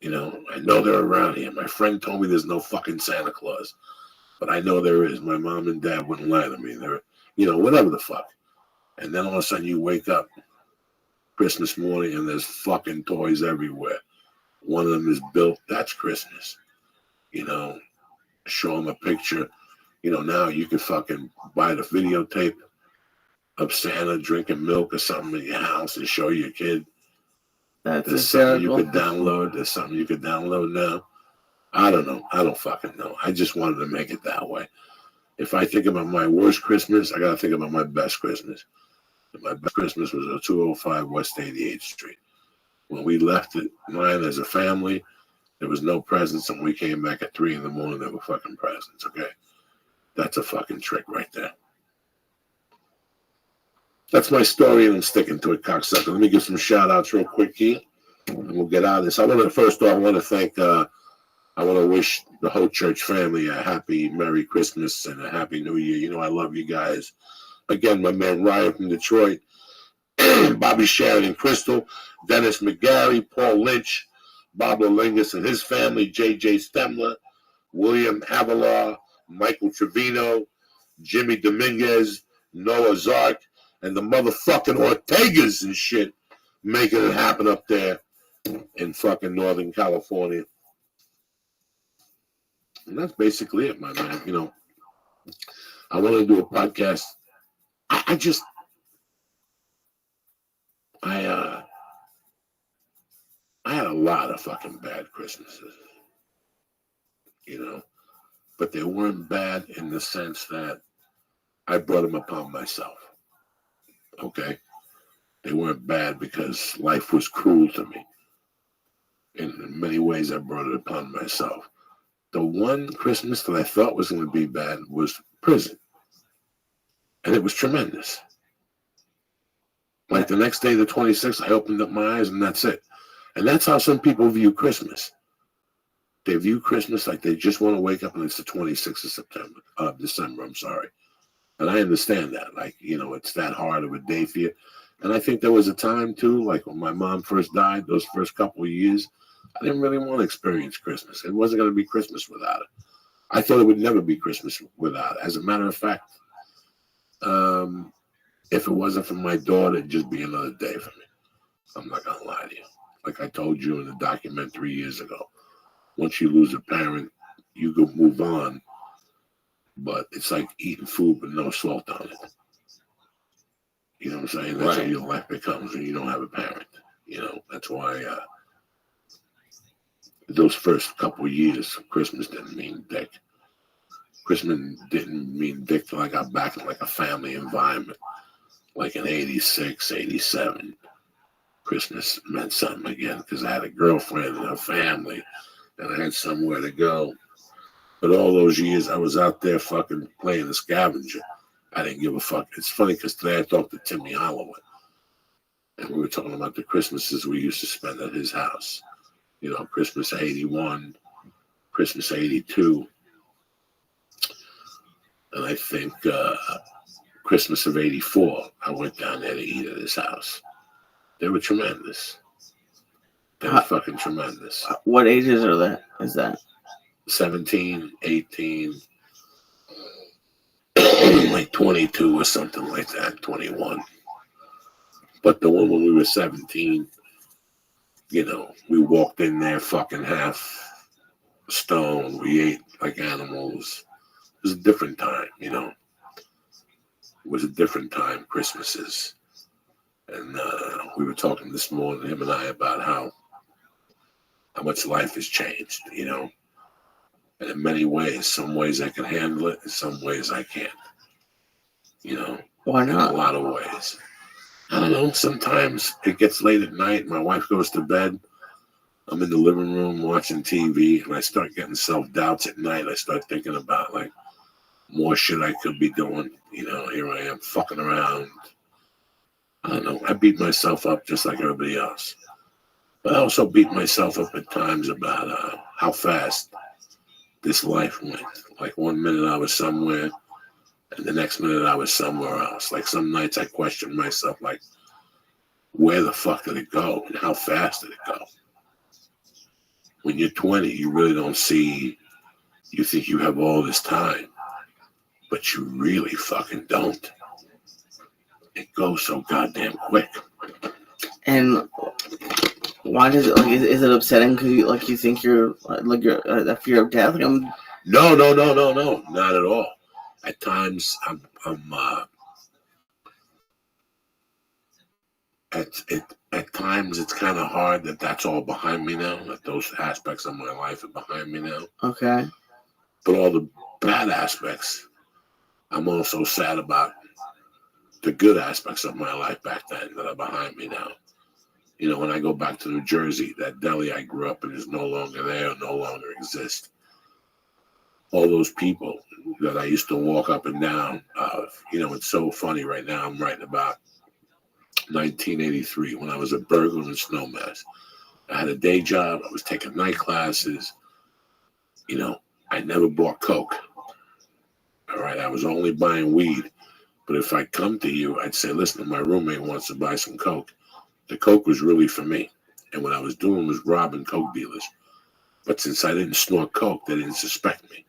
I know they're around here. My friend told me there's no fucking Santa Claus, but I know there is. My mom and dad wouldn't lie to me. They're, whatever the fuck. And then all of a sudden you wake up Christmas morning and there's fucking toys everywhere. One of them is built. That's Christmas. Show them a picture. Now you can fucking buy the videotape of Santa drinking milk or something in your house and show your kid. That's There's something you hysterical. could download. There's something you could download now. I don't know. I don't fucking know. I just wanted to make it that way. If I think about my worst Christmas, I got to think about my best Christmas. And my best Christmas was at 205 West 88th Street. When we left it, mine as a family, there was no presents, and we came back at 3 a.m. There were fucking presents, okay? That's a fucking trick right there. That's my story, and I'm sticking to it, cocksucker. Let me give some shout-outs real quick here, and we'll get out of this. First off, I want to thank, I want to wish the whole church family a happy Merry Christmas and a Happy New Year. I love you guys. Again, my man Ryan from Detroit, Bobby Sharon and Crystal, Dennis McGarry, Paul Lynch, Bob Lolingus and his family, J.J. Stemler, William Havilar, Michael Trevino, Jimmy Dominguez, Noah Zark, and the motherfucking Ortegas and shit making it happen up there in fucking Northern California. And that's basically it, my man. I want to do a podcast. I had a lot of fucking bad Christmases, but they weren't bad in the sense that I brought them upon myself. Okay? They weren't bad because life was cruel to me. In many ways, I brought it upon myself. The one Christmas that I thought was going to be bad was prison. And it was tremendous. Like the next day, the 26th, I opened up my eyes and that's it. And that's how some people view Christmas. They view Christmas like they just want to wake up and it's the 26th of December, I'm sorry. And I understand that. Like, it's that hard of a day for you. And I think there was a time, too, like when my mom first died, those first couple of years, I didn't really want to experience Christmas. It wasn't going to be Christmas without it. I thought it would never be Christmas without it. As a matter of fact, if it wasn't for my daughter, it'd just be another day for me. I'm not going to lie to you. Like I told you in the documentary years ago, once you lose a parent, you can move on. But it's like eating food with no salt on it. You know what I'm saying? That's what your life becomes when you don't have a parent. That's why those first couple of years, Christmas didn't mean dick. Christmas didn't mean dick till I got back in like a family environment. Like in 86, 87, Christmas meant something again because I had a girlfriend and a family and I had somewhere to go. But all those years I was out there fucking playing the scavenger. I didn't give a fuck. It's funny because today I talked to Timmy Holloway. And we were talking about the Christmases we used to spend at his house. Christmas 81, Christmas 82. And I think Christmas of 84, I went down there to eat at his house. They were tremendous. They were fucking tremendous. What ages are that? Is that? 17, 18, like 22 or something like that, 21. But the one when we were 17, we walked in there fucking half stone. We ate like animals. It was a different time, It was a different time, Christmases. And we were talking this morning, him and I, about how much life has changed, And in many ways, some ways I can handle it, and some ways I can't. Why not? In a lot of ways. I don't know. Sometimes it gets late at night. My wife goes to bed. I'm in the living room watching TV, and I start getting self-doubts at night. I start thinking about, like, more shit I could be doing. Here I am fucking around. I don't know. I beat myself up just like everybody else. But I also beat myself up at times about how fast this life went. Like 1 minute I was somewhere, and the next minute I was somewhere else. Like some nights I questioned myself, like, where the fuck did it go? And how fast did it go? when you're 20, you really don't see. You think you have all this time, but you really fucking don't. It goes so goddamn quick. And why does it is it upsetting because you think you're a fear of death? No, not at all. At times, at times it's kind of hard that that's all behind me now. That those aspects of my life are behind me now. Okay. But all the bad aspects, I'm also sad about the good aspects of my life back then that are behind me now. You know, when I go back to New Jersey, that deli I grew up in is no longer there, no longer exists. All those people that I used to walk up and down, you know, it's so funny right now. I'm writing about 1983 when I was a burglar in Snowmass. I had a day job. I was taking night classes. You know, I never bought coke. All right, I was only buying weed. But if I come to you, I'd say, listen, my roommate wants to buy some coke. The coke was really for me. And what I was doing was robbing coke dealers. But since I didn't snort coke, they didn't suspect me.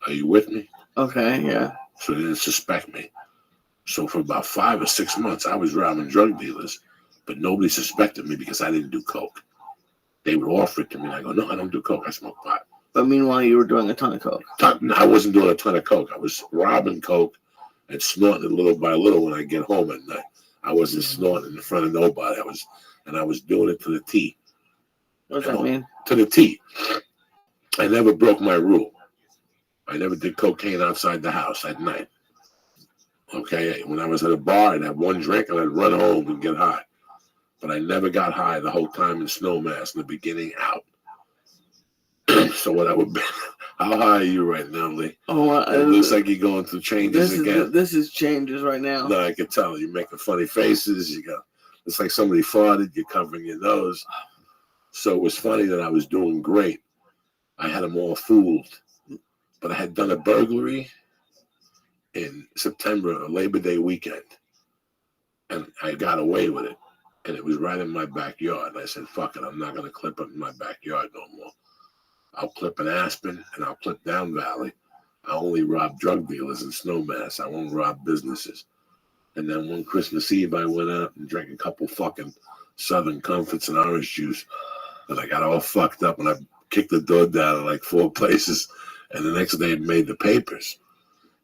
Are you with me? Okay, yeah. So they didn't suspect me. So for about 5 or 6 months, I was robbing drug dealers, but nobody suspected me because I didn't do coke. They would offer it to me, and I go, no, I don't do coke. I smoke pot. But meanwhile, you were doing a ton of coke. I wasn't doing a ton of coke. I was robbing coke and snorting it little by little when I get home at night. I wasn't snorting in front of nobody. I was doing it to the T. What does that mean? To the T. I never broke my rule. I never did cocaine outside the house at night. Okay, when I was at a bar, I'd have one drink and I'd run home and get high. But I never got high the whole time in Snowmass, in the beginning out. So what I would be, how high are you right now, Lee? Oh, it looks like you're going through changes again. This is changes right now. No, I can tell. You're making funny faces. It's like somebody farted. You're covering your nose. So it was funny that I was doing great. I had them all fooled. But I had done a burglary in September, Labor Day weekend. And I got away with it. And it was right in my backyard. And I said, fuck it, I'm not going to clip up in my backyard no more. I'll clip in Aspen and I'll clip down Valley. I only rob drug dealers in Snowmass. I won't rob businesses. And then one Christmas Eve, I went out and drank a couple fucking Southern Comforts and orange juice. And I got all fucked up and I kicked the door down in like 4 places. And the next day it made the papers.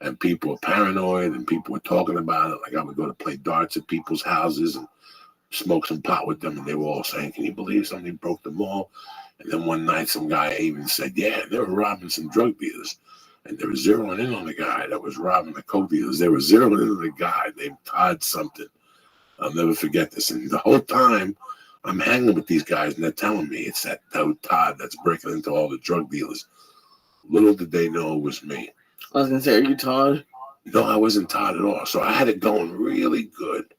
And people were paranoid and people were talking about it. Like I would go to play darts at people's houses and smoke some pot with them. And they were all saying, can you believe somebody broke the mall? And then one night some guy even said, yeah, they were robbing some drug dealers. And they were zeroing in on the guy that was robbing the coke dealers. They were zeroing in on the guy named Todd something. I'll never forget this. And the whole time I'm hanging with these guys and they're telling me it's that Todd that's breaking into all the drug dealers. Little did they know it was me. I was going to say, are you Todd? No, I wasn't Todd at all. So I had it going really good.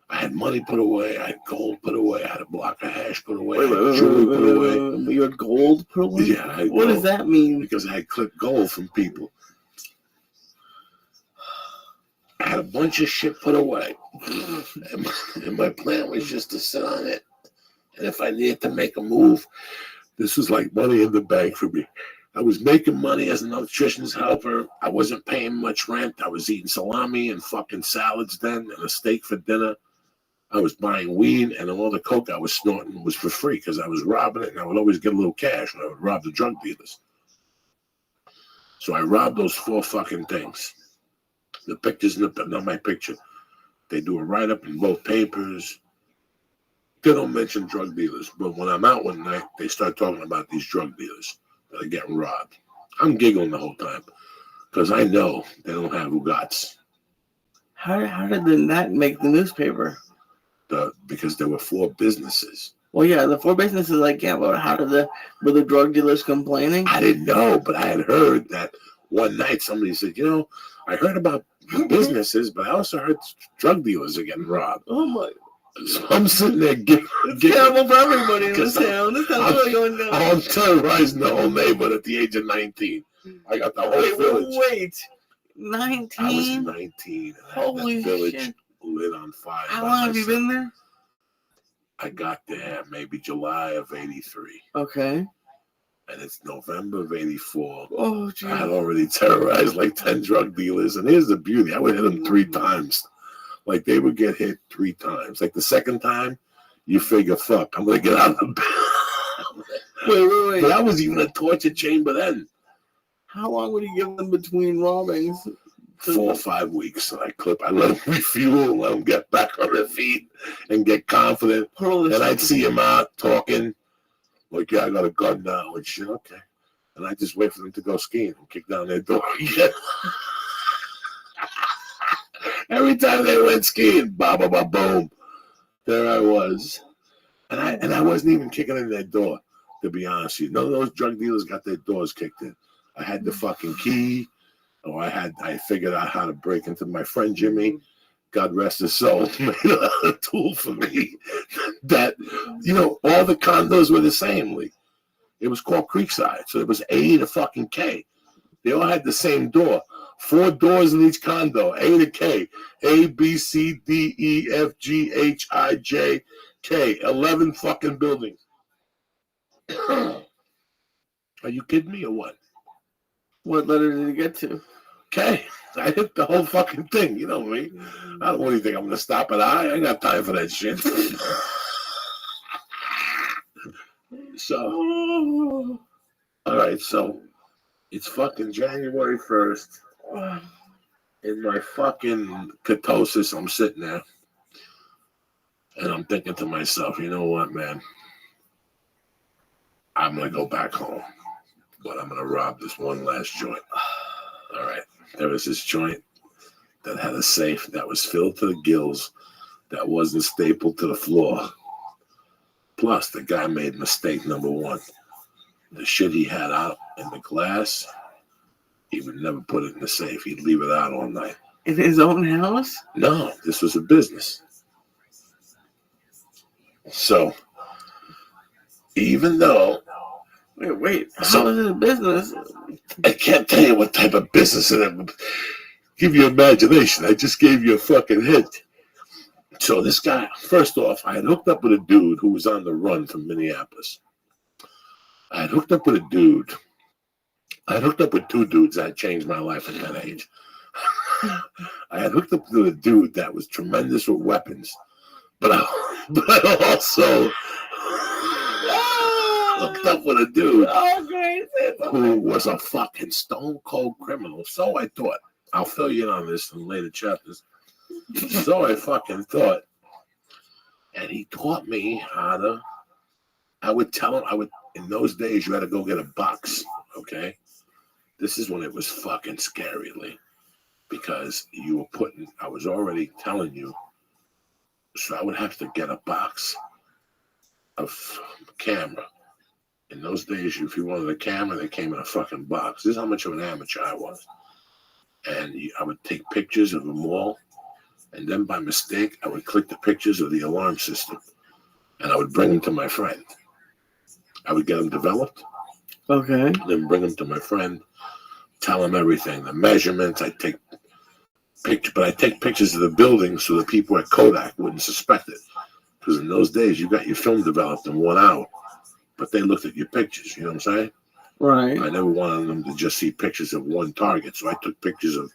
I had money put away. I had gold put away. I had a block of hash put away. I had jewelry put away. You had gold put away? Yeah. I had what gold. Does that mean? Because I had clipped gold from people. I had a bunch of shit put away. And my plan was just to sit on it. And if I needed to make a move, this was like money in the bank for me. I was making money as an electrician's helper. I wasn't paying much rent. I was eating salami and fucking salads then and a steak for dinner. I was buying weed and all the coke I was snorting was for free because I was robbing it and I would always get a little cash when I would rob the drug dealers. So I robbed those 4 fucking things. The picture's not my picture. They do a write-up in both papers. They don't mention drug dealers, but when I'm out one night, they start talking about these drug dealers that are getting robbed. I'm giggling the whole time because I know they don't have Ugats. How did that make the newspaper? Because there were 4 businesses. Well, yeah, the 4 businesses, like, yeah, but were the drug dealers complaining? I didn't know, but I had heard that one night somebody said, you know, I heard about businesses, but I also heard drug dealers are getting robbed. Oh, my. So I'm sitting there giggling. It's terrible for everybody in this town. This town's really going down. I'm terrorizing the whole neighborhood at the age of 19. I got the whole village. Wait. 19? I was 19. Holy that village shit. lit on fire. How long have you been there? I got there maybe July of '83, Okay. and it's November of '84. Oh, I geez. had already terrorized like 10 drug dealers, and here's the beauty: I would hit them 3 times. Like they would get hit 3 times. Like the second time, you figure, fuck, I'm gonna get out of the bed. Wait. But I was even a torture chamber then. How long would you give them between robbings? 4 or 5 weeks. And I let them refuel, let them get back on their feet and get confident. Put all this And I'd stuff see them out talking, like, yeah, I got a gun now and shit. Okay. And I just wait for them to go skiing and kick down their door again. Every time they went skiing, ba ba ba boom, there I was. And I wasn't even kicking in their door, to be honest with you. None of those drug dealers got their doors kicked in. I had the fucking key, or I figured out how to break into my friend Jimmy, God rest his soul, made a tool for me. That, all the condos were the same, Lee. It was called Creekside, so it was A to fucking K. They all had the same door. 4 doors in each condo, A to K. A, B, C, D, E, F, G, H, I, J, K. 11 fucking buildings. Are you kidding me or what? What letter did you get to? Okay. I hit the whole fucking thing. You know me. I don't really think I'm going to stop at I ain't got time for that shit. So, all right. So, it's fucking January 1st. In my fucking ketosis, I'm sitting there. And I'm thinking to myself, you know what, man? I'm going to go back home. But I'm going to rob this one last joint. All right. There was this joint that had a safe that was filled to the gills that wasn't stapled to the floor. Plus, the guy made mistake number 1. The shit he had out in the glass, he would never put it in the safe. He'd leave it out all night. In his own house? No, this was a business. So, even though... Wait. So- How is it a business? I can't tell you what type of business it is. Give you imagination. I just gave you a fucking hint. So this guy, first off, I had hooked up with a dude who was on the run from Minneapolis. I had hooked up with 2 dudes that changed my life at that age. I had hooked up with a dude that was tremendous with weapons, but I also hooked up with a dude who was a fucking stone cold criminal. So I thought. I'll fill you in on this in later chapters. So I fucking thought. And he taught me how to, I would tell him, in those days, you had to go get a box, okay? This is when it was fucking scary, Lee. Because I was already telling you, so I would have to get a box of camera. In those days, if you wanted a camera, they came in a fucking box. This is how much of an amateur I was. And I would take pictures of them all. And then by mistake, I would click the pictures of the alarm system. And I would bring them to my friend. I would get them developed. Okay. Then bring them to my friend. Tell him everything. The measurements. I'd take pictures of the building so the people at Kodak wouldn't suspect it. Because in those days, you got your film developed in 1 hour. But they looked at your pictures. You know what I'm saying? Right. I never wanted them to just see pictures of one target, so I took pictures of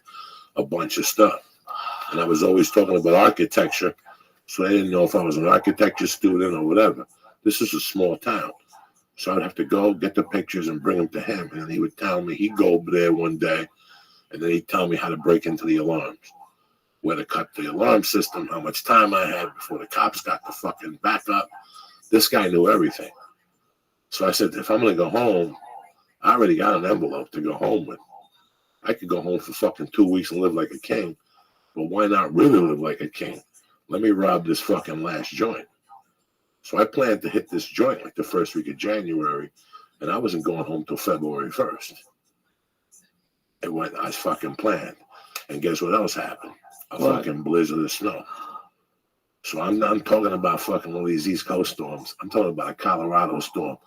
a bunch of stuff. And I was always talking about architecture, so they didn't know if I was an architecture student or whatever. This is a small town. So I'd have to go get the pictures and bring them to him. And then he would tell me, he'd go over there one day, and then he'd tell me how to break into the alarms, where to cut the alarm system, how much time I had before the cops got the fucking backup. This guy knew everything. So I said, if I'm going to go home, I already got an envelope to go home with. I could go home for fucking 2 weeks and live like a king, but why not really live like a king? Let me rob this fucking last joint. So I planned to hit this joint like the first week of January, and I wasn't going home till February 1st. It went as fucking planned. And guess what else happened? A fucking blizzard of snow. So I'm not talking about fucking all these East Coast storms. I'm talking about a Colorado storm.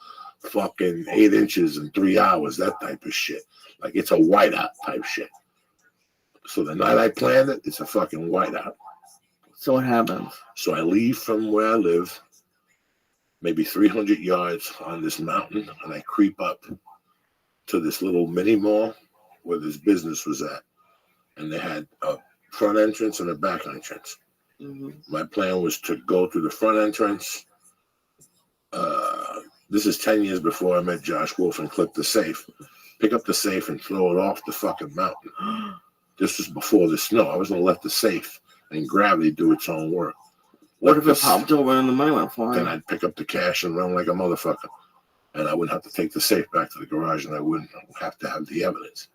Fucking 8 inches in 3 hours, that type of shit. Like it's a whiteout type shit. So the night I planned it, it's a fucking whiteout. So what happens? So I leave from where I live. maybe 300 yards on this mountain, and I creep up to this little mini mall where this business was at. And they had a front entrance and a back entrance. My plan was to go through the front entrance. This is 10 years before I met Josh Wolf and clip the safe. Pick up the safe and throw it off the fucking mountain. This was before the snow. I was going to let the safe and gravity do its own work. What if it popped over and the money went flying? Then I'd pick up the cash and run like a motherfucker. And I wouldn't have to take the safe back to the garage, and I wouldn't have to have the evidence.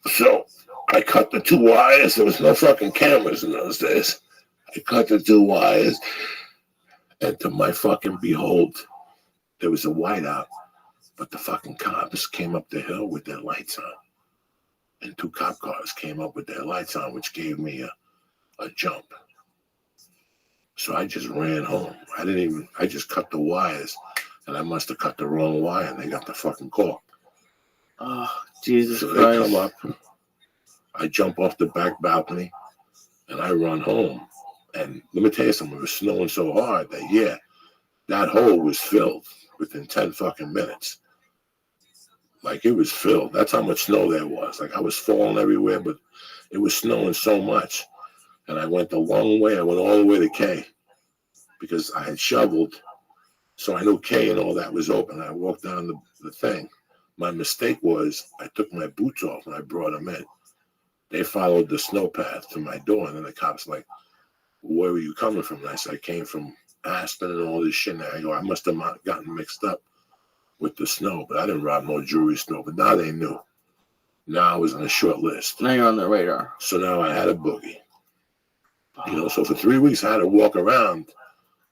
So I cut the 2 wires. There was no fucking cameras in those days. I cut the 2 wires. And to my fucking behold, there was a whiteout, but the fucking cops came up the hill with their lights on. And 2 cop cars came up with their lights on, which gave me a jump. So I just ran home. I just cut the wires, and I must have cut the wrong wire, and they got the fucking call. Oh, Jesus So Christ. they come up, I jump off the back balcony, and I run home. And let me tell you something, it was snowing so hard that, that hole was filled within 10 fucking minutes. Like, it was filled. That's how much snow there was. Like, I was falling everywhere, but it was snowing so much. And I went the long way. I went all the way to K because I had shoveled. So I knew K and all that was open. I walked down the thing. My mistake was I took my boots off and I brought them in. They followed the snow path to my door. And then the cops like, where were you coming from? And I said, I came from Aspen and all this shit. And I go, I must have gotten mixed up with the snow, but I didn't rob no jewelry store. But now they knew. Now I was on a short list. Now you're on the radar. So now I had a boogie. So for 3 weeks I had to walk around,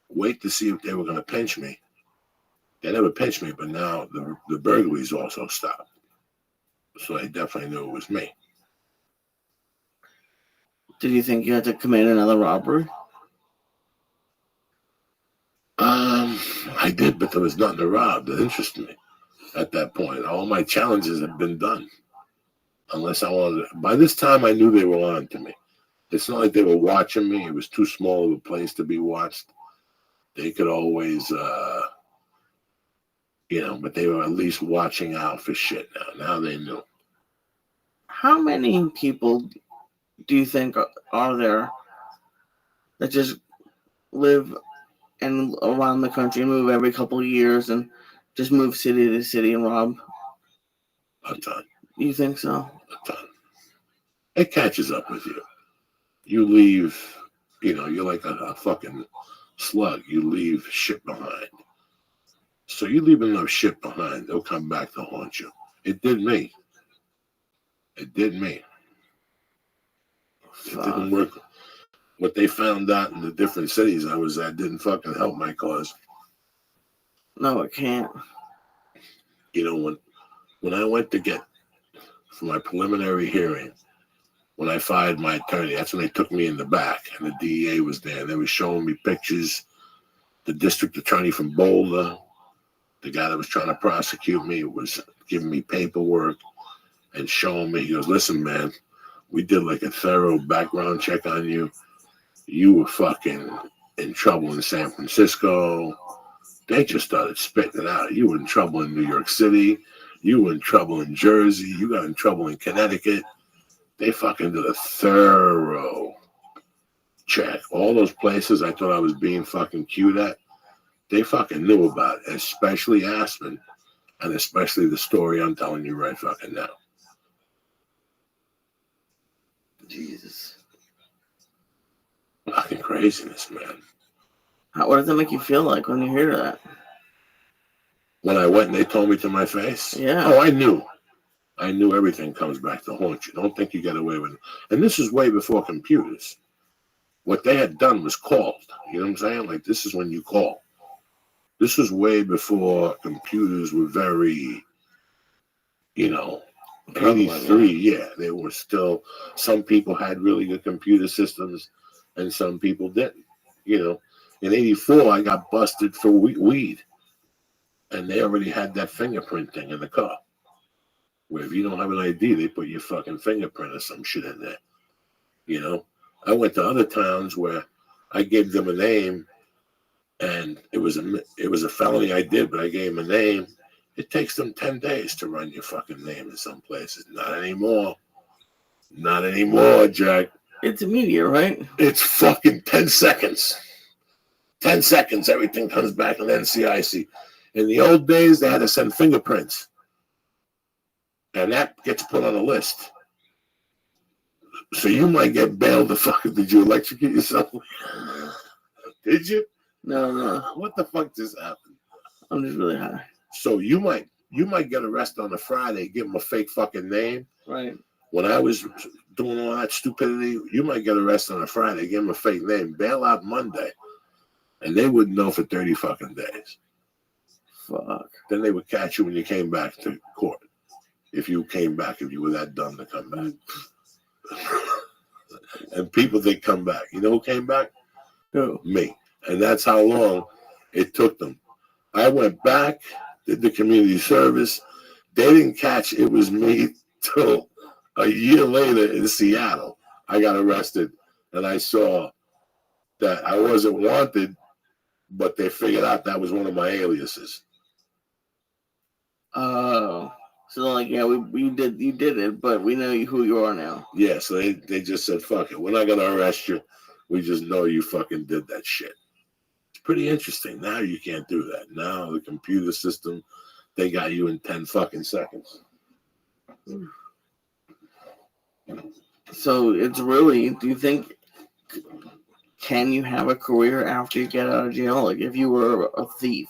wait to see if they were going to pinch me. They never pinched me, but now the burglaries also stopped. So they definitely knew it was me. Did you think you had to commit another robbery? I did, but there was nothing to rob that interested me at that point. All my challenges had been done. Unless I wanted to. By this time, I knew they were on to me. It's not like they were watching me. It was too small of a place to be watched. They could always, but they were at least watching out for shit now. Now they knew. How many people do you think are there that just live and around the country, move every couple of years and just move city to city and rob? A ton. You think so? A ton. It catches up with you. You leave, you're like a fucking slug. You leave shit behind. So you leave enough shit behind, they'll come back to haunt you. It did me. It did me. It didn't work. What they found out in the different cities I was at didn't fucking help my cause. No, it can't. When I went to get for my preliminary hearing, when I fired my attorney, that's when they took me in the back, and the DEA was there. They were showing me pictures. The district attorney from Boulder, the guy that was trying to prosecute me, was giving me paperwork and showing me. He goes, listen, man, we did like a thorough background check on you. You were fucking in trouble in San Francisco. They just started spitting it out. You were in trouble in New York City. You were in trouble in Jersey. You got in trouble in Connecticut. They fucking did a thorough check. All those places I thought I was being fucking cute at, they fucking knew about it, especially Aspen, and especially the story I'm telling you right fucking now. Jesus. Fucking craziness, man. What does that make you feel like when you hear that? When I went and they told me to my face? Yeah. Oh, I knew. I knew everything comes back to haunt you. Don't think you get away with it. And this is way before computers. What they had done was called. You know what I'm saying? Like, this is when you call. This was way before computers were very, 83, yeah. They were still, some people had really good computer systems and some people didn't. In 84, I got busted for weed. And they already had that fingerprint thing in the car. Where if you don't have an ID, they put your fucking fingerprint or some shit in there. I went to other towns where I gave them a name and it was a felony I did, but I gave him a name. It takes them 10 days to run your fucking name in some places. Not anymore. Not anymore, Jack. It's immediate, right? It's fucking 10 seconds. 10 seconds, everything comes back in NCIC. In the old days, they had to send fingerprints. And that gets put on a list. So you might get bailed the fucking. Did you electrocute yourself? Did you? No. What the fuck just happened? I'm just really high. So you might get arrested on a Friday, give them a fake fucking name. Right. When I was doing all that stupidity, you might get arrested on a Friday, give them a fake name, bail out Monday, and they wouldn't know for 30 fucking days. Fuck. Then they would catch you when you came back to court. If you came back, if you were that dumb to come back. And people think come back. You know who came back? Who? Me. And that's how long it took them. I went back, did the community service. They didn't catch it was me till a year later in Seattle. I got arrested, and I saw that I wasn't wanted, but they figured out that was one of my aliases. Oh. So like, yeah, you did it, but we know who you are now. Yeah, so they just said, fuck it. We're not going to arrest you. We just know you fucking did that shit. It's pretty interesting. Now you can't do that. Now the computer system, they got you in 10 fucking seconds. So it's really, do you think, can you have a career after you get out of jail? Like if you were a thief,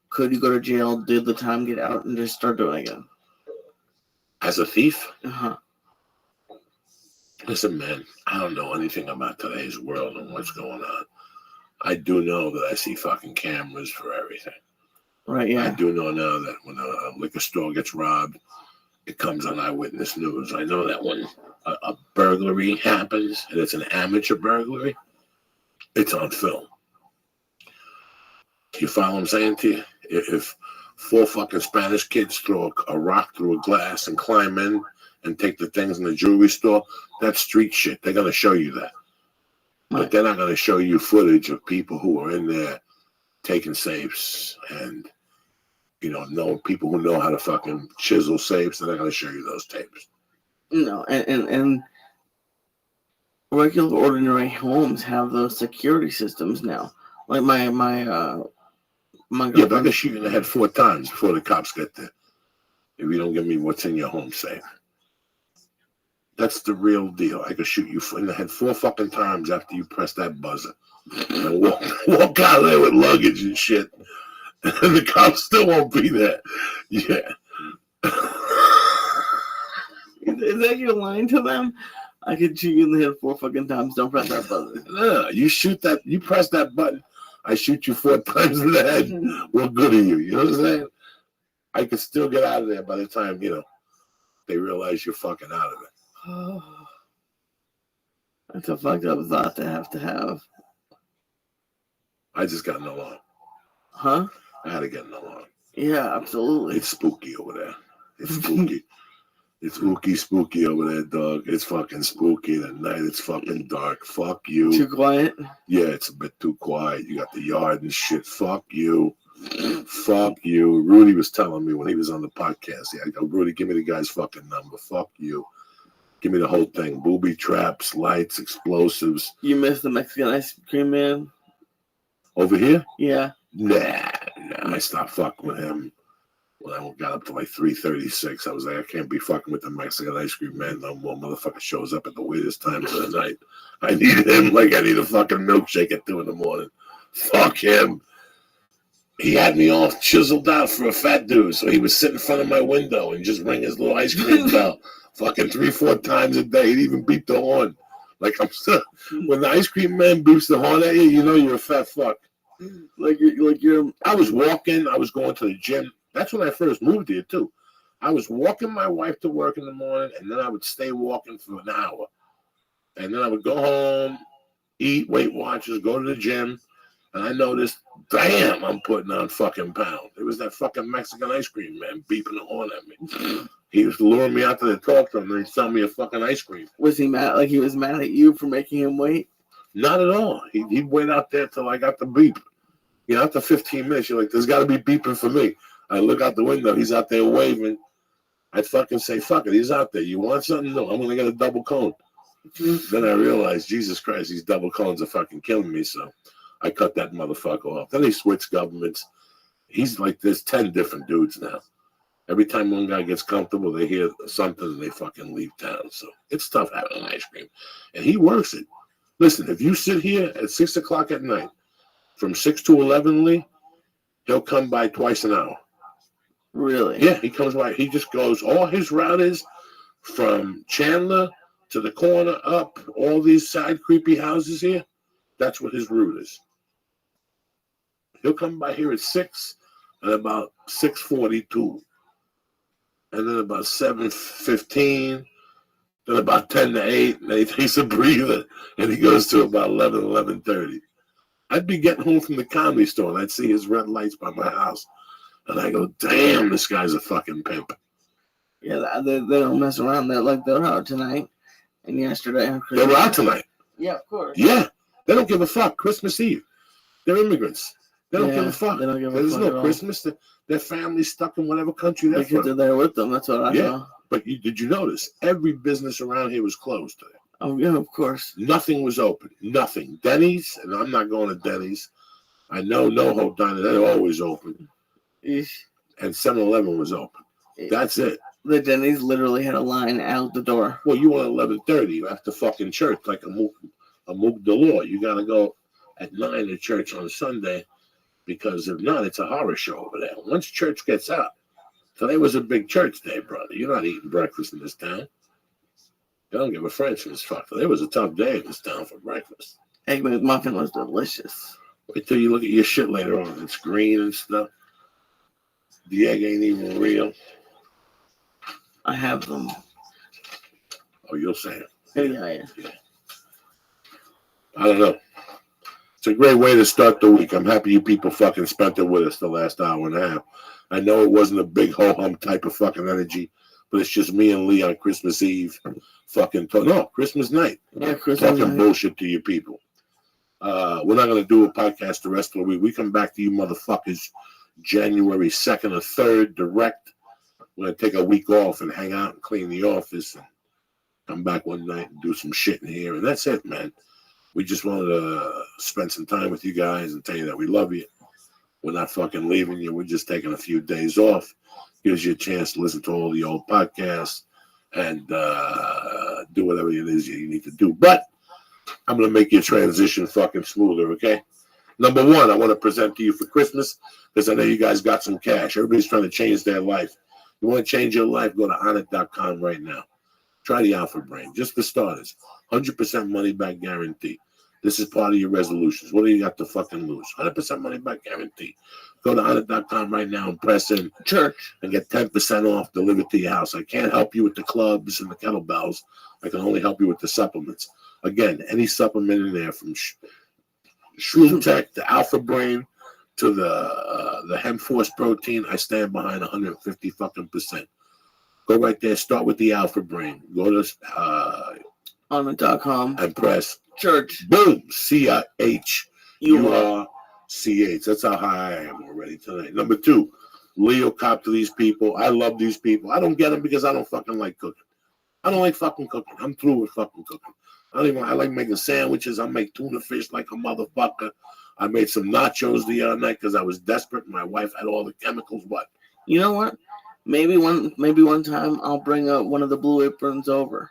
could you go to jail, do the time, get out, and just start doing it again? As a thief? Uh-huh. Listen, man, I don't know anything about today's world and what's going on. I do know that I see fucking cameras for everything. Right, yeah. I do know now that when a liquor store gets robbed, it comes on Eyewitness News. I know that when a burglary happens, and it's an amateur burglary, it's on film. You follow what I'm saying to you? If 4 fucking Spanish kids throw a rock through a glass and climb in and take the things in the jewelry store, that's street shit. They're going to show you that. But they're not going to show you footage of people who are in there taking safes and, know people who know how to fucking chisel safes. They're not going to show you those tapes. No, and regular ordinary homes have those security systems now. Like my Yeah, but I can shoot you in the head 4 times before the cops get there. If you don't give me what's in your home safe. That's the real deal. I could shoot you in the head 4 fucking times after you press that buzzer. And walk out of there with luggage and shit. And the cops still won't be there. Yeah. Is that your line to them? I could shoot you in the head 4 fucking times. Don't press that buzzer. No, you shoot that. You press that button. I shoot you 4 times in the head. What good are you? You know what I'm saying? I could still get out of there by the time, they realize you're fucking out of it. Oh, that's a fucked up thought to have. I just got no alarm. Huh? I had to get an alarm. Yeah, absolutely. It's spooky over there. It's spooky. It's spooky over there, dog. It's fucking spooky. At night, it's fucking dark. Fuck you. Too quiet? Yeah, it's a bit too quiet. You got the yard and shit. Fuck you. Fuck you. Rudy was telling me when he was on the podcast. I go, Rudy, give me the guy's fucking number. Fuck you. Give me the whole thing. Booby traps, lights, explosives. You missed the Mexican ice cream man? Over here? Yeah. Nah. I stopped fucking with him when I got up to like 3:36. I was like, I can't be fucking with the Mexican ice cream man no more. Motherfucker shows up at the weirdest times of the night. I need him like I need a fucking milkshake at 2 a.m. Fuck him. He had me all chiseled out for a fat dude, so he would sit in front of my window and just ring his little ice cream bell fucking 3-4 times a day. He'd even beat the horn. Like I'm still, when the ice cream man beeps the horn at you, you know you're a fat fuck. I was walking, I was going to the gym. That's when I first moved here too. I was walking my wife to work in the morning, and then I would stay walking for an hour. And then I would go home, eat, Weight Watchers, go to the gym, and I noticed, damn, I'm putting on fucking pounds. It was that fucking Mexican ice cream man beeping the horn at me. He was luring me out to the talk to him, and he'd sell me a fucking ice cream. Was he mad? Like he was mad at you for making him wait? Not at all. He'd wait out there till I got the beep. You know, after 15 minutes, you're like, there's got to be beeping for me. I look out the window. He's out there waving. I'd fucking say, fuck it. He's out there. You want something? No, I'm going to get a double cone. Then I realized, Jesus Christ, these double cones are fucking killing me. So I cut that motherfucker off. Then he switched governments. He's like, there's 10 different dudes now. Every time one guy gets comfortable, they hear something and they fucking leave town. So it's tough having an ice cream. And he works it. Listen, if you sit here at 6 o'clock at night, from 6 to 11, Lee, he'll come by twice an hour. Really? Yeah, he comes by. He just goes, all his route is from Chandler to the corner up, all these side creepy houses here. That's what his route is. He'll come by here at 6 and about 6:42. And then about 7:15, then about 10 to 8, and then he takes a breather, and he goes to about 11:30. I'd be getting home from the Comedy Store, and I'd see his red lights by my house. And I go, damn, this guy's a fucking pimp. Yeah, they don't mess around. They're out tonight and yesterday. They were out tonight. Yeah, of course. Yeah, they don't give a fuck. Christmas Eve. They're immigrants. They don't give a fuck. They don't give a There's fuck no at all. Christmas. Their family's stuck in whatever country they're The kids from. are there with them. That's what I saw. But did you notice? Every business around here was closed today. Oh, yeah, of course. Nothing was open. Nothing. Denny's, and I'm not going to Denny's. I know No Hope Diner, they're always open. Eesh. And 7-Eleven was open. That's it. The Denny's literally had a line out the door. Well, you want 11:30 after fucking church, like a Mook Delore. You got to go at 9 to church on Sunday, because if not, it's a horror show over there. Once church gets out, today was a big church day, brother. You're not eating breakfast in this town. They don't give a French in this fuck. Today was a tough day in this town for breakfast. Egg McMuffin was delicious. Wait till you look at your shit later on. It's green and stuff. The egg ain't even real. I have them. Oh, you'll say it. Yeah. I don't know. It's a great way to start the week. I'm happy you people fucking spent it with us the last hour and a half. I know it wasn't a big ho-hum type of fucking energy, but it's just me and Lee on Christmas Eve. Christmas night. Yeah, Christmas Talking night. bullshit to you people. We're not going to do a podcast the rest of the week. We come back to you motherfuckers January 2nd or 3rd direct. We're going to take a week off and hang out and clean the office and come back one night and do some shit in here. And that's it, man. We just wanted to spend some time with you guys and tell you that we love you. We're not fucking leaving you. We're just taking a few days off. Gives you a chance to listen to all the old podcasts and do whatever it is you need to do. But I'm going to make your transition fucking smoother, okay? Number one, I want to present to you for Christmas, because I know you guys got some cash. Everybody's trying to change their life. You want to change your life, go to onnit.com right now. Try the Alpha Brain, just for starters. 100% money back guarantee. This is part of your resolutions. What do you got to fucking lose? 100% money back guarantee. Go to onnit.com right now and press in Church and get 10% off delivered to your house. I can't help you with the clubs and the kettlebells. I can only help you with the supplements. Again, any supplement in there, from Shroom Tech to Alpha Brain to the Hemp Force Protein, I stand behind 150 fucking %. Go right there. Start with the Alpha Brain. Go to onnit.com and press Church. boom. CHURCH. That's how high I am already tonight. Number two, Leo cop to these people. I love these people. I don't get them because I don't fucking like cooking. I don't like fucking cooking. I'm through with fucking cooking. I like making sandwiches. I make tuna fish like a motherfucker. I made some nachos the other night because I was desperate. My wife had all the chemicals. What? You know what? Maybe one time I'll bring up one of the Blue Aprons over.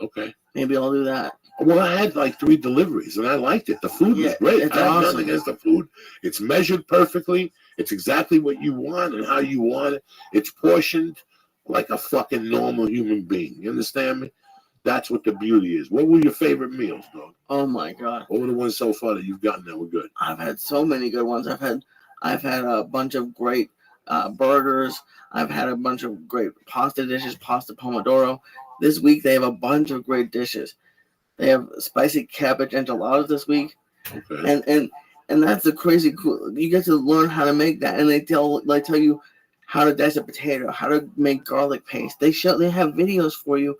Okay. Maybe I'll do that. Well, I had like 3 deliveries and I liked it. The food was great. It's I have awesome. nothing against the food. It's measured perfectly. It's exactly what you want and how you want it. It's portioned like a fucking normal human being. You understand me? That's what the beauty is. What were your favorite meals, dog? Oh my God. What were the ones so far that you've gotten that were good? I've had so many good ones. I've had a bunch of great burgers. I've had a bunch of great pasta dishes, pasta pomodoro. This week they have a bunch of great dishes. They have spicy cabbage enchiladas this week. Okay. And that's the crazy cool. You get to learn how to make that, and they tell you how to dice a potato, how to make garlic paste. They have videos for you.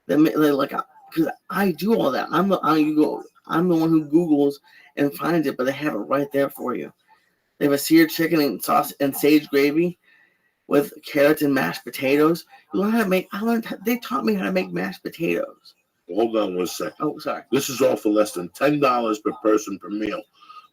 Because I do all that. I'm the one who Googles and finds it, but they have it right there for you. They have a seared chicken and sauce and sage gravy with carrots and mashed potatoes. You learn how to make. They taught me how to make mashed potatoes. Hold on 1 second. Oh, sorry. This is all for less than $10 per person per meal.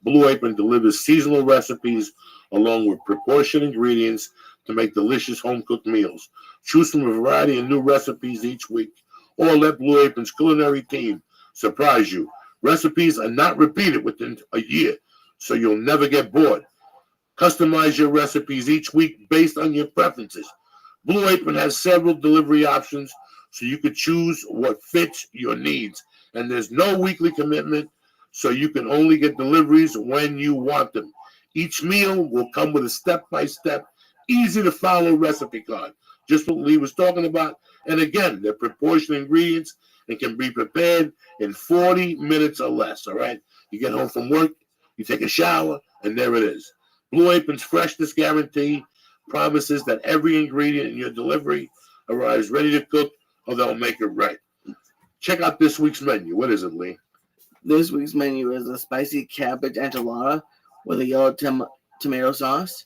Blue Apron delivers seasonal recipes along with proportioned ingredients to make delicious home-cooked meals. Choose from a variety of new recipes each week, or let Blue Apron's culinary team surprise you. Recipes are not repeated within a year, so you'll never get bored. Customize your recipes each week based on your preferences. Blue Apron has several delivery options, so you could choose what fits your needs. And there's no weekly commitment, so you can only get deliveries when you want them. Each meal will come with a step-by-step, easy-to-follow recipe card, just what Lee was talking about. And again, they're proportioned ingredients and can be prepared in 40 minutes or less, all right? You get home from work, you take a shower, and there it is. Blue Apron's freshness guarantee promises that every ingredient in your delivery arrives ready to cook, or they'll make it right. Check out this week's menu. What is it, Lee? This week's menu is a spicy cabbage enchilada with a yellow tomato sauce.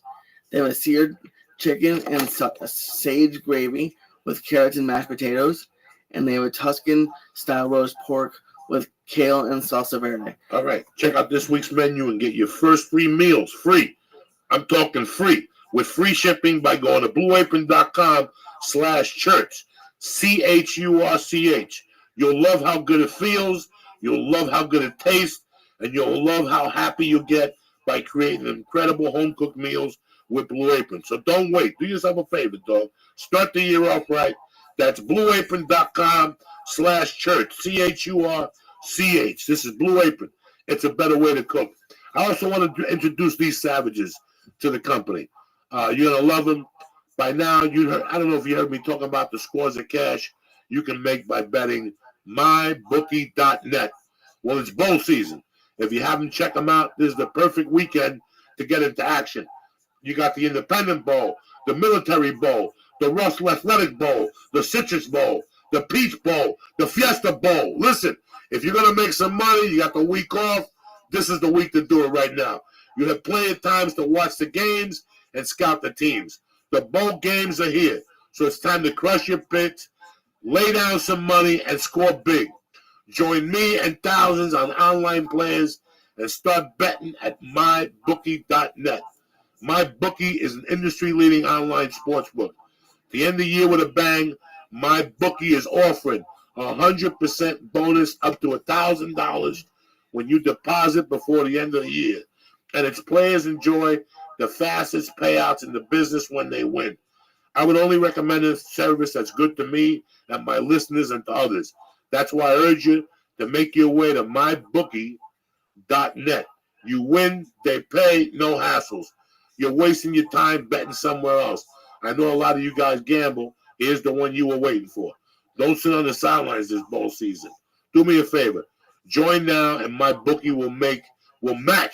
They have a seared chicken and sage gravy with carrots and mashed potatoes. And they have a Tuscan-style roast pork with kale and salsa verde. All right. Check out this week's menu and get your first 3 meals free. I'm talking free, with free shipping by going to blueapron.com/church. CHURCH. You'll love how good it feels. You'll love how good it tastes. And you'll love how happy you get by creating incredible home-cooked meals with Blue Apron. So don't wait. Do yourself a favor, dog. Start the year off right. That's blueapron.com/church. CHURCH. This is Blue Apron. It's a better way to cook. I also want to introduce these savages to the company. You're going to love them. By now, I don't know if you heard me talking about the scores of cash you can make by betting mybookie.net. Well, it's bowl season. If you haven't checked them out, this is the perfect weekend to get into action. You got the Independent Bowl, the Military Bowl, the Russell Athletic Bowl, the Citrus Bowl, the Peach Bowl, the Fiesta Bowl. Listen, if you're going to make some money, you got the week off, this is the week to do it right now. You have plenty of times to watch the games and scout the teams. The bowl games are here, so it's time to crush your picks, lay down some money, and score big. Join me and thousands on online plans and start betting at mybookie.net. MyBookie is an industry-leading online sportsbook. To end the year with a bang, MyBookie is offering a 100% bonus up to $1,000 when you deposit before the end of the year. And its players enjoy the fastest payouts in the business when they win. I would only recommend a service that's good to me and my listeners and to others. That's why I urge you to make your way to mybookie.net. You win, they pay, no hassles. You're wasting your time betting somewhere else. I know a lot of you guys gamble. Here's the one you were waiting for. Don't sit on the sidelines this bowl season. Do me a favor. Join now, and MyBookie will match.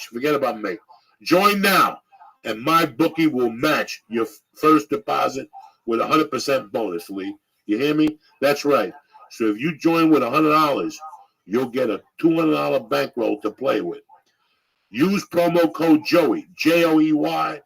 Forget about make. Join now, and MyBookie will match your first deposit with a 100% bonus, Lee. You hear me? That's right. So if you join with $100, you'll get a $200 bankroll to play with. Use promo code Joey, Joey, to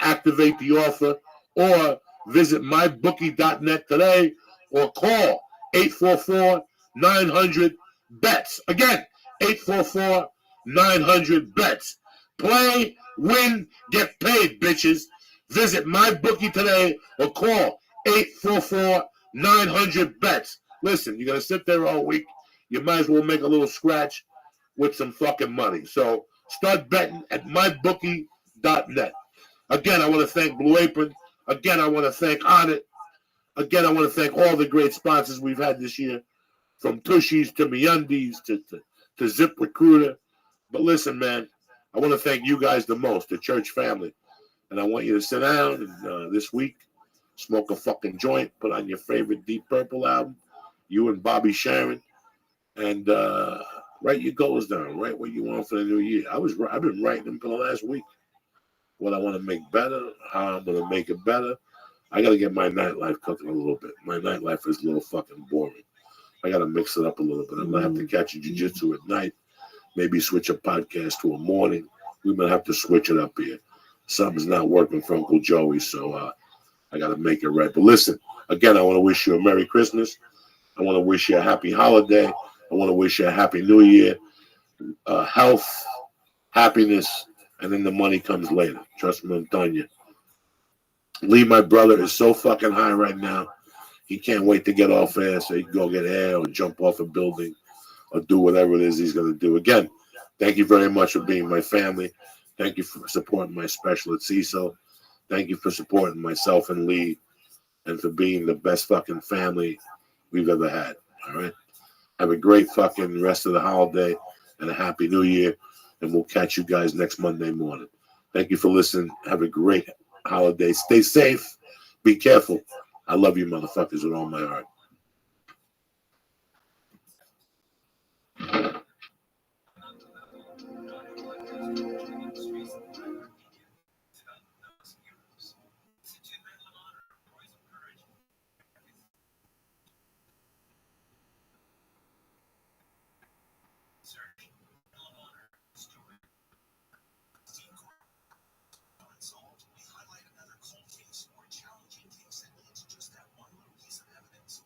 activate the offer, or visit mybookie.net today, or call 844-900-BETS. Again, 844-900-BETS. Play, win, get paid, bitches. Visit MyBookie today or call 844-900-BETS. Listen, you're going to sit there all week. You might as well make a little scratch with some fucking money. So start betting at mybookie.net. Again, I want to thank Blue Apron. Again, I want to thank Onnit. Again, I want to thank all the great sponsors we've had this year, from Tushies to MeUndies to ZipRecruiter. But listen, man, I want to thank you guys the most, the church family. And I want you to sit down and, this week, smoke a fucking joint, put on your favorite Deep Purple album, you and Bobby Sharon, and write your goals down. Write what you want for the new year. I've been writing them for the last week. What I want to make better, how I'm going to make it better. I got to get my nightlife cooking a little bit. My nightlife is a little fucking boring. I got to mix it up a little bit. I'm going to have to catch a jiu-jitsu at night. Maybe switch a podcast to a morning. We might have to switch it up here. something's not working for Uncle Joey, so I got to make it right. But listen, again, I want to wish you a Merry Christmas. I want to wish you a happy holiday. I want to wish you a happy New Year, health, happiness, and then the money comes later. Trust me, I'm telling you. Lee, my brother, is so fucking high right now. He can't wait to get off air so he can go get air or jump off a building or do whatever it is he's going to do. Again, thank you very much for being my family. Thank you for supporting my special at CISO. Thank you for supporting myself and Lee and for being the best fucking family we've ever had. All right? Have a great fucking rest of the holiday and a happy New Year. And we'll catch you guys next Monday morning. Thank you for listening. Have a great holiday. Stay safe. Be careful. I love you motherfuckers with all my heart. Unsolved, we highlight another cold case or challenging case that leads to just that one little piece of evidence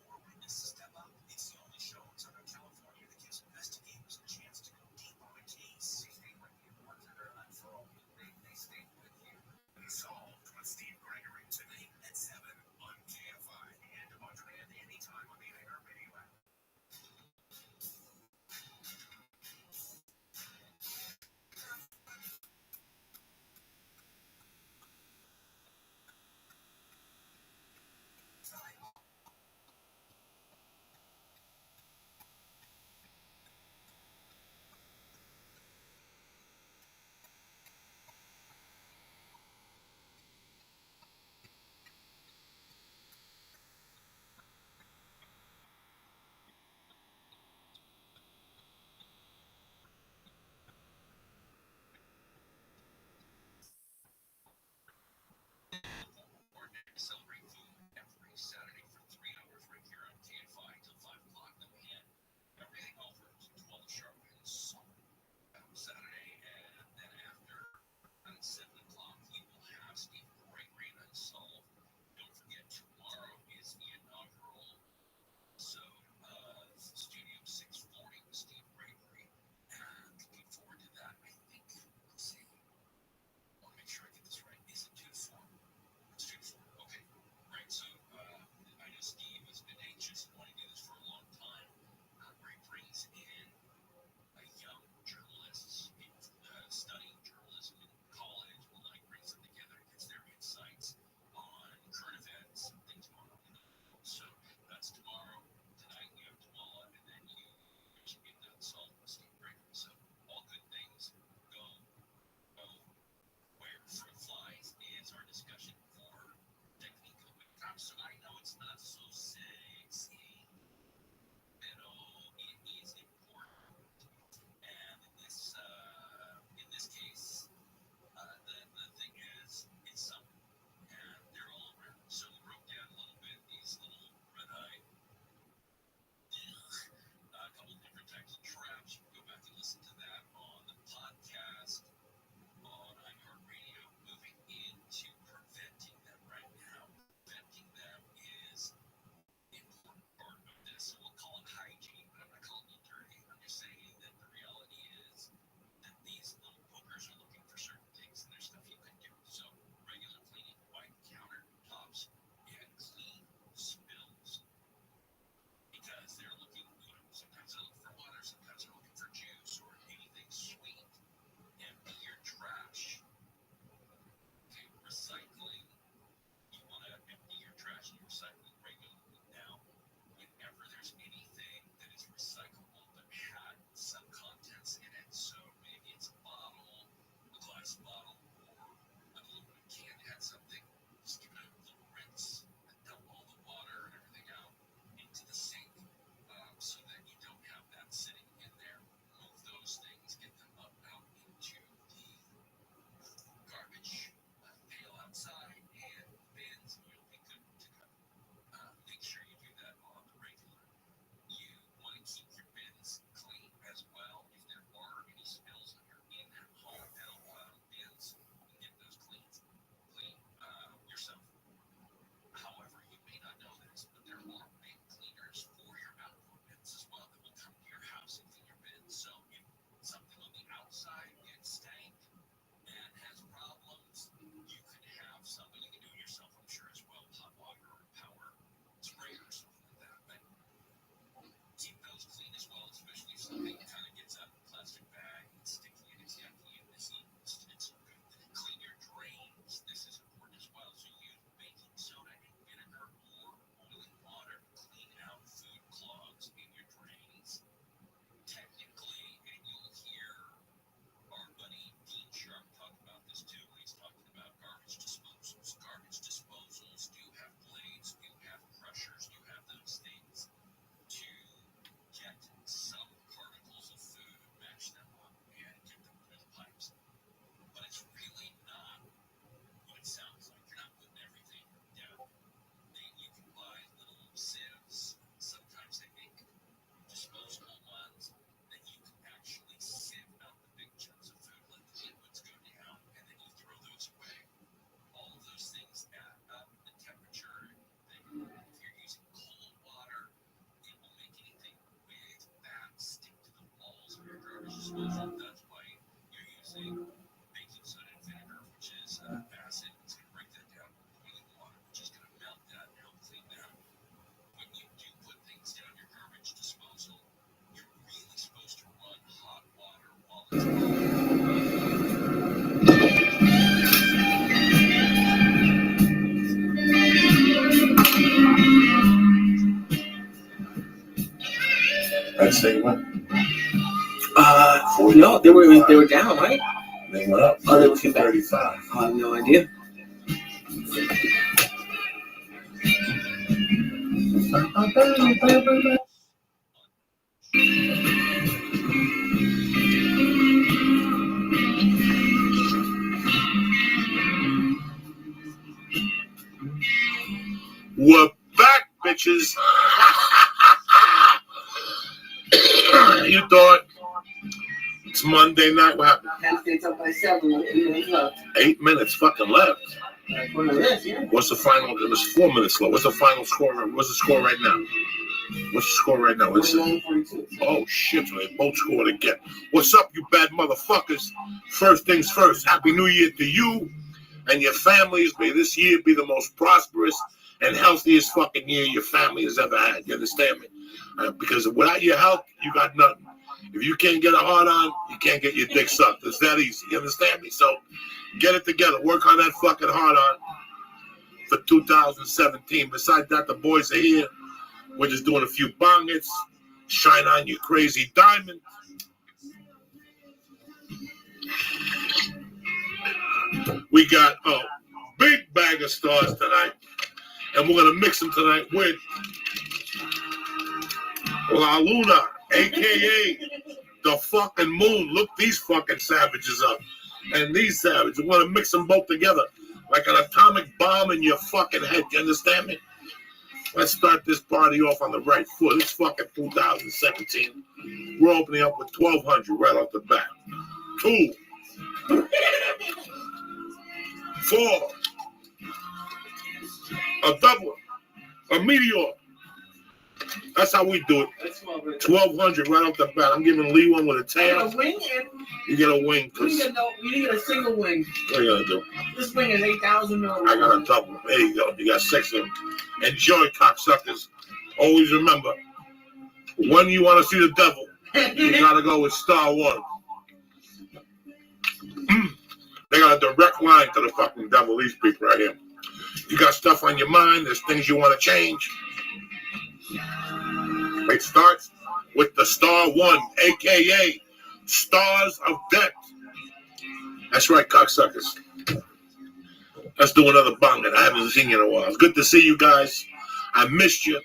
I'd say what? No, they were down, right? They went up. Oh, they came back. 35. I have no idea. We're back, bitches. You thought it's Monday night. What happened? Penn State's up by 7 with 8 minutes left. 8 minutes fucking left. One of this, yeah. What's the final? It was 4 minutes left. What's the final score? What's the score right now? What's the score right now? What's it? 49-42. Oh shit! So they both scored again. What's up, you bad motherfuckers? First things first. Happy New Year to you and your families. May this year be the most prosperous and healthiest fucking year your family has ever had. You understand me? Because without your health, you got nothing. If you can't get a hard on, you can't get your dick sucked. It's that easy. You understand me? So get it together. Work on that fucking hard on for 2017. Besides that, the boys are here. We're just doing a few bong hits. Shine on you crazy diamond. We got a big bag of stars tonight. And we're going to mix them tonight with La Luna, a.k.a. the fucking moon. Look these fucking savages up. And these savages. We're going to mix them both together like an atomic bomb in your fucking head. You understand me? Let's start this party off on the right foot. It's fucking 2017. We're opening up with 1,200 right off the bat. 2, 4, a double, a meteor. That's how we do it. 1,200 right off the bat. I'm giving Lee one with a tail. A wing and You get a wing. you didn't get a single wing. What are you gonna do? This wing is 8,000 milligrams. I got a double. There you go. You got 6 of them. Enjoy, cocksuckers. Always remember, when you want to see the devil, you gotta go with star 1. They got a direct line to the fucking devil. These people right here. You got stuff on your mind. There's things you want to change. It starts with the star 1, a.k.a. Stars of Death. That's right, cocksuckers. Let's do another bong that I haven't seen you in a while. It's good to see you guys. I missed you.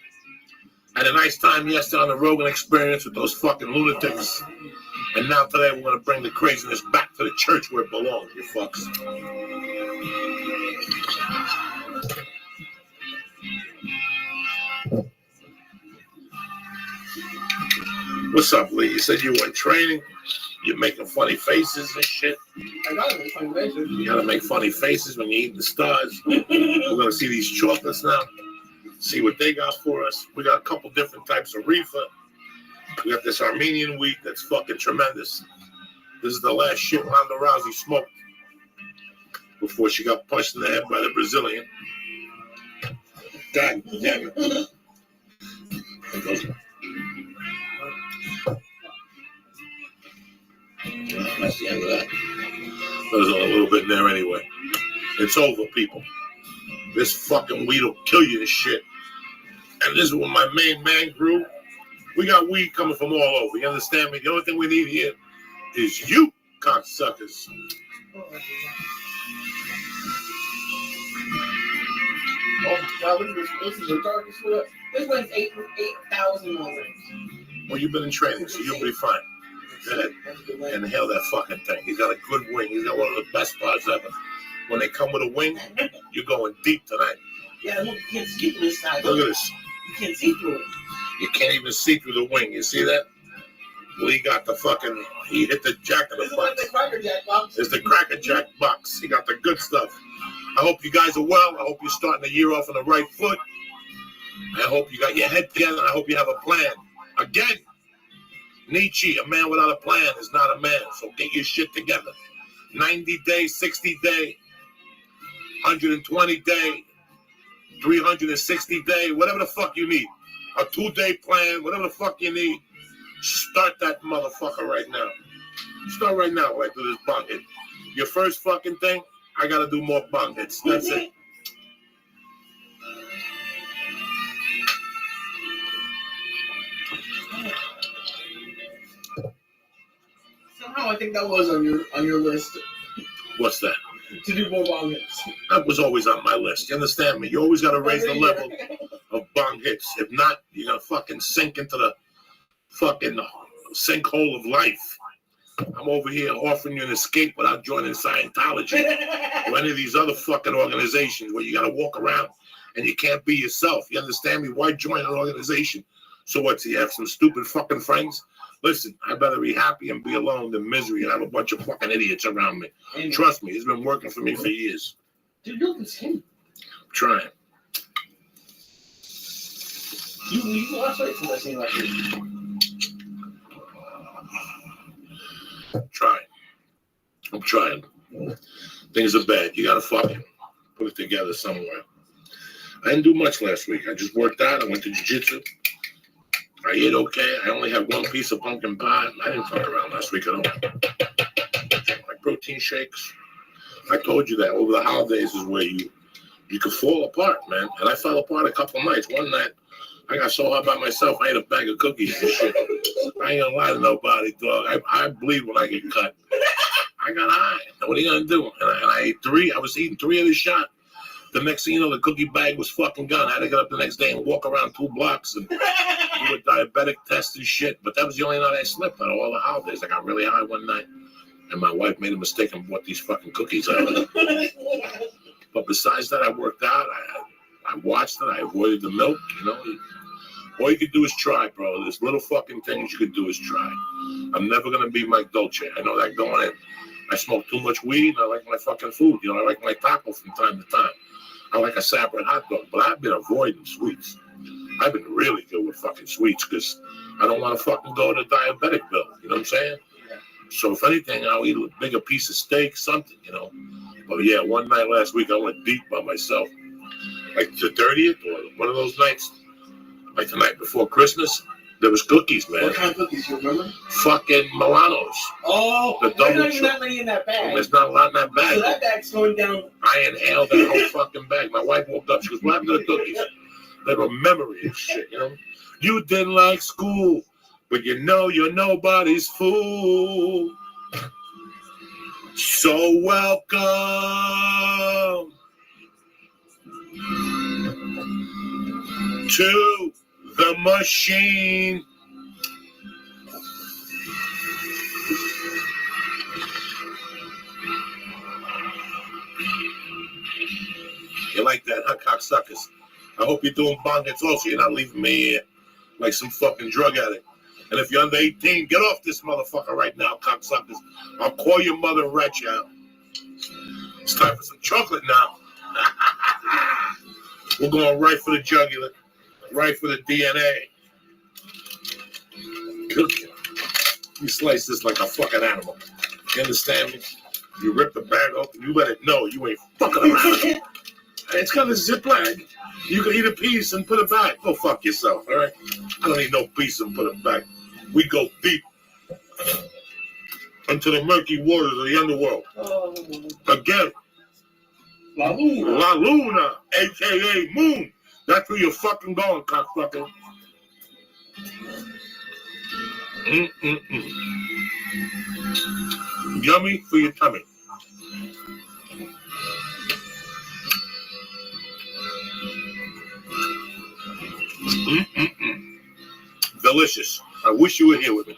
Had a nice time yesterday on the Rogan Experience with those fucking lunatics. And now today we're going to bring the craziness back to the church where it belongs, you fucks. What's up, Lee? You said you were in training. You're making funny faces and shit. I gotta make funny faces. You gotta make funny faces when you eat the stars. We're gonna see these chocolates now. See what they got for us. We got a couple different types of reefer. We got this Armenian wheat that's fucking tremendous. This is the last shit Ronda Rousey smoked before she got punched in the head by the Brazilian. God damn it. That's the end of that. There's only a little bit in there anyway. It's over, people. This fucking weed will kill you, this shit. And this is what my main man grew. We got weed coming from all over. You understand me? The only thing we need here is you, cocksuckers. Oh, God, look at this. This is the darkest one. This one's 8,000 milligrams. Well, you've been in training, so you'll be fine. Go ahead. Inhale that fucking thing. He's got a good wing. He's got one of the best bars ever. When they come with a wing, you're going deep tonight. Yeah, look, you can't see through this side. Look at this. You can't see through it. You can't even see through the wing. You see that? Lee got the fucking, he hit the jack in This the is like box. the Cracker Jack box. It's the Cracker Jack box. He got the good stuff. I hope you guys are well. I hope you're starting the year off on the right foot. I hope you got your head together. I hope you have a plan. Again, Nietzsche, a man without a plan is not a man. So get your shit together. 90 day, 60 day, 120 day, 360 day, whatever the fuck you need. A 2-day plan, whatever the fuck you need. Start that motherfucker right now. Start right now when I do this bong hit. Your first fucking thing, I gotta do more bong hits. That's it. somehow I think that was on your list What's that? to do more bong hits. That was always on my list. You understand me? You always got to raise the level of bong hits. If not, you're going to fucking sink into the fucking sinkhole of life. I'm over here offering you an escape without joining Scientology or any of these other fucking organizations where you got to walk around and you can't be yourself. You understand me? Why join an organization? So what, do you have some stupid fucking friends? Listen, I'd rather be happy and be alone than misery and have a bunch of fucking idiots around me. Amen. Trust me, it's been working for me for years. Dude, you're looking skinny. I'm trying. You lost weight since I seen you last week. I'm trying. Things are bad. You gotta fucking put it together somewhere. I didn't do much last week. I just worked out. I went to jiu-jitsu. I ate okay. I only had one piece of pumpkin pie. I didn't fuck around last week at all. My protein shakes. I told you that over the holidays is where you can fall apart, man. And I fell apart a couple of nights. One night, I got so hot by myself, I ate a bag of cookies and shit. I ain't gonna lie to nobody, dog. I bleed when I get cut. I got high. What are you gonna do? And I ate 3. I was eating 3 of the shot. The next thing you know, the cookie bag was fucking gone. I had to get up the next day and walk around 2 blocks and do a diabetic test and shit. But that was the only night I slept out of all the holidays. I got really high one night, and my wife made a mistake and bought these fucking cookies out. But besides that, I worked out. I watched it. I avoided the milk. You know, all you could do is try, bro. There's little fucking things you could do is try. I'm never gonna be Mike Dolce. I know that going in. I smoke too much weed. And I like my fucking food. You know, I like my taco from time to time. I like a separate hot dog, but I've been avoiding sweets. I've been really good with fucking sweets because I don't want to fucking go to diabetic bill. You know what I'm saying? So if anything, I'll eat a bigger piece of steak, something, you know. But yeah, one night last week I went deep by myself. Like the 30th or one of those nights, like the night before Christmas, there was cookies, man. What kind of cookies, you remember? Fucking Milanos. Oh, The there's not double even that many in that bag. There's not a lot in that bag. So that bag's going down. I inhaled that whole fucking bag. My wife woke up. She goes, "What happened to the cookies?" They were memory and shit, you know. You didn't like school, but you know you're nobody's fool. So welcome to the machine. You like that, huh, cocksuckers? I hope you're doing bong hits also. You're not leaving me here like some fucking drug addict. And if you're under 18, get off this motherfucker right now, cocksuckers. I'll call your mother and rat you out. It's time for some chocolate now. We're going right for the jugular, right for the DNA. You slice this like a fucking animal. You understand me? You rip the bag open, you let it know you ain't fucking around. It's got a Ziploc. You can eat a piece and put it back. Go fuck yourself, all right? I don't need no piece and put it back. We go deep into the murky waters of the underworld. Again, La Luna. La Luna, a.k.a. Moon. That's where you're fucking going, cocksucker. Yummy for your tummy. Delicious. I wish you were here with me.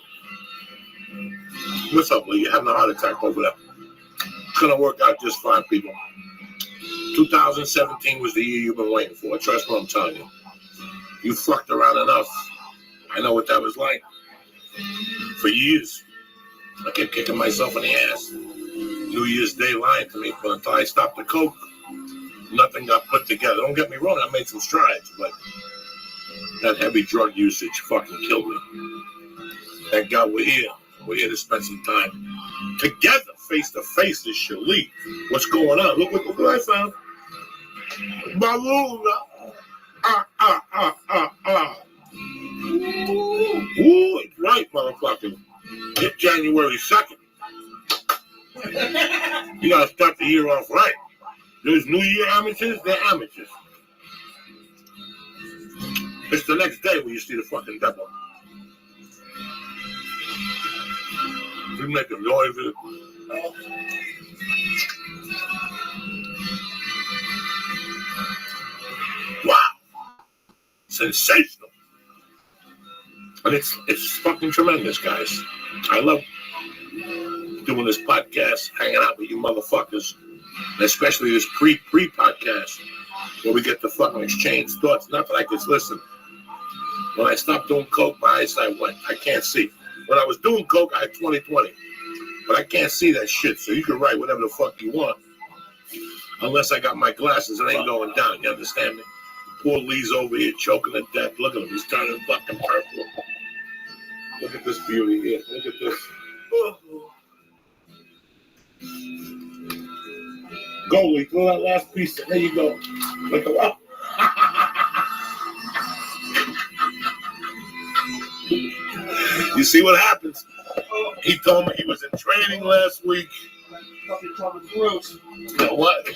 What's up, Lee? You're having a heart attack over there. It's going to work out just fine, people. 2017 was the year you've been waiting for. Trust what I'm telling you. You fucked around enough. I know what that was like. For years, I kept kicking myself in the ass. New Year's Day lying to me, but until I stopped the coke, nothing got put together. Don't get me wrong, I made some strides, but that heavy drug usage fucking killed me. Thank God we're here. We're here to spend some time together, face to face. This Shalit. What's going on? Look what I found. Baluna. Ooh, it's right, motherfucker. It's January 2nd. You gotta start the year off right. There's New Year amateurs, they're amateurs. It's the next day when you see the fucking devil. We making noises. Wow. Sensational. And it's fucking tremendous, guys. I love doing this podcast, hanging out with you motherfuckers, especially this pre-podcast where we get to fucking exchange thoughts. Not that I could listen. When I stopped doing coke, my eyesight went. I can't see. When I was doing coke, I had 20/20. But I can't see that shit, so you can write whatever the fuck you want. Unless I got my glasses, it ain't going down. You understand me? Poor Lee's over here choking to death. Look at him. He's turning fucking purple. Look at this beauty here. Look at this. Oh. Go, Lee. Throw that last piece. There you go. Look at that. You see what happens? He told me he was in training last week. What?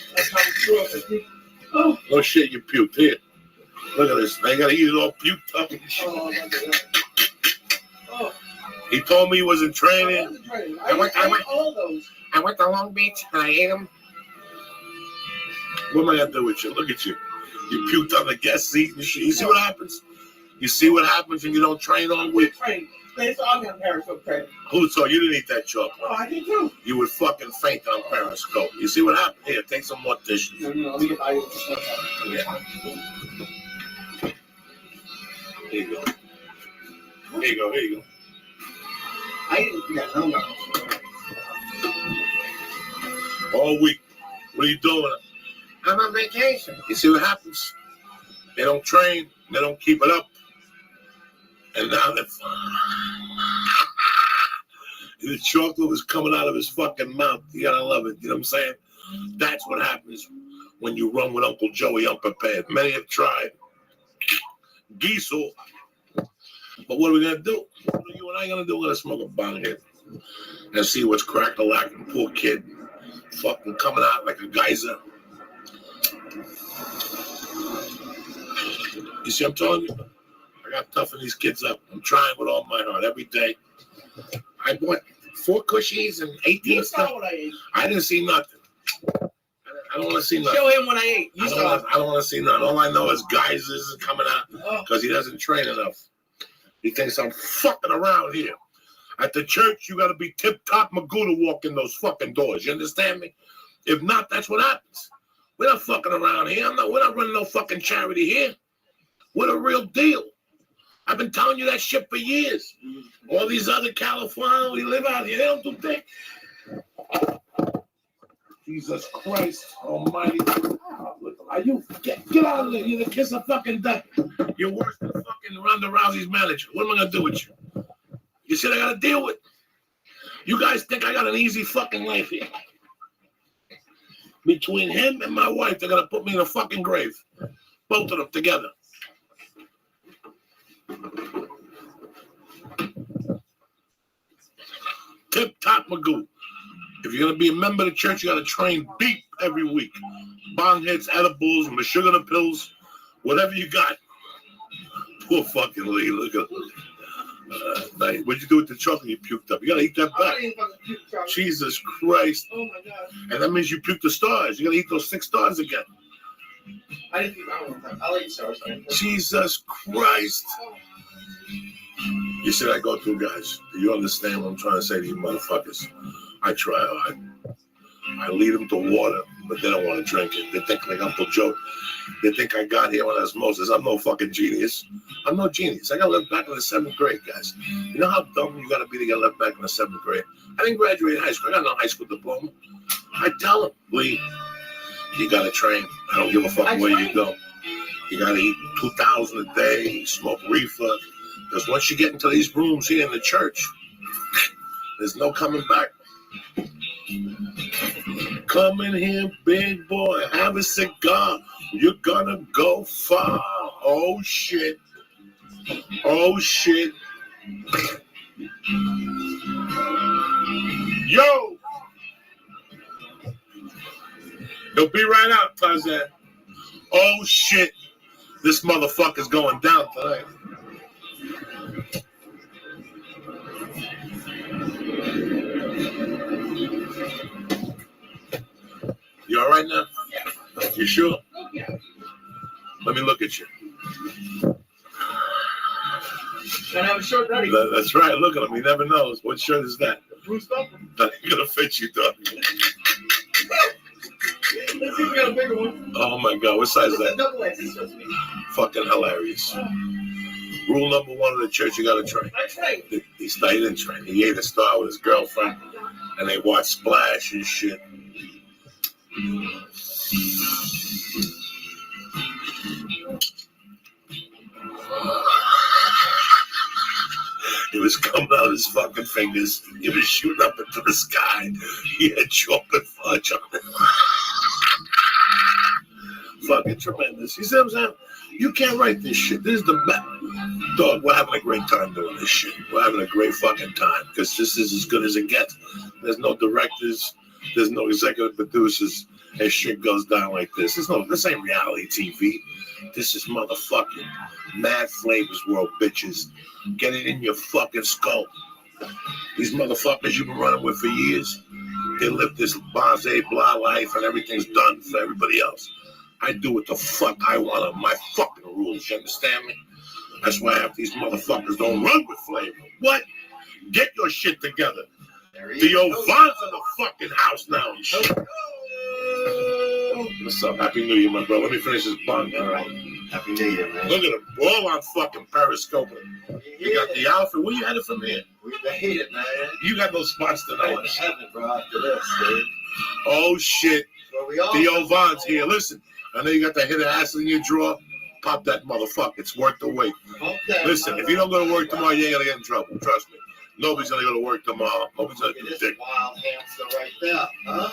No shit, you puked. Here. Look at this. They gotta eat it all puked up and shit. He told me he was in training. I went to Long Beach and I ate them. What am I gonna do with you? Look at you. You puked on the guest seat and shit. You see what happens? You see what happens when you don't train all week? Who told you didn't eat that chocolate? Oh, I did too. You would fucking faint on Periscope. You see what happened? Here, take some more dishes. No, let me get my Yeah. Here you go. Here you go. Here you go. I didn't do that. No. All week. What are you doing? I'm on vacation. You see what happens? They don't train. They don't keep it up. And now the chocolate was coming out of his fucking mouth. You gotta love it. You know what I'm saying? That's what happens when you run with Uncle Joey unprepared. Many have tried. Giesel. But what are we gonna do? What are you and I gonna do? We're gonna smoke a bong here and see what's crack-a-lacking. Poor kid. Fucking coming out like a geyser. You see what I'm telling you? I got to toughen these kids up. I'm trying with all my heart every day. I bought 4 cushies and 18 stuff. I didn't see nothing. I don't want to see nothing. Show him what I ate. I don't want to see nothing. All I know is geysers coming out because he doesn't train enough. He thinks I'm fucking around here. At the church, you got to be tip-top Magoo to walk in those fucking doors. You understand me? If not, that's what happens. We're not fucking around here. We're not running no fucking charity here. We're the real deal. I've been telling you that shit for years. All these other Californians, we live out here, they don't do things. Jesus Christ Almighty. Are you get out of there? You're the kiss of fucking death. You're worse than fucking Ronda Rousey's manager. What am I gonna do with you? You said I gotta deal with. You guys think I got an easy fucking life here. Between him and my wife, they're gonna put me in a fucking grave. Both of them together. Tip top Magoo. If you're gonna be a member of the church, you gotta train beep every week. Bong hits, edibles, sugar pills, whatever you got. Poor fucking Lee. Look at what'd you do with the chocolate you puked up? You gotta eat that back. Jesus Christ. Oh my God. And that means you puked the stars. You gotta eat those 6 stars again. I didn't eat that one. I'll eat stars. Jesus Christ. You see what I go through, guys? Do you understand what I'm trying to say to you motherfuckers? I try hard. I lead them to water, but they don't want to drink it. They think like Uncle Joe. They think I got here on osmosis. I'm no fucking genius. I'm no genius. I got left back in the 7th grade, guys. You know how dumb you got to be to get left back in the 7th grade? I didn't graduate high school. I got no high school diploma. I tell them, Lee, you got to train. I don't give a fuck where you go. You got to eat 2,000 a day, smoke reefer. Because once you get into these rooms here in the church, there's no coming back. Come in here, big boy, have a cigar. You're gonna go far. Oh, shit. Oh, shit. Yo! He'll be right out, Tarzan. Oh, shit. This motherfucker's going down tonight. You all right now? You sure? Let me look at you. Gotta have a shirt ready. That's right. Look at him. He never knows. What shirt is that? Bruce up. That ain't gonna fit you, dog. Let's see if we got a bigger one. Oh my God. What size is This is that? double X. This is me. Fucking hilarious. Rule number one of the church: you gotta train. I trained. He didn't train. He ate a star with his girlfriend, and they watched Splash and shit. It was coming out his fucking fingers. He was shooting up into the sky. He had chocolate fudge on it. Fucking tremendous. You see what I'm saying? You can't write this shit. This is the best. Dog, we're having a great time doing this shit. We're having a great fucking time because this is as good as it gets. There's no directors. There's no executive producers. And shit goes down like this. This ain't reality TV. This is motherfucking Mad Flavors World, bitches. Get it in your fucking skull. These motherfuckers you've been running with for years, they live this blase blah life and everything's done for everybody else. I do what the fuck I want on my fucking rules, you understand me? That's why half these motherfuckers don't run with flavor. What? Get your shit together. The old Von's in the fucking house now and shit. What's up? Happy New Year, my bro. Let me finish this bong. All right. Happy New Year, man. Look at them. We're all on fucking Periscope. You got the outfit. Where you headed from here? We made it, man. You got no spots tonight. Going to heaven, bro, after this, dude. Oh, shit. Where we all The old Von's here. Listen, I know you got that hit of acid in your drawer. Pop that motherfucker. It's worth the wait. Okay, Listen, if you don't go to work tomorrow, you ain't going to get in trouble. Trust me. Nobody's going to go to work tomorrow. Nobody's going Look to at do this dick. wild hamster right there, huh?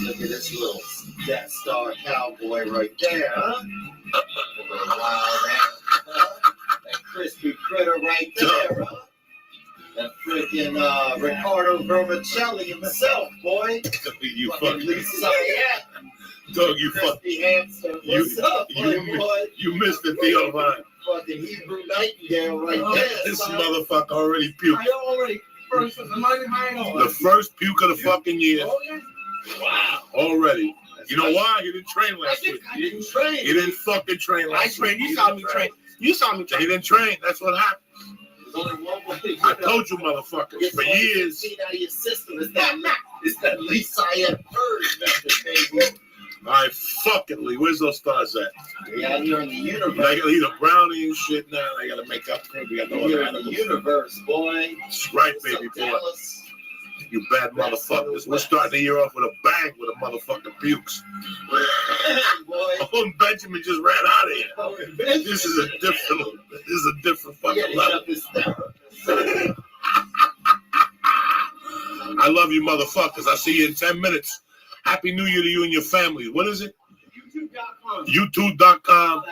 Look at this little Death Star cowboy right there, huh? Little wild hamster, huh? That crispy critter right there, huh? That freaking Ricardo Vermicelli himself, boy. You Fucking fucking Lisa, dog, you fuck. crispy hamster. What's up, boy? You missed the Theo Vine. Fucking Hebrew nightingale right there. This son. motherfucker already puked. I already first was the money high on. The first puke of the fucking year. Oh, yeah. Wow. Already. You know why? He didn't train last week. I didn't train. He didn't fucking train I last week. trained. You saw me train. You saw me He train. didn't train. That's what happened. There's only one way to I get told you motherfuckers Get for all the years. seed out of your system. It's that least I have heard method, baby. I fucking Lee. Where's those stars at? We out here in the I universe. gotta eat a brownie and shit now. I gotta make up for it. We got no We're other in the animals. universe, boy. That's right, What's baby up, boy. Dallas? You bad motherfuckers. We're starting the year off with a bang with a motherfucking pukes. Hey, boy. Oh, and Benjamin just ran out of here. Oh, This is a different Yeah, fucking he level. got this down. I love you motherfuckers. I'll see you in 10 minutes. Happy New Year to you and your family. What is it? YouTube.com.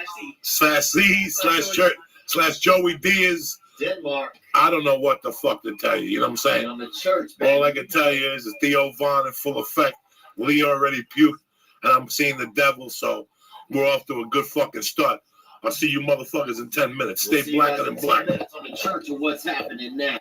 YouTube.com/C/church/Joey Diaz. Denmark. I don't know what the fuck to tell you. You know what I'm saying? I'm the church, baby. All I can tell you is Theo Vaughn in full effect. Lee already puked, and I'm seeing the devil, so we're off to a good fucking start. I'll see you motherfuckers in 10 minutes. We'll Stay see you blacker guys than in black. 10 minutes on the church of what's happening now.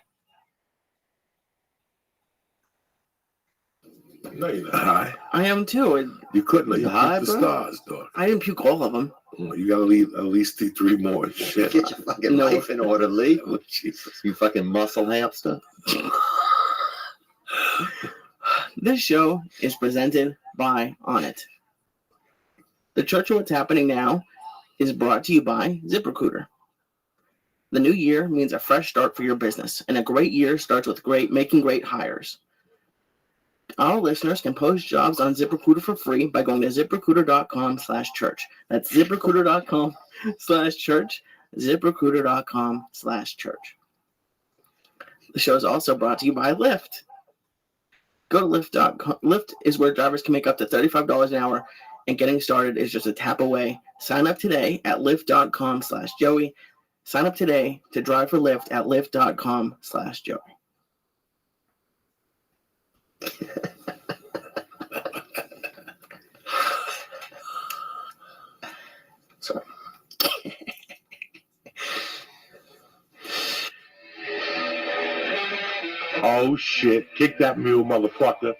No, you're not high. I am too. You couldn't. You You high, high, the bro? stars, dog. I didn't puke all of them. Well, you gotta leave at least three more. Shit. Get your fucking No. life in order, Lee. Oh, Jesus. You fucking muscle hamster. This show is presented by Onnit. The Church of What's Happening Now is brought to you by ZipRecruiter. The new year means a fresh start for your business, and a great year starts with making great hires. Our listeners can post jobs on ZipRecruiter for free by going to ZipRecruiter.com/church. That's ZipRecruiter.com/church. ZipRecruiter.com/church. The show is also brought to you by Lyft. Go to Lyft.com. Lyft is where drivers can make up to $35 an hour, and getting started is just a tap away. Sign up today at Lyft.com/Joey. Sign up today to drive for Lyft at Lyft.com/Joey. Sorry. Oh shit! Kick that mule, motherfucker!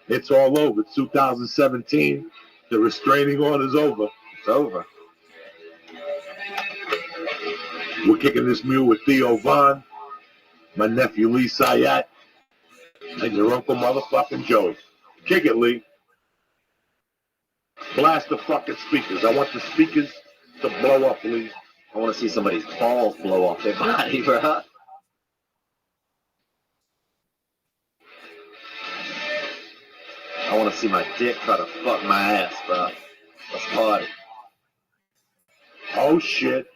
It's all over. It's 2017. The restraining order's over. It's over. We're kicking this mule with Theo Vaughn, my nephew Lee Sayat, and your uncle motherfucking Joey. Kick it, Lee. Blast the fucking speakers. I want the speakers to blow up, Lee. I want to see somebody's balls blow off their body, bro. I want to see my dick try to fuck my ass, bro. Let's party. Oh, shit.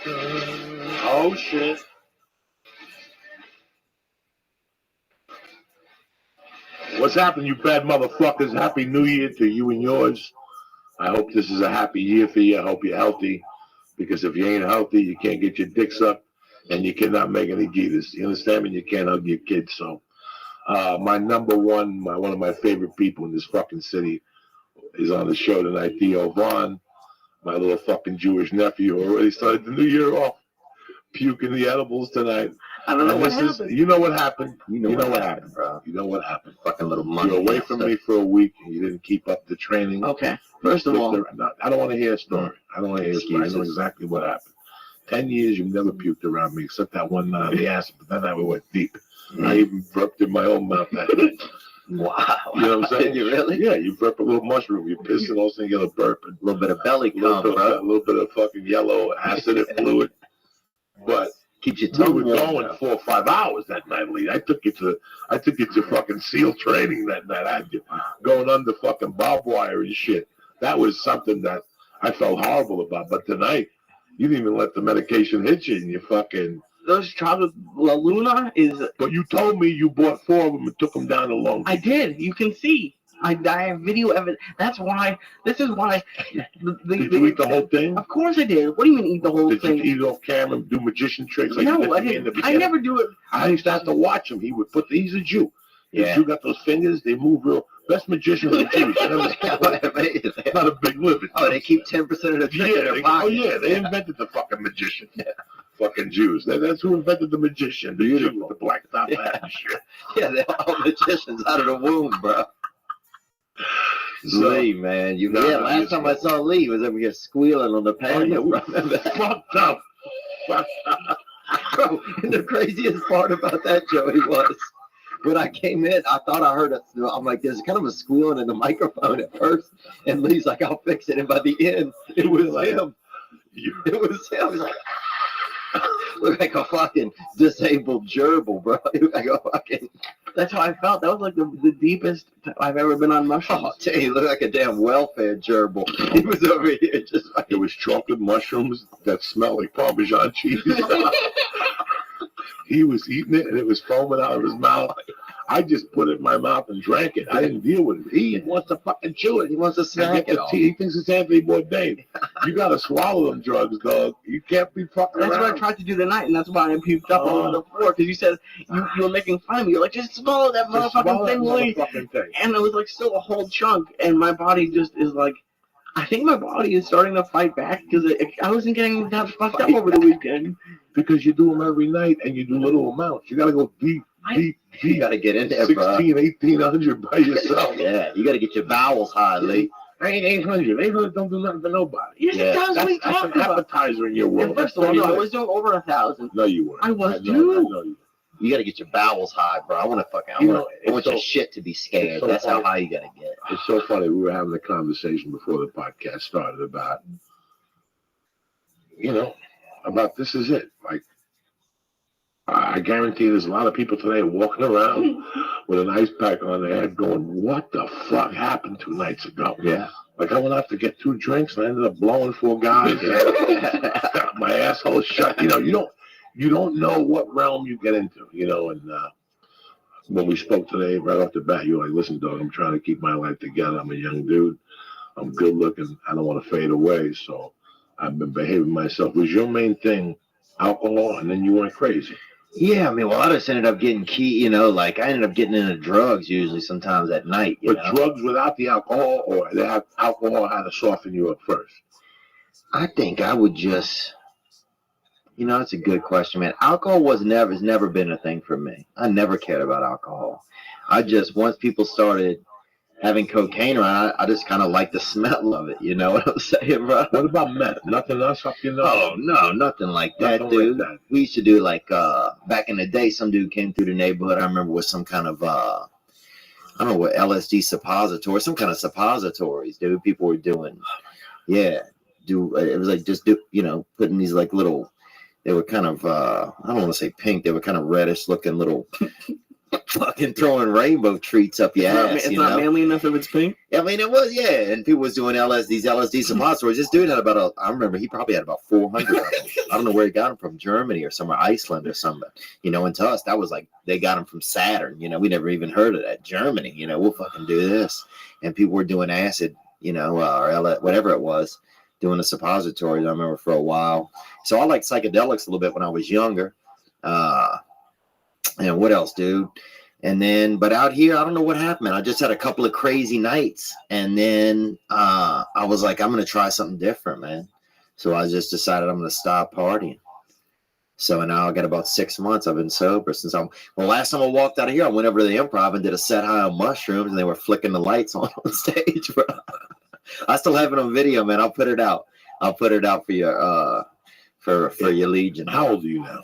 Oh, shit. What's happening, you bad motherfuckers? Happy New Year to you and yours. I hope this is a happy year for you. I hope you're healthy. Because if you ain't healthy, you can't get your dick sucked and you cannot make any Guinness. You understand me? You can't hug your kids. So, my number one, one of my favorite people in this fucking city is on the show tonight, Theo Vaughn, my little fucking Jewish nephew, who already started the new year off puking the edibles tonight. I don't know And what this is- happened. you know what happened. You know what happened, bro. You know what happened. Fucking little money. You're away from me for a week and you didn't keep up the training. Okay. First of all, No, I don't want to hear a story. I don't want to hear a story. I know Excuses. exactly what happened. 10 years, you've never puked around me except that one night on the ass, but that night we went deep. I even burped in my own mouth that night. Wow. You know what I'm saying? Did you really? Yeah, you burp a little mushroom. You piss and all of a sudden you get a burp. And A little bit of belly a little, cum, bro. a little bit of fucking yellow acid and fluid. But Keeps your we tongue were warm, going bro. 4 or 5 hours that night, Lee. I took you to fucking SEAL training that night. I had you going under fucking barbed wire and shit. That was something that I felt horrible about. But tonight, you didn't even let the medication hit you, and you fucking. those chocolate La Luna is. But you told me you bought 4 of them and took them down to Long I Beach. did. You can see. I have video evidence. That's why. This is why. Did you eat the whole thing? Of course I did. What do you mean eat the whole Did you thing? eat it off camera and do magician tricks like you No, did I to me in the didn't. I beginning? never do it. I used to have to watch him. He would put. He's a Jew. Yeah. The Jew got those fingers. They move real. Best magician of the Jews. Not a big living. Oh, they keep 10% of the trick in their pocket. They invented the fucking magician. Fucking Jews. That's who invented the magician. The Jew with the black top hat and shit. Yeah, they're all magicians out of the womb, bro. So, Lee, man. Last time I it's- saw Lee, he was over here squealing on the Oh, patio. yeah, we Remember that? fucked up. Fucked up. Bro, and the craziest part about that, Joey, was when I came in, I thought I heard I'm like, there's kind of a squealing in the microphone at first, and Lee's like, I'll fix it. And by the end, it was him. It was him. He's like, look like a fucking disabled gerbil, bro. He looked like a fucking. That's how I felt. That was like the deepest I've ever been on mushrooms. Oh, tell you, he looked like a damn welfare gerbil. He was over here just like. It was chocolate mushrooms that smelled like Parmesan cheese. He was eating it and it was foaming out of his mouth. I just put it in my mouth and drank it. I didn't deal with it. He wants to fucking chew it. He wants to And snack get it the all. tea. He thinks it's Anthony Bourdain. You gotta swallow them drugs, dog. You can't be fucking That's what I around. tried to do tonight, and that's why I puked up all over the floor. Because you said you were making fun of me. You're like, just swallow that Just motherfucking swallow that thing, Lee. motherfucking thing. And it was like still a whole chunk, and my body just is like, I think my body is starting to fight back because I wasn't getting that fucked up over the weekend. Because you do them every night and you do little amounts. You gotta go deep. You got to get in there, bro. 1,800 by yourself. Yeah, you got to get your bowels high, Lee. I ain't 800. 800 don't do nothing for nobody. Yes, Yeah, it does. What are you That's an talking about? appetizer in your And world. first of all, no, I was doing over 1,000. No, you weren't. I was know, too. I know you. You got to get your bowels high, bro. I want to fucking. You know, I want it's your so- shit to be scared. it's so That's how funny. high you got to get. It's so funny. We were having a conversation before the podcast started about, about this is it. Like, I guarantee there's a lot of people today walking around with an ice pack on their head going, what the fuck happened 2 nights ago? Yeah. Like, I went out to get 2 drinks and I ended up blowing 4 guys. My asshole shut. You don't know what realm you get into, and when we spoke today, right off the bat, you're like, listen, dog, I'm trying to keep my life together. I'm a young dude. I'm good looking. I don't want to fade away. So I've been behaving myself. Was your main thing alcohol and then you went crazy? Yeah, I mean, well, I just ended up getting I ended up getting into drugs usually sometimes at night. But drugs without the alcohol, or they have alcohol had to soften you up first? I think I would just, You know, it's a good question, man. Alcohol has never been a thing for me. I never cared about alcohol. I just once people started having cocaine around, I just kind of like the smell of it. You know what I'm saying, bro? What about meth? Nothing else up your nose? Oh no, nothing like that, Nothing dude. like that. We used to do like back in the day. Some dude came through the neighborhood. I remember with some kind of I don't know what LSD suppository, some kind of suppositories, dude. People were doing, yeah, it was like just putting these like little. They were kind of I don't want to say pink. They were kind of reddish looking little. Fucking throwing rainbow treats up your ass. It's not manly enough if it's pink. I mean, it was, yeah. And people was doing these LSD suppositories. This dude had I remember he probably had about 400 of them. I don't know where he got them from, Germany or somewhere, Iceland or something. And to us, that was like, they got them from Saturn. We never even heard of that. Germany, we'll fucking do this. And people were doing acid, or whatever it was, doing the suppositories, I remember for a while. So I liked psychedelics a little bit when I was younger. And what else, dude? And then, but out here, I don't know what happened, man. I just had a couple of crazy nights. And then I was like, I'm going to try something different, man. So I just decided I'm going to stop partying. So now I got about 6 months. I've been sober since last time I walked out of here, I went over to the Improv and did a set high on mushrooms, and they were flicking the lights on stage, bro. I still have it on video, man. I'll put it out. I'll put it out for your, for your legion. How old are you now?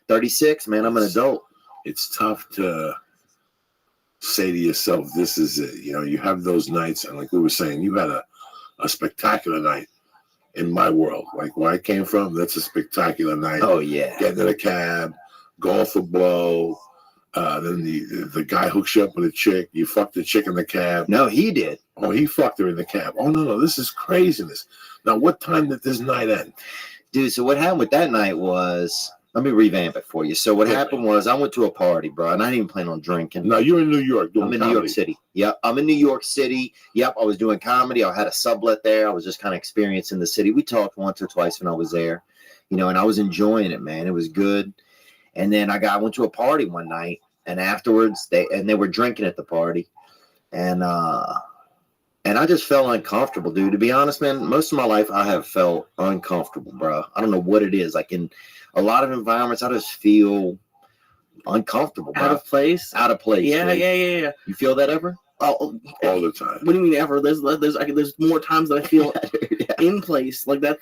36, man. I'm an adult. It's tough to say to yourself, this is it. You have those nights, and like we were saying, you had a spectacular night in my world. Like where I came from, that's a spectacular night. Oh, yeah. Getting in a cab, going for blow. Then the guy hooks you up with a chick. You fucked the chick in the cab. No, he did. Oh, he fucked her in the cab. Oh, no, this is craziness. Now, what time did this night end? Dude, so what happened with that night was... Let me revamp it for you. So what happened was I went to a party, bro, and I didn't even plan on drinking. No, you're in New York doing I'm in comedy. New York City. Yep, I'm in New York City. Yep, I was doing comedy. I had a sublet there. I was just kind of experiencing the city. We talked once or twice when I was there, and I was enjoying it, man. It was good. And then I went to a party one night, and afterwards they were drinking at the party, and I just felt uncomfortable, dude. To be honest, man, most of my life I have felt uncomfortable, bro. I don't know what it is. Like in a lot of environments, I just feel uncomfortable, bro. Out of place. Yeah. You feel that ever? All the time. What do you mean ever? There's more times that I feel in place like that.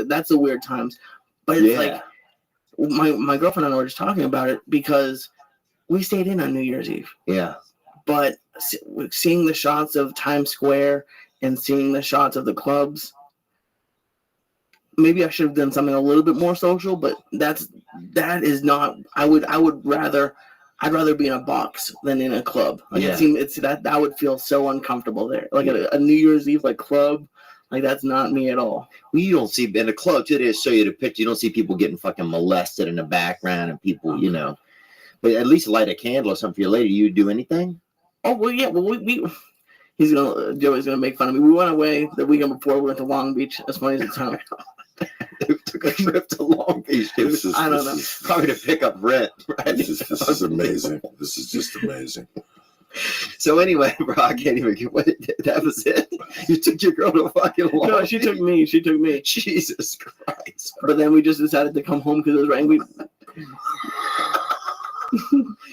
That's the weird times. But it's like my girlfriend and I were just talking about it because we stayed in on New Year's Eve. Yeah. But seeing the shots of Times Square and seeing the shots of the clubs. Maybe I should have done something a little bit more social, but that is not. I'd rather be in a box than in a club. Like that would feel so uncomfortable there. Like a New Year's Eve club, like that's not me at all. Well, you don't see in a club too. They show you the picture. You don't see people getting fucking molested in the background and people, But at least light a candle or something for your lady. You do anything? Oh well, yeah. Well, Joey's gonna make fun of me. We went away the weekend before. We went to Long Beach. As funny as it sounds. They took a trip to Long Beach. I don't know. Probably to pick up rent. Right? This is amazing. This is just amazing. So anyway, bro, I can't even get what that was it. You took your girl to fucking Long No, she took me. Jesus Christ. But then we just decided to come home because it was raining.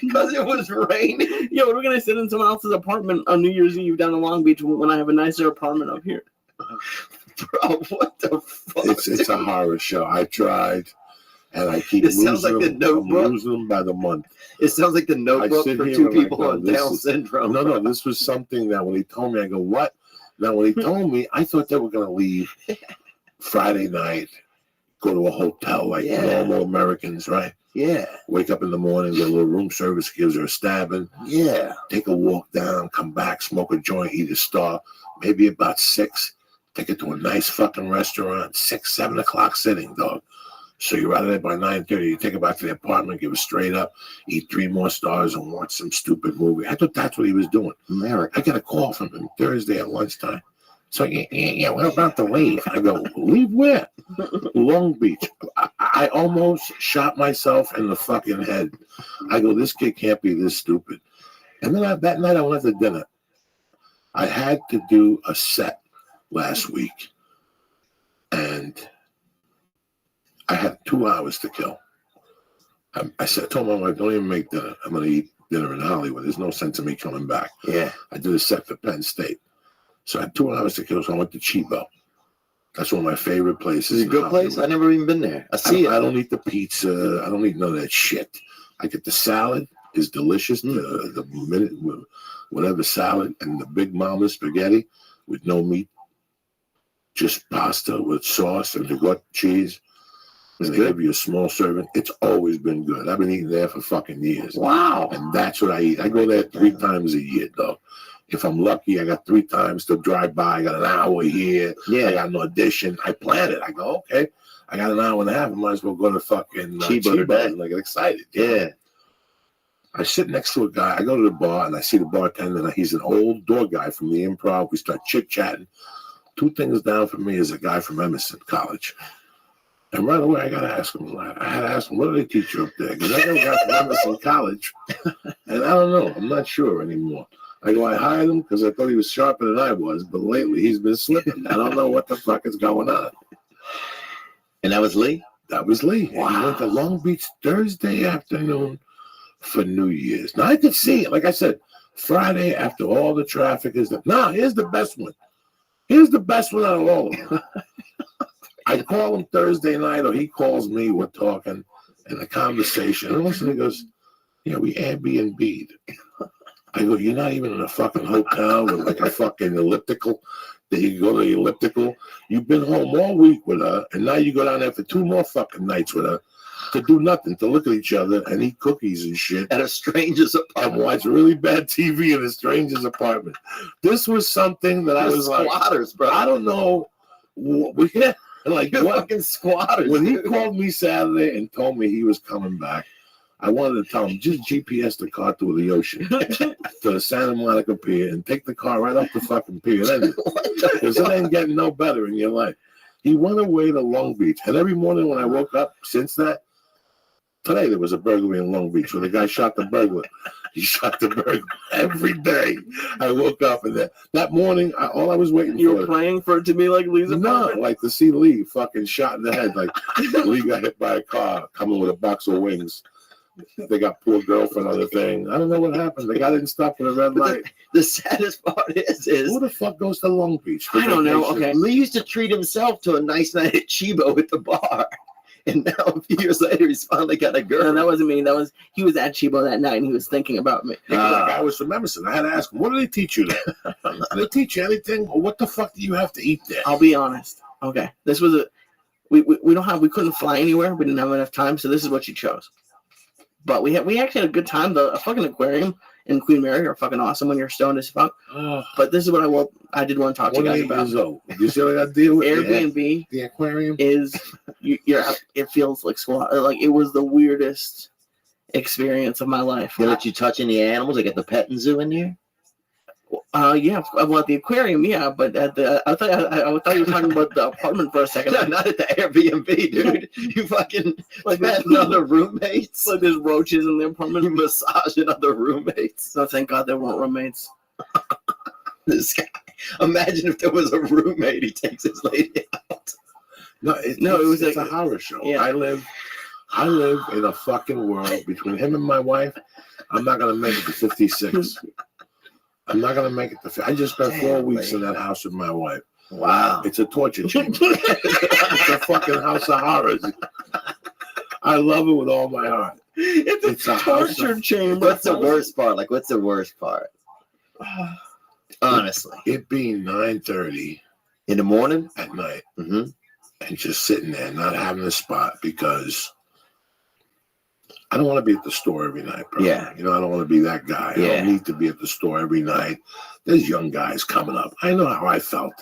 Because it was raining. Yeah, we're gonna sit in someone else's apartment on New Year's Eve down in Long Beach when I have a nicer apartment up here. Bro, what the fuck? It's a horror show. I tried, and I keep It sounds like The Notebook. I'm losing them by the month. It sounds like The Notebook for two people on Down syndrome. No, this was something that when he told me, I go, what? Now, when he told me, I thought they were going to leave Friday night, go to a hotel like normal Americans, right? Yeah. Wake up in the morning, get a little room service, gives her a stabbing. Yeah. Take a walk down, come back, smoke a joint, eat a Star. Maybe about 6. Take it to a nice fucking restaurant, 6, 7 o'clock sitting, dog. So you're out of there by 9:30. You take it back to the apartment, give it straight up, eat 3 more Stars, and watch some stupid movie. I thought that's what he was doing. America. I got a call from him Thursday at lunchtime. So, yeah, we're about to leave. I go, leave where? Long Beach. I almost shot myself in the fucking head. I go, this kid can't be this stupid. And then that night I went to dinner. I had to do a set last week. And I had 2 hours to kill. I told my wife, don't even make dinner. I'm going to eat dinner in Hollywood. There's no sense in me coming back. Yeah. I did a set for Penn State. So I had 2 hours to kill, so I went to Chibo. That's one of my favorite places. It's a good place. I've never even been there. I see I it. don't eat the pizza. I don't eat none of that shit. I get the salad. It's delicious. The minute, whatever salad, and the Big Mama spaghetti with no meat. Just pasta with sauce and the cheese. And they give you a small serving. It's always been good. I've been eating there for fucking years. Wow. And that's what I eat. I go there 3 times a year, though. If I'm lucky, I got 3 times to drive by. I got an hour here. Yeah. I got an audition. I plan it. I go, okay, I got an hour and a half. I might as well go to fucking Chibo today. And I get excited. Yeah. I sit next to a guy. I go to the bar and I see the bartender. And he's an old door guy from the Improv. We start chit-chatting. 2 things down from me is a guy from Emerson College. And right away, I got to ask him. I had to ask him, what do they teach you up there? Because I never got from Emerson College. And I don't know. I'm not sure anymore. I go, I hired him because I thought he was sharper than I was. But lately, he's been slipping. I don't know what the fuck is going on. And that was Lee? That was Lee. Wow. He went to Long Beach Thursday afternoon for New Year's. Now, I could see it. Like I said, Friday after all the traffic is there. No, here's the best one. Here's the best one out of all of them. I call him Thursday night, or he calls me. We're talking in a conversation. And listen, he goes, yeah, we Airbnb'd. I go, you're not even in a fucking hotel with like a fucking elliptical. That you go to the elliptical. You've been home all week with her, and now you go down there for 2 more fucking nights with her to do nothing, to look at each other and eat cookies and shit. At a stranger's apartment. And watch really bad TV in a stranger's apartment. This was something that I was squatters, like, bro. I don't know. Yeah, like You're what? fucking squatters. When he dude. called me Saturday and told me he was coming back, I wanted to tell him, just GPS the car through the ocean to the Santa Monica Pier and take the car right off the fucking pier. Because it ain't getting no better in your life. He went away to Long Beach. And every morning when I woke up since that, today there was a burglary in Long Beach where the guy shot the burglar. He shot the burglar every day. I woke up and that morning, all I was waiting You for. were praying for it to be like Lee's No, apartment? like to see Lee fucking shot in the head. Like Lee got hit by a car coming with a box of wings. They got poor girlfriend on the thing. I don't know what happened. The guy didn't stop for the red light. The saddest part is Who the fuck goes to Long Beach? for I don't know. vacation? Okay. Lee used to treat himself to a nice night at Chibo at the bar. And now a few years later, he's finally got a girl. No, that wasn't me. He was at Chibo that night and he was thinking about me. That guy was from Emerson. I had to ask him, what do they teach you there? Do they teach you anything? Or what the fuck do you have to eat there? I'll be honest. Okay. This was we couldn't fly anywhere. We didn't have enough time, so this is what you chose. But we actually had a good time. The fucking aquarium in Queen Mary are fucking awesome when you're stoned as fuck. But this is what I did want to talk to you guys about. Years old. You see what I got to deal with? Airbnb The aquarium? is it feels like squat. Like it was the weirdest experience of my life. They let you touch any animals? They got the petting zoo in there? Yeah, well, at the aquarium, yeah, but at I thought you were talking about the apartment for a second. No, not at the Airbnb, dude. You fucking like petting other roommates. Like there's roaches in the apartment. You massaging other roommates. So thank God there weren't roommates. This guy. Imagine if there was a roommate. He takes his lady out. No, it was it's like- a horror show. Yeah. I live in a fucking world between him and my wife. I'm not gonna make it to 56. I'm not gonna make it to. I just spent 4 weeks in that house with my wife. Wow. It's a torture chamber. It's a fucking house of horrors. I love it with all my heart. It's a torture chamber. What's the worst part? Like, what's the worst part? Honestly. It being 9:30 In the morning? at night Mm-hmm. and just sitting there, not having a spot because I don't want to be at the store every night, bro. Yeah. You know, I don't want to be that guy. I Yeah. don't need to be at the store every night. There's young guys coming up. I know how I felt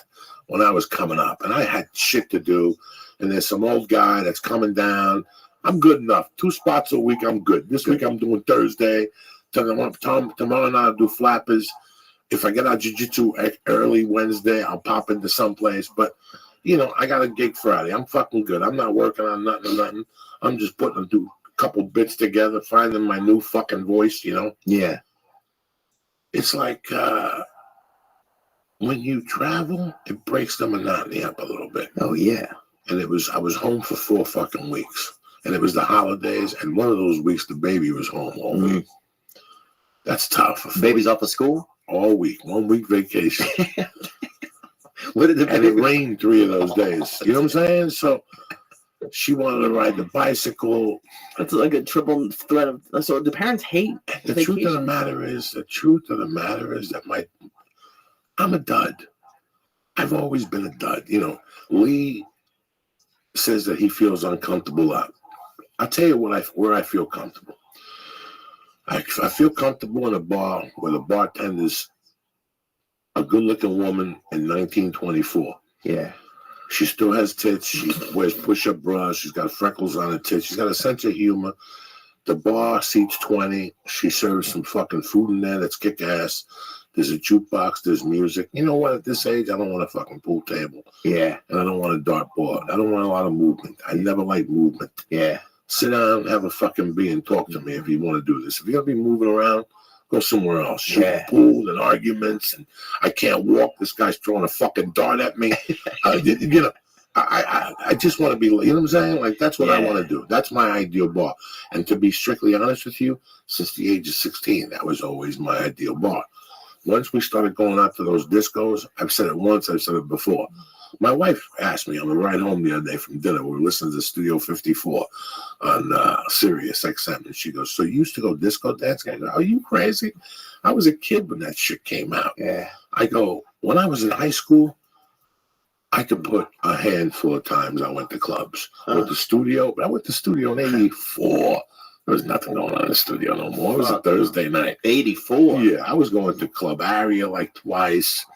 when I was coming up, and I had shit to do. And there's some old guy that's coming down. I'm good enough. 2 spots a week, I'm good. This week I'm doing Thursday. Tomorrow night I'll do flappers. If I get out jiu-jitsu early Wednesday, I'll pop into someplace. But, you know, I got a gig Friday. I'm fucking good. I'm not working on nothing. I'm just putting a couple bits together, finding my new fucking voice, you know? Yeah. It's like when you travel, it breaks the monotony up a little bit. Oh, yeah. and I was home for 4 fucking weeks, and it was the holidays, and one of those weeks the baby was home all week. That's tough. Baby's off of school all week, 1 week vacation. What did the And it baby? rained 3 of those days. You know what I'm saying? So she wanted to ride the bicycle. That's like a triple threat of. So the parents hate The vacation. truth of the matter is that I'm a dud. I've always been a dud. You know, Lee says that he feels uncomfortable out. I'll tell you where I feel comfortable. I feel comfortable in a bar where the bartender's a good-looking woman in 1924. Yeah. She still has tits. She wears push-up bras. She's got freckles on her tits. She's got a sense of humor. The bar seats 20. She serves some fucking food in there that's kick-ass. There's a jukebox. There's music. You know what? At this age, I don't want a fucking pool table. Yeah. And I don't want a dartboard. I don't want a lot of movement. I never like movement. Yeah. Sit down, have a fucking beer, and talk to me if you want to do this. If you're going to be moving around, go somewhere else. Shoot Yeah. pool and arguments, and I can't walk. This guy's throwing a fucking dart at me. You know, I just want to be, you know what I'm saying? Like, that's what I want to do. That's my ideal bar. And to be strictly honest with you, since the age of 16, that was always my ideal bar. Once we started going out to those discos, I've said it once, I've said it before. My wife asked me on the ride home the other day from dinner, we were listening to Studio 54 on Sirius XM, and she goes, so you used to go disco dancing? I go, are you crazy? I was a kid when that shit came out. Yeah. I go, when I was in high school, I could put a handful of times I went to clubs. I went to studio, but I went to studio in 84. There was nothing going on in the studio no more. It was a Thursday night. 84. Yeah, I was going to Club Aria like twice.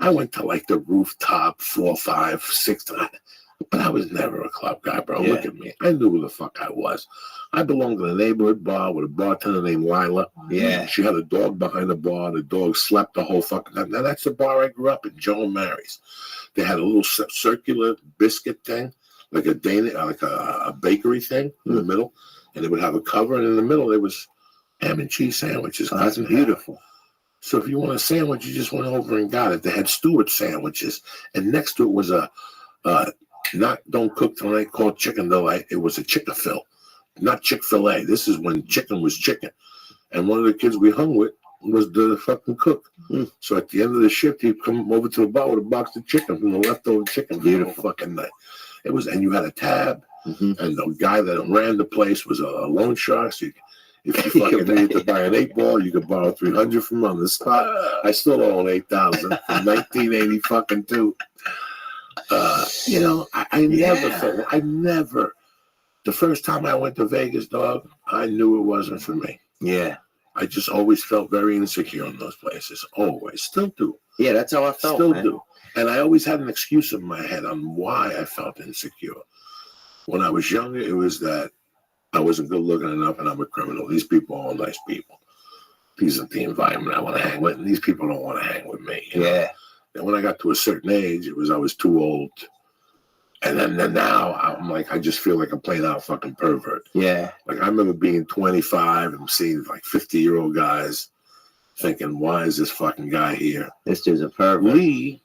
I went to like the Rooftop 4, 5, 6 times. But I was never a club guy, bro. Yeah. Look at me. I knew who the fuck I was. I belonged to the neighborhood bar with a bartender named Lila. Yeah. She had a dog behind the bar. The dog slept the whole fucking time. Now, that's the bar I grew up in, Joe and Mary's. They had a little circular biscuit thing, like a a bakery thing in the middle. And it would have a cover. And in the middle, there was ham and cheese sandwiches. Oh, that's beautiful. So if you want a sandwich, you just went over and got it. They had Stewart sandwiches. And next to it was a not Don't Cook Tonight called Chicken Delight. It was a Chick-fil, not Chick-fil-A. This is when chicken was chicken. And one of the kids we hung with was the fucking cook. So at the end of the shift, he'd come over to the bar with a box of chicken from the leftover chicken. Beautiful fucking night. It was, and you had a tab, and the guy that ran the place was a loan shark. So if you fucking needed to buy an 8-ball, you could borrow 300 from on the spot. I still own 8,000 from 1982. You know, I never, the first time I went to Vegas, dog, I knew it wasn't for me. Yeah. I just always felt very insecure in those places. Always. Still do. Yeah, that's how I felt. Still man. do. And I always had an excuse in my head on why I felt insecure. When I was younger, it was that I wasn't good looking enough and I'm a criminal. These people are all nice people. These are the environment I want to hang with, and these people don't want to hang with me. You know? Yeah. And when I got to a certain age, it was I was too old. And then now I'm like, I just feel like I'm playing out a fucking pervert. Yeah. Like I remember being 25 and seeing like 50-year-old guys thinking, why is this fucking guy here? This dude's a pervert. Lee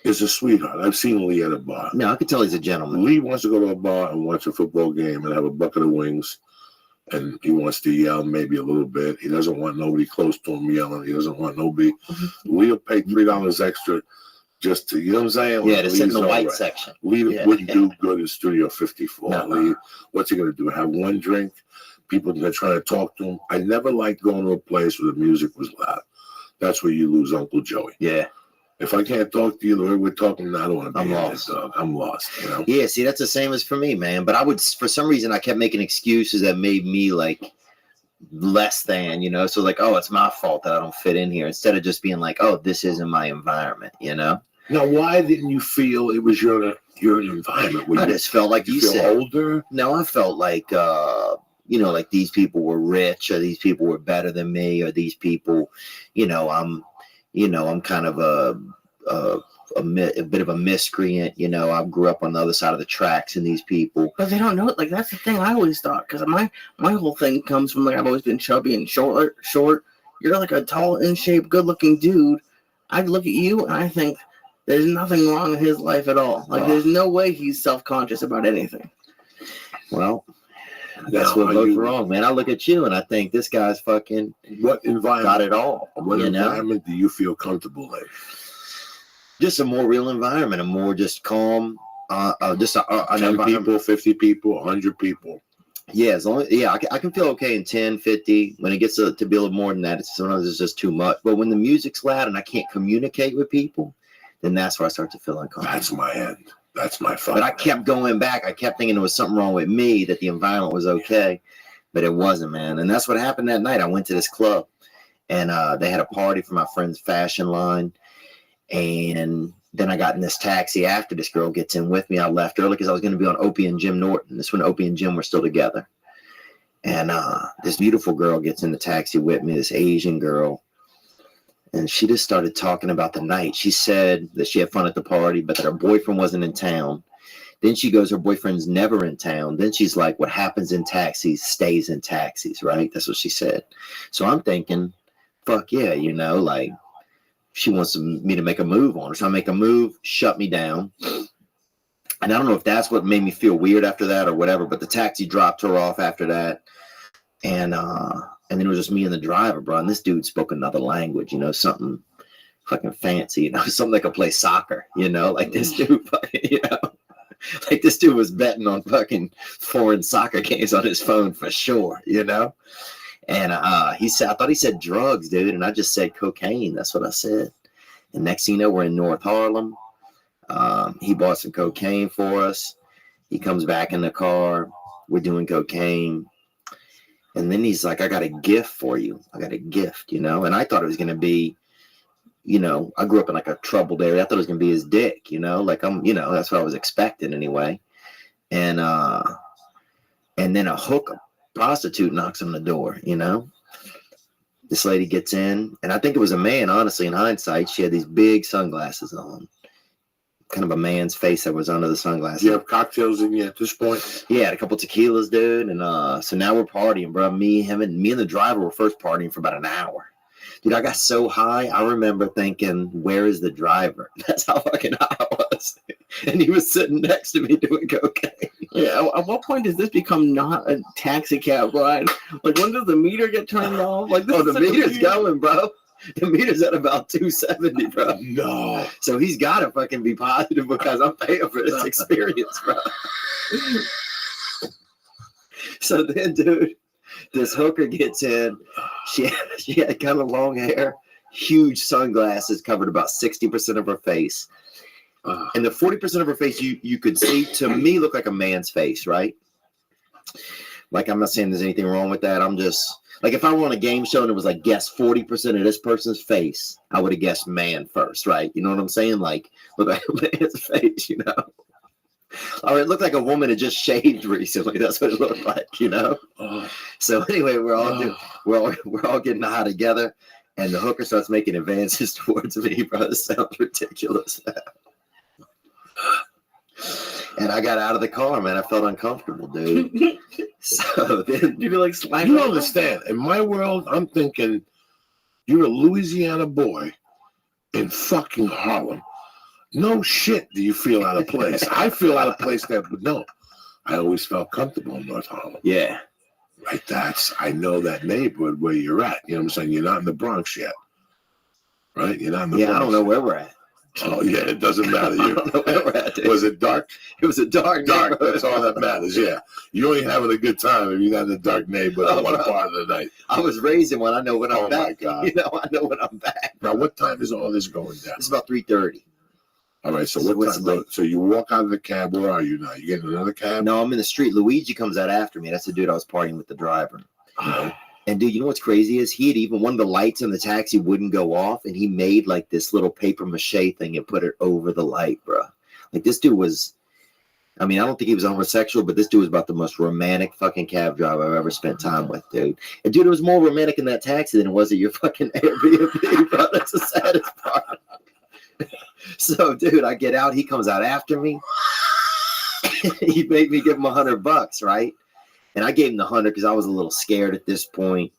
is a sweetheart. I've seen Lee at a bar. No, I could tell he's a gentleman. Lee wants to go to a bar and watch a football game and have a bucket of wings. And he wants to yell maybe a little bit. He doesn't want nobody close to him yelling. He doesn't want nobody. Lee will pay $3 extra just to, you know what I'm saying? Yeah, to sit in the Lee's white right. section. Lee Yeah. wouldn't do good in Studio 54. No. Lee, what's he going to do? Have one drink? People are trying to talk to him. I never liked going to a place where the music was loud. That's where you lose Uncle Joey. Yeah. If I can't talk to you the way we're talking, I don't want to be I'm in lost. this, dog. I'm lost, you know? Yeah, see, that's the same as for me, man. But I would, for some reason, I kept making excuses that made me like less than, you know? So like, oh, it's my fault that I don't fit in here, instead of just being like, oh, this isn't my environment, you know? Now, why didn't you feel it was your environment? I just felt like you feel said. older? No, I felt like, you know, like these people were rich, or these people were better than me, or these people, I'm kind of a bit of a miscreant. You know, I grew up on the other side of the tracks, and these people. But they don't know it. Like, that's the thing I always thought. Because my whole thing comes from, like, I've always been chubby and short. You're like a tall, in shape, good looking dude. I look at you and I think There's nothing wrong in his life at all. Like, there's no way he's self-conscious about anything. Well, that's Now, what both wrong, man. I look at you and I think this guy's fucking what environment? got it all. What you know? environment do you feel comfortable in? Just a more real environment, a more just calm. Just an 10 environment. people, 50 people, 100 people. Yeah, as long as, I can feel okay in 10, 50. When it gets to be a little more than that, sometimes it's just too much. But when the music's loud and I can't communicate with people, then that's where I start to feel uncomfortable. That's my end. That's my fun. But I kept going back. I kept thinking there was something wrong with me, that the environment was okay, but it wasn't, man. And that's what happened that night. I went to this club, and they had a party for my friend's fashion line. And then I got in this taxi after this girl gets in with me. I left early because I was going to be on Opie and Jim Norton. This when Opie and Jim were still together. And this beautiful girl gets in the taxi with me, this Asian girl. And she just started talking about the night. She said that she had fun at the party, but that her boyfriend wasn't in town. Then she goes, her boyfriend's never in town. Then she's like, what happens in taxis stays in taxis, right? That's what she said. So I'm thinking, fuck yeah, you know, like she wants me to make a move on her. So I make a move, shut me down. And I don't know if that's what made me feel weird after that or whatever, but the taxi dropped her off after that. And then it was just me and the driver, bro. And this dude spoke another language, you know, something fucking fancy, you know, something that could play soccer, you know, like this dude fucking, you know, like this dude was betting on fucking foreign soccer games on his phone for sure, you know. And he said, I thought he said drugs, dude. And I just said cocaine. That's what I said. And next thing you know, we're in North Harlem. He bought some cocaine for us. He comes back in the car. We're doing cocaine. And then he's like, I got a gift for you. I got a gift, you know. And I thought it was going to be, you know, I grew up in like a troubled area. I thought it was going to be his dick, you know, like you know, that's what I was expecting anyway. And then a hooker, prostitute knocks on the door, you know. This lady gets in, and I think it was a man, honestly, in hindsight. She had these big sunglasses on. Kind of a man's face that was under the sunglasses. Do you have cocktails in you at this point? Yeah, had a couple tequilas, dude. And so now we're partying, bro. Me and the driver were first partying for about an hour. Dude, I got so high, I remember thinking, where is the driver? That's how fucking high I was. And he was sitting next to me doing cocaine. Yeah, at what point does this become not a taxi cab ride? Like, when does the meter get turned off? Like, this the meter's going, bro. The meter's at about 270, bro. No. So he's got to fucking be positive because I'm paying for this experience, bro. So then, dude, this hooker gets in. She had kind of long hair, huge sunglasses, covered about 60% of her face. And the 40% of her face you could see, to me, looked like a man's face, right? Like, I'm not saying there's anything wrong with that. I'm just... Like, if I were on a game show and it was like, guess 40% of this person's face, I would have guessed man first, right? You know what I'm saying? Like, look like a man's face, you know? Or it looked like a woman had just shaved recently. That's what it looked like, you know? So anyway, we're all getting high together, and the hooker starts making advances towards me, bro. This sounds ridiculous. And I got out of the car, man. I felt uncomfortable, dude. So then you feel like sliding. You don't understand. In my world, I'm thinking you're a Louisiana boy in fucking Harlem. No shit do you feel out of place. I feel out of place there, but no. I always felt comfortable in North Harlem. Yeah. Right, I know that neighborhood where you're at. You know what I'm saying? You're not in the Bronx yet. Right? You're not in the Bronx. I don't know where we're at. Oh, yeah, it doesn't matter. I don't know where we're at, dude. Was it dark? It was a dark Dark, that's all that matters, yeah. You're only having a good time if you're not in the dark neighborhood one part of the night. I was raising when I know when I'm back. Oh, my God. You know, I know when I'm back. Now, what time is all this going down? It's about 3:30. All right, so what time? Like, so you walk out of the cab. Where are you now? You getting another cab? No, I'm in the street. Luigi comes out after me. That's the dude I was partying with, the driver. And dude, you know what's crazy is he had even one of the lights in the taxi wouldn't go off, and he made like this little paper mache thing and put it over the light, bro. Like, this dude was, I mean, I don't think he was homosexual, but this dude was about the most romantic fucking cab driver I've ever spent time with, dude. And dude, it was more romantic in that taxi than it was at your fucking Airbnb, bro. That's the saddest part. So, dude, I get out. He comes out after me. He made me give him $100, right? And I gave him the 100 because I was a little scared at this point.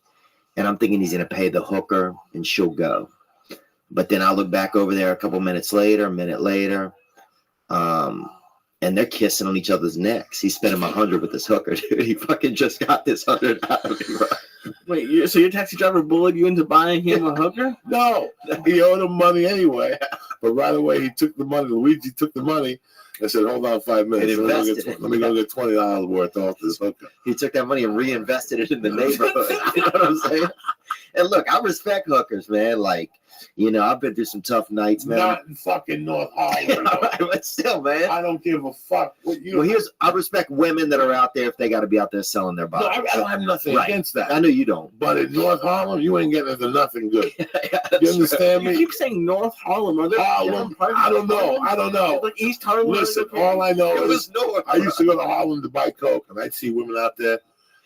And I'm thinking he's going to pay the hooker and she'll go. But then I look back over there a minute later, and they're kissing on each other's necks. He's spending $100 with this hooker, dude. He fucking just got this $100 out of me, bro. Wait, so your taxi driver bullied you into buying him a hooker? No, he owed him money anyway. But right away, he took the money. Luigi took the money and said, hold on 5 minutes. Let me go get $20 worth off this hooker. He took that money and reinvested it in the neighborhood. You know what I'm saying? And look, I respect hookers, man. Like, you know, I've been through some tough nights, man. Not in fucking North Harlem. But still, man. I don't give a fuck. I respect women that are out there if they got to be out there selling their bodies. No, I don't have nothing against that. I know you don't. But in North Harlem, you ain't getting into nothing good. You understand me? You keep saying North Harlem. Are there Harlem? I don't know. Like East Harlem? Listen, all I know is North. I used to go to Harlem to buy coke, and I'd see women out there.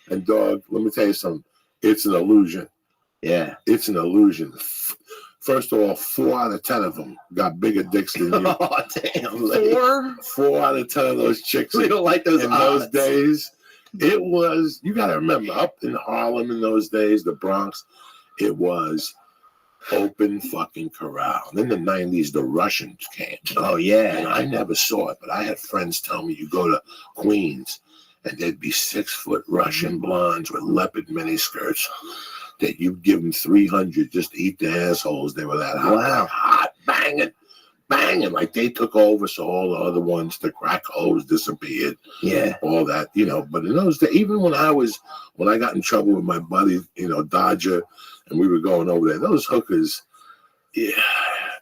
And dog, let me tell you something. It's an illusion. Yeah. It's an illusion. First of all, 4 out of 10 of them got bigger dicks than you. Oh, damn. 4 out of 10 of those chicks. We don't like those in odds. those days. It was, you got to remember, up in Harlem in those days, the Bronx, it was open fucking corral. And in the 90s, the Russians came. Oh, yeah. And I never saw it, but I had friends tell me, you go to Queens, and there'd be 6-foot Russian blondes with leopard miniskirts that you'd give them $300 just to eat their assholes. They were that hot, banging, like they took over. So all the other ones, the crack holes disappeared. Yeah, all that, you know. But in those days, even when I got in trouble with my buddy, you know, Dodger, and we were going over there, those hookers, yeah,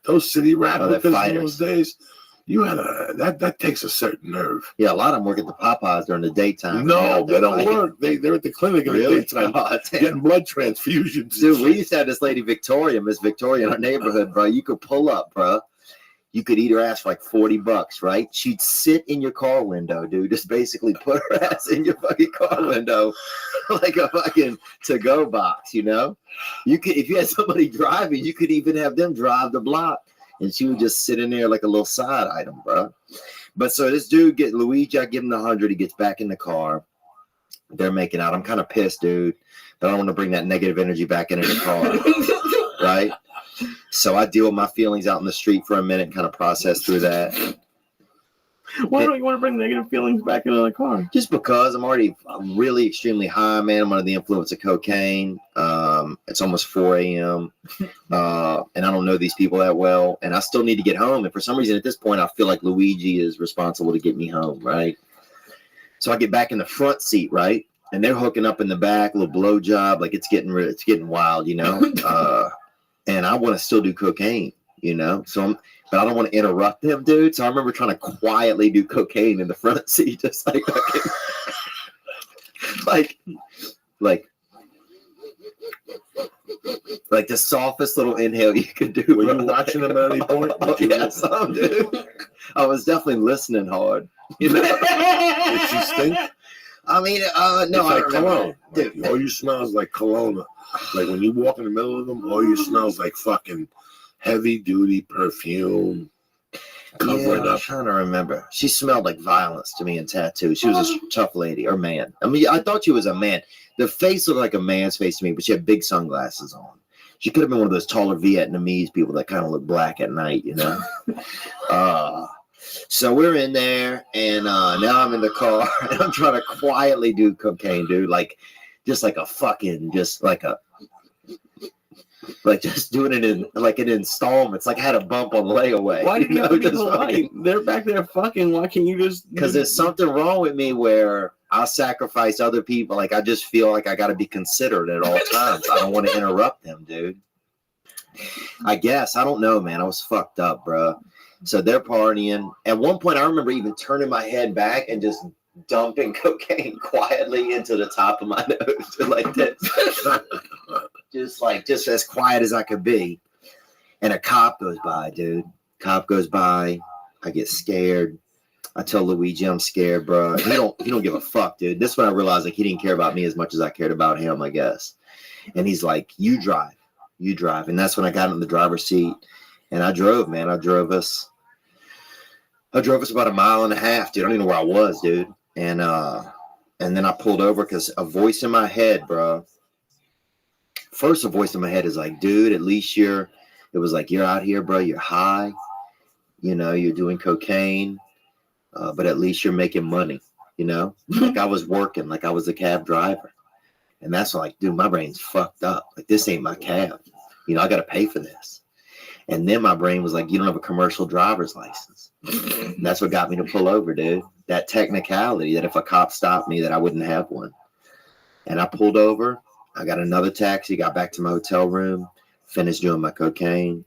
those city rap hookers in those days. You had that takes a certain nerve. Yeah, a lot of them work at the Popeyes during the daytime. No, they don't work. They're at the clinic in the daytime getting blood transfusions. Dude, we used to have this lady Victoria, Miss Victoria, in our neighborhood, bro. You could pull up, bro. You could eat her ass for like $40, right? She'd sit in your car window, dude. Just basically put her ass in your fucking car window like a fucking to-go box, you know? You could, if you had somebody driving, you could even have them drive the block. And she would just sit in there like a little side item, bro. But so this dude Luigi, I give him the $100. He gets back in the car. They're making out. I'm kind of pissed, dude. But I don't want to bring that negative energy back into the car. Right? So I deal with my feelings out in the street for a minute and kind of process through that. Why don't you want to bring negative feelings back into the car? Just because I'm really extremely high, man. I'm under the influence of cocaine. It's almost 4 a.m. And I don't know these people that well. And I still need to get home. And for some reason at this point, I feel like Luigi is responsible to get me home, right? So I get back in the front seat, right? And they're hooking up in the back, a little blowjob. Like it's getting wild, you know? And I want to still do cocaine, you know? But I don't want to interrupt them, dude. So I remember trying to quietly do cocaine in the front seat, just like like the softest little inhale you could do. Were you watching them at any point? Yeah, some, dude. I was definitely listening hard. You know? Did she stink? I mean, no, it's I like don't cologne. Dude, like, all you smell is like cologne. Like when you walk in the middle of them, all you smell is like fucking heavy duty perfume. Covering up. I'm trying to remember. She smelled like violence to me and tattoos. She was a tough lady or man. I mean, I thought she was a man. The face looked like a man's face to me, but she had big sunglasses on. She could have been one of those taller Vietnamese people that kind of look black at night, you know? So we're in there, and now I'm in the car, and I'm trying to quietly do cocaine, dude. Like, just like a fucking, just like a, like just doing it in like in installments. Like I had a bump on layaway. Why do you have to be polite? They're back there fucking. Why can't you just? Because there's something wrong with me where I sacrifice other people. Like I just feel like I got to be considerate at all times. I don't want to interrupt them, dude. I guess I don't know, man. I was fucked up, bro. So they're partying. At one point, I remember even turning my head back and just dumping cocaine quietly into the top of my nose, like this. just as quiet as I could be. And a cop goes by, dude. Cop goes by. I get scared. I tell Luigi I'm scared, bro. He don't give a fuck, dude. This is when I realized like he didn't care about me as much as I cared about him, I guess. And he's like, you drive. And that's when I got in the driver's seat. And I drove, man. I drove us about 1.5 miles, dude. I don't even know where I was, dude. And then I pulled over because a voice in my head, bro. First, a voice in my head is like, dude, at least you're It was like, you're out here, bro. You're high. You know, you're doing cocaine, but at least you're making money. You know, like I was working, like I was a cab driver. And that's like, dude, my brain's fucked up. Like, this ain't my cab. You know, I got to pay for this. And then my brain was like, you don't have a commercial driver's license. And that's what got me to pull over, dude. That technicality that if a cop stopped me, that I wouldn't have one. And I pulled over. I got another taxi, got back to my hotel room, finished doing my cocaine.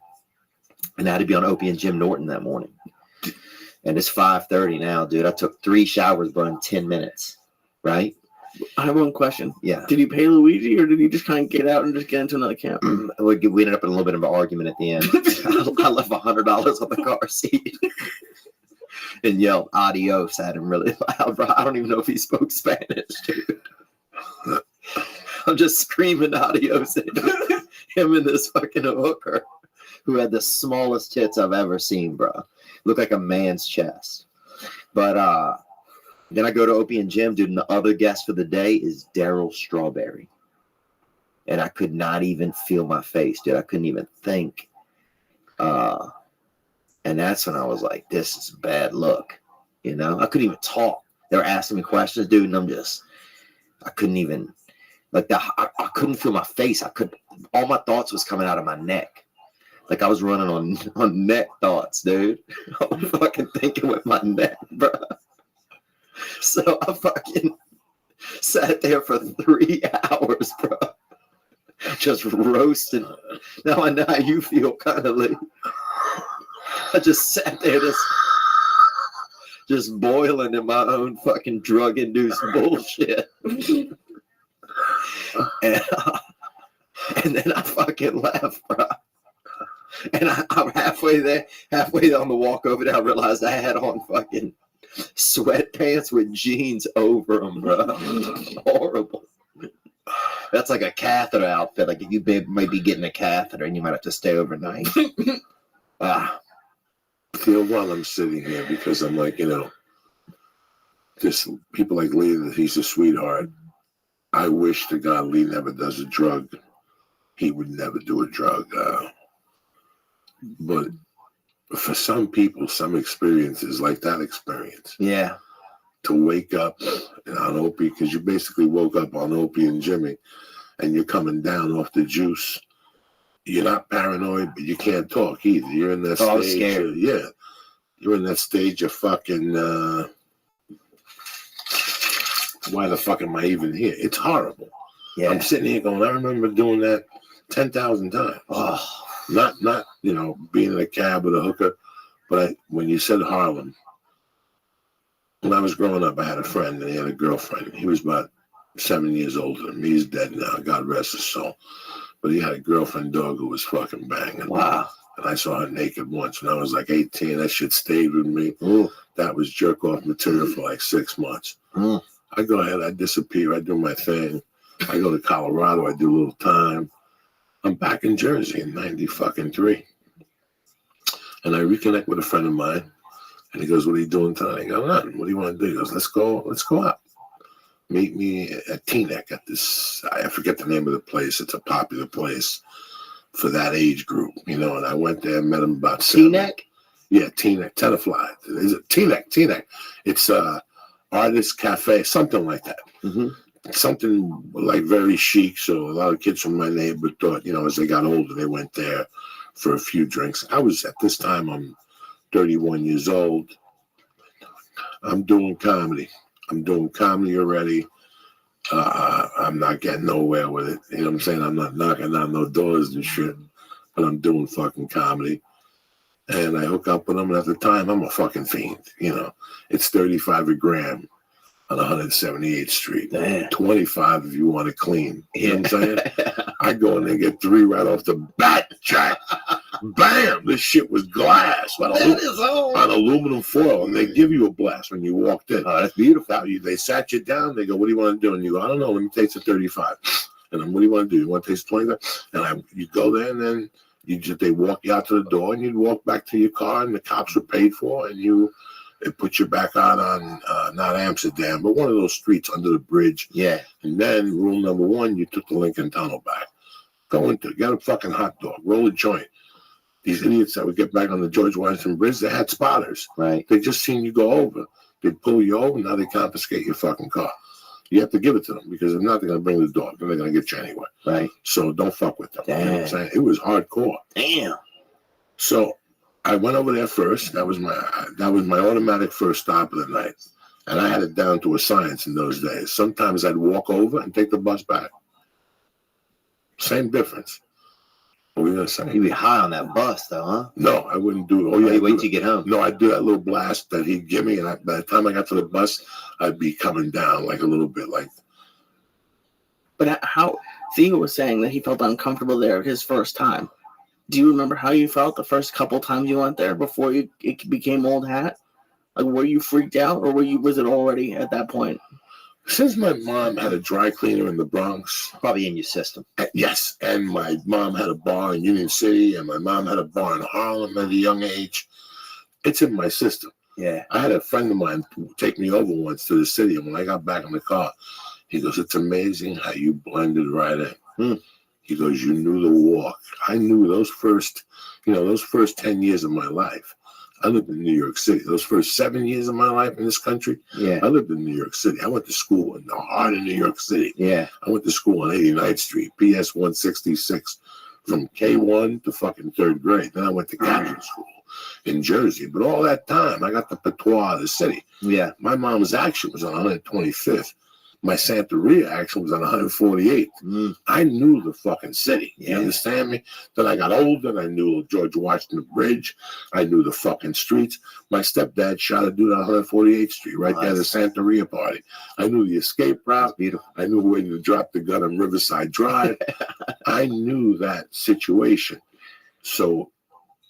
And I had to be on Opie and Jim Norton that morning. And it's 5:30 now, dude. I took 3 showers, bro, in 10 minutes. Right? I have one question. Yeah. Did you pay Luigi, or did you just kind of get out and just get into another camp? We ended up in a little bit of an argument at the end. I left $100 on the car seat and yelled adios at him really loud, bro. I don't even know if he spoke Spanish, dude. I'm just screaming adios at him and this fucking hooker who had the smallest tits I've ever seen, bro. Looked like a man's chest. But then I go to Opie and Jim, dude, and the other guest for the day is Daryl Strawberry. And I could not even feel my face, dude. I couldn't even think. And that's when I was like, this is a bad look. You know, I couldn't even talk. They were asking me questions, dude, and I couldn't even, like, I couldn't feel my face. All my thoughts was coming out of my neck. Like I was running on neck thoughts, dude. I was fucking thinking with my neck, bro. So I fucking sat there for 3 hours, bro. Just roasting. Now I know how you feel, kind of, Lee. I just sat there just boiling in my own fucking drug-induced bullshit. And then I fucking left, bro. And I'm halfway on the walk over there, I realized I had on fucking sweatpants with jeans over them, bro. Horrible. That's like a catheter outfit. Like if you might be getting a catheter and you might have to stay overnight. Feel while I'm sitting here, because I'm like, you know, just people like Lee, that he's a sweetheart. I wish to God Lee never does a drug. He would never do a drug. But for some people, some experiences like that experience. Yeah. To wake up on Opie, because you basically woke up on Opie and Jimmy, and you're coming down off the juice. You're not paranoid, but you can't talk either. You're in that stage. I was scared. Yeah. You're in that stage of fucking, why the fuck am I even here? It's horrible. Yeah. I'm sitting here going, I remember doing that 10,000 times. Oh. Not you know, being in a cab with a hooker, but when you said Harlem, when I was growing up, I had a friend and he had a girlfriend. He was about 7 years older than me. He's dead now. God rest his soul. But he had a girlfriend dog who was fucking banging. Wow. And I saw her naked once when I was like 18. That shit stayed with me. Ooh. That was jerk off material for like 6 months. Mm. I go ahead, I disappear, I do my thing. I go to Colorado, I do a little time. I'm back in Jersey in 93. And I reconnect with a friend of mine. And he goes, what are you doing tonight? I go, nothing. What do you want to do? He goes, let's go out. Meet me at Teaneck at this, I forget the name of the place. It's a popular place for that age group, you know. And I went there and met him about Teaneck? Yeah, Teaneck, Tenafly. Is it Teaneck? It's Artist Cafe, something like that. Mm-hmm. Something like very chic. So a lot of kids from my neighborhood thought, you know, as they got older, they went there for a few drinks. I was, at this time, I'm 31 years old. I'm doing comedy already. I'm not getting nowhere with it. You know what I'm saying? I'm not knocking on no doors and shit, but I'm doing fucking comedy. And I hook up with them, and at the time, I'm a fucking fiend. You know, it's 35 a gram on 178th Street. Damn. 25 if you want it clean. You know what I'm saying? I go in there and get 3 right off the bat, Jack. Bam! This shit was glass on aluminum foil, and they give you a blast when you walked in. Oh, that's beautiful. Now, they sat you down. They go, "What do you want to do?" And you go, "I don't know. Let me taste the 35." And then, "What do you want to do? You want to taste 25?" And you go there, and then they walk you out to the door, and you'd walk back to your car, and the cops were paid for, and they put you back out on not Amsterdam, but one of those streets under the bridge. Yeah. And then rule number 1, you took the Lincoln Tunnel back. Go into, get a fucking hot dog, roll a joint. These idiots that would get back on the George Washington Bridge, they had spotters. Right. They just seen you go over. They pull you over, now they confiscate your fucking car. You have to give it to them because if not, they're going to bring the dog and they're going to get you anyway. Right. So don't fuck with them. You know what I'm Damn. saying? It was hardcore. Damn. So I went over there first. That was my automatic first stop of the night. And I had it down to a science in those days. Sometimes I'd walk over and take the bus back. Same difference. What were you going to say? You'd be high on that bus, though, huh? No, I wouldn't do it. Oh, yeah, wait till you get home. No, I'd do that little blast that he'd give me. And by the time I got to the bus, I'd be coming down like a little bit like. But how Theo was saying that he felt uncomfortable there his first time. Do you remember how you felt the first couple times you went there before it became old hat? Like, were you freaked out, or was it already at that point? Since my mom had a dry cleaner in the Bronx. Probably in your system. Yes, and my mom had a bar in Union City, and my mom had a bar in Harlem at a young age. It's in my system. Yeah. I had a friend of mine take me over once to the city, and when I got back in the car, he goes, "It's amazing how you blended right in." He goes, "You knew the walk." I knew those first 10 years of my life. I lived in New York City. Those first 7 years of my life in this country, I lived in New York City. I went to school in the heart of New York City. Yeah. I went to school on 89th Street, PS 166, from K1 to fucking third grade. Then I went to Catholic school in Jersey. But all that time, I got the patois of the city. Yeah. My mom's action was on 125th. My Santeria action was on 148th. I knew the fucking city. You understand me? Then I got older and I knew George Washington Bridge. I knew the fucking streets. My stepdad shot a dude on 148th Street right there at the Santeria party. I knew the escape route. Beautiful. I knew where to drop the gun on Riverside Drive. I knew that situation. So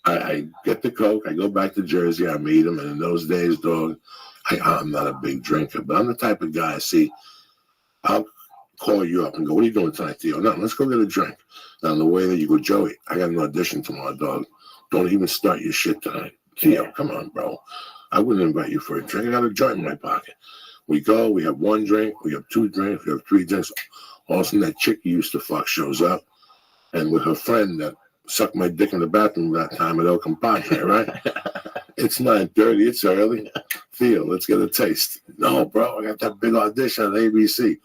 I get the Coke. I go back to Jersey. I meet him. And in those days, dog, I'm not a big drinker, but I'm the type of guy, see, I'll call you up and go, "What are you doing tonight, Theo?" "No, let's go get a drink." Now, on the way there, you go, "Joey, I got an audition tomorrow, dog. Don't even start your shit tonight." "Theo, come on, bro. I wouldn't invite you for a drink. I got a joint in my pocket." We go, we have one drink, we have two drinks, we have three drinks. All of a sudden, that chick you used to fuck shows up, and with her friend that sucked my dick in the bathroom that time at El Compadre, right? It's 9:30, it's early. "Theo, let's get a taste." "No, bro, I got that big audition at ABC."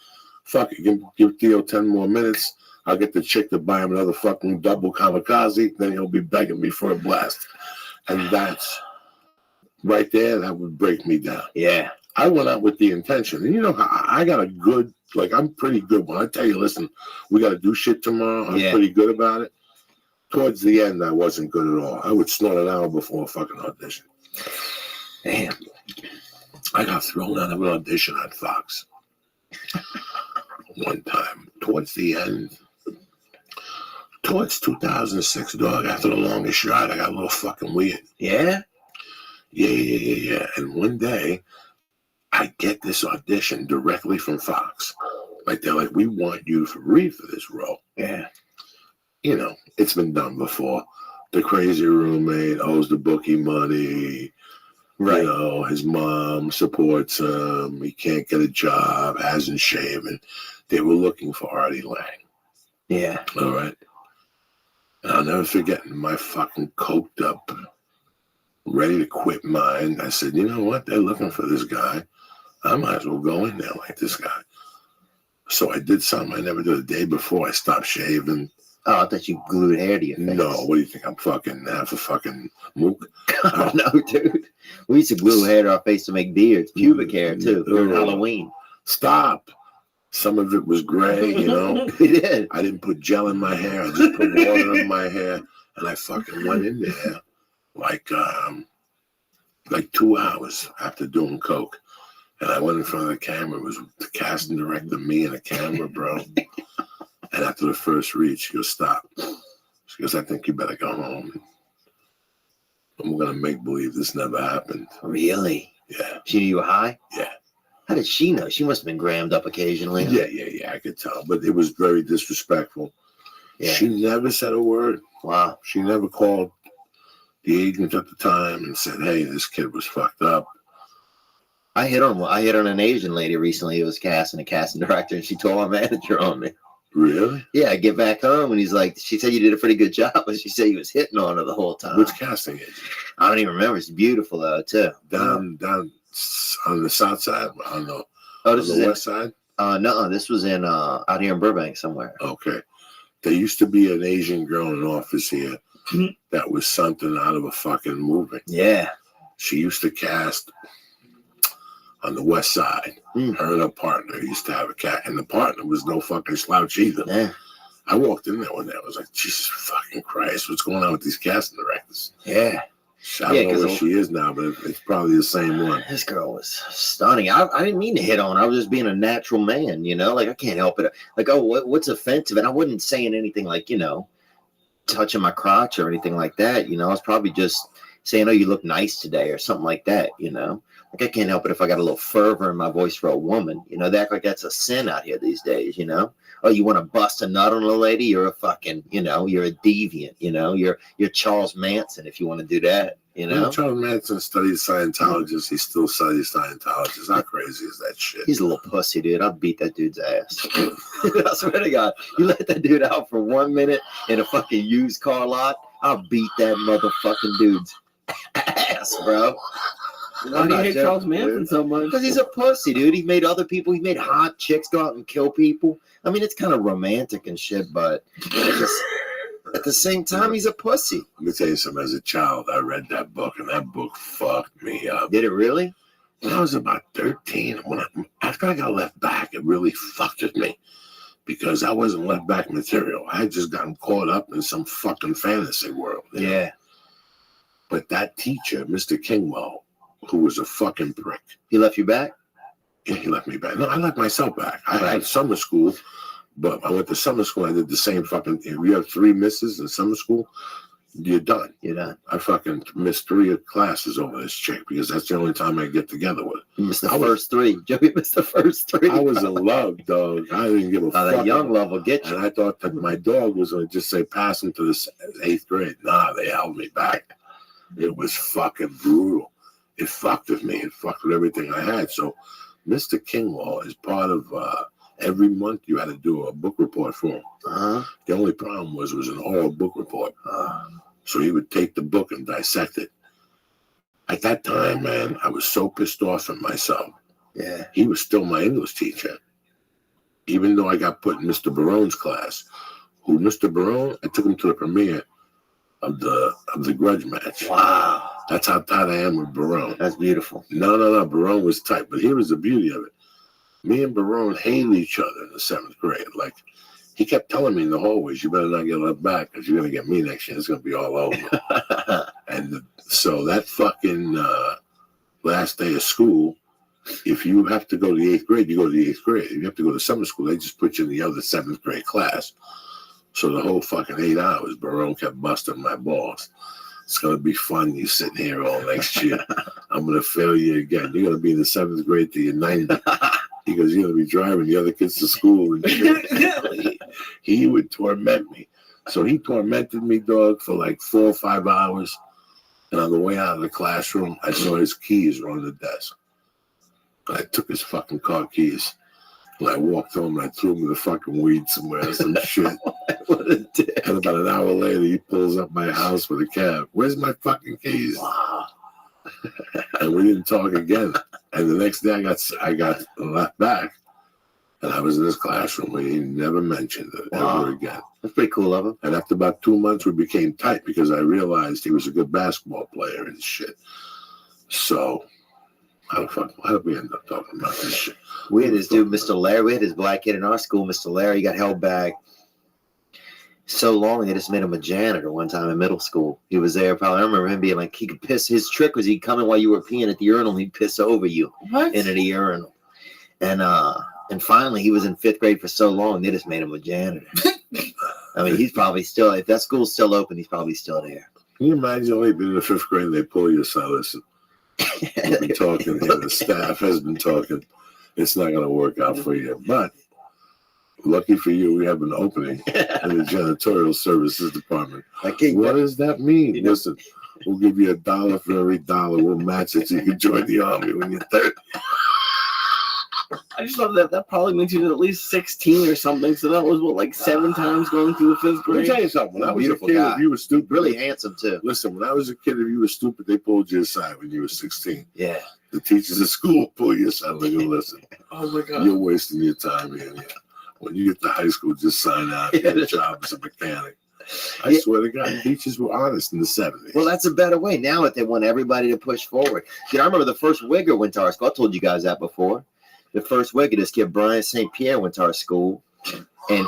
"Fuck it, give Theo 10 more minutes. I'll get the chick to buy him another fucking double kamikaze. Then he'll be begging me for a blast." And that's right there, that would break me down. Yeah. I went out with the intention. And you know, I got a good, like, I'm pretty good. When I tell you, listen, we got to do shit tomorrow, I'm pretty good about it. Towards the end, I wasn't good at all. I would snort an hour before a fucking audition. Damn. I got thrown out of an audition on Fox one time. Towards the end, towards 2006, dog, after the longest shot, I got a little fucking weird. Yeah? Yeah. And one day, I get this audition directly from Fox. Like, they're like, "We want you to read for this role." Yeah. You know, it's been done before. The crazy roommate owes the bookie money. Right. You know, his mom supports him. He can't get a job, hasn't shaven. They were looking for Artie Lang. Yeah. All right. And I'll never forget, my fucking coked up, ready to quit mind. I said, "You know what? They're looking for this guy. I might as well go in there like this guy." So I did something I never did. The day before, I stopped shaving. Oh, I thought you glued hair to your face. No, what do you think? I'm fucking half a fucking mook? Oh, no, dude. We used to glue hair to our face to make beards. Pubic hair, too, during Halloween. Stop. Some of it was gray, you know. We did. I didn't put gel in my hair. I just put water in my hair. And I fucking went in there like 2 hours after doing coke. And I went in front of the camera. It was the casting director, me, and a camera, bro. And after the first read, she goes, "Stop." She goes, "I think you better go home. And we're going to make believe this never happened." Really? Yeah. She knew you were high? Yeah. How did she know? She must have been grammed up occasionally. Yeah, I could tell. But it was very disrespectful. Yeah. She never said a word. Wow. She never called the agent at the time and said, "Hey, this kid was fucked up." I hit on an Asian lady recently who was casting, a casting director, and she told my manager on me. Really? Yeah, I get back home and he's like, she said you did a pretty good job, but she said he was hitting on her the whole time. Which casting agent? I don't even remember. It's beautiful though too. Down on the south side, on the This on is the west side. No, this was in out here in Burbank somewhere. Okay. There used to be an Asian girl in an office here that was something out of a fucking movie. Yeah. She used to cast on the west side. Her and her partner used to have a cat, and the partner was no fucking slouch either. Yeah. I walked in there one day. I was like, Jesus fucking Christ, what's going on with these casting directors? Yeah. I don't know where she is now, but it's probably the same one. This girl was stunning. I didn't mean to hit on her. I was just being a natural man, you know? Like, I can't help it. Like, oh, what's offensive? And I wasn't saying anything like, you know, touching my crotch or anything like that, you know? I was probably just saying, oh, you look nice today or something like that, you know? Like, I can't help it if I got a little fervor in my voice for a woman. You know, they act like that's a sin out here these days, you know? Oh, you want to bust a nut on a lady? You're a fucking, you know, you're a deviant, you know? You're Charles Manson if you want to do that, you know? Charles Manson studied Scientologists. He still studies Scientologists. How crazy is that shit? He's a little pussy, dude. I'll beat that dude's ass. I swear to God. You let that dude out for 1 minute in a fucking used car lot, I'll beat that motherfucking dude's ass, bro. Why do you hate Charles Manson so much? Because he's a pussy, dude. He made hot chicks go out and kill people. I mean, it's kind of romantic and shit, but at the same time, he's a pussy. Let me tell you something. As a child, I read that book, and that book fucked me up. Did it really? When I was about 13, after I got left back, it really fucked with me. Because I wasn't left back material. I had just gotten caught up in some fucking fantasy world. You know? But that teacher, Mr. Kingwell, who was a fucking prick. He left you back? Yeah, he left me back. No, I left myself back. I had summer school, but I went to summer school. I did the same fucking thing. If you have 3 misses in summer school, you're done. You're done. I fucking missed 3 classes over this chick because that's the only time I get together with her. You missed the first 3. Joey missed the first 3. I was in love, dog. I didn't give a fuck. That young love will get you. And I thought that my dog was going to just say, pass him to the 8th grade. Nah, they held me back. It was fucking brutal. It fucked with me. It fucked with everything I had. So Mr. Kingwall is part of every month you had to do a book report for him. The only problem was it was an oral book report. So he would take the book and dissect it. At that time, man, I was so pissed off at myself. Yeah. He was still my English teacher. Even though I got put in Mr. Barone's class. Who Mr. Barone, I took him to the premiere of the Grudge match. Wow. That's how tight I am with Barone. That's beautiful. No. Barone was tight. But here was the beauty of it. Me and Barone hated each other in the 7th grade. Like, he kept telling me in the hallways, you better not get left back because you're going to get me next year. It's going to be all over. And so that fucking last day of school, if you have to go to the 8th grade, you go to the 8th grade. If you have to go to summer school, they just put you in the other 7th grade class. So the whole fucking 8 hours, Barone kept busting my balls. It's going to be fun. You sitting here all next year. I'm going to fail you again. You're going to be in the 7th grade till you're 90. He goes, you're going to be driving the other kids to school. And shit. He would torment me. So he tormented me, dog, for like 4 or 5 hours. And on the way out of the classroom, I saw his keys were on the desk. And I took his fucking car keys. And I walked home and I threw him in the fucking weed somewhere or some shit. What a dick. And about an hour later, he pulls up my house with a cab. Where's my fucking keys? Wow. And we didn't talk again. And the next day, I got left back. And I was in his classroom and he never mentioned it ever again. That's pretty cool of him. And after about 2 months, we became tight because I realized he was a good basketball player and shit. So, how did we end up talking about this shit? We had this dude, Mr. Larry. We had this black kid in our school, Mr. Larry. He got held back so long they just made him a janitor one time in middle school. He was there probably. I remember him being like, he could piss. His trick was he'd come in while you were peeing at the urinal. He'd piss over you into the urinal. And finally, he was in 5th grade for so long, they just made him a janitor. I mean, he's probably still, if that school's still open, he's probably still there. Can you imagine only being in the 5th grade and they pull you aside? Listen, we've been talking here. The staff has been talking. It's not going to work out for you. But lucky for you, we have an opening in the janitorial services department. What does that mean? Listen, we'll give you $1 for every $1. We'll match it so you can join the army when you're 30. I just thought that probably means he was at least 16 or something. So that was what, like 7 times going through the 5th Let me grade. tell you something. When I was a Beautiful kid, guy. if you were stupid, Really handsome too. listen, when I was a kid, if you were stupid, they pulled you aside when you were 16. Yeah. The teachers at school pull you aside like, listen, Oh my god. you're wasting your time here. Yeah. When you get to high school, just sign out. Get a job as a mechanic. I swear to God, teachers were honest in the 70s. Well, that's a better way. Now they want everybody to push forward. Dude, I remember the first Wigger went to our school. I told you guys that before. The first Wigger, this kid, Brian St. Pierre, went to our school. And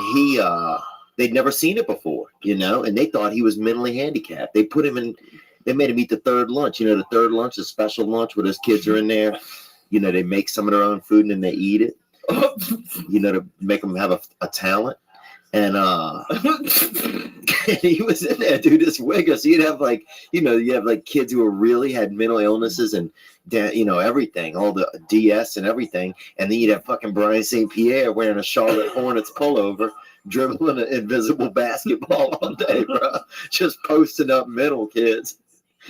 they'd never seen it before, and they thought he was mentally handicapped. They put him in, they made him eat the third lunch. The third lunch, the special lunch where those kids are in there. They make some of their own food and then they eat it. To make them have a talent. And he was in there, dude, this Wigger. So you'd have you have like kids who really had mental illnesses and, everything, all the DS and everything. And then you'd have fucking Brian St. Pierre wearing a Charlotte Hornets pullover, dribbling an invisible basketball all day, bro. Just posting up mental kids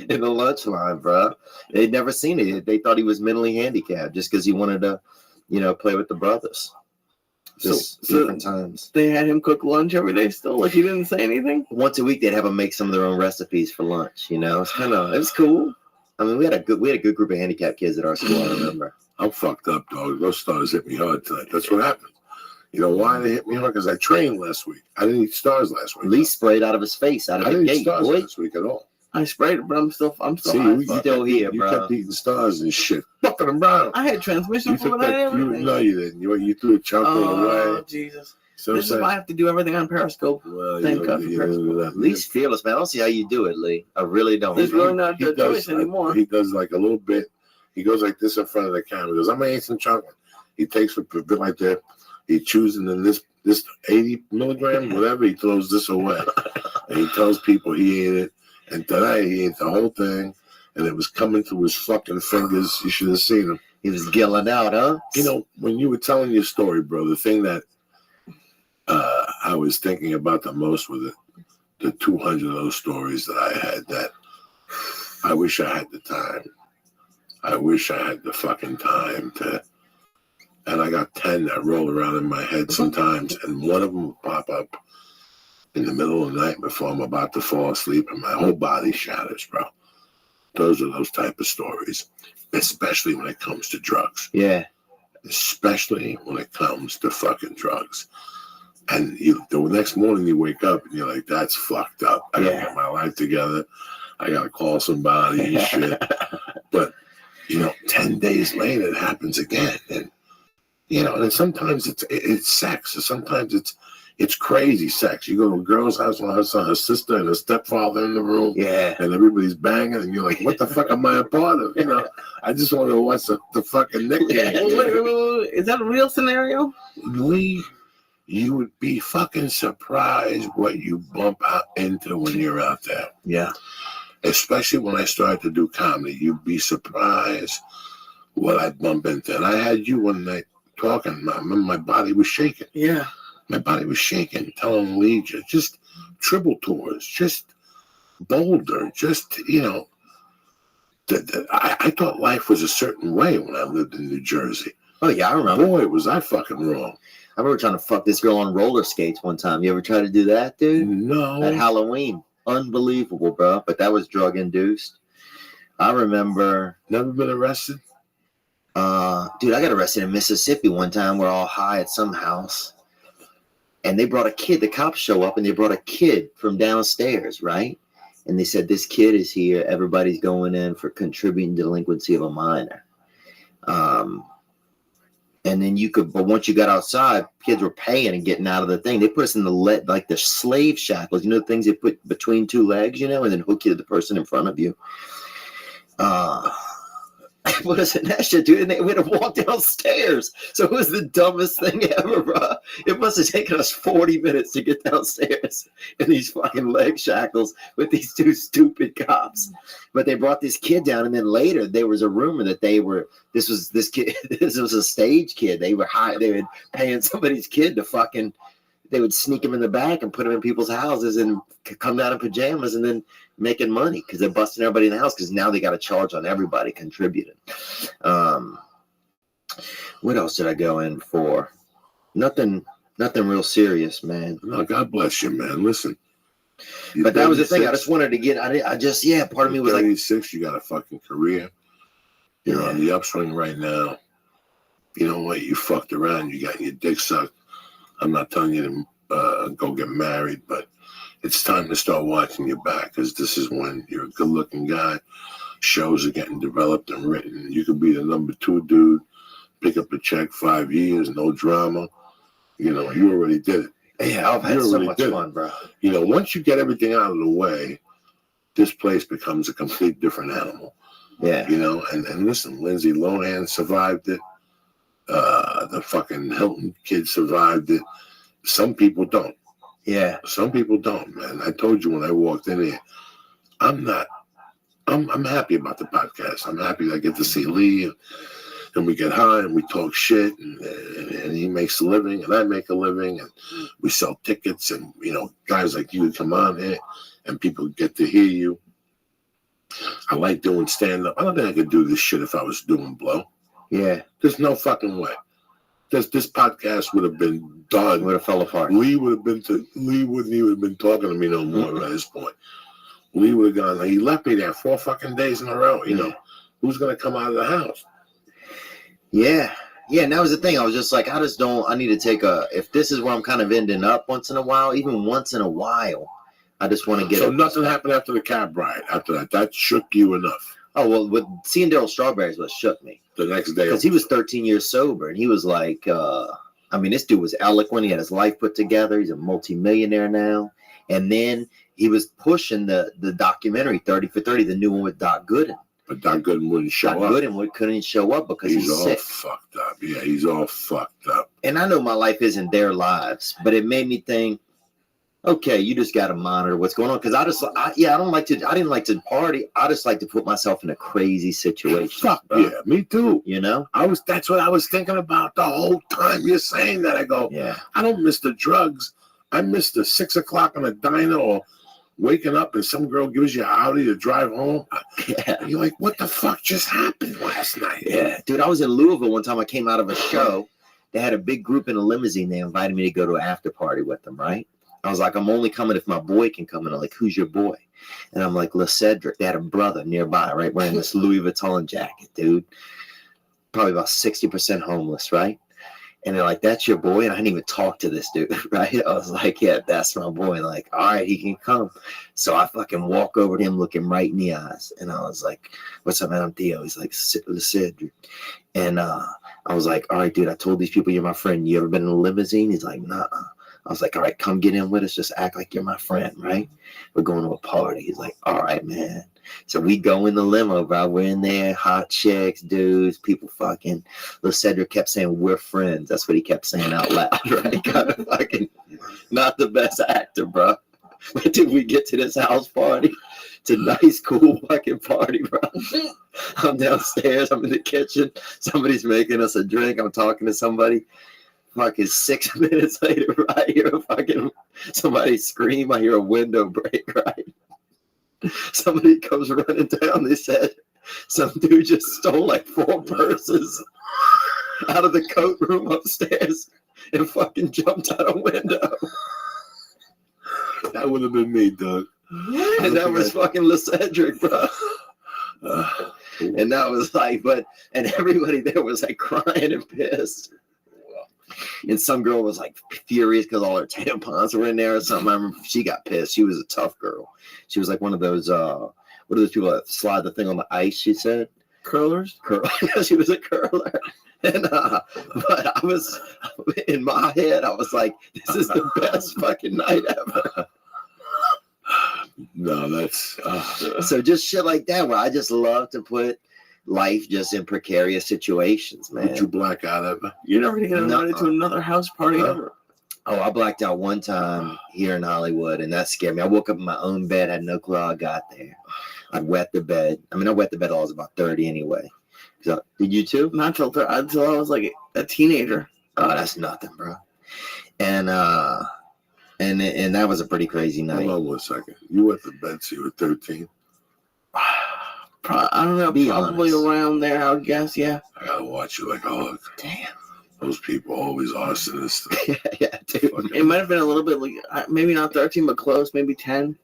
in the lunch line, bro. They'd never seen it. They thought he was mentally handicapped just because he wanted to, play with the brothers. Just different times. They had him cook lunch every day still? Like he didn't say anything? Once a week, they'd have them make some of their own recipes for lunch. It was cool. I mean, we had a good group of handicapped kids at our school. I remember. I'm fucked up, dog. Those stars hit me hard tonight. That's what happened. You know why they hit me hard? Because I trained last week. I didn't eat stars last week. Lee sprayed out of his face, out of I the didn't eat gate, stars boy. last week at all. I sprayed it, but I'm still See, high. you still here, you bro. kept eating stars and shit. Fucking them brown. I had transmission You took fluid and that. everything. No, you didn't. You threw a chunk away. Jesus. So This is why I have to do everything on Periscope. well, Thank God for Periscope. Lee's fearless, man. I don't see how you do it, Lee. I really don't. There's really not He a does, choice anymore. He does like a little bit. He goes like this in front of the camera. He goes, I'm going to eat some chocolate. He takes a bit like that. He chews and then this 80 milligram, whatever, he throws this away. And he tells people he ate it. And today he ate the whole thing. And it was coming through his fucking fingers. You should have seen him. He was gilling out, huh? When you were telling your story, bro, the thing that I was thinking about the most were the 200 of those stories that I had that I wish I had the time. I wish I had the fucking time to. And I got 10 that roll around in my head sometimes, and one of them will pop up in the middle of the night before I'm about to fall asleep, and my whole body shatters, bro. Those are those type of stories, especially when it comes to drugs. Yeah. Especially when it comes to fucking drugs. And the next morning you wake up and you're like, that's fucked up. I gotta get my life together. I gotta call somebody and shit. But, 10 days later it happens again. And, and then sometimes it's sex. Or sometimes it's crazy sex. You go to a girl's house and her sister and her stepfather in the room. Yeah. And everybody's banging and you're like, what the fuck am I a part of? I just want to watch the fucking Nick game. Wait, is that a real scenario? Lee, you would be fucking surprised what you bump out into when you're out there. Yeah. Especially when I started to do comedy, you'd be surprised what I bump into. And I had you one night talking, my body was shaking. Yeah. My body was shaking, telling Lee, just triple tours, just Boulder, just, I thought life was a certain way when I lived in New Jersey. Oh, yeah, I remember. Boy, was I fucking wrong. I remember trying to fuck this girl on roller skates one time. You ever try to do that, dude? No. At Halloween. Unbelievable, bro. But that was drug induced. I remember. Never been arrested? Dude, I got arrested in Mississippi one time. We're all high at some house. And they brought a kid. The cops show up and they brought a kid from downstairs, right? And they said, this kid is here. Everybody's going in for contributing delinquency of a minor. And then but once you got outside, kids were paying and getting out of the thing. They put us in the slave shackles, the things they put between two legs, and then hook you to the person in front of you. Put us in that shit, dude, and we had to walk downstairs. So it was the dumbest thing ever, bro. It must have taken us 40 minutes to get downstairs in these fucking leg shackles with these two stupid cops. But they brought this kid down, and then later there was a rumor that this was a stage kid. They were paying somebody's kid to they would sneak him in the back and put him in people's houses and come down in pajamas and then making money because they're busting everybody in the house because now they got a charge on everybody contributing. What else did I go in for? Nothing real serious, man. No, God bless you, man. Listen. But that was the thing. I just wanted to get. Part of me was like, 36. You got a fucking career. You're on the upswing right now. You know what? You fucked around. You got your dick sucked. I'm not telling you to go get married, but it's time to start watching your back, because this is when you're a good-looking guy. Shows are getting developed and written. You could be the number 2 dude, pick up a check, 5 years, no drama. You know, you already did it. Yeah, I've had so much fun, bro. You know, once you get everything out of the way, this place becomes a complete different animal. Yeah. You know, and listen, Lindsay Lohan survived it. The fucking Hilton kid survived it. Some people don't. Yeah. Some people don't, man. I told you when I walked in here, I'm happy about the podcast. I'm happy that I get to see Lee, and we get high and we talk shit, and he makes a living and I make a living, and we sell tickets, and you know, guys like you come on here and people get to hear you. I like doing stand-up. I don't think I could do this shit if I was doing blow. Yeah. There's no fucking way. This podcast would have been done. Would have fell apart. Lee wouldn't even have been talking to me no more at this point. Lee would have gone. He left me there 4 fucking days in a row. You know, who's gonna come out of the house? Yeah. Yeah, and that was the thing. I was just like, I need to take if this is where I'm kind of ending up once in a while, even once in a while, I just want to get. So nothing happened after the cab ride. After that shook you enough. Oh, well, with seeing Daryl Strawberries what shook me. The next day. Because he was 13 years sober, and he was like, this dude was eloquent. He had his life put together. He's a multimillionaire now. And then he was pushing the documentary 30 for 30, the new one with Doc Gooden. But Doc Gooden wouldn't show up. Doc Gooden couldn't show up because he's all sick. Fucked up. Yeah, he's all fucked up. And I know my life isn't their lives, but it made me think, okay, you just got to monitor what's going on. Because I didn't like to party. I just like to put myself in a crazy situation. Fuck yeah, me too. You know? That's what I was thinking about the whole time you're saying that. I go, yeah, I don't miss the drugs. I miss the 6 o'clock on a diner, or waking up and some girl gives you an Audi to drive home. Yeah. You're like, what the fuck just happened last night? Yeah. Dude, I was in Louisville one time. I came out of a show. They had a big group in a limousine. They invited me to go to an after party with them, right? I was like, I'm only coming if my boy can come in. I'm like, who's your boy? And I'm like, Cedric. They had a brother nearby, right? Wearing this Louis Vuitton jacket, dude. Probably about 60% homeless, right? And they're like, that's your boy? And I didn't even talk to this dude, right? I was like, yeah, that's my boy. And like, all right, he can come. So I fucking walk over to him, look him right in the eyes. And I was like, what's up, man? I'm Theo. He's like, Cedric. And I was like, all right, dude, I told these people you're my friend. You ever been in a limousine? He's like, nah. I was like, all right, come get in with us. Just act like you're my friend, right? We're going to a party. He's like, all right, man. So we go in the limo, bro. We're in there, hot chicks, dudes, people fucking. Little Cedric kept saying, we're friends. That's what he kept saying out loud, right? Kind of fucking not the best actor, bro. But did we get to this house party? It's a nice, cool fucking party, bro. I'm downstairs. I'm in the kitchen. Somebody's making us a drink. I'm talking to somebody. Fucking 6 minutes later, I hear fucking somebody scream. I hear a window break, right? Somebody comes running down. They said some dude just stole like 4 purses out of the coat room upstairs and fucking jumped out a window. That would have been me, Doug. And that was fucking LeCedric, bro. And that was like, and everybody there was like crying and pissed. And some girl was like furious because all her tampons were in there or something. I remember she got pissed. She was a tough girl. She was like one of those, what are those people that slide the thing on the ice, she said? Curlers? She was a curler. And, but I was, in my head, I was like, this is the best fucking night ever. No, that's... So just shit like that, where I just love to put life just in precarious situations, man. Did you black out ever? You never get invited to another house party ever. Oh, I blacked out one time here in Hollywood, and that scared me. I woke up in my own bed, had no clue how I got there. I wet the bed. I wet the bed till I was about 30 anyway. So, did you too? Not until I was like a teenager. Oh, that's nothing, bro. And that was a pretty crazy night. Hold on 1 second. You went to bed, so you were 13? I don't know. Be Probably honest. around there, I would guess. Yeah. I gotta watch you like, oh, Damn. those people always arsonists. Yeah, dude. It might have been a little bit like maybe not 13, but close. Maybe 10,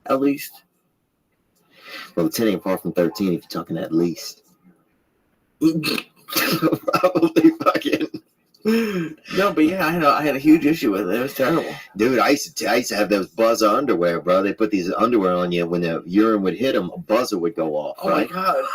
at least. Well, 10 ain't far from 13 if you're talking at least. Probably fucking. No, but yeah, I had a huge issue with it. It was terrible. Dude, I used to have those buzzer underwear, bro. They put these underwear on you. When the urine would hit them, a buzzer would go off, Oh right? my god.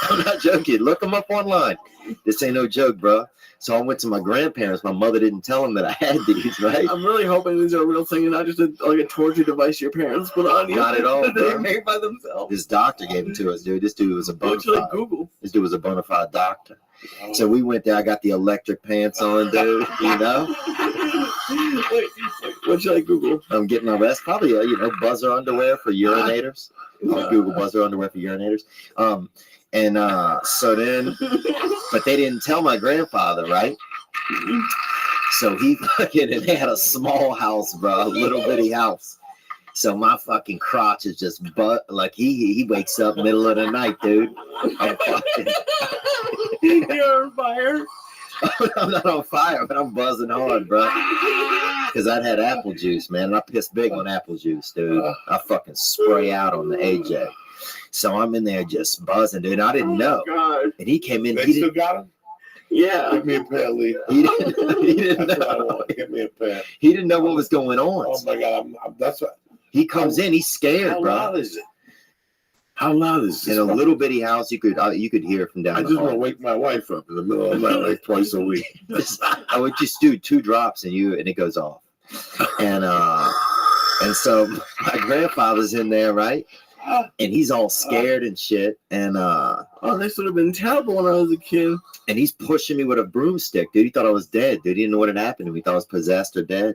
I'm not joking. Look them up online. This ain't no joke, bro. So I went to my grandparents. My mother didn't tell them that I had these, right? I'm really hoping these are a real thing and not just a torture device your parents put on you. Not at all, That they bro. made by themselves. This doctor gave it to us, dude. This dude was a bona Don't you like fide. Google? This dude was a bona fide doctor. So we went there. I got the electric pants on, dude. You know, Wait, what should I Google? I'm getting my rest. Probably, buzzer underwear for urinators. I'll Google buzzer underwear for urinators. So then, but they didn't tell my grandfather, right? So he fucking, and they had a small house, bro, a little bitty house. So my fucking crotch is just like he wakes up middle of the night, dude. I'm fucking. You're on fire. I'm not on fire, but I'm buzzing hard, bro. Because I'd had apple juice, man, and I pissed big on apple juice, dude. I fucking spray out on the AJ. So I'm in there just buzzing, dude. I didn't know. God. And he came in. They He still didn't, got him? Yeah. Give me a pair, Lee. he didn't That's what I know. want. Give me a pair. He didn't know what was going on. Oh my God, that's what. He comes in. He's scared, How bro. loud is it? How loud is this? In a little bitty house, you could hear it from down I the just want to hall. wake my wife up in the middle of the night like twice a week. I would just do 2 drops and it goes off. And so my grandfather's in there, right? And he's all scared and shit. And Oh, this would have been terrible when I was a kid. and he's pushing me with a broomstick, dude. He thought I was dead, dude. He didn't know what had happened to me. He thought I was possessed or dead.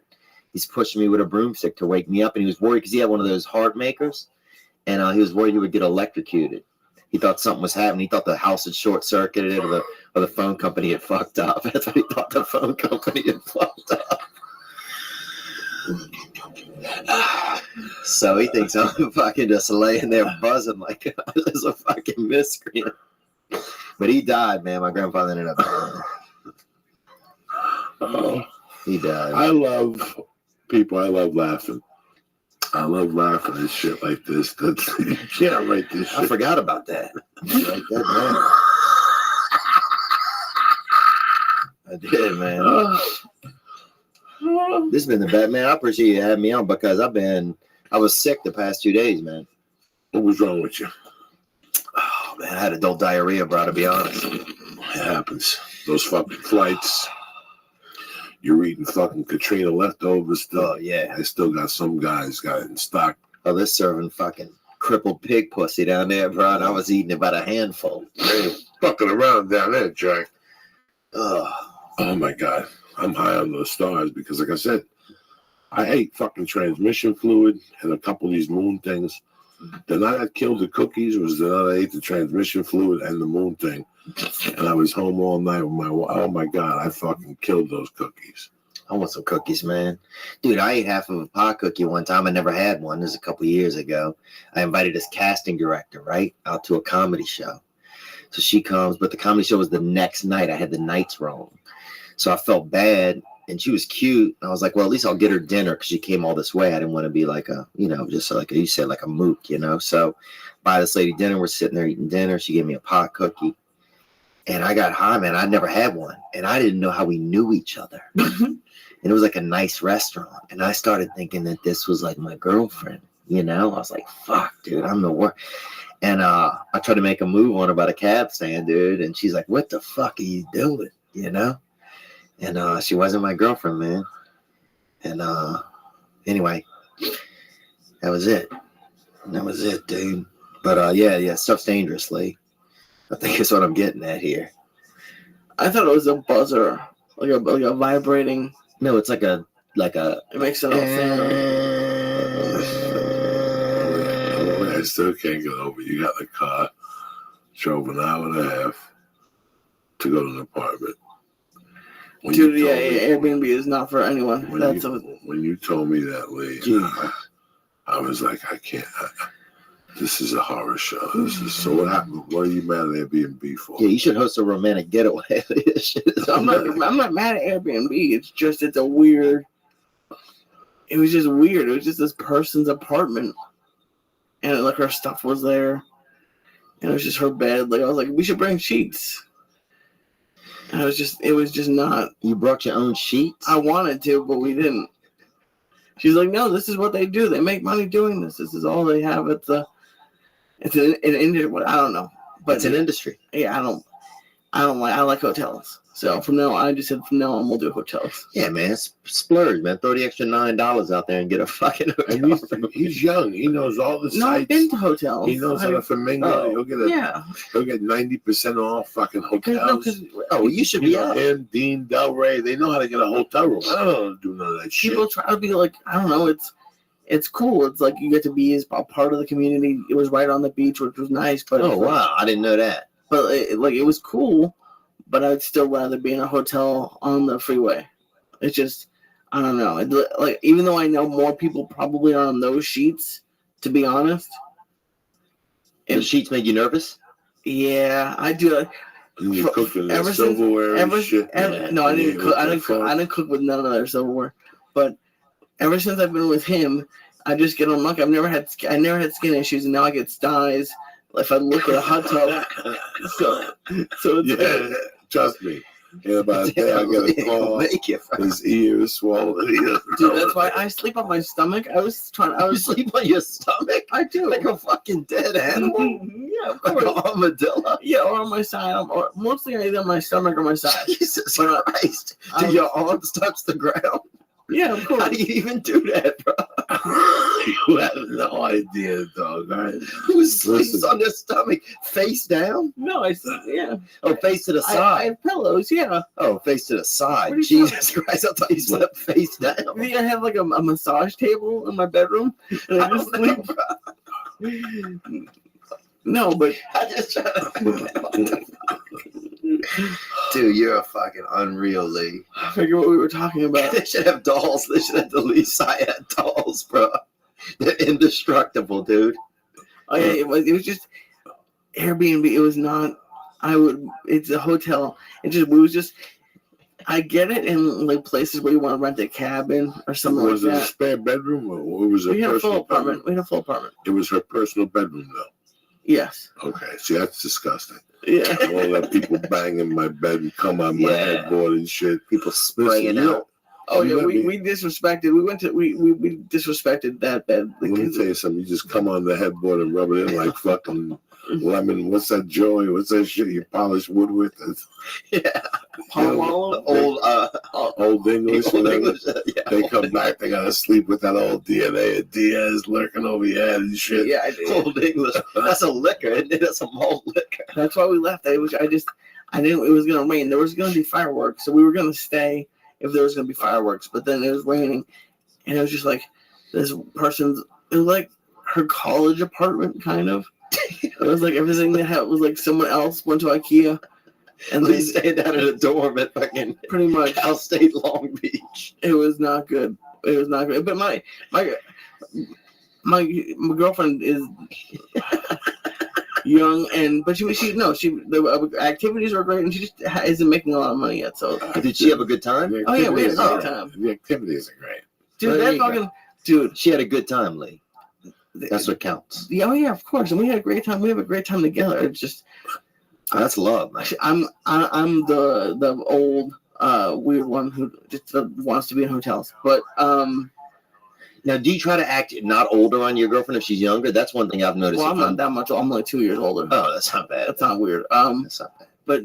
He's pushing me with a broomstick to wake me up, and he was worried because he had one of those heart makers, and he was worried he would get electrocuted. He thought something was happening. He thought the house had short circuited or the phone company had fucked up. That's what he thought, the phone company had fucked up. So he thinks I'm fucking just laying there buzzing like there's a fucking miscreant. But he died, man. My grandfather ended up dying. Oh, He died. I love people. I love laughing. I love laughing at shit like this. That's, you can't write this I shit. forgot about that. Write that down. I did, man. This has been the best, man. I appreciate you having me on because I was sick the past 2 days, man. What was wrong with you? Oh man, I had adult diarrhea, bro, to be honest. It happens. Those fucking flights. You're eating fucking Katrina leftovers still. Oh yeah. I still got some guys got it in stock. Oh, they're serving fucking crippled pig pussy down there, bro, and I was eating about a handful. They ain't fucking around down there, Jack. Oh, Oh my God. I'm high on those stars because, like I said, I ate fucking transmission fluid and a couple of these moon things. The night I killed the cookies was the night I ate the transmission fluid and the moon thing. And I was home all night with my oh my God, I fucking killed those cookies. I want some cookies, man. Dude, I ate half of a pie cookie one time. I never had one. This was a couple of years ago. I invited this casting director, right, out to a comedy show. So she comes, but the comedy show was the next night. I had the nights wrong. So I felt bad, and she was cute. I was like, well, at least I'll get her dinner because she came all this way. I didn't want to be like just like you said, like a mook, So buy this lady dinner. We're sitting there eating dinner. She gave me a pot cookie. And I got high, man. I never had one. And I didn't know how we knew each other. And it was like a nice restaurant. And I started thinking that this was like my girlfriend, I was like, fuck, dude, I'm the worst. And I tried to make a move on her by the cab stand, dude. And she's like, what the fuck are you doing, And she wasn't my girlfriend, man. And anyway, that was it. That was it, dude. But yeah, stuff's dangerously. I think that's what I'm getting at here. I thought it was a buzzer, like a vibrating. No, it's like a. It makes it all sound. I still can't get over. You got the car, drove an hour and a half to go to an apartment. Dude, yeah, Airbnb is not for anyone. When you told me that, Lee, Dude. I was like, I can't. This is a horror show. This is so what happened. What are you mad at Airbnb for? Yeah, you should host a romantic getaway. I'm not mad at Airbnb. It's just it's a weird. It was just weird. It was just this person's apartment, and like her stuff was there, and it was just her bed. Like I was like, we should bring sheets. And it was just not. You brought your own sheets? I wanted to, but we didn't. She's like, no, this is what they do. They make money doing this. This is all they have. It's an industry. I don't know, but It's an industry. Yeah, I like hotels. So from now on, I just said from now on we'll do hotels. Yeah, man. Splurge, man. Throw the extra $9 out there and get a fucking hotel. And he's young. He knows all the No, I've sites. been to hotels. He knows how to flamingo. He'll get 90% off fucking hotels. You should be out. And Dean Del Rey, they know how to get a hotel room. I don't know how to do none of that shit. People try to be like, I don't know, it's cool. It's like you get to be as a part of the community. It was right on the beach, which was nice. But Oh, wow. I didn't know that. But it was cool. But I'd still rather be in a hotel on the freeway. It's just, I don't know. Like even though I know more people probably are on those sheets, to be honest. The sheets made you nervous? Yeah, I do. And you cook in the silverware and shit. No, I didn't cook. I didn't cook with none of their silverware. But ever since I've been with him, I just get on luck. I never had skin issues, and now I get styes if I look at a hot tub. So it's trust me. In about a day, I get a call. His ear is swollen. Dude, that's why I sleep on my stomach. I was sleep on your stomach? I do. Like a fucking dead animal? Yeah, of course. Like an armadillo? Yeah, or on my side. Or mostly either on my stomach or my side. Jesus Christ. Do your arms touch the ground? Yeah, of course. How do you even do that, bro? You have no idea, dog. Right? Who sleeps on their stomach? Face down? No, I sleep, yeah. Oh, face to the I side. have pillows, yeah. Oh, face to the side. What are you Jesus Christ, I thought you slept face down. I think I have like a massage table in my bedroom, and I just sleep. No, but I just try to... Dude, you're a fucking unreal, Lee. I figure what we were talking about. They should have dolls. They should have the Lee Syed dolls, bro. They're indestructible, dude. Oh yeah, it was just Airbnb. It was not. It's a hotel. It was just. I get it in like places where you want to rent a cabin or something Was like it that. a spare bedroom or was it We had a full personal apartment. bedroom? We had a full apartment. It was her personal bedroom, though. Yes. Okay, see, that's disgusting. Yeah. I won't let people bang in my bed and come on my headboard and shit. People spraying Listen, out. Oh yeah, let we me disrespected. We disrespected that bed. tell you something. You just come on the headboard and rub it in like fucking lemon. What's that, Joey? What's that shit you polish wood with? Yeah. Palm Old English. Old Whatever. English, yeah. They come back. They gotta sleep with that old DNA and Diaz lurking over your head and shit. Yeah, I did. Old English. That's a liquor, isn't it? That's a malt liquor. That's why we left. I knew it was gonna rain. There was gonna be fireworks, so we were gonna stay if there was gonna be fireworks. But then it was raining, and it was just like this person's. It was like her college apartment, kind of. It was like everything that had was like someone else went to IKEA, and Lee stayed down in a dorm at fucking pretty much Cal State Long Beach. It was not good. It was not good. But my girlfriend is young, but the activities were great, and she just isn't making a lot of money yet. So Did she have a good time? Oh yeah, we had a great time. The activities are great. Dude, There that you go. fucking dude. She had a good time, Lee. That's what counts. Yeah, oh yeah, of course, and we had a great time. We have a great time together. It's just That's love, man. I'm the old weird one who just wants to be in hotels. But Now, do you try to act not older on your girlfriend if she's younger? That's one thing I've noticed. well, I'm not that much. I'm like 2 years older. Oh, that's not bad. That's not weird. That's not bad. But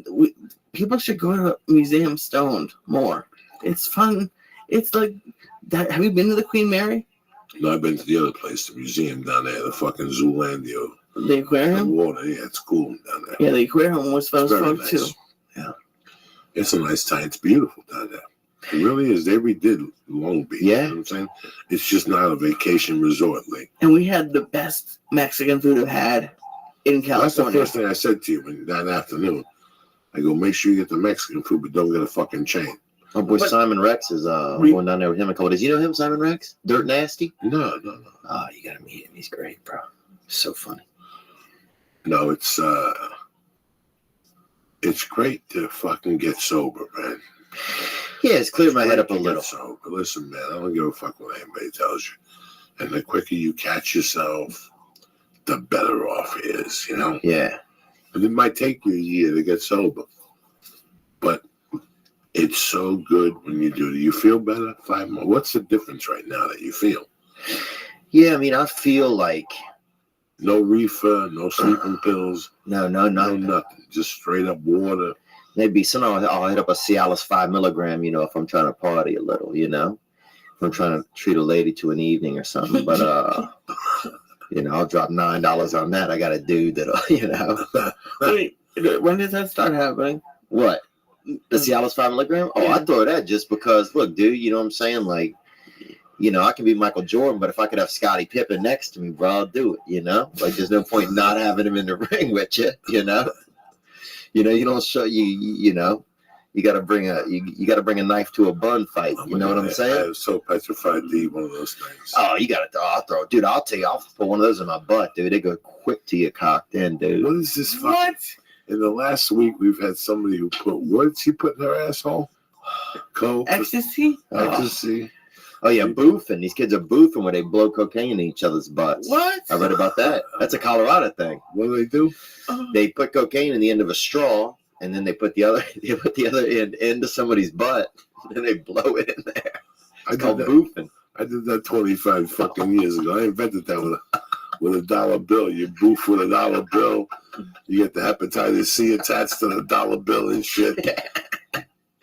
people should go to Museum Stoned more. It's fun. It's like that. Have you been to the Queen Mary? No, I've been to the other place, the museum down there, the fucking Zoolandia. The The aquarium? water, yeah, it's cool down there. Yeah, the aquarium was fun It's as very fuck too. nice. Yeah. It's a nice time. It's beautiful down there. It really is. They redid Long Beach. Yeah. You know what I'm saying? It's just not a vacation resort, Lee. And we had the best Mexican food I've had in That's the California. first thing I said to you that afternoon. I go, make sure you get the Mexican food, but don't get a fucking chain. My boy But- Simon Rex is going down there with him and Cole. Does you know him, Simon Rex? Dirt Nasty? No. Oh, you gotta meet him. He's great, bro. So funny. No, it's great to fucking get sober, man. Yeah, it's cleared my Great head up a to get little. sober. Listen, man, I don't give a fuck what anybody tells you. And the quicker you catch yourself, the better off it is, you know? Yeah. But it might take you a year to get sober. But it's so good when you do. Do you feel better? 5 more. What's the difference right now that you feel? Yeah, I mean, I feel like No reefer, no sleeping pills, no, no nothing. nothing. Just straight up water. Maybe sometimes I'll hit up a Cialis 5 milligram, you know, if I'm trying to party a little, you know, if I'm trying to treat a lady to an evening or something. But you know, I'll drop $9 on that. I got a dude that, you know. Wait, when did that start happening? What? The Cialis 5 milligram? Oh, I throw that just because, look, dude, you know what I'm saying? Like, you know, I can be Michael Jordan, but if I could have Scottie Pippen next to me, bro, I'll do it, you know? Like, there's no point not having him in the ring with you, you know? You know, you don't show you know, you got to bring a knife to a bun fight. You know what I'm saying? I am so petrified to eat one of those things. Oh, you got to I'll throw, dude. I'll tell you, I'll put one of those in my butt, dude. They go quick to your cock, then, dude. What is this? What? In the last week, we've had somebody who put, what did she put in her asshole? Coke. Ecstasy? Ecstasy. Oh yeah, boofing. These kids are boofing where they blow cocaine in each other's butts. What? I read about that. That's a Colorado thing. What do they do? They put cocaine in the end of a straw, and then they put the other end into somebody's butt, and then they blow it in there. It's called boofing. I did that 25 fucking years ago. I invented that with a dollar bill. You boof with a dollar bill. You get the hepatitis C attached to the dollar bill and shit.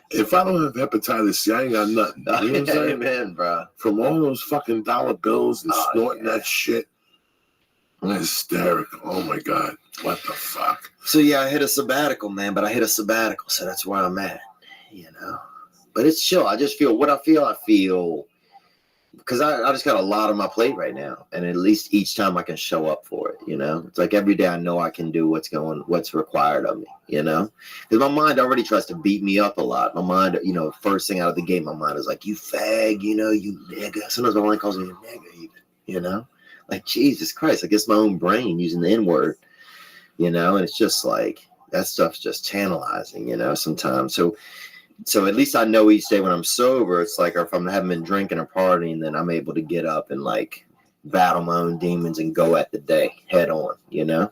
If I don't have hepatitis C, I ain't got nothing. You know what I'm saying? Amen, bro. From all those fucking dollar bills and snorting that shit. I'm hysterical. Oh my God. What the fuck? So yeah, I hit a sabbatical, man, but I hit a sabbatical, so that's where I'm at, you know. But it's chill. I just feel what I feel because I just got a lot on my plate right now, and at least each time I can show up for it, you know. It's like every day I know I can do what's required of me, you know. Because my mind already tries to beat me up a lot. My mind, you know, first thing out of the gate, my mind is like, you fag, you know, you nigga. Sometimes my mind calls me a nigga even, you know. Like, Jesus Christ, I guess my own brain using the N-word, you know, and it's just like, that stuff's just tantalizing, you know, sometimes. So at least I know each day when I'm sober, it's like, or if I haven't been drinking or partying, then I'm able to get up and like battle my own demons and go at the day head on, you know?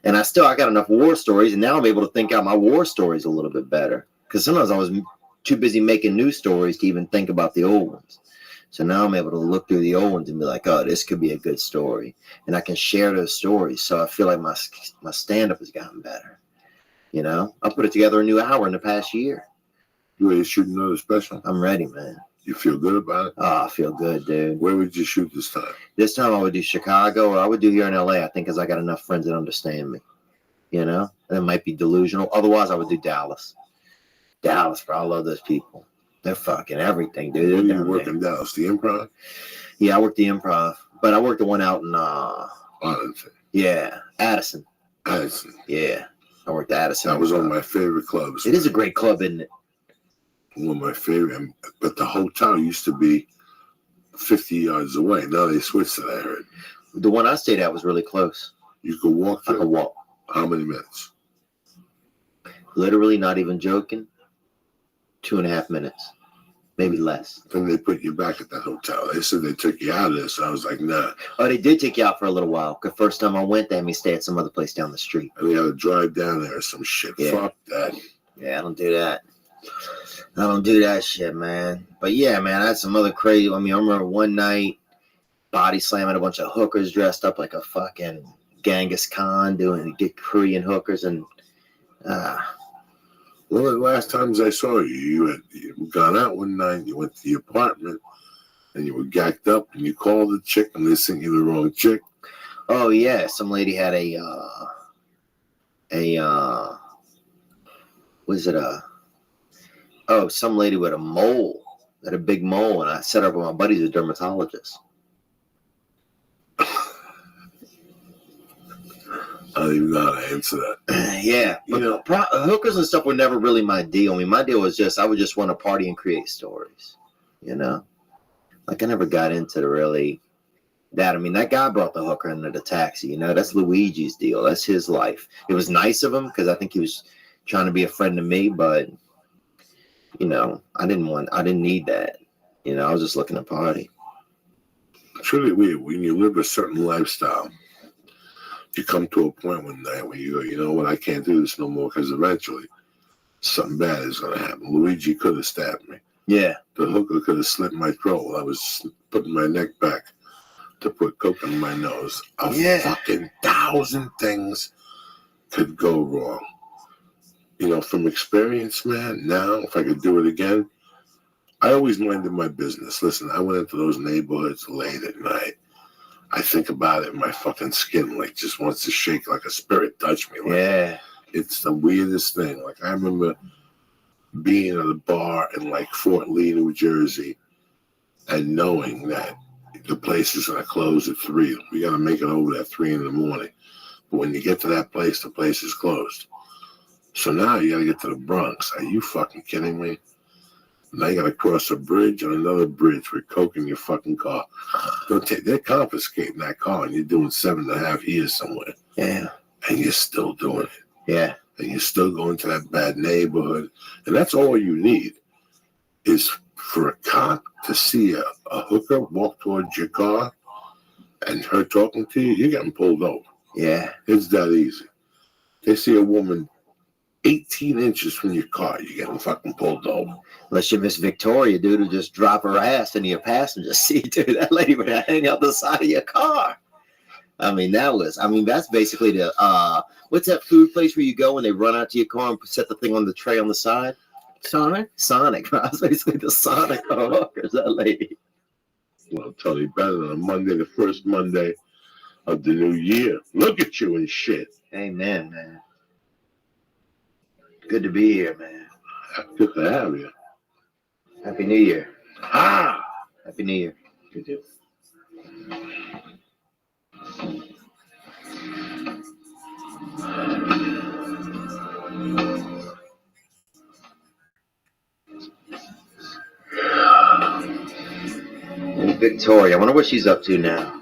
And I got enough war stories, and now I'm able to think out my war stories a little bit better. Because sometimes I was too busy making new stories to even think about the old ones. So now I'm able to look through the old ones and be like, oh, this could be a good story. And I can share those stories. So I feel like my stand-up has gotten better. You know? I put it together a new hour in the past year. You ready to shoot another special? I'm ready, man. You feel good about it? Oh, I feel good, dude. Where would you shoot this time? This time I would do Chicago, or I would do here in LA, I think, because I got enough friends that understand me. You know? And it might be delusional. Otherwise, I would do Dallas. Dallas, bro. I love those people. They're fucking everything, dude. Where do you work in Dallas? The Improv? Yeah, I worked the Improv. But I worked the one out in, Arlington. yeah, Addison. Addison. Yeah. I worked at Addison. That was one of my favorite clubs. It is a great club, isn't it? One of my favorite. But the hotel used to be 50 yards away. Now they switched it, I heard. The one I stayed at was really close. You could walk I through. could walk. How many minutes? Literally, not even joking, 2.5 minutes. Maybe less. Then they put you back at that hotel. They said they took you out of this. I was like, nah. Oh, they did take you out for a little while. The first time I went, they had me stay at some other place down the street. And we had to drive down there or some shit. Yeah. Fuck that. Yeah, I don't do that. I don't do that shit, man. But yeah, man, I had some other crazy. I mean, I remember one night body slamming a bunch of hookers dressed up like a fucking Genghis Khan get Korean hookers and One of the last times I saw you, you had gone out one night, you went to the apartment, and you were gacked up, and you called the chick, and they sent you the wrong chick. oh yeah, some lady had some lady with a mole, had a big mole, and I set her up with my buddy's a dermatologist. I don't even know how to answer that. Yeah, but hookers and stuff were never really my deal. I mean, my deal was I would just want to party and create stories, you know? Like, I never got into the really That guy brought the hooker into the taxi. You know, that's Luigi's deal. That's his life. It was nice of him because I think he was trying to be a friend to me, but you know, I didn't need that. You know, I was just looking to party. It's really weird when you live a certain lifestyle. You come to a point one night where you go, you know what, I can't do this no more because eventually something bad is going to happen. Luigi could have stabbed me. Yeah. The hooker could have slit my throat while I was putting my neck back to put coke in my nose. A fucking 1,000 things could go wrong. You know, from experience, man, now, if I could do it again, I always minded my business. Listen, I went into those neighborhoods late at night. I think about it, my fucking skin like just wants to shake like a spirit touched me. Like, Yeah. it's the weirdest thing. Like I remember being at a bar in like Fort Lee, New Jersey, and knowing that the place is gonna close at 3. We gotta make it over at 3 in the morning. But when you get to that place, the place is closed. So now you gotta get to the Bronx. Are you fucking kidding me? Now you gotta cross a bridge and another bridge with coke in your fucking car. They're confiscating that car and you're doing 7.5 years somewhere. Yeah. And you're still doing it. Yeah. And you're still going to that bad neighborhood. And that's all you need is for a cop to see a hooker walk towards your car and her talking to you, you're getting pulled over. Yeah. It's that easy. They see a woman 18 inches from your car, you're getting fucking pulled over. Unless you're Miss Victoria, dude, who just drop her ass into your passenger seat, dude. That lady would hang out the side of your car. That's basically the, what's that food place where you go when they run out to your car and set the thing on the tray on the side? Sonic? Sonic. That's basically the Sonic of hookers, that lady. Well, Tony, better than a Monday, the first Monday of the new year. Look at you and shit. Amen, man. Good to be here, man. Good to have you. Happy New Year. Ah! Happy New Year. You too. Victoria, I wonder what she's up to now.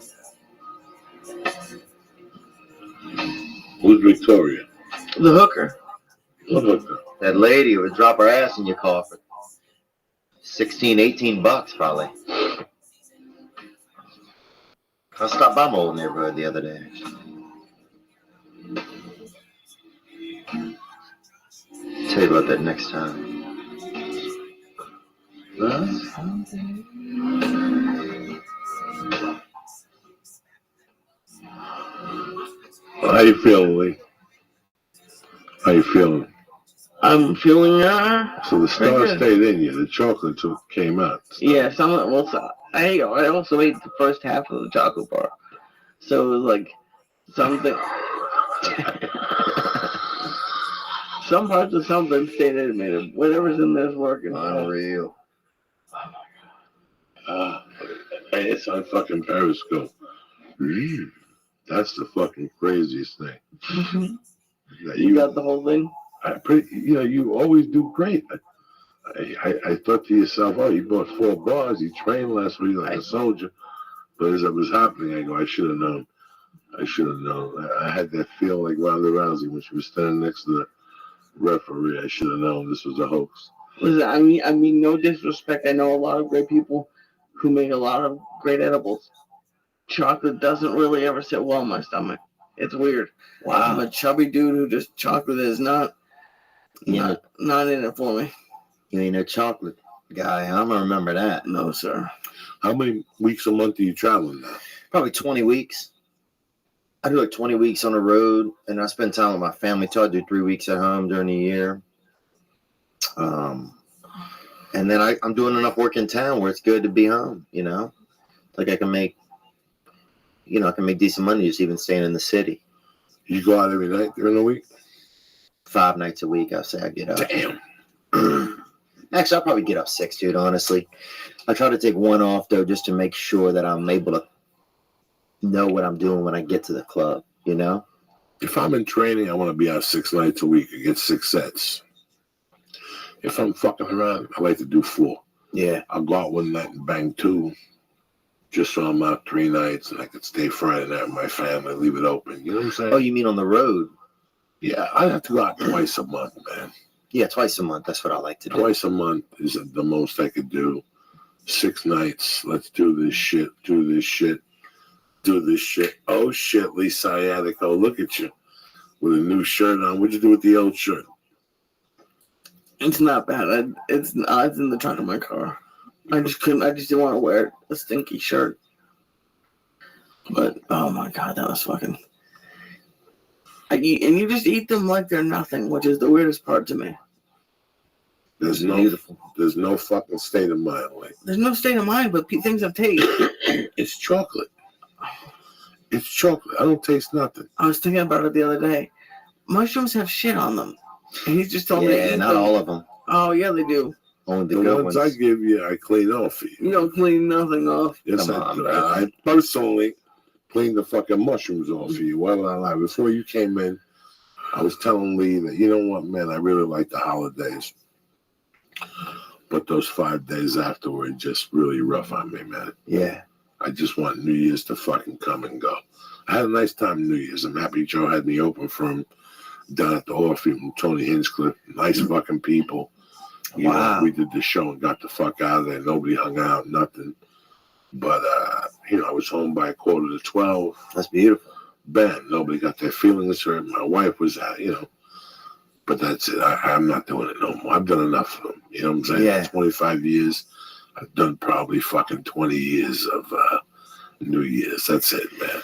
Who's Victoria? The hooker. What hooker? That lady who would drop her ass in your car for $16, $18 probably. I stopped by my old neighborhood the other day. Tell you about that next time. How you feeling, Lee? How you feeling? I'm feeling So the star stayed in you. The chocolate came out. yeah. I also ate the first half of the chocolate bar, so it was like something. Some parts of something stayed in me. Whatever's in there is working. Unreal. Hey, it's on fucking Periscope. That's the fucking craziest thing. You got the whole thing? You always do great. I thought to yourself, oh, you bought 4 bars. You trained last week like a soldier. But as it was happening, I go, I should have known. I had that feel like Ronda Rousey when she was standing next to the referee. I should have known this was a hoax. Listen, I mean, no disrespect. I know a lot of great people who make a lot of great edibles. Chocolate doesn't really ever sit well in my stomach. It's weird. Wow. I'm a chubby dude who just chocolate is not in it for me. You ain't a chocolate guy. I'm gonna remember that. No, sir. How many weeks a month are you traveling now? Probably 20 weeks. I do like 20 weeks on the road, and I spend time with my family too. I do 3 weeks at home during the year. And then I'm doing enough work in town where it's good to be home, you know? Like I can make decent money just even staying in the city. You go out every night during the week? 5 nights a week, I say I get up. Damn. Actually, I'll probably get up 6, dude, honestly. I try to take 1 off, though, just to make sure that I'm able to know what I'm doing when I get to the club, you know? If I'm in training, I want to be out 6 nights a week and get 6 sets. If I'm fucking around, I like to do 4. Yeah. I'll go out one night and bang 2. just so I'm out 3 nights and I could stay Friday night with my family, leave it open. You know what I'm saying? Oh, you mean on the road? Yeah, I have to go out twice a month, man. Yeah, twice a month. That's what I like to do. Twice a month is the most I could do. 6 nights. Let's do this shit. Do this shit. Do this shit. Oh shit, Lee Sciatico, look at you with a new shirt on. What'd you do with the old shirt? It's not bad. It's in the trunk of my car. I just didn't want to wear a stinky shirt. But oh my god, that was fucking. And you just eat them like they're nothing, which is the weirdest part to me. There's no fucking state of mind. Like, There's no state of mind, but things have taste. it's chocolate. It's chocolate. I don't taste nothing. I was thinking about it the other day. Mushrooms have shit on them. And he just told me to Yeah, eat not them. all of them. Oh, yeah, they do. Only the The good ones ones. I give you, I clean off for you. You don't clean nothing off. Yes, Come I on, do. man. I personally clean the fucking mushrooms off for you. Why would I lie? Before you came in, I was telling Lee that, you know what, man, I really like the holidays. But those 5 days afterward, just really rough on me, man. Yeah. I just want New Year's to fucking come and go. I had a nice time New Year's. I'm happy Joe had me open for him down at the Orpheum from Tony Hinchcliffe. Nice fucking people. You know, we did the show and got the fuck out of there. Nobody hung out, nothing. But, I was home by 11:45. That's beautiful. Bam, nobody got their feelings hurt. My wife was, but that's it. I'm not doing it no more. I've done enough of them. You know what I'm saying? Yeah. 25 years. I've done probably fucking 20 years of New Year's. That's it, man.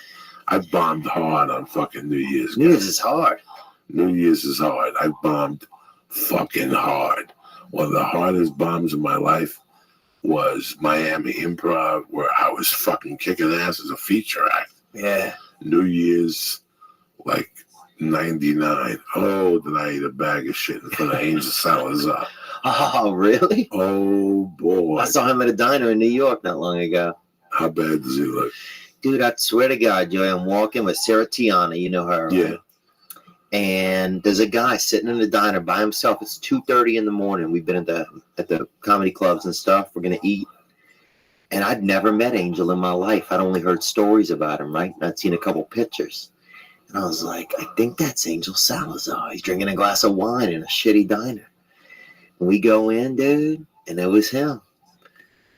I bombed hard on fucking New Year's. New Year's is hard. New Year's is hard. I bombed fucking hard. One of the hardest bombs of my life was Miami Improv, where I was fucking kicking ass as a feature act. Yeah. New Year's, like 99. Oh, did I eat a bag of shit in front of Angel Salazar? Oh, really? Oh, boy. I saw him at a diner in New York not long ago. How bad does he look? Dude, I swear to God, Joey, I'm walking with Sarah Tiana. You know her, right? Yeah. And there's a guy sitting in the diner by himself. It's 2:30 in the morning. We've been at the comedy clubs and stuff. We're gonna eat. And I'd never met Angel in my life. I'd only heard stories about him, right? And I'd seen a couple pictures. And I was like, I think that's Angel Salazar. He's drinking a glass of wine in a shitty diner. And we go in, dude, and it was him.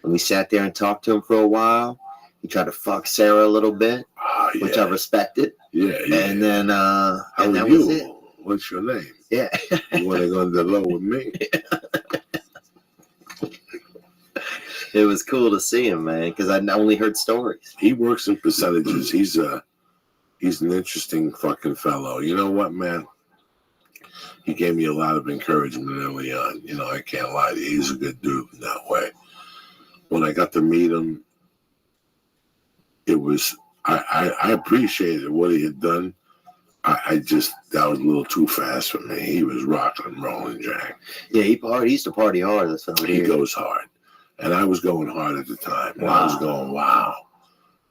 And we sat there and talked to him for a while. He tried to fuck Sarah a little bit, which I respected. Yeah. And then How and are that you? was it. What's your name? Yeah. You want to go under low with me? It was cool to see him, man, because I'd only heard stories. He works in percentages. He's an interesting fucking fellow. You know what, man? He gave me a lot of encouragement early on. You know, I can't lie to you. He's a good dude in that way. When I got to meet him, it was I appreciated what he had done. I just, that was a little too fast for me. He was rocking and rolling, Jack. Yeah, he used to party hard. That's what He goes hard. And I was going hard at the time. And I was going, wow,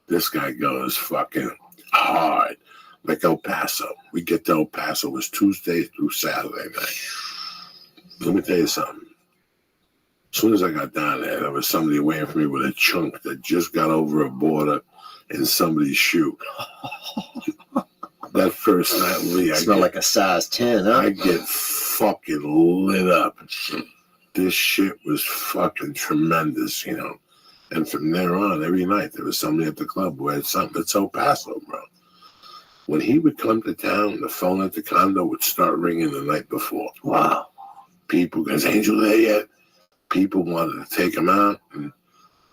this guy goes fucking hard. Like El Paso. We get to El Paso. It was Tuesday through Saturday night. Let me tell you something. As soon as I got down there was somebody waiting for me with a chunk that just got over a border in somebody's shoe. That first night, Lee, I smelled like a size 10, huh? I get fucking lit up. This shit was fucking tremendous, you know. And from there on, every night, there was somebody at the club who had something. It's El Paso, bro. When he would come to town, the phone at the condo would start ringing the night before. Wow. People, is Angel there yet? People wanted to take him out. And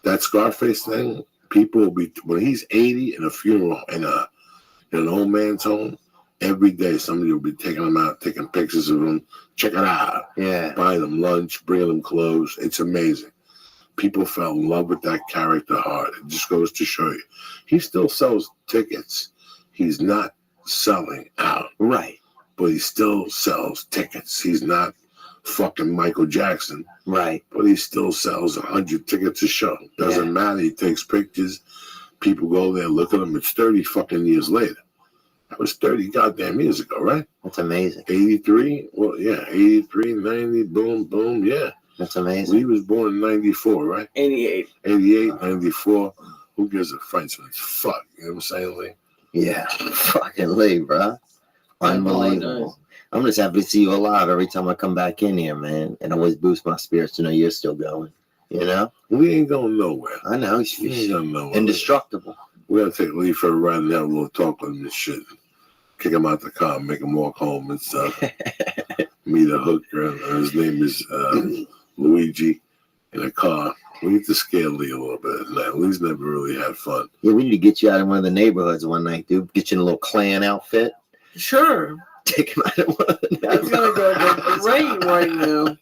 that Scarface thing, people will be, when he's 80 in a funeral in an old man's home, every day somebody will be taking him out, taking pictures of him, check it out. Yeah. Buying them lunch, bringing them clothes. It's amazing. People fell in love with that character hard. It just goes to show you. He still sells tickets. He's not selling out. Right. But he still sells tickets. He's not fucking Michael Jackson. Right. But he still sells 100 tickets a show. Doesn't matter. He takes pictures. People go there, look at him. It's 30 fucking years later. That was 30 goddamn years ago, right? That's amazing. 83? Well, yeah. 83, 90, boom, boom, yeah. That's amazing. He was born in 94, right? 88. 88, 94. Who gives a Frenchman's fuck? You know what I'm saying, Lee? Yeah, fucking Lee, bro. I Unbelievable. apologize. I'm just happy to see you alive every time I come back in here, man. And always boost my spirits to know you're still going. You know? We ain't going nowhere. I know. We ain't going nowhere. Indestructible. We're going to take Lee for a ride and have a little talk with him and shit. Kick him out the car, make him walk home and stuff. Meet a hooker. His name is Luigi in a car. We need to scare Lee a little bit. Lee's never really had fun. Yeah, we need to get you out in one of the neighborhoods one night, dude. Get you in a little clan outfit. Sure. Take him out in one of the That's gonna go great right now.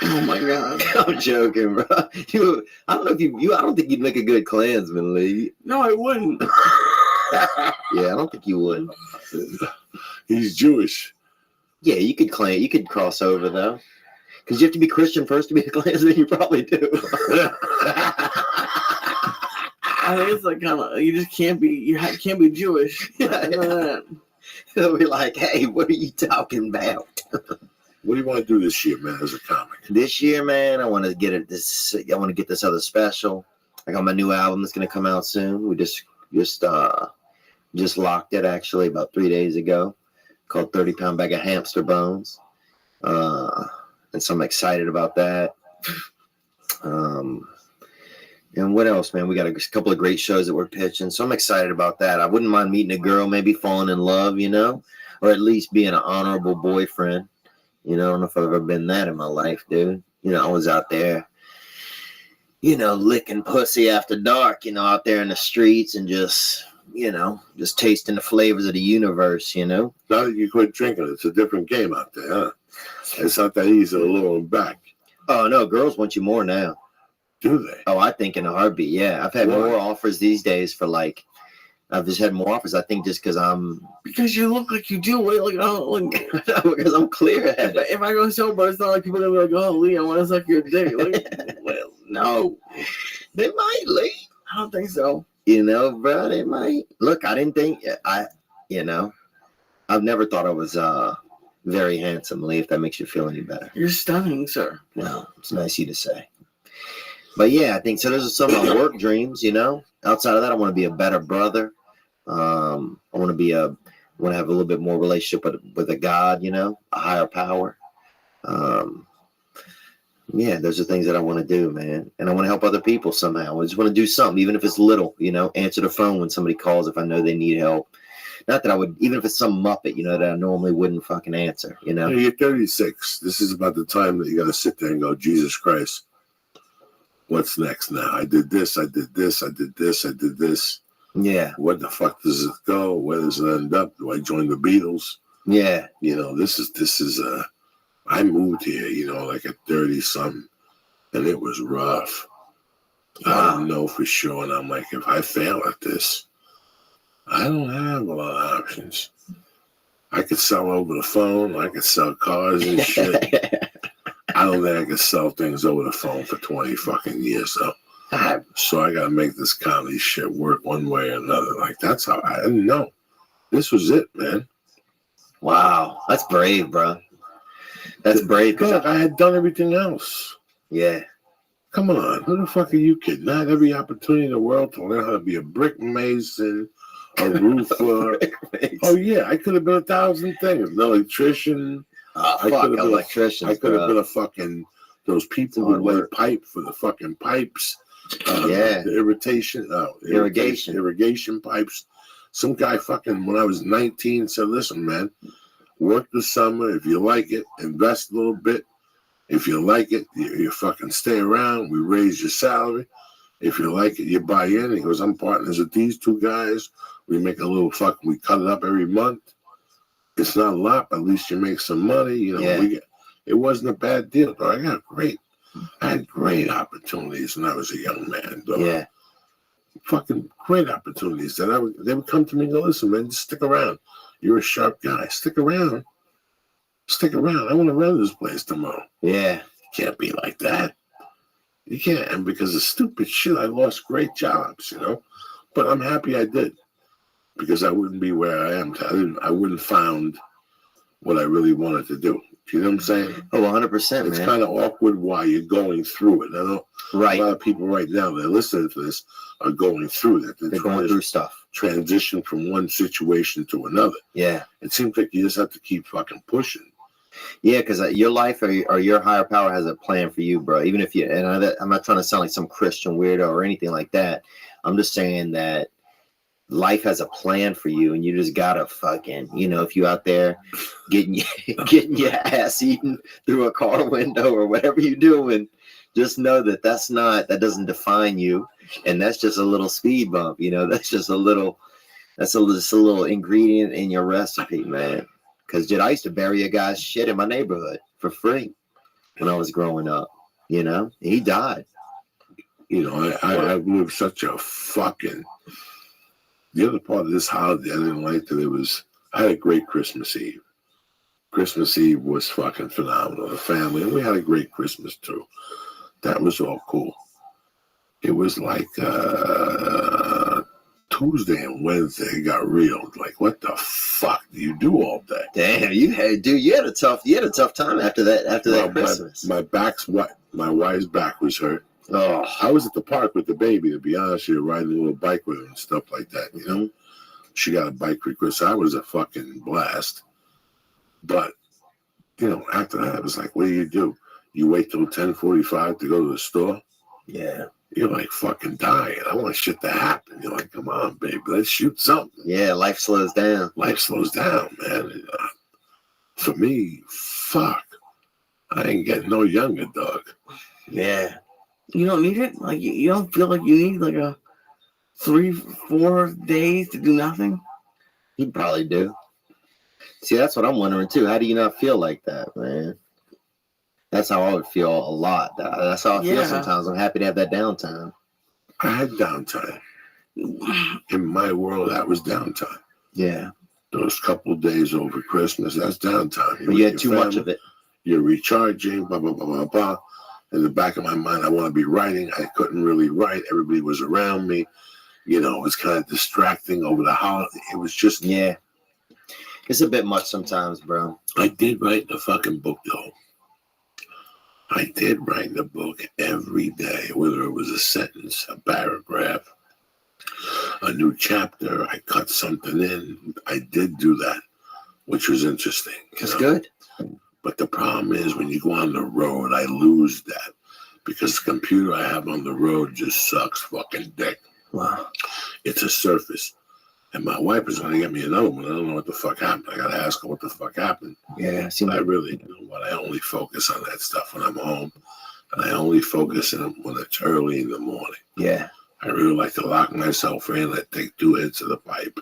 Oh my god. I'm joking, bro. I don't know if you. I don't think you'd make a good Klansman, Lee. No, I wouldn't. Yeah, I don't think you would. He's Jewish. Yeah, you could cross over though, because you have to be Christian first to be a Klansman. You probably do. I think it's like kind of you just can't be can't be Jewish. They'll be like, "Hey, what are you talking about?" What do you want to do this year, man, as a comic? This year, man, I want to get this other special. I got my new album that's gonna come out soon. We just locked it actually about 3 days ago, called 30-Pound Bag of Hamster Bones. And so I'm excited about that. And what else, man? We got a couple of great shows that we're pitching, so I'm excited about that. I wouldn't mind meeting a girl, maybe falling in love, you know, or at least being an honorable boyfriend. You know, I don't know if I've ever been that in my life, dude. You know, I was out there, you know, licking pussy after dark, you know, out there in the streets and just, you know, just tasting the flavors of the universe, you know. Now that you quit drinking, it's a different game out there, huh? It's not that easy to lure them back. Oh, no, girls want you more now. Do they? Oh, I think in a heartbeat, yeah. I've had more offers these days for like, I've just had more offers, I think, just because because you look like you do. Like, because I'm clear-headed. If I go sober, it's not like people are gonna be like, "Oh, Lee, I want to suck your dick." Like, well, no, they might, Lee. I don't think so. You know, bro, they might. Look, I didn't think you know, I've never thought I was very handsome, Lee. If that makes you feel any better. You're stunning, sir. Well, it's nice of you to say. But yeah, I think so. Those are some of my work dreams, you know. Outside of that, I want to be a better brother. I want to have a little bit more relationship with a God, you know, a higher power. Yeah, those are things that I want to do, man. And I want to help other people somehow. I just want to do something, even if it's little, you know, answer the phone when somebody calls if I know they need help. Not that I would, even if it's some Muppet, you know, that I normally wouldn't fucking answer, you know. You're 36. This is about the time that you got to sit there and go, Jesus Christ, what's next now? I did this, I did this, I did this, I did this. Yeah. What the fuck does it go? Where does it end up? Do I join the Beatles? Yeah. You know, this is I moved here, you know, like at 30-something, and it was rough. Wow. I didn't know for sure, and I'm like, if I fail at this, I don't have a lot of options. I could sell over the phone. I could sell cars and shit. I don't think I could sell things over the phone for 20 fucking years, though. So I got to make this comedy shit work one way or another. Like, that's how I didn't know. This was it, man. Wow. That's brave, bro. That's brave. Look, I had done everything else. Yeah. Come on. Who the fuck are you kidding? I had every opportunity in the world to learn how to be a brick mason, a roofer. Oh, yeah. I could have been 1,000 things. An electrician. Electricians. I could have been a fucking, those people who lay pipe for the fucking pipes. The irrigation pipes. Some guy fucking, when I was 19, said, listen, man, work the summer. If you like it, invest a little bit. If you like it, you fucking stay around. We raise your salary. If you like it, you buy in. He goes, I'm partners with these two guys. We make a little we cut it up every month. It's not a lot, but at least you make some money. You know, it wasn't a bad deal, though. I had great opportunities when I was a young man, though. Yeah. Fucking great opportunities that they would come to me and go, listen, man, just stick around. You're a sharp guy. Stick around. Stick around. I want to run this place tomorrow. Yeah. You can't be like that. You can't. And because of stupid shit, I lost great jobs, you know. But I'm happy I did. Because I wouldn't be where I am. I wouldn't found what I really wanted to do. You know what I'm saying? Oh, 100%, man. It's kind of awkward while you're going through it. Right. A lot of people right now that are listening to this are going through that. They're going through stuff. Transition from one situation to another. Yeah. It seems like you just have to keep fucking pushing. Yeah, because your life or your higher power has a plan for you, bro. Even if you, and I'm not trying to sound like some Christian weirdo or anything like that. I'm just saying that life has a plan for you, and you just gotta fucking, if you out there getting your ass eaten through a car window or whatever you're doing, just know that that doesn't define you, and that's just a little speed bump. That's just a little ingredient in your recipe, man. Because, dude, I used to bury a guy's shit in my neighborhood for free when I was growing up. He died. I lived such a fucking. The other part of this holiday I didn't like that I had a great Christmas Eve. Christmas Eve was fucking phenomenal. The family, and we had a great Christmas too. That was all cool. It was like Tuesday and Wednesday it got real. Like, what the fuck do you do all day? Damn, you had a tough time after that Christmas. My wife's back was hurt. Oh, I was at the park with the baby, to be honest with you, riding a little bike with her and stuff like that, She got a bike for Christmas. I was a fucking blast. But, after that, it was like, what do? You wait till 10:45 to go to the store? Yeah. You're like fucking dying. I want shit to happen. You're like, come on, baby, let's shoot something. Yeah, life slows down. Life slows down, man. For me, fuck. I ain't getting no younger, dog. Yeah. You don't need it? Like, you don't feel like you need like a 3-4 days to do nothing? You probably do. See, that's what I'm wondering too. How do you not feel like that, man? That's how I would feel a lot. That's how I feel sometimes. I'm happy to have that downtime. I had downtime. In my world, that was downtime. Yeah. Those couple of days over Christmas, that's downtime. But you had too much of it. You're recharging, blah, blah, blah, blah, blah. In the back of my mind, I want to be writing. I couldn't really write. Everybody was around me. It was kind of distracting over the holiday. It was just... Yeah. It's a bit much sometimes, bro. I did write the fucking book, though. I did write the book every day, whether it was a sentence, a paragraph, a new chapter. I cut something in. I did do that, which was interesting. That's good. But the problem is when you go on the road, I lose that because the computer I have on the road just sucks fucking dick. Wow. It's a Surface. And my wife is going to get me another one. I don't know what the fuck happened. I got to ask her what the fuck happened. Yeah. I really, I only focus on that stuff when I'm home. And I only focus on it when it's early in the morning. Yeah. I really like to lock myself in. I take 2 hits of the pipe.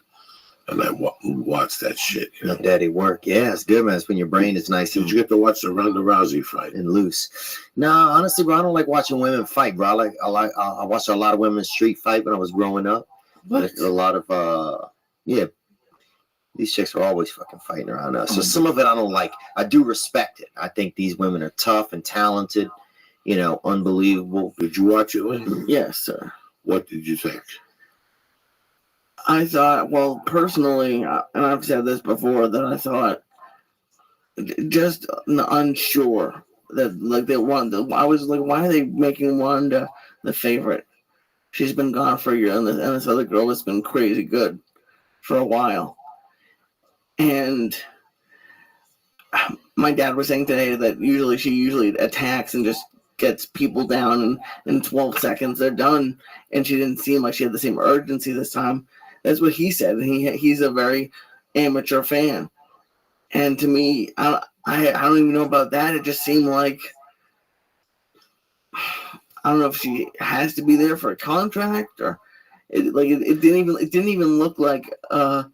And I watch that shit. Let daddy work. Yeah, it's good, man. It's when your brain is nice. Did you get to watch the Ronda Rousey fight? And loose. No, honestly, bro, I don't like watching women fight, bro. I watched a lot of women street fight when I was growing up. But a lot of these chicks are always fucking fighting around us. So some of it I don't like. I do respect it. I think these women are tough and talented, unbelievable. Did you watch it, Lynn? Yes, sir. What did you think? I thought, well, personally, and I've said this before, that I thought just unsure that they want. I was like, why are they making Wanda the favorite? She's been gone for a year, and this other girl has been crazy good for a while. And my dad was saying today that she attacks and just gets people down, and in 12 seconds they're done. And she didn't seem like she had the same urgency this time. That's what he said. He's a very amateur fan, and to me, I don't even know about that. It just seemed like, I don't know if she has to be there for a contract or it didn't even look like a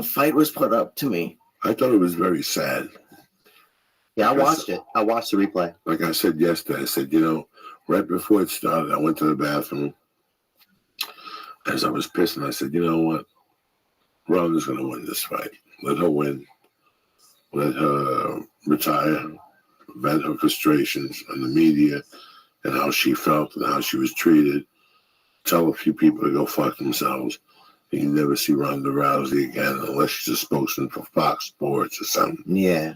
fight was put up to me. I thought it was very sad. Yeah, I watched it. I watched the replay. Like I said yesterday, I said, right before it started, I went to the bathroom. As I was pissing, I said, you know what? Ronda's going to win this fight. Let her win. Let her retire. Vent her frustrations on the media and how she felt and how she was treated. Tell a few people to go fuck themselves. And you never see Ronda Rousey again unless she's a spokesman for Fox Sports or something. Yeah.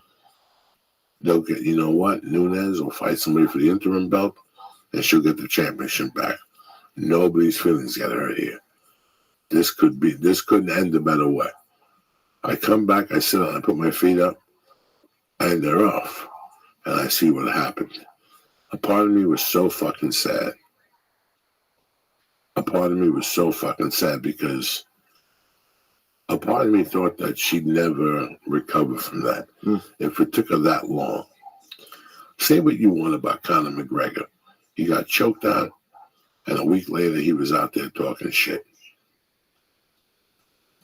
They'll get, you know what? Nunes will fight somebody for the interim belt. and she'll get the championship back. Nobody's feelings get hurt here. This couldn't end a better way. I come back, I sit down, I put my feet up, and they're off. And I see what happened. A part of me was so fucking sad. A part of me was so fucking sad because a part of me thought that she'd never recover from that if it took her that long. Say what you want about Conor McGregor. He got choked out, and a week later he was out there talking shit.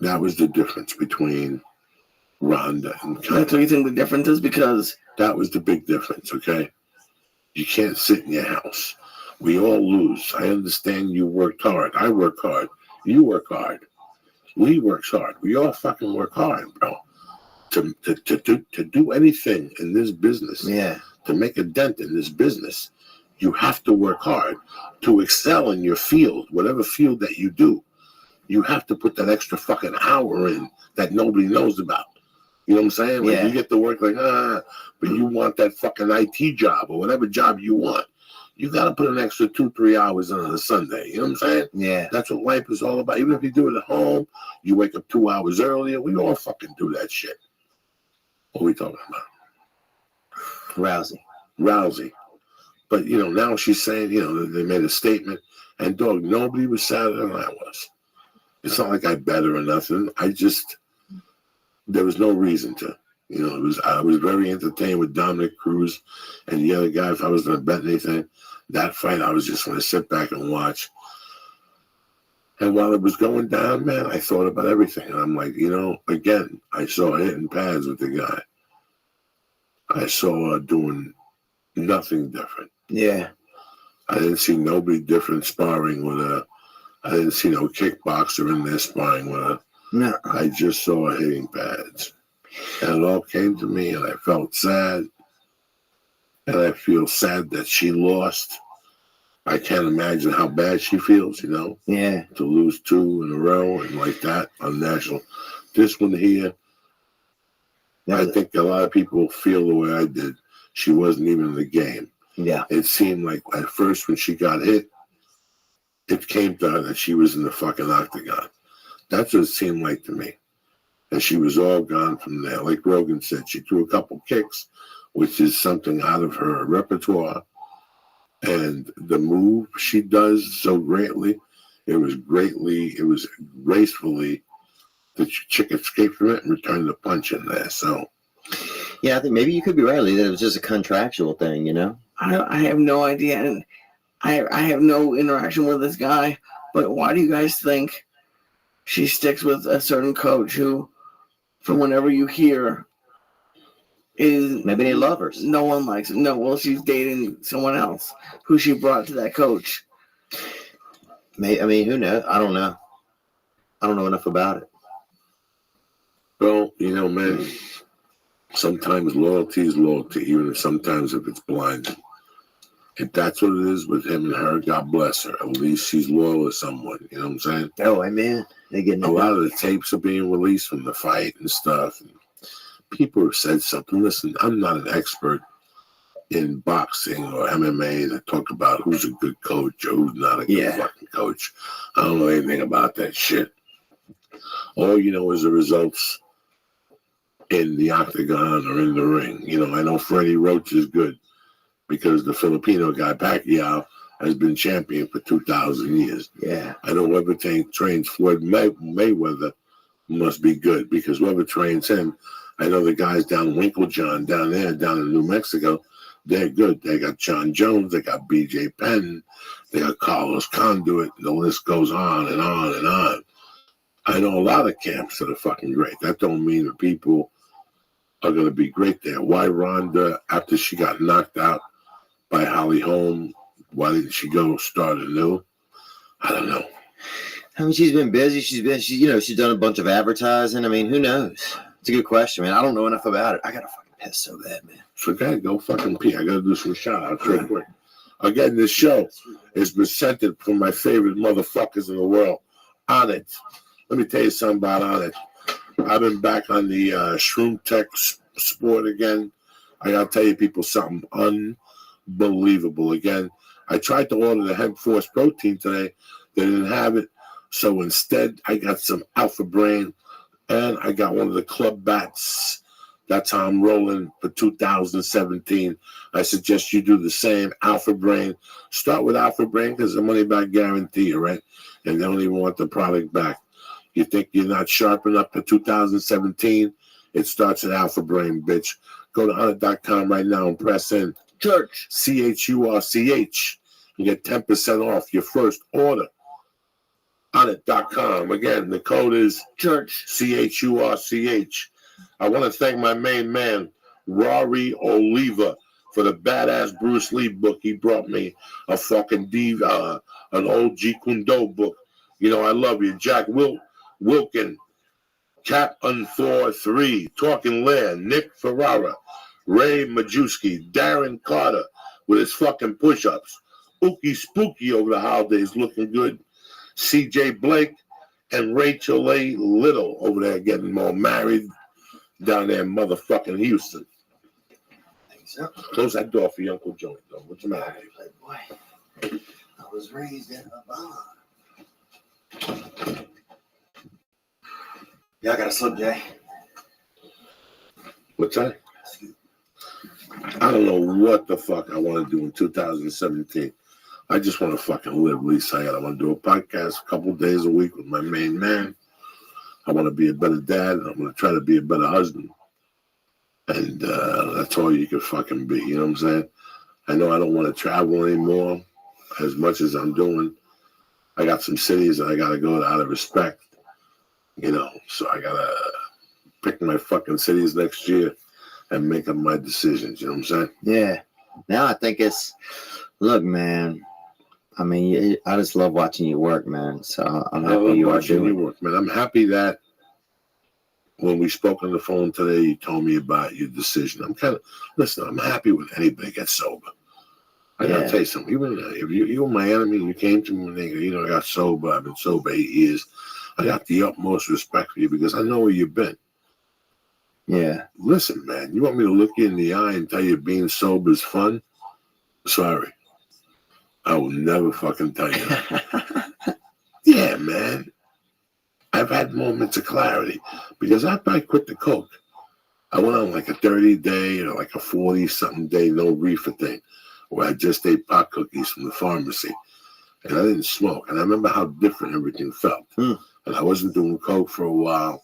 That was the difference between Ronda and Conor. That's what you think the difference is? Because that was the big difference, okay? You can't sit in your house. We all lose. I understand you worked hard. I work hard. You work hard. We work hard. We all fucking work hard, bro. To do anything in this business, to make a dent in this business, you have to work hard. To excel in your field, whatever field that you do, you have to put that extra fucking hour in that nobody knows about. You know what I'm saying? Like you get to work like, but you want that fucking IT job or whatever job you want. You got to put an extra 2-3 hours in on a Sunday. You know what I'm saying? Yeah. That's what life is all about. Even if you do it at home, you wake up 2 hours earlier. We all fucking do that shit. What are we talking about? Rousey. But, now she's saying, they made a statement. And, dog, nobody was sadder than I was. It's not like I bet her or nothing. There was no reason to. I was very entertained with Dominic Cruz and the other guy. If I was going to bet anything, that fight, I was just going to sit back and watch. And while it was going down, man, I thought about everything. And I'm like, again, I saw her hitting pads with the guy. I saw her doing nothing different. Yeah. I didn't see nobody different sparring with her. I didn't see no kickboxer in there sparring with her. No. I just saw her hitting pads. And it all came to me, and I felt sad. And I feel sad that she lost. I can't imagine how bad she feels, Yeah. to lose 2 in a row and like that on national. This one here, I think a lot of people feel the way I did. She wasn't even in the game. Yeah. It seemed like at first when she got hit, it came to her that she was in the fucking octagon. That's what it seemed like to me. And she was all gone from there. Like Rogan said, she threw a couple kicks, which is something out of her repertoire. And the move she does so greatly, it was gracefully, the chick escaped from it and returned the punch in there. So, yeah, I think maybe you could be right, Lee, that it was just a contractual thing, I have no idea, and I have no interaction with this guy, but why do you guys think she sticks with a certain coach who, from whenever you hear, is maybe they love her. No one likes it. No, well, she's dating someone else who she brought to that coach. Who knows? I don't know. I don't know enough about it. Well, man, sometimes loyalty is loyalty, even if sometimes if it's blind. If that's what it is with him and her, God bless her. At least she's loyal to someone. You know what I'm saying? Oh, amen. A lot of the tapes are being released from the fight and stuff. And people have said something. Listen, I'm not an expert in boxing or MMA to talk about who's a good coach or who's not a good fucking coach. I don't know anything about that shit. All you know is the results in the octagon or in the ring. I know Freddie Roach is good because the Filipino guy, Pacquiao, has been champion for 2,000 years. Yeah. I know whoever trains Floyd Mayweather must be good because whoever trains him, I know the guys down Winklejohn, down in New Mexico, they're good. They got John Jones, they got BJ Penn, they got Carlos Conduit, the list goes on and on and on. I know a lot of camps that are fucking great. That don't mean that people are going to be great there. Why Ronda, after she got knocked out by Holly Holm, why didn't she go start anew? I don't know. She's been busy. She's done a bunch of advertising. Who knows? It's a good question, man. I don't know enough about it. I got to fucking piss so bad, man. So go fucking pee. I got to do some shout outs real quick. Again, this show is presented from my favorite motherfuckers in the world, On It. Let me tell you something about On It. I've been back on the Shroom Tech sport again. I got to tell you people something unbelievable. Again, I tried to order the hemp force protein today. They didn't have it. So instead, I got some Alpha Brain, and I got one of the Club Bats. That's how I'm rolling for 2017. I suggest you do the same. Alpha Brain. Start with Alpha Brain because the money back guarantee, right? And they don't even want the product back. You think you're not sharp enough for 2017? It starts at Alpha Brain, bitch. Go to honor.com right now and press in Church. CHURCH and get 10% off your first order. Honor.com. Again, the code is Church. CHURCH. I want to thank my main man, Rory Oliva, for the badass Bruce Lee book. He brought me a fucking an old Jeet Kune Do book. You know, I love you. Jack Wilkin, Cap Unthor 3, Talking Land, Nick Ferrara, Ray Majewski, Darren Carter with his fucking push-ups, Ookie Spooky over the holidays looking good, CJ Blake, and Rachel A. Little over there getting more married down there in motherfucking Houston. Close that door for your Uncle Joey, though. What's the matter? Boy, I was raised in a barn. Yeah, I got a slip, Jay. What's that? I don't know what the fuck I want to do in 2017. I just want to fucking live, Lisa. I want to do a podcast a couple days a week with my main man. I want to be a better dad, and I'm going to try to be a better husband. And that's all you can fucking be, you know what I'm saying? I know I don't want to travel anymore as much as I'm doing. I got some cities that I got to go to out of respect, you know, so I got to pick my fucking cities next year and make up my decisions, you know what I'm saying? Yeah. Now I think look, man, I mean, I just love watching you work, man. So I'm happy you are doing your work, man. I'm happy that when we spoke on the phone today, you told me about your decision. I'm happy with anybody that gets sober. I gotta tell you something. Even if you were my enemy, you came to me and I got sober. I've been sober 8 years. I got the utmost respect for you because I know where you've been. Yeah. Listen, man, you want me to look you in the eye and tell you being sober is fun? Sorry. I will never fucking tell you that. Yeah, man. I've had moments of clarity because after I quit the coke, I went on like a 30-day or like a 40-something day no reefer thing where I just ate pot cookies from the pharmacy and I didn't smoke. And I remember how different everything felt. And I wasn't doing coke for a while.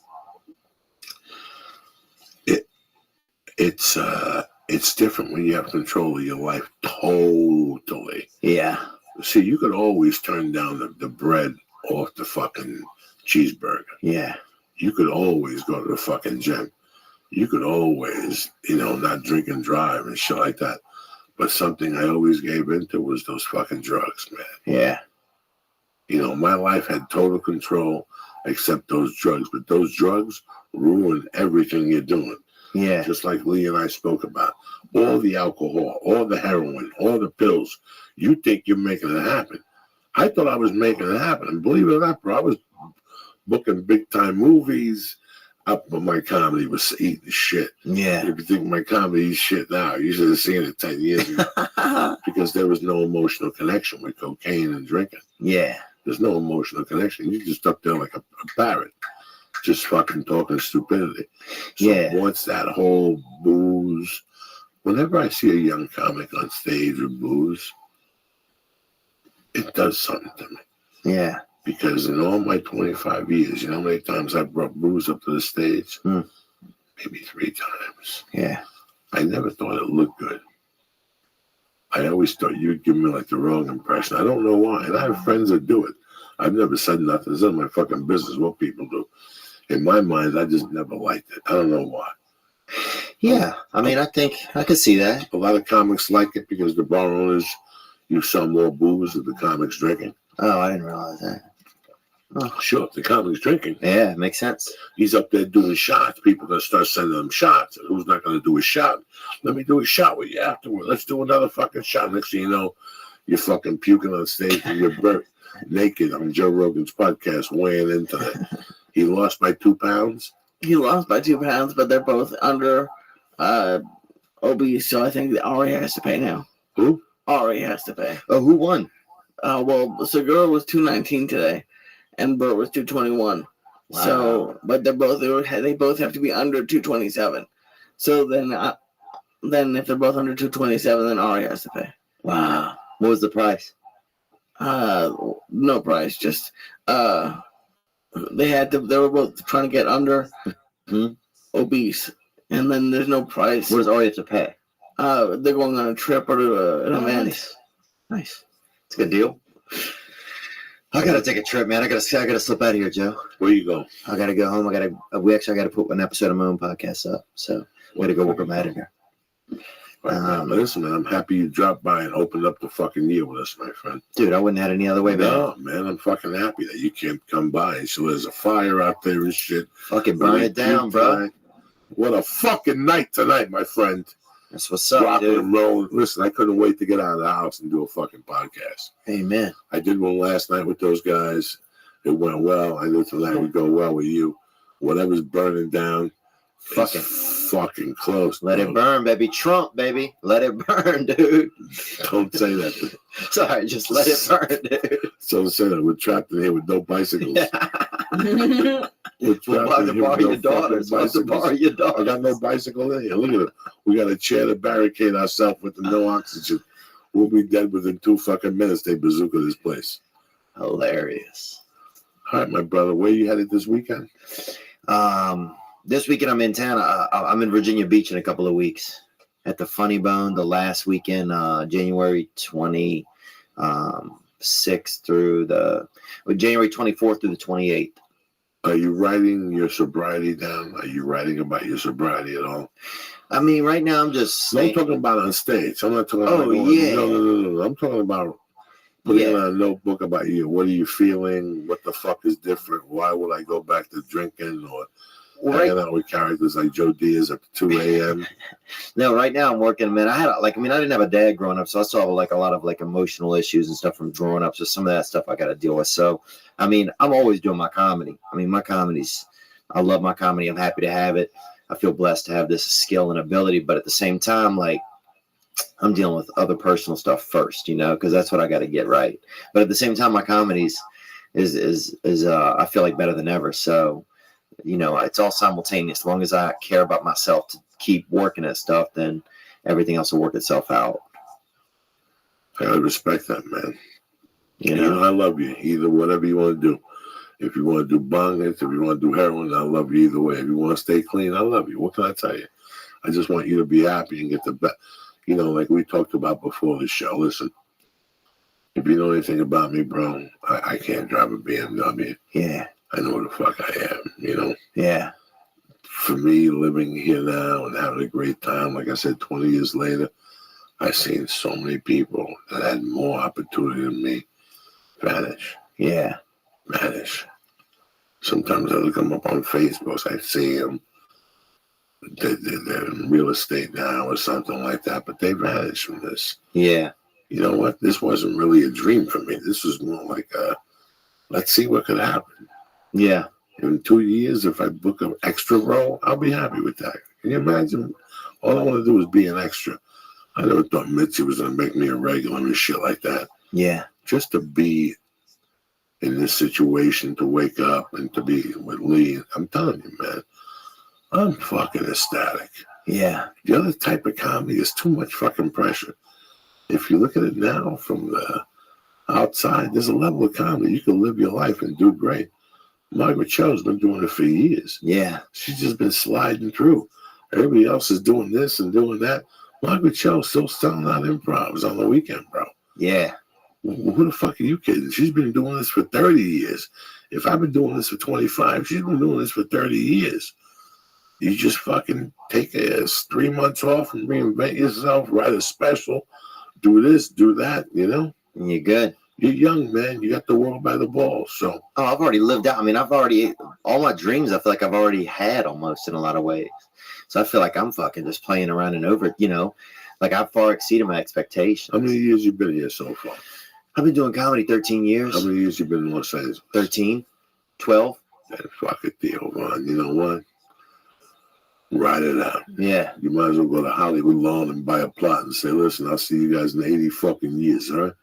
It's different when you have control of your life totally. Yeah. See, you could always turn down the bread off the fucking cheeseburger. Yeah. You could always go to the fucking gym. You could always, not drink and drive and shit like that. But something I always gave into was those fucking drugs, man. Yeah. My life had total control except those drugs. But those drugs ruin everything you're doing. Yeah. Just like Lee and I spoke about. All the alcohol, all the heroin, all the pills. You think you're making it happen. I thought I was making it happen. And believe it or not, bro, I was booking big-time movies. But my comedy was eating shit. Yeah. If you think my comedy is shit now, you should have seen it 10 years ago. Because there was no emotional connection with cocaine and drinking. Yeah. There's no emotional connection. You just stuck there like a parrot. Just fucking talking stupidity. So once that whole booze, whenever I see a young comic on stage with booze, it does something to me. Yeah. Because in all my 25 years, you know how many times I brought booze up to the stage? Maybe 3 times. Yeah. I never thought it looked good. I always thought you'd give me like the wrong impression. I don't know why. And I have friends that do it. I've never said nothing. It's none of my fucking business what people do. In my mind, I just never liked it. I don't know why. Yeah. I mean, I think I could see that. A lot of comics like it because the bar owners, you sell more booze than the comics drinking. Oh, I didn't realize that. Oh, sure. The comic's drinking. Yeah, makes sense. He's up there doing shots. People are going to start sending him shots. And who's not going to do a shot? Let me do a shot with you afterward. Let's do another fucking shot. Next thing you know, you're fucking puking on stage and you're burnt naked on Joe Rogan's podcast weighing into that. He lost by 2 pounds? He lost by 2 pounds, but they're both under obese, so I think Ari has to pay now. Who? Ari has to pay. Oh, who won? Well, Segura was 219 today, and Burt was 221. Wow. So, but they both have to be under 227. So then if they're both under 227, then Ari has to pay. Wow. What was the price? No price. Just they were both trying to get under obese, and then there's no price. What does Ari have to pay? They're going on a trip or to an event. Nice. It's a good deal. I gotta take a trip, man. I gotta slip out of here, Joe. Where you go? I gotta go home. I gotta put an episode of my own podcast up. So I gotta go work on my editor. Right, man. But listen, man, I'm happy you dropped by and opened up the fucking year with us, my friend. Dude, I wouldn't have had any other way, man. No, man, I'm fucking happy that you can't come by. So there's a fire out there and shit. Fucking burn it down, bro. What a fucking night tonight, my friend. That's what's up, Rocking dude. and rolling. Listen, I couldn't wait to get out of the house and do a fucking podcast. Amen. I did one last night with those guys. It went well. I knew tonight would go well with you. Whatever's burning down, fucking close. Let it burn, baby. Trump, baby. Let it burn, dude. Don't say that. Sorry, just let it burn, dude. So say that we're trapped in here with no bicycles. We're We'll trapped in here with no fucking bicycles. I got no bicycle in here. Look at it. We got a chair to barricade ourselves with no oxygen. We'll be dead within 2 fucking minutes. They bazooka this place. Hilarious. All right, my brother. Where you headed this weekend? This weekend I'm in town. I'm in Virginia Beach in a couple of weeks at the Funny Bone. The last weekend, January 26th through January 24th through the 28th. Are you writing your sobriety down? Are you writing about your sobriety at all? I mean, right now I'm just. No, I'm talking about on stage. I'm not talking about. Oh, yeah. No. I'm talking about putting in a notebook about you. What are you feeling? What the fuck is different? Why would I go back to drinking or hanging out with characters like Joe Diaz at 2 a.m.? No, right now I'm working, man. I didn't have a dad growing up, so I saw like a lot of like emotional issues and stuff from growing up. So some of that stuff I got to deal with. So, I mean, I'm always doing my comedy. I mean, I love my comedy. I'm happy to have it. I feel blessed to have this skill and ability, but at the same time, like, I'm dealing with other personal stuff first, because that's what I got to get right. But at the same time, my comedies is I feel like better than ever. So, it's all simultaneous. As long as I care about myself to keep working at stuff, then everything else will work itself out. I respect that, man. I love you. Either whatever you want to do. If you want to do bongers, if you want to do heroin, I love you either way. If you want to stay clean, I love you. What can I tell you? I just want you to be happy and get the best. Like we talked about before the show. Listen, if you know anything about me, bro, I can't drive a BMW. Yeah. I know who the fuck I am, Yeah. For me, living here now and having a great time, like I said, 20 years later, I've seen so many people that had more opportunity than me vanish. Yeah. Vanish. Sometimes I look them up on Facebook. I see them. They're in real estate now or something like that, but they vanished from this. Yeah. You know what? This wasn't really a dream for me. This was more like let's see what could happen. Yeah. In 2 years, if I book an extra role, I'll be happy with that. Can you imagine? All I want to do is be an extra. I never thought Mitzi was going to make me a regular and shit like that. Yeah. Just to be in this situation, to wake up and to be with Lee, I'm telling you, man, I'm fucking ecstatic. Yeah. The other type of comedy is too much fucking pressure. If you look at it now from the outside, there's a level of comedy. You can live your life and do great. Margaret Cho's been doing it for years. Yeah. She's just been sliding through. Everybody else is doing this and doing that. Margaret Cho's still selling out improvs on the weekend, bro. Yeah. Who the fuck are you kidding? She's been doing this for 30 years. If I've been doing this for 25, she's been doing this for 30 years. You just fucking take 3 months off and reinvent yourself, write a special, do this, do that, And you're good. You're young, man. You got the world by the balls. So. Oh, I've already lived out. I mean, all my dreams, I feel like I've already had almost in a lot of ways. So I feel like I'm fucking just playing around and over, like I've far exceeded my expectations. How many years you been here so far? I've been doing comedy 13 years. How many years you been in Los Angeles? 13, 12. Man, fuck it, Theo, Ron. You know what? Ride it out. Yeah. You might as well go to Hollywood Lawn and buy a plot and say, listen, I'll see you guys in 80 fucking years, all right?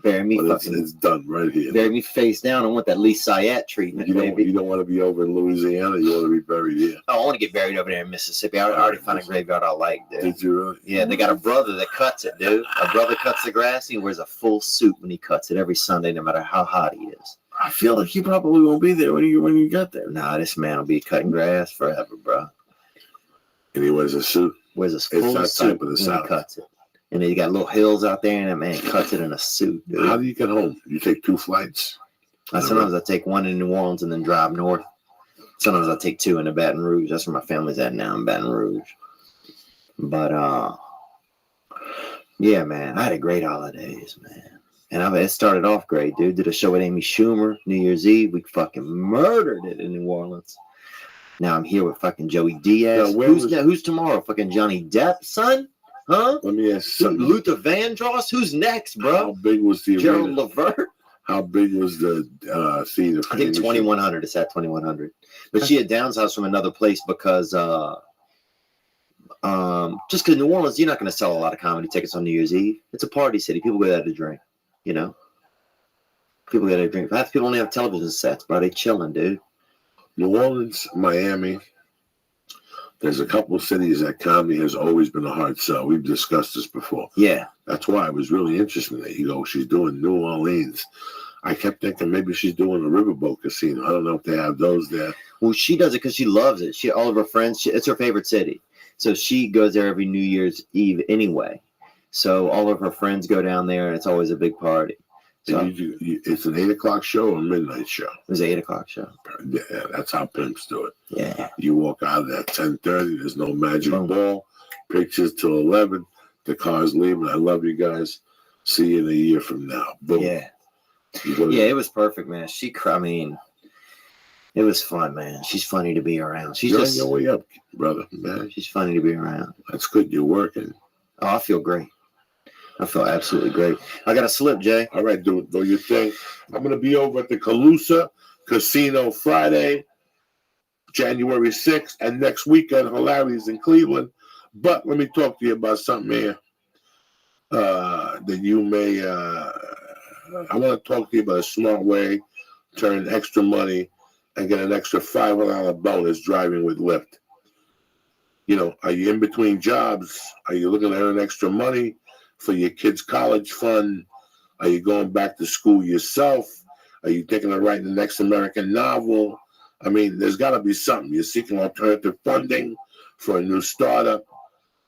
Bury me But fucking. it's done right here. Bury me face down. I want that Lee Syatt treatment, baby. You don't want to be over in Louisiana. You want to be buried here. Oh, I want to get buried over there in Mississippi. I already found a graveyard I like, dude. Did you really? Yeah, they got a brother that cuts it, dude. A brother cuts the grass. He wears a full suit when he cuts it every Sunday, no matter how hot he is. I feel like you probably won't be there when you get there. Nah, this man will be cutting grass forever, bro. And he wears a suit. Wears a full that suit type of the when South. he cuts it. And then you got little hills out there, and that man cuts it in a suit, dude. How do you get home? You take 2 flights? Sometimes I take one in New Orleans and then drive north. Sometimes I take 2 into Baton Rouge. That's where my family's at now, in Baton Rouge. But yeah, man, I had a great holidays, man. And it started off great, dude. Did a show with Amy Schumer New Year's Eve. We fucking murdered it in New Orleans. Now I'm here with fucking Joey Diaz. Now, who's tomorrow? Fucking Johnny Depp, son? Huh? Let me ask you something. Luther Vandross? Who's next, bro? How big was the Gerald arena? Levert? How big was the theater? I think 2,100. It's at 2,100. But she had downsized from another place because just because New Orleans, you're not going to sell a lot of comedy tickets on New Year's Eve. It's a party city. People go there to drink, you know? People go there to drink. Half people only have television sets, bro. They chilling, dude. New Orleans, Miami. There's a couple of cities that comedy has always been a hard sell. We've discussed this before. Yeah. That's why it was really interesting that she's doing New Orleans. I kept thinking maybe she's doing a riverboat casino. I don't know if they have those there. Well, she does it because she loves it. All of her friends, it's her favorite city. So she goes there every New Year's Eve anyway. So all of her friends go down there, and it's always a big party. So It's an 8 o'clock show or a midnight show? It was an 8 o'clock show. Yeah, that's how pimps do it. Yeah. You walk out at 10:30. There's no magic Boom. ball. Pictures till 11. The car's leaving. I love you guys. See you in a year from now. Boom. Yeah. Yeah, it was perfect, man. I mean, it was fun, man. She's funny to be around. You're on your way up, brother, man. She's funny to be around. That's good. You're working. Oh, I feel great. I feel absolutely great. I got a slip, Jay. All right, do your thing. I'm going to be over at the Calusa Casino Friday, January 6th, and next weekend, Hilarious in Cleveland. But let me talk to you about something here that you may. I want to talk to you about a smart way to earn extra money and get an extra $500 bonus driving with Lyft. You know, are you in between jobs? Are you looking to earn extra money for your kids' college fund? Are you going back to school yourself? Are you thinking of writing the next American novel? I mean, there's got to be something. You're seeking alternative funding for a new startup.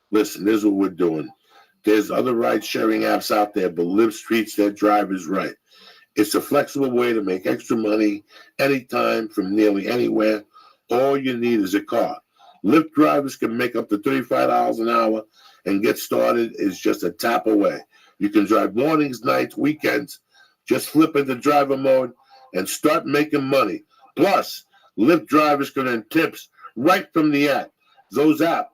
Listen, this is what we're doing. There's other ride-sharing apps out there, but Lyft treats their drivers right. It's a flexible way to make extra money anytime from nearly anywhere. All you need is a car. Lyft drivers can make up to $35 an hour, and get started is just a tap away. You can drive mornings, nights, weekends. Just flip into driver mode and start making money. Plus, Lyft drivers can earn tips right from the app. Those apps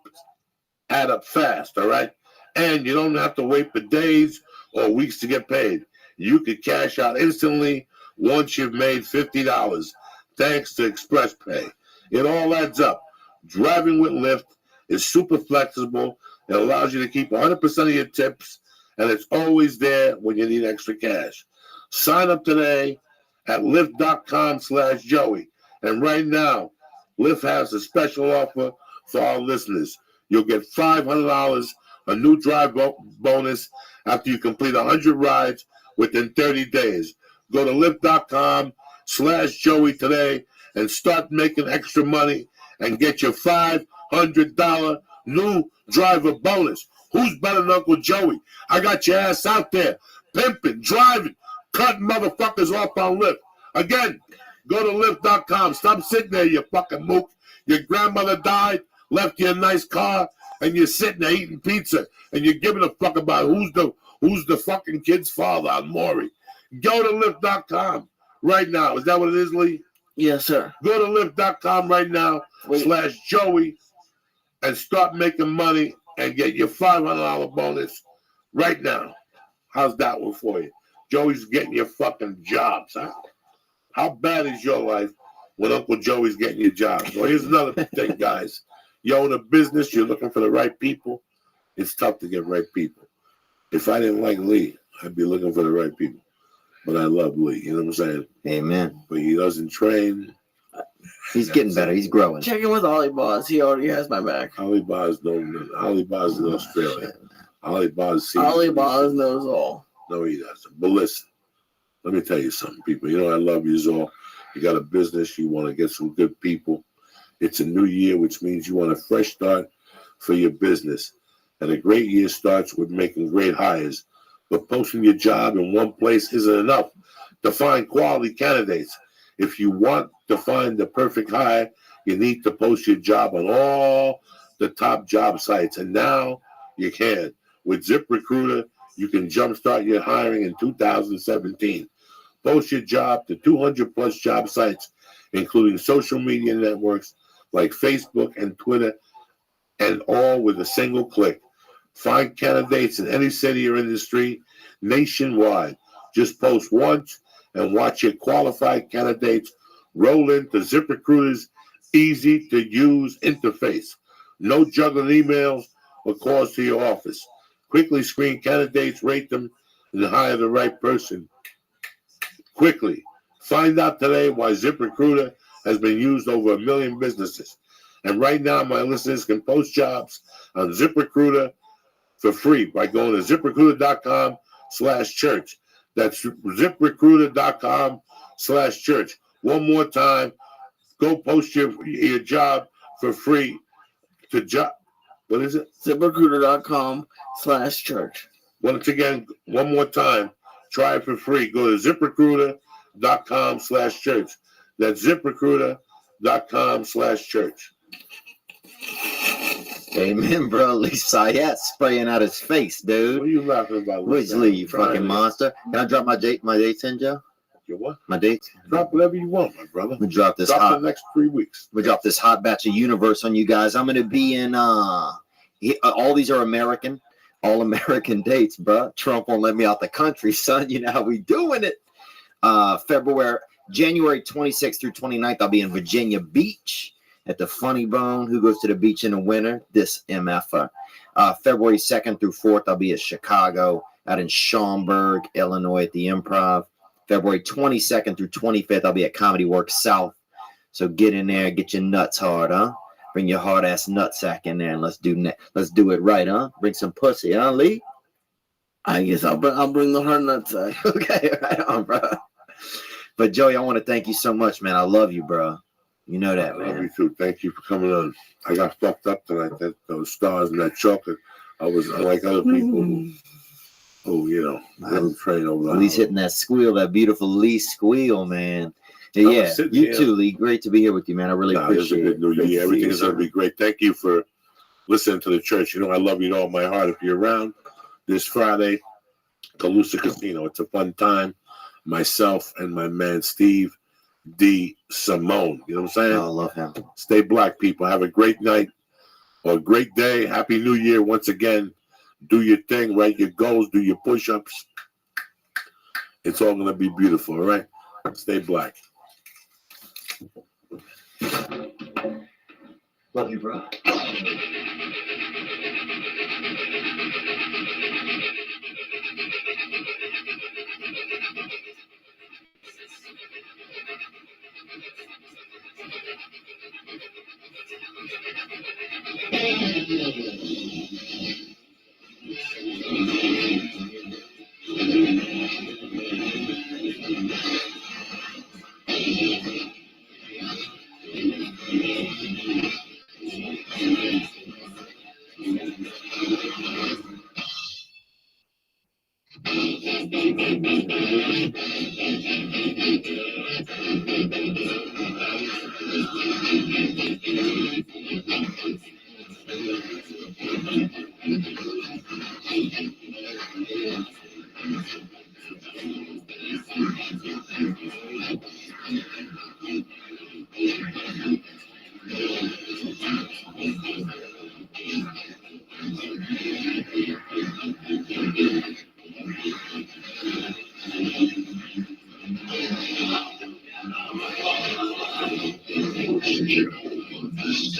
add up fast, all right? And you don't have to wait for days or weeks to get paid. You could cash out instantly once you've made $50 thanks to Express Pay. It all adds up. Driving with Lyft is super flexible. It allows you to keep 100% of your tips, and it's always there when you need extra cash. Sign up today at Lyft.com/Joey. And right now, Lyft has a special offer for our listeners. You'll get $500, a new drive bonus after you complete 100 rides within 30 days. Go to Lyft.com/Joey today and start making extra money and get your $500 new driver bonus. Who's better than Uncle Joey? I got your ass out there, pimping, driving, cutting motherfuckers off on Lyft. Again, go to Lyft.com. Stop sitting there, you fucking mook. Your grandmother died, left you a nice car, and you're sitting there eating pizza, and you're giving a fuck about who's the fucking kid's father on Maury. Go to Lyft.com right now. Is that what it is, Lee? Yes, sir. Go to Lyft.com right now /Joey and start making money and get your $500 bonus right now. How's that one for you? Joey's getting your fucking jobs, huh? How bad is your life when Uncle Joey's getting your jobs? Well, here's another thing, guys. You own a business, you're looking for the right people. It's tough to get right people. If I didn't like Lee, I'd be looking for the right people. But I love Lee, you know what I'm saying? Amen. But he doesn't train. He's getting better. He's growing. Check in with Ollie Boss. He already has my back. Ali Baz in Australia. Ali Baz Ollie Boss knows all. No, he doesn't. But listen, let me tell you something, people. You know I love you all. You got a business. You want to get some good people. It's a new year, which means you want a fresh start for your business. And a great year starts with making great hires. But posting your job in one place isn't enough to find quality candidates. If you want to find the perfect hire, you need to post your job on all the top job sites. And now you can. With ZipRecruiter, you can jumpstart your hiring in 2017. Post your job to 200 plus job sites, including social media networks like Facebook and Twitter, and all with a single click. Find candidates in any city or industry nationwide. Just post once and watch your qualified candidates roll into ZipRecruiter's easy-to-use interface. No juggling emails or calls to your office. Quickly screen candidates, rate them, and hire the right person quickly. Find out today why ZipRecruiter has been used over 1 million businesses. And right now, my listeners can post jobs on ZipRecruiter for free by going to ZipRecruiter.com/church. That's ZipRecruiter.com/church. One more time, go post your job for free to job. What is it? ZipRecruiter.com/church. Once again, one more time, try it for free. Go to ZipRecruiter.com/church. That's ZipRecruiter.com/church. Amen, bro. Lee Sayette spraying out his face, dude. What are you laughing about? Which Lee, you fucking monster? Can I drop my dates in, Joe? Your what? My dates? Drop whatever you want, my brother. We drop this Drop hot. the next 3 weeks. We drop this hot batch of universe on you guys. I'm gonna be in. All these are American, all American dates, bro. Trump won't let me out the country, son. You know how we doing it. January 26th through 29th, I'll be in Virginia Beach at the Funny Bone. Who goes to the beach in the winter? This MFer. February 2nd through 4th, I'll be at Chicago, out in Schaumburg, Illinois at the Improv. February 22nd through 25th, I'll be at Comedy Works South. So get in there, get your nuts hard, huh? Bring your hard ass nutsack in there and let's do it right, huh? Bring some pussy, huh, Lee? I guess I'll bring the hard nutsack. Okay, right on, bro. But Joey, I want to thank you so much, man. I love you, bro. You know that, I love man. you too. Thank you for coming on. I got fucked up tonight. Those stars and that chocolate. I was like other people who didn't train over. Lee's hitting that squeal, that beautiful Lee squeal, man. Yeah, you too, Lee. Great to be here with you, man. I really appreciate it. It's a good new year. Everything is going to be great. Thank you for listening to the church. I love you with all my heart. If you're around this Friday, Calusa Casino. It's a fun time. Myself and my man Steve D. Simone. You know what I'm saying? Oh, I love him. Stay black, people. Have a great night or a great day. Happy New Year once again. Do your thing, write your goals, do your push-ups. It's all going to be beautiful, all right? Stay black. Love you, bro. This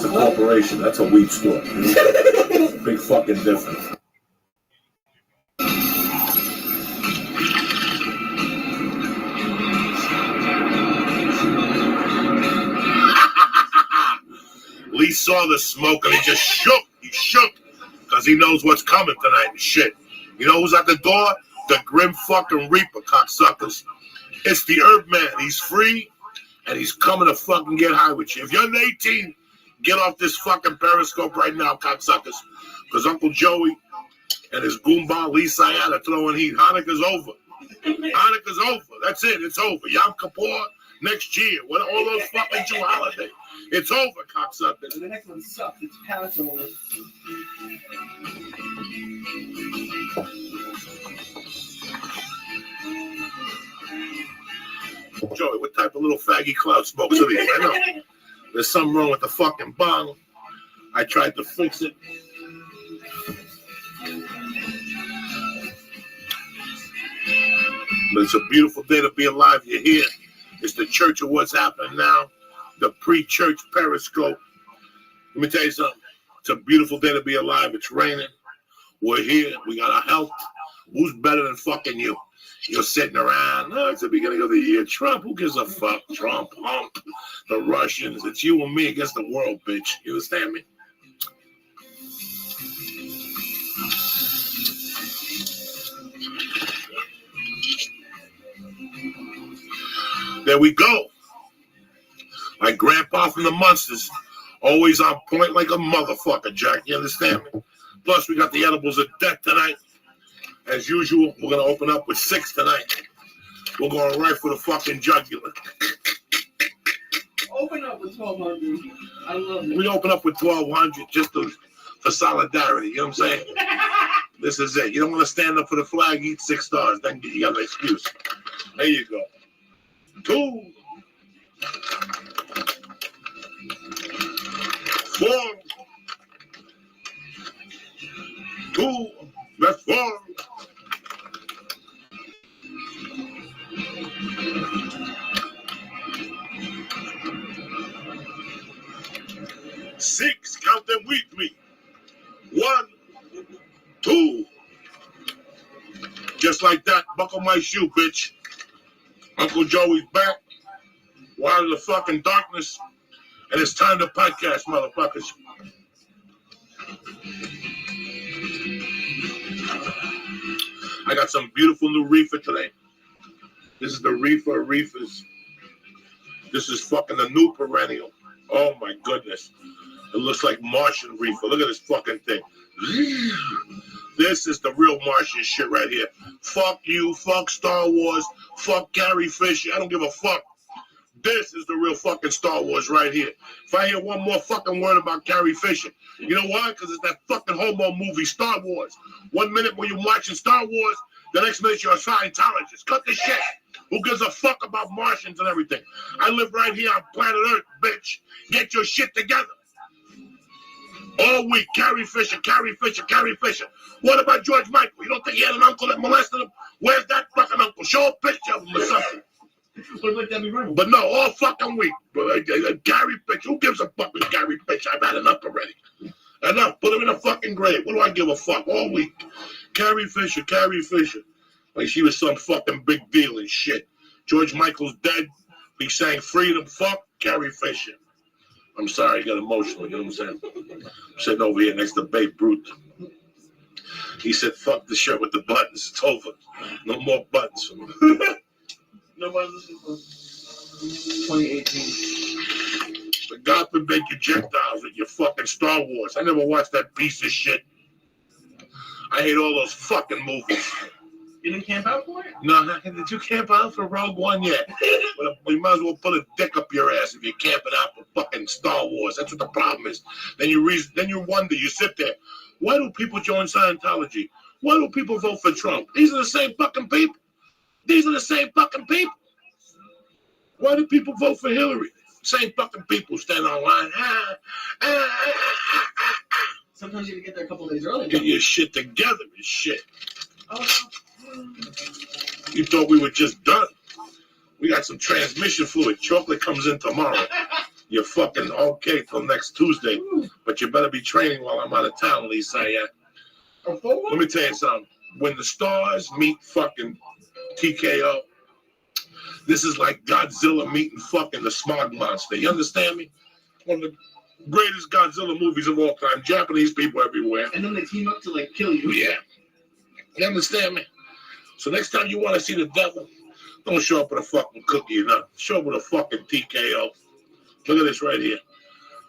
That's a corporation. That's a weed store. Big fucking difference. Lee saw the smoke and he just shook. He shook because he knows what's coming tonight and shit. You know who's at the door? The Grim fucking Reaper, cocksuckers. It's the Herb Man. He's free and he's coming to fucking get high with you. If you're 18, get off this fucking Periscope right now, cocksuckers. Because Uncle Joey and his goomba Lee Sayat are throwing heat. Hanukkah's over. Hanukkah's over. That's it. It's over. Yom Kippur next year. What all those fucking Jew holidays. It's over, cocksuckers. The next one sucks. It's Passover. Joey, what type of little faggy cloud smokes are these? I know. There's something wrong with the fucking bong. I tried to fix it. But it's a beautiful day to be alive. You're here. It's the church of what's happening now. The pre-church Periscope. Let me tell you something. It's a beautiful day to be alive. It's raining. We're here. We got our health. Who's better than fucking you? You're sitting around. Oh, it's the beginning of the year. Trump. Who gives a fuck? Trump. Hump. The Russians. It's you and me against the world, bitch. You understand me? There we go. My grandpa from the Munsters, always on point like a motherfucker, Jack. You understand me? Plus, we got the edibles at deck tonight. As usual, we're going to open up with 6 tonight. We're going right for the fucking jugular. Open up with 1,200. I love it. We open up with 1,200 just for solidarity. You know what I'm saying? This is it. You don't want to stand up for the flag, eat 6 stars. Then you got an excuse. There you go. 2, 4, 2, that's 4. 6, count them with me. 1, 2. Just like that, buckle my shoe, bitch. Uncle Joey's back. Out of the fucking darkness. And it's time to podcast, motherfuckers. I got some beautiful new reefer today. This is the reefer of reefers. This is fucking the new perennial. Oh my goodness. It looks like Martian reefer. Look at this fucking thing. This is the real Martian shit right here. Fuck you, fuck Star Wars, fuck Carrie Fisher. I don't give a fuck. This is the real fucking Star Wars right here. If I hear one more fucking word about Carrie Fisher, you know why? Because it's that fucking homo movie, Star Wars. 1 minute when you're watching Star Wars, the next minute you're a Scientologist. Cut the shit. Who gives a fuck about Martians and everything? I live right here on planet Earth, bitch. Get your shit together. All week, Carrie Fisher, Carrie Fisher, Carrie Fisher. What about George Michael? You don't think he had an uncle that molested him? Where's that fucking uncle? Show a picture of him or something. What about Debbie Reynolds? But no, all fucking week. Carrie Fisher. Who gives a fuck with Carrie Fisher? I've had enough already. Enough. Put him in a fucking grave. What do I give a fuck all week? Carrie Fisher, Carrie Fisher. Like she was some fucking big deal and shit. George Michael's dead. He sang freedom. Fuck Carrie Fisher. I'm sorry, I got emotional, you know what I'm saying? I'm sitting over here next to Babe Ruth. He said, fuck the shirt with the buttons. It's over. No more buttons for me. No buttons for 2018. But God forbid you Gentiles with your fucking Star Wars. I never watched that piece of shit. I hate all those fucking movies. You didn't camp out for it? No, did you camp out for Rogue One yet? But you might as well put a dick up your ass if you're camping out for fucking Star Wars. That's what the problem is. Then you wonder, you sit there. Why do people join Scientology? Why do people vote for Trump? These are the same fucking people. These are the same fucking people. Why do people vote for Hillary? Same fucking people stand online. Sometimes you get there a couple days early. Get your shit together and shit. Oh. You thought we were just done. We got some transmission fluid. Chocolate comes in tomorrow. You're fucking okay till next Tuesday. But you better be training while I'm out of town, Lisa. Let me tell you something. When the stars meet fucking TKO, this is like Godzilla meeting fucking the smog monster. You understand me? One of the greatest Godzilla movies of all time. Japanese people everywhere. And then they team up to like kill you. Yeah. You understand me? So next time you want to see the devil, don't show up with a fucking cookie or nothing. Show up with a fucking TKO. Look at this right here.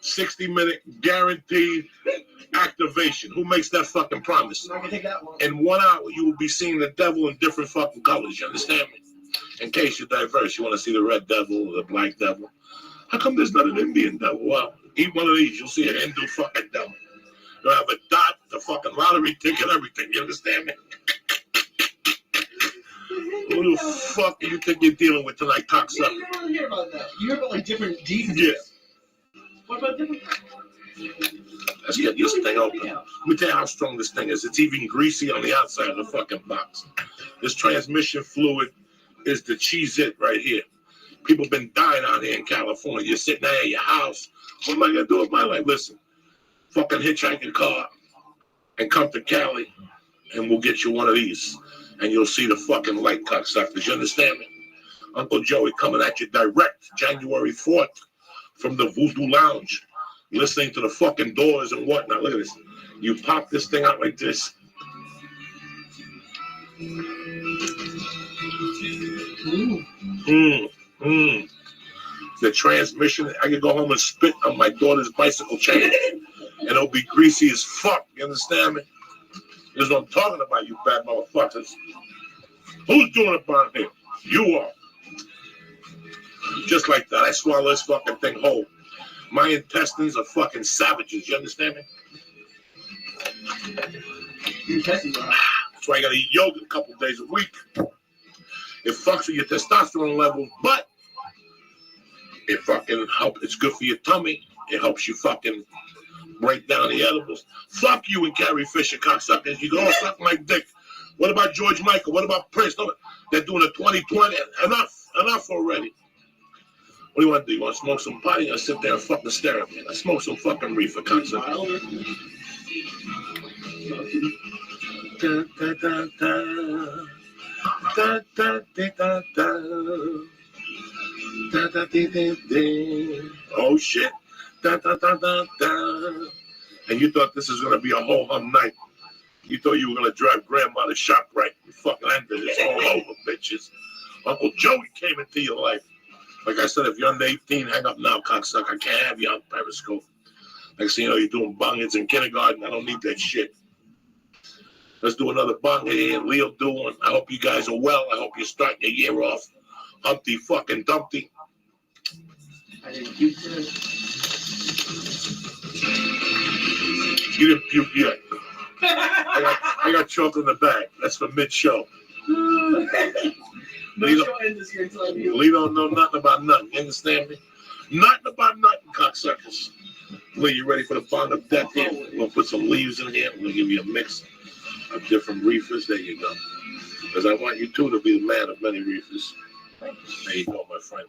60-minute guaranteed activation. Who makes that fucking promise? I'm not gonna take that one. In 1 hour, you will be seeing the devil in different fucking colors. You understand me? In case you're diverse, you want to see the red devil or the black devil. How come there's not an Indian devil? Well, eat one of these. You'll see an Hindu fucking devil. You'll have a dot, the fucking lottery ticket, everything. You understand me? Who the fuck do you think you're dealing with tonight, cocksucker? You don't really hear about that. You hear about like different demons. Yeah. What about different? Let's get this thing open. Let me tell you how strong this thing is. It's even greasy on the outside of the fucking box. This transmission fluid is the Cheez-It right here. People been dying out here in California. You're sitting there at your house. What am I going to do with my life? Listen, fucking hitchhike your car and come to Cali and we'll get you one of these. And you'll see the fucking light, cocksuckers. You understand me? Uncle Joey coming at you direct January 4th from the Voodoo Lounge. Listening to the fucking Doors and whatnot. Look at this. You pop this thing out like this. The transmission, I can go home and spit on my daughter's bicycle chain. And it'll be greasy as fuck. You understand me? This is what I'm talking about, you bad motherfuckers. Who's doing it down here? You are. Just like that. I swallow this fucking thing whole. My intestines are fucking savages. You understand me? Your intestines are. That's why I gotta eat yogurt a couple days a week. It fucks with your testosterone levels, but it fucking helps. It's good for your tummy. It helps you fucking break down the edibles. Fuck you and Carrie Fisher, cocksuckers. You can all suck my dick. What about George Michael? What about Prince? They're doing a 2020. Enough already. What do you want to do? You want to smoke some pot? You got to sit there and fucking stare at me. I smoke some fucking reefer, cocksucker. Da, da, da, da. Da, da, da, da, da. Da, da, da, da, da. Oh shit. Da, da, da, da, da. And you thought this was going to be a whole hum night. You thought you were going to drive grandma to ShopRite. You fucking ended it. It's all over, bitches. Uncle Joey came into your life. Like I said, if you're under 18, hang up now, cocksucker. I can't have you on Periscope. Next thing you know, you're doing bongers in kindergarten. I don't need that shit. Let's do another bong here. Leo doing. I hope you guys are well. I hope you're starting your year off Humpty fucking Dumpty. I didn't puke good. You didn't puke yet. I got chocolate in the bag. That's for mid-show. No Lee show ends this year until I do. Lee don't know nothing about nothing. You understand me? Nothing about nothing, cocksuckers. Lee, you ready for the bond of death here? We're going to put some leaves in here. We're going to give you a mix of different reefers. There you go. Because I want you two to be the man of many reefers. There you go, my friend.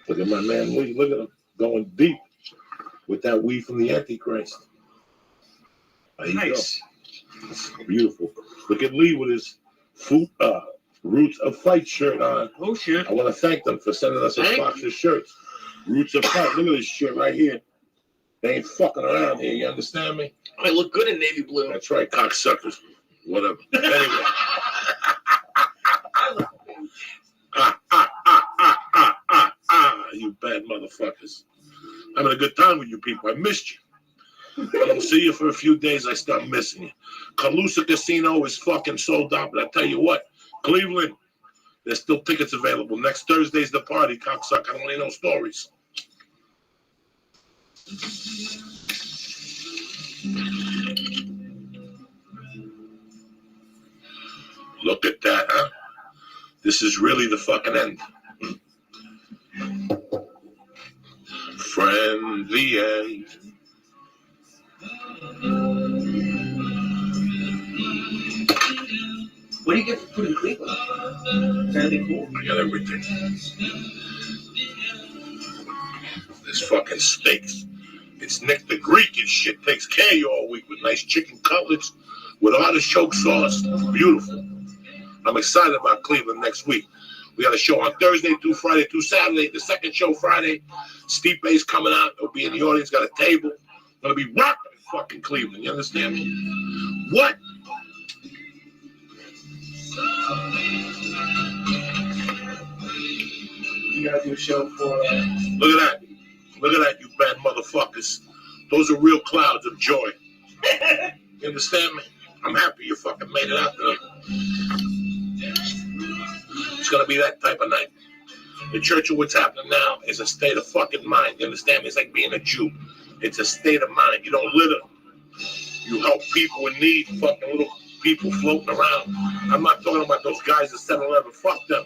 Look at my man Lee. Look at him going deep with that weed from the Antichrist. There you go. Beautiful. Look at Lee with his Roots of Fight shirt on. Oh shit. I want to thank them for sending us a box of shirts. Roots of Fight. Look at this shit right here. They ain't fucking around here. You understand me? I look good in navy blue. That's right, cocksuckers. Whatever. Anyway. You bad motherfuckers. I'm having a good time with you people. I missed you. I don't see you for a few days. I start missing you. Calusa Casino is fucking sold out, but I tell you what, Cleveland, there's still tickets available. Next Thursday's the party, cocksucker. I don't need no stories. Look at that, huh? This is really the fucking end. Friend, the end. What do you get for food in Cleveland? Fairly cool. I got everything. This fucking steaks. It's Nick the Greek and shit. Takes care of you all week with nice chicken cutlets with artichoke sauce. Beautiful. I'm excited about Cleveland next week. We got a show on Thursday through Friday through Saturday. The second show Friday. Steve Bay's coming out. He'll be in the audience. Got a table. Gonna be rocking fucking Cleveland. You understand me? What? You gotta do a show for. Look at that. Look at that, you bad motherfuckers. Those are real clouds of joy. You understand me? I'm happy you fucking made it out there. It's gonna be that type of night. The church of what's happening now is a state of fucking mind. You understand me? It's like being a Jew. It's a state of mind. You don't litter. You help people in need, fucking little people floating around. I'm not talking about those guys at 7-Eleven. Fuck them.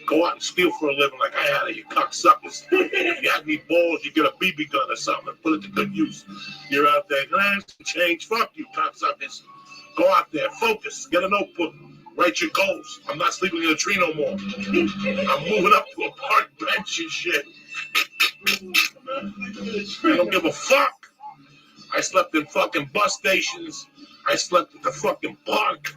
Go out and steal for a living like I had, you cocksuckers. If you had any balls, you get a BB gun or something and put it to good use. You're out there, change. Fuck you, cocksuckers. Go out there, focus, get a notebook, write your goals. I'm not sleeping in a tree no more. I'm moving up to a park bench and shit. I don't give a fuck. I slept in fucking bus stations. I slept at the fucking park.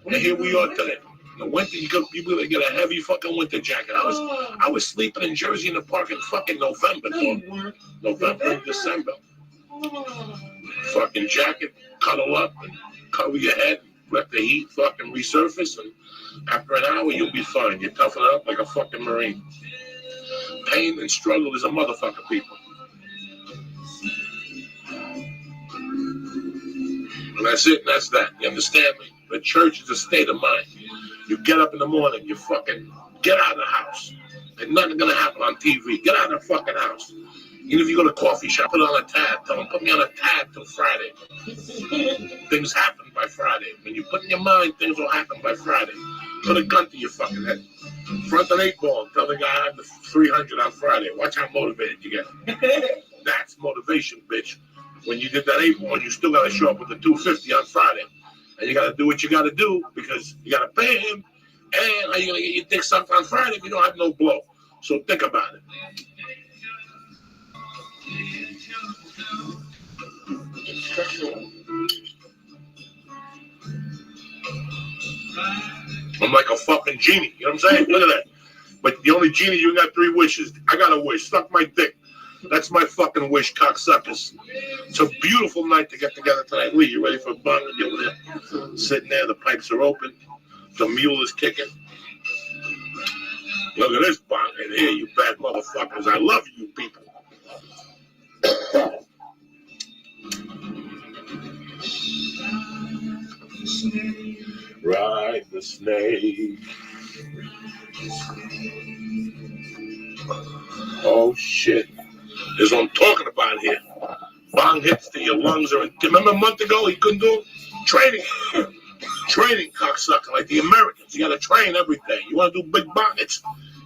And here we are today. In the winter, you really get a heavy fucking winter jacket. I was sleeping in Jersey in the park in fucking November, November and December. Fucking jacket, cuddle up and cover your head, let the heat fucking resurface, and after an hour you'll be fine. You toughen up like a fucking Marine. Pain and struggle is a motherfucker, people. And that's it, and that's that. You understand me? The church is a state of mind. You get up in the morning, you fucking get out of the house. Ain't nothing gonna happen on TV. Get out of the fucking house. Even if you go to a coffee shop, put on a tab. Tell them, put me on a tab till Friday. Things happen by Friday. When you put in your mind, things will happen by Friday. Put a gun to your fucking head. Front an 8-ball. Tell the guy I have the 300 on Friday. Watch how motivated you get. That's motivation, bitch. When you did that 8-ball, you still gotta show up with the 250 on Friday. And you got to do what you got to do because you got to pay him. And how you going to get your dick sucked on Friday if you don't have no blow? So think about it. I'm like a fucking genie. You know what I'm saying? Look at that. But the only genie, you got 3 wishes. I got a wish. Suck my dick. That's my fucking wish, cocksuckers. It's a beautiful night to get together tonight. Lee, you ready for a bong? Get over there. Sitting there, the pipes are open. The mule is kicking. Look at this bong in here, you bad motherfuckers. I love you people. Ride the snake. Oh shit. This is what I'm talking about here. Bong hits to your lungs are. Remember a month ago he couldn't do training. Training, cocksucker, like the Americans. You gotta train every day. You wanna do big bong hits?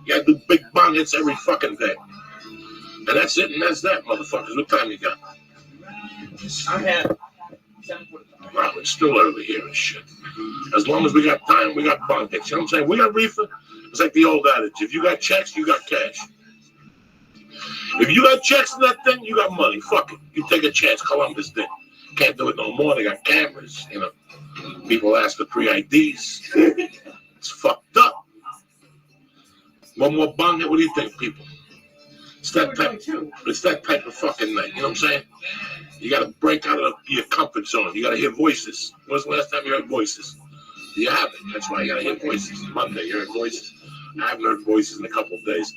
You gotta do big bong hits every fucking day. And that's it, and that's that, motherfuckers. What time you got? I have. Wow, it's still early here and shit. As long as we got time, we got bong hits. You know what I'm saying? We got reefer. It's like the old adage. If you got checks, you got cash. If you got checks in that thing, you got money. Fuck it. You take a chance. Columbus did. Can't do it no more. They got cameras. You know, people ask for 3 IDs. It's fucked up. One more bong hit. What do you think, people? It's that type of fucking night. You know what I'm saying? You got to break out of your comfort zone. You got to hear voices. When was the last time you heard voices? You haven't. That's why you got to hear voices. Monday, you heard voices. I haven't heard voices in a couple of days.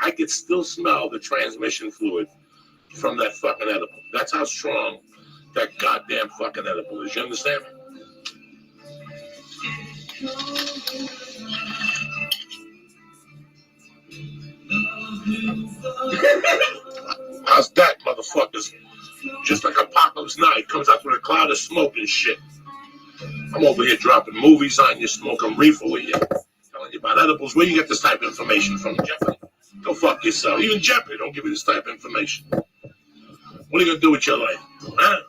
I could still smell the transmission fluid from that fucking edible. That's how strong that goddamn fucking edible is. You understand? How's that, motherfuckers? Just like Apocalypse Now, he comes out with a cloud of smoke and shit. I'm over here dropping movies on you, smoking reefer with you, telling you about edibles. Where you get this type of information from, Jeopardy? Go fuck yourself. Even Jeopardy don't give you this type of information. What are you gonna do with your life? Huh?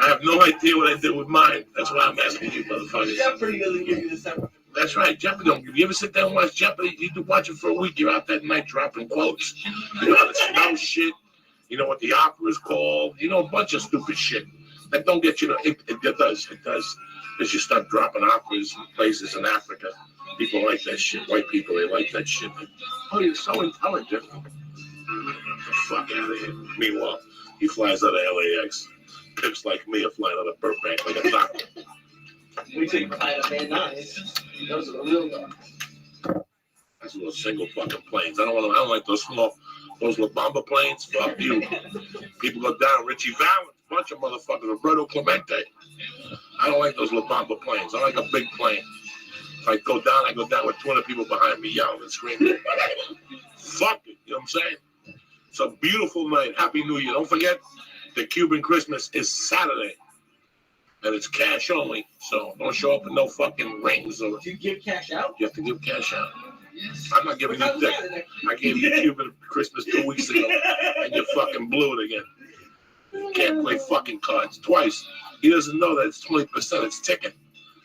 I have no idea what I did with mine. That's why I'm asking you, motherfuckers. Jeopardy doesn't give you this type of. That's right, Jeopardy don't give you. You ever sit down and watch Jeopardy? You do watch it for a week. You're out that night dropping quotes. You know how to smell shit. You know what the opera is called. You know a bunch of stupid shit that don't get you. It does. It does. As you start dropping operas in places in Africa, people like that shit. White people, they like that shit. Oh, you're so intelligent. Get the fuck out of here. Meanwhile, he flies out of LAX. Pimps like me are flying out of Burbank like a doctor. We take fly to Van Nuys. Those are the real guys. That's little single fucking planes. I don't like those small, those La Bamba planes. Fuck you. People go down. Richie Valens, bunch of motherfuckers. Roberto Clemente. I don't like those La Bamba planes. I like a big plane. If I go down with 200 people behind me yelling and screaming. Fuck it. You know what I'm saying? It's a beautiful night. Happy New Year. Don't forget, the Cuban Christmas is Saturday. And it's cash only. So don't show up with no fucking rings. Or Do you give cash out? you have to give cash out. I'm not giving you dick. I gave you Cuban Christmas 2 weeks ago. And you fucking blew it again. You can't play fucking cards twice. He doesn't know that it's 20%. It's ticking.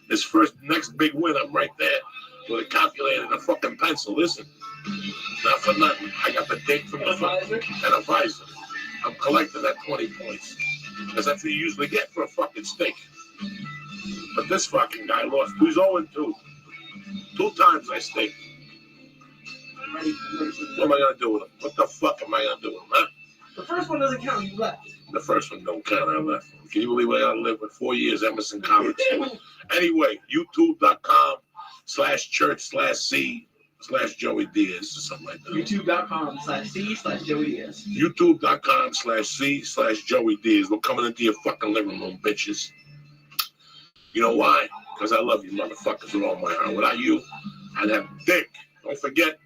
His next big win, I'm right there with a calculator and a fucking pencil. Listen, not for nothing. I got the date from the and a visor. I'm collecting that 20 points. Because that's what you usually get for a fucking steak. But this fucking guy lost. He's 0-2. 2 times I staked. What am I going to do with him? What the fuck am I going to do with him, huh? The first one doesn't count. You left. The first one don't count. I left. Can you believe I got to live with 4 years Emerson College? Anyway, youtube.com/church/C/Joey Diaz or something like that. YouTube.com/C/Joey Diaz. youtube.com/C/Joey Diaz. We're coming into your fucking living room, bitches. You know why? Because I love you motherfuckers with all my heart. Without you, I'd have dick. Don't forget,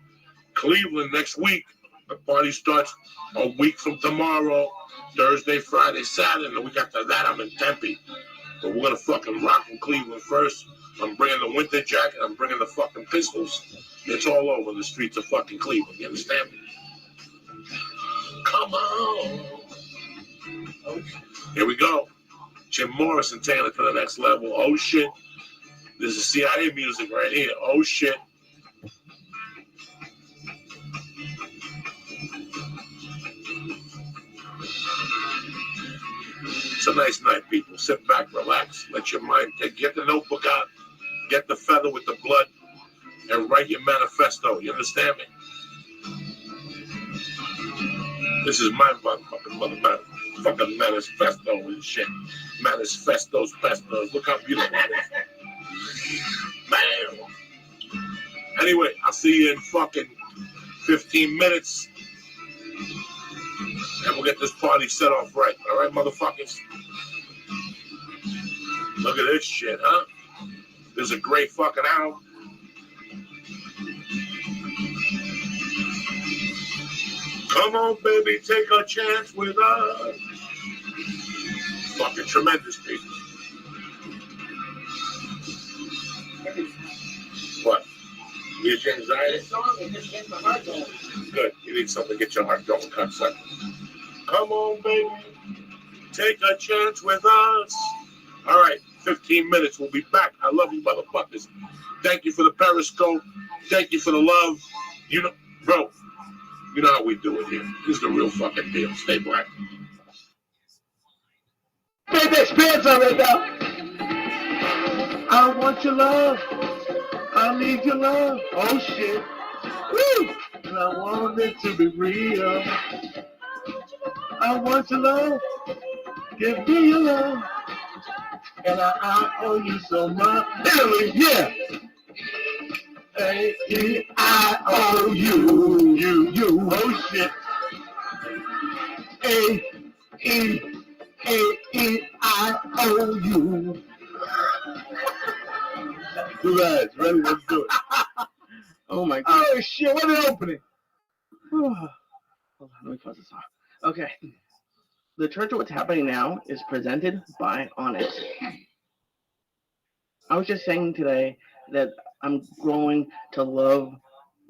Cleveland next week. The party starts a week from tomorrow. Thursday, Friday, Saturday. And the week after that, I'm in Tempe. But we're going to fucking rock in Cleveland first. I'm bringing the winter jacket. I'm bringing the fucking pistols. It's all over the streets of fucking Cleveland. You understand me? Come on. Here we go. Jim Morrison taking it to the next level. Oh, shit. This is CIA music right here. Oh, shit. It's a nice night, people. Sit back, relax, let your mind take. Get the notebook out, Get the feather with the blood and write your manifesto. You understand me? This is my fucking manifesto and shit. Manifestos, pestos. Look how beautiful it is. Man. Anyway, I'll see you in fucking 15 minutes. And we'll get this party set off right. All right, motherfuckers? Look at this shit, huh? This is a great fucking album. Come on, baby, take a chance with us. Fucking tremendous people. What? You get your anxiety? This song is just getting my heart going. Good. You need something to get your heart going, concept. Come on, baby. Take a chance with us. All right. 15 minutes. We'll be back. I love you, motherfuckers. Thank you for the Periscope. Thank you for the love. You know, bro, you know how we do it here. This is the real fucking deal. Stay black. Put this pants on right now. I want your love. I need your love. Oh shit. Woo! And I want it to be real. I want your love. Give me your love. And I owe you so much. Yeah. I owe you. You. Oh shit. I owe you. Two guys, ready? Let's do it. Oh my god. Oh shit, what an opening. Hold on, let me pause this off. Okay. The Church of What's Happening Now is presented by Onyx. I was just saying today that I'm growing to love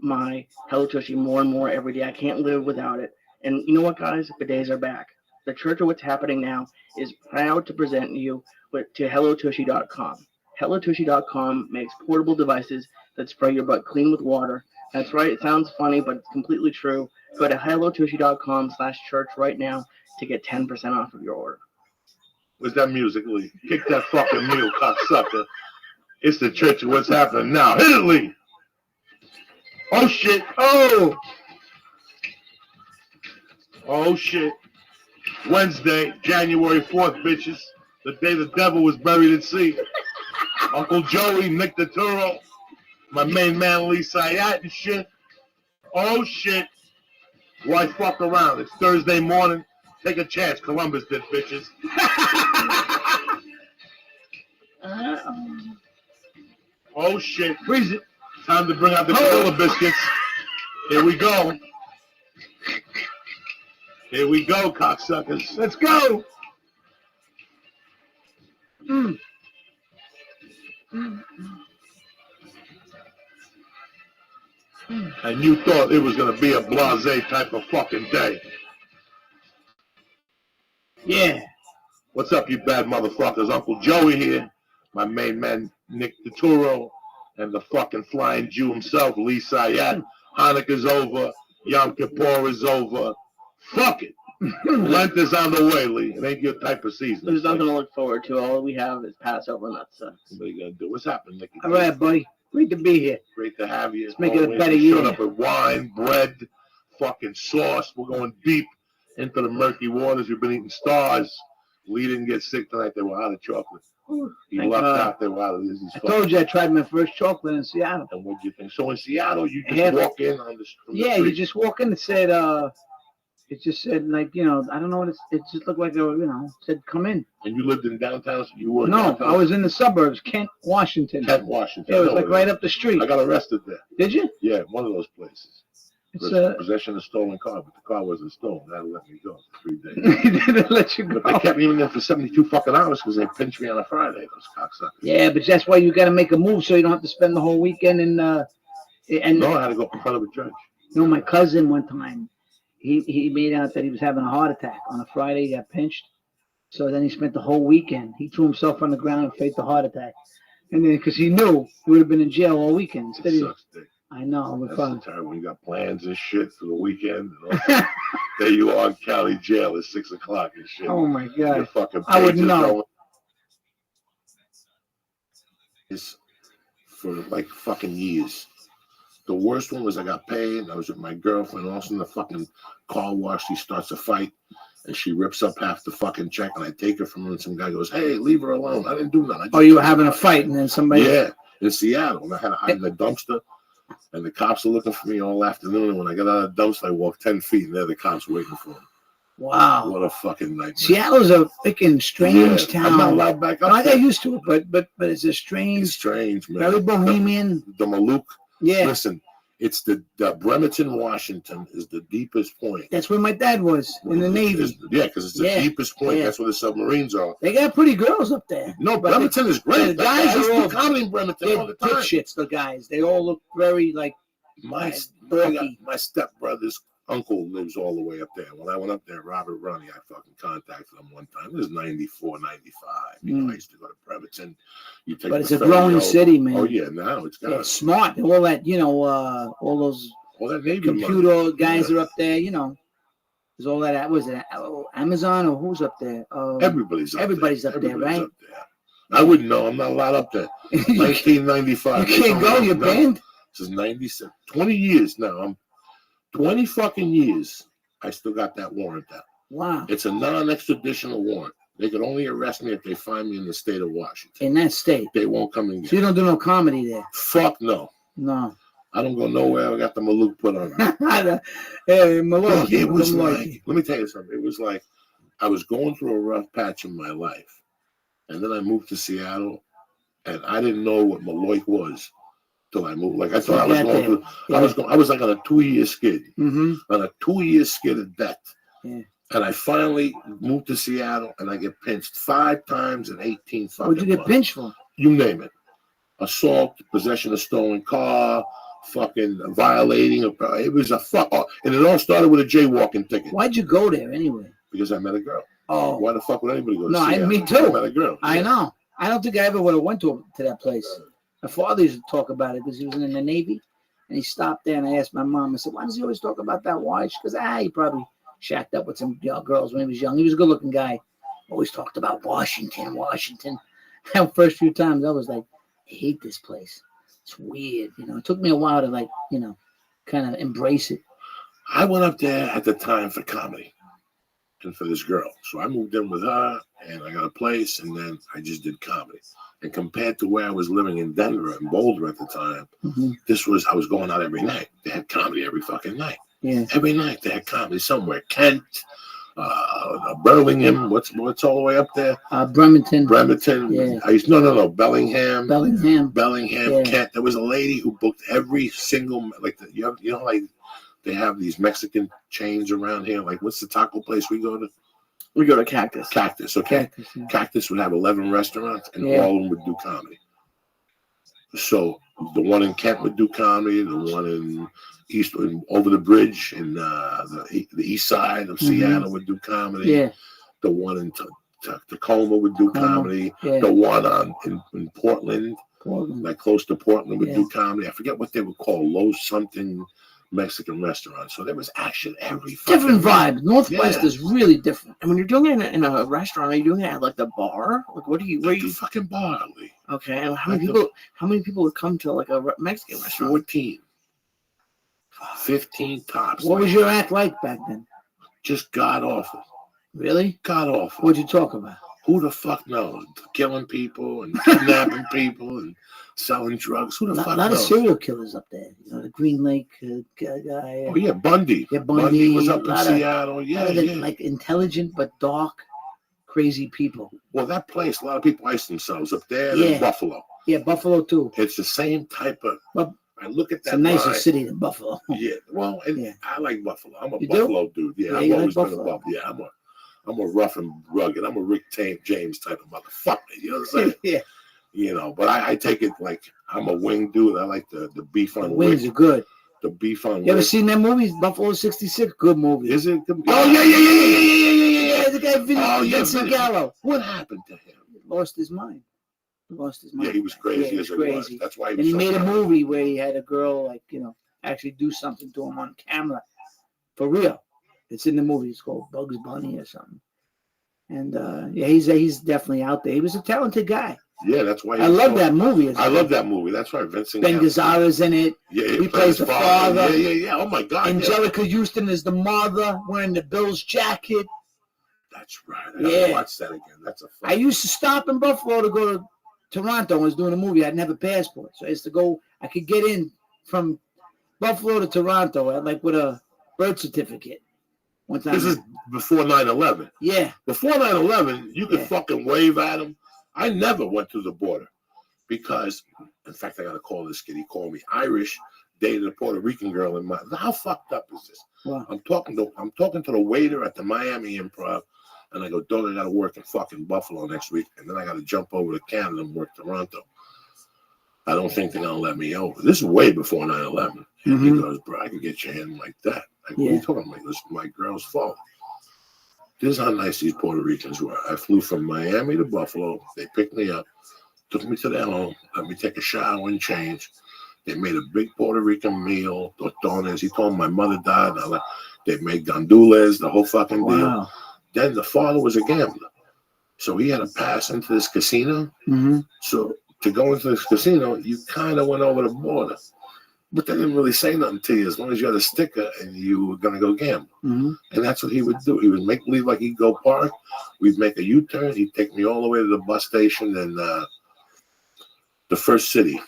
my Hello Tushy more and more every day. I can't live without it. And you know what, guys? Bidets are back. The Church of What's Happening Now is proud to present you to HelloTushy.com. HelloTushy.com makes portable devices that spray your butt clean with water. That's right. It sounds funny, but it's completely true. Go to HelloTushy.com/church right now to get 10% off of your order. Where's that music, Lee? Kick that fucking mule, cocksucker. It's the Church of What's Happening Now. Hit it, Lee. Oh, shit. Oh, shit. Wednesday, January 4th, bitches. The day the devil was buried at sea. Uncle Joey, Nick DeTuro, my main man, Lee Sayat and shit. Oh, shit. Why fuck around? It's Thursday morning. Take a chance. Columbus did, bitches. Oh, shit. Freeze it. Time to bring out the gorilla biscuits. Here we go. Here we go, cocksuckers. Let's go. And you thought it was going to be a blasé type of fucking day. Yeah. What's up, you bad motherfuckers? Uncle Joey here. My main man, Nick DeTuro. And the fucking flying Jew himself, Lee Sayat. Hanukkah's over. Yom Kippur is over. Fuck it. Lent is on the way, Lee. It ain't your type of season. There's nothing to look forward to. All we have is Passover, and that sucks. What are you going to do? What's happening, Nicky? All right, buddy. Great to be here. Great to have you. Let's make it a Always. better We year. Showed up with wine, bread, fucking sauce. We're going deep into the murky waters. We've been eating stars. Lee didn't get sick tonight. They were out of chocolate. He Thank lucked God. out. They were out of this. I told you I tried my first chocolate in Seattle. And what do you think? So in Seattle, you just Yeah. walk in on the from the Yeah, street. you just walk in and said, it just said, like, you know, I don't know what it just looked like, said, come in. And you lived in downtown? So you were No, downtown? I was in the suburbs, Kent, Washington. Kent, Washington. Yeah, it was I know like where right it up the street. is. I got arrested there. Did you? Yeah, one of those places. It's Possession of stolen car, but the car wasn't stolen. That let me go for 3 days. they didn't let you But they go. kept me in there for 72 fucking hours because they pinched me on a Friday, those cocksuckers. Yeah, but that's why you got to make a move so you don't have to spend the whole weekend in. No, I had to go in front of a judge. You know, my cousin one time, he made out that he was having a heart attack on a Friday. He got pinched, so then he spent the whole weekend. He threw himself on the ground and faked a heart attack, and then because he knew he would have been in jail all weekend. Instead, It he, sucks, dick. I know, we're That's fine. the time when you got plans and shit for the weekend. And all. There you are in Cali jail at 6 o'clock and shit. Oh my Your God! fucking I would pages know. going. for like fucking years. The worst one was I got paid. I was with my girlfriend. All of a sudden, the fucking car wash, she starts a fight, and she rips up half the fucking check. And I take her from her, and some guy goes, "Hey, leave her alone." I didn't do nothing. Oh, you were having a fight, and then somebody. Yeah, in Seattle, and I had to hide in the dumpster. And the cops were looking for me all afternoon. And when I got out of the dumpster, I walked 10 feet, and there the cops waiting for me. Wow. What a fucking nightmare. Seattle's a freaking strange town. I'm not allowed back up I there. got used to it, but it's a strange, It's strange, man. very bohemian. The Malouk. Yeah, Listen, it's the Bremerton, Washington is the deepest point. that's where my dad was in the Navy. Yeah, because it's the Yeah, deepest point. yeah. That's where the submarines are. They got pretty girls up there. No, But Bremerton is great. the The guys guys are all- do comedy in Bremerton They're all the time. dipshits, the guys. They all look very like My stepbrother's uncle lives all the way up there. When I went up there, Robert Ronnie, I fucking contacted him one time. It was 94, 95. You know, I used to go to Bremerton. You take But the it's a ferry growing over. city, man. Oh yeah, now it's got They're smart. All that, all those all that Navy computer money. guys Yeah. are up there. There's all that. Was it Amazon or who's up there? Everybody's up everybody's there. up there, right? Up there. I wouldn't know. I'm not allowed up there. 1995. You can't go. You're banned. This is 97. 20 years now. I'm 20 fucking years. I still got that warrant out. Wow. It's a non-extraditional warrant. They could only arrest me if they find me in the state of Washington. In that state. They won't come in. So you don't do no comedy there. Fuck no. No. I don't go nowhere. I got the Malouk put on me. Hey, Malloy. Look, it was like, let me tell you something. It was like I was going through a rough patch in my life. And then I moved to Seattle, and I didn't know what Maloik was till I moved. Like I thought I was going through. I was like on a 2-year skid. Mm-hmm. On a 2-year skid of debt. Yeah. And I finally moved to Seattle, and I get pinched 5 times in 18 fucking What'd you get months. pinched for? You name it. Assault, possession of stolen car, fucking violating. It was a fuck. And it all started with a jaywalking ticket. Why'd you go there anyway? Because I met a girl. Oh. Why the fuck would anybody go to No, Seattle? me too. I met a girl. I Yeah. know. I don't think I ever would have went to that place. My father used to talk about it because he was in the Navy, and he stopped there. And I asked my mom. I said, "Why does he always talk about that? Why?" She goes, he probably shacked up with some girls when he was young. He was a good-looking guy. Always talked about Washington. That first few times, I was like, I hate this place. It's weird. It took me a while to kind of embrace it. I went up there at the time for comedy and for this girl. So I moved in with her, and I got a place, and then I just did comedy. And compared to where I was living in Denver and Boulder at the time, I was going out every night. They had comedy every fucking night. Yeah. Every night they had comedy somewhere. Kent, Burlingame, what's all the way up there? Bremerton. Yeah. Bellingham. Yeah. Kent. There was a lady who booked every single, like they have these Mexican chains around here. Like, what's the taco place we go to? We go to Cactus. Cactus, okay. Cactus, yeah. Cactus would have 11 restaurants, and Yeah. all of them would do comedy. So the one in Kent would do comedy. The one in over the bridge in the east side of Seattle would do comedy. Yeah. The one in Tacoma would do comedy. Yeah. The one in Portland, like close to Portland, would Yeah. do comedy. I forget what they would call low something Mexican restaurant. So there was action every Different fucking vibe. Northwest Yeah. is really different. And when you're doing it in a restaurant, are you doing it at like the bar? Like, where the you? fucking bar, Lee. Okay. And how many people would come to like a Mexican restaurant? 14. 15 tops. What was your act like back then? Just god awful. Really? God awful. What'd you talk about? Who the fuck knows? Killing people and kidnapping people and selling drugs. Who the A fuck lot of knows? serial killers up there. The Green Lake guy. Oh yeah, Bundy. Yeah, Bundy was up in a lot of- Seattle. Yeah, yeah. Like intelligent but dark, crazy people. Well, that place, a lot of people ice themselves up there Yeah. in Buffalo. Yeah, Buffalo too. It's the same type of. Well, I look at It's that. a nicer line. city than Buffalo. Yeah, well, and Yeah. I like Buffalo. I'm a You do? Buffalo dude. Yeah, Yeah, I've you like always been a Buffalo. Buffalo. Yeah, I'm a rough and rugged. I'm a Rick James type of motherfucker. You know what I'm saying? Yeah. But I take it like I'm a wing dude. I like the beef The on wings Rick. are good. The beef on You ever Rick. seen that movie, Buffalo 66? Good movie. Is it? Oh, yeah. The guy, Vincent Vinny. Gallo. What happened to him? Lost his mind. Yeah, he was crazy Yeah, he as was he was. crazy. That's why he And was he so made a crazy. movie where he had a girl, actually do something to him on camera. For real. It's in the movie. It's called Bugs Bunny or something. And, he's definitely out there. He was a talented guy. Yeah, that's why. I love that movie. I love that movie. That's right. Vincent Ben Gazzara's in it. Yeah, he plays the father. Yeah. Oh my God. Angelica Houston is the mother wearing the Bills jacket. That's right. I gotta watch that again. That's a fun. I used to stop in Buffalo to go to Toronto. I was doing a movie. I didn't have a passport, so I used to go. I could get in from Buffalo to Toronto like with a birth certificate. One time. This is before 9/11. Yeah. Before 9/11, you could fucking wave at them. I never went through the border because, in fact, I got to call this kid. He called me Irish, dated a Puerto Rican girl in my. How fucked up is this? Wow. I'm talking to the waiter at the Miami Improv, and I go, "Dog, I got to work in fucking Buffalo next week, and then I got to jump over to Canada and work Toronto. I don't think they're gonna let me over." This is way before 9/11. And he goes, "Bro, I can get your hand like that." I go, "What are you talking about?" This is my girl's fault. This is how nice these Puerto Ricans were. I flew from Miami to Buffalo. They picked me up, took me to their home, let me take a shower and change. They made a big Puerto Rican meal, tostones. He told me my mother died. They made gandules, the whole fucking deal. Wow. Then the father was a gambler. So he had to pass into this casino. So to go into this casino, you kind of went over the border. But they didn't really say nothing to you as long as you had a sticker and you were going to go gamble. And that's what he would do. He would make believe like he'd go park. We'd make a U-turn. He'd take me all the way to the bus station and the first city.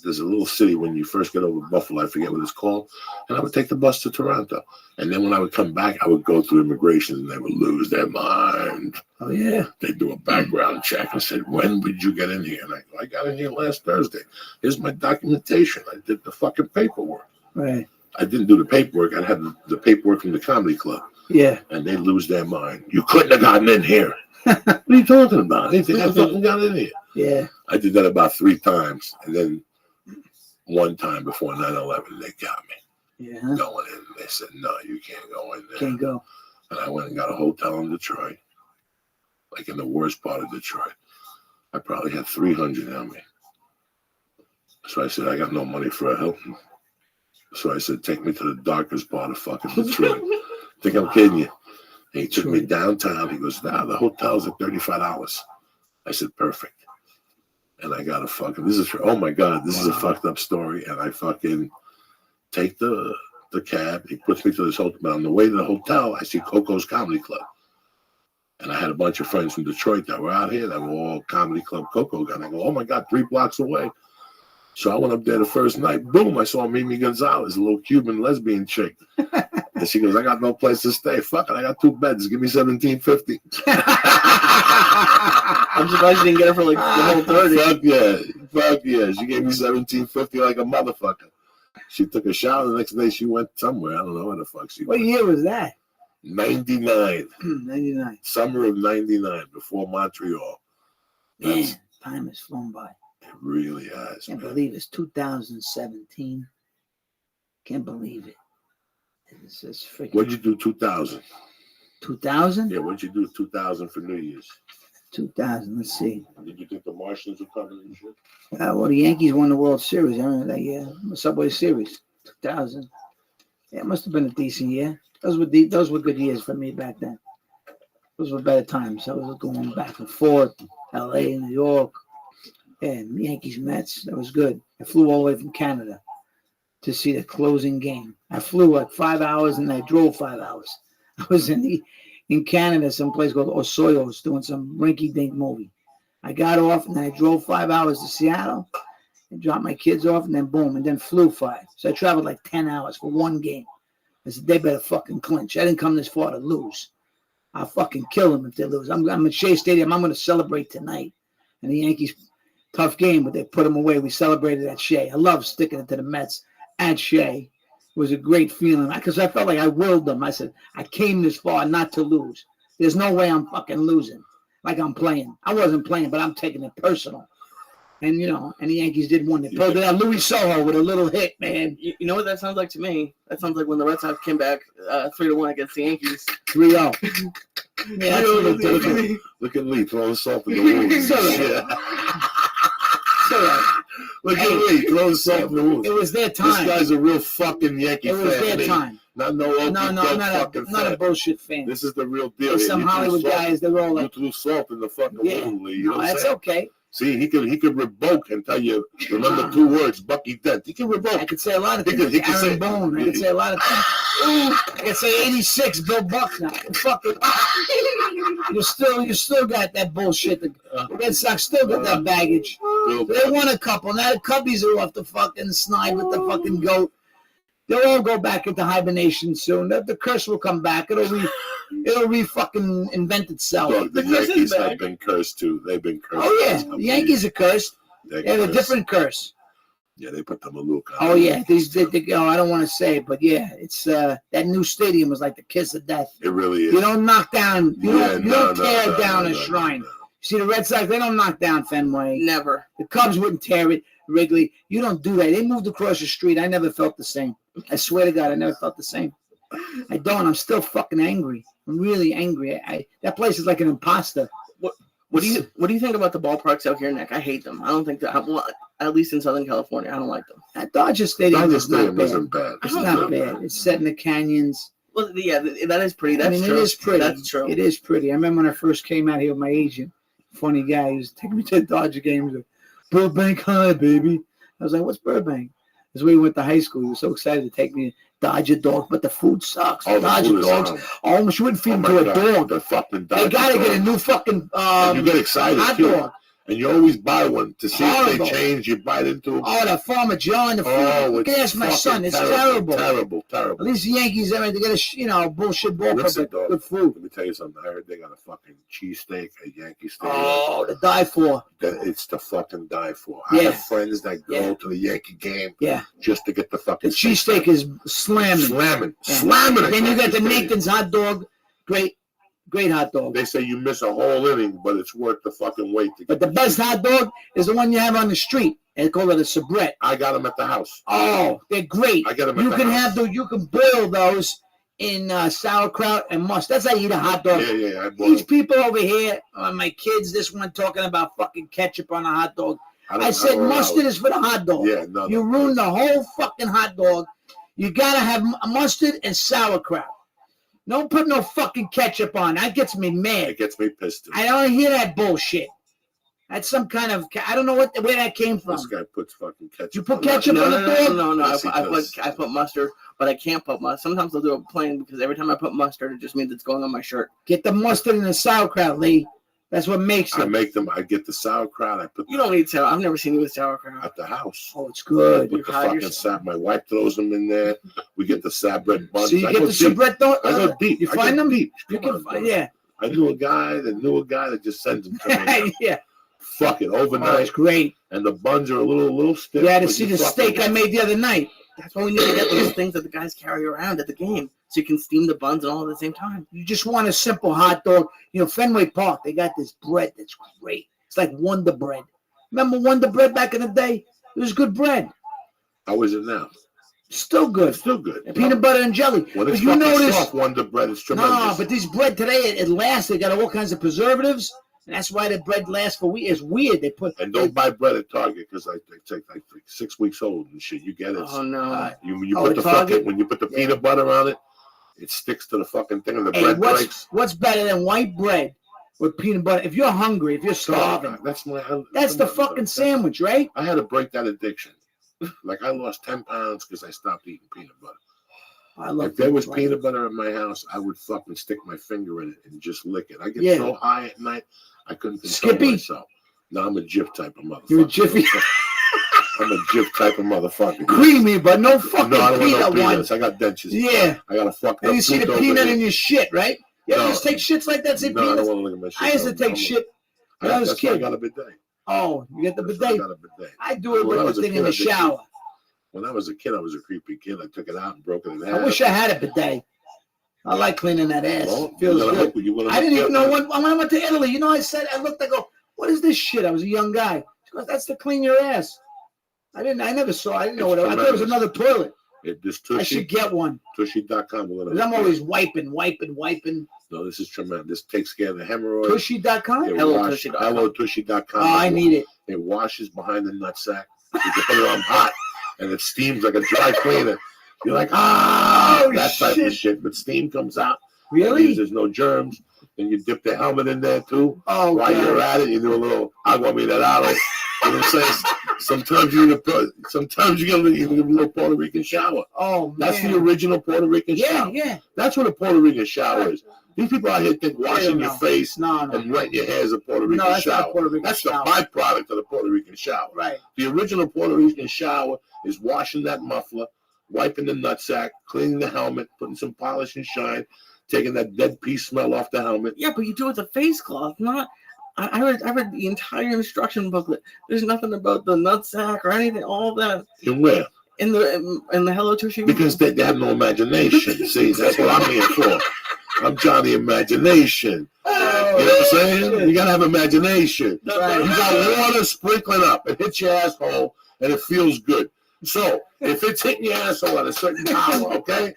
There's a little city when you first get over Buffalo. I forget what it's called. And I would take the bus to Toronto. And then when I would come back, I would go through immigration and they would lose their mind. Oh, yeah. They'd do a background check and said, "When did you get in here?" And I go, "I got in here last Thursday. Here's my documentation. I did the fucking paperwork." Right. I didn't do the paperwork. I had the paperwork from the comedy club. Yeah. And they lose their mind. "You couldn't have gotten in here." What are you talking about? They think I fucking got in here. Yeah. I did that about 3 times. And then one time before 9/11, they got me. Yeah. Going in. They said, "No, you can't go in there." Can't go. And I went and got a hotel in Detroit, like in the worst part of Detroit. I probably had 300 on me. So I said, "I got no money for a Hilton." So I said, "Take me to the darkest part of fucking Detroit." Think I'm kidding you? And he took me downtown. He goes, "Nah, the hotel's at $35. I said, "Perfect." And I got a fucking, oh my God, this is a fucked up story. And I fucking take the cab. He puts me to this hotel. But on the way to the hotel, I see Coco's Comedy Club. And I had a bunch of friends from Detroit that were out here that were all Comedy Club Coco. And I go, "Oh my God, 3 blocks away." So I went up there the first night. Boom, I saw Mimi Gonzalez, a little Cuban lesbian chick. And she goes, "I got no place to stay. Fuck it, I got 2 beds. Give me $17.50. I'm surprised you didn't get her for like the whole 30. Fuck yeah. She gave me $17.50 like a motherfucker. She took a shower. The next day she went somewhere. I don't know where the fuck she What went. year was that? 99. 99. Summer of 99, before Montreal. Man, time has flown by. It really has. Can't Man. believe it's 2017. Can't believe it. It's freaking. What'd you do 2000? 2000? Yeah, what'd you do 2000 for New Year's? 2000. Let's see. Did you think the Martians were coming and shit? Well, the Yankees won the World Series. I remember that year. The Subway Series. 2000. Yeah, it must have been a decent year. Those were good years for me back then. Those were better times. I was going back and forth, L.A., New York, and Yankees, Mets. That was good. I flew all the way from Canada to see the closing game. I flew like 5 hours and I drove 5 hours. I was in Canada, someplace called Osoyo's, doing some rinky-dink movie. I got off and I drove 5 hours to Seattle and dropped my kids off and then boom, and then flew 5. So I traveled like 10 hours for one game. I said, they better fucking clinch. I didn't come this far to lose. I'll fucking kill them if they lose. I'm at Shea Stadium. I'm going to celebrate tonight. And the Yankees, tough game, but they put them away. We celebrated at Shea. I love sticking it to the Mets at Shea. It was a great feeling because I felt like I willed them. I said, I came this far not to lose. There's no way I'm fucking losing like I'm playing. I wasn't playing, but I'm taking it personal. And, and the Yankees did win. They pulled it out. Louis Soho with a little hit, man. You know what that sounds like to me? That sounds like when the Red Sox came back 3-1 against the Yankees. 3-0. Yeah, that's a little different. Look at Lee throwing salt in the wound. Look at Lee throwing salt in the wound. It was their time. This guy's a real fucking Yankee fan. It was their time. Not I'm not a bullshit fan. This is the real deal. There's some Hollywood guys, they're all like, you threw salt in the fucking wound, Lee. You know that's okay. See, he could revoke and tell you, remember 2 words, Bucky Dent. He can revoke. I could say a lot of things. He could say- Aaron Bone. I could say a lot of things. I could say 86, Bill Buckner. Fuck it. You still got that bullshit. The Red Sox still got that baggage. They won a couple. Now the Cubbies are off the fucking snide with the fucking goat. They'll all go back into hibernation soon. The curse will come back. It'll fucking invent itself. Dog, the Yankees have been cursed too. They've been cursed. Oh yeah, the Yankees are cursed. They're They have a cursed. different curse. Yeah, they put them a little. Oh yeah, I don't want to say it, but yeah, it's that new stadium was like the kiss of death. It really is. You don't knock down, you don't tear no, down no, a no, shrine. no. See the Red Sox, they don't knock down Fenway. Never. The Cubs wouldn't tear it. Wrigley, you don't do that. They moved across the street. I never felt the same. I swear to God, I never felt the same. I don't. I'm still fucking angry. I'm really angry. That place is like an imposter. What do you think about the ballparks out here, Nick? I hate them. I don't think that. Well, at least in Southern California, I don't like them. That Dodger Stadium Dodger is not Stadium bad. isn't bad. It's not bad. It's set in the canyons. Well, yeah, that is pretty. That's I mean, true. it is pretty. That's true. It is pretty. I remember when I first came out here with my agent, funny guy, he was taking me to the Dodger games. Like, Burbank High, baby. I was like, what's Burbank? That's where we went to high school. He was so excited to take me to Dodger dog, but the food sucks. Oh, the Dodger food is dogs. horrible. Almost wouldn't feed Oh them my to a God, dog. the fucking They Dodger got to dog. get a new fucking And you get excited hot too. dog. And you always buy one to see if Horrible. they change. You bite into them. Oh, the Farmer John, the food. Oh, You can ask my son. It's terrible. Terrible. At least the Yankees, I mean, they get a bullshit ballpark, Listen, but dog, good food. Let me tell you something. I heard they got a fucking cheesesteak at Yankee Stadium. Oh, to die for. That it's to fucking die for. I Yeah. have friends that go to the Yankee game Yeah. just to get the fucking The cheesesteak is slamming. slamming. Yeah. Slamming it. Then you got the Stadium. Nathan's hot dog. Great hot dog. They say you miss a whole inning, but it's worth the fucking wait to But get the best hot dog is the one you have on the street. They call it a soubrette. I got them at the house. Oh, they're great. I got them at You the can house. you can boil those in sauerkraut and mustard. That's how you eat a hot dog. Yeah. I bought These them. people over here, my kids, this one talking about fucking ketchup on a hot dog. don't- I said don't allow mustard it. is for the hot dog. Yeah, no. You ruined the whole fucking hot dog. You gotta have mustard and sauerkraut. Don't put no fucking ketchup on. That gets me mad. It gets me pissed. I don't hear that bullshit. That's some kind of, I don't know where that came from. This guy puts fucking ketchup. You put on ketchup it. on the dog? No. Yes, he I does. put mustard, but I can't put mustard. Sometimes I'll do it plain because every time I put mustard, it just means it's going on my shirt. Get the mustard and the sauerkraut, Lee. That's what makes I it. make them. I get the sauerkraut. I put You don't need sauerkraut. I've never seen you with sauerkraut. at the house. Oh, it's I good. put the hide fucking your- sap. My wife throws them in there. We get the sap bread buns. So you I get go the deep. soubrette, I go deep. You I find go them? deep. You Come can on, find, dog. yeah. I knew a guy that just sends them to me. Yeah. Fuck it, Oh, overnight. it's great. And the buns are a little stiff. You had to but see you the fucking- steak I made the other night. That's why we need to get those things that the guys carry around at the game, so you can steam the buns and all at the same time. You just want a simple hot dog. Fenway Park, they got this bread that's great. It's like Wonder Bread. Remember Wonder Bread back in the day? It was good bread. How is it now? Still good. It's still good. And peanut butter and jelly. When But it's you fucking notice, soft, Wonder Bread is tremendous. no, but this bread today, it lasts. They got all kinds of preservatives. And that's why the bread lasts for weeks. It's weird. They put And don't buy bread at Target because it's like 6 weeks old and shit. You get it. Oh no! You Oh, put at the Target? fucking when you put the peanut butter on it, it sticks to the fucking thing and the Hey, bread breaks. what's better than white bread with peanut butter? If you're hungry, if you're starving, That's that's the fucking sandwich, right? I had to break that addiction. Like I lost 10 pounds because I stopped eating peanut butter. I love If there was butter. peanut butter in my house, I would fucking stick my finger in it and just lick it. I get Yeah. so high at night, I couldn't control Skippy? myself. No, I'm a Jif type of motherfucker. You're a Jiffy. I'm a Jif type of motherfucker. Creamy, but no fucking No, I don't want no peanut one. peanuts. I got dentures. Yeah. I got a fucking. And you see the peanut in your shit, right? You ever No. just take shits like that? Say No, I don't peanuts? want to look at my shit. I used to No, take I'm- shit when I was a That's why I kid. got a bidet. Oh, you get the That's why I bidet? got a bidet. I do it When I with was the a thing kid, in the I did shower. When I was a kid, I was a creepy kid. I took it out and broke it in half. I wish I had a bidet. I like cleaning that ass. Well, Feels you gotta good. hook- you wanna I didn't hook even me know up. when I went to Italy. I looked, I go, what is this shit? I was a young guy. She goes, that's to clean your ass. I didn't know what it was. I thought it was another toilet. This I should Tushy, get one. Tushy.com. Because I'm always wiping. No, this is tremendous. This takes care of the hemorrhoids. Tushy.com? It Hello, wash- Tushy.com. Hello, Tushy.com. Oh, I need it. It washes behind the nutsack. You can put it on hot, and it steams like a dry cleaner. You're like, Oh, that type shit. of shit. But steam comes out. Really? means there's no germs. Then you dip the helmet in there too. Oh, While you're God. at it, you do a little agua mineral. You know what I'm saying? Sometimes you get a little Puerto Rican shower. Oh, man. That's the original Puerto Rican Yeah, shower. yeah. That's what a Puerto Rican shower is. These people out here think washing your know. face No. and wetting your hair is a Puerto Rican No, that's not a shower. Puerto Rican That's shower. the byproduct of the Puerto Rican shower. Right. The original Puerto Rican shower is washing that muffler, wiping the nutsack, cleaning the helmet, putting some polish and shine, taking that dead pea smell off the helmet. Yeah, but you do it with a face cloth, not. I read the entire instruction booklet. There's nothing about the nutsack or anything. All that And where? in the Hello Tushy. Because they have no imagination. See, that's what I'm here for. I'm Johnny Imagination. You know what I'm saying? You gotta have imagination. Right. You got water sprinkling up. It hits your asshole and it feels good. So if it's hitting your asshole at a certain power, okay,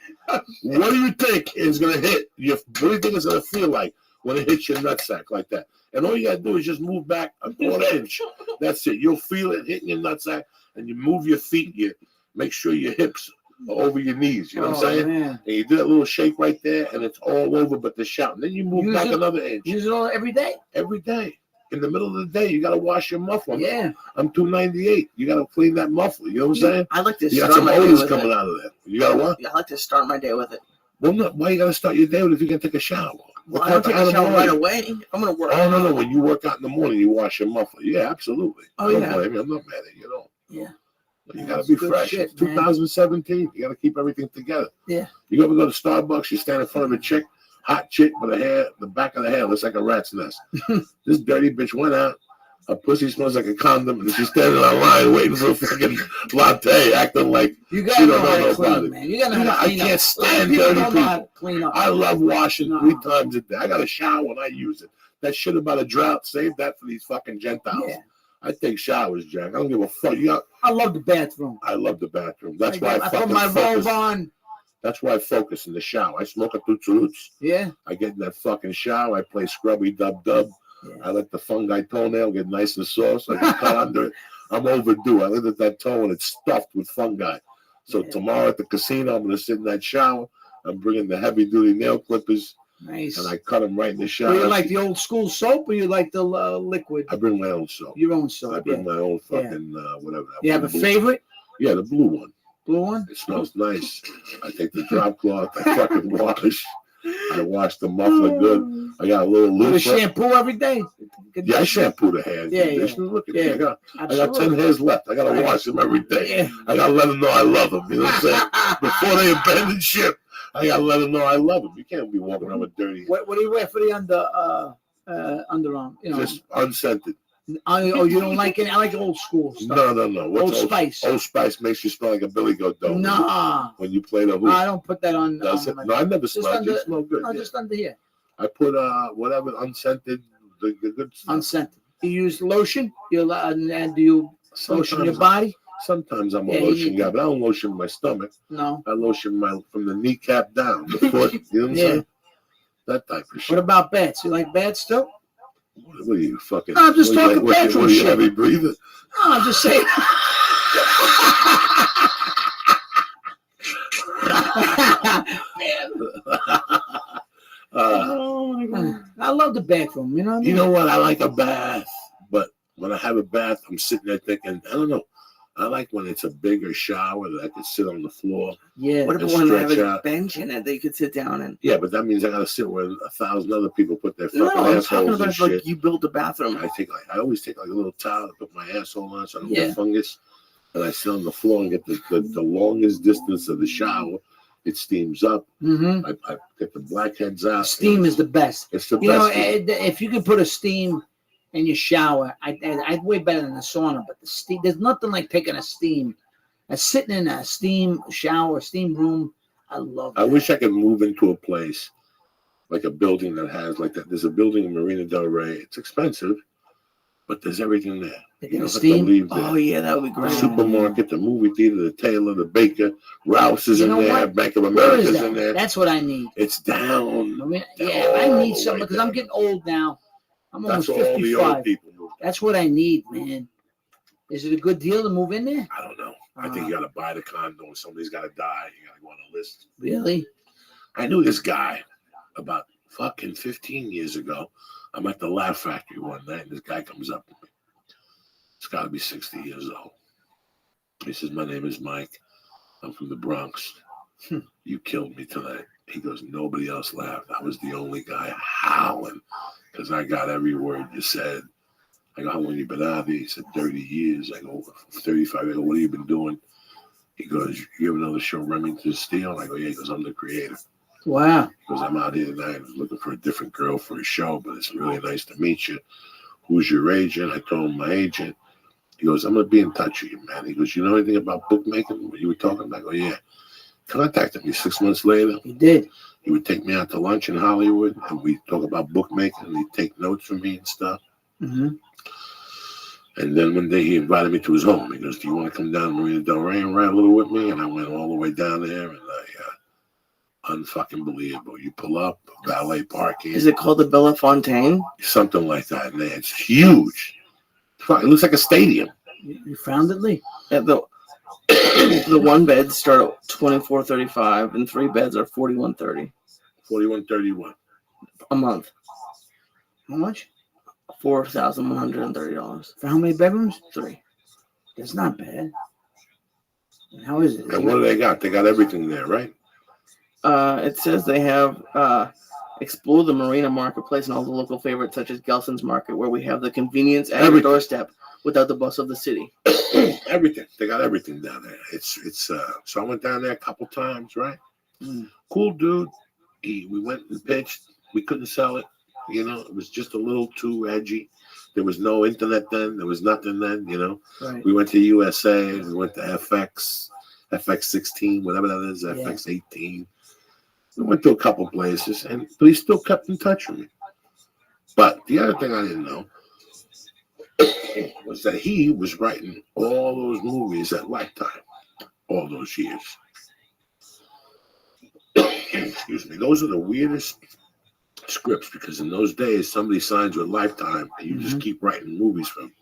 what do you think is gonna hit? What do you think it's gonna feel like when it hits your nutsack like that? And all you gotta do is just move back a quarter inch. That's it. You'll feel it hitting your nutsack, and you move your feet. You make sure your hips are over your knees. You know what I'm saying? Man. And you do that little shake right there, and it's all over but the shout. And then you move back another inch. Use it all every day. Every day. In the middle of the day, you got to wash your muffler. Yeah. I'm 298. You got to clean that muffler. You know what I'm saying? I like to You got start some my day odors with coming it. out of there. You got to what? I like to start my day with it. Well, no, why you got to start your day with it if you can take a shower? Well, I don't take a shower right away. I'm gonna work. Oh, no. When you work out in the morning, you wash your muffler. Yeah, absolutely. Oh, Don't yeah. blame me. I'm not mad at you at all. Yeah. But you got That's to be good fresh. shit, It's man. 2017. You got to keep everything together. Yeah. You ever go to Starbucks, you stand in front of a chick, hot chick with her hair, the back of the hair looks like a rat's nest. This dirty bitch went out. Her pussy smells like a condom, and she's standing on line waiting for a fucking latte, acting like You she gotta don't know how know to about clean, it. man. You gotta know how to I clean can't up. stand People dirty don't know how people. to clean up. I love washing No. 3 times a day. I got a shower when I use it. That shit about a drought, save that for these fucking Gentiles. Yeah. I take showers, Jack. I don't give a fuck. I love the bathroom. I love the bathroom. That's why I put fucking my robe focus. on. That's why I focus in the shower. I smoke a Tutsuroots. Yeah. I get in that fucking shower. I play Scrubby Dub Dub. Yeah. I let the fungi toenail get nice and soft so I can cut under it. I'm overdue. I look at that toe and it's stuffed with fungi. So Yeah. tomorrow at the casino, I'm going to sit in that shower. I'm bringing the heavy duty nail clippers Nice. and I cut them right in the shower. Do you like the old school soap or you like the liquid? I bring my own soap. Your own soap. I bring Yeah. my own fucking whatever. that You have a blue- favorite? Yeah, the blue one. Blue one? It smells nice. I take the drop cloth. I fucking wash. I wash the muffler good. I got a little Do the loofah. shampoo every day? Yeah, I shampoo the hair. Yeah, yeah. Look at Yeah. me. I got 10 Absolutely. hairs left. I got to Right. wash them every day. Yeah. I got to let them know I love them. You know what I'm saying? Before they abandon ship, I got to let them know I love them. You can't be walking around with dirty hair. What do you wear for the underarm? You know, Just unscented. oh, you don't like it? I like old school stuff. No. Old Spice. Old Spice makes you smell like a Billy Goat dome. Nah. When you play the hoop. I don't put that on. Does it? my- No, I never Just smelled it. under- You smell good. No, yeah. just under here. I put whatever unscented, the good stuff. Unscented. You use lotion? And do you lotion your Sometimes- body? Sometimes I'm a Yeah, you lotion need guy, to. but I don't lotion my stomach. No. I lotion from the kneecap down, the foot. You know what I'm Yeah. saying? That type of shit. What about bats? You like bats still? What are you fucking? I'm just what are you, talking what you- bedroom what are you, shit. heavy breather? No, I'm just saying. Uh, I love the bathroom. You know what I mean? you know what? I like a bath, but when I have a bath, I'm sitting there thinking, I don't know. I like when it's a bigger shower that I can sit on the floor. Yeah. What if And I want to have stretch a out. bench in it that you could sit down in? Yeah, but that means I got to sit where 1,000 other people put their No, fucking I'm assholes talking and about shit. like you built a bathroom. I always take like a little towel to put my asshole on so I don't Yeah. get fungus. And I sit on the floor and get the longest distance of the shower. It steams up. Mm-hmm. I get the blackheads out. Steam is the best. It's the You know, best. if you could put a steam in your shower, I'd way better than the sauna. But the steam, there's nothing like taking a steam. Sitting in a steam shower, steam room, I love I that. wish I could move into a place like a building that has like that. There's a building in Marina Del Rey. It's expensive, but there's everything there. They You get don't a have steam. to leave there. Oh yeah, that would be The great. supermarket, the movie theater, the tailor, the baker, Rouse is You in know there, what? Bank of Where America's is in that? there. That's what I need. It's down. I mean, They're yeah, I all need the something way because I'm down. getting old now. I'm That's almost all the 55. old people move. That's what I need, man. Is it a good deal to move in there? I don't know. I think you got to buy the condo and somebody's got to die. You got to go on a list. Really? I knew this guy. about fucking 15 years ago, I'm at the Laugh Factory one night, and this guy comes up to me. He's got to be 60 years old. He says, "My name is Mike. I'm from the Bronx. You killed me tonight." He goes, "Nobody else laughed. I was the only guy howling because I got every word you said." I go, "How long you been out there?" He said, 30 years. I go, 35. I go, "What have you been doing?" He goes, "You ever know the show Remington Steele?" I go, "Yeah." He goes, "I'm the creator." Wow. He goes, "I'm out here tonight looking for a different girl for a show, but it's really nice to meet you. Who's your agent?" I told him my agent. He goes, "I'm going to be in touch with you, man." He goes, "You know anything about bookmaking? What you were talking about?" I go, "Yeah." Contacted me 6 months later. You did. He would take me out to lunch in Hollywood, and we'd talk about bookmaking, and he'd take notes from me and stuff. Mm-hmm. And then one day he invited me to his home. He goes, "Do you want to come down to Marina Del Rey and ride a little with me?" And I went all the way down there, and unfucking believable. You pull up, valet parking. Is it called the Bella Fontaine? Something like that, man. It's huge. It looks like a stadium. You found it, Lee? Yeah, the one beds start at $24.35 and 3 beds are $41.30 $41.31 a month. How much? $4,130. For how many bedrooms? 3. That's not bad. And how is it? And what do they got? They got everything there, right? It says they have explore the marina marketplace and all the local favorites such as Gelson's Market, where we have the convenience at your Everything. doorstep without the bus of the city. Everything. They got everything down there. It's so I went down there a couple times, right? Cool dude. We went and pitched. We couldn't sell it. You know, it was just a little too edgy. There was no internet then. There was nothing then, you know. Right. We went to USA. We went to FX16, whatever that is, FX18. We went to a couple places, but he still kept in touch with me. But the other thing I didn't know was that he was writing all those movies at Lifetime all those years. Excuse me. Those are the weirdest scripts because in those days, somebody signs with Lifetime and you just keep writing movies for him.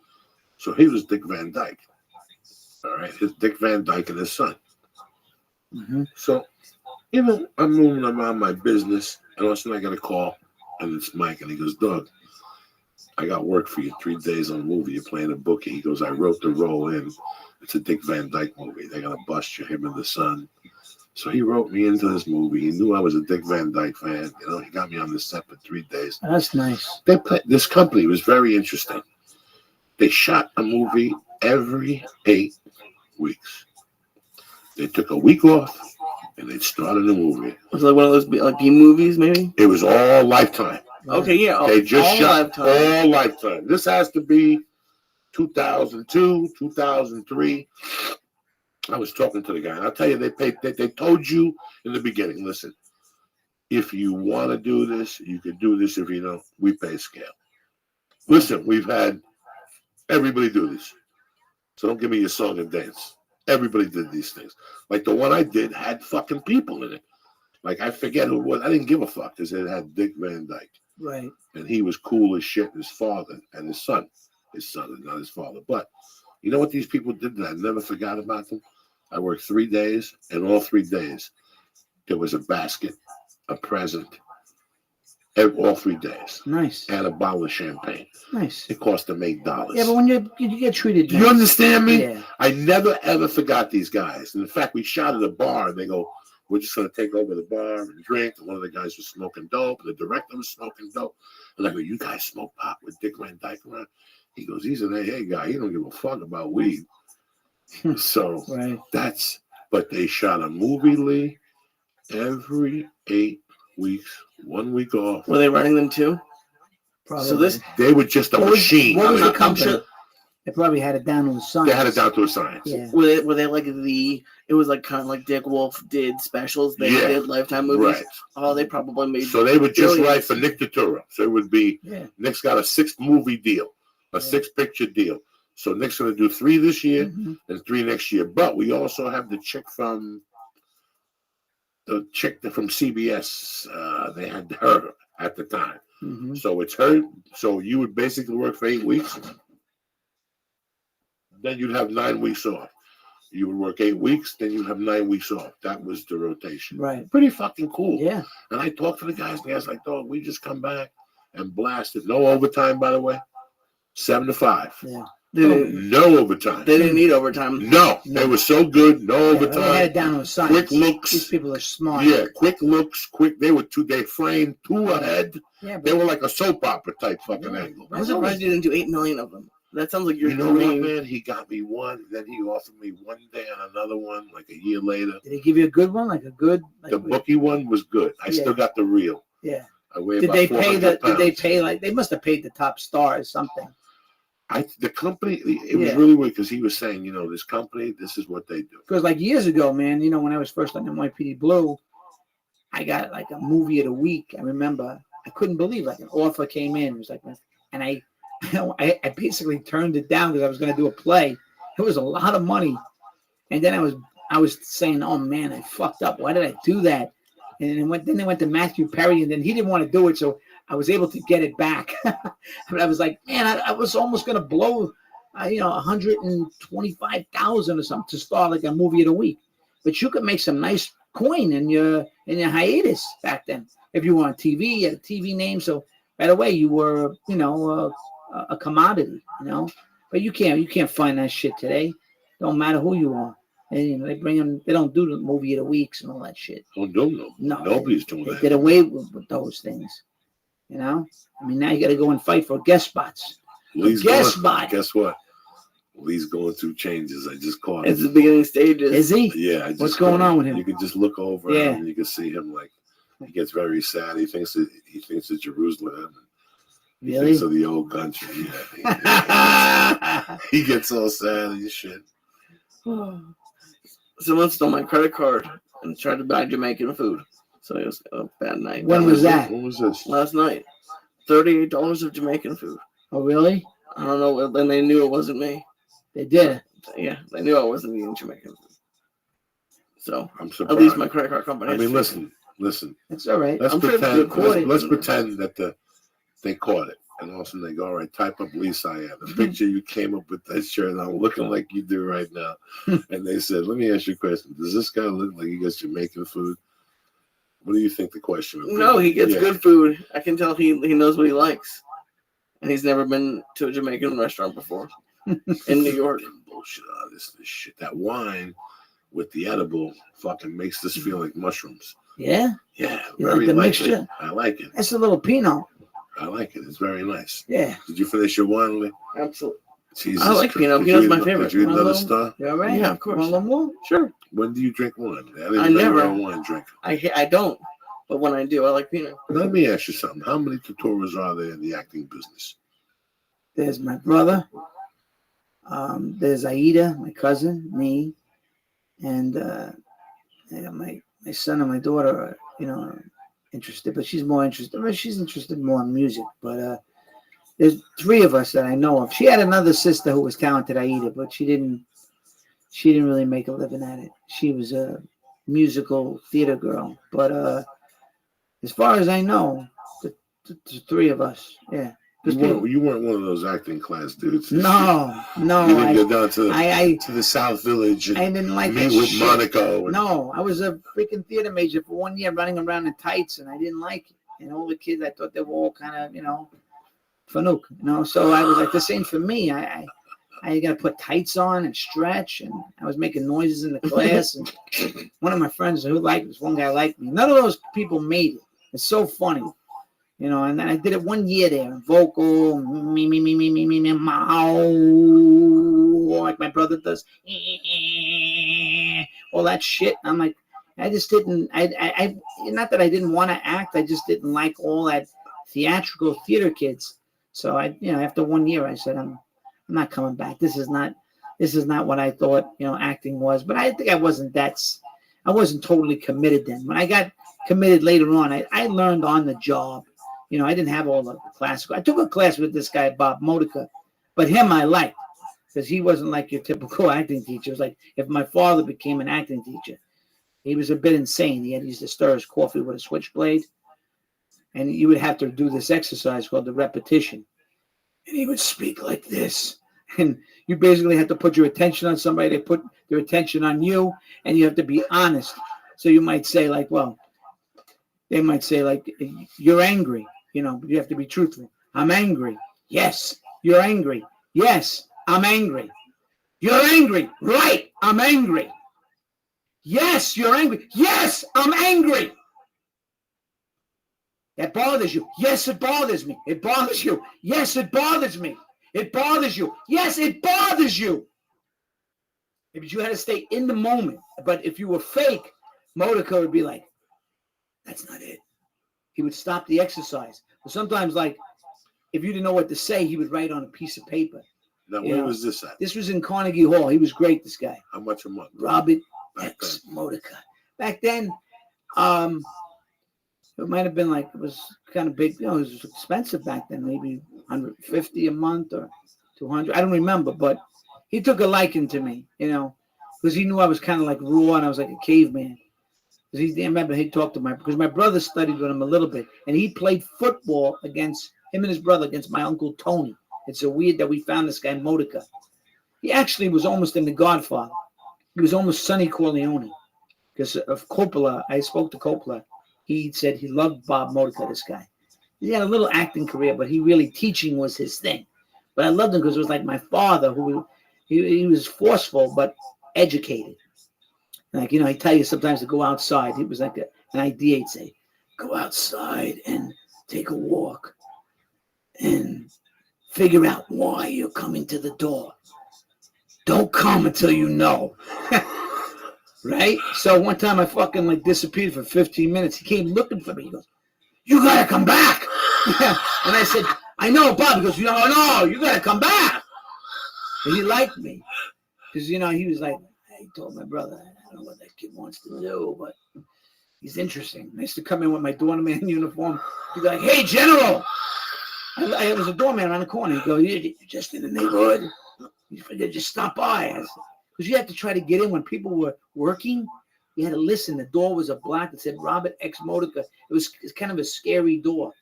So he was Dick Van Dyke. All right. It's Dick Van Dyke and his son. So, you know, I'm moving around my business and all of a sudden I get a call and it's Mike and he goes, "Doug, I got work for you 3 days on a movie. You're playing a bookie." He goes, "I wrote the role in. It's a Dick Van Dyke movie. They're going to bust you, him and the son." So he wrote me into this movie. He knew I was a Dick Van Dyke fan. You know, he got me on the set for 3 days. That's nice. This company was very interesting. They shot a movie every 8 weeks. They took a week off and they'd start a new movie. Was it like one of those like B movies, maybe? It was all Lifetime. Okay, yeah. They just all shot Lifetime. all Lifetime. This has to be 2002, 2003. I was talking to the guy, and I'll tell you, they told you in the beginning, listen, if you want to do this, you can do this. If you don't, we pay scale. Listen, we've had everybody do this. So don't give me your song and dance. Everybody did these things. Like the one I did had fucking people in it. Like I forget who it was. I didn't give a fuck because it had Dick Van Dyke. Right. And he was cool as shit, his father and his son. His son is not his father. But you know what these people did that I never forgot about them? I worked 3 days, and all 3 days there was a basket, a present, all 3 days. Nice. And a bottle of champagne. Nice. It cost them $8. Yeah, but when you get treated, Do you understand me? Yeah. I never ever forgot these guys. And in fact, we shot at a bar, and they go, "We're just going to take over the bar and drink." And one of the guys was smoking dope, and the director was smoking dope. And I go, "You guys smoke pot with Dick Van Dyke around?" He goes, "He's an AA guy. He don't give a fuck about weed." So Right. but they shot a movie, Lee, every 8 weeks, 1 week off. Were they writing them too? Probably. So this They were just a machine. What was the I'm company? sure- They probably had it down on the science. They had it down to a science. Yeah. Were they like it was like kind of like Dick Wolf did specials. They Yeah. did Lifetime movies. Right. Oh, they probably made. So they would just billions. write for Nick Turturro. So it would be Yeah. Nick's got a 6-movie deal, a 6-picture deal. So Nick's going to do 3 this year and 3 next year. But we also have the chick from CBS. They had her at the time. So it's her. So you would basically work for 8 weeks. Then you'd have 9 weeks off. You would work 8 weeks, then you'd have 9 weeks off. That was the rotation. Right. Pretty fucking cool. Yeah. And I talked to the guys, and the guys like, dog, we just come back and blasted. No overtime, by the way. 7 to 5. Yeah. No overtime. They didn't need overtime. No, they were so good. No They overtime. had it down on the side. Quick looks. These people are smart. Yeah, quick looks. Quick. They framed 2 ahead. Yeah, They were like a soap opera type fucking angle. I'm surprised you didn't do 8 million of them. That sounds like you're You know what, dreaming. man? He got me one. Then he offered me one day and another one, like a year later. Did he give you a good one? Like a good? Like The bookie one was good. I still got the reel. Yeah. I weigh Did about they pay 400 Did they pounds. pay like? They must have paid the top star or something. The company, it was Yeah. really weird because he was saying, this company, this is what they do. Because like years ago, man, when I was first on NYPD Blue, I got like a movie of the week. I remember I couldn't believe like an offer came in. It was like, and I basically turned it down because I was going to do a play. It was a lot of money, and then I was saying, oh man, I fucked up. Why did I do that? And then they went to Matthew Perry, and then he didn't want to do it, so I was able to get it back. But I was like, man, I was almost going to blow, 125,000 or something to start like a movie of the week. But you could make some nice coin in your hiatus back then. If you were on TV, you had a TV name, so right away you were, a commodity, But you can't find that shit today. Don't matter who you are. And, they don't do the movie of the weeks and all that shit. Oh, no. Nobody's doing They that. did away with those things. Now you got to go and fight for guest spots. Guest spot. Guess what? Lee's going through changes. I just caught It's him. the beginning stages. Is he? Yeah. I just What's going caught on with him? You can just look over Yeah. him and you can see him like he gets very sad. He thinks of Jerusalem. He Really? thinks of the old country. Yeah. He gets all sad and shit. Someone stole my credit card and tried to buy Jamaican food. So it was a bad night. When was that? What was this? Last night. $38 of Jamaican food. Oh, really? I don't know. Then they knew it wasn't me. They did. Yeah, they knew I wasn't eating Jamaican food. So I'm at surprised. least my credit card company. I has mean, figured. listen. That's all right. Let's I'm sure it's pretend. recorded. Let's pretend that they caught it, and all of a sudden they go, "All right, type up Lisa. I am the picture you came up with that shirt. And I'm looking like you do right now." And they said, "Let me ask you a question. Does this guy look like he gets Jamaican food?" What do you think the question would be? No, he gets Yeah. good food. I can tell he knows what he likes. And he's never been to a Jamaican restaurant before in New York. Bullshit out of this shit. That wine with the edible fucking makes this feel like mushrooms. Yeah? Yeah, You very like the lightly. mixture? I like it. That's a little Pinot. I like it. It's very nice. Yeah. Did you finish your wine, Lee? Absolutely. Jesus I like Christ. Pinot. Did Pinot's you my eat- favorite. Did you eat Want a another little? star? You all right? Yeah, of course. Want a little more? Sure. When do you drink wine? I I didn't know never. you're a wine drinker. I don't. But when I do, I like Pinot. Let me ask you something. How many tutorials are there in the acting business? There's my brother. There's Aida, my cousin, me, and my son and my daughter are, interested, but she's more interested. Well, she's interested more in music. But there's 3 of us that I know of. She had another sister who was talented, Aida, but she didn't really make a living at it. She was a musical theater girl. But as far as I know, the 3 of us, yeah. You weren't one of those acting class dudes. No, You didn't go down I to the South Village and I didn't like meet that with shit. Monaco. And, No, I was a freaking theater major for 1 year running around in tights, and I didn't like it. And all the kids, I thought they were all kind of, fanook, So I was like, this ain't for me. I got to put tights on and stretch, and I was making noises in the class. And one of my friends who liked this, one guy liked me. None of those people made it. It's so funny. And then I did it 1 year there, vocal, me, mow, like my brother does, all that shit. And I'm like, I just didn't, I not that I didn't want to act, I just didn't like all that theatrical theater kids. So after 1 year, I said, I'm not coming back. This is not what I thought, acting was. But I think I wasn't totally committed then. When I got committed later on, I learned on the job. I didn't have all the classical. I took a class with this guy, Bob Modica, but him I liked because he wasn't like your typical acting teacher. It was like if my father became an acting teacher. He was a bit insane. He used to stir his coffee with a switchblade, and you would have to do this exercise called the repetition. And he would speak like this. And you basically have to put your attention on somebody. They put their attention on you, and you have to be honest. So you might say like, well, they might say like, you're angry, but you have to be truthful. I'm angry. Yes, you're angry. Yes, I'm angry. You're angry. Right, I'm angry. Yes, you're angry. Yes, I'm angry. That bothers you. Yes, it bothers me. It bothers you. Yes, it bothers me. It bothers you. Yes, it bothers you. But you had to stay in the moment. But if you were fake, Modica would be like, that's not it. He would stop the exercise. But sometimes, like, if you didn't know what to say, he would write on a piece of paper. Now, where was this at? This was in Carnegie Hall. He was great, this guy. How much a month? Robert X Modica. Back then, it might have been like, it was kind of big. It was expensive back then, maybe $150 a month or $200. I don't remember, but he took a liking to me, because he knew I was kind of like raw and I was like a caveman. Because I remember he talked to because my brother studied with him a little bit, and he played football against him and his brother against my uncle Tony. It's so weird that we found this guy Modica. He actually was almost in The Godfather. He was almost Sonny Corleone. Because of Coppola, I spoke to Coppola. He said he loved Bob Modica, this guy. He had a little acting career, but teaching was his thing. But I loved him because it was like my father, who he was forceful but educated. Like, he'd tell you sometimes to go outside. He was like an idea. He'd say, go outside and take a walk and figure out why you're coming to the door. Don't come until you know. Right? So one time I fucking disappeared for 15 minutes. He came looking for me. He goes, you got to come back. And I said, I know, Bob. He goes, no, you got to come back. And he liked me. Because, he was like, I told my brother, I don't know what that kid wants to do, but he's interesting. I used to come in with my doorman uniform. He'd be like, hey, General. I was a doorman around the corner. He'd go, you're just in the neighborhood. You figured just stop by. Because you had to try to get in when people were working. You had to listen. The door was a black that said Robert X Modica. It's kind of a scary door.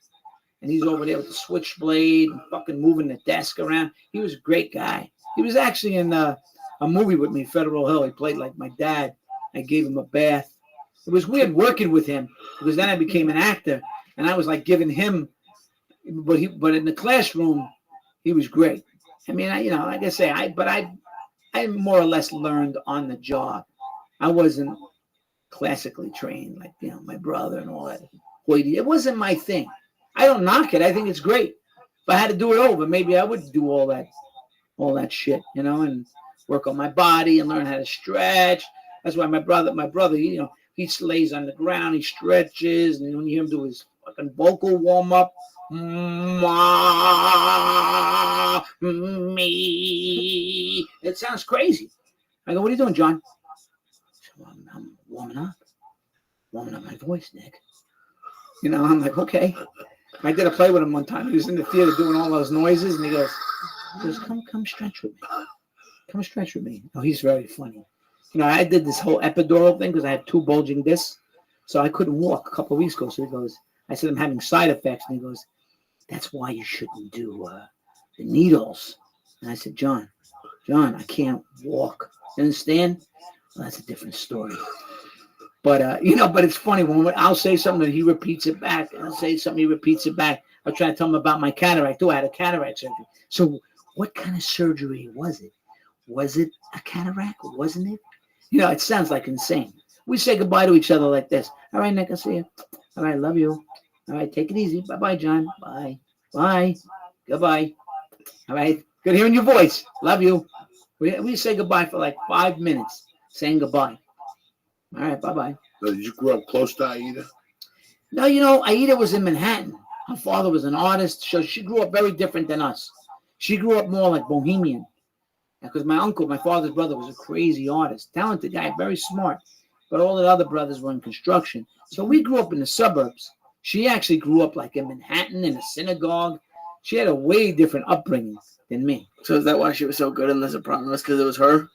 And he's over there with the switchblade and fucking moving the desk around. He was a great guy. He was actually in a movie with me, Federal Hill. He played like my dad. I gave him a bath. It was weird working with him because then I became an actor and I was like giving him, but in the classroom, he was great. I mean, like I say, I more or less learned on the job. I wasn't classically trained like, my brother and all that. It wasn't my thing. I don't knock it. I think it's great. If I had to do it over, maybe I would do all that shit, and work on my body and learn how to stretch. That's why my brother, he lays on the ground, he stretches, and when you hear him do his fucking vocal warm up, me, it sounds crazy. I go, what are you doing, John? So I'm warming up my voice, Nick. I'm like, okay. I did a play with him one time. He was in the theater doing all those noises, and he goes, come stretch with me. Come stretch with me. Oh, he's very funny. I did this whole epidural thing because I had 2 bulging discs, so I couldn't walk a couple of weeks ago. So he goes, I said, I'm having side effects. And he goes, that's why you shouldn't do the needles. And I said, John, I can't walk. You understand? Well, that's a different story. But, but it's funny. When I'll say something and he repeats it back. And I'll say something, he repeats it back. I'll try to tell him about my cataract. I had a cataract surgery. So what kind of surgery was it? Was it a cataract? Wasn't it? It sounds like insane. We say goodbye to each other like this. All right, Nick, I'll see you. All right, love you. All right, take it easy. Bye-bye, John. Bye. Bye. Goodbye. All right, good hearing your voice. Love you. We say goodbye for like 5 minutes, saying goodbye. All right, bye-bye. So did you grow up close to Aida? No, Aida was in Manhattan. Her father was an artist, so she grew up very different than us. She grew up more like bohemian. Because my uncle, my father's brother, was a crazy artist, talented guy, very smart. But all the other brothers were in construction. So we grew up in the suburbs. She actually grew up like in Manhattan in a synagogue. She had a way different upbringing than me. So is that why she was so good in The Sopranos? Because it was her?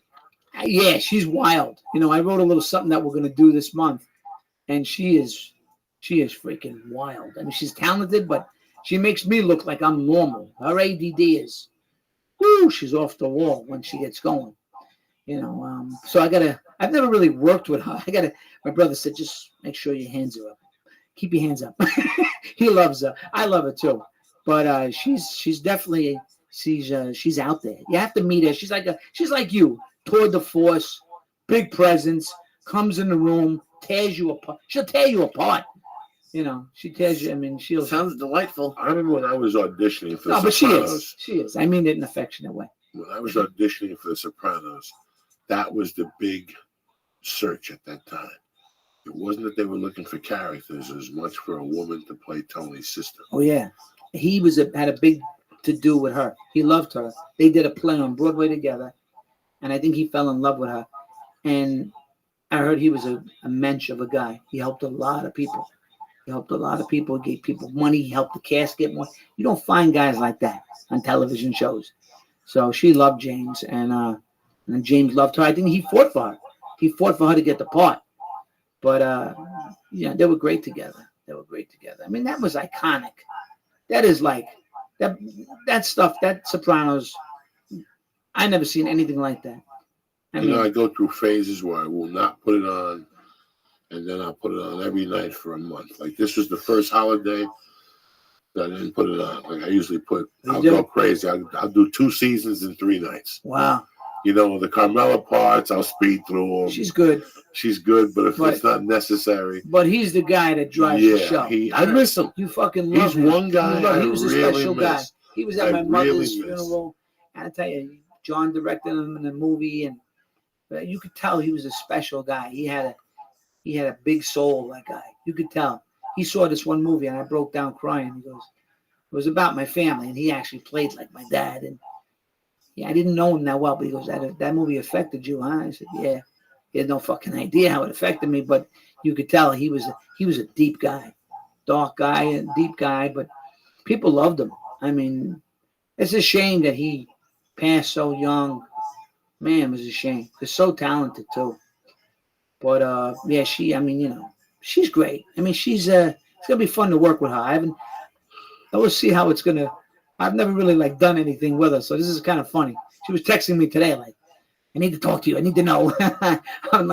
Yeah, she's wild. I wrote a little something that we're going to do this month. And she is freaking wild. I mean, she's talented, but she makes me look like I'm normal. Her ADD is whoo, she's off the wall when she gets going. So I've never really worked with her. My brother said, just make sure your hands are up. Keep your hands up. He loves her. I love her too. But she's definitely, she's out there. You have to meet her. She's like you, tour de force, big presence, comes in the room, tears you apart. She'll tear you apart. She tears you. I mean, she'll. Sounds delightful. I remember when I was auditioning for No, The but Sopranos. she is. I mean it in an affectionate way. When I was auditioning for The Sopranos, that was the big search at that time. It wasn't that they were looking for characters as much for a woman to play Tony's sister. Oh yeah, he had a big to do with her. He loved her. They did a play on Broadway together, and I think he fell in love with her. And I heard he was a mensch of a guy. He helped a lot of people. He gave people money. He helped the cast get more. You don't find guys like that on television shows. So she loved James, and James loved her. I think he fought for her. He fought for her to get the part. But they were great together. I mean, that was iconic. That is like that stuff. That Sopranos. I never seen anything like that. I go through phases where I will not put it on, and then I'll put it on every night for a month. Like this was the first holiday that I didn't put it on. Like I usually I'll go crazy. I'll do 2 seasons in 3 nights. Wow. The Carmela parts, I'll speed through them. She's good, but if it's not necessary. But he's the guy that drives the show. I miss him. You fucking love him. He's one guy He was a really special guy. He was at my mother's really funeral. And I tell you, John directed him in the movie, and you could tell he was a special guy. He had a big soul, that guy. You could tell. He saw this one movie, and I broke down crying. He goes, it was about my family, and he actually played like my dad. And I didn't know him that well, but he goes, that movie affected you, huh? I said, yeah. He had no fucking idea how it affected me, but you could tell he was a deep guy, dark guy, and deep guy, but people loved him. I mean, it's a shame that he passed so young. Man, it was a shame. He's so talented too. But she's great. I mean, it's gonna be fun to work with her. I will see how it's gonna. I've never really done anything with her, so this is kind of funny. She was texting me today, I need to talk to you. I need to know. I'm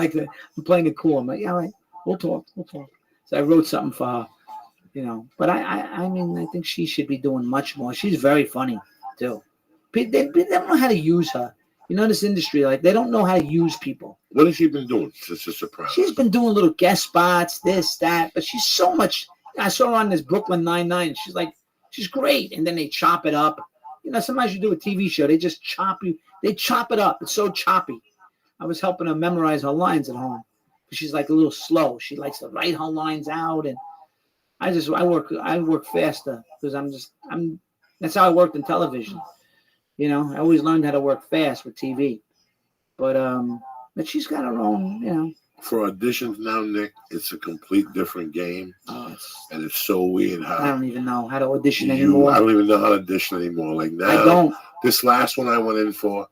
playing it cool. I'm like, yeah, all right, we'll talk. So I wrote something for her, But I mean, I think she should be doing much more. She's very funny too. They don't know how to use her. This industry, they don't know how to use people. What has she been doing since The Sopranos? She's been doing little guest spots, this, that, but she's so much. I saw her on this Brooklyn Nine-Nine. She's great. And then they chop it up. Sometimes you do a TV show, they just chop you. They chop it up. It's so choppy. I was helping her memorize her lines at home. She's a little slow. She likes to write her lines out. And I work faster because that's how I worked in television. I always learned how to work fast with TV. But she's got her own, For auditions now, Nick, it's a complete different game. And it's so weird how... I don't even know how to audition anymore. I don't even know how to audition anymore. Like now, I don't. This last one I went in for,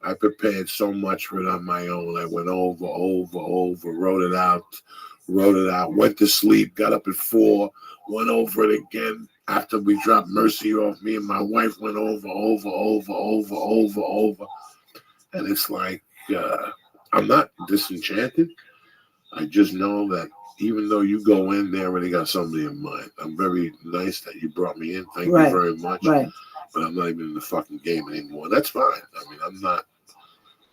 I prepared so much for it on my own. I went over, wrote it out, went to sleep, got up at 4, went over it again. After we dropped Mercy off, me and my wife went over. And it's like, I'm not disenchanted. I just know that even though you go in there already got somebody in mind. I'm very nice that you brought me in. Thank you very much. Right. But I'm not even in the fucking game anymore. That's fine. I mean,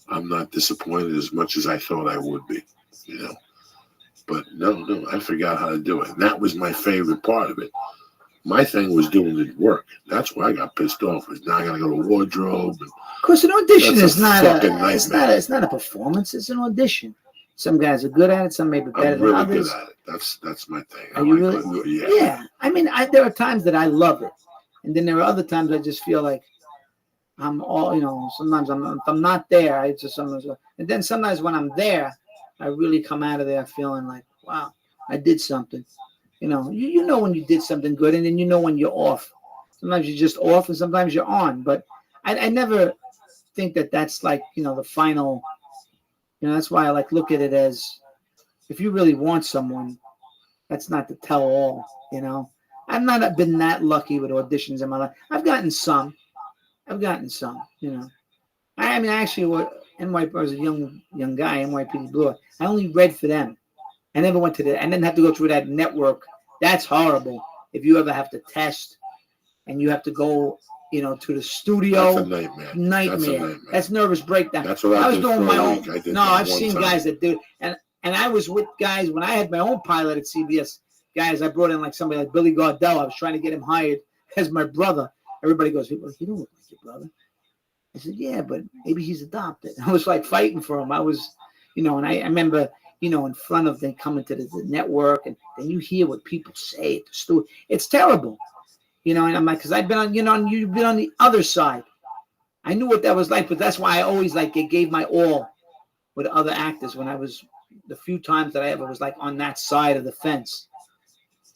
I'm not disappointed as much as I thought I would be, But no, I forgot how to do it. And that was my favorite part of it. My thing was doing the work. That's why I got pissed off. Is now I gotta go to wardrobe. Of course, an audition is not it's not a performance. It's an audition. Some guys are good at it. Some may be better than others. Good at it. That's my thing. Are you really? Yeah. I mean, there are times that I love it, and then there are other times I just feel like I'm all, Sometimes if I'm not there, and then sometimes when I'm there, I really come out of there feeling like, wow, I did something. You know when you did something good, and then when you're off. Sometimes you're just off, and sometimes you're on. But I never think that's the final. That's why I look at it as, if you really want someone, that's not the tell all. I've not been that lucky with auditions in my life. I've gotten some. I've gotten some, you know. I mean, actually, I was a young guy, NYPD Blue. I only read for them. I never went to I didn't have to go through that network. That's horrible. If you ever have to test and you have to go, you know, to the studio. That's a nightmare. Nightmare. That's nervous breakdown. That's what I was did doing for my a own. week. I did No, that I've one seen time. guys that do, and I was with guys when I had my own pilot at CBS. Guys, I brought in like somebody like Billy Gardell. I was trying to get him hired as my brother. Everybody goes, "Well, you don't look like your brother." I said, "Yeah, but maybe he's adopted." I was like fighting for him. I was, you know, and I remember, you know, in front of them coming to the network, and then you hear what people say at the studio. It's terrible, you know. And I'm like, because I've been on, you know, and you've been on the other side. I knew what that was like, but that's why I always like gave my all with other actors when I was the few times that I ever was like on that side of the fence.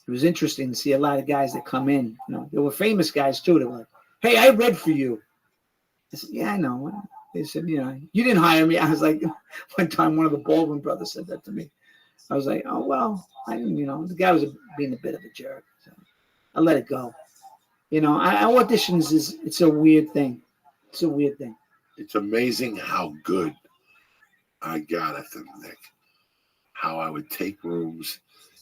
It was interesting to see a lot of guys that come in. You know, there were famous guys too. They were like, "Hey, I read for you." I said, "Yeah, I know." They said, "You know, you didn't hire me." I was like, one time, one of the Baldwin brothers said that to me. I was like, "Oh well, I didn't." You know, the guy was being a bit of a jerk. So I let it go. You know, auditions it's a weird thing. It's a weird thing. It's amazing how good I got at them, Nick. How I would take rooms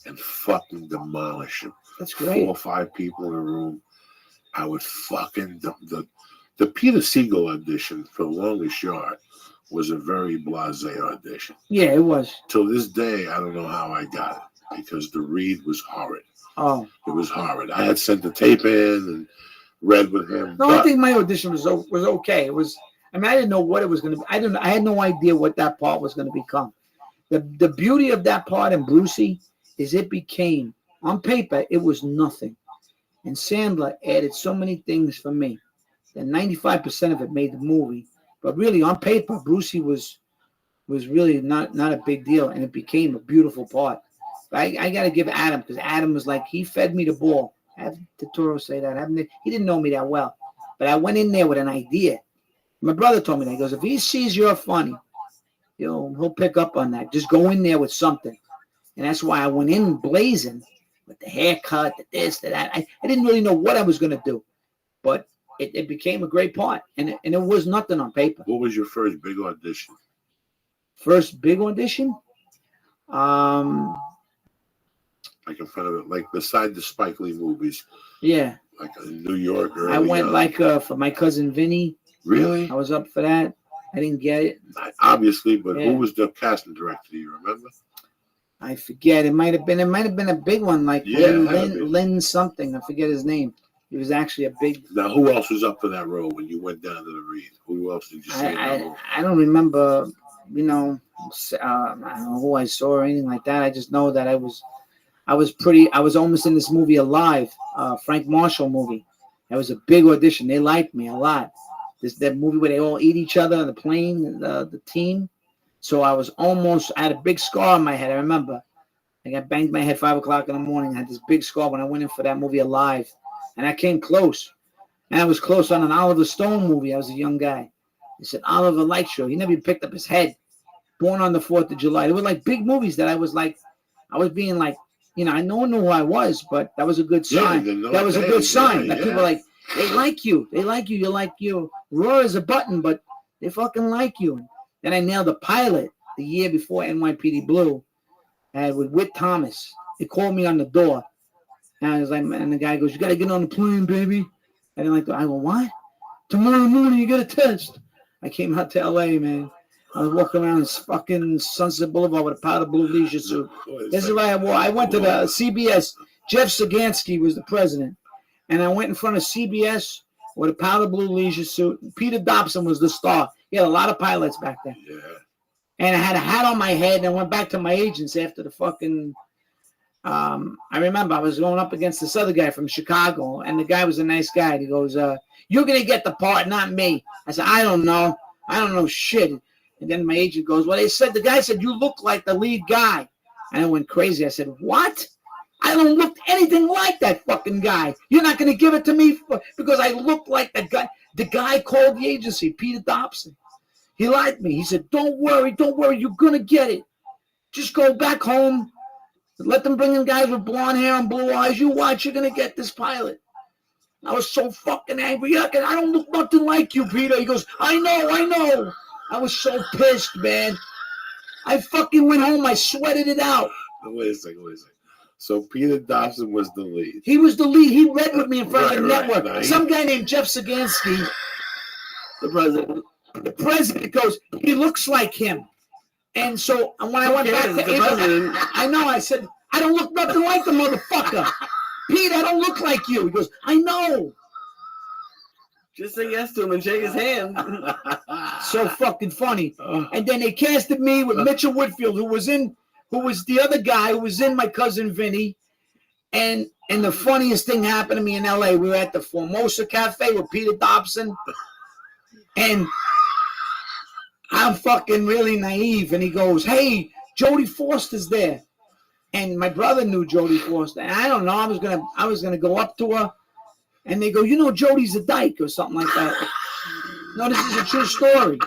and fucking demolish them. That's great. 4 or 5 people in a room. I would fucking the Peter Siegel audition for The Longest Yard was a very blasé audition. Yeah, it was. Till this day, I don't know how I got it because the read was horrid. Oh, it was horrid. I had sent the tape in and read with him. No, I think my audition was okay. It was. I mean, I didn't know what it was going to be. I had no idea what that part was going to become. The beauty of that part in Brucey is it became, on paper, it was nothing. And Sandler added so many things for me that 95% of it made the movie. But really, on paper, Brucey was really not a big deal, and it became a beautiful part. But I got to give Adam, because Adam was like, he fed me the ball. I have Totoro say that. He didn't know me that well. But I went in there with an idea. My brother told me that. He goes, if he sees you're funny, he'll pick up on that. Just go in there with something. And that's why I went in blazing with the haircut, the this, the that. I didn't really know what I was going to do. But it became a great part. And it was nothing on paper. What was your first big audition? First big audition? Like in front of it, like beside the Spike Lee movies. Yeah. Like in New York. I went for my cousin Vinny. Really? I was up for that. I didn't get it. Obviously, but Yeah. who was the casting director? Do you remember? I forget. It might have been a big one, like Lynn something. I forget his name. He was actually a big. Now, who else was up for that role when you went down to the read? Who else did you see? I don't remember. I don't know who I saw or anything like that. I just know that I was almost in this movie Alive, Frank Marshall movie. That was a big audition. They liked me a lot. That movie where they all eat each other on the plane, the team. So I had a big scar on my head. I remember. I got banged my head 5 o'clock in the morning. I had this big scar when I went in for that movie Alive. And I came close. And I was close on an Oliver Stone movie. I was a young guy. He said, Oliver Light Show. He never even picked up his head. Born on the 4th of July. They were like big movies that I was being like, I don't know who I was, but that was a good sign. That was a good sign. That people were like, they like you. They like you. You're like you. Raw as a button, but they fucking like you. Then I nailed the pilot the year before NYPD Blue, and with Whit Thomas. They called me on the door, and I was like, and the guy goes, "You got to get on the plane, baby." I didn't like that. I go, "What? Tomorrow morning you got a test." I came out to LA, man. I was walking around this fucking Sunset Boulevard with a powder blue leisure suit. This is what I wore. I went to the CBS. Jeff Sagansky was the president. And I went in front of CBS with a powder blue leisure suit. Peter Dobson was the star. He had a lot of pilots back then. Yeah. And I had a hat on my head, and I went back to my agents after the fucking I remember I was going up against this other guy from Chicago, and the guy was a nice guy. He goes, "You're going to get the part, not me." I said, "I don't know. I don't know shit." And then my agent goes, "Well, the guy said, you look like the lead guy." And I went crazy. I said, "What? I don't look anything like that fucking guy. You're not going to give it to me because I look like the guy." The guy called the agency, Peter Dobson. He liked me. He said, don't worry. You're going to get it. Just go back home. Let them bring in guys with blonde hair and blue eyes. You watch, you're going to get this pilot." I was so fucking angry. I don't look nothing like you, Peter. He goes, I know. I was so pissed, man. I fucking went home. I sweated it out. Wait a second. So Peter Dobson was the lead. He was the lead. He read with me in front of the network. Right. Some guy named Jeff Sagansky, the president goes, he looks like him. And so when I went back to April, I know, I said, I don't look nothing like the motherfucker. Pete, I don't look like you. He goes, I know. Just say yes to him and shake his hand. So fucking funny. And then they casted me with Mitchell Whitfield, who was the other guy who was in My Cousin Vinny. And the funniest thing happened to me in LA. We were at the Formosa Cafe with Peter Dobson. And I'm fucking really naive. And he goes, hey, Jodie Foster's there. And my brother knew Jodie Foster. And I don't know. I was gonna go up to her. And they go, you know, Jodie's a dyke or something like that. No, this is a true story.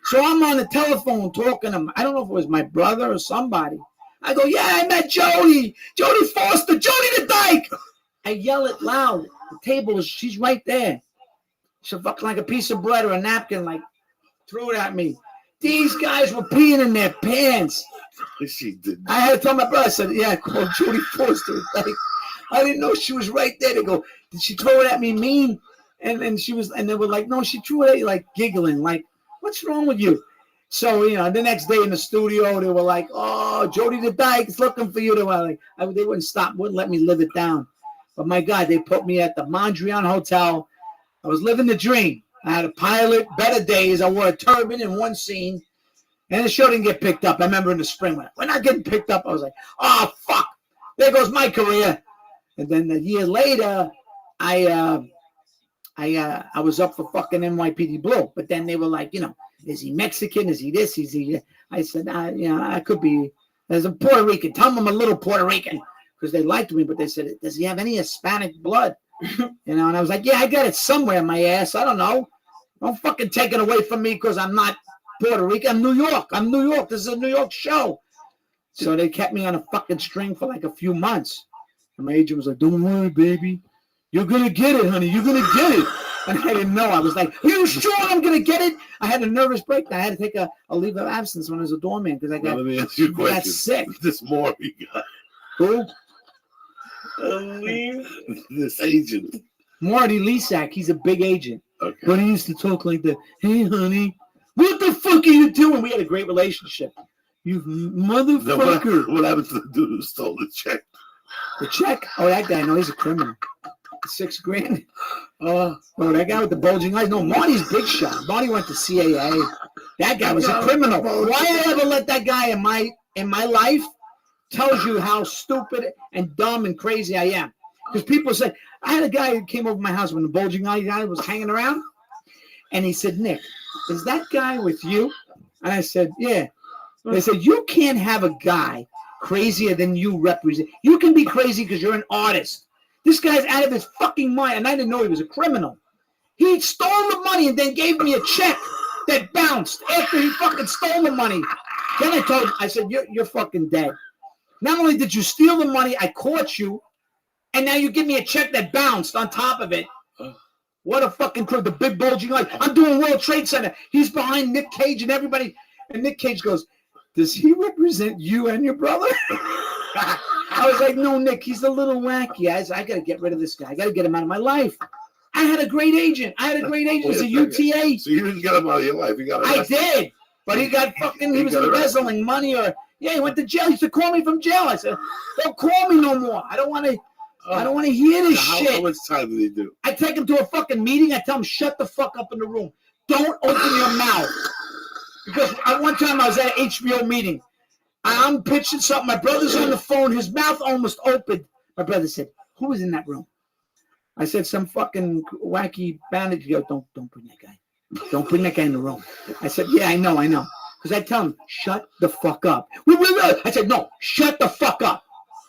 So I'm on the telephone talking to him. I don't know if it was my brother or somebody. I go, yeah, I met Jodie Foster, Jodie the dyke. I yell it loud. The table she's right there. She's fucking like a piece of bread or a napkin, like, threw it at me. These guys were peeing in their pants. She did. I had to tell my brother, I said, yeah, I called Jodie Foster. Like, I didn't know she was right there. They go, did she throw it at me mean? And they were like, no, she threw it at you, like giggling, like, what's wrong with you? So, you know, the next day in the studio, they were like, oh, Jodie the dyke is looking for you. They were like, they wouldn't stop, wouldn't let me live it down. But my God, they put me at the Mondrian Hotel. I was living the dream. I had a pilot, Better Days. I wore a turban in one scene. And the show didn't get picked up. I remember in the spring, when not getting picked up, I was like, oh, fuck. There goes my career. And then a year later, I was up for fucking NYPD Blue. But then they were like, you know, is he Mexican? Is he this? Is he? I said, I could be. There's a Puerto Rican. Tell them I'm a little Puerto Rican. Because they liked me. But they said, does he have any Hispanic blood? You know, and I was like, yeah, I got it somewhere in my ass. I don't know. Don't fucking take it away from me because I'm not Puerto Rican. I'm New York. This is a New York show. So they kept me on a fucking string for like a few months. And my agent was like, don't worry, baby. You're going to get it, honey. You're going to get it. And I didn't know. I was like, are you sure I'm going to get it? I had a nervous breakdown. I had to take a leave of absence when I was a doorman because I got, let me ask you a question. Got sick. This Maury guy. Who? This agent. Marty Lisak. He's a big agent. Okay. But he used to talk like that. Hey, honey, what the fuck are you doing? We had a great relationship. You motherfucker. What happened to the dude who stole the check? The check? Oh, that guy. No, he's a criminal. $6,000. Oh, that guy with the bulging eyes. No, Marty's big shot. Marty went to CAA. That guy was a criminal. Why I ever let that guy in my life tells you how stupid and dumb and crazy I am. Because people say, I had a guy who came over my house when the bulging eye guy was hanging around. And he said, Nick, is that guy with you? And I said, yeah. They said, you can't have a guy crazier than you represent. You can be crazy because you're an artist. This guy's out of his fucking mind. And I didn't know he was a criminal. He stole the money and then gave me a check that bounced after he fucking stole the money. Then I told him, I said, you're fucking dead. Not only did you steal the money, I caught you. And now you give me a check that bounced on top of it. What a fucking crew. The big bulging eye. I'm doing World Trade Center. He's behind Nick Cage and everybody. And Nick Cage goes, does he represent you and your brother? I was like, no, Nick, he's a little wacky. I got to get rid of this guy. I got to get him out of my life. I had a great agent. He's a UTA. So you didn't get him out of your life. You got I did. But he got fucking, he was embezzling money or, yeah, he went to jail. He used to call me from jail. I said, don't call me no more. I don't want to hear this shit. How much time did he do? I take him to a fucking meeting. I tell him, shut the fuck up in the room. Don't open your mouth. Because one time I was at an HBO meeting. I'm pitching something. My brother's on the phone. His mouth almost opened. My brother said, who was in that room? I said, some fucking wacky bandit. He goes, don't bring that guy. Don't bring that guy in the room. I said, yeah, I know. Because I tell him, shut the fuck up. I said, no, shut the fuck up.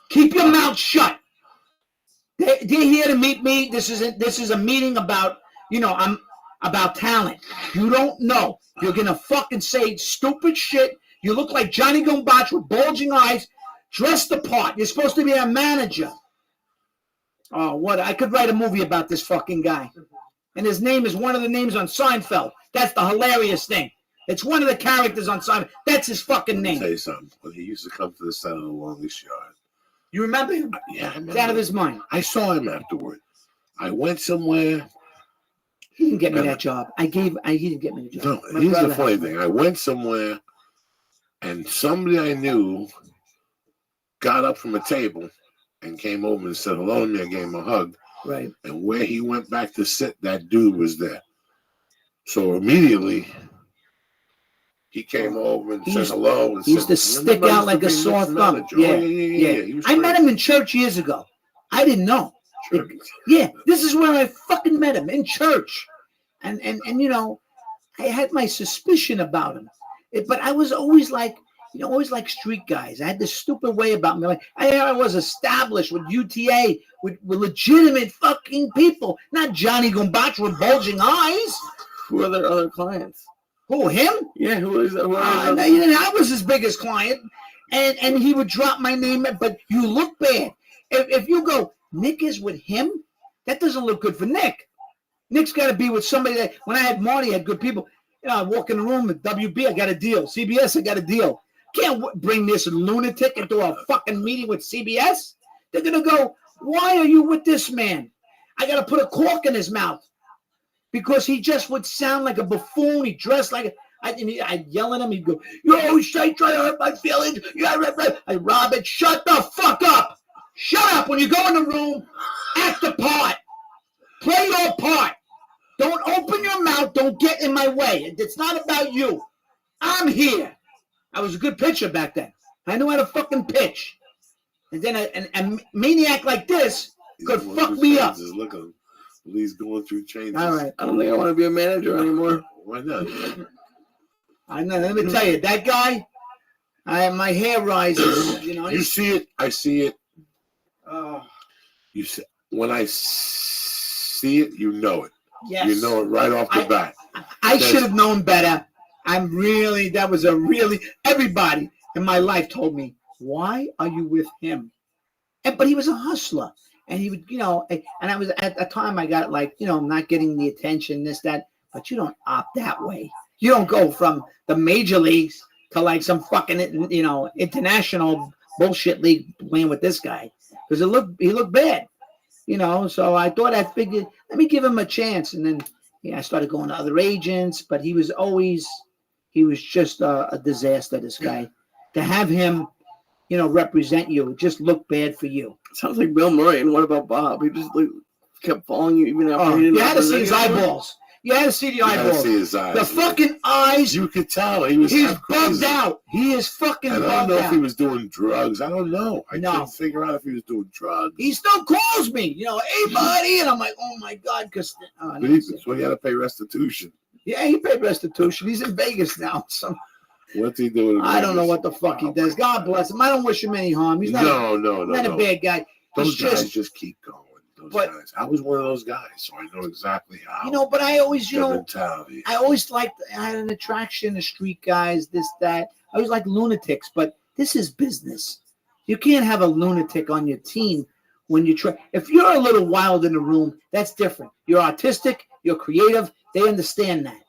Keep your mouth shut. They're here to meet me. This is a meeting about, I'm about talent. You don't know. You're going to fucking say stupid shit. You look like Johnny Gombach with bulging eyes, dressed the part. You're supposed to be a manager. Oh, what? I could write a movie about this fucking guy. And his name is one of the names on Seinfeld. That's the hilarious thing. It's one of the characters on Seinfeld. That's his fucking Let me name. tell you something. When he used to come to the center of the longest yard. You remember him? Yeah, I It's remember. out of his mind. I saw him afterward. I went somewhere. He didn't get me that job. He didn't get me the job. No, My here's the brother funny had thing. I went somewhere, and somebody I knew got up from a table and came over and said hello to me. I gave him a hug. Right. And where he went back to sit, that dude was there. So immediately, he came over and said hello. And He used to stick out like a sore thumb. Yeah. He was I met great. him in church years ago. I didn't know. Yeah, this is where I fucking met him, in church. And you know, I had my suspicion about him. But I was always like, you know, always like street guys. I had this stupid way about me. Like I was established with UTA, with legitimate fucking people, not Johnny Gombach with bulging eyes. Who are their other clients? Who, him? Yeah, who is that? I was his biggest client. And he would drop my name, but you look bad. If you go, Nick is with him, that doesn't look good for Nick. Nick's got to be with somebody that, when I had Marty, I had good people. You know, I walk in the room with WB, I got a deal. CBS, I got a deal. Can't bring this lunatic into a fucking meeting with CBS. They're going to go, why are you with this man? I got to put a cork in his mouth because he just would sound like a buffoon. He dressed like I'd yell at him. He'd go, you always try to hurt my feelings. I Robin, shut the fuck up. Shut up. When you go in the room, act the part. Play your part. Don't open your mouth. Don't get in my way. It's not about you. I'm here. I was a good pitcher back then. I knew how to fucking pitch. And then a maniac like this could fuck me up. Just look at him. He's going through changes. All right. I don't think I want to be a manager anymore. Why not? I know. Let me tell you, that guy, my hair rises. You know. You see it. I see it. Oh. You see, when I see it, you know it. Yes. You know it right off the bat. I should have known better. Everybody in my life told me, why are you with him? But he was a hustler. And he would, you know, and I was at the time I got like, you know, not getting the attention, this, that, but you don't opt that way. You don't go from the major leagues to like some fucking, you know, international bullshit league playing with this guy. Because he looked bad, you know, so I figured, let me give him a chance. And then I started going to other agents, but he was just a disaster, this guy. To have him, you know, represent you, it just looked bad for you. Sounds like Bill Murray. And what about Bob? He just kept following you even after he didn't. You had to see his eyeballs. You had to see the eyeballs. You had to see his eyes. The fucking eyes. You could tell he's bugged out. He is fucking bugged out. I don't know if he was doing drugs. I don't know. I couldn't figure out if he was doing drugs. He still calls me, you know, hey buddy, and I'm like, oh my god, because so he had to pay restitution. Yeah, he paid restitution. He's in Vegas now. So what's he doing? I don't know what the fuck he does. God bless him. I don't wish him any harm. He's not not a bad guy. Those guys just keep going. Guys. I was one of those guys, so I know exactly how. You know, but I always, you know, mentality. I always liked. I had an attraction to street guys. This, that. I always like lunatics, but this is business. You can't have a lunatic on your team when you try. If you're a little wild in the room, that's different. You're artistic. You're creative. They understand that.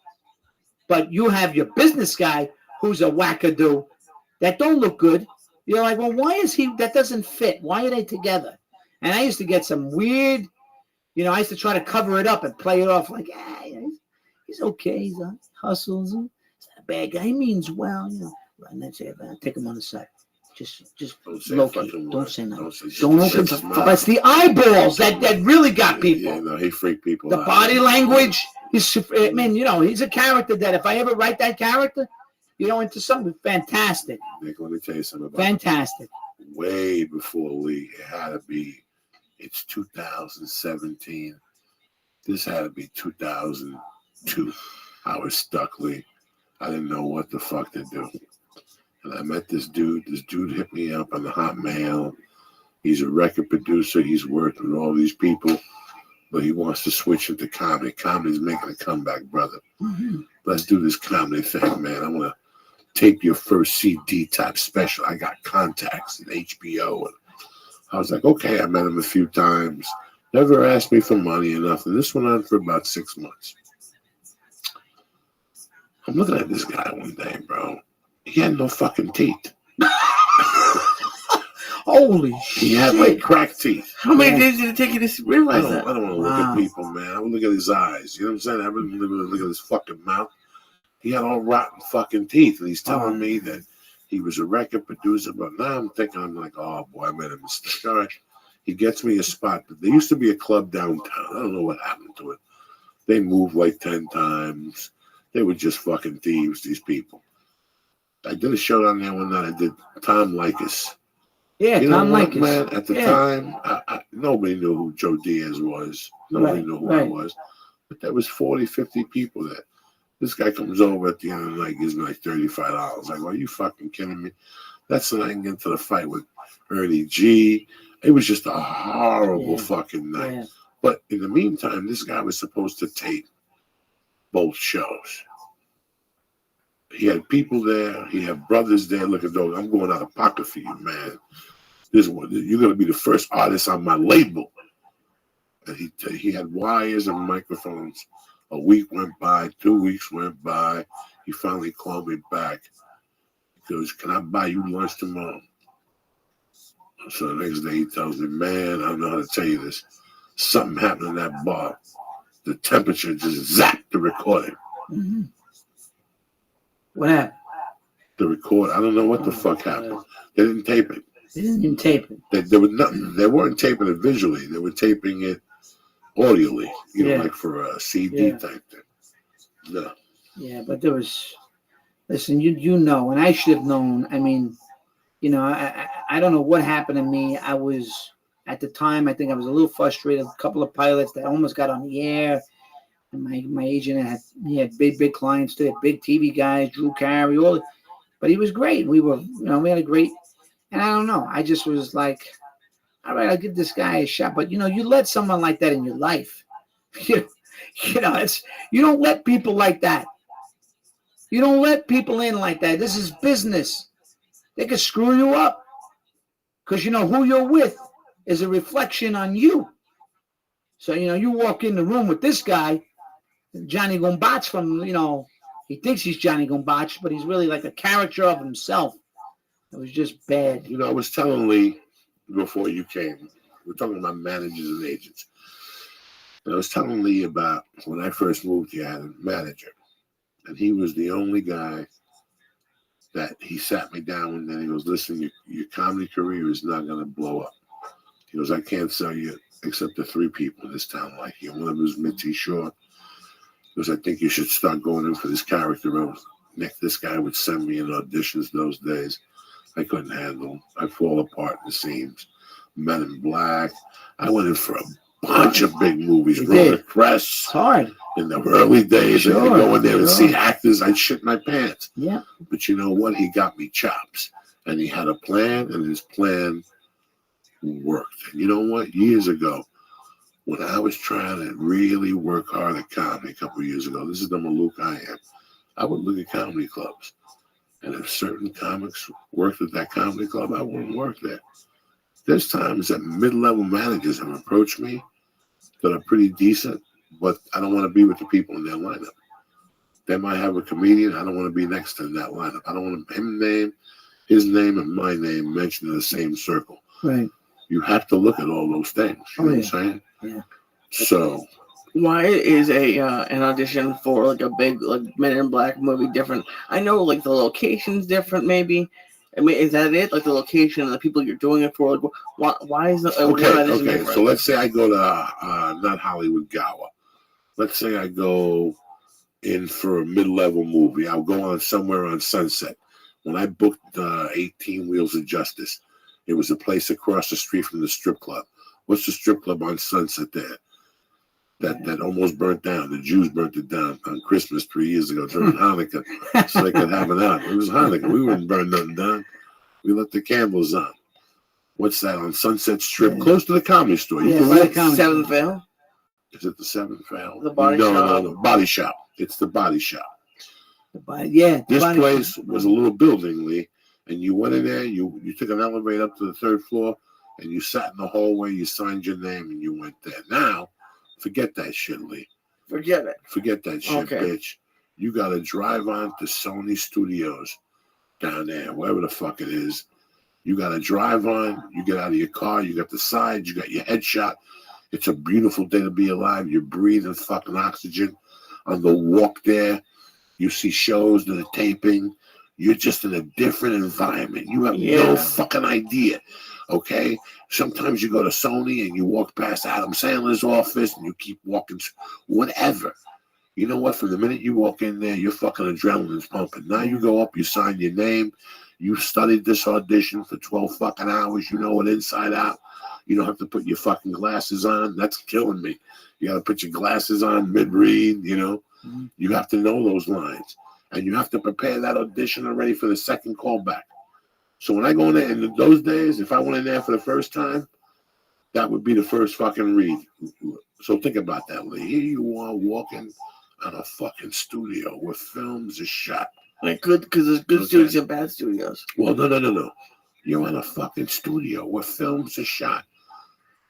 But you have your business guy who's a wackadoo that don't look good. You're like, well, why is he? That doesn't fit. Why are they together? And I used to get some weird, you know, I used to try to cover it up and play it off like, he's okay. He's hustles. He's not a bad guy. He means well, you know. And that's it. Take him on the side. Just low key. Don't say nothing. Don't open. That's the eyeballs that really got people. Yeah, no, he freaked people out. The body language. I mean, you know, he's a character that if I ever write that character, you know, into something fantastic. Nick, let me tell you something about fantastic. Way before Lee, it had to be. It's 2017. This had to be 2002. I was stuck, Lee. I didn't know what the fuck to do. And I met this dude. This dude hit me up on the Hotmail. He's a record producer. He's worked with all these people, but he wants to switch into comedy. Comedy's making a comeback, brother. Mm-hmm. Let's do this comedy thing, man. I want to tape your first CD type special. I got contacts at HBO and I was like, okay, I met him a few times. Never asked me for money or nothing. This went on for about 6 months. I'm looking at this guy one day, bro. He had no fucking teeth. Holy He had like cracked teeth. How many days did it take you to I realize don't that? want to look at people, man. I want to look at his eyes. You know what I'm saying? I wouldn't look at his fucking mouth. He had all rotten fucking teeth, and he's telling me that he was a record producer. But now I'm thinking, I'm like, oh boy, I made a mistake. All right. He gets me a spot. There used to be a club downtown. I don't know what happened to it. They moved like 10 times. They were just fucking thieves, these people. I did a show down there one night. I did Tom Likas. Yeah, You know Tom what, Likas. man? At the time, nobody knew who Joe Diaz was. Nobody knew who I was. But there was 40, 50 people there. This guy comes over at the end of the night, gives me like $35. Like, are you fucking kidding me? That's when I can get into the fight with Ernie G. It was just a horrible fucking night. Yeah. But in the meantime, this guy was supposed to tape both shows. He had people there. He had brothers there. Look at those. I'm going out of pocket for you, man. This one, you're going to be the first artist on my label. And he had wires and microphones. A week went by. 2 weeks went by. He finally called me back. He goes, can I buy you lunch tomorrow? So the next day he tells me, man, I don't know how to tell you this. Something happened in that bar. The temperature just zapped the recording. Mm-hmm. What happened? The record, I don't know what the fuck happened. They didn't tape it. They didn't even tape it. There was nothing. They weren't taping it visually. They were taping it audially, like for a CD type thing. No. Yeah, but there was. Listen, you know, and I should have known. I mean, I don't know what happened to me. I was at the time. I think I was a little frustrated. A couple of pilots that almost got on the air. And my agent had big clients too, big TV guys, Drew Carey, all. But he was great. We had a great. And I don't know. I just was like, all right, I'll give this guy a shot. But you let someone like that in your life. You don't let people like that. You don't let people in like that. This is business. They could screw you up. Because who you're with is a reflection on you. So, you walk in the room with this guy, Johnny Gombach from, he thinks he's Johnny Gombach, but he's really like a character of himself. It was just bad. I was telling Lee before you came, we're talking about managers and agents. And I was telling Lee about when I first moved here, I had a manager. And he was the only guy that he sat me down and then he goes, listen, your comedy career is not going to blow up. He goes, I can't sell you except to 3 people in this town like you. One of them was Mitzi Short. He goes, I think you should start going in for this character role. Nick, this guy would send me in auditions those days. I couldn't handle them. I'd fall apart in the seams. Men in Black. I went in for a bunch of big movies. Rhoda Cress. It's hard. In the early days, Sure, I could go in there and see actors. I'd shit my pants. Yeah. But you know what? He got me chops. And he had a plan, and his plan worked. And you know what? Years ago, when I was trying to really work hard at comedy a couple of years ago, this is the Malouk I am, I would look at comedy clubs. And if certain comics worked at that comedy club, I wouldn't work there. There's times that mid-level managers have approached me that are pretty decent, but I don't want to be with the people in their lineup. They might have a comedian. I don't want to be next to that lineup. I don't want his name and my name mentioned in the same circle. Right. You have to look at all those things. You know what I'm saying? Yeah. So Why is an audition for like a big Men in Black movie different? I know like the location's different, maybe. I mean, is that it? Like the location and the people you're doing it for? Like, why is the audition different? So let's say I go to not Hollywood Gower. Let's say I go in for a mid-level movie. I'll go on somewhere on Sunset. When I booked 18 Wheels of Justice, it was a place across the street from the strip club. What's the strip club on Sunset there? That almost burnt down. The Jews burnt it down on Christmas 3 years ago during Hanukkah, so they could have it out. It was Hanukkah. We wouldn't burn nothing down. We let the candles on. What's that on Sunset Strip, close to the Comedy Store? You can Like Seventh Veil. Is it the Seventh Veil? The Body Shop. No, Body Shop. It's the Body Shop. This place was a little building, Lee, and you went in there. You took an elevator up to the 3rd floor. and you sat in the hallway, you signed your name, and you went there. Now, forget that shit, Lee. Forget it. Forget that shit, Okay. bitch. You got to drive on to Sony Studios down there, wherever the fuck it is. You got to drive on. You get out of your car. You got the sides. You got your headshot. It's a beautiful day to be alive. You're breathing fucking oxygen. On the walk there, you see shows that are taping. You're just in a different environment. You have no fucking idea, okay? Sometimes you go to Sony and you walk past Adam Sandler's office and you keep walking, whatever. You know what? From the minute you walk in there, your fucking adrenaline's pumping. Now you go up, you sign your name. You studied this audition for 12 fucking hours. You know it inside out. You don't have to put your fucking glasses on. That's killing me. You got to put your glasses on mid-read, you know. You have to know those lines. And you have to prepare that audition already for the second callback. So when I go in there, in those days, if I went in there for the first time, that would be the first fucking read. So think about that, Lee. Here you are walking on a fucking studio where films are shot. Like good, because there's good studios and bad studios. Well, no. You're in a fucking studio where films are shot.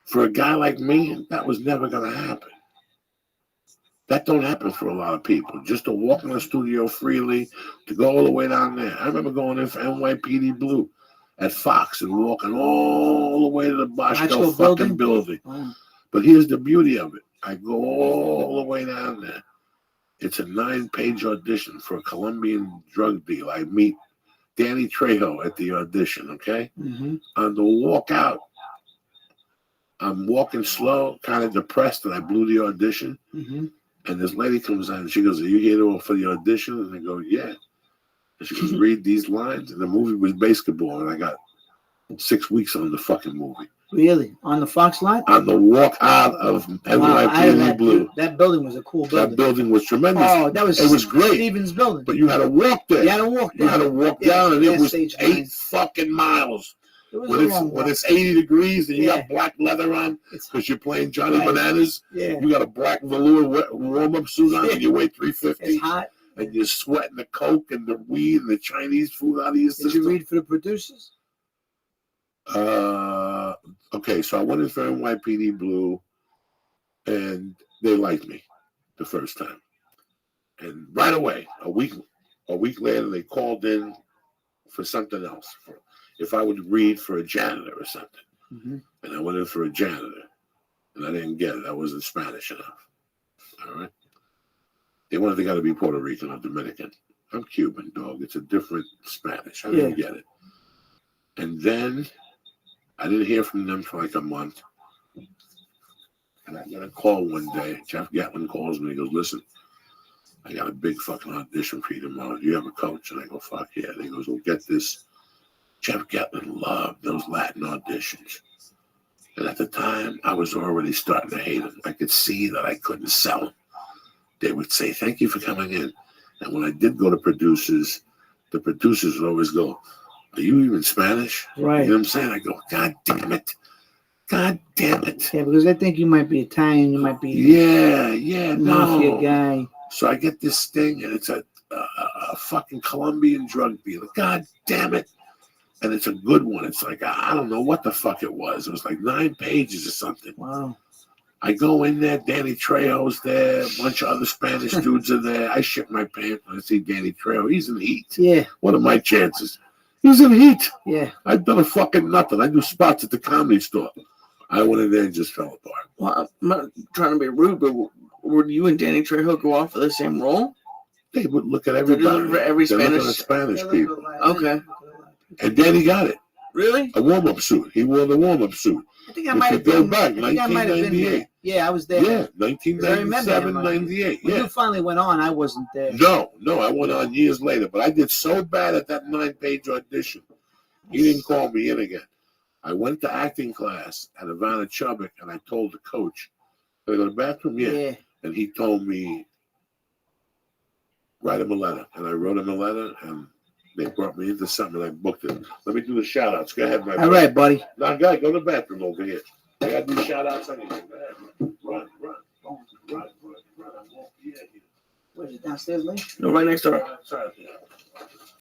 For a guy like me, that was never going to happen. That don't happen for a lot of people. Just to walk in the studio freely, to go all the way down there. I remember going in for NYPD Blue at Fox and walking all the way to the Boschko fucking building. Wow. But here's the beauty of it. I go all the way down there. It's a 9-page audition for a Colombian drug deal. I meet Danny Trejo at the audition, okay? On the walk out, I'm walking slow, kind of depressed that I blew the audition. And this lady comes in and she goes, "Are you here for the audition?" And I go, "Yeah." And she goes, "Read these lines." And the movie was basketball, and I got 6 weeks on the fucking movie. Really? On the Fox lot? On the walk out of NYPD Blue. That building was a cool building. That building was tremendous. Oh, that was it was great. Stevens' building. But you had to walk there. You had to walk down. You had to walk down, and it was 8 fucking miles. It was when it's 80 degrees and you got black leather on because you're playing Johnny Bananas, you got a black velour warm-up suit on and you weigh 350. It's hot. And you're sweating the coke and the weed and the Chinese food out of your system. Did you read for the producers? Okay, so I went in for NYPD Blue and they liked me the first time. And right away, a week later, they called in for something else. If I would read for a janitor or something. And I went in for a janitor. And I didn't get it. I wasn't Spanish enough. All right? They wanted the guy to be Puerto Rican or Dominican. I'm Cuban, dog. It's a different Spanish. I didn't get it. And then I didn't hear from them for like a month. And I got a call one day. Jeff Gatlin calls me. He goes, "Listen, I got a big fucking audition for you tomorrow. Do you have a coach?" And I go, "Fuck yeah." And he goes, "Well, get this." Jeff Gatlin loved those Latin auditions. And at the time, I was already starting to hate them. I could see that I couldn't sell them. They would say, "Thank you for coming in." And when I did go to producers, the producers would always go, "Are you even Spanish?" Right. You know what I'm saying? I go, "God damn it. God damn it." Yeah, because they think you might be Italian, you might be mafia guy. So I get this thing, and it's a fucking Colombian drug dealer. God damn it. And it's a good one. It's like, I don't know what the fuck it was. It was like 9 pages or something. Wow. I go in there, Danny Trejo's there, a bunch of other Spanish dudes are there. I shit my pants when I see Danny Trejo. He's in Heat. Yeah. What are my chances? He's in Heat. Yeah. I've done a fucking nothing. I do spots at the Comedy Store. I went in there and just fell apart. Well, I'm not trying to be rude, but would you and Danny Trejo go off for the same role? They would look at everybody. For every They're looking Spanish. at Spanish people. Okay. And Danny got it. Really? A warm-up suit. He wore the warm-up suit. I think I might have been back. 1998. Yeah, I was there. Yeah, 1997, 98. When Yeah. you finally went on, I wasn't there. No, I went on years later, but I did so bad at that 9-page audition. He didn't call me in again. I went to acting class at Ivana Chubbuck, and I told the coach, "Can I go to the bathroom?" Yeah. And he told me, "Write him a letter." And I wrote him a letter, and they brought me into something, and I booked it. Let me do the shout-outs. Go ahead, my All right, buddy. Now, guy, go to the bathroom over here. I got to do shout-outs anyway. Go ahead. Run. Where's it, downstairs, Lee? No, right next door. Sorry.